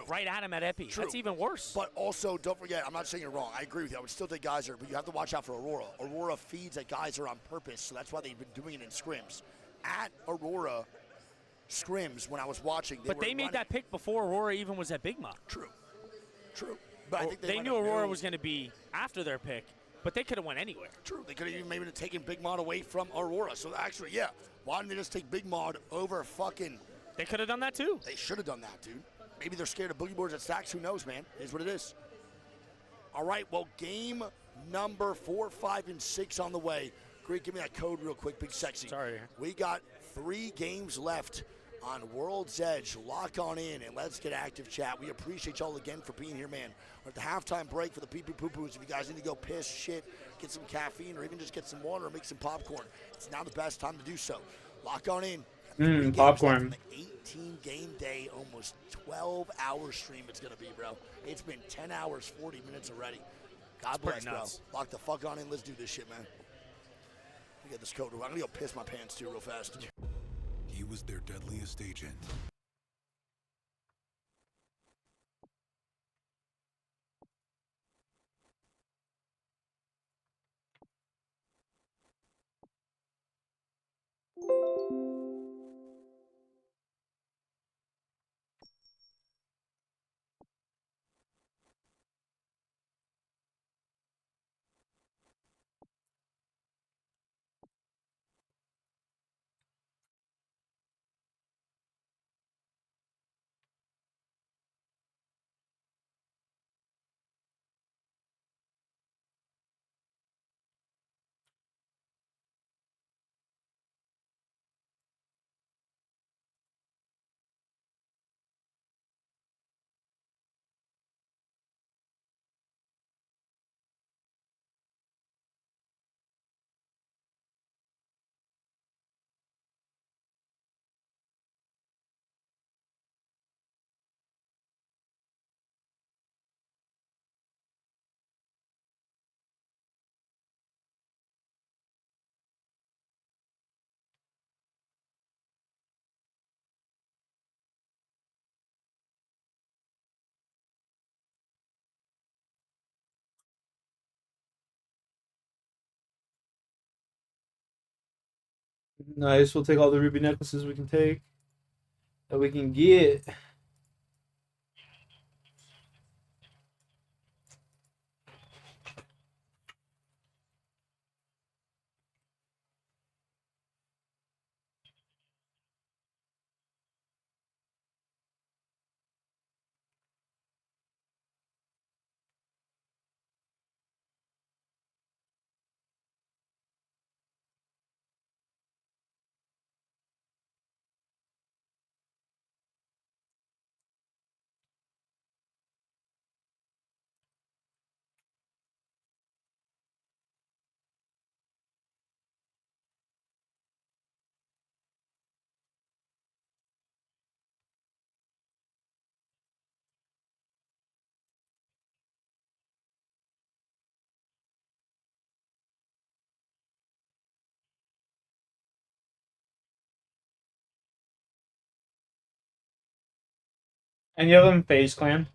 right at him at Epi. True. That's even worse. But also, don't forget, I'm not saying you're wrong. I agree with you. I would still take Geyser, but you have to watch out for Aurora. Aurora feeds at Geyser on purpose, so that's why they've been doing it in scrims. At Aurora scrims, when I was watching, they made that pick before Aurora even was at Big Mom. True. But I think they knew Aurora was going to be after their pick, but they could have went anywhere. True. They could have even maybe taken Big Mod away from Aurora. So actually, yeah, why didn't they just take Big Mod over fucking... They could have done that too. They should have done that, dude. Maybe they're scared of Boogie Boards at Stacks. Who knows, man? It is what it is. All right, well, game number 4, 5, and 6 on the way. Greek, give me that code real quick, Big Sexy. Sorry. We got 3 games left on World's Edge. Lock on in and let's get active, chat. We appreciate y'all again for being here, man. We're at the halftime break for the pee-pee-poo-poos. If you guys need to go piss, shit, get some caffeine, or even just get some water or make some popcorn, it's now the best time to do so. Lock on in. Popcorn. 18 game day, almost 12-hour stream it's going to be, bro. It's been 10 hours, 40 minutes already. God bless, bro. Lock the fuck on in. Let's do this shit, man. Let me get this code. I'm going to go piss my pants, too, real fast. He was their deadliest agent. Nice. We'll take all the ruby necklaces we can take. That we can get. Any of them FaZe Clan?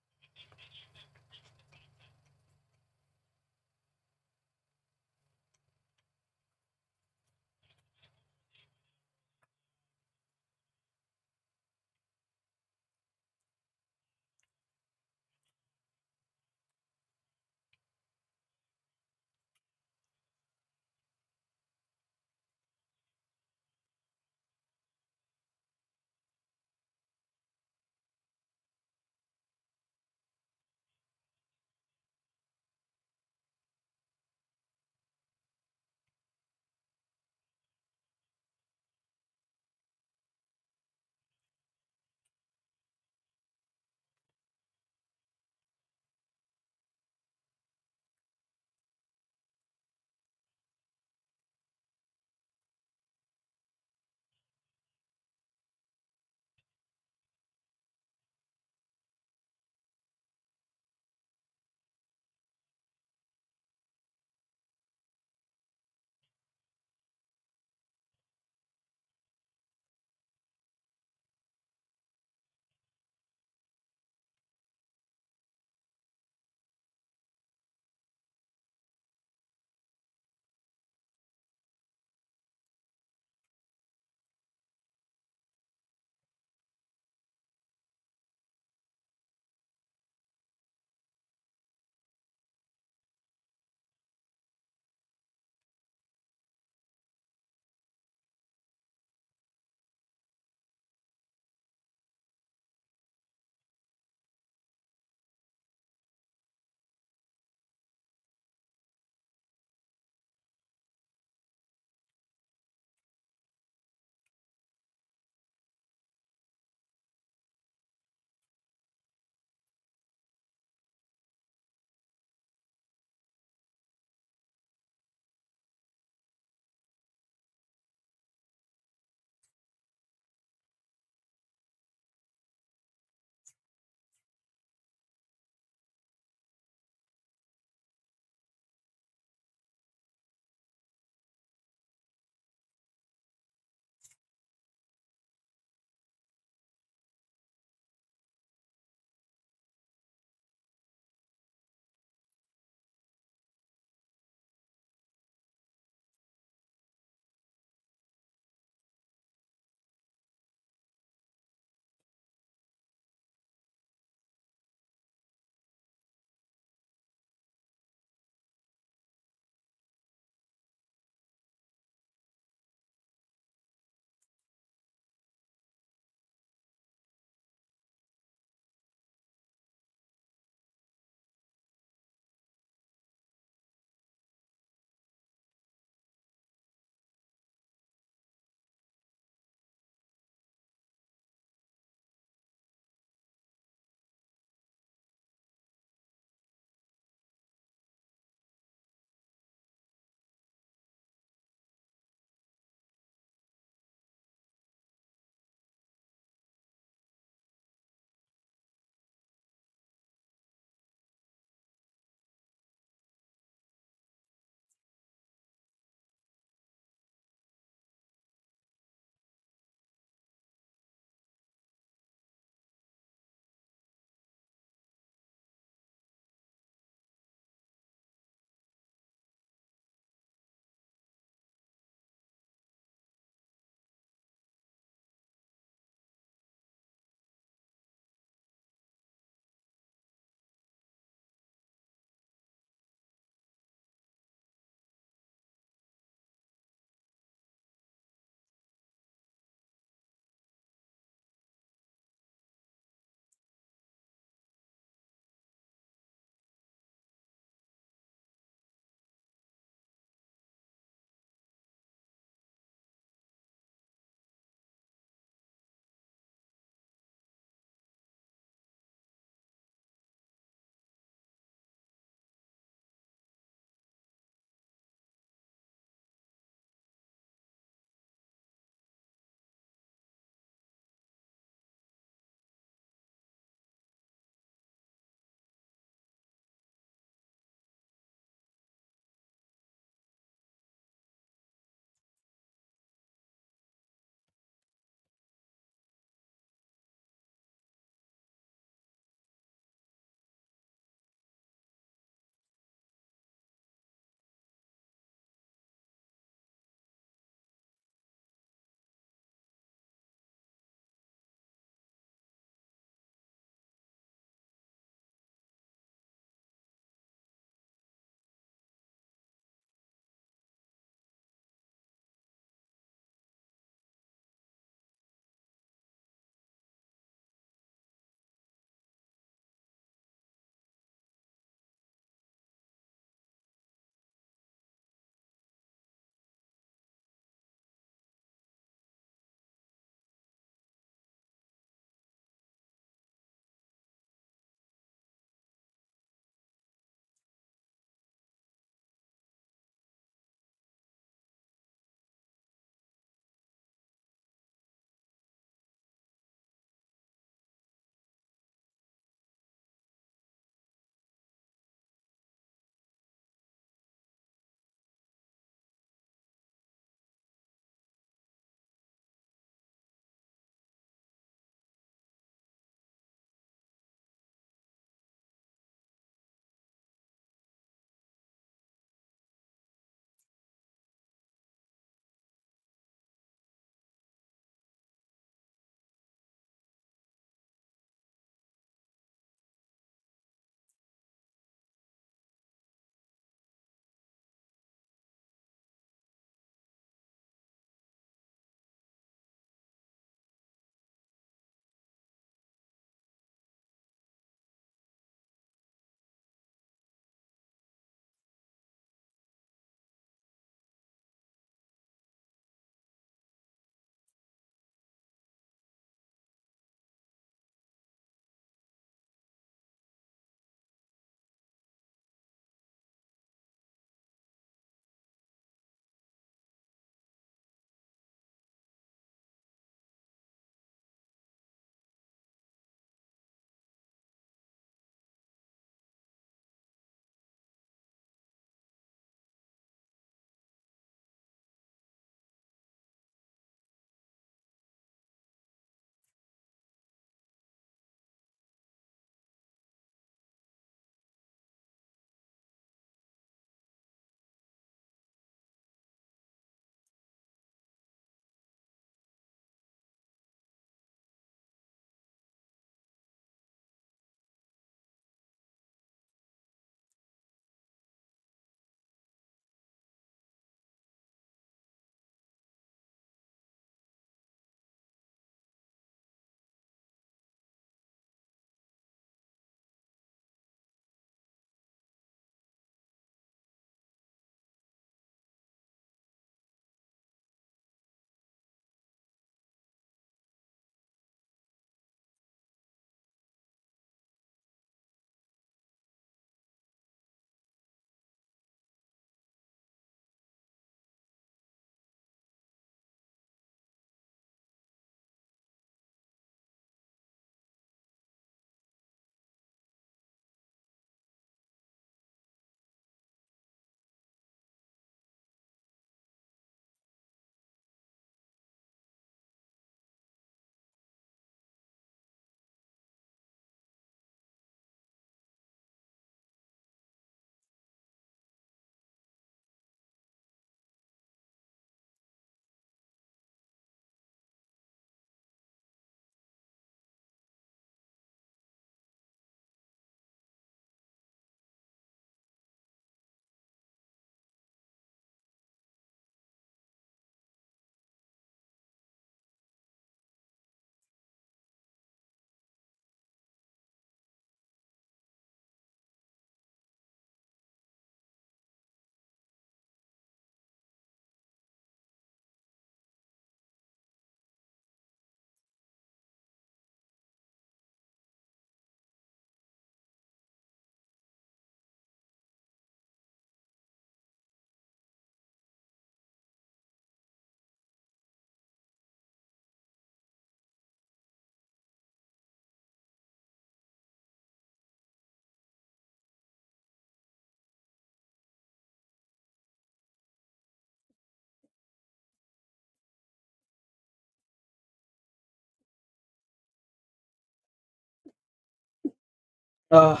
Uh,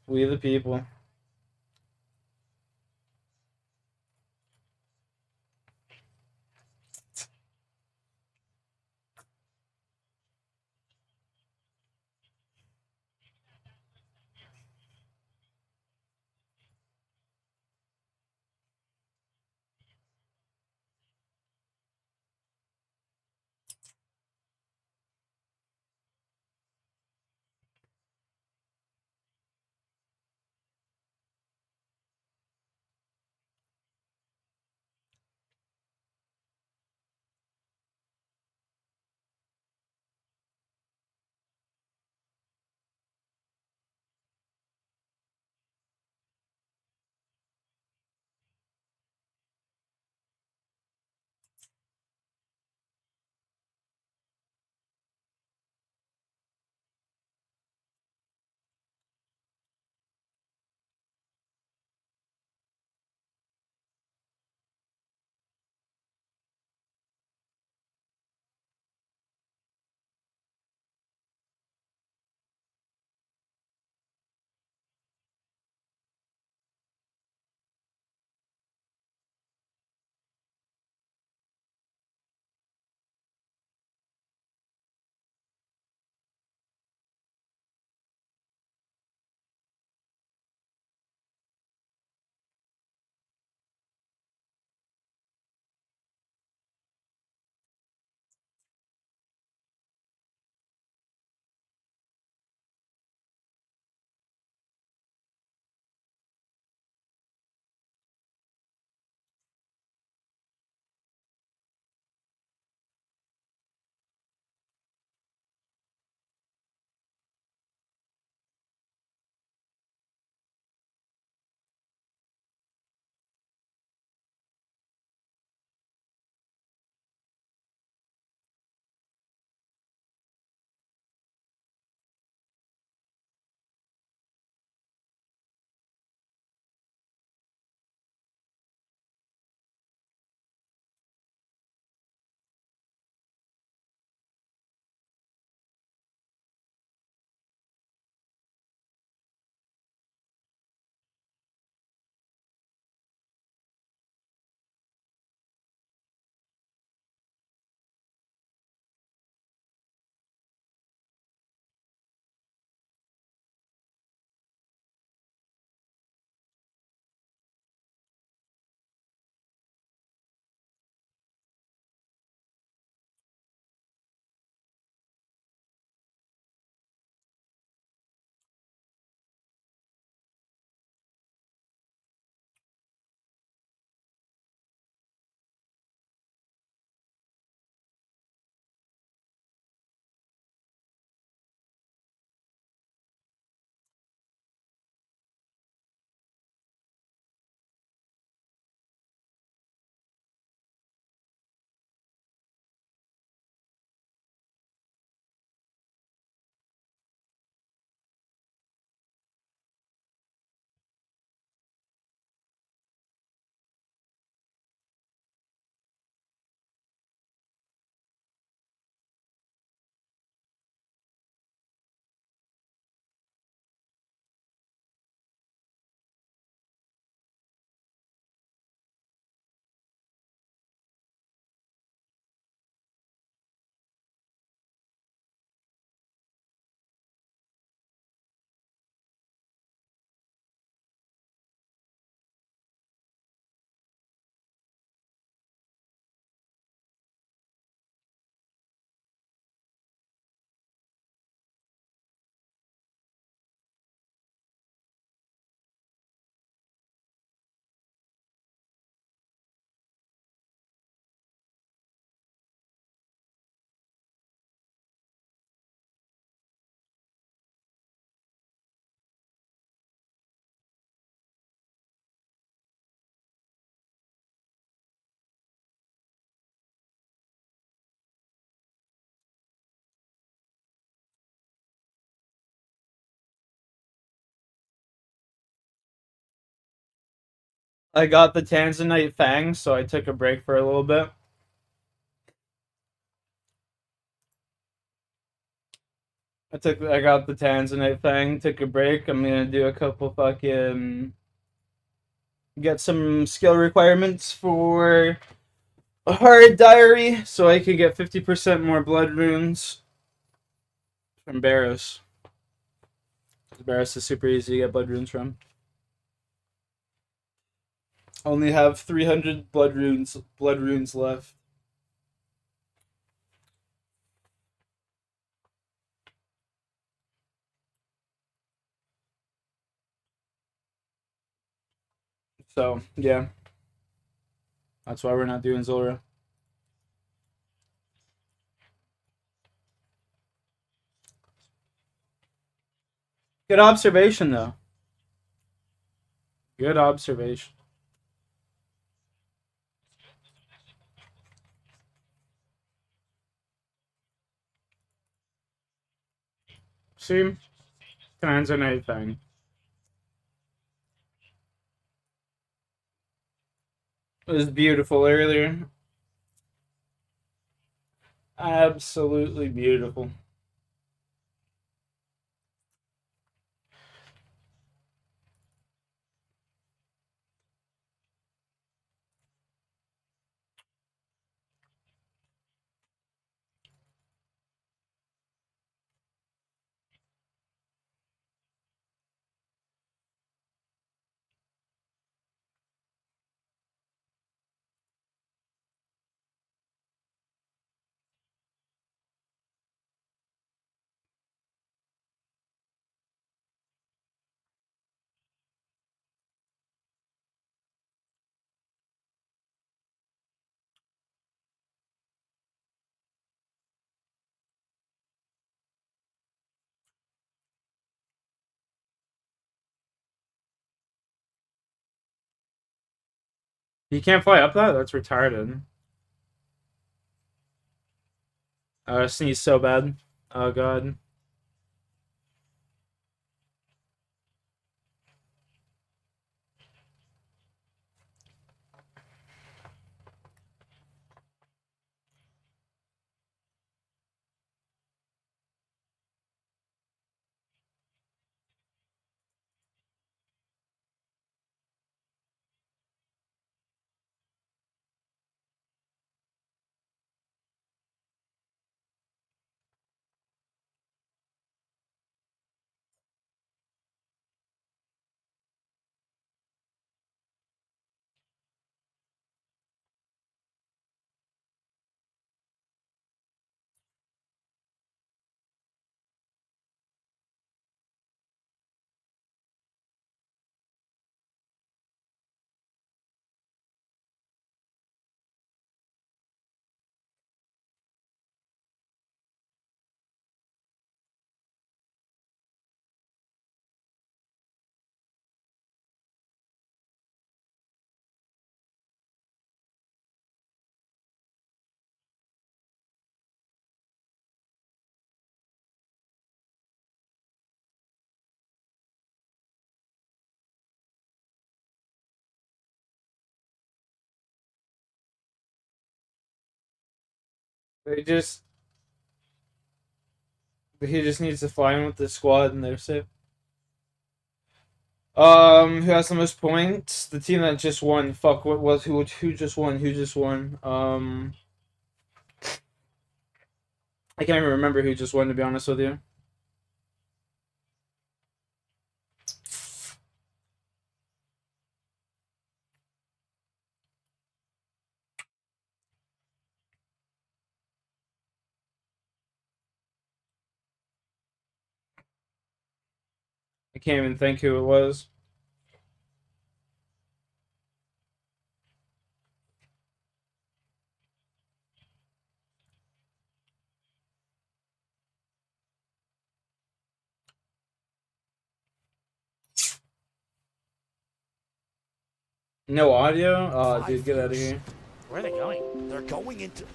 we the people. I got the Tanzanite Fang, so I took a break for a little bit. I got the Tanzanite Fang, took a break. I'm gonna do a couple fucking get some skill requirements for a hard diary so I can get 50% more blood runes from Barros. Barros is super easy to get blood runes from. Only have 300 blood runes left. So, yeah. That's why we're not doing Zulrah. Good observation, though. Good observation. See? Tanzanite Fang. It was beautiful earlier. Absolutely beautiful. You can't fly up that? That's retarded. I sneeze so bad. Oh god. He just needs to fly in with the squad and they're safe. Who has the most points? The team that just won. Fuck, what was who just won? Who just won? I can't even remember who just won, to be honest with you. I can't even think who it was. No audio? Oh, dude, get out of here. Where are they going? They're going into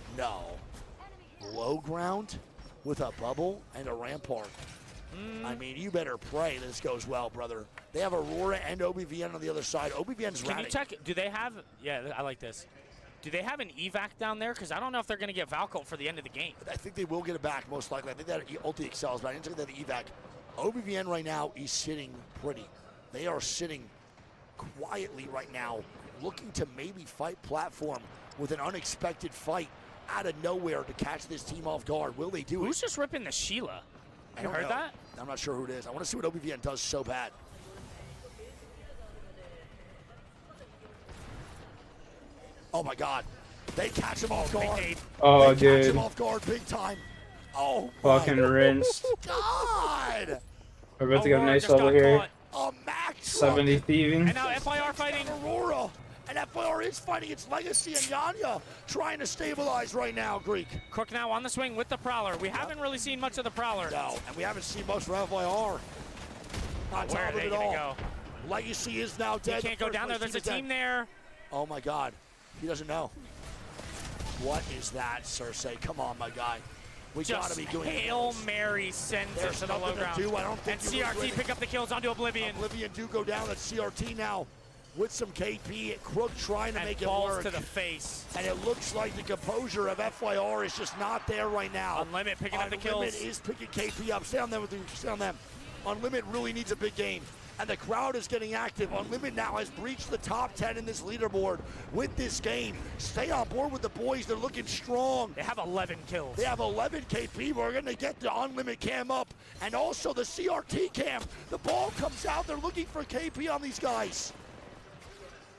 low ground with a bubble and a rampart. I mean, you better pray this goes well, brother. They have Aurora and OBVN on the other side. OBVN's Can you ratting. check? Do they have? Yeah, I like this. Do they have an evac down there? Because I don't know if they're going to get Valkyl for the end of the game. I think they will get it back, most likely. I think that ulti excels, but I didn't think that the evac. OBVN right now is sitting pretty. They are sitting quietly right now, looking to maybe fight platform with an unexpected fight out of nowhere to catch this team off guard. Will they do it? Who's just ripping the Sheila? I You don't heard know. that? I'm not sure who it is. I want to see what OBVN does so bad. Oh my God. They catch him off guard. Oh, they catch dude. him off guard big time. Oh Fucking my rinsed. God. We're about to get a nice level here. A max 70 thieving. And now FIR fighting. Aurora. And FIR is fighting its legacy, and Yanya trying to stabilize right now, Greek. Crook now on the swing with the Prowler. We haven't really seen much of the Prowler. No, and we haven't seen much from FIR. Not Where are top of they it gonna all. go? Legacy is now He dead. can't The go first down there. place There's a is team dead. there. Oh my God. He doesn't know. What is that, Cersei? Come on, my guy. We Just gotta be doing it. Hail Mary sends it There's to the low nothing to ground. do. I don't think and you lose CRT with pick it. up the kills onto Oblivion. Oblivion do go down. That's CRT now with some KP. Crook trying to And make it balls work. to the face. And it looks like the composure of FYR is just not there right now. Unlimit picking up the kills. Unlimit is picking KP up. Stay on them. Stay on them. Unlimit really needs a big game. And the crowd is getting active. Unlimit now has breached the top 10 in this leaderboard with this game. Stay on board with the boys. They're looking strong. They have 11 kills. They have 11 KP. We're going to get the Unlimit cam up and also the CRT cam. The ball comes out. They're looking for KP on these guys.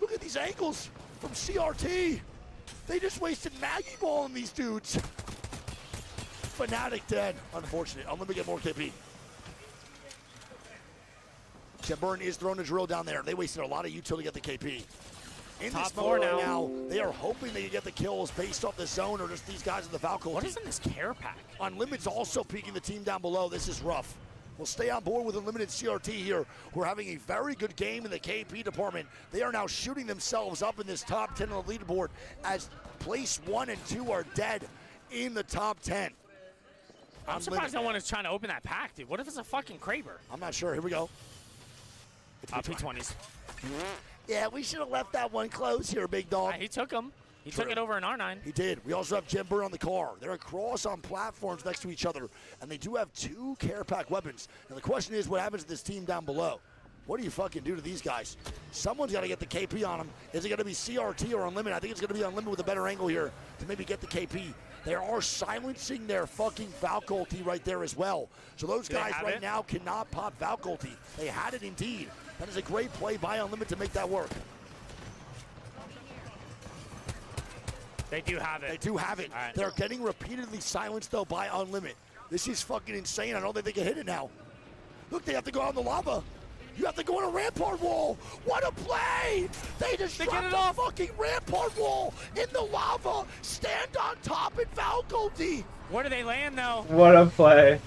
Look at these angles from CRT. They just wasted Maggie Ball on these dudes. Fnatic dead. Unfortunate. Unlimit get more KP. Burn is throwing a drill down there. They wasted a lot of util to get the KP. In Top this four mode right now. now, they are hoping they can get the kills based off the zone or just these guys in the Valkyrie. What is in this care pack? Unlimited's also peeking the team down below. This is rough. We'll stay on board with Unlimited CRT here. We're having a very good game in the KP department. They are now shooting themselves up in this top 10 on the leaderboard as place 1 and 2 are dead in the top 10. I'm surprised no one is trying to open that pack, dude. What if it's a fucking Kraber? I'm not sure. Here we go. P20s. Yeah, we should have left that one close here, big dog. He took him. He True. took it over an R9. He did. We also have Jim Burr on the car. They're across on platforms next to each other, and they do have 2 care pack weapons. And the question is, what happens to this team down below? What do you fucking do to these guys? Someone's got to get the KP on them. Is it going to be CRT or Unlimited? I think it's going to be Unlimited with a better angle here to maybe get the KP. They are silencing their fucking Valk ulti right there as well. So those guys right now cannot pop Valk ulti. They had it indeed. That is a great play by Unlimited to make that work. They do have it. They do have it. Right. They're getting repeatedly silenced, though, by Unlimit. This is fucking insane. I don't think they can hit it now. Look, they have to go out in the lava. You have to go on a rampart wall. What a play! They just dropped a fucking rampart wall in the lava. Stand on top and Valkyrie. Where do they land, though? What a play.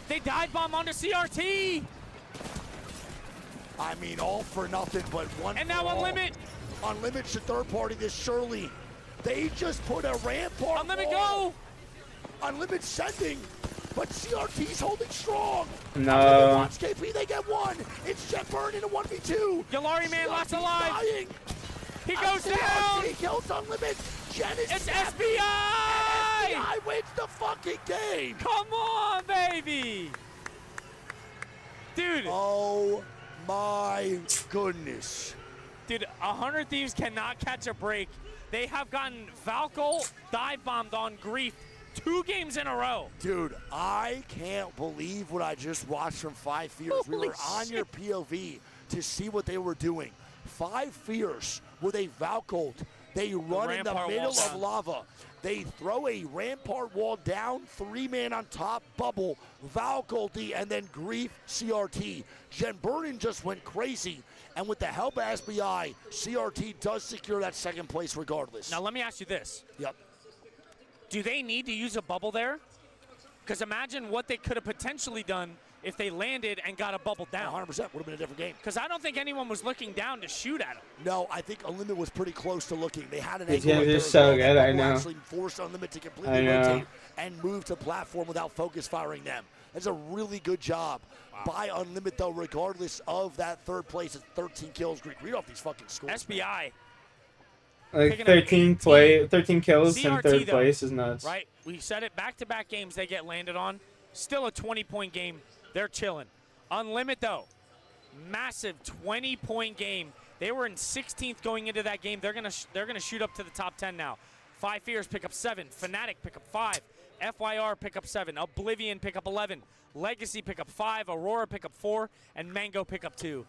They dive bomb onto CRT. I mean, all for nothing, but one And for now all. Unlimit. Unlimit should third party this surely. They just put a rampart Unlimit wall. go. Unlimit sending, but CRT's holding strong. No. Unlimit wants KP, they get one. It's Jet Burn in a 1v2. Yalari man lost CRT's alive. dying. He goes down. CRT kills Unlimit. Jen is It's snapping, SBI. and SBI wins the fucking game. Come on, baby. Dude. Oh my goodness. Dude, 100 Thieves cannot catch a break. They have gotten Valkyl dive bombed on Grief 2 games in a row. Dude, I can't believe what I just watched from 5 Fears. We were on your POV to see what they were doing. 5 Fears with a Valkyl. They run in the middle of lava. They throw a rampart wall down, 3-man on top, bubble, Valkyrie, and then Grief CRT. Jen Burden just went crazy. And with the help of SBI, CRT does secure that second place regardless. Now let me ask you this. Yep. Do they need to use a bubble there? Because imagine what they could have potentially done if they landed and got a bubble down. 100% would have been a different game. Because I don't think anyone was looking down to shoot at him. No, I think Unlimited was pretty close to looking. They had an These angle right games there are as so well. good, That I bubble know. actually forced Unlimited to I completely know. rotate and move to platform without focus firing them. That's a really good job by Unlimited, though, regardless of that third place. It's 13 kills. Greek, read off these fucking scores. SBI. Like picking up 13 kills in CRT, third though, place is nuts. Right? We said it, back-to-back games they get landed on. Still a 20-point game. They're chilling. Unlimit, though, massive 20-point game. They were in 16th going into that game. They're gonna shoot up to the top 10 now. Five Fears pick up 7. Fnatic pick up 5. FYR pick up 7. Oblivion pick up 11. Legacy pick up 5. Aurora pick up 4. And Mango pick up 2.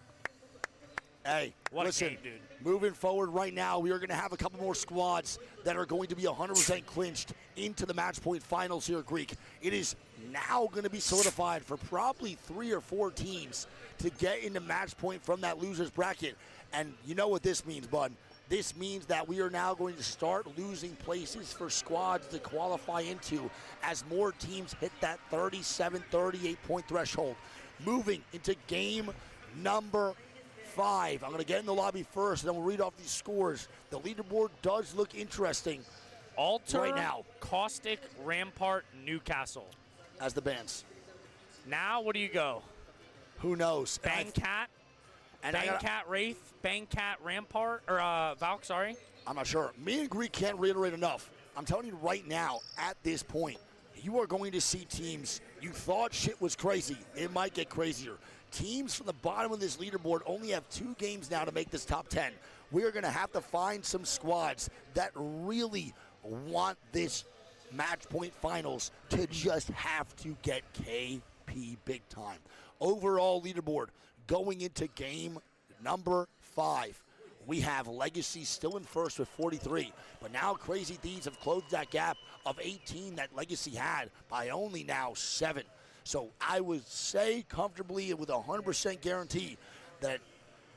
Hey, What listen, a game, dude. moving forward right now, we are going to have a couple more squads that are going to be 100% clinched into the match point finals here, Greek. It is now going to be solidified for probably 3 or 4 teams to get into match point from that loser's bracket. And you know what this means, bud. This means that we are now going to start losing places for squads to qualify into as more teams hit that 37, 38-point threshold. Moving into game number 5. I'm going to get in the lobby first, and then we'll read off these scores. The leaderboard does look interesting Alter, right now. Caustic, Rampart, Newcastle. As the bands. Now, what do you go? Who knows? Bangcat, Bangcat Wraith, Bangcat Rampart, or Valk, sorry. I'm not sure. Me and Greek can't reiterate enough. I'm telling you right now, at this point, you are going to see teams you thought shit was crazy. It might get crazier. Teams from the bottom of this leaderboard only have 2 games now to make this top 10. We are going to have to find some squads that really want this match point finals to just have to get KP big time. Overall leaderboard going into game number 5. We have Legacy still in first with 43, but now Crazy Thieves have closed that gap of 18 that Legacy had by only now 7. So I would say comfortably with 100% guarantee that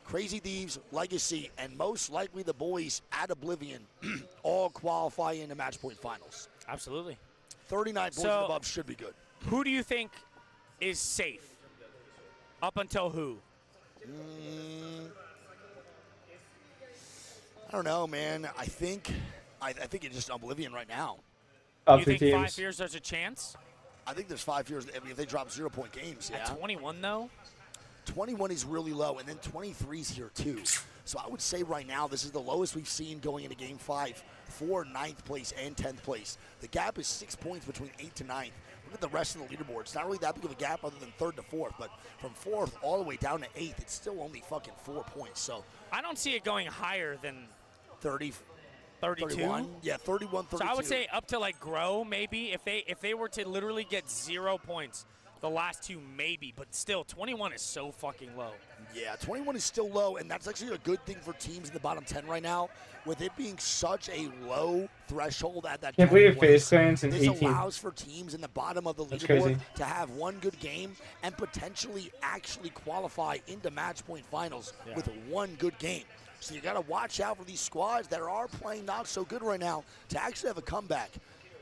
Crazy Thieves, Legacy, and most likely the boys at Oblivion all qualify into match point finals. Absolutely. 39 points and above should be good. Who do you think is safe? Up until who? I don't know, man. I think it's just Oblivion right now. You think 5 years there's a chance? I think there's 5 years. I mean, if they drop 0-point games, yeah. At 21, though? 21 is really low, and then 23 is here, too. So I would say right now this is the lowest we've seen going into Game 5 for 9th place and 10th place. The gap is 6 points between 8th to 9th. Look at the rest of the leaderboard. It's not really that big of a gap other than 3rd to 4th, but from 4th all the way down to 8th, it's still only fucking 4 points. So I don't see it going higher than 30. 32? 31? Yeah, 31, 32. So I would say up to like Grow maybe if they were to literally get 0 points. The last 2 maybe, but still 21 is so fucking low. Yeah, 21 is still low, and that's actually a good thing for teams in the bottom 10 right now. With it being such a low threshold at that Can't believe FaZe Clan's in this 18. allows for teams in the bottom of the That's leaderboard crazy. to have one good game and potentially actually qualify into match point finals with one good game. So you got to watch out for these squads that are playing not so good right now to actually have a comeback,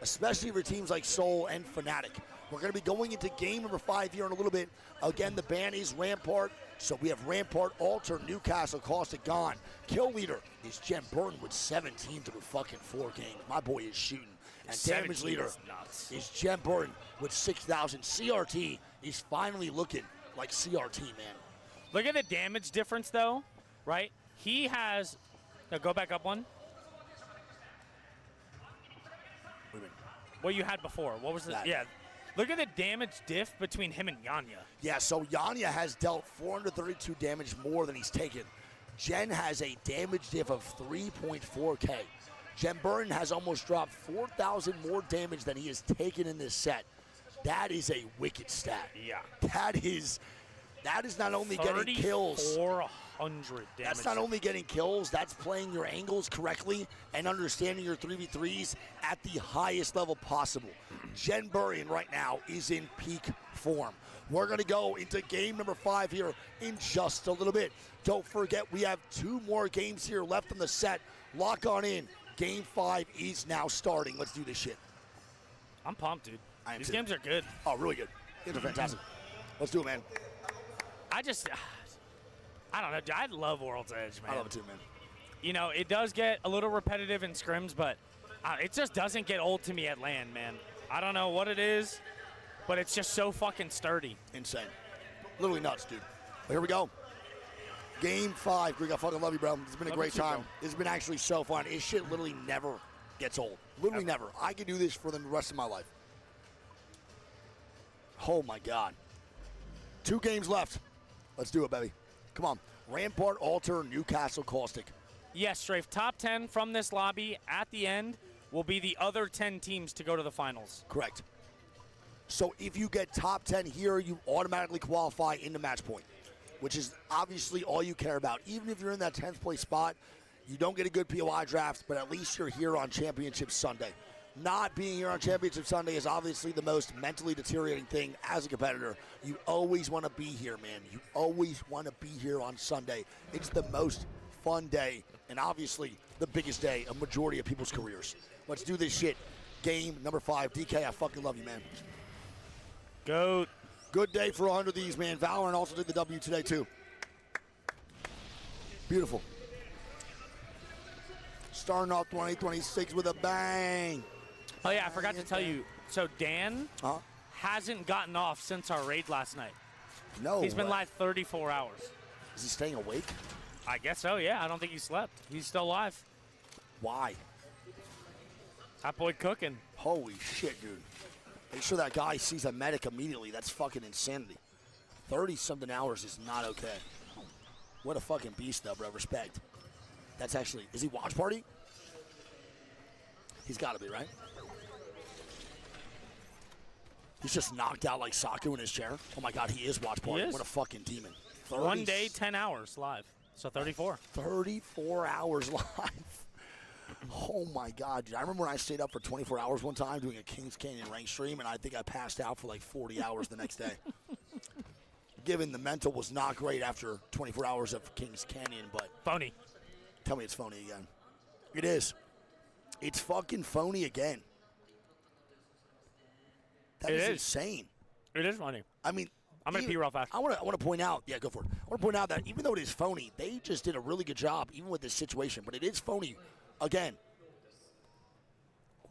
especially for teams like Seoul and Fnatic. We're going to be going into game number 5 here in a little bit. Again, the ban is Rampart. So we have Rampart, Alter, Newcastle, Caustic gone. Kill leader is Jen Burton with 17 through fucking 4 games. My boy is shooting. And damage leader is Jen Burton with 6,000. CRT is finally looking like CRT, man. Look at the damage difference, though, right? He has go back up one. What you had before? What was the yeah? Look at the damage diff between him and Yanya. Yeah, so Yanya has dealt 432 damage more than he's taken. Jen has a damage diff of 3.4K. Jen Burton has almost dropped 4,000 more damage than he has taken in this set. That is a wicked stat. Yeah. That is not only getting kills. 3,400 damage. That's not only getting kills, that's playing your angles correctly and understanding your 3v3s at the highest level possible. Jen Burton right now is in peak form. We're going to go into game number 5 here in just a little bit. Don't forget, we have 2 more games here left in the set. Lock on in. Game 5 is now starting. Let's do this shit. I'm pumped, dude. These too. games are good. Oh, really good. Games are fantastic. Let's do it, man. I don't know. I love World's Edge, man. I love it too, man. You know, it does get a little repetitive in scrims, but it just doesn't get old to me at LAN, man. I don't know what it is, but it's just so fucking sturdy. Insane. Literally nuts, dude. But here we go. Game 5. Greek, I fucking love you, bro. It's been a Love great you too, time. bro. It's been actually so fun. This shit literally never gets old. Literally never. I could do this for the rest of my life. Oh, my God. 2 games left. Let's do it, baby. Come on. Rampart, Alter, Newcastle, Caustic. Yes, Strafe. Top 10 from this lobby at the end will be the other 10 teams to go to the finals. Correct. So if you get top 10 here, you automatically qualify into match point, which is obviously all you care about. Even if you're in that 10th place spot, you don't get a good POI draft, but at least you're here on Championship Sunday. Not being here on Championship Sunday is obviously the most mentally deteriorating thing as a competitor. You always want to be here, man. You always want to be here on Sunday. It's the most fun day and obviously the biggest day of majority of people's careers. Let's do this shit. Game number 5. DK, I fucking love you, man. Goat. Good day for 100 of these, man. Valorant also did the W today, too. Beautiful. Starting off 2026 with a bang. Oh, yeah, I forgot to tell you. So Dan hasn't gotten off since our raid last night. No He's been way. live 34 hours. Is he staying awake? I guess so, yeah. I don't think he slept. He's still live. Why? That boy cooking. Holy shit, dude. Make sure that guy sees a medic immediately. That's fucking insanity. 30-something hours is not okay. What a fucking beast, though, bro. Respect. That's actually... Is he watch party? He's got to be, right? He's just knocked out like Saku in his chair. Oh, my God, he is watch party. He is. What a fucking demon. 1 day, 10 hours live. So 34. 34 hours live. Oh, my God, dude. I remember when I stayed up for 24 hours one time doing a Kings Canyon rank stream, and I think I passed out for like 40 hours the next day. Given the mental was not great after 24 hours of Kings Canyon, but... Phony. Tell me it's phony again. It is. It's fucking phony again. That is insane. It is funny. I mean... I'm going to pee real fast. I want to point out... Yeah, go for it. I want to point out that even though it is phony, they just did a really good job, even with this situation. But it is phony again.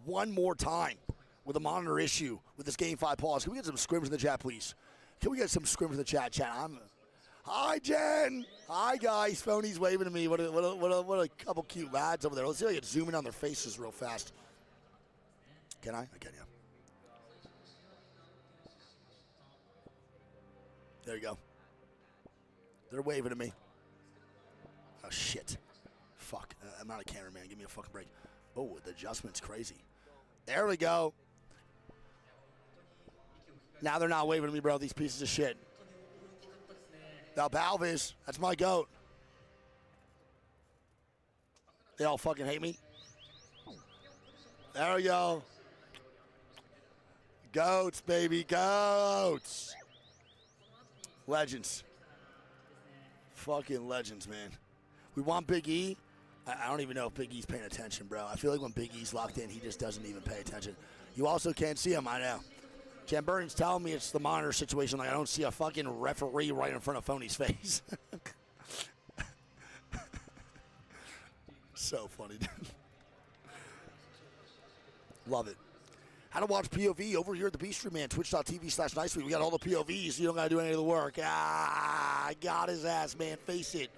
One more time with a monitor issue with this Game 5 pause. Can we get some scrims in the chat, please? Can we get some scrims in the chat? Hi, Jen. Hi, guys. Phony's waving to me. What a couple cute lads over there. Let's see if I can zoom in on their faces real fast. Can I? I can, yeah. There you go. They're waving at me. Oh, shit. Fuck. I'm not a cameraman. Give me a fucking break. Oh, the adjustment's crazy. There we go. Now they're not waving at me, bro. These pieces of shit. Now, Balvis, that's my goat. They all fucking hate me. There we go. Goats, baby, goats. Legends. Fucking legends, man. We want Big E. I don't even know if Big E's paying attention, bro. I feel like when Big E's locked in, he just doesn't even pay attention. You also can't see him, I know. Jan Burton's telling me it's the monitor situation. Like, I don't see a fucking referee right in front of Phony's face. So funny, dude. Love it. How to watch POV over here at the B-Stream, man. Twitch.tv/NiceWeek. We got all the POVs. You don't got to do any of the work. I got his ass, man. Face it.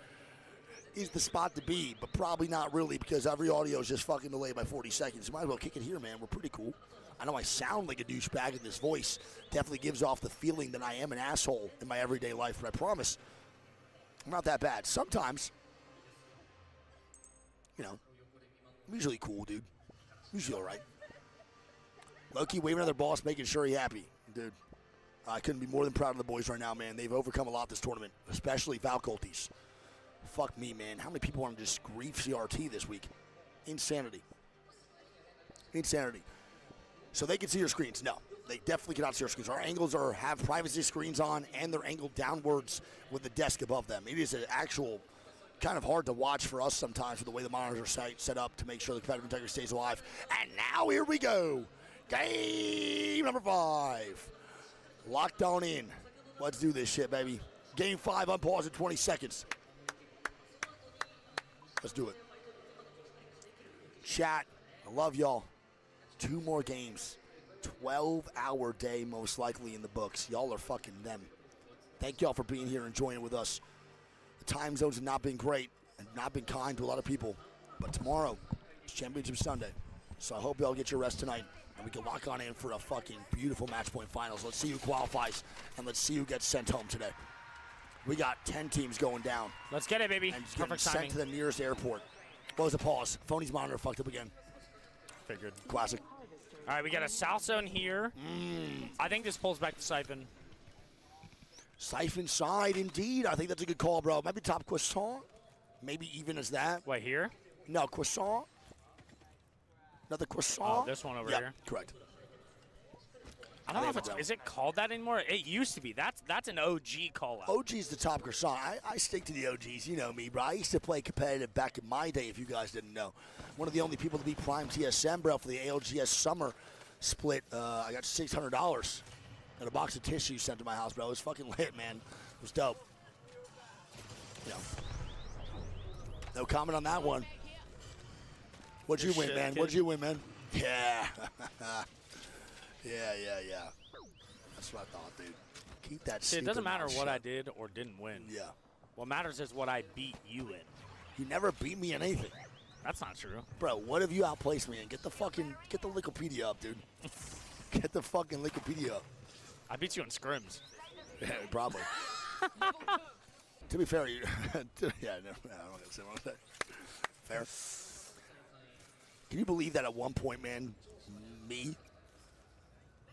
Is the spot to be, but probably not really because every audio is just fucking delayed by 40 seconds. You might as well kick it here, man. We're pretty cool. I know I sound like a douchebag, and this voice definitely gives off the feeling that I am an asshole in my everyday life, but I promise I'm not that bad. Sometimes, you know, I'm usually cool, dude. Usually all right. Low-key waving at their boss, making sure he's happy. Dude, I couldn't be more than proud of the boys right now, man. They've overcome a lot this tournament, especially faculties. Fuck me, man. How many people want to just grief CRT this week? Insanity. Insanity. So they can see your screens? No, they definitely cannot see your screens. Our angles have privacy screens on, and they're angled downwards with the desk above them. It is an actual kind of hard to watch for us sometimes with the way the monitors are set up to make sure the competitive integrity stays alive. And now here we go. Game number 5. Locked on in. Let's do this shit, baby. Game 5, unpause in 20 seconds. Let's do it. Chat, I love y'all. 2 more games. 12-hour day most likely in the books. Y'all are fucking them. Thank y'all for being here and joining with us. The time zones have not been great and not been kind to a lot of people. But tomorrow is Championship Sunday. So I hope y'all get your rest tonight. And we can lock on in for a fucking beautiful match point finals. Let's see who qualifies, and let's see who gets sent home today. We got 10 teams going down. Let's get it, baby. And getting Perfect sent timing. to the nearest airport. What was the pause? Phony's monitor fucked up again. Figured. Classic. All right, we got a south zone here. I think this pulls back to Siphon. Siphon side, indeed. I think that's a good call, bro. Maybe top croissant. Maybe even as that. What, here? No, croissant. Another croissant. Oh, this one over Yep, here. correct. I don't know if it's, is it called that anymore? It used to be. That's an OG call out. OG's the top croissant. I stick to the OGs. You know me, bro. I used to play competitive back in my day, if you guys didn't know. One of the only people to beat Prime TSM, bro, for the ALGS summer split. I got $600 and a box of tissues sent to my house, bro. It was fucking lit, man. It was dope. Yeah. No comment on that one. What'd you win, man? What'd you win, man? Yeah. Yeah. That's what I thought, dude. Keep that. See, it doesn't matter what I shut. did or didn't win. Yeah. What matters is what I beat you in. You never beat me in anything. That's not true. Bro, what have you outplaced me in? Get the Wikipedia up, dude. Get the fucking Wikipedia up. I beat you in scrims. Yeah, probably. To be fair, you. I don't want to say what that. Fair. Can you believe that at one point, man,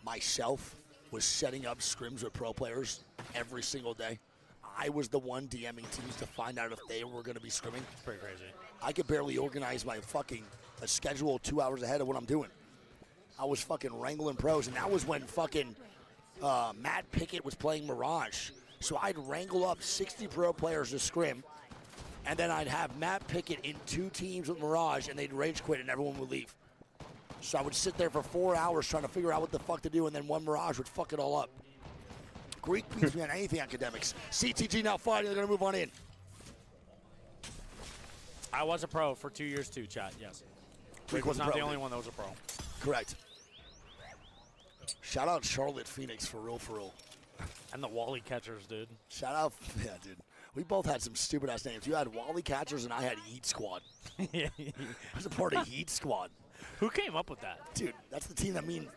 myself, was setting up scrims with pro players every single day? I was the one DMing teams to find out if they were going to be scrimming. It's pretty crazy. I could barely organize my fucking schedule 2 hours ahead of what I'm doing. I was fucking wrangling pros, and that was when fucking Matt Pickett was playing Mirage. So I'd wrangle up 60 pro players to scrim, and then I'd have Matt Pickett in 2 teams with Mirage, and they'd rage quit, and everyone would leave. So I would sit there for 4 hours trying to figure out what the fuck to do, and then one Mirage would fuck it all up. Greek beats me on anything academics. CTG now fighting. They're going to move on in. I was a pro for 2 years too, chat. Yes. Greek was wasn't not pro, the only dude. one that was a pro. Correct. Shout out Charlotte Phoenix for real, for real. And the Wally catchers, dude. Shout out, yeah, dude. We both had some stupid ass names. You had Wally Catchers and I had Heat Squad. Yeah. I was a part of Heat Squad. Who came up with that? Dude, that's the team I think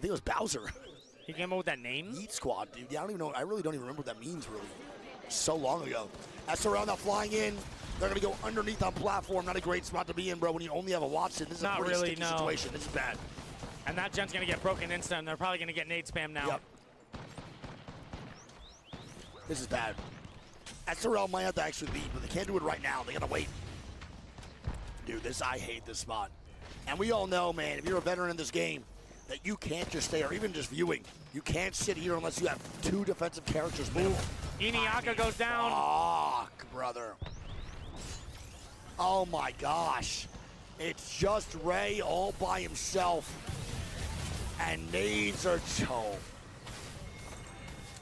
it was Bowser. He came up with that name? Heat Squad, dude. Yeah, I don't even know. I really don't even remember what that means, really. So long ago. SRL now flying in. They're going to go underneath on platform. Not a great spot to be in, bro, when you only have a Watson. This is Not a pretty really, sticky no. situation. This is bad. And that gen's going to get broken instant, and they're probably going to get nade spam now. Yep. This is bad. SRL might have to actually lead, but they can't do it right now. They got to wait. Dude, I hate this spot. And we all know, man, if you're a veteran in this game, that you can't just stay, or even just viewing, you can't sit here unless you have 2 defensive characters minimum. Iniaka goes down. Fuck, brother. Oh my gosh. It's just Ray all by himself. And nades are home.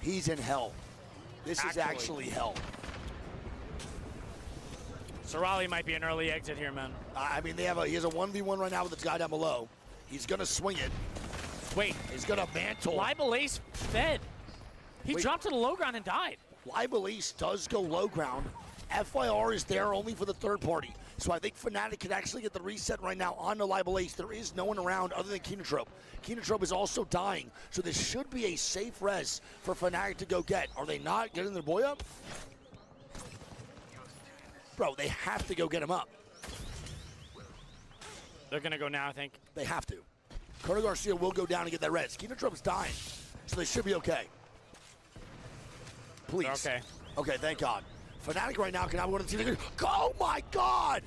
He's in hell. This is actually hell. Sorali might be an early exit here, man. I mean, he has a 1v1 right now with this guy down below. He's going to swing it. Wait. He's going to mantle. Libel Ace fed. He dropped to the low ground and died. Libel Ace does go low ground. FYR is there only for the third party. So I think Fnatic could actually get the reset right now on the Libel Ace. There is no one around other than Kenotrope. Kenotrope is also dying. So this should be a safe res for Fnatic to go get. Are they not getting their boy up? Bro, they have to go get him up. They're going to go now, I think. They have to. Coto Garcia will go down and get that res. Kenotrope's dying. So they should be okay. Please. They're okay. Okay, thank God. Fnatic right now can have one of the teams. Oh my God!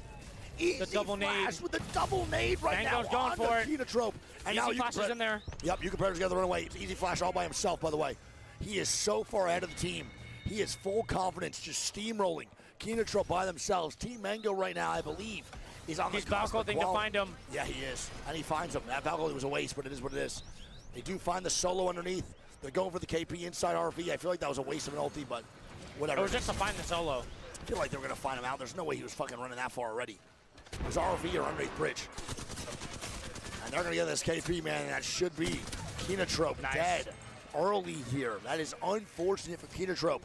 Easy the double flash nade with the double nade right Mango's now going on for the Kenotrope. And Easy now Flash is in there. Yep, you can pair together, run away. It's Easy Flash all by himself, by the way. He is so far ahead of the team. He is full confidence, just steamrolling. Kenotrope by themselves. Team Mango right now, I believe, is on He's the cusp of Valkyrie to find him. Yeah, he is. And he finds him. That Valkyrie was a waste, but it is what it is. They do find the solo underneath. They're going for the KP inside RV. I feel like that was a waste of an ulti, but whatever. It was just to find the solo. I feel like they were going to find him out. There's no way he was fucking running that far already. It was RV or underneath bridge. And they're going to get this KP, man, and that should be Kenotrope dead early here. That is unfortunate for Kenotrope.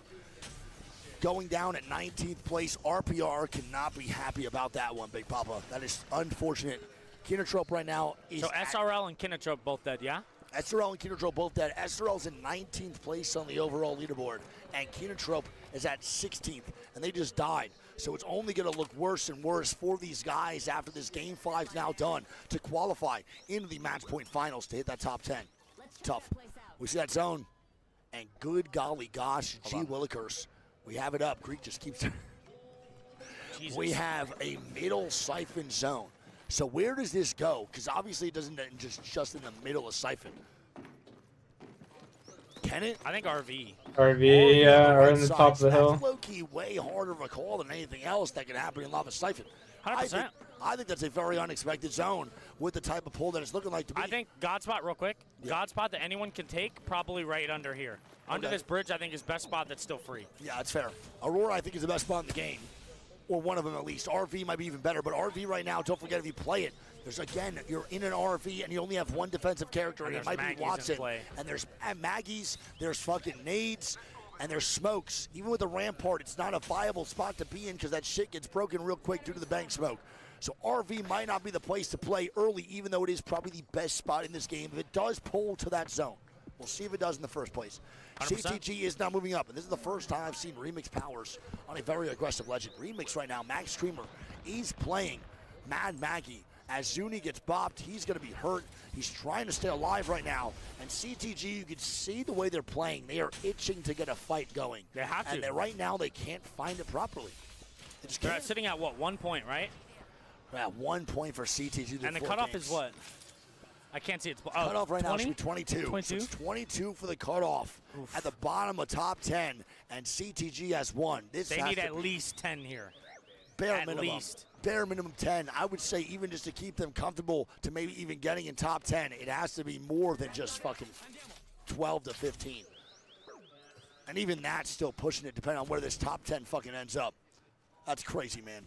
going down at 19th place. RPR cannot be happy about that one, Big Papa. That is unfortunate. Kinotrope right now is So SRL and Kinotrope both dead, yeah? SRL and Kinotrope both dead. SRL's in 19th place on the overall leaderboard, and Kinotrope is at 16th, and they just died. So it's only going to look worse and worse for these guys after this Game 5 is now done to qualify into the match point finals to hit that top 10. Tough. We see that zone, and good golly gosh, gee willikers. We have it up. Greek just keeps... We have a middle siphon zone. So where does this go? Because obviously it doesn't end just in the middle of siphon. Can it? I think RV. RV, yeah, or in the top of the hill. That's low-key way harder of a call than anything else that can happen in Lava Siphon. 100%. I think that's a very unexpected zone with the type of pull that it's looking like to be. I think God spot, real quick. Yeah. God spot that anyone can take, probably right under here. Under this bridge, I think is best spot that's still free. Yeah, that's fair. Aurora, I think, is the best spot in the game. Or one of them at least. RV might be even better, but RV right now, don't forget if you play it, there's again, you're in an RV and you only have one defensive character, and it might be Watson. And there's Maggies, there's fucking nades, and there's smokes. Even with the rampart, it's not a viable spot to be in because that shit gets broken real quick due to the bank smoke. So RV might not be the place to play early, even though it is probably the best spot in this game if it does pull to that zone. We'll see if it does in the first place. 100%. CTG is now moving up, and this is the first time I've seen Remix Powers on a very aggressive legend. Remix right now, Max Streamer, he's playing Mad Maggie. As Zuni gets bopped, he's going to be hurt. He's trying to stay alive right now. And CTG, you can see the way they're playing. They are itching to get a fight going. They have to. And right now, they can't find it properly. They're sitting at, what, 1 point, right? Yeah, 1 point for CTG. And the cutoff is what? I can't see it. Cutoff right 20? now should be 22. 22? So it's 22 for the cutoff. Oof. At the bottom of top 10, and CTG has 1. They need at least 10 here. Bare minimum. Bare minimum 10. I would say even just to keep them comfortable to maybe even getting in top 10, it has to be more than just fucking 12 to 15. And even that's still pushing it depending on where this top 10 fucking ends up. That's crazy, man.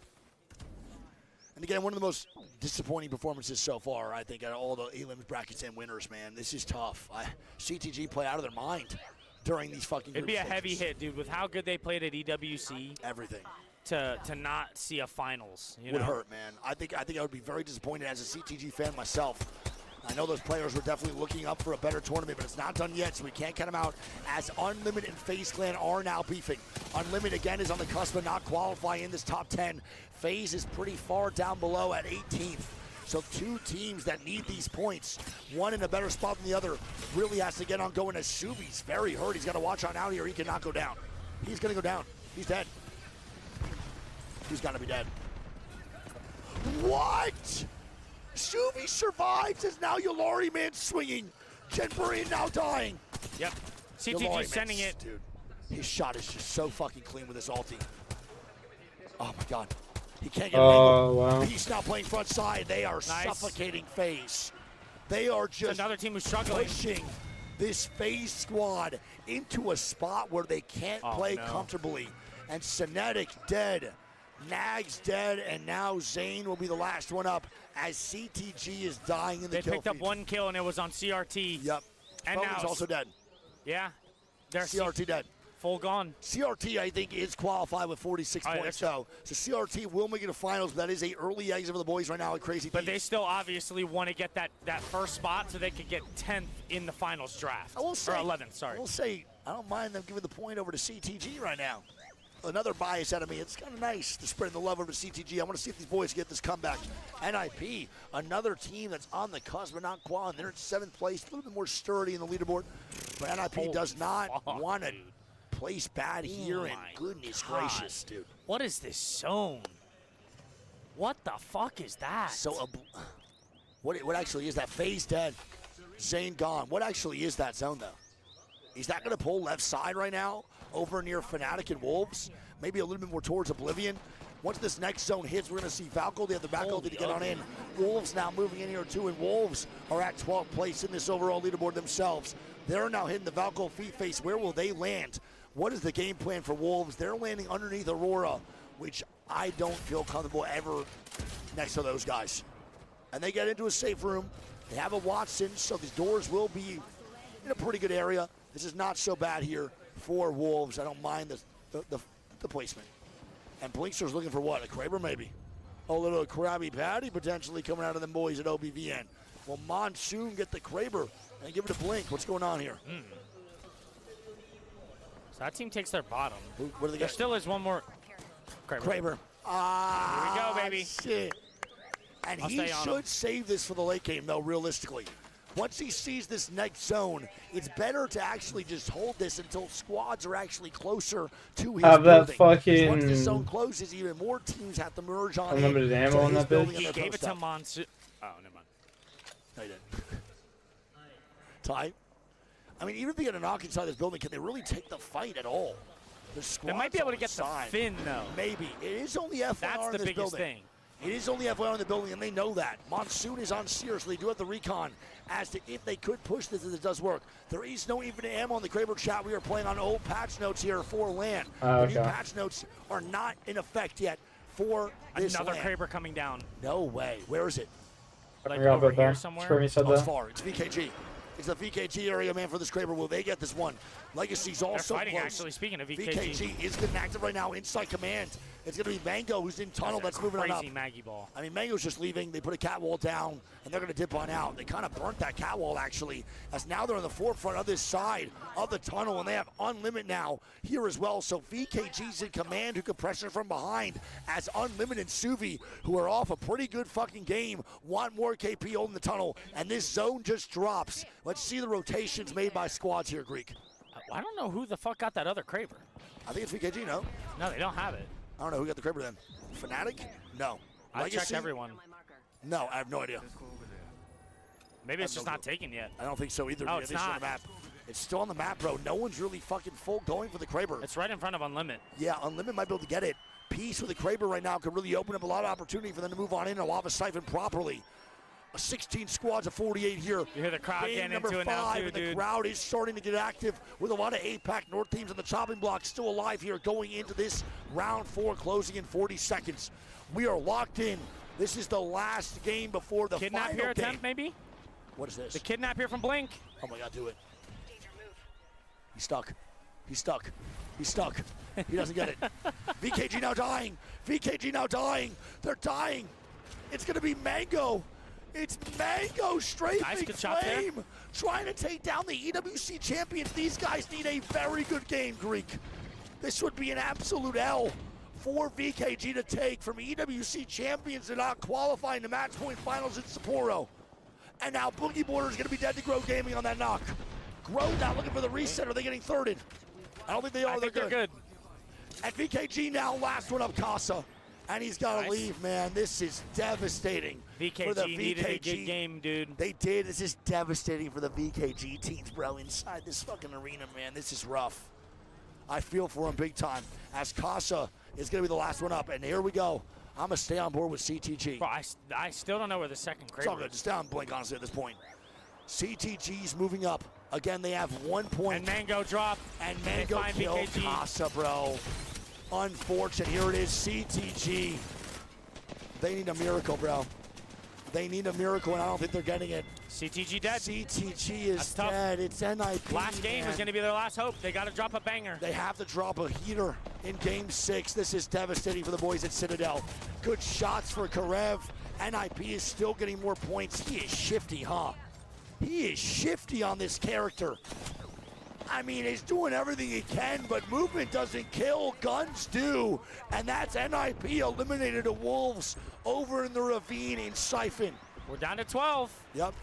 And again, one of the most disappointing performances so far, I think, out of all the elims brackets and winners, man. This is tough. CTG play out of their mind during these fucking It'd be a stages. heavy hit, dude, with how good they played at EWC. Everything. To not see a finals, you would know? hurt, man. I think I would be very disappointed as a CTG fan myself. I know those players were definitely looking up for a better tournament, but it's not done yet, so we can't count them out, as Unlimited and FaZe Clan are now beefing. Unlimited, again, is on the cusp of not qualifying in this top 10. FaZe is pretty far down below at 18th. So two teams that need these points, one in a better spot than the other, really has to get on going as Subi's very hurt. He's got to watch on out here. He cannot go down. He's going to go down. He's dead. He's got to be dead. What? Subi survives as now Yulari Man swinging. Genburian now dying. Yep. CTG sending it. Dude, his shot is just so fucking clean with his ulti. Oh my god. He can't get an angle. Wow. He's now playing front side. They are suffocating FaZe. They are just another team who's struggling. Pushing this FaZe squad into a spot where they can't play comfortably. And Cinetic dead. Nag's dead, and now Zane will be the last one up as CTG is dying in the kill They picked up feed. 1 kill, and it was on CRT. Yep. And Bowen's now also dead. Yeah. They're CRT dead. Full gone. CRT, I think, is qualified with 46 points, though. So CRT will make it to finals, but that is a early exit for the boys right now at Crazy But they still obviously want to get that first spot so they could get 10th in the finals draft. I will say, or 11th, sorry. I will say, I don't mind them giving the point over to CTG right now. Another bias out of me. It's kind of nice to spread the love over to CTG. I want to see if these boys get this comeback. NIP, another team that's on the cusp but not qualifying. They're in 7th place, a little bit more sturdy in the leaderboard. But NIP does not want to place bad here, and goodness gracious, dude. What is this zone? What the fuck is that? So, what actually is that? FaZe dead. Zane gone. What actually is that zone, though? He's not going to pull left side right now over near Fnatic and Wolves. Maybe a little bit more towards Oblivion. Once this next zone hits, we're going to see Valko. They have the back ulti to get on in. Wolves now moving in here, too, and Wolves are at 12th place in this overall leaderboard themselves. They're now hitting the Valko feet face. Where will they land? What is the game plan for Wolves? They're landing underneath Aurora, which I don't feel comfortable ever next to those guys. And they get into a safe room. They have a Watson, so these doors will be in a pretty good area. This is not so bad here for Wolves. I don't mind the the placement. And Blinkster's looking for what? A Kraber maybe? A little Krabby Patty potentially coming out of them boys at OBVN. Will Monsoon get the Kraber and give it a Blink? What's going on here? So that team takes their bottom. What do they There got? still is one more. Kraber. Kraber. Ah, Here we go, baby. Shit. And I'll he stay on should him. save this for the late game, though, realistically. Once he sees this next zone, it's better to actually just hold this until squads are actually closer to his Have that building. 'Cause once the fucking zone closes, even more teams have to merge on unlimited in ammo to in his that building bitch. and He their gave it post to up. Monsoon. Oh, never mind. No, he didn't. Ty? I mean, even if they get a knock inside this building, can they really take the fight at all? They might be able to get the fin, though. Maybe. It is only FYR That's in the this biggest building. thing. It is only FYR in the building, and they know that. Monsoon is on Sear, so they do have the recon as to if they could push this, if it does work. There is no infinite ammo on the Kraber chat. We are playing on old patch notes here for LAN. Oh, The new okay. patch notes are not in effect yet for this Another LAN. Kraber coming down. No way. Where is it? Like forgot over about here that. somewhere. Sure, he said Oh, it's that. far. It's VKG. It's the VKG area, man, for this Kraber. Will they get this one? Legacy's also fighting, close. actually, speaking of VKG. VKG is good and active right now inside command. It's going to be Mango who's in tunnel that's moving on up. Crazy Maggie ball. I mean, Mango's just leaving. They put a cat wall down, and they're going to dip on out. They kind of burnt that cat wall, actually, as now they're on the forefront of this side of the tunnel, and they have Unlimited now here as well. So VKG's in command, who can pressure from behind, as Unlimited and Suvi, who are off a pretty good fucking game, want more KP holding the tunnel, and this zone just drops. Let's see the rotations made by squads here, Greek. I don't know who the fuck got that other Kraber. I think it's VKG, no? No, they don't have it. I don't know who got the Kraber then. Fnatic? No. I checked Legacy? everyone. No, I have no idea. Maybe it's I have just no not clue. taken yet. I don't think so either. No, Yeah, it's they still on not. the map. It's still on the map, bro. No one's really fucking full going for the Kraber. It's right in front of Unlimited. Yeah, Unlimited might be able to get it. Peace with the Kraber right now could really open up a lot of opportunity for them to move on in and allow the siphon properly. 16 squads of 48 here. You hear the crowd Game getting number into it now, 5, too, and the dude. crowd is starting to get active with a lot of APAC North teams on the chopping block still alive here going into this round 4 closing in 40 seconds. We are locked in. This is the last game before the Kidnap final here game. attempt, maybe? What is this? The kidnap here from Blink. Oh my God, do it. He's stuck. He's stuck. He's stuck. He doesn't get it. VKG now dying. VKG now dying. They're dying. It's going to be Mango. It's Mango straight Nice, big good shot there. flame. Trying to take down the EWC champions. These guys need a very good game, Greek. This would be an absolute L for VKG to take from EWC champions to not qualifying the match point finals in Sapporo. And now Boogie Border is going to be dead to Grow Gaming on that knock. Grow now looking for the reset. Are they getting thirded? I don't think they are. I think they're good. And VKG now last one up Casa. And he's got to Nice. leave, man. This is devastating for the VKG needed a good game, dude. They did. This is devastating for the VKG teams, bro. Inside this fucking arena, man. This is rough. I feel for him big time. As Casa is going to be the last one up. And here we go. I'm going to stay on board with CTG. Bro, I still don't know where the second It's all Kraber good. is. Just down Blink, honestly, at this point. CTG's moving up. Again, they have 1 point. And Mango drop. And They Mango find killed VKG. Casa, bro. Unfortunate. Here it is, CTG. They need a miracle, bro. They need a miracle, and I don't think they're getting it. CTG dead. CTG is That's tough. dead. It's NIP. Last game man. is going to be their last hope. They got to drop a banger. They have to drop a heater in Game 6. This is devastating for the boys at Citadel. Good shots for Karev. NIP is still getting more points. He is shifty, huh? He is shifty on this character. I mean, he's doing everything he can, but movement doesn't kill, guns do. And that's NIP eliminated the Wolves over in the ravine in Siphon. We're down to 12. Yep.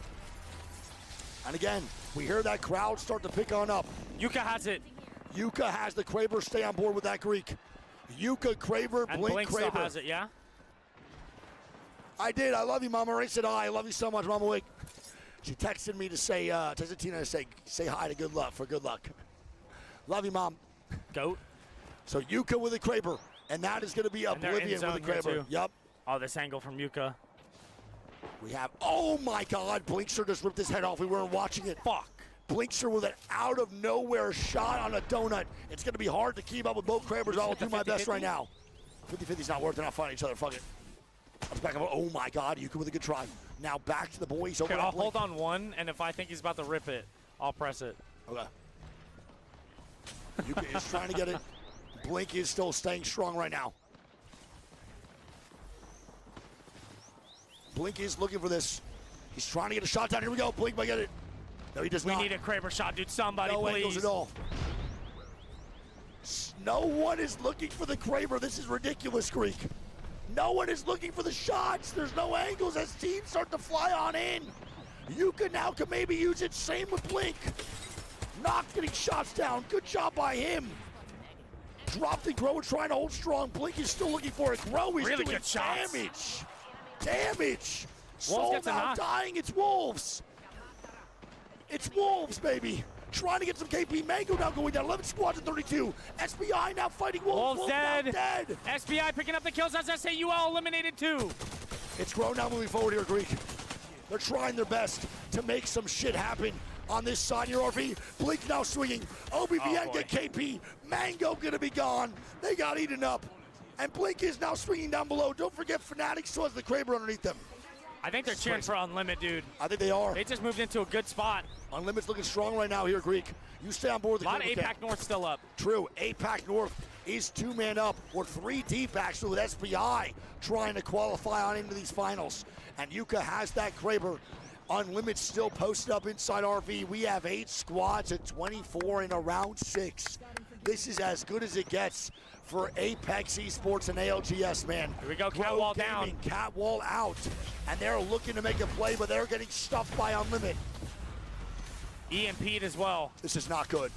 And again, we hear that crowd start to pick on up. Yuka has it. Yuka has the Kraber. Stay on board with that, Greek. Yuka, Kraber, And Blink, Blink Kraber. still has it, yeah? I did. I love you, Mama. Ray said hi. I love you so much, Mama Wig. She texted me to say, texted Tina to say hi to Good Luck for good luck. Love you, Mom. Goat. So Yuka with a Kraber, and that is going to be And they're in Oblivion zone with a here, Kraber. too. Yep. Oh, this angle from Yuka. We have, oh my God, Blinkster just ripped his head off. We weren't watching it. Fuck. Blinkster with an out of nowhere shot on a donut. It's going to be hard to keep up with both Krabers. I'll do my best right now. 50-50's not worth. They're not fighting each other. Fuck it. Let's back up. Oh my God, Yuka with a good try. Now back to the boys. Okay, Over I'll at Blink. hold on one, and if I think he's about to rip it, I'll press it. Okay. Yuka is trying to get it. Blink is still staying strong right now. Blink is looking for this. He's trying to get a shot down. Here we go. Blink might get it. No, he does not. We need a Kraber shot, dude. Somebody, no please. angles at all. No one is looking for the Kraber. This is ridiculous, Greek. No one is looking for the shots. There's no angles as teams start to fly on in. Yuka now can maybe use it. Same with Blink. Not getting shots down. Good job by him. Dropped and Grow trying to hold strong. Blink is still looking for it. Grow is Really doing good shots. damage. Damage. Wolves Soul gets a now knock. dying. It's Wolves. It's Wolves, baby. Trying to get some KP. Mango now going down. 11 squads at 32. SBI now fighting Wolves. Wolves now dead. dead. SBI picking up the kills as SAUL eliminated 2. It's Grow now moving forward here, Greek. They're trying their best to make some shit happen on this side. Your RV. Blink now swinging. OBVN get KP. Mango gonna be gone. They got eaten up. And Blink is now swinging down below. Don't forget Fnatic still has the Kraber underneath them. I think they're cheering for Unlimit, dude. I think they are. They just moved into a good spot. Unlimit's looking strong right now here, Greek. You stay on board with the A lot of Kraber APAC camp. North still up. True. APAC North is 2-man up, or 3 deep actually, with SBI trying to qualify on into these finals. And Yuka has that Kraber. Unlimited still posted up inside RV. We have 8 squads at 24 in a round 6. This is as good as it gets for Apex Esports and ALGS, man. Here we go, Catwall down. Catwall out. And they're looking to make a play, but they're getting stuffed by Unlimited. EMP'd as well. This is not good.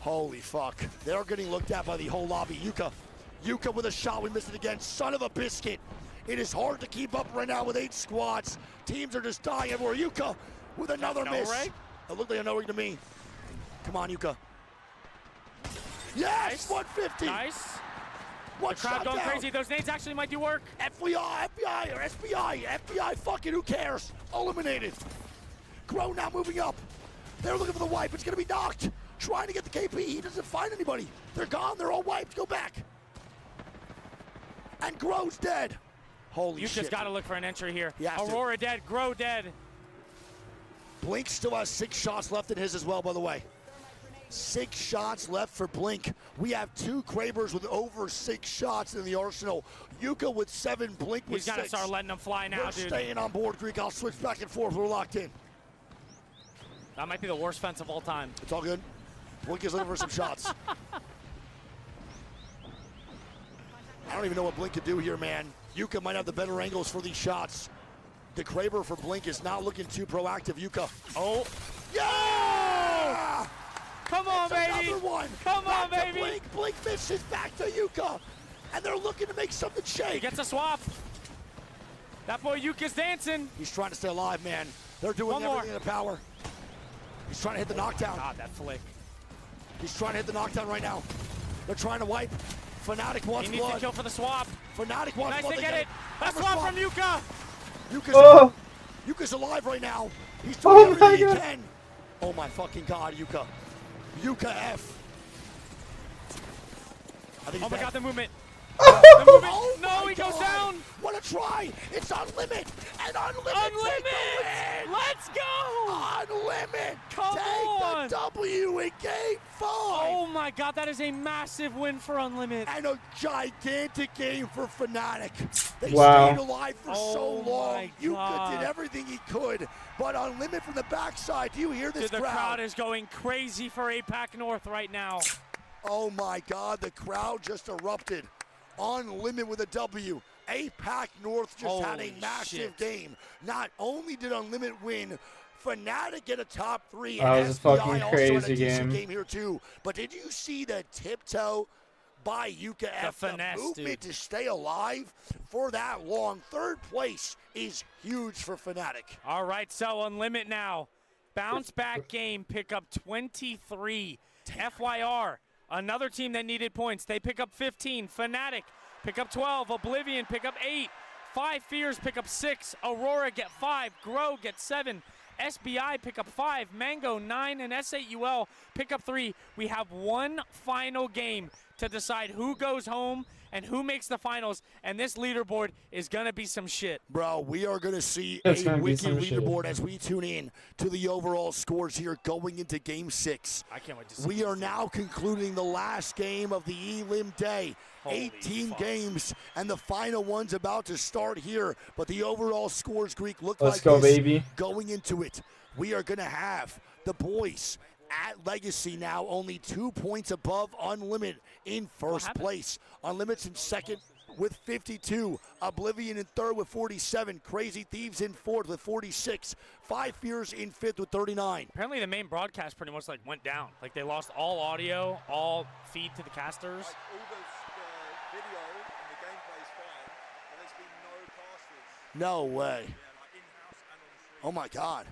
Holy fuck. They're getting looked at by the whole lobby. Yuka with a shot. We missed it again. Son of a biscuit. It is hard to keep up right now with 8 squads. Teams are just dying everywhere. Yuka with another miss. Ray? It looked like a no ring to me. Come on, Yuka. Yes, Nice. 150. Nice. One The crowd shot going down. crazy. Those nades actually might do work. FBI or SBI, fucking who cares? Eliminated. Grow now moving up. They're looking for the wipe. It's gonna be knocked. Trying to get the KP. He doesn't find anybody. They're gone. They're all wiped. Go back. And Grow's dead. Holy You shit. just got to look for an entry here. He has to. Aurora dead. Grow dead. Blink still has 6 shots left in his as well, by the way. 6 shots left for Blink. We have 2 Krabers with over 6 shots in the arsenal. Yuka with 7, Blink with 6. He's got to start letting them fly now, We're dude. staying on board, Greek. I'll switch back and forth. We're locked in. That might be the worst fence of all time. It's all good. Blink is looking for some shots. I don't even know what Blink could do here, man. Yuka might have the better angles for these shots. The Kraber for Blink is not looking too proactive. Yuka. Oh. Yeah! Come on, It's baby. Another one. Come on, Back to baby. Blink. Blink misses back to Yuka. And they're looking to make something shake. He gets a swap. That boy Yuka's dancing. He's trying to stay alive, man. They're doing One more. everything in their power. He's trying to hit the knockdown. God, that flick. He's trying to hit the knockdown right now. They're trying to wipe. Fnatic wants He needs blood. to kill for the swap. Fnatic wants Nice blood. to They get it. A Hammer swap from Yuka. Yuka's alive right now. He's doing everything he can. Oh my fucking God, Yuka. Yuka F. I think Oh he's my dead. God, the movement. The movement. Oh No, my he goes God. down. What a try. It's Unlimit. And Unlimit Unlimit. take the win. Let's go. Unlimit. Come take on. the W in game 5. Oh my God, that is a massive win for Unlimit. And a gigantic game for Fnatic. They Wow. stayed alive for so Oh long. my Yuka God. did everything he could. But Unlimit from the backside. Do you hear this Dude, the crowd is going crazy for APAC North right now. Oh my God, the crowd just erupted. Unlimit with a W. APAC North just had a Holy massive shit. game. Not only did Unlimit win, Fnatic get a top 3. That and was a SBI fucking also had a crazy decent game. game here too. But did you see the tiptoe by Yuka F? The finesse, movement dude. to stay alive for that long. 3rd place is huge for Fnatic. All right, so Unlimit now. Bounce back game, pick up 23. FYR, another team that needed points. They pick up 15. Fnatic pick up 12. Oblivion pick up 8. 5 Fears pick up 6. Aurora get 5. Grow get 7. SBI pick up 5. Mango 9. And SAUL pick up 3. We have one final game to decide who goes home and who makes the finals, and this leaderboard is going to be some shit. Bro, we are going to see It's a gonna be wicked some shit. leaderboard as we tune in to the overall scores here going into Game 6. I can't wait to see We are now concluding the last game of the Elim day. Holy 18 fuck. games, and the final one's about to start here. But the overall scores, Greek, look Let's like go, this baby. going into it. We are going to have the boys at Legacy now only 2 points above Unlimited in first place. Unlimited's in second with 52. Oblivion in third with 47. Crazy Thieves in fourth with 46. Five Fears in fifth with 39. Apparently the main broadcast pretty much like went down. Like they lost all audio, all feed to the casters. Video and the gameplay's fine, but there's been no casters. No way. Oh my God.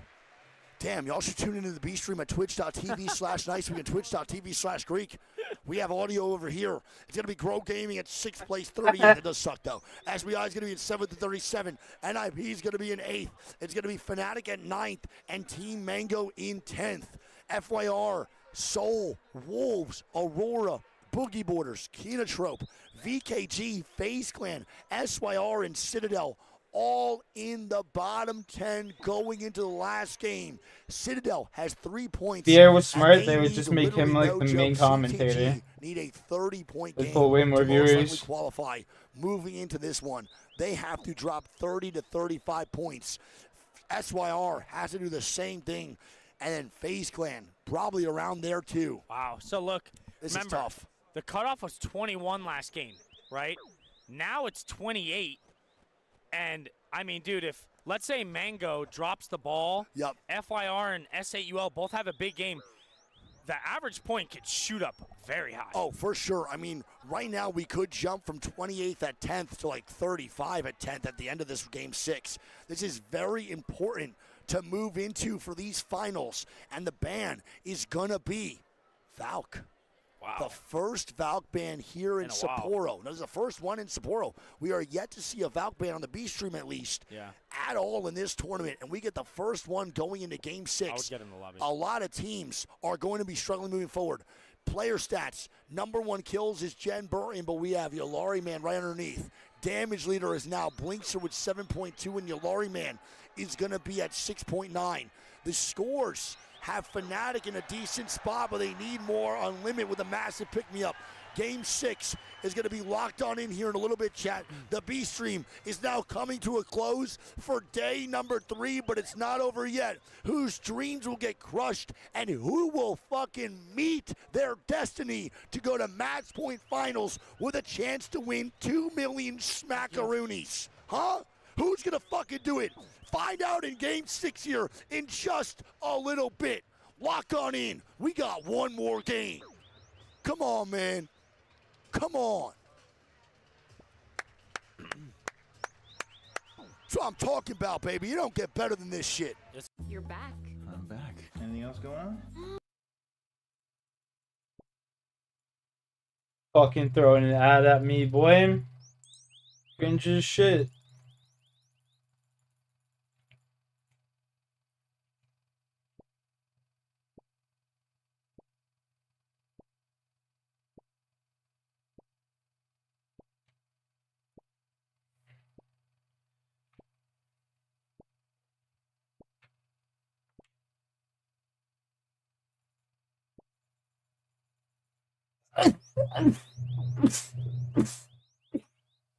Damn, y'all should tune into the B stream at twitch.tv/niceweek and twitch.tv/Greek. We have audio over here. It's going to be Grow Gaming at 6th place, 38th. It does suck, though. SBI is going to be in 7th at 37. NIP is going to be in 8th. It's going to be Fnatic at 9th and Team Mango in 10th. FYR, Soul, Wolves, Aurora, Boogie Borders, Kinotrope, VKG, FaZe Clan, SYR, and Citadel all in the bottom 10 going into the last game. Citadel has 3 points. The air was smart. and They would need just make him literally like the no main joke. commentator. CTG need a 30-point They'd game pull way more to most likely viewers. qualify. Moving into this one, they have to drop 30 to 35 points. SYR has to do the same thing. And then FaZe Clan, probably around there too. Wow. So look, This remember, is tough. the cutoff was 21 last game, right? Now it's 28. And, I mean, dude, if, let's say Mango drops the ball, yep. FYR and S8UL both have a big game, the average point could shoot up very high. Oh, for sure. I mean, right now we could jump from 28th at 10th to like 35 at 10th at the end of this Game 6. This is very important to move into for these finals. And the ban is going to be Valk. Wow. The first Valk ban here in Sapporo. Now, this is the first one in Sapporo. We are yet to see a Valk ban on the B stream at least at all in this tournament. And we get the first one going into Game 6. I would get in the lobby. A lot of teams are going to be struggling moving forward. Player stats. Number 1 kills is Jen Burton, but we have Yolari Man right underneath. Damage leader is now Blinkster with 7.2, and Yolari Man is going to be at 6.9. The scores have Fnatic in a decent spot, but they need more. Unlimited with a massive pick-me-up. Game 6 is going to be locked on in here in a little bit, chat. The B stream is now coming to a close for day number 3, but it's not over yet. Whose dreams will get crushed and who will fucking meet their destiny to go to match point finals with a chance to win 2 million smackaroonies? Huh? Who's going to fucking do it? Find out in Game 6 here in just a little bit. Lock on in. We got one more game. Come on, man. Come on. That's what I'm talking about, baby. You don't get better than this shit. You're back. I'm back. Anything else going on? Fucking throwing an ad at me, boy. Cringe as shit.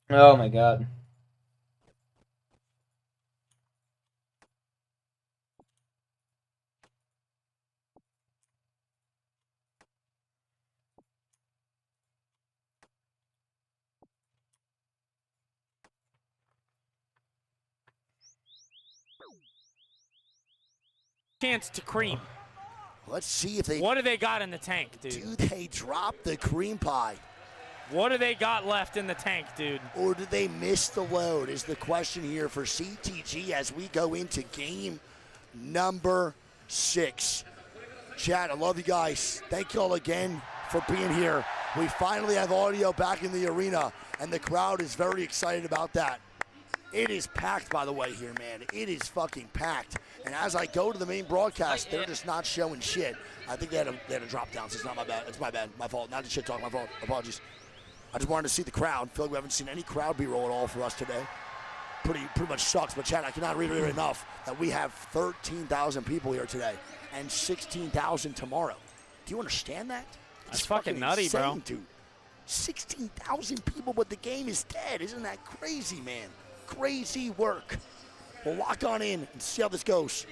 Oh my god. Chance to cream. Let's see if they... What do they got in the tank, dude? Do they drop the cream pie? What do they got left in the tank, dude? Or did they miss the load is the question here for CTG as we go into game number 6. Chat, I love you guys. Thank you all again for being here. We finally have audio back in the arena, and the crowd is very excited about that. It is packed, by the way, here, man. It is fucking packed. And as I go to the main broadcast, they're just not showing shit. I think they had a drop down, so it's not my bad. It's my bad. My fault. Not the shit talk. My fault. Apologies. I just wanted to see the crowd. Feel like we haven't seen any crowd B-roll at all for us today. Pretty much sucks. But, Chad, I cannot reiterate enough that we have 13,000 people here today and 16,000 tomorrow. Do you understand that? That's fucking nutty, insane, bro. Dude. 16,000 people, but the game is dead. Isn't that crazy, man? Crazy work. We'll lock on in and see how this goes.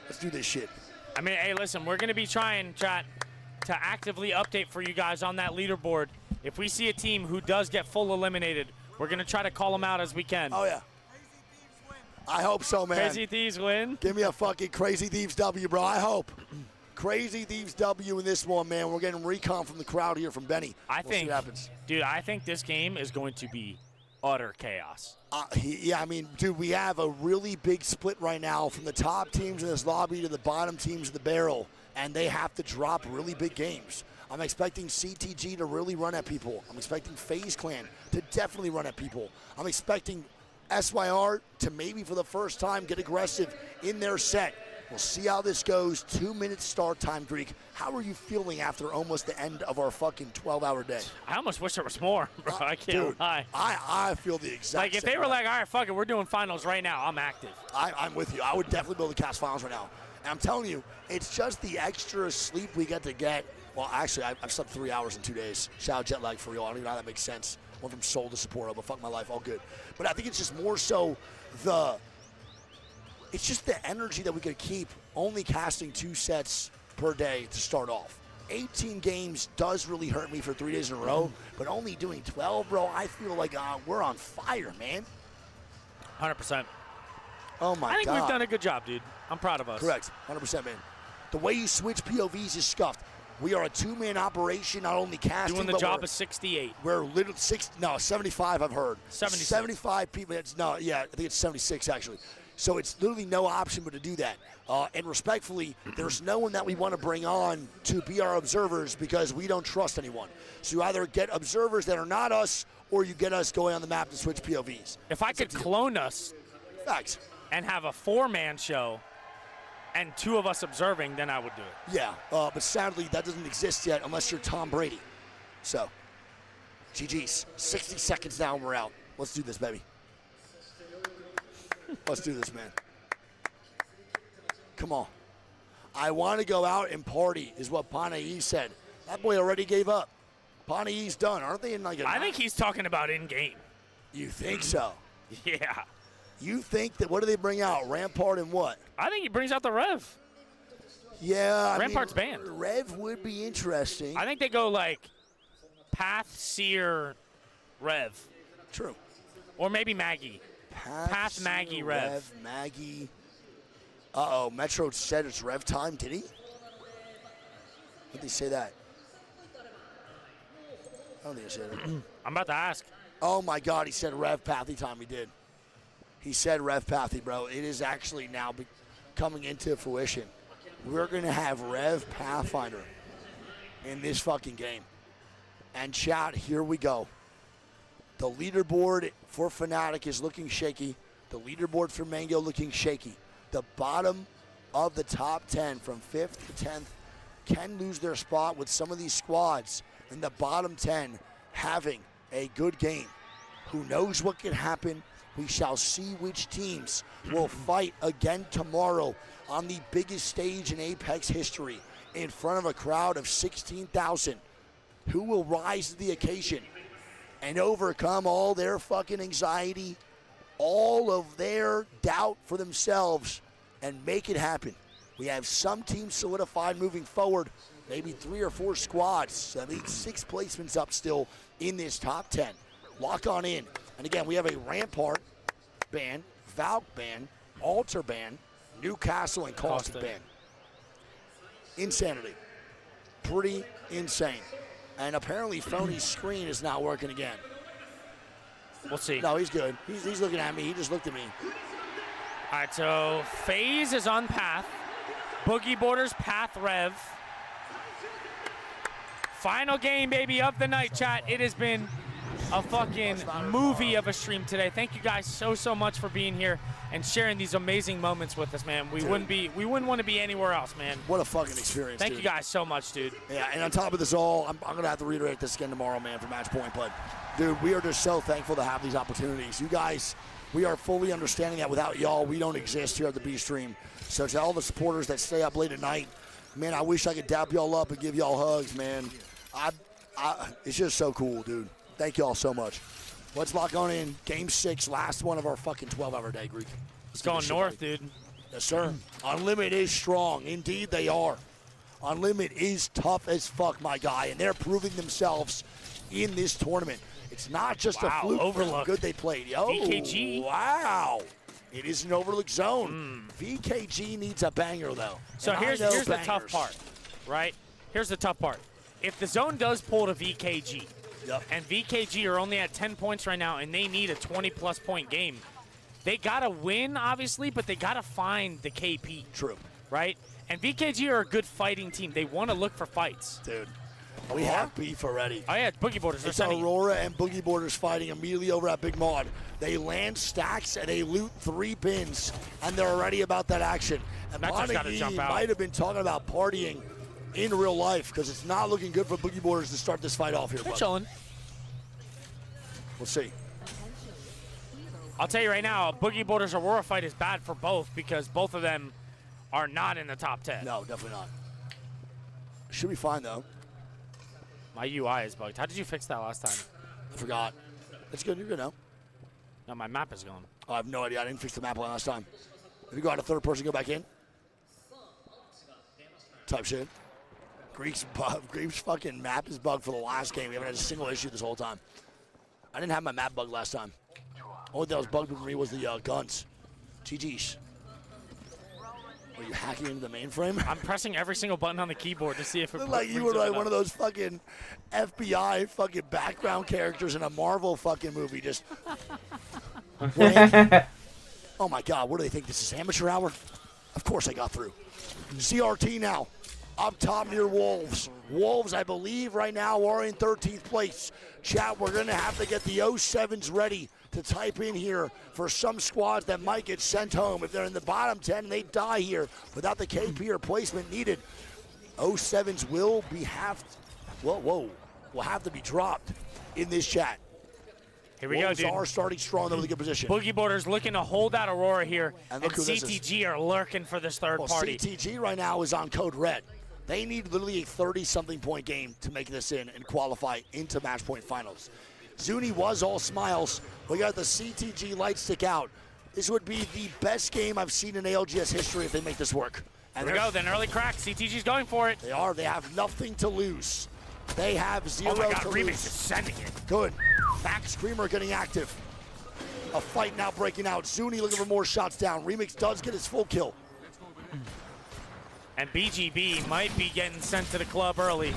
Let's do this shit. I mean, hey, listen, we're going to be trying, chat, to actively update for you guys on that leaderboard. If we see a team who does get full eliminated, we're going to try to call them out as we can. Oh, yeah. I hope so, man. Crazy Thieves win. Give me a fucking Crazy Thieves W, bro. I hope. Crazy Thieves W in this one, man. We're getting recon from the crowd here from Benny. I We'll see think, what happens. dude, I think this game is going to be utter chaos. Yeah, I mean, dude, we have a really big split right now from the top teams in this lobby to the bottom teams of the barrel, and they have to drop really big games. I'm expecting CTG to really run at people. I'm expecting FaZe Clan to definitely run at people. I'm expecting SYR to maybe for the first time get aggressive in their set. We'll see how this goes. 2 minutes start time, Greek. How are you feeling after almost the end of our fucking 12-hour day? I almost wish there was more, bro. I can't Dude, lie. I feel the exact Like, if same they were way. like, all right, fuck it, we're doing finals right now, I'm active. I'm with you. I would definitely be able to cast finals right now. And I'm telling you, it's just the extra sleep we get to get. Well, actually, I've slept 3 hours in 2 days. Shout out jet lag for real. I don't even know how that makes sense. Went from Seoul to Sapporo, but fuck my life, all good. But I think it's just more so it's just the energy that we could keep only casting 2 sets per day to start off. 18 games does really hurt me for 3 days in a row, but only doing 12, bro, I feel like we're on fire, man. 100%. Oh, my God. I think we've done a good job, dude. I'm proud of us. Correct. 100%, man. The way you switch POVs is scuffed. We are a 2-man operation, not only casting, Doing the but job of 68. We're literally 75, I've heard. 76. 75 people. I think it's 76, actually. So it's literally no option but to do that. And respectfully, there's no one that we want to bring on to be our observers because we don't trust anyone. So you either get observers that are not us or you get us going on the map to switch POVs. If I could clone us Facts. and have a 4-man show and 2 of us observing, then I would do it. Yeah, but sadly that doesn't exist yet unless you're Tom Brady. So, GG's. 60 seconds now and we're out. Let's do this, baby. Let's do this, man. Come on. I want to go out and party, is what Panay said. That boy already gave up. Panay's done. Aren't they in like a... I think he's talking about in-game. You think so? Yeah. You think that, what do they bring out? Rampart and what? I think he brings out the Rev. Yeah. Rampart's banned. Rev would be interesting. I think they go like Path, Seer, Rev. True. Or maybe Maggie. Path, Maggie, Rev. Maggie. Uh-oh, Metro said it's Rev time, did he? Did they say that? I don't think he said it. I'm about to ask. Oh, my God, he said Rev Pathy time. He did. He said Rev Pathy, bro. It is actually now coming into fruition. We're going to have Rev Pathfinder in this fucking game. And chat, here we go. The leaderboard for Fnatic is looking shaky. The leaderboard for Mango looking shaky. The bottom of the top 10 from 5th to 10th can lose their spot with some of these squads in the bottom 10 having a good game. Who knows what can happen? We shall see which teams will fight again tomorrow on the biggest stage in Apex history in front of a crowd of 16,000. Who will rise to the occasion and overcome all their fucking anxiety, all of their doubt for themselves, and make it happen? We have some teams solidified moving forward, maybe 3 or 4 squads. So that means 6 placements up still in this top 10. Lock on in. And again, we have a Rampart ban, Valk ban, Alter ban, Newcastle, and Caustic ban. Insanity. Pretty insane. And apparently Phony's screen is not working again. We'll see. No, he's good. He's looking at me. He just looked at me. All right, so FaZe is on Path. Boogie Borders, Path, Rev. Final game, baby, of the night, chat. It has been a fucking movie of a stream today. Thank you guys so much for being here and sharing these amazing moments with us, man. We wouldn't want to be anywhere else, man. What a fucking experience, Thank dude. you guys so much, dude. Yeah, and on top of this all, I'm going to have to reiterate this again tomorrow, man, for Match Point. But, dude, we are just so thankful to have these opportunities. You guys, we are fully understanding that without y'all, we don't exist here at the B Stream. So to all the supporters that stay up late at night, man, I wish I could dap y'all up and give y'all hugs, man. It's just so cool, dude. Thank y'all so much. Let's lock on in. Game 6, last one of our fucking 12-hour day, Greek. It's going north, dude. Yes, sir. Unlimited is strong. Indeed, they are. Unlimited is tough as fuck, my guy, and they're proving themselves in this tournament. It's not just a fluke for how good they played. Yo, VKG. Wow. It is an overlook zone. VKG needs a banger, though. So here's the tough part, right? Here's the tough part. If the zone does pull to VKG, and VKG are only at 10 points right now, and they need a 20-plus point game, they got to win, obviously, but they got to find the KP. True. Right? And VKG are a good fighting team. They want to look for fights. Dude, we have beef already. Oh, yeah, it's Boogie Borders. It's Aurora and Boogie Borders fighting immediately over at Big Mod. They land stacks and they loot 3 bins, and they're already about that action. And Montague might have been talking about partying in real life because it's not looking good for Boogie Borders to start this fight off here. They're chilling. We'll see. I'll tell you right now, a Boogie Borders Aurora fight is bad for both because both of them are not in the top 10. No, definitely not. Should be fine, though. My UI is bugged. How did you fix that last time? I forgot. It's good. You're good now. No, my map is gone. I have no idea. I didn't fix the map last time. If you go out to third person, go back in. Type shit. Greek's fucking map is bugged for the last game. We haven't had a single issue this whole time. I didn't have my map bugged last time. Only thing that was bugged with me was the guns. GG's. Are you hacking into the mainframe? I'm pressing every single button on the keyboard to see if it looked like you were like one of those fucking FBI fucking background characters in a Marvel fucking movie. Just. Oh my God! What do they think? This is amateur hour? Of course I got through. CRT now. Up top near Wolves. Wolves, I believe, right now are in 13th place. Chat, we're going to have to get the 07s ready to type in here for some squads that might get sent home. If they're in the bottom 10 and they die here without the KP or placement needed, 07s will have to be dropped in this chat. Here we go, dude. Wolves are starting strong, though, with a good position. Boogie Borders looking to hold out Aurora here, and look who this CTG are lurking for this third party. CTG right now is on code red. They need literally a 30-something point game to make this in and qualify into match point finals. Zuni was all smiles. We got the CTG light stick out. This would be the best game I've seen in ALGS history if they make this work. And there we go, then early crack. CTG's going for it. They are. They have nothing to lose. They have zero to lose. Oh my God, Remix is sending it. Good. Back Screamer getting active. A fight now breaking out. Zuni looking for more shots down. Remix does get his full kill. And BGB might be getting sent to the club early.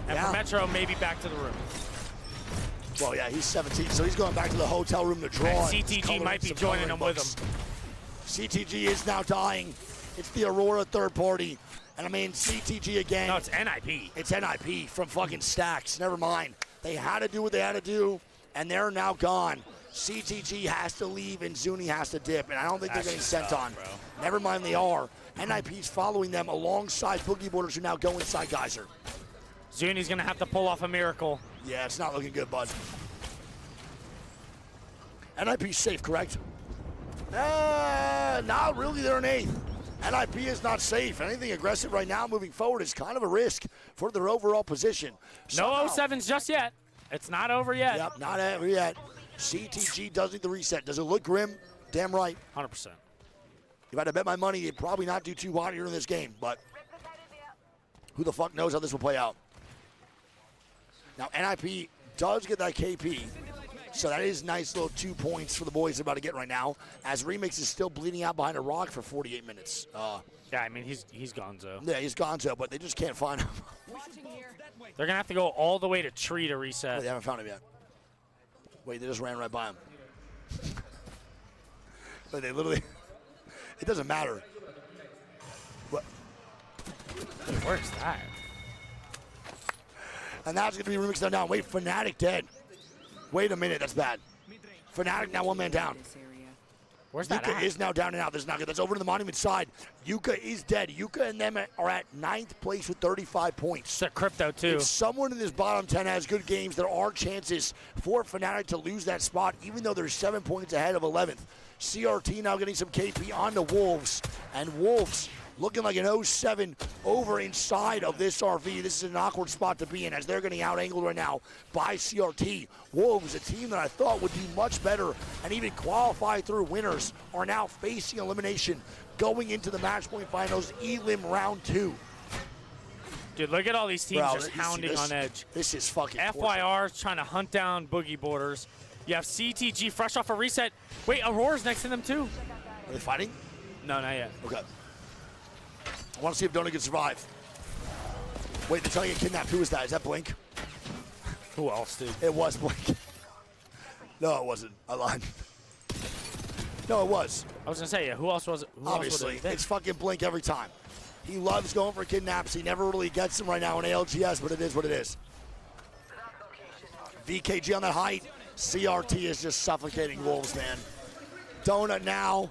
And for Metro, maybe back to the room. Well, yeah, he's 17, so he's going back to the hotel room to draw. And CTG might be joining him with him. CTG is now dying. It's the Aurora third party. And I mean, CTG again. No, it's NIP. It's NIP from fucking Stacks. Never mind. They had to do what they had to do, and they're now gone. CTG has to leave, and Zuni has to dip, and I don't think they're getting sent on. Bro. Never mind, they are. NIP's following them alongside Boogie Borders, who now go inside Geyser. Zuni's going to have to pull off a miracle. Yeah, it's not looking good, bud. NIP's safe, correct? Not really. They're an 8th. NIP is not safe. Anything aggressive right now moving forward is kind of a risk for their overall position. No 07s just yet. It's not over yet. Yep, not over yet. CTG does need the reset. Does it look grim? Damn right. 100%. If I had to bet my money, it'd probably not do too hot here in this game, but who the fuck knows how this will play out. Now, NIP does get that KP, so that is nice little 2 points for the boys they're about to get right now, as Remix is still bleeding out behind a rock for 48 minutes. Yeah, I mean, he's gonzo. Yeah, he's gonzo, but they just can't find him. They're going to have to go all the way to tree to reset. Oh, they haven't found him yet. Wait, they just ran right by him. But they literally... It doesn't matter. What? Where's that? And that's going to be Remix down. Wait, Fnatic dead. Wait a minute, that's bad. Fnatic now one man down. Where's that Yuka at? is now down and out. That's not good. That's over to the Monument side. Yuka is dead. Yuka and them are at 9th place with 35 points. It's crypto, too. If someone in this bottom 10 has good games, there are chances for Fnatic to lose that spot, even though they're 7 points ahead of 11th. CRT now getting some KP on the Wolves, and Wolves looking like an 07 over inside of this RV. This is an awkward spot to be in as they're getting out-angled right now by CRT. Wolves, a team that I thought would be much better and even qualify through winners, are now facing elimination going into the match point finals, Elim round 2. Dude, look at all these teams Bro, just hounding on edge. This is fucking FYR is trying to hunt down Boogie Borders. You have CTG fresh off a reset. Wait, Aurora's next to them too. Are they fighting? No, not yet. Okay. I want to see if Donut can survive. Wait, they're trying to get kidnapped. Who is that? Is that Blink? Who else, dude? It was Blink. No, it wasn't. I lied. No, it was. I was going to say, yeah, who else was it? Who Obviously, else would it it's fucking Blink every time. He loves going for kidnaps. He never really gets them right now in ALGS, but it is what it is. VKG on that height. CRT is just suffocating Wolves, man. Donut now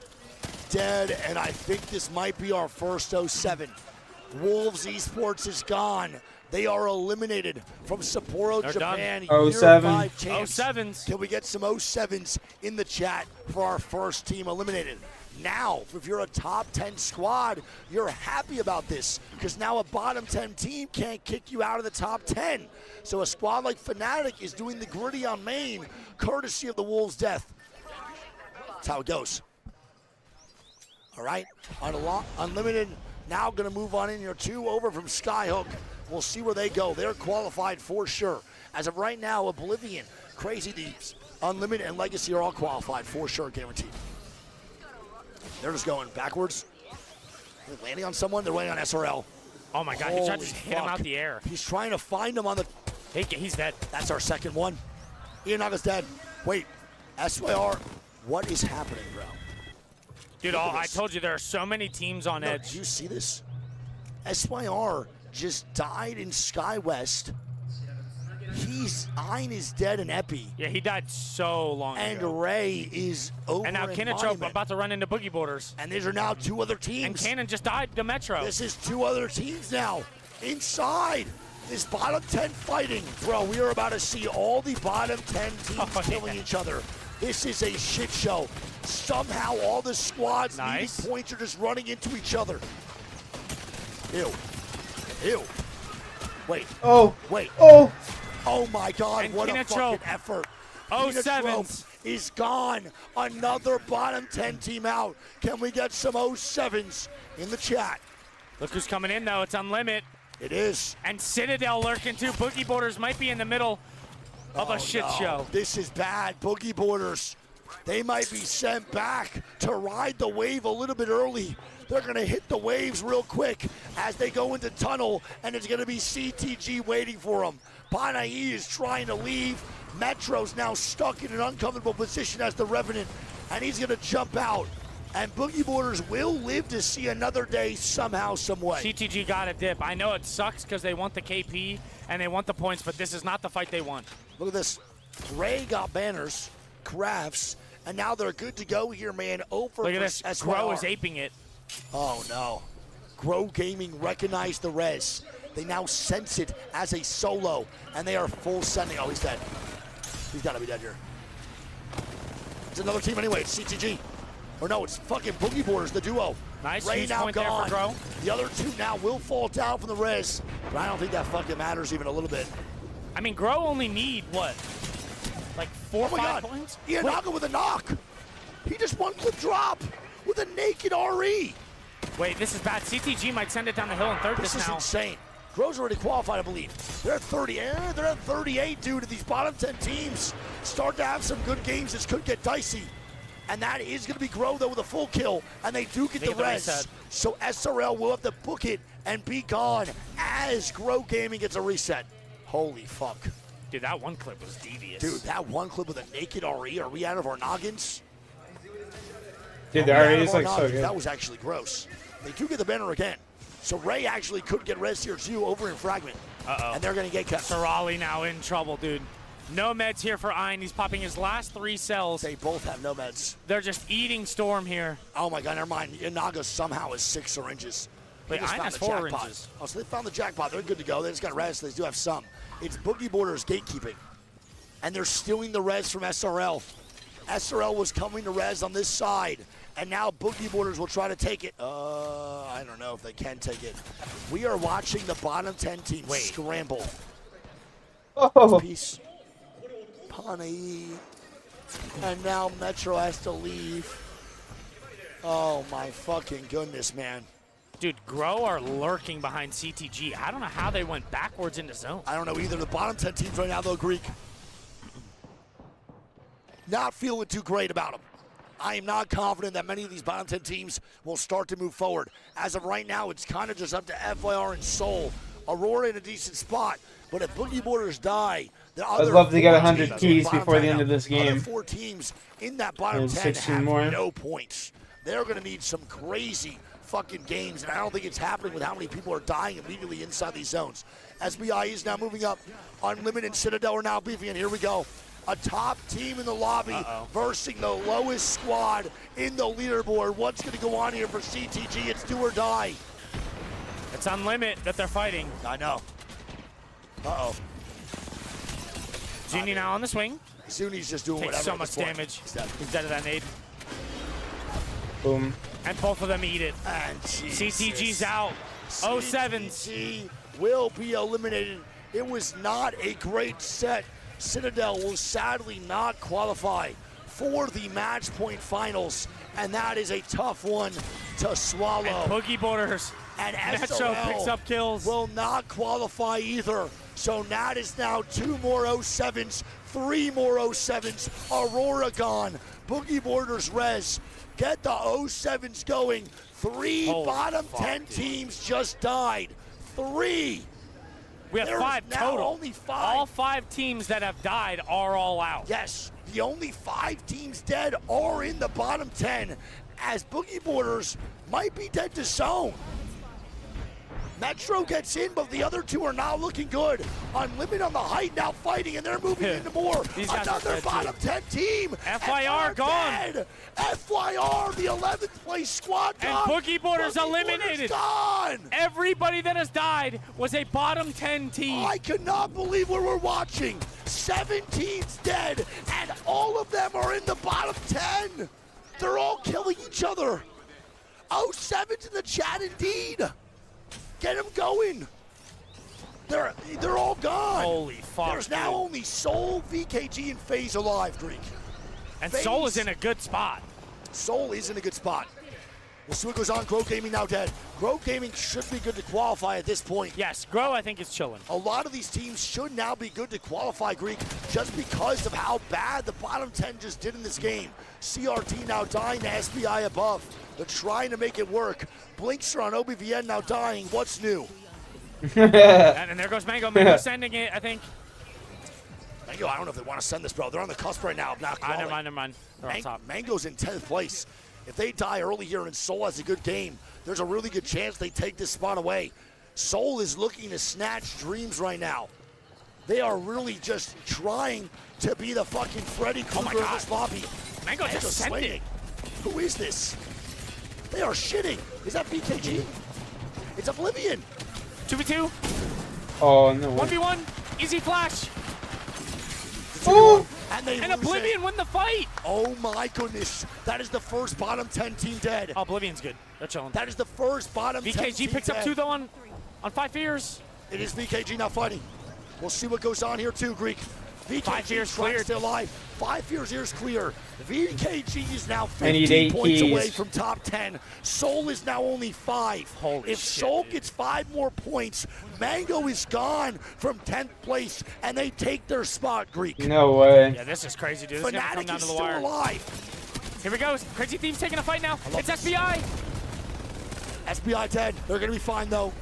dead, and I think this might be our first 07. Wolves Esports is gone. They are eliminated from Sapporo, They're Japan. done. Year 07. 5 champs. 07s. Can we get some 07s in the chat for our first team eliminated? Now, if you're a top 10 squad, you're happy about this because now a bottom 10 team can't kick you out of the top 10. So a squad like Fnatic is doing the gritty on main, courtesy of the Wolves' death. That's how it goes. All right, Unlimited now going to move on in here 2 over from Skyhook. We'll see where they go. They're qualified for sure. As of right now, Oblivion, Crazy Thieves, Unlimited, and Legacy are all qualified for sure, guaranteed. They're just going backwards. They're landing on someone. They're landing on SRL. Oh my God, he tried to just hit him out the air. He's trying to find him on the... He's dead. That's our second one. Ianaga's dead. Wait, SYR, what is happening, bro? Dude, I told you there are so many teams on edge. Do you see this? SYR just died in SkyWest. Ein is dead in Epi. Yeah, he died so long and ago. Ray is over And now in Kinnitrope Monument. about to run into Boogie Borders. And these are now 2 other teams. And Cannon just died to Metro. This is 2 other teams now inside this bottom 10 fighting. Bro, we are about to see all the bottom 10 teams killing each other. This is a shit show. Somehow all the squads needing points are just running into each other. Ew. Ew. Wait. Oh. Wait. Oh. Oh my God, And what a Kinnitrope. fucking effort. 07s. Kinnitrope is gone. Another bottom 10 team out. Can we get some 07s in the chat? Look who's coming in, though. It's Unlimit. It is. And Citadel lurking, too. Boogie Borders might be in the middle of a shit show. This is bad. Boogie Borders. They might be sent back to ride the wave a little bit early. They're going to hit the waves real quick as they go into tunnel, and it's going to be CTG waiting for them. Panai is trying to leave. Metro's now stuck in an uncomfortable position as the Revenant, and he's going to jump out. And Boogie Borders will live to see another day somehow, some way. CTG got a dip. I know it sucks because they want the KP and they want the points, but this is not the fight they want. Look at this. Ray got banners, crafts, and now they're good to go here, man. Over Look at this. SYR. Grow is aping it. Oh, no. Grow Gaming recognized the res. They now sense it as a solo, and they are full sending. Oh, he's dead. He's got to be dead here. It's another team anyway. It's CTG. Or no, it's fucking Boogie Borders, the duo. Nice. Ray huge now point gone. there for Grow. The other 2 now will fall down from the res, but I don't think that fucking matters even a little bit. I mean, Grow only need, what, like 4 or 5 points? Ianaga with a knock. He just one-clip drop with a naked RE. Wait, this is bad. CTG might send it down the hill in third This is now. insane. Grow's already qualified, I believe. They're at 30. They're at 38, dude. These bottom 10 teams start to have some good games. This could get dicey. And that is going to be Grow, though, with a full kill. And they do get the res. reset. So SRL will have to book it and be gone as Grow Gaming gets a reset. Holy fuck. Dude, that one clip was devious. Dude, that one clip with a naked RE. Are we out of our noggins? Dude, the RE is like so good. That was actually gross. They do get the banner again. So Ray actually could get res here too over in Fragment. Uh-oh. And they're going to get kept. Sorali now in trouble, dude. No meds here for Ein. He's popping his last 3 cells. They both have no meds. They're just eating Storm here. Oh my god, never mind. Inaga somehow has 6 syringes. Wait, They just Ein found has the 4 jackpot. syringes. Oh, so they found the jackpot. They're good to go. They just got res. They do have some. It's Boogie Borders gatekeeping. And they're stealing the res from SRL. SRL was coming to res on this side. And now Boogie Borders will try to take it. I don't know if they can take it. We are watching the bottom 10 team scramble. Oh. Piece. Pani. And now Metro has to leave. Oh my fucking goodness, man. Dude, Grow are lurking behind CTG. I don't know how they went backwards into zone. I don't know either. The bottom 10 teams right now, though, Greek, not feeling too great about them. I am not confident that many of these bottom 10 teams will start to move forward. As of right now, it's kind of just up to FYR and Seoul. Aurora in a decent spot, but if Boogie Borders die, the other I'd love to get 4 100 teams keys bottom before the 10 end of this game. Other 4 teams in that bottom And 10 16 have more. no points. They're going to need some crazy fucking games, and I don't think it's happening with how many people are dying immediately inside these zones. SBI is now moving up. Unlimited and Citadel are now beefing, and here we go. A top team in the lobby versus the lowest squad in the leaderboard. What's going to go on here for CTG? It's do or die. It's Unlimit that they're fighting. I know. Uh-oh. Zuni now on the swing. Zuni's just doing Takes whatever. so at much this point. damage. He's dead. He's dead of that nade. Boom. And both of them eat it. And CTG's out. 07s. CTG will be eliminated. It was not a great set. Citadel will sadly not qualify for the match point finals, and that is a tough one to swallow. And Boogie Borders. And Metro SRL picks up kills. will not qualify either. So Nat is now 2 more 07s, 3 more 07s. Aurora gone. Boogie Borders res. Get the 07s going. 3 Holy bottom fuck, 10 dude. teams just died. 3. We have There is 5 now total. only 5. All 5 teams that have died are all out. Yes, the only 5 teams dead are in the bottom 10, as Boogie Borders might be dead to zone. Metro gets in, but the other 2 are not looking good. Unlimited on the height now fighting, and they're moving into more. These guys are Another dead bottom too. 10 team. FYR and gone. dead. FYR, the 11th place squad And gone. Boogie Borders eliminated. Gone. Everybody that has died was a bottom 10 team. I cannot believe what we're watching. 7 teams dead, and all of them are in the bottom 10. They're all killing each other. 07's in the chat indeed. Get them going. They're all gone. Holy fuck, There's now dude. only Soul, VKG, and FaZe alive, Greek. And FaZe- Soul is in a good spot. Soul is in a good spot. We'll see what goes on. Grow Gaming now dead. Grow Gaming should be good to qualify at this point. Yes, Grow I think is chilling. A lot of these teams should now be good to qualify, Greek, just because of how bad the bottom 10 just did in this game. CRT now dying to SBI above. They're trying to make it work. Blinkster on OBVN now dying. What's new? And there goes Mango. Mango sending it, I think. Mango, I don't know if they want to send this, bro. They're on the cusp right now of not Never qualifying. mind. They're on top. Mango's in 10th place. If they die early here and Soul has a good game, there's a really good chance they take this spot away. Soul is looking to snatch dreams right now. They are really just trying to be the fucking Freddy Krueger of this lobby. Mango just sent swinging. it. Who is this? They are shitting. Is that BKG? It's Oblivion. 2v2. Oh, no. 1v1. Easy flash. Ooh. And they And lose Oblivion it. win the fight. Oh my goodness. That is the first bottom 10 team dead. Oblivion's good. They're chilling. That is the first bottom 10 VKG team picks up dead. 2 though on 5 fears. It is VKG now fighting. We'll see what goes on here too, Greek. VKG 5 fears trying to cleared. stay alive. 5 fears here is clear. VKG is now I need 15 8 points keys. away from top 10. Soul is now only 5. Holy if shit, Soul dude. gets 5 more points, Mango is gone from 10th place, and they take their spot, Greek. No way. Yeah, this is crazy, dude. This is gonna come Fnatic down is to the still wire. alive. Here we go. Crazy Thief's taking a fight now. It's SBI. SBI dead. They're going to be fine, though.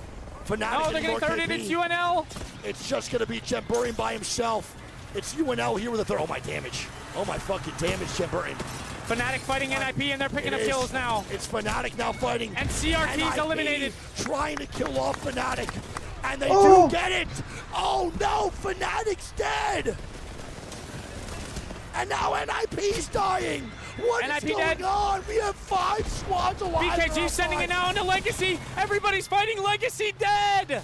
Fnatic Oh, they're and getting Lord third KP. into UNL. It's just going to be Jen Burring by himself. It's UNL here with a third. Oh, my damage. Oh, my fucking damage, Jen Burring. Fnatic fighting NIP, and they're picking It up is. kills now. It's Fnatic now fighting. And CRT's NIP eliminated. trying to kill off Fnatic. And they Oh. do get it. Oh, no. Fnatic's dead. And now NIP's dying. What is NIP going dead. on? We have 5 squads alive. BKG sending it now into Legacy. Everybody's fighting Legacy dead.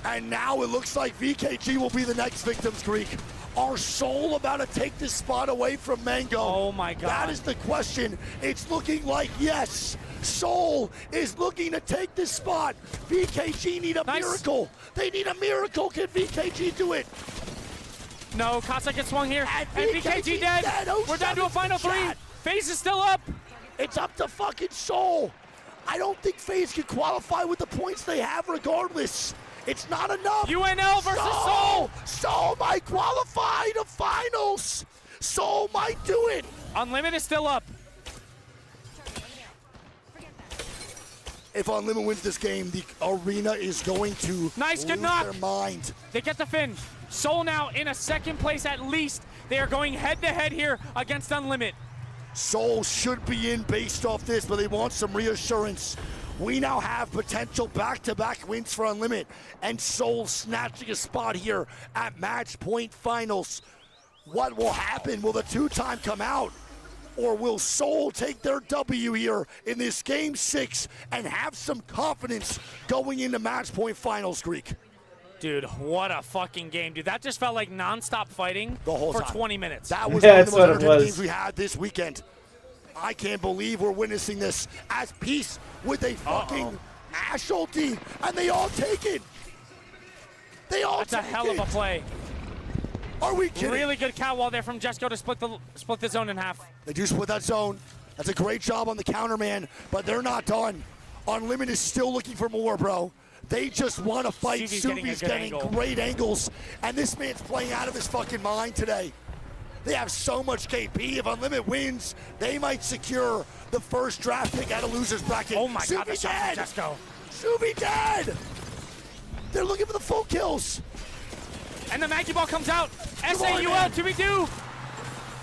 And now it looks like VKG will be the next victims, Greek. Are Soul about to take this spot away from Mango? Oh my God. That is the question. It's looking like yes. Soul is looking to take this spot. VKG need a miracle. They need a miracle. Can VKG do it? No, Cossack gets swung here. And VKG dead. We're down to a final 3. FaZe is still up. It's up to fucking Soul. I don't think FaZe can qualify with the points they have regardless. It's not enough. UNL versus Soul. Soul might qualify to finals. Soul might do it. Unlimited is still up. If Unlimited wins this game, the arena is going to Nice, good lose knock. their mind. They get the fin. Soul now in a second place at least. They are going head-to-head here against Unlimited. Soul should be in based off this, but they want some reassurance. We now have potential back-to-back wins for Unlimited, and Soul snatching a spot here at Match Point Finals. What will happen? Will the 2-time come out? Or will Soul take their W here in this Game 6 and have some confidence going into Match Point Finals, Greek? Dude, what a fucking game, dude. That just felt like nonstop fighting the whole for time. 20 minutes. That was one of the most entertaining games we had this weekend. I can't believe we're witnessing this as Peace with a fucking Ash ulti, and they all take it. They all That's a hell of a play. Are we kidding? Really good cow wall there from Jesco to split the zone in half. They do split that zone. That's a great job on the counter, man, but they're not done. Unlimited is still looking for more, bro. They just want to fight. Subi's getting great angles, and this man's playing out of his fucking mind today. They have so much KP. If Unlimited wins, they might secure the first draft pick out of loser's bracket. Oh my God, Subi the shot dead. from Jesco. Subi dead. They're looking for the full kills. And the Maggie ball comes out. SAUL 2v2.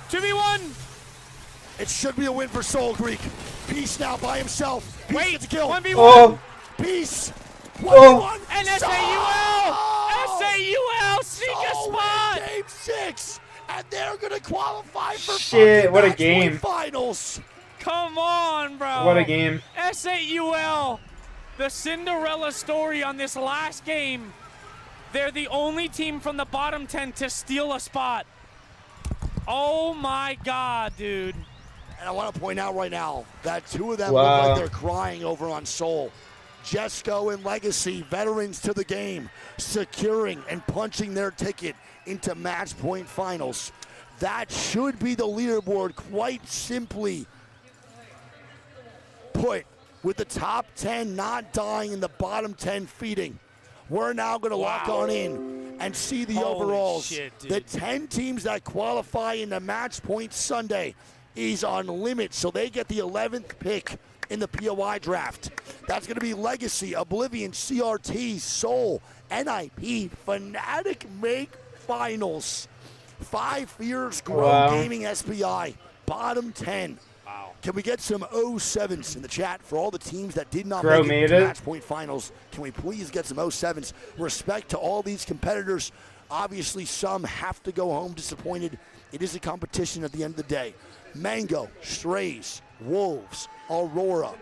2v1. It should be a win for Soul, Greek. Peace now by himself. Peace Wait, gets a kill. 1v1. Oh. Peace. 1v1. And SAUL. SAUL sneak a Soul spot. in Game 6. And they're going to qualify for Shit, what a Match Point game. Finals. Come on, bro. What a game. SAUL, the Cinderella story on this last game. They're the only team from the bottom 10 to steal a spot. Oh my God, dude. And I want to point out right now that 2 of them Wow. look like they're crying over on Soul. Jesco and Legacy, veterans to the game, securing and punching their ticket into Match Point Finals. That should be the leaderboard, quite simply put, with the top 10 not dying and the bottom 10 feeding. We're now going to lock on in and see the Holy overalls. shit, dude. The 10 teams that qualify into Match Point Sunday is Unlimited, so they get the 11th pick in the POI draft. That's going to be Legacy, Oblivion, CRT, Soul, NIP, Fnatic make finals. 5 years Grow Wow. Gaming SPI, bottom 10. Wow. Can we get some 07s in the chat for all the teams that did not Grow make made it to it. Match Point Finals? Can we please get some 07s? Respect to all these competitors. Obviously, some have to go home disappointed. It is a competition at the end of the day. Mango, Strays, Wolves, Aurora,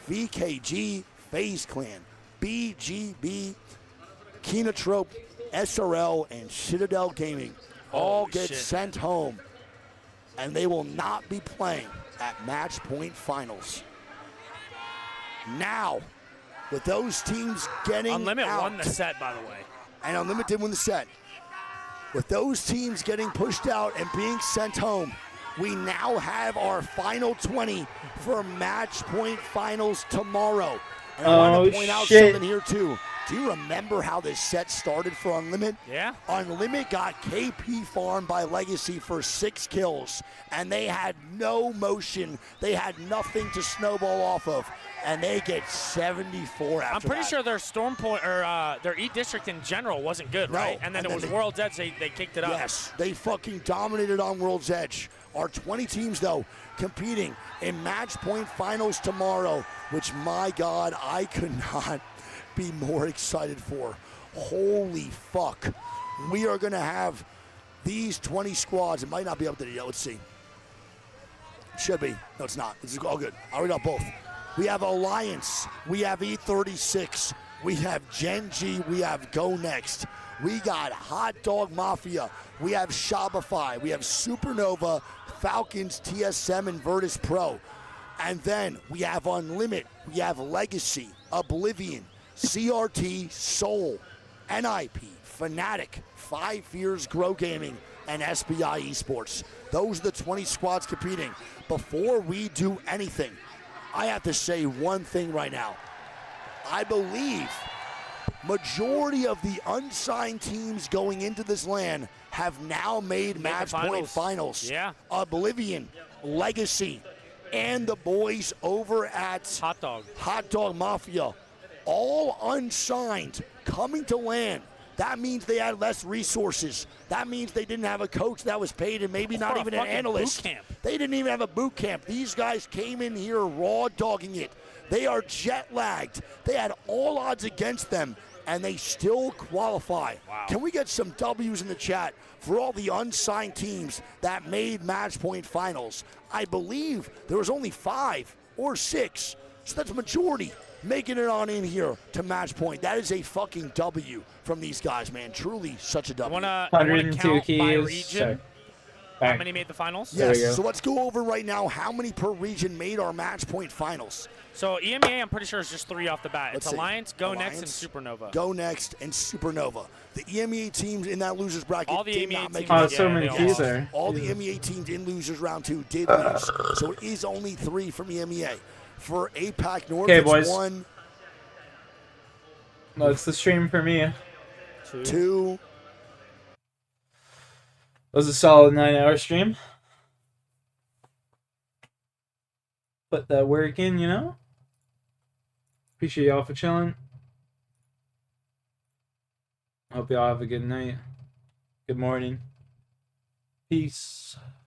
VKG, FaZe Clan, BGB, Kenotrope, SRL, and Citadel Gaming all Holy get shit. sent home, and they will not be playing at Match Point Finals. Now, with those teams getting Unlimited out, won the set, by the way. and Unlimited did win the set. With those teams getting pushed out and being sent home, we now have our final 20 for Match Point Finals tomorrow. And I want to point out shit. something here too. Do you remember how this set started for Unlimited? Yeah. Unlimited got KP farmed by Legacy for 6 kills, and they had no motion. They had nothing to snowball off of, and they get 74 after I'm pretty that. sure their Storm Point or their E District in general wasn't good, No, right? And then it was World's Edge. They kicked it up. Yes, they fucking dominated on World's Edge. Our 20 teams, though, competing in Match Point Finals tomorrow, which, my God, I could not be more excited for. Holy fuck. We are going to have these 20 squads, it might not be up there yet. Let's see. Should be. No, it's not. This is all good. I'll read out both. We have Alliance. We have E36. We have Gen G. We have Go Next. We got Hot Dog Mafia. We have Shopify. We have Supernova, Falcons, TSM, and Virtus Pro. And then we have Unlimit. We have Legacy, Oblivion, CRT, Soul, NIP, Fnatic, 5 Years Grow Gaming, and SBI Esports. Those are the 20 squads competing. Before we do anything, I have to say one thing right now. I believe majority of the unsigned teams going into this LAN have now made match point finals. Yeah. Oblivion, Legacy, and the boys over at Hot Dog Mafia, all unsigned, coming to LAN. That means they had less resources. That means they didn't have a coach that was paid and maybe not even an analyst. Boot camp. They didn't even have a boot camp. These guys came in here raw dogging it. They are jet lagged. They had all odds against them, and they still qualify. Wow. Can we get some W's in the chat for all the unsigned teams that made match point finals? I believe there was only 5 or 6, so that's a majority making it on in here to match point. That is a fucking W from these guys, man. Truly such a W. I wanna 102 count keys. by region. How Bang. many made the finals? Yes, so let's go over right now how many per region made our match point finals. So EMEA, I'm pretty sure it's just 3 off the bat. Let's It's see. Alliance, Go Next, and Alliance, Supernova. Go Next and Supernova. The EMEA teams in that losers bracket All the did EMEA not make teams, it. so many keys there. All the EMEA teams in losers round 2 did lose. So it is only 3 from EMEA. For APAC North, Okay, it's boys. 1, That's the stream for me. 2. Was a solid 9-hour stream. Put that work in, you know? Appreciate y'all for chilling. Hope y'all have a good night. Good morning. Peace.